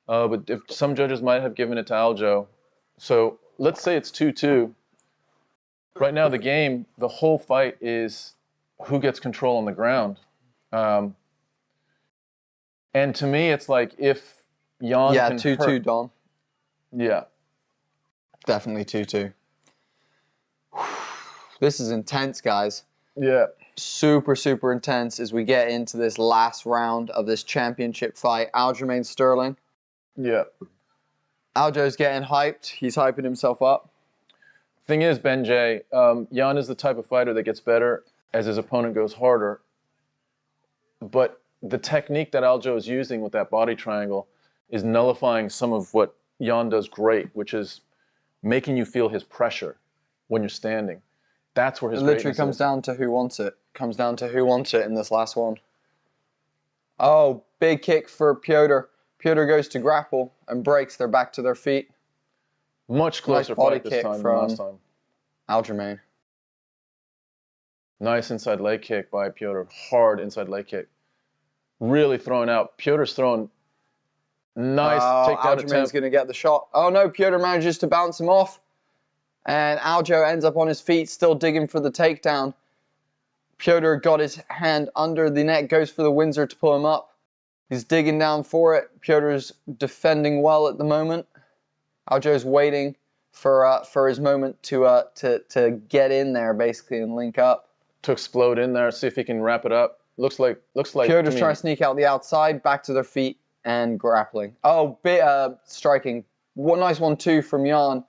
Speaker 3: but if some judges might have given it to Aljo. So let's say it's 2-2. Right now, the game, the whole fight is who gets control on the ground. And to me, it's like if Yan can
Speaker 5: 2-2, Don.
Speaker 3: Yeah.
Speaker 5: Definitely 2-2. This is intense, guys.
Speaker 3: Yeah.
Speaker 5: Super, super intense as we get into this last round of this championship fight. Aljamain Sterling.
Speaker 3: Yeah.
Speaker 5: Aljo's getting hyped. He's hyping himself up.
Speaker 3: Thing is, Ben J, Yan is the type of fighter that gets better as his opponent goes harder. But the technique that Aljo is using with that body triangle is nullifying some of what Yan does great, which is making you feel his pressure when you're standing. That's where his
Speaker 5: It literally comes down to who wants it. Comes down to who wants it in this last one. Oh, big kick for Piotr. Piotr goes to grapple and breaks. They're back to their feet.
Speaker 3: Much closer
Speaker 5: Nice body
Speaker 3: fight this
Speaker 5: kick
Speaker 3: time than
Speaker 5: from
Speaker 3: last time.
Speaker 5: Aljamain.
Speaker 3: Nice inside leg kick by Piotr. Hard inside leg kick. Really throwing out. Piotr's throwing nice takedown
Speaker 5: Aljamain's
Speaker 3: attempt.
Speaker 5: going to get the shot. Oh no, Piotr manages to bounce him off. And Aljo ends up on his feet, still digging for the takedown. Piotr got his hand under the neck, goes for the Windsor to pull him up. He's digging down for it. Piotr's defending well at the moment. Aljo's waiting for his moment to get in there basically and link up.
Speaker 3: To explode in there, see if he can wrap it up. Looks like
Speaker 5: Piotr's trying to sneak out the outside, back to their feet and grappling. Oh, striking. One nice 1-2 from Yan.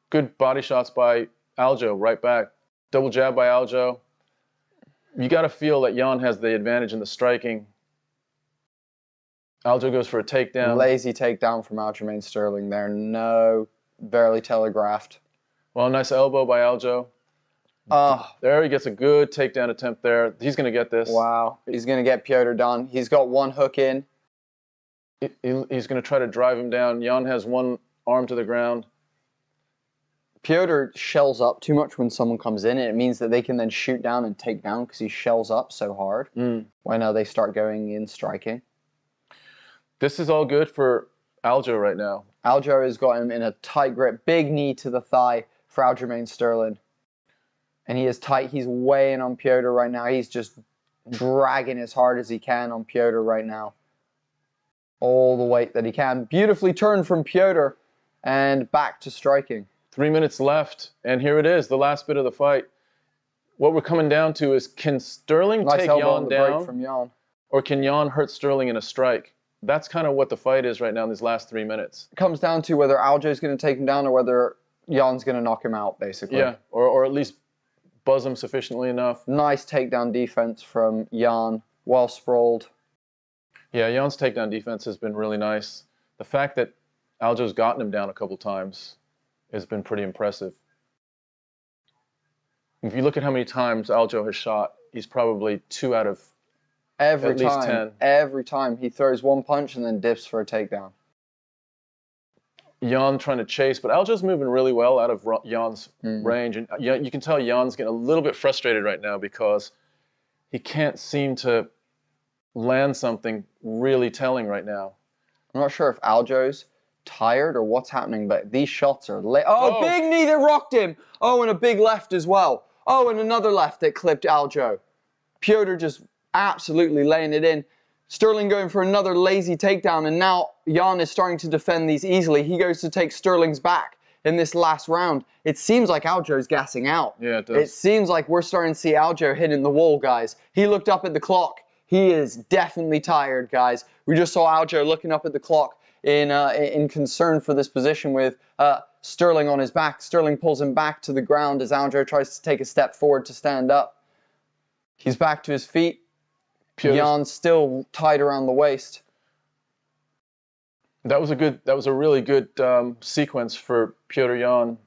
Speaker 3: Good body shots by Aljo, right back. Double jab by Aljo. You got to feel that Yan has the advantage in the striking. Aljo goes for a takedown.
Speaker 5: Lazy takedown from Aljamain Sterling there. No, barely telegraphed.
Speaker 3: Well, nice elbow by Aljo. There he gets a good takedown attempt there. He's going to get this.
Speaker 5: Wow. He's going to get Piotr done. He's got one hook in.
Speaker 3: He's going to try to drive him down. Yan has one arm to the ground.
Speaker 5: Piotr shells up too much when someone comes in, and it means that they can then shoot down and take down because he shells up so hard when they start going in striking.
Speaker 3: This is all good for Aljo right now.
Speaker 5: Aljo has got him in a tight grip. Big knee to the thigh for Aljamain Sterling. And he is tight. He's weighing on Piotr right now. He's just dragging as hard as he can on Piotr right now. All the weight that he can. Beautifully turned from Piotr and back to striking.
Speaker 3: 3 minutes left, and here it is, the last bit of the fight. What we're coming down to is, can Sterling
Speaker 5: Nice
Speaker 3: take
Speaker 5: elbow on
Speaker 3: Yan
Speaker 5: the break
Speaker 3: down,
Speaker 5: from Yan.
Speaker 3: or can Yan hurt Sterling in a strike? That's kind of what the fight is right now in these last 3 minutes.
Speaker 5: It comes down to whether Aljo's going to take him down or whether Jan's going to knock him out, basically.
Speaker 3: Yeah, or at least buzz him sufficiently enough.
Speaker 5: Nice takedown defense from Yan. Well sprawled.
Speaker 3: Yeah, Jan's takedown defense has been really nice. The fact that Aljo's gotten him down a couple times has been pretty impressive. If you look at how many times Aljo has shot, he's probably 2 out of at least 10.
Speaker 5: Every time he throws one punch and then dips for a takedown.
Speaker 3: Yan trying to chase, but Aljo's moving really well out of Jan's range. And you can tell Jan's getting a little bit frustrated right now because he can't seem to land something really telling right now.
Speaker 5: I'm not sure if Aljo's tired or what's happening, but these shots are late. Oh, big knee that rocked him. Oh, and a big left as well. Oh, and another left that clipped Aljo. Piotr just absolutely laying it in. Sterling going for another lazy takedown, and now Yan is starting to defend these easily. He goes to take Sterling's back in this last round. It seems like Aljo's gassing out.
Speaker 3: Yeah, it does.
Speaker 5: It seems like we're starting to see Aljo hitting the wall, guys. He looked up at the clock. He is definitely tired, guys. We just saw Aljo looking up at the clock in concern for this position with Sterling on his back. Sterling pulls him back to the ground as Aljo tries to take a step forward to stand up. He's back to his feet. Jan's still tied around the waist.
Speaker 3: That was a really good sequence for Piotr Yan.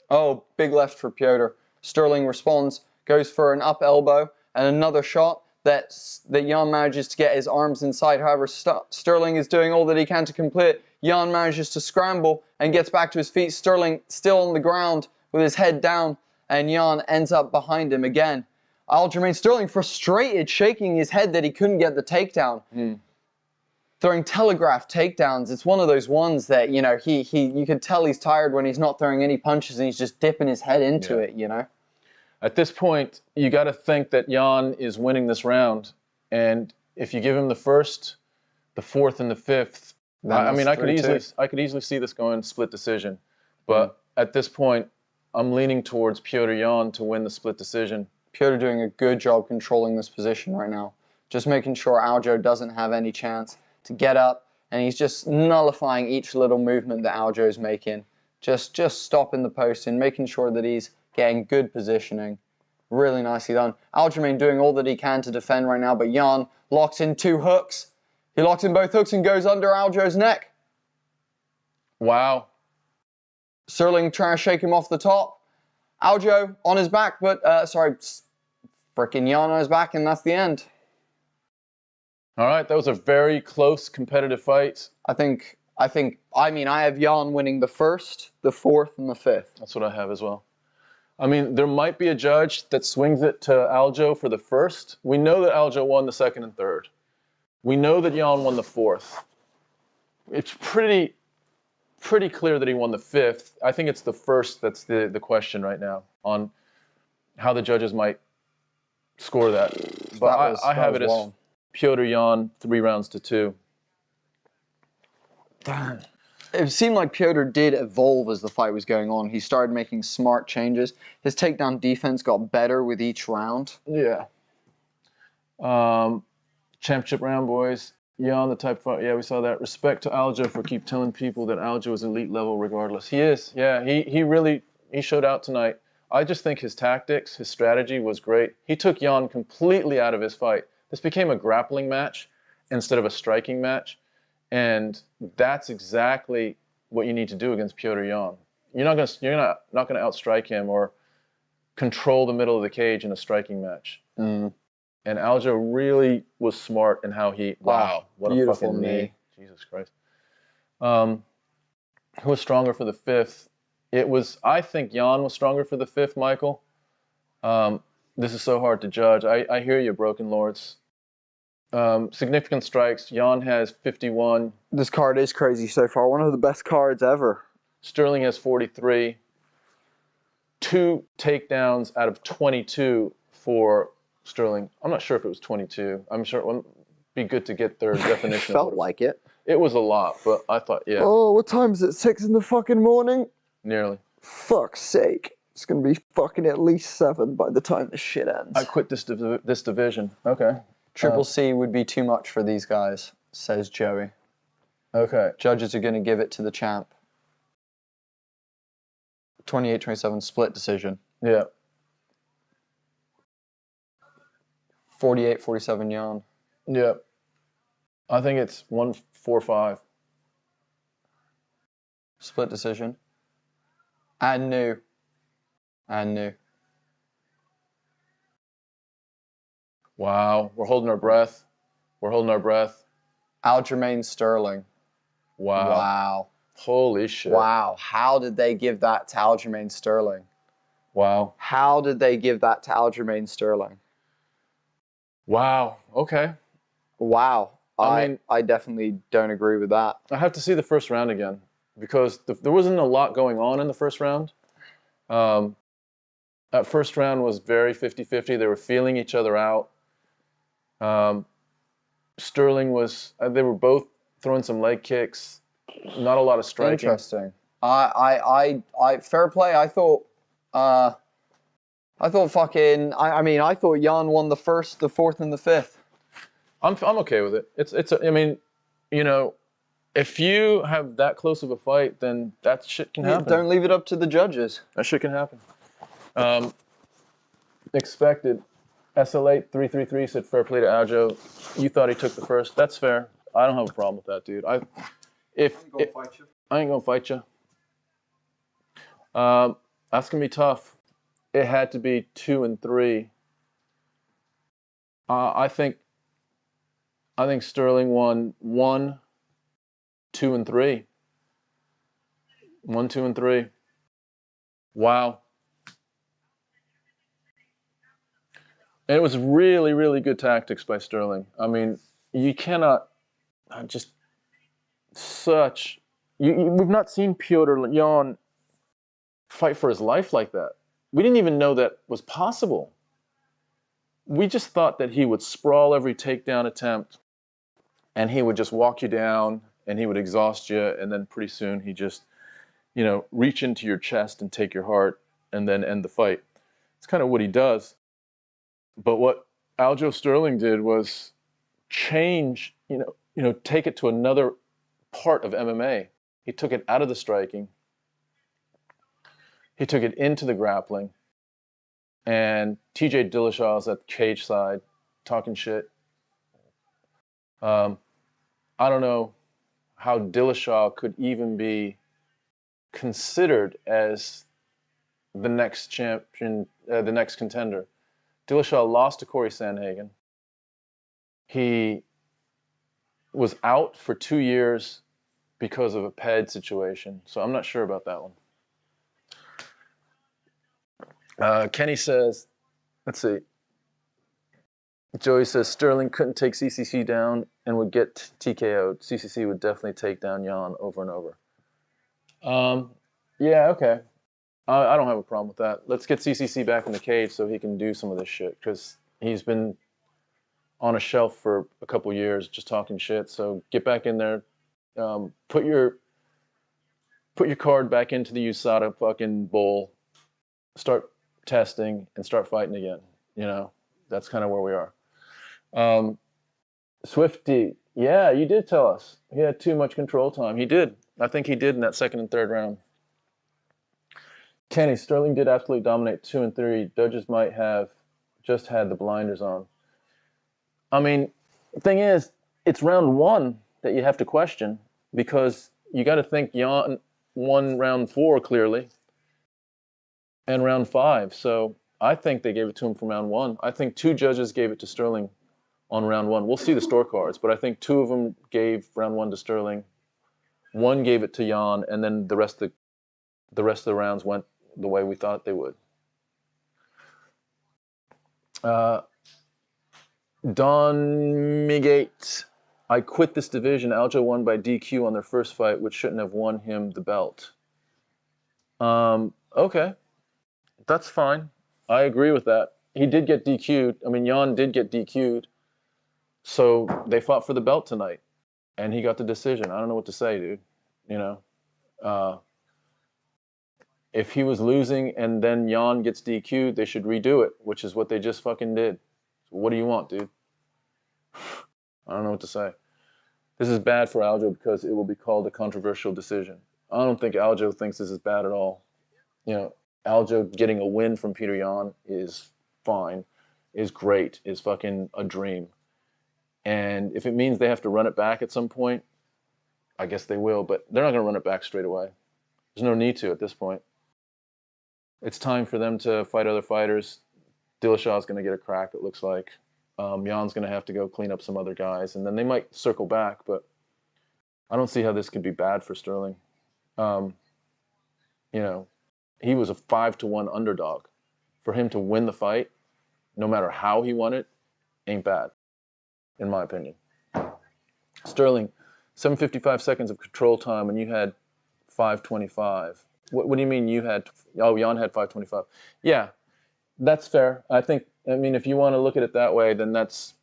Speaker 5: Oh, big left for Piotr. Sterling responds, goes for an up elbow and another shot that Yan manages to get his arms inside. However, Sterling is doing all that he can to complete. Yan manages to scramble and gets back to his feet. Sterling still on the ground with his head down, and Yan ends up behind him again. Aljamain Sterling frustrated, shaking his head that he couldn't get the takedown. Throwing telegraph takedowns. It's one of those ones that, you know, you can tell he's tired when he's not throwing any punches and he's just dipping his head into it, you know.
Speaker 3: At this point, you got to think that Yan is winning this round, and if you give him the first, the fourth, and the fifth, I mean, I could easily see this going split decision. But at this point, I'm leaning towards Piotr Yan to win the split decision.
Speaker 5: Piotr doing a good job controlling this position right now. Just making sure Aljo doesn't have any chance to get up, and he's just nullifying each little movement that Aljo's making. Just stopping the post and making sure that he's getting good positioning. Really nicely done. Aljamain doing all that he can to defend right now, but Yan locks in 2 hooks. He locks in both hooks and goes under Aljo's neck.
Speaker 3: Wow.
Speaker 5: Sterling trying to shake him off the top. Aljo on his back, but, frickin' Yan on his back, and that's the end.
Speaker 3: All right, that was a very close competitive fight.
Speaker 5: I mean, I have Yan winning the first, the fourth, and the fifth.
Speaker 3: That's what I have as well. I mean, there might be a judge that swings it to Aljo for the first. We know that Aljo won the second and third. We know that Yan won the fourth. It's pretty clear that he won the fifth. I think it's the first that's the question right now on how the judges might score that. But I have it as Petr Yan 3 rounds to 2.
Speaker 5: Damn. It seemed like Petr did evolve as the fight was going on. He started making smart changes. His takedown defense got better with each round.
Speaker 3: Yeah. Championship round, boys. Yan, the type fight. Yeah, we saw that. Respect to Aljo for keep telling people that Aljo is elite level regardless. He is. Yeah, he really showed out tonight. I just think his tactics, his strategy was great. He took Yan completely out of his fight. This became a grappling match instead of a striking match. And that's exactly what you need to do against Petr Yan. You're not gonna outstrike him or control the middle of the cage in a striking match.
Speaker 5: Mm.
Speaker 3: And Aljo really was smart in how he. Wow, what a fucking knee! Jesus Christ. Who was stronger for the fifth? It was. I think Yan was stronger for the fifth, Michael. This is so hard to judge. I hear you, Broken Lords. Significant strikes. Yan has 51.
Speaker 5: This card is crazy so far. One of the best cards ever.
Speaker 3: Sterling has 43. 2 takedowns out of 22 for Sterling. I'm not sure if it was 22. I'm sure it would be good to get their definition.
Speaker 5: Felt like it.
Speaker 3: It was a lot, but I thought, yeah.
Speaker 5: Oh, what time is it? 6 in the fucking morning?
Speaker 3: Nearly.
Speaker 5: Fuck's sake. It's going to be fucking at least 7 by the time this shit ends.
Speaker 3: I quit this division. Okay.
Speaker 5: Triple C would be too much for these guys, says Joey.
Speaker 3: Okay.
Speaker 5: Judges are going to give it to the champ. 28-27 split decision.
Speaker 3: Yeah.
Speaker 5: 48-47 Yan.
Speaker 3: Yeah. I think it's 1-4-5.
Speaker 5: Split decision. And new.
Speaker 3: Wow. We're holding our breath.
Speaker 5: Aljamain Sterling.
Speaker 3: Wow. Holy shit.
Speaker 5: Wow. How did they give that to Aljamain Sterling?
Speaker 3: Wow.
Speaker 5: How did they give that to Aljamain Sterling?
Speaker 3: Wow. Okay.
Speaker 5: Wow.
Speaker 3: I mean,
Speaker 5: I definitely don't agree with that.
Speaker 3: I have to see the first round again because there wasn't a lot going on in the first round. That first round was very 50-50. They were feeling each other out. Sterling was, they were both throwing some leg kicks, not a lot of striking.
Speaker 5: Interesting. I fair play. I thought Yan won the first, the fourth, and the fifth.
Speaker 3: I'm okay with it. I mean, you know, if you have that close of a fight, then that shit can happen.
Speaker 5: Don't leave it up to the judges.
Speaker 3: That shit can happen. Expected. SL8 333 said fair play to Aljo. You thought he took the first. That's fair. I don't have a problem with that, dude. I ain't gonna fight you. That's gonna be tough. It had to be 2 and 3. I think Sterling won 1, 2, and 3. 1, 2, and 3. Wow. And it was really, really good tactics by Sterling. I mean, you cannot we've not seen Petr Yan fight for his life like that. We didn't even know that was possible. We just thought that he would sprawl every takedown attempt and he would just walk you down and he would exhaust you, and then pretty soon he just, you know, reach into your chest and take your heart and then end the fight. It's kind of what he does. But what Aljo Sterling did was change, take it to another part of MMA. He took it out of the striking. He took it into the grappling. And TJ Dillashaw is at the cage side talking shit. I don't know how Dillashaw could even be considered as the next champion, the next contender. Dillashaw lost to Corey Sandhagen. He was out for 2 years because of a PED situation. So I'm not sure about that one. Kenny says, let's see. Joey says Sterling couldn't take CCC down and would get TKO'd. CCC would definitely take down Yan over and over. Yeah, okay. I don't have a problem with that. Let's get CCC back in the cage so he can do some of this shit, because he's been on a shelf for a couple years just talking shit. So get back in there. Put your card back into the USADA fucking bowl. Start testing and start fighting again. You know, that's kind of where we are. Swifty, yeah, you did tell us he had too much control time. He did. I think he did in that second and third round. Kenny, Sterling did absolutely dominate 2 and 3. Judges might have just had the blinders on. I mean, the thing is, it's round 1 that you have to question, because you got to think Yan won round 4 clearly and round 5. So I think they gave it to him from round 1. I think 2 judges gave it to Sterling on round 1. We'll see the scorecards, but I think 2 of them gave round 1 to Sterling. 1 gave it to Yan, and then the rest of the rounds went the way we thought they would. Don Migate, I quit this division. Aljo won by DQ on their first fight, which shouldn't have won him the belt. Okay, that's fine. I agree with that. He did get DQ'd. I mean, Yan did get DQ'd. So they fought for the belt tonight, and he got the decision. I don't know what to say, dude. You know, if he was losing and then Yan gets DQ'd, they should redo it, which is what they just fucking did. So what do you want, dude? I don't know what to say. This is bad for Aljo because it will be called a controversial decision. I don't think Aljo thinks this is bad at all. You know, Aljo getting a win from Peter Yan is fine, is great, is fucking a dream. And if it means they have to run it back at some point, I guess they will, but they're not going to run it back straight away. There's no need to at this point. It's time for them to fight other fighters. Dillashaw's going to get a crack, it looks like. Yan's going to have to go clean up some other guys, and then they might circle back, but I don't see how this could be bad for Sterling. You know, he was a 5-1 underdog. For him to win the fight, no matter how he won it, ain't bad, in my opinion. Sterling, 7:55 seconds of control time, and you had 5:25. What do you mean you had? Oh, Yan had 5:25. Yeah, that's fair. I mean, if you want to look at it that way, then that's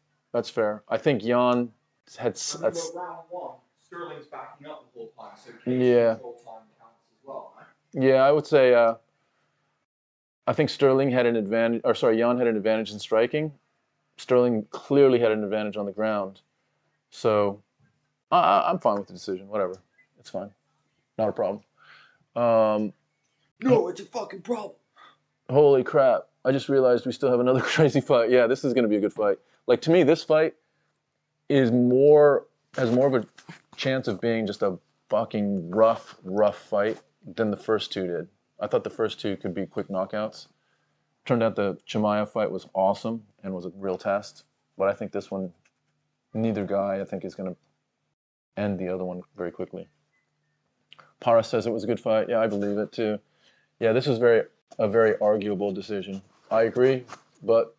Speaker 3: fair. I think Yan had.
Speaker 1: That's round 1. Sterling's backing up the whole time, so
Speaker 3: yeah.
Speaker 1: Control time counts as well, right?
Speaker 3: Yeah, I would say. I think Sterling had an advantage, or sorry, Yan had an advantage in striking. Sterling clearly had an advantage on the ground. So I'm fine with the decision. Whatever, it's fine, not a problem.
Speaker 5: No, it's a fucking problem.
Speaker 3: Holy crap. I just realized we still have another crazy fight. Yeah, this is going to be a good fight. Like, to me, this fight has more of a chance of being just a fucking rough fight than the first 2 did. I thought the first 2 could be quick knockouts. Turned out the Chimaev fight was awesome and was a real test. But I think this one, neither guy, I think, is going to end the other one very quickly. Para says it was a good fight. Yeah, I believe it too. Yeah, this was a very arguable decision. I agree, but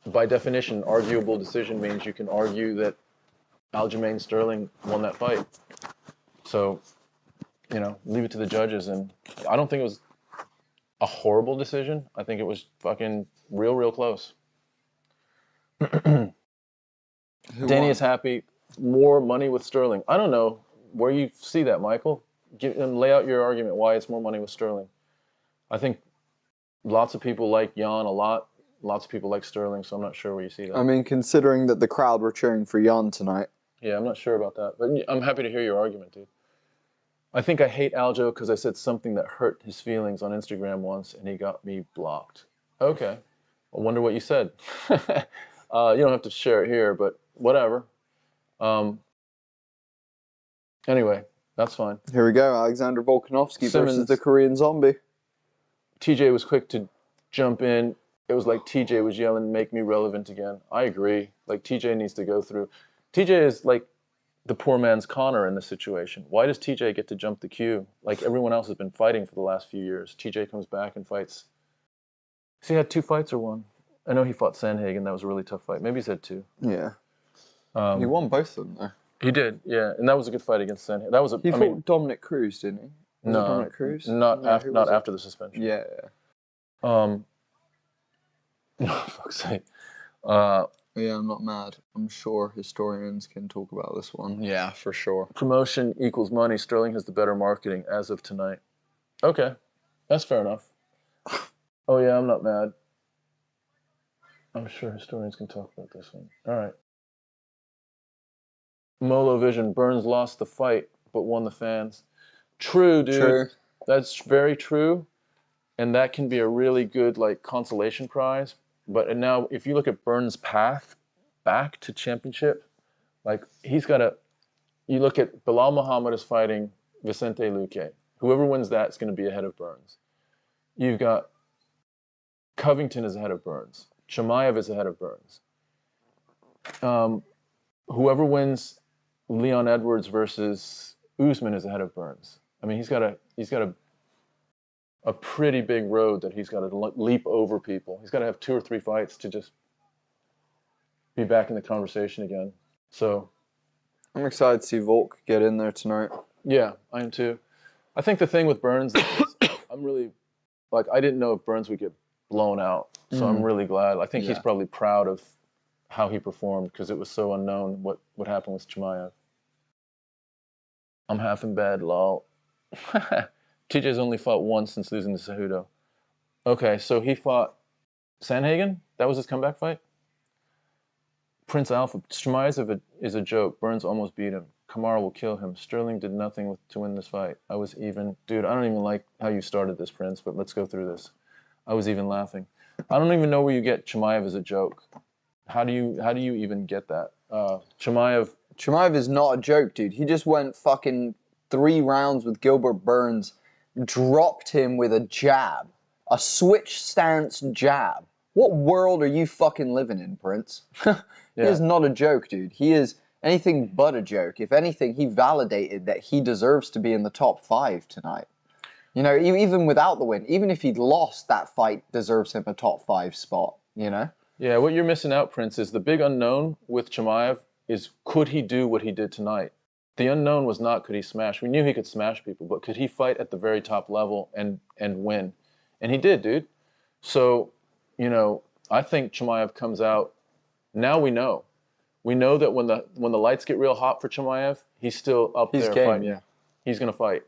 Speaker 3: by definition, arguable decision means you can argue that Aljamain Sterling won that fight. So, you know, leave it to the judges. And I don't think it was a horrible decision. I think it was fucking real close. Danny is happy. More money with Sterling. I don't know where you see that, Michael. Lay out your argument why it's more money with Sterling. I think lots of people like Yan a lot. Lots of people like Sterling, so I'm not sure where you see that.
Speaker 5: I mean, considering that the crowd were cheering for Yan tonight.
Speaker 3: Yeah, I'm not sure about that. But I'm happy to hear your argument, dude. I think I hate Aljo because I said something that hurt his feelings on Instagram once, and he got me blocked. Okay. I wonder what you said. You don't have to share it here, but whatever. Anyway, that's fine.
Speaker 5: Here we go. Alexander Volkanovski
Speaker 3: Simmons.
Speaker 5: versus the Korean Zombie.
Speaker 3: TJ was quick to jump in. It was like TJ was yelling, "Make me relevant again." I agree. Like, TJ needs to go through. TJ is like the poor man's Conor in this situation. Why does TJ get to jump the queue like everyone else has been fighting for the last few years? TJ comes back and fights. Has he had 2 fights or 1? I know he fought Sandhagen. That was a really tough fight. Maybe he's had 2.
Speaker 5: Yeah. He won both of them, though.
Speaker 3: He did, yeah. And that was a good fight against Sandhagen. That was a.
Speaker 5: He fought Dominic Cruz, didn't he? Was it
Speaker 3: No,
Speaker 5: Dominic Cruz?
Speaker 3: not after the suspension.
Speaker 5: Yeah.
Speaker 3: No, fuck's sake.
Speaker 5: Yeah, I'm not mad. I'm sure historians can talk about this one. Yeah, for sure.
Speaker 3: Promotion equals money. Sterling has the better marketing as of tonight. Okay, that's fair enough. Oh yeah, I'm not mad. I'm sure historians can talk about this one. All right. Molo Vision, Burns lost the fight, but won the fans. True, dude.
Speaker 5: True.
Speaker 3: That's very true. And that can be a really good, like, consolation prize. But now, if you look at Burns' path back to championship, like, he's got to... You look at Bilal Muhammad is fighting Vicente Luque. Whoever wins that is going to be ahead of Burns. You've got Covington is ahead of Burns. Chimaev is ahead of Burns. Whoever wins Leon Edwards versus Usman is ahead of Burns. I mean, he's got a pretty big road that he's got to leap over people. He's got to have 2 or 3 fights to just be back in the conversation again. So
Speaker 5: I'm excited to see Volk get in there tonight.
Speaker 3: Yeah, I am too. I think the thing with Burns is I'm really, like, I didn't know if Burns would get blown out. So I'm really glad. I think he's probably proud of how he performed because it was so unknown what happened with Chimaev. I'm half in bed, lol. TJ's only fought once since losing to Cejudo. Okay, so he fought Sandhagen? That was his comeback fight? Prince Alpha. Chimaev is a joke. Burns almost beat him. Kamaru will kill him. Sterling did nothing to win this fight. I was even... Dude, I don't even like how you started this, Prince, but let's go through this. I was even laughing. I don't even know where you get Chimaev as a joke. How do you even get that?
Speaker 5: Chimaev is not a joke, dude. He just went fucking 3 rounds with Gilbert Burns, dropped him with a jab. A switch stance jab. What world are you fucking living in, Prince? He is not a joke, dude. He is anything but a joke. If anything, he validated that he deserves to be in the top 5 tonight. You know, even without the win, even if he'd lost, that fight deserves him a top 5 spot, you know?
Speaker 3: Yeah, what you're missing out, Prince, is the big unknown with Chimaev is could he do what he did tonight? The unknown was not could he smash. We knew he could smash people, but could he fight at the very top level and win? And he did, dude. So, you know, I think Chimaev comes out. Now we know. We know that when the lights get real hot for Chimaev, he's still up there fighting. Yeah. He's going to fight.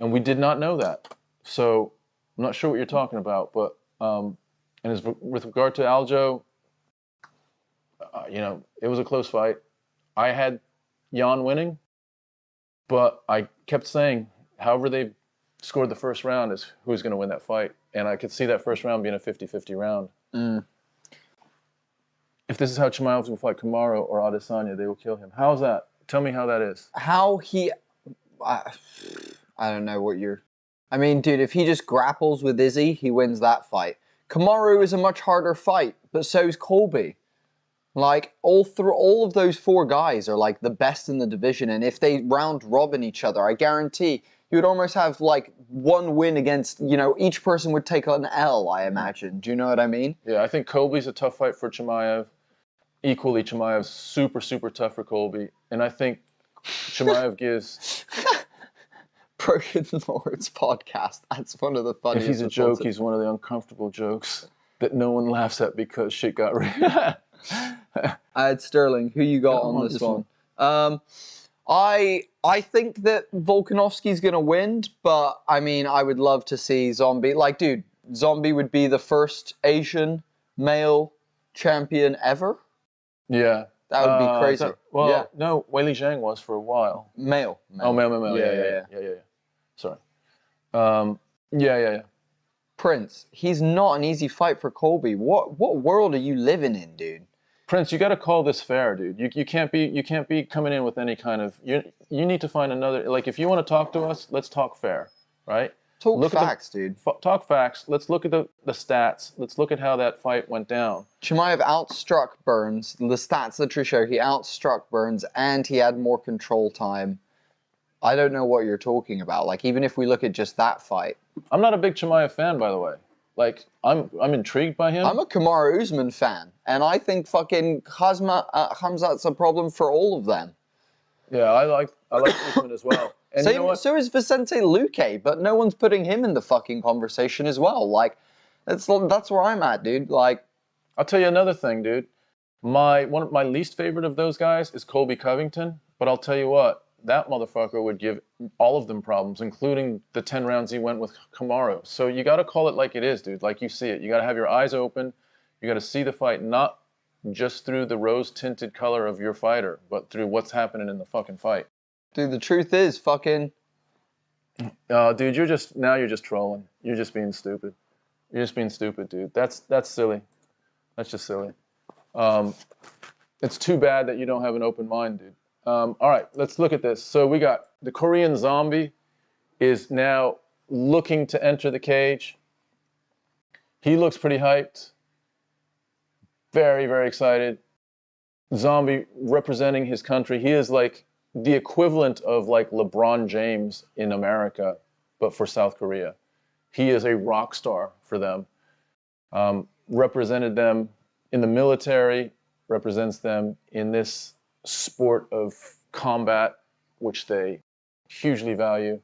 Speaker 3: And we did not know that. So I'm not sure what you're talking about, but with regard to Aljo, you know, it was a close fight. I had Yan winning, but I kept saying, however they scored the first round is who's going to win that fight. And I could see that first round being a 50-50 round. If this is how Chimaev will fight Kamaru or Adesanya, they will kill him. How's that? Tell me how that is.
Speaker 5: How he... I don't know what you're... I mean, dude, if he just grapples with Izzy, he wins that fight. Kamaru is a much harder fight, but so is Colby. Like, all of those 4 guys are, like, the best in the division, and if they round robin each other, I guarantee you would almost have, like, 1 win against, you know, each person would take an L, I imagine. Do you know what I mean?
Speaker 3: Yeah, I think Colby's a tough fight for Chimaev. Equally, Chimaev's super, super tough for Colby. And I think Chimaev gives...
Speaker 5: Broken Lords podcast. That's one of the funniest.
Speaker 3: If he's a joke, he's one of the uncomfortable jokes that no one laughs at because shit got real.
Speaker 5: I had Sterling. Who you got on this one? I think that Volkanovski's gonna win, but I mean, I would love to see Zombie. Like, dude, Zombie would be the first Asian male champion ever.
Speaker 3: Yeah.
Speaker 5: That would be crazy.
Speaker 3: No, Weili Zhang was for a while.
Speaker 5: Male.
Speaker 3: Oh, male. Yeah. Sorry. Yeah.
Speaker 5: Prince, he's not an easy fight for Colby. What world are you living in, dude?
Speaker 3: Prince, you got to call this fair, dude. You can't be coming in with any kind of... You need to find another... Like, if you want to talk to us, let's talk fair, right?
Speaker 5: Talk
Speaker 3: Look
Speaker 5: facts, dude.
Speaker 3: Talk facts. Let's look at the stats. Let's look at how that fight went down.
Speaker 5: Chimaev outstruck Burns. The stats literally show he outstruck Burns and he had more control time. I don't know what you're talking about. Like, even if we look at just that fight.
Speaker 3: I'm not a big Chimaev fan, by the way. Like, I'm intrigued by him.
Speaker 5: I'm a Kamaru Usman fan, and I think fucking Khamzat's a problem for all of them.
Speaker 3: Yeah, I like Usman as well. And you know what?
Speaker 5: So is Vicente Luque, but no one's putting him in the fucking conversation as well. Like, that's where I'm at, dude. Like,
Speaker 3: I'll tell you another thing, dude. One of my least favorite of those guys is Colby Covington, but I'll tell you what, that motherfucker would give all of them problems, including the 10 rounds he went with Kamaru. So you got to call it like it is, dude, like you see it. You got to have your eyes open. You got to see the fight not just through the rose-tinted color of your fighter, but through what's happening in the fucking fight.
Speaker 5: dude, the truth is, fucking...
Speaker 3: Dude, you're just trolling. You're just being stupid. You're just being stupid, dude. That's silly. That's just silly. It's too bad that you don't have an open mind, dude. All right, let's look at this. So we got the Korean Zombie is now looking to enter the cage. He looks pretty hyped. Very, very excited. Zombie representing his country. He is like the equivalent of like LeBron James in America, but for South Korea. He is a rock star for them. Represented them in the military, represents them in this sport of combat, which they hugely value.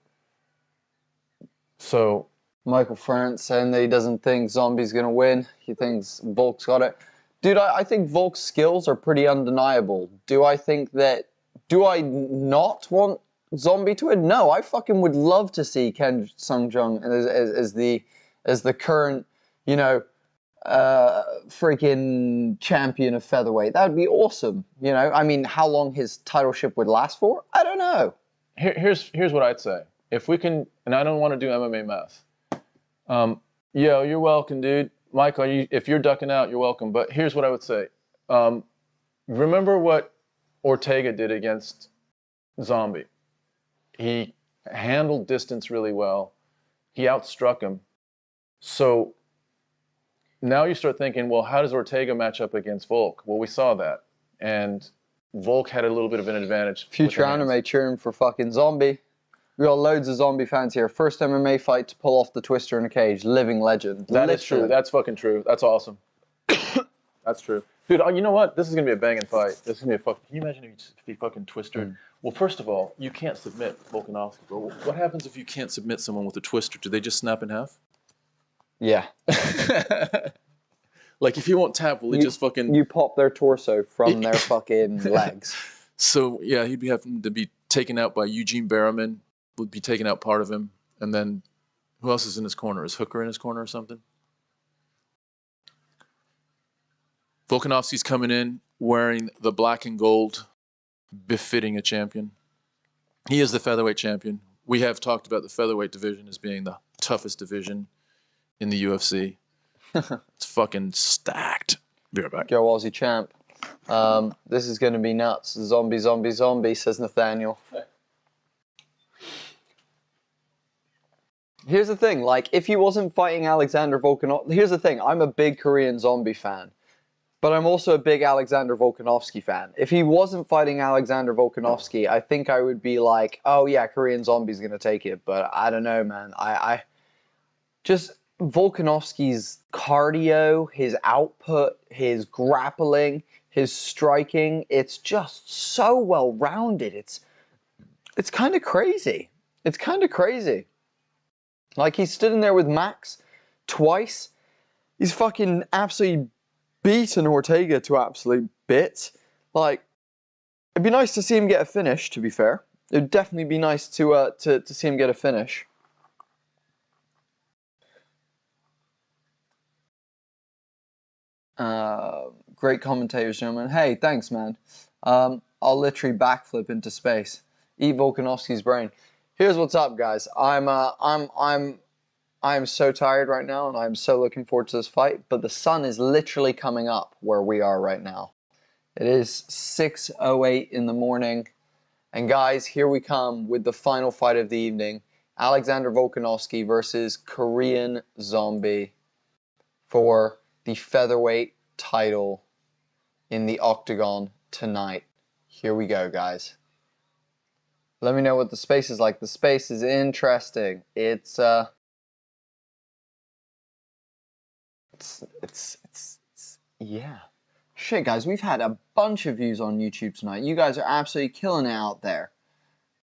Speaker 3: So
Speaker 5: Michael France saying that he doesn't think Zombie's going to win. He thinks Volk's got it. Dude, I think Volk's skills are pretty undeniable. Do I not want Zombie to win? No, I fucking would love to see Chan Sung Jung as the current, you know, freaking champion of featherweight. That would be awesome. You know, I mean, how long his titleship would last for? I don't know.
Speaker 3: Here's what I'd say. If we can, and I don't want to do MMA math. Yo, you're welcome, dude. Michael, if you're ducking out, you're welcome. But here's what I would say. Remember what Ortega did against Zombie. He handled distance really well. He outstruck him. So now you start thinking, well, how does Ortega match up against Volk? Well, we saw that. And Volk had a little bit of an advantage.
Speaker 5: Future anime cheering for fucking Zombie. We got loads of Zombie fans here. First MMA fight to pull off the twister in a cage. Living legend.
Speaker 3: That is true. That's fucking true. That's awesome. That's true. Dude, you know what? This is going to be a banging fight. This is going to be a fucking... Can you imagine if he fucking twistered? Well, first of all, you can't submit Volkanovski. But what happens if you can't submit someone with a twister? Do they just snap in half?
Speaker 5: Yeah.
Speaker 3: Like, if he won't tap, will he just fucking...
Speaker 5: You pop their torso from their fucking legs.
Speaker 3: So, yeah, he'd be having to be taken out by Eugene Berriman. Would be taking out part of him. And then, who else is in his corner? Is Hooker in his corner or something? Volkanovski's coming in wearing the black and gold, befitting a champion. He is the featherweight champion. We have talked about the featherweight division as being the toughest division in the UFC. It's fucking stacked. Be right back.
Speaker 5: Joe Aussie champ. This is going to be nuts. Zombie, zombie, zombie, says Nathaniel. Here's the thing, like, if he wasn't fighting Alexander Volkanovski... Here's the thing, I'm a big Korean Zombie fan. But I'm also a big Alexander Volkanovski fan. If he wasn't fighting Alexander Volkanovski, I think I would be like, oh yeah, Korean Zombie's going to take it. But I don't know, man. I just... Volkanovski's cardio, his output, his grappling, his striking, it's just so well-rounded. It's kind of crazy. It's kind of crazy. Like, he stood in there with Max twice. He's fucking absolutely beaten Ortega to absolute bits. Like, it'd be nice to see him get a finish, to be fair. It'd definitely be nice to see him get a finish. Great commentators, gentlemen. Hey, thanks, man. I'll literally backflip into space. Eat Volkanovski's brain. Here's what's up, guys. I'm so tired right now, and I'm so looking forward to this fight. But the sun is literally coming up where we are right now. It is 6:08 in the morning, and guys, here we come with the final fight of the evening. Alexander Volkanovski versus Korean Zombie for the featherweight title in the octagon tonight. Here we go, guys. Let me know what the space is like. The space is interesting. It's yeah. Shit, guys, we've had a bunch of views on YouTube tonight. You guys are absolutely killing it out there.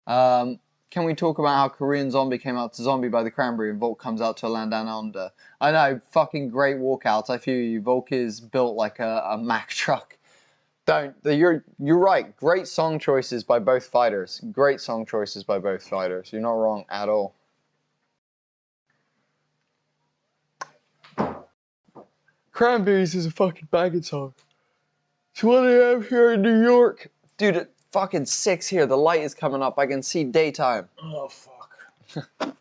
Speaker 5: Can we talk about how Korean Zombie came out to Zombie by the Cranberry and Volk comes out to a land down under? I know, fucking great walkouts. I feel you. Volk is built like a Mack truck. You're right. Great song choices by both fighters. Great song choices by both fighters. You're not wrong at all. Cranberries is a fucking banging song. It's what they have here in New York. Dude, at fucking 6 here. The light is coming up. I can see daytime.
Speaker 3: Oh, fuck. How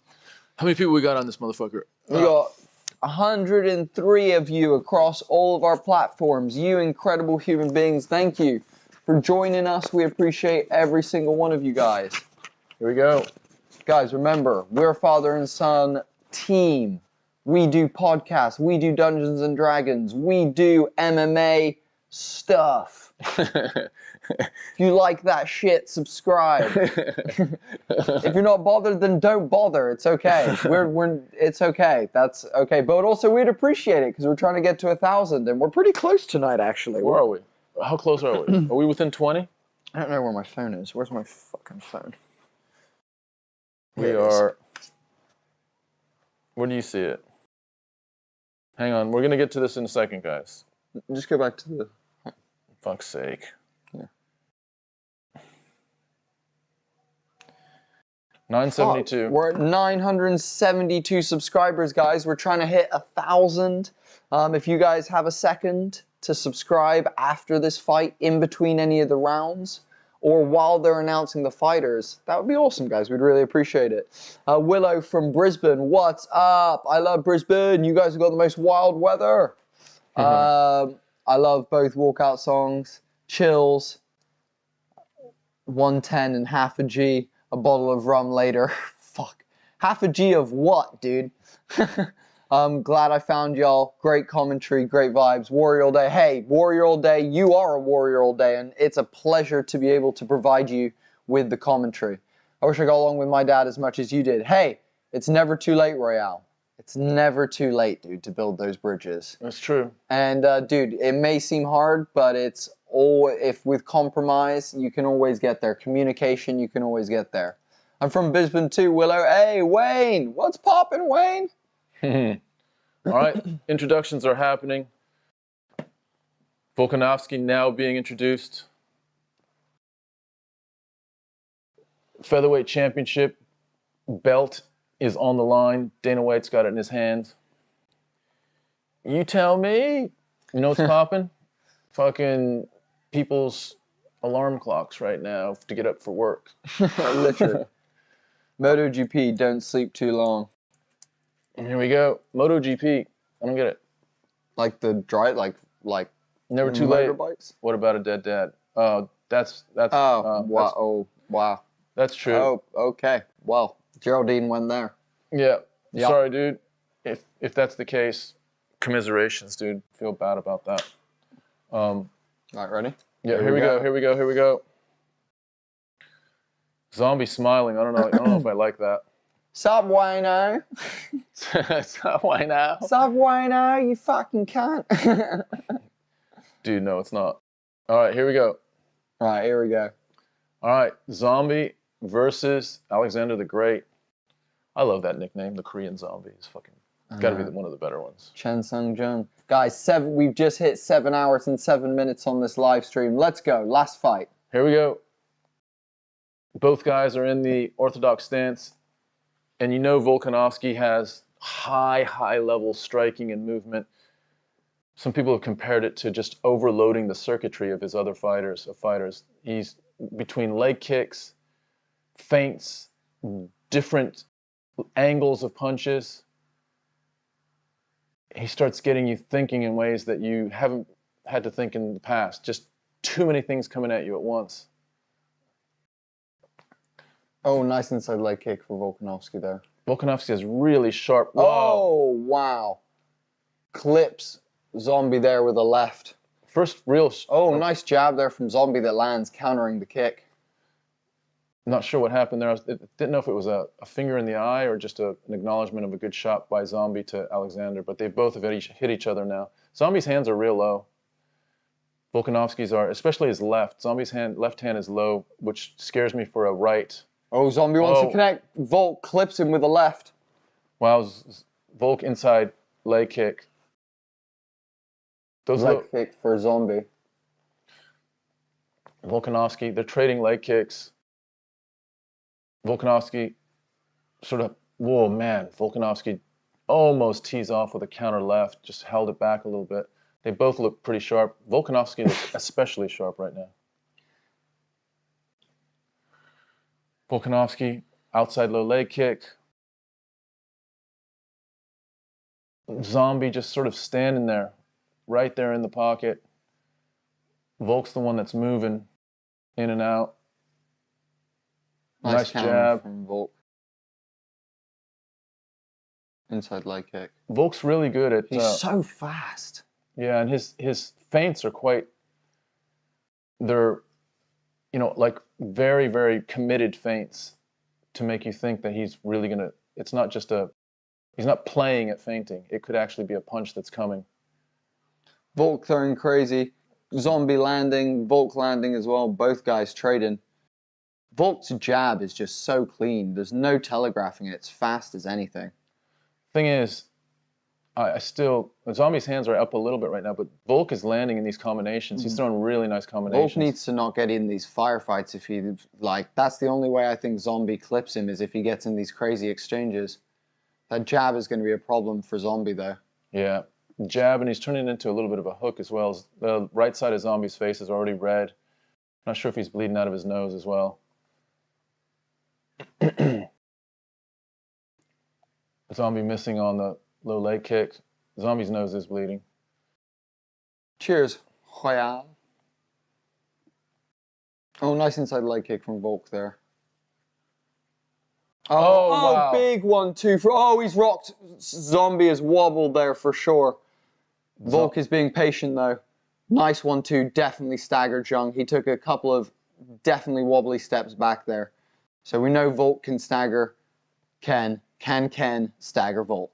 Speaker 3: many people we got on this motherfucker?
Speaker 5: We got 103 of you across all of our platforms. You incredible human beings, thank you for joining us. We appreciate every single one of you guys.
Speaker 3: Here we go.
Speaker 5: Guys, remember, we're father and son team. We do podcasts. We do Dungeons and Dragons. We do MMA stuff. If you like that shit, subscribe. If you're not bothered, then don't bother. It's okay. It's okay. That's okay. But also, we'd appreciate it because we're trying to get to 1,000, and we're pretty close tonight, actually.
Speaker 3: Where are we? How close are we? Are we within 20?
Speaker 5: I don't know where my phone is. Where's my fucking phone?
Speaker 3: We are. Where do you see it? Hang on. We're gonna get to this in a second, guys.
Speaker 5: Just go back to the.
Speaker 3: Fuck's sake.
Speaker 5: Yeah.
Speaker 3: 972.
Speaker 5: We're at 972 subscribers, guys. We're trying to hit 1,000. If you guys have a second to subscribe after this fight, in between any of the rounds, or while they're announcing the fighters, that would be awesome, guys. We'd really appreciate it. Willow from Brisbane, what's up? I love Brisbane. You guys have got the most wild weather. I love both walkout songs. Chills. 110 and half a G. A bottle of rum later. Fuck. Half a G of what, dude? I'm glad I found y'all. Great commentary, great vibes. Warrior All Day. Hey, Warrior All Day, you are a Warrior All Day, and it's a pleasure to be able to provide you with the commentary. I wish I got along with my dad as much as you did. Hey, it's never too late, Royale. It's never too late, dude, to build those bridges.
Speaker 3: That's true.
Speaker 5: And, dude, it may seem hard, but it's if with compromise, you can always get there. Communication, you can always get there. I'm from Brisbane too, Willow. Hey, Wayne, what's poppin', Wayne?
Speaker 3: All right, introductions are happening. Volkanovski now being introduced. Featherweight Championship belt is on the line. Dana White's got it in his hands. You tell me. You know what's popping? Fucking people's alarm clocks right now to get up for work.
Speaker 5: Literally. MotoGP, don't sleep too long.
Speaker 3: And here we go. MotoGP. I don't get it.
Speaker 5: Like the drive, like
Speaker 3: Never too late.
Speaker 5: motorbikes?
Speaker 3: What about a dead dad? That's
Speaker 5: Oh, wow. Oh, wow.
Speaker 3: That's true.
Speaker 5: Oh, okay. Well, Geraldine went there.
Speaker 3: Yeah.
Speaker 5: Yep.
Speaker 3: Sorry, dude. If that's the case, commiserations, dude. Feel bad about that.
Speaker 5: Right, ready?
Speaker 3: Yeah, here we go. Zombie smiling. I don't know if I like that.
Speaker 5: Sup, Wayno?
Speaker 3: Why now?
Speaker 5: Sup, Wayno? You fucking cunt.
Speaker 3: Dude, no, it's not. All right, here we go.
Speaker 5: Right, here we go.
Speaker 3: All right, Zombie versus Alexander the Great. I love that nickname, the Korean Zombie. It's fucking, it's got to be one of the better ones.
Speaker 5: Chan Sung Jung. Guys, we've just hit 7 hours and 7 minutes on this live stream. Let's go. Last fight.
Speaker 3: Here we go. Both guys are in the orthodox stance. And you know Volkanovski has high level striking and movement. Some people have compared it to just overloading the circuitry of his other fighters. He's between leg kicks, feints, different angles of punches. He starts getting you thinking in ways that you haven't had to think in the past. Just too many things coming at you at once.
Speaker 5: Oh, nice inside leg kick for Volkanovski there.
Speaker 3: Volkanovski has really sharp. Wow.
Speaker 5: Oh, wow. Clips Zombie there with a left.
Speaker 3: First real.
Speaker 5: Oh, nice jab there from Zombie that lands, countering the kick.
Speaker 3: Not sure what happened there. I didn't know if it was a finger in the eye or just an acknowledgement of a good shot by Zombie to Alexander, but they both have hit each other now. Zombie's hands are real low. Volkanovski's are, especially his left. Zombie's left hand is low, which scares me for a right.
Speaker 5: Oh, Zombie wants to connect. Volk clips him with a left.
Speaker 3: Wow, Volk inside leg kick. Those
Speaker 5: leg kick for Zombie.
Speaker 3: Volkanovski, they're trading leg kicks. Volkanovski sort of, whoa, man. Volkanovski almost tees off with a counter left, just held it back a little bit. They both look pretty sharp. Volkanovski looks especially sharp right now. Volkanovski, outside low leg kick. Zombie just sort of standing there, right there in the pocket. Volk's the one that's moving in and out. Nice jab
Speaker 5: from Volk. Inside leg kick.
Speaker 3: Volk's really good at.
Speaker 5: He's so fast.
Speaker 3: Yeah, and his feints are quite. They're, you know, like very, very committed feints to make you think that he's really gonna. It's not just a. He's not playing at feinting. It could actually be a punch that's coming.
Speaker 5: Volk throwing crazy. Zombie landing. Volk landing as well. Both guys trading. Volk's jab is just so clean. There's no telegraphing it. It's fast as anything.
Speaker 3: Thing is, Zombie's hands are up a little bit right now, but Volk is landing in these combinations. He's throwing really nice combinations.
Speaker 5: Volk needs to not get in these firefights if he, that's the only way I think Zombie clips him is if he gets in these crazy exchanges. That jab is going to be a problem for Zombie though.
Speaker 3: Yeah, jab, and he's turning it into a little bit of a hook as well. The right side of Zombie's face is already red. Not sure if he's bleeding out of his nose as well. Zombie missing on the low leg kick. Zombie's nose is bleeding.
Speaker 5: Cheers, Royale. Oh, nice inside leg kick from Volk there. Oh,
Speaker 3: wow.
Speaker 5: Big 1-2 for. Oh, he's rocked. Zombie is wobbled there for sure. Volk is being patient though. Nice 1-2. Definitely staggered Jung. He took a couple of definitely wobbly steps back there. So we know Volk can stagger Ken. Can Ken stagger Volk?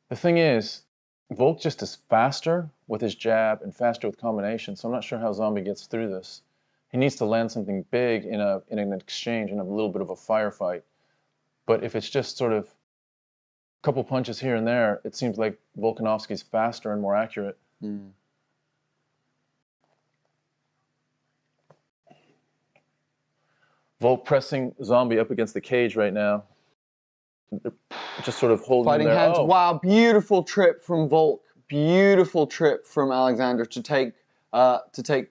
Speaker 3: The thing is, Volk just is faster with his jab and faster with combinations, so I'm not sure how Zombie gets through this. He needs to land something big in an exchange, in a little bit of a firefight. But if it's just sort of a couple punches here and there, it seems like Volkanovski's faster and more accurate.
Speaker 5: Mm.
Speaker 3: Volk pressing Zombie up against the cage right now. Just sort of holding
Speaker 5: Fighting
Speaker 3: him there.
Speaker 5: hands.
Speaker 3: Oh.
Speaker 5: Wow, beautiful trip from Volk. Beautiful trip from Alexander to take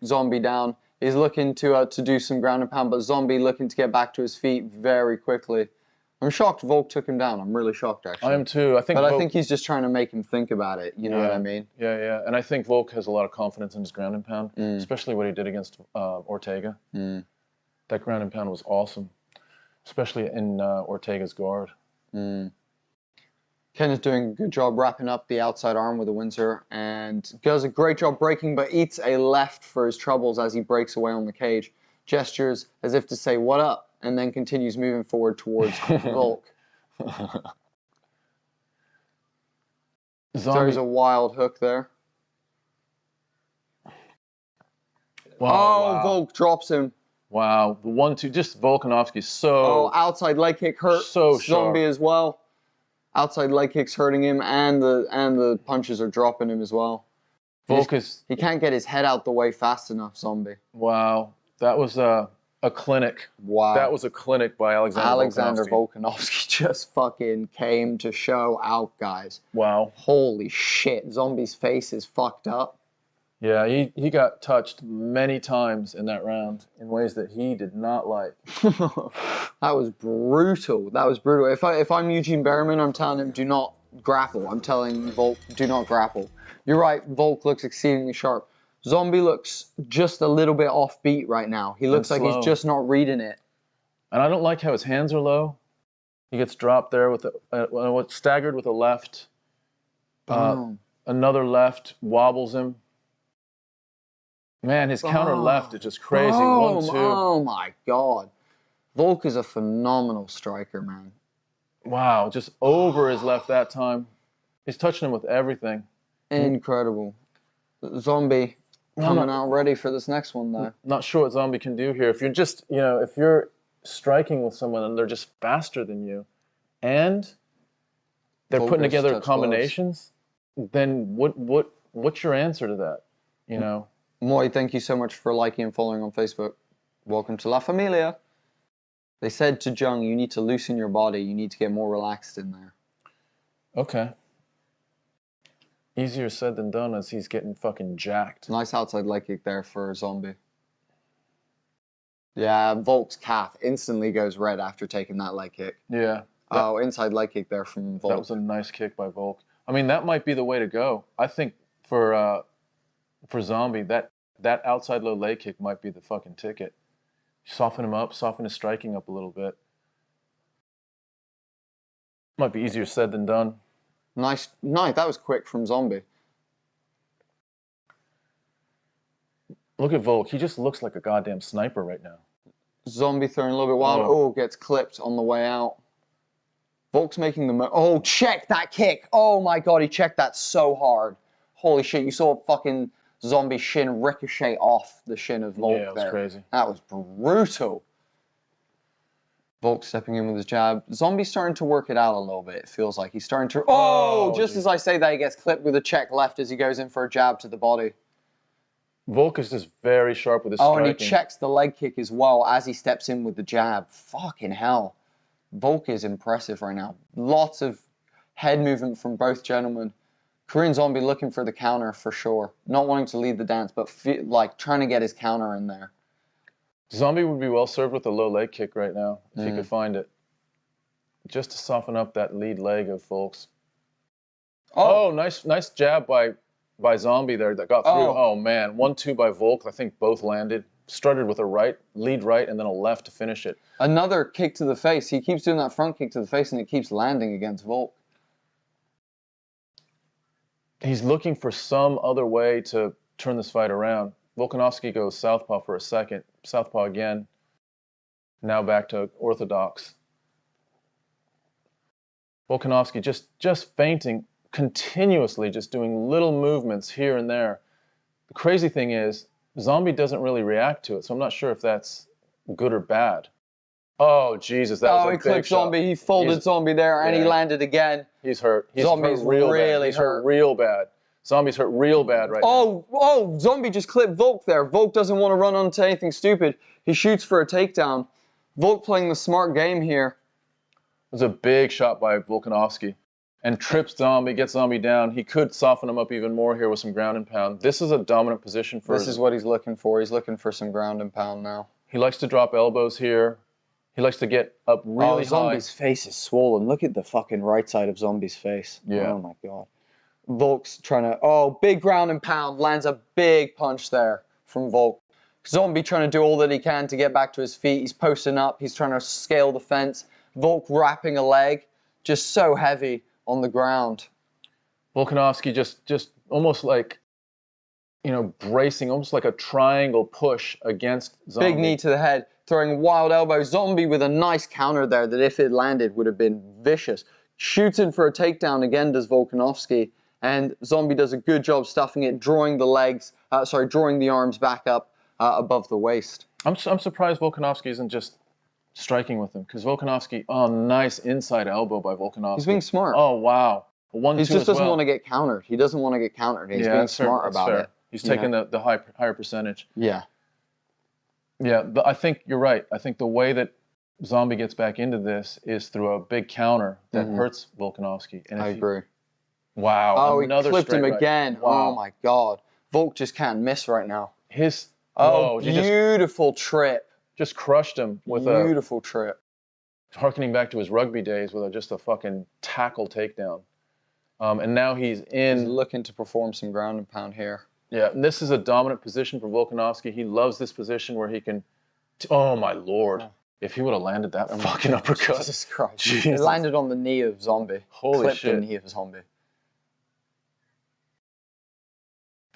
Speaker 5: Zombie down. He's looking to do some ground and pound, but Zombie looking to get back to his feet very quickly. I'm shocked Volk took him down. I'm really shocked, actually.
Speaker 3: I am too. I think
Speaker 5: he's just trying to make him think about it. You know what I mean?
Speaker 3: Yeah, yeah. And I think Volk has a lot of confidence in his ground and pound, especially what he did against Ortega. That ground and pound was awesome, especially in Ortega's guard.
Speaker 5: Ken is doing a good job wrapping up the outside arm with a Windsor and does a great job breaking, but eats a left for his troubles as he breaks away on the cage. Gestures as if to say, what up? And then continues moving forward towards Volk. There's a wild hook there. Wow. Volk drops him.
Speaker 3: Wow, the 1-2, just Volkanovski so...
Speaker 5: Oh, outside leg kick hurt
Speaker 3: so
Speaker 5: Zombie
Speaker 3: sharp.
Speaker 5: as well. Outside leg kick's hurting him, and the punches are dropping him as well. He can't get his head out the way fast enough, Zombie.
Speaker 3: Wow, that was a clinic.
Speaker 5: Wow.
Speaker 3: That was a clinic by Alexander
Speaker 5: Volkanovski just fucking came to show out, guys.
Speaker 3: Wow.
Speaker 5: Holy shit, Zombie's face is fucked up.
Speaker 3: Yeah, he got touched many times in that round in ways that he did not like.
Speaker 5: That was brutal. That was brutal. If I'm Eugene Berriman, I'm telling him do not grapple. I'm telling Volk do not grapple. You're right, Volk looks exceedingly sharp. Zombie looks just a little bit offbeat right now. He looks like he's just not reading it.
Speaker 3: And I don't like how his hands are low. He gets dropped there with staggered with a left. Another left wobbles him. Man, his counter left is just crazy. 1-2.
Speaker 5: Oh my God. Volk is a phenomenal striker, man.
Speaker 3: Wow, just over his left that time. He's touching him with everything.
Speaker 5: Incredible. Zombie coming out ready for this next one, though.
Speaker 3: Not sure what Zombie can do here. If you're just, if you're striking with someone and they're just faster than you, and they're putting together combinations, then what's your answer to that?
Speaker 5: Moy, thank you so much for liking and following on Facebook. Welcome to La Familia. They said to Jung, you need to loosen your body. You need to get more relaxed in there.
Speaker 3: Okay. Easier said than done as he's getting fucking jacked.
Speaker 5: Nice outside leg kick there for Zombie. Yeah, Volk's calf instantly goes red after taking that leg kick.
Speaker 3: Yeah.
Speaker 5: Inside leg kick there from Volk.
Speaker 3: That was a nice kick by Volk. I mean, that might be the way to go. I think for Zombie, that outside low leg kick might be the fucking ticket. Soften him up, soften his striking up a little bit. Might be easier said than done.
Speaker 5: Nice. That was quick from Zombie.
Speaker 3: Look at Volk. He just looks like a goddamn sniper right now.
Speaker 5: Zombie throwing a little bit wild. Oh, gets clipped on the way out. Volk's making the oh, check that kick. Oh my God, he checked that so hard. Holy shit, you saw fucking Zombie shin ricochet off the shin of Volk there.
Speaker 3: Yeah, it was crazy.
Speaker 5: That was brutal. Volk stepping in with his jab. Zombie's starting to work it out a little bit, it feels like. He's starting to... Oh, just as I say that, he gets clipped with a check left as he goes in for a jab to the body.
Speaker 3: Volk is just very sharp with his striking.
Speaker 5: And he checks the leg kick as well as he steps in with the jab. Fucking hell. Volk is impressive right now. Lots of head movement from both gentlemen. Korean Zombie looking for the counter for sure. Not wanting to lead the dance, but trying to get his counter in there.
Speaker 3: Zombie would be well served with a low leg kick right now, if he could find it. Just to soften up that lead leg of Volk's. Oh, nice jab by Zombie there that got through. Oh man, 1-2 by Volk. I think both landed. Strutted with a lead right, and then a left to finish it.
Speaker 5: Another kick to the face. He keeps doing that front kick to the face, and it keeps landing against Volk.
Speaker 3: He's looking for some other way to turn this fight around. Volkanovski goes southpaw for a second. Southpaw again. Now back to orthodox. Volkanovski just feinting continuously, just doing little movements here and there. The crazy thing is, Zombie doesn't really react to it, so I'm not sure if that's good or bad. Oh, Jesus, that was a big shot.
Speaker 5: He clipped Zombie. He folded Zombie there, and he landed again.
Speaker 3: He's hurt.
Speaker 5: Zombie's really hurt.
Speaker 3: Real bad. Zombie's hurt real bad right now.
Speaker 5: Oh, Zombie just clipped Volk there. Volk doesn't want to run onto anything stupid. He shoots for a takedown. Volk playing the smart game here.
Speaker 3: It was a big shot by Volkanovski. And trips Zombie, gets Zombie down. He could soften him up even more here with some ground and pound. This is a dominant position for...
Speaker 5: This is what he's looking for. He's looking for some ground and pound now.
Speaker 3: He likes to drop elbows here. He likes to get up really high.
Speaker 5: Zombie's face is swollen. Look at the fucking right side of Zombie's face.
Speaker 3: Yeah.
Speaker 5: Oh my God. Volk's trying to... big ground and pound. Lands a big punch there from Volk. Zombie trying to do all that he can to get back to his feet. He's posting up. He's trying to scale the fence. Volk wrapping a leg. Just so heavy on the ground.
Speaker 3: Volkanovski just almost like, bracing, almost like a triangle push against Zombie.
Speaker 5: Big knee to the head, throwing wild elbow. Zombie with a nice counter there that if it landed would have been vicious. Shoots in for a takedown again, does Volkanovski. And Zombie does a good job stuffing it, drawing the arms back up above the waist.
Speaker 3: I'm surprised Volkanovski isn't just striking with him, because Volkanovski, nice inside elbow by Volkanovski.
Speaker 5: He's being smart.
Speaker 3: Oh, wow. 1-2
Speaker 5: He just doesn't want to get countered. He doesn't want to get countered. He's being smart about it.
Speaker 3: He's taking the higher percentage.
Speaker 5: Yeah.
Speaker 3: Yeah, I think you're right. I think the way that Zombie gets back into this is through a big counter that hurts Volkanovski. And
Speaker 5: I agree.
Speaker 3: Wow.
Speaker 5: Oh, he clipped him again. Wow. Oh, my God. Volk just can't miss right now. Beautiful trip.
Speaker 3: Just crushed him with
Speaker 5: beautiful trip.
Speaker 3: Harkening back to his rugby days with just a fucking tackle takedown. And now he's
Speaker 5: looking to perform some ground and pound here.
Speaker 3: Yeah, and this is a dominant position for Volkanovski. He loves this position where he can... oh, my Lord. If he would have landed that fucking uppercut.
Speaker 5: Jesus Christ. It
Speaker 3: Jesus.
Speaker 5: landed on the knee of Zombie.
Speaker 3: Holy
Speaker 5: Clipped
Speaker 3: shit.
Speaker 5: the knee of Zombie.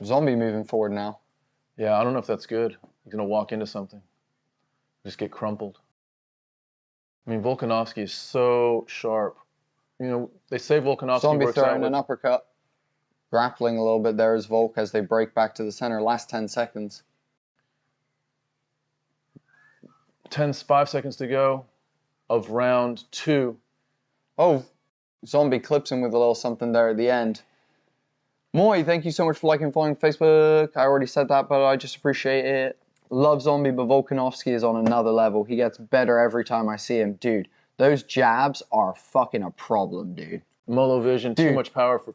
Speaker 5: Zombie moving forward now.
Speaker 3: Yeah, I don't know if that's good. He's going to walk into something. Just get crumpled. I mean, Volkanovski is so sharp. You know, they say Volkanovski
Speaker 5: Zombie
Speaker 3: works out
Speaker 5: throwing
Speaker 3: with...
Speaker 5: an uppercut. Grappling a little bit there is Volk as they break back to the center. Last 10 seconds.
Speaker 3: 5 seconds to go of round 2.
Speaker 5: Oh, Zombie clips him with a little something there at the end. Moy, thank you so much for liking and following Facebook. I already said that, but I just appreciate it. Love Zombie, but Volkanovski is on another level. He gets better every time I see him. Dude, those jabs are fucking a problem, dude.
Speaker 3: Molo vision,
Speaker 5: Dude.
Speaker 3: too much power for...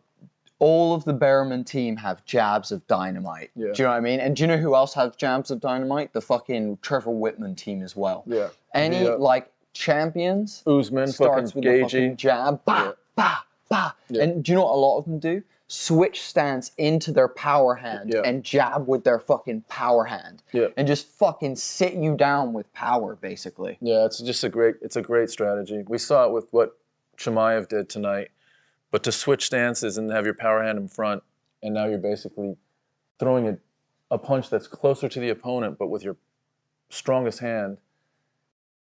Speaker 5: All of the Berriman team have jabs of dynamite.
Speaker 3: Yeah.
Speaker 5: Do you know what I mean? And do you know who else has jabs of dynamite? The fucking Trevor Whitman team as well.
Speaker 3: Yeah.
Speaker 5: Any,
Speaker 3: Yeah.
Speaker 5: like, champions
Speaker 3: Usman,
Speaker 5: starts
Speaker 3: fucking
Speaker 5: with a fucking
Speaker 3: Gagey.
Speaker 5: jab. Bah,
Speaker 3: Yeah.
Speaker 5: bah, bah.
Speaker 3: Yeah.
Speaker 5: And do you know what a lot of them do? Switch stance into their power hand
Speaker 3: Yeah.
Speaker 5: and jab with their fucking power hand.
Speaker 3: Yeah.
Speaker 5: And just fucking sit you down with power, basically.
Speaker 3: Yeah, it's just a great strategy. We saw it with what Chimaev did tonight. But to switch stances and have your power hand in front, and now you're basically throwing a punch that's closer to the opponent, but with your strongest hand.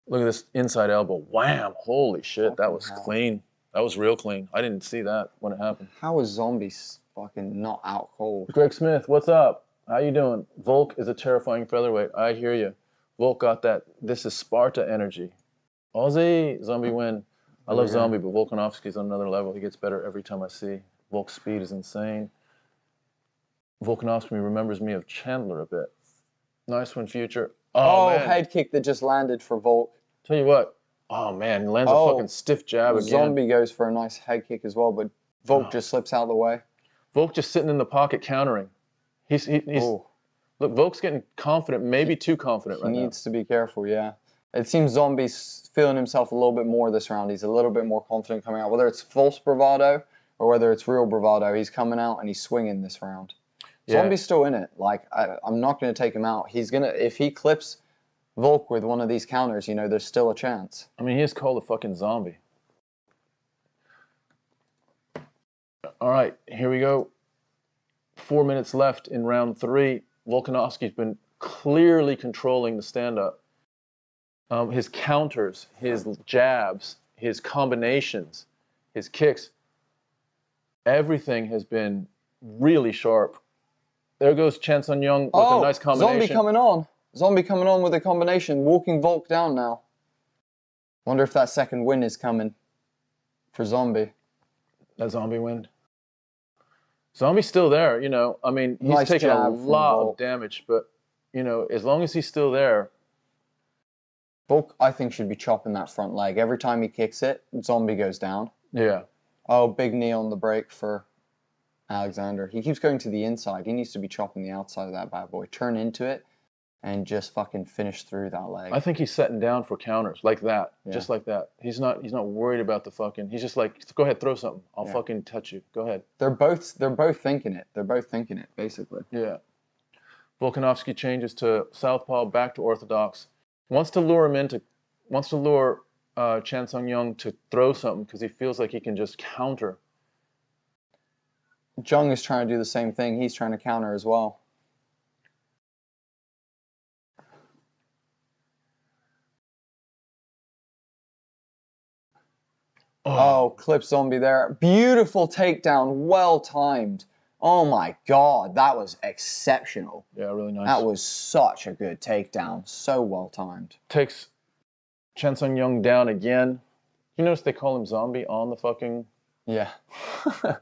Speaker 3: Look at this inside elbow. Wham! Holy shit, that was clean. That was real clean. I didn't see that when it happened.
Speaker 5: How is Zombies fucking not out cold?
Speaker 3: Greg Smith, what's up? How you doing? Volk is a terrifying featherweight. I hear you. Volk got that. This is Sparta energy. Aussie, Zombie win. I love Zombie, but Volkanovski's on another level. He gets better every time I see. Volk's speed is insane. Volkanovski remembers me of Chandler a bit. Nice one, Future.
Speaker 5: Oh,
Speaker 3: man.
Speaker 5: head kick that just landed for Volk.
Speaker 3: Tell you what. Oh, man. He lands a fucking stiff jab again.
Speaker 5: Zombie goes for a nice head kick as well, but Volk just slips out of the way.
Speaker 3: Volk just sitting in the pocket countering. He's look, Volk's getting confident, maybe too confident right now.
Speaker 5: He needs to be careful, yeah. It seems Zombie's feeling himself a little bit more this round. He's a little bit more confident coming out. Whether it's false bravado or whether it's real bravado, he's coming out and he's swinging this round.
Speaker 3: Yeah.
Speaker 5: Zombie's still in it. Like, I'm not going to take him out. He's going to, if he clips Volk with one of these counters, you know, there's still a chance.
Speaker 3: I mean, he is called a fucking zombie. All right, here we go. 4 minutes left in round 3. Volkanovski's been clearly controlling the stand-up. His counters, his jabs, his combinations, his kicks, everything has been really sharp. There goes Chan Sung Jung with a nice combination.
Speaker 5: Zombie coming on. Zombie coming on with a combination, walking Volk down now. Wonder if that second win is coming for Zombie.
Speaker 3: That Zombie win. Zombie's still there, you know. I mean, he's
Speaker 5: Nice
Speaker 3: taking a
Speaker 5: jab from
Speaker 3: lot
Speaker 5: Volk.
Speaker 3: of damage, but, you know, as long as he's still there.
Speaker 5: Volk, I think, should be chopping that front leg. Every time he kicks it, Zombie goes down.
Speaker 3: Yeah.
Speaker 5: Oh, big knee on the break for Alexander. He keeps going to the inside. He needs to be chopping the outside of that bad boy. Turn into it and just fucking finish through that leg.
Speaker 3: I think he's setting down for counters like that, just like that. He's not worried about the fucking. He's just like, go ahead, throw something. I'll fucking touch you. Go ahead.
Speaker 5: They're both thinking it. They're both thinking it, basically.
Speaker 3: Yeah. Volkanovski changes to southpaw, back to orthodox. Wants to lure Chan Sung Jung to throw something because he feels like he can just counter.
Speaker 5: Jung is trying to do the same thing. He's trying to counter as well. Oh, clip Zombie there. Beautiful takedown. Well timed. Oh my God. That was exceptional.
Speaker 3: Yeah, really nice.
Speaker 5: That was such a good takedown. So well timed.
Speaker 3: Takes Chan Sung Jung down again. You notice they call him Zombie on the fucking...
Speaker 5: Yeah.
Speaker 3: I'm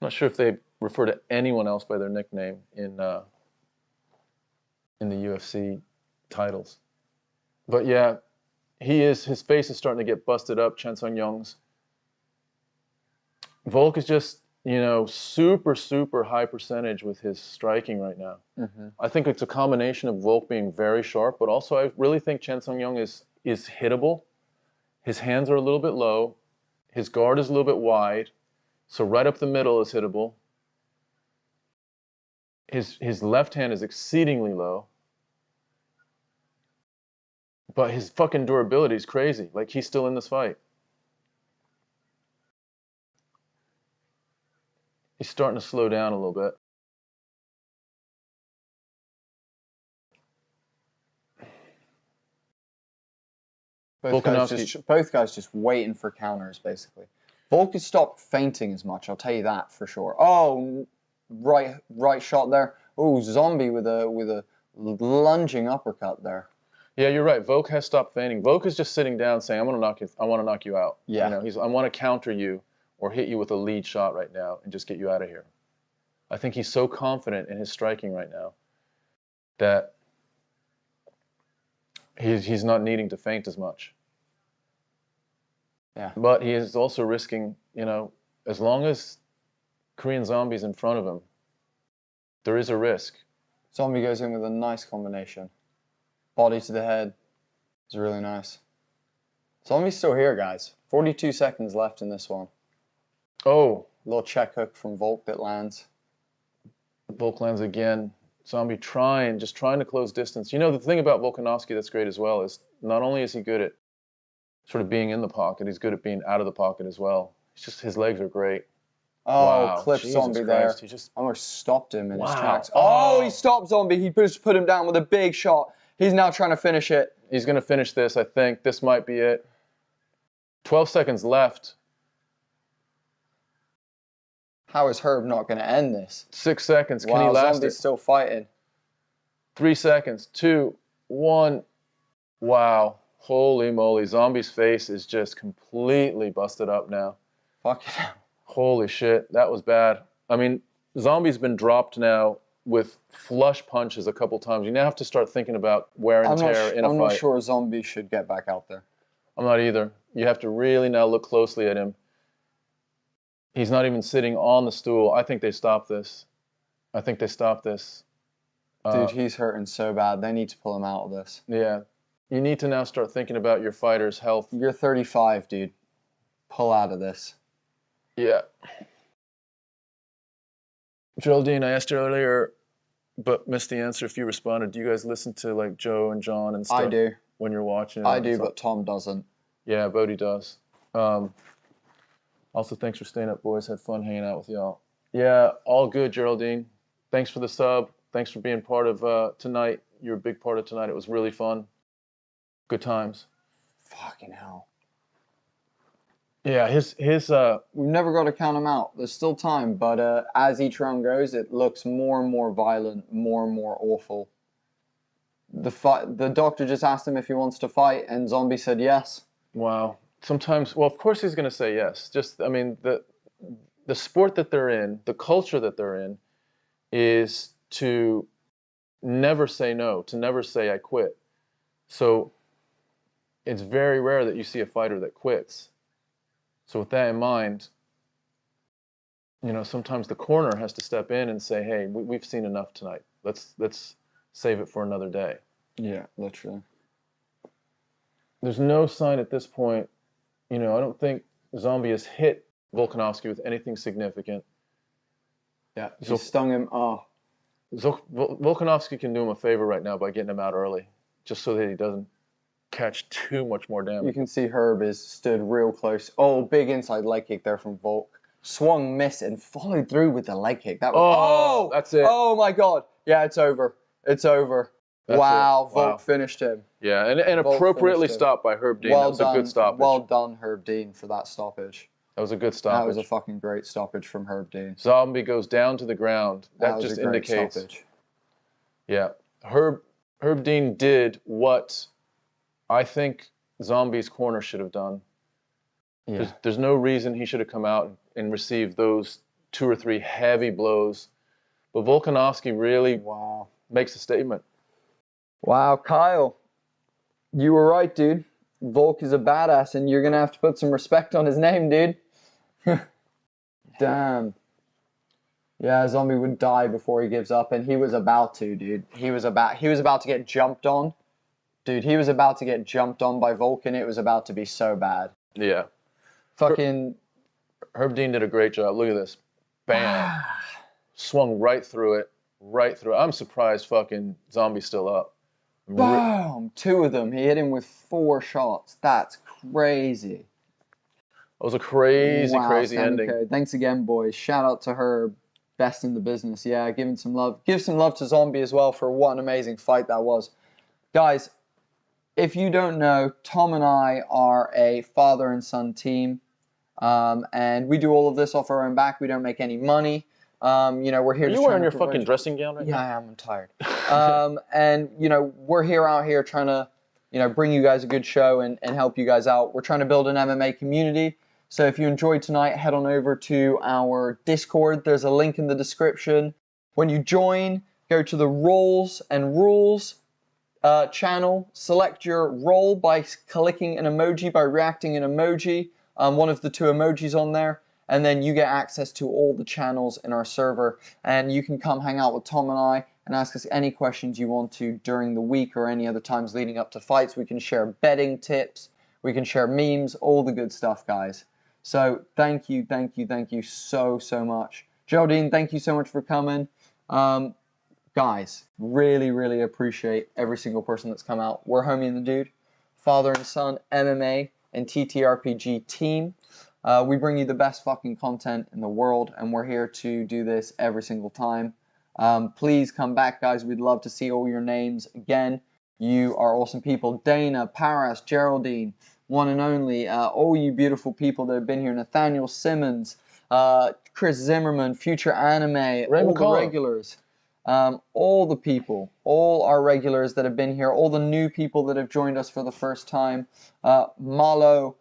Speaker 3: not sure if they refer to anyone else by their nickname in the UFC titles. But yeah, his face is starting to get busted up, Chan Sung Jung's. Volk is just, you know, super, super high percentage with his striking right now. I think it's a combination of Volk being very sharp, but also I really think Chan Sung Jung is hittable. His hands are a little bit low. His guard is a little bit wide. So right up the middle is hittable. His left hand is exceedingly low. But his fucking durability is crazy. Like, he's still in this fight. He's starting to slow down a little bit.
Speaker 5: Both guys just waiting for counters, basically. Volk has stopped feinting as much, I'll tell you that for sure. Oh, right shot there. Oh, Zombie with a lunging uppercut there.
Speaker 3: Yeah, you're right. Volk has stopped feinting. Volk is just sitting down saying, I want to knock you out.
Speaker 5: Yeah.
Speaker 3: You know, I want to counter you or hit you with a lead shot right now and just get you out of here. I think he's so confident in his striking right now that he's not needing to feint as much.
Speaker 5: Yeah.
Speaker 3: But he is also risking, you know, as long as Korean Zombie's in front of him, there is a risk.
Speaker 5: Zombie goes in with a nice combination. Body to the head is really nice. Zombie's still here, guys. 42 seconds left in this one.
Speaker 3: Oh.
Speaker 5: Little check hook from Volk that lands.
Speaker 3: Volk lands again. Zombie just trying to close distance. You know, the thing about Volkanovski that's great as well is not only is he good at sort of being in the pocket, he's good at being out of the pocket as well. It's just his legs are great.
Speaker 5: Oh,
Speaker 3: wow.
Speaker 5: clip Zombie there. He just almost stopped him in his tracks.
Speaker 3: Oh,
Speaker 5: he stopped Zombie. He just put him down with a big shot. He's now trying to finish it.
Speaker 3: He's going to finish this, I think. This might be it. 12 seconds left.
Speaker 5: How is Herb not going to end this?
Speaker 3: 6 seconds. Can he
Speaker 5: Wow,
Speaker 3: last
Speaker 5: Zombie's
Speaker 3: it?
Speaker 5: still fighting.
Speaker 3: 3 seconds. 2, 1. Wow. Holy moly. Zombie's face is just completely busted up now.
Speaker 5: Fuck it.
Speaker 3: Holy shit. That was bad. I mean, Zombie's been dropped now with flush punches a couple times. You now have to start thinking about wear and tear in a fight.
Speaker 5: I'm not sure Zombie should get back out there.
Speaker 3: I'm not either. You have to really now look closely at him. He's not even sitting on the stool. I think they stopped this.
Speaker 5: Dude, he's hurting so bad. They need to pull him out of this.
Speaker 3: Yeah. You need to now start thinking about your fighter's health.
Speaker 5: You're 35, dude. Pull out of this.
Speaker 3: Yeah. Geraldine, I asked earlier, but missed the answer if you responded. Do you guys listen to like Joe and John and stuff?
Speaker 5: I do.
Speaker 3: When you're watching?
Speaker 5: I do, but Tom doesn't.
Speaker 3: Yeah, Bodie does. Also, thanks for staying up, boys. Had fun hanging out with y'all. Yeah, all good, Geraldine. Thanks for the sub. Thanks for being part of tonight. You're a big part of tonight. It was really fun. Good times.
Speaker 5: Fucking hell.
Speaker 3: Yeah, his
Speaker 5: we've never got to count him out. There's still time, but as each round goes, it looks more and more violent, more and more awful. The doctor just asked him if he wants to fight, and Zombie said yes.
Speaker 3: Wow. Sometimes, well, of course he's going to say yes. Just, I mean, the sport that they're in, the culture that they're in, is to never say no, to never say I quit. So it's very rare that you see a fighter that quits. So with that in mind, you know, sometimes the corner has to step in and say, hey, we've seen enough tonight. Let's save it for another day.
Speaker 5: Yeah, literally.
Speaker 3: There's no sign at this point, you know, I don't think Zombie has hit Volkanovski with anything significant.
Speaker 5: Yeah, he stung him. Oh.
Speaker 3: Volkanovski can do him a favor right now by getting him out early, just so that he doesn't catch too much more damage.
Speaker 5: You can see Herb is stood real close. Oh, big inside leg kick there from Volk. Swung, missed, and followed through with the leg kick. That was,
Speaker 3: that's it.
Speaker 5: Oh my God. Yeah, it's over. It's over. Wow, Volk finished him.
Speaker 3: Yeah, and appropriately stopped by Herb Dean. That was a good stoppage.
Speaker 5: Well done, Herb Dean, for that stoppage.
Speaker 3: That was a good stoppage.
Speaker 5: That was a fucking great stoppage from Herb Dean.
Speaker 3: Zombie goes down to the ground. That just indicates.
Speaker 5: Stoppage.
Speaker 3: Yeah, Herb Dean did what I think Zombie's corner should have done. Yeah. There's no reason he should have come out and received those 2 or 3 heavy blows. But Volkanovski really makes a statement.
Speaker 5: Wow, Kyle, you were right, dude. Volk is a badass, and you're going to have to put some respect on his name, dude. Damn. Yeah, Zombie would die before he gives up, and he was about to, dude. He was about to get jumped on. Dude, he was about to get jumped on by Volk, and it was about to be so bad.
Speaker 3: Yeah.
Speaker 5: Fucking...
Speaker 3: Herb Dean did a great job. Look at this. Bam. Swung right through it. Right through it. I'm surprised fucking Zombie's still up.
Speaker 5: Boom! 2 of them. He hit him with 4 shots. That's crazy.
Speaker 3: It was a crazy,
Speaker 5: Wow,
Speaker 3: crazy
Speaker 5: Sammy
Speaker 3: ending.
Speaker 5: Kerr. Thanks again, boys. Shout out to her. Best in the business. Yeah, giving some love. Give some love to Zombie as well for what an amazing fight that was. Guys, if you don't know, Tom and I are a father and son team. And we do all of this off our own back. We don't make any money. You know, we're here.
Speaker 3: Are you wearing your fucking dressing gown right now?
Speaker 5: Yeah, I am. I'm tired. And you know, we're out here trying to, you know, bring you guys a good show and help you guys out. We're trying to build an MMA community. So if you enjoyed tonight, head on over to our Discord. There's a link in the description. When you join, go to the Roles and Rules channel. Select your role by clicking an emoji, by reacting an emoji. One of the 2 emojis on there, and then you get access to all the channels in our server, and you can come hang out with Tom and I and ask us any questions you want to during the week or any other times leading up to fights. We can share betting tips, we can share memes, all the good stuff, guys. So thank you so much. Geraldine, thank you so much for coming. Guys, really appreciate every single person that's come out. We're Homie and the Dude, father and son MMA and TTRPG team. We bring you the best fucking content in the world, and we're here to do this every single time. Please come back, guys. We'd love to see all your names again. You are awesome people. Dana, Paras, Geraldine, one and only, all you beautiful people that have been here. Nathaniel Simmons, Chris Zimmerman, Future Anime, all the regulars. All the people, all our regulars that have been here, all the new people that have joined us for the first time. Molo,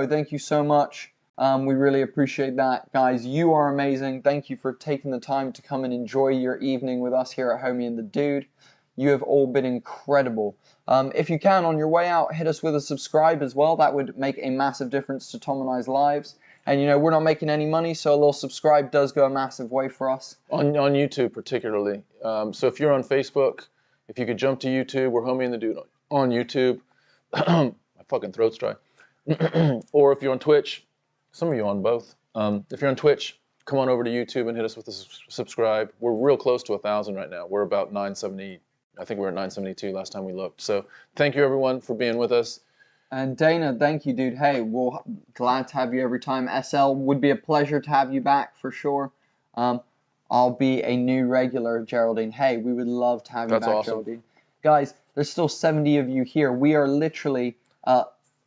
Speaker 5: thank you so much. We really appreciate that. Guys, you are amazing. Thank you for taking the time to come and enjoy your evening with us here at Homie and the Dude. You have all been incredible. If you can, on your way out, hit us with a subscribe as well. That would make a massive difference to Tom and I's lives. And, you know, we're not making any money, so a little subscribe does go a massive way for us.
Speaker 3: On YouTube, particularly. So if you're on Facebook, if you could jump to YouTube, we're Homie and the Dude on YouTube. My fucking throat's dry. Or if you're on Twitch, some of you on both. If you're on Twitch, come on over to YouTube and hit us with a subscribe. We're real close to 1,000 right now. We're about 970. I think we were at 972 last time we looked. So thank you, everyone, for being with us.
Speaker 5: And Dana, thank you, dude. Hey, we're glad to have you every time. SL, would be a pleasure to have you back for sure. I'll be a new regular, Geraldine. Hey, we would love to have you back, awesome. Geraldine. Guys, there's still 70 of you here. We are literally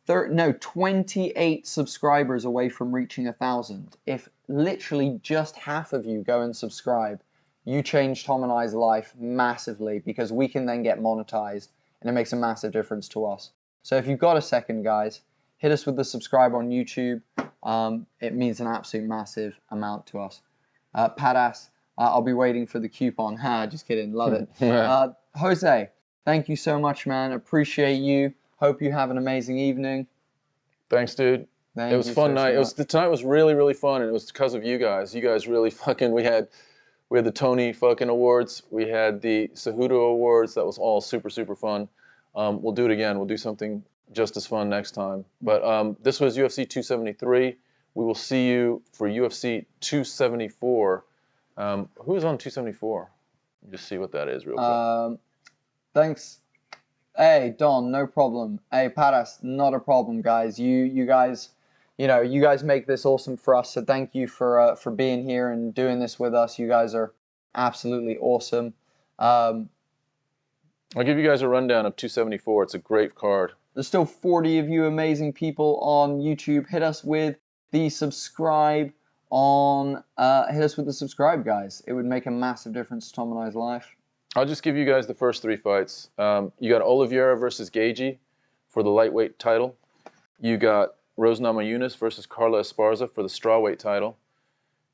Speaker 5: 28 subscribers away from reaching 1,000. If literally just half of you go and subscribe, you change Tom and I's life massively, because we can then get monetized, and it makes a massive difference to us. So if you've got a second, guys, hit us with the subscribe on YouTube. It means an absolute massive amount to us. Padas, I'll be waiting for the coupon. Ha, just kidding. Love it. Jose, thank you so much, man. Appreciate you. Hope you have an amazing evening.
Speaker 3: Thanks, dude. It was a fun night. Tonight was really, really fun, and it was because of you guys. You guys really fucking, we had the Tony fucking awards. We had the Cejudo awards. That was all super, super fun. We'll do it again. We'll do something just as fun next time. But this was UFC 273. We will see you for UFC 274. Who is on 274? Just see what that is real quick.
Speaker 5: Thanks. Hey, Don, no problem. Hey, Paras, not a problem, guys. You guys, you know, you guys make this awesome for us. So thank you for being here and doing this with us. You guys are absolutely awesome.
Speaker 3: I'll give you guys a rundown of 274. It's a great card.
Speaker 5: There's still 40 of you amazing people on YouTube. Hit us with the subscribe on. Hit us with the subscribe, guys. It would make a massive difference to Tom and I's life.
Speaker 3: I'll just give you guys the first 3 fights. You got Oliveira versus Gaethje for the lightweight title. You got Rose Namajunas versus Carla Esparza for the strawweight title.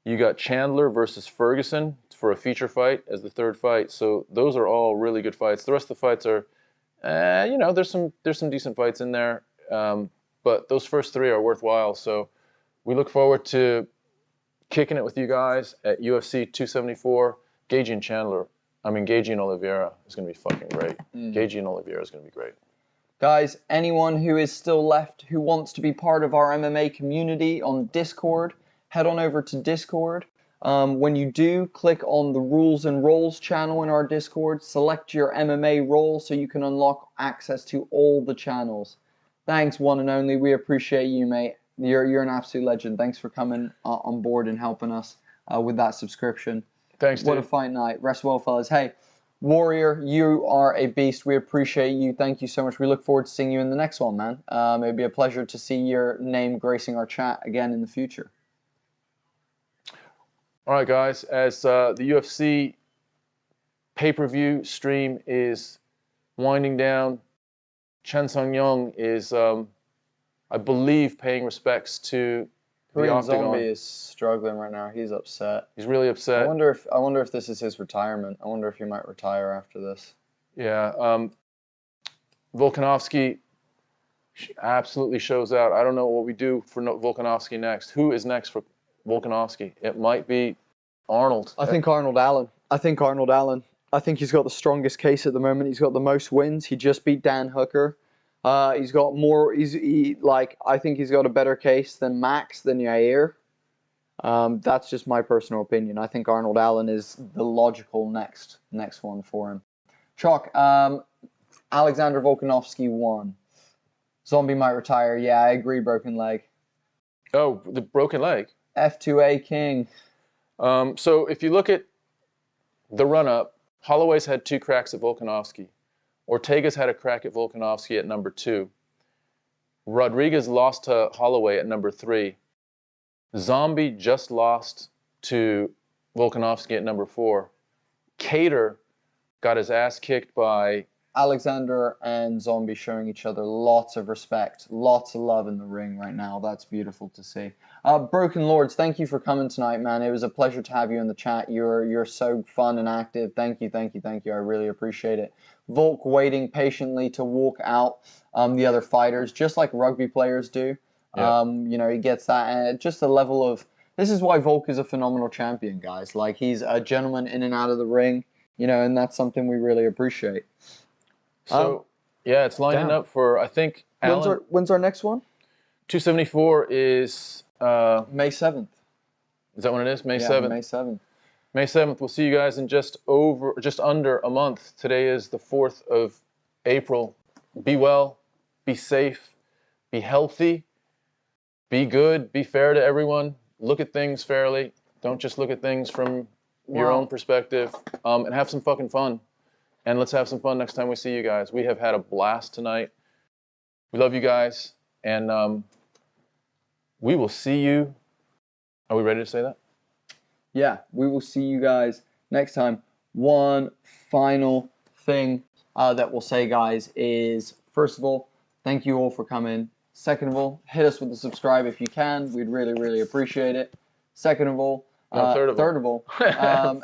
Speaker 3: You got Chandler versus Ferguson for a feature fight as the 3rd fight. So those are all really good fights. The rest of the fights are, you know, there's some decent fights in there, but those first 3 are worthwhile. So we look forward to kicking it with you guys at UFC 274. Gaethje and Chandler. I mean, Gaethje and Oliveira is going to be fucking great. Gaethje and Oliveira is going to be great.
Speaker 5: Guys, anyone who is still left who wants to be part of our MMA community on Discord, head on over to Discord. When you do, click on the Rules and Roles channel in our Discord. Select your MMA role so you can unlock access to all the channels. Thanks, one and only. We appreciate you, mate. You're an absolute legend. Thanks for coming on board and helping us with that subscription.
Speaker 3: Thanks, dude.
Speaker 5: What a fight night. Rest well, fellas. Hey, Warrior, you are a beast. We appreciate you. Thank you so much. We look forward to seeing you in the next one, man. It'd be a pleasure to see your name gracing our chat again in the future.
Speaker 3: All right, guys. As the UFC pay-per-view stream is winding down, Chan Sung Jung is, I believe, paying respects to the
Speaker 5: Korean
Speaker 3: Octagon.
Speaker 5: Zombie is struggling right now. He's upset.
Speaker 3: He's really upset.
Speaker 5: I wonder if this is his retirement. I wonder if he might retire after this.
Speaker 3: Yeah. Volkanovski absolutely shows out. I don't know what we do for Volkanovski next. Who is next for Volkanovski? It might be Arnold.
Speaker 5: I think Arnold Allen. I think he's got the strongest case at the moment. He's got the most wins. He just beat Dan Hooker. He's got more. I think he's got a better case than Max, than Yair. That's just my personal opinion. I think Arnold Allen is the logical next one for him. Chalk. Alexander Volkanovski won. Zombie might retire. Yeah, I agree. Broken leg.
Speaker 3: Oh, the broken leg.
Speaker 5: F2A King.
Speaker 3: So if you look at the run-up, Holloway's had 2 cracks at Volkanovski. Ortega's had a crack at Volkanovski at number 2. Rodriguez lost to Holloway at number 3. Zombie just lost to Volkanovski at number 4. Cater got his ass kicked by...
Speaker 5: Alexander and Zombie showing each other lots of respect, lots of love in the ring right now. That's beautiful to see. Broken Lords, thank you for coming tonight, man. It was a pleasure to have you in the chat. You're so fun and active. Thank you. I really appreciate it. Volk waiting patiently to walk out the other fighters, just like rugby players do.
Speaker 3: Yeah.
Speaker 5: You know, he gets that, and just a level of... This is why Volk is a phenomenal champion, guys. Like, he's a gentleman in and out of the ring, you know, and that's something we really appreciate.
Speaker 3: So, yeah, it's lining up for, I think, Alan.
Speaker 5: When's our next one?
Speaker 3: 274 is...
Speaker 5: May 7th.
Speaker 3: Is that when it is? May 7th?
Speaker 5: May 7th.
Speaker 3: May 7th. We'll see you guys in just under a month. Today is the 4th of April. Be well, be safe, be healthy, be good, be fair to everyone. Look at things fairly. Don't just look at things from your own perspective. And have some fucking fun. And let's have some fun next time we see you guys. We have had a blast tonight. We love you guys. And we will see you. Are we ready to say that?
Speaker 5: Yeah, we will see you guys next time. One final thing that we'll say, guys, is first of all, thank you all for coming. Second of all, hit us with the subscribe if you can. We'd really, really appreciate it. Second of all, third of all,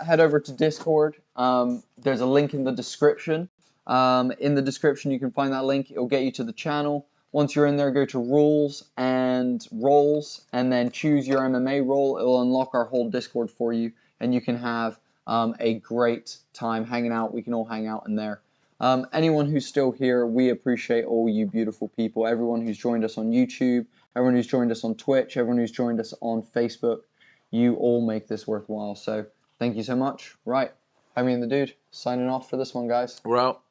Speaker 5: head over to Discord. There's a link in the description. In the description, you can find that link. It'll get you to the channel. Once you're in there, go to Rules and Roles, and then choose your MMA role. It'll unlock our whole Discord for you, and you can have a great time hanging out. We can all hang out in there. Anyone who's still here, we appreciate all you beautiful people. Everyone who's joined us on YouTube, everyone who's joined us on Twitch, everyone who's joined us on Facebook. You all make this worthwhile. So thank you so much. Right. I mean, the dude signing off for this one, guys.
Speaker 3: We're out.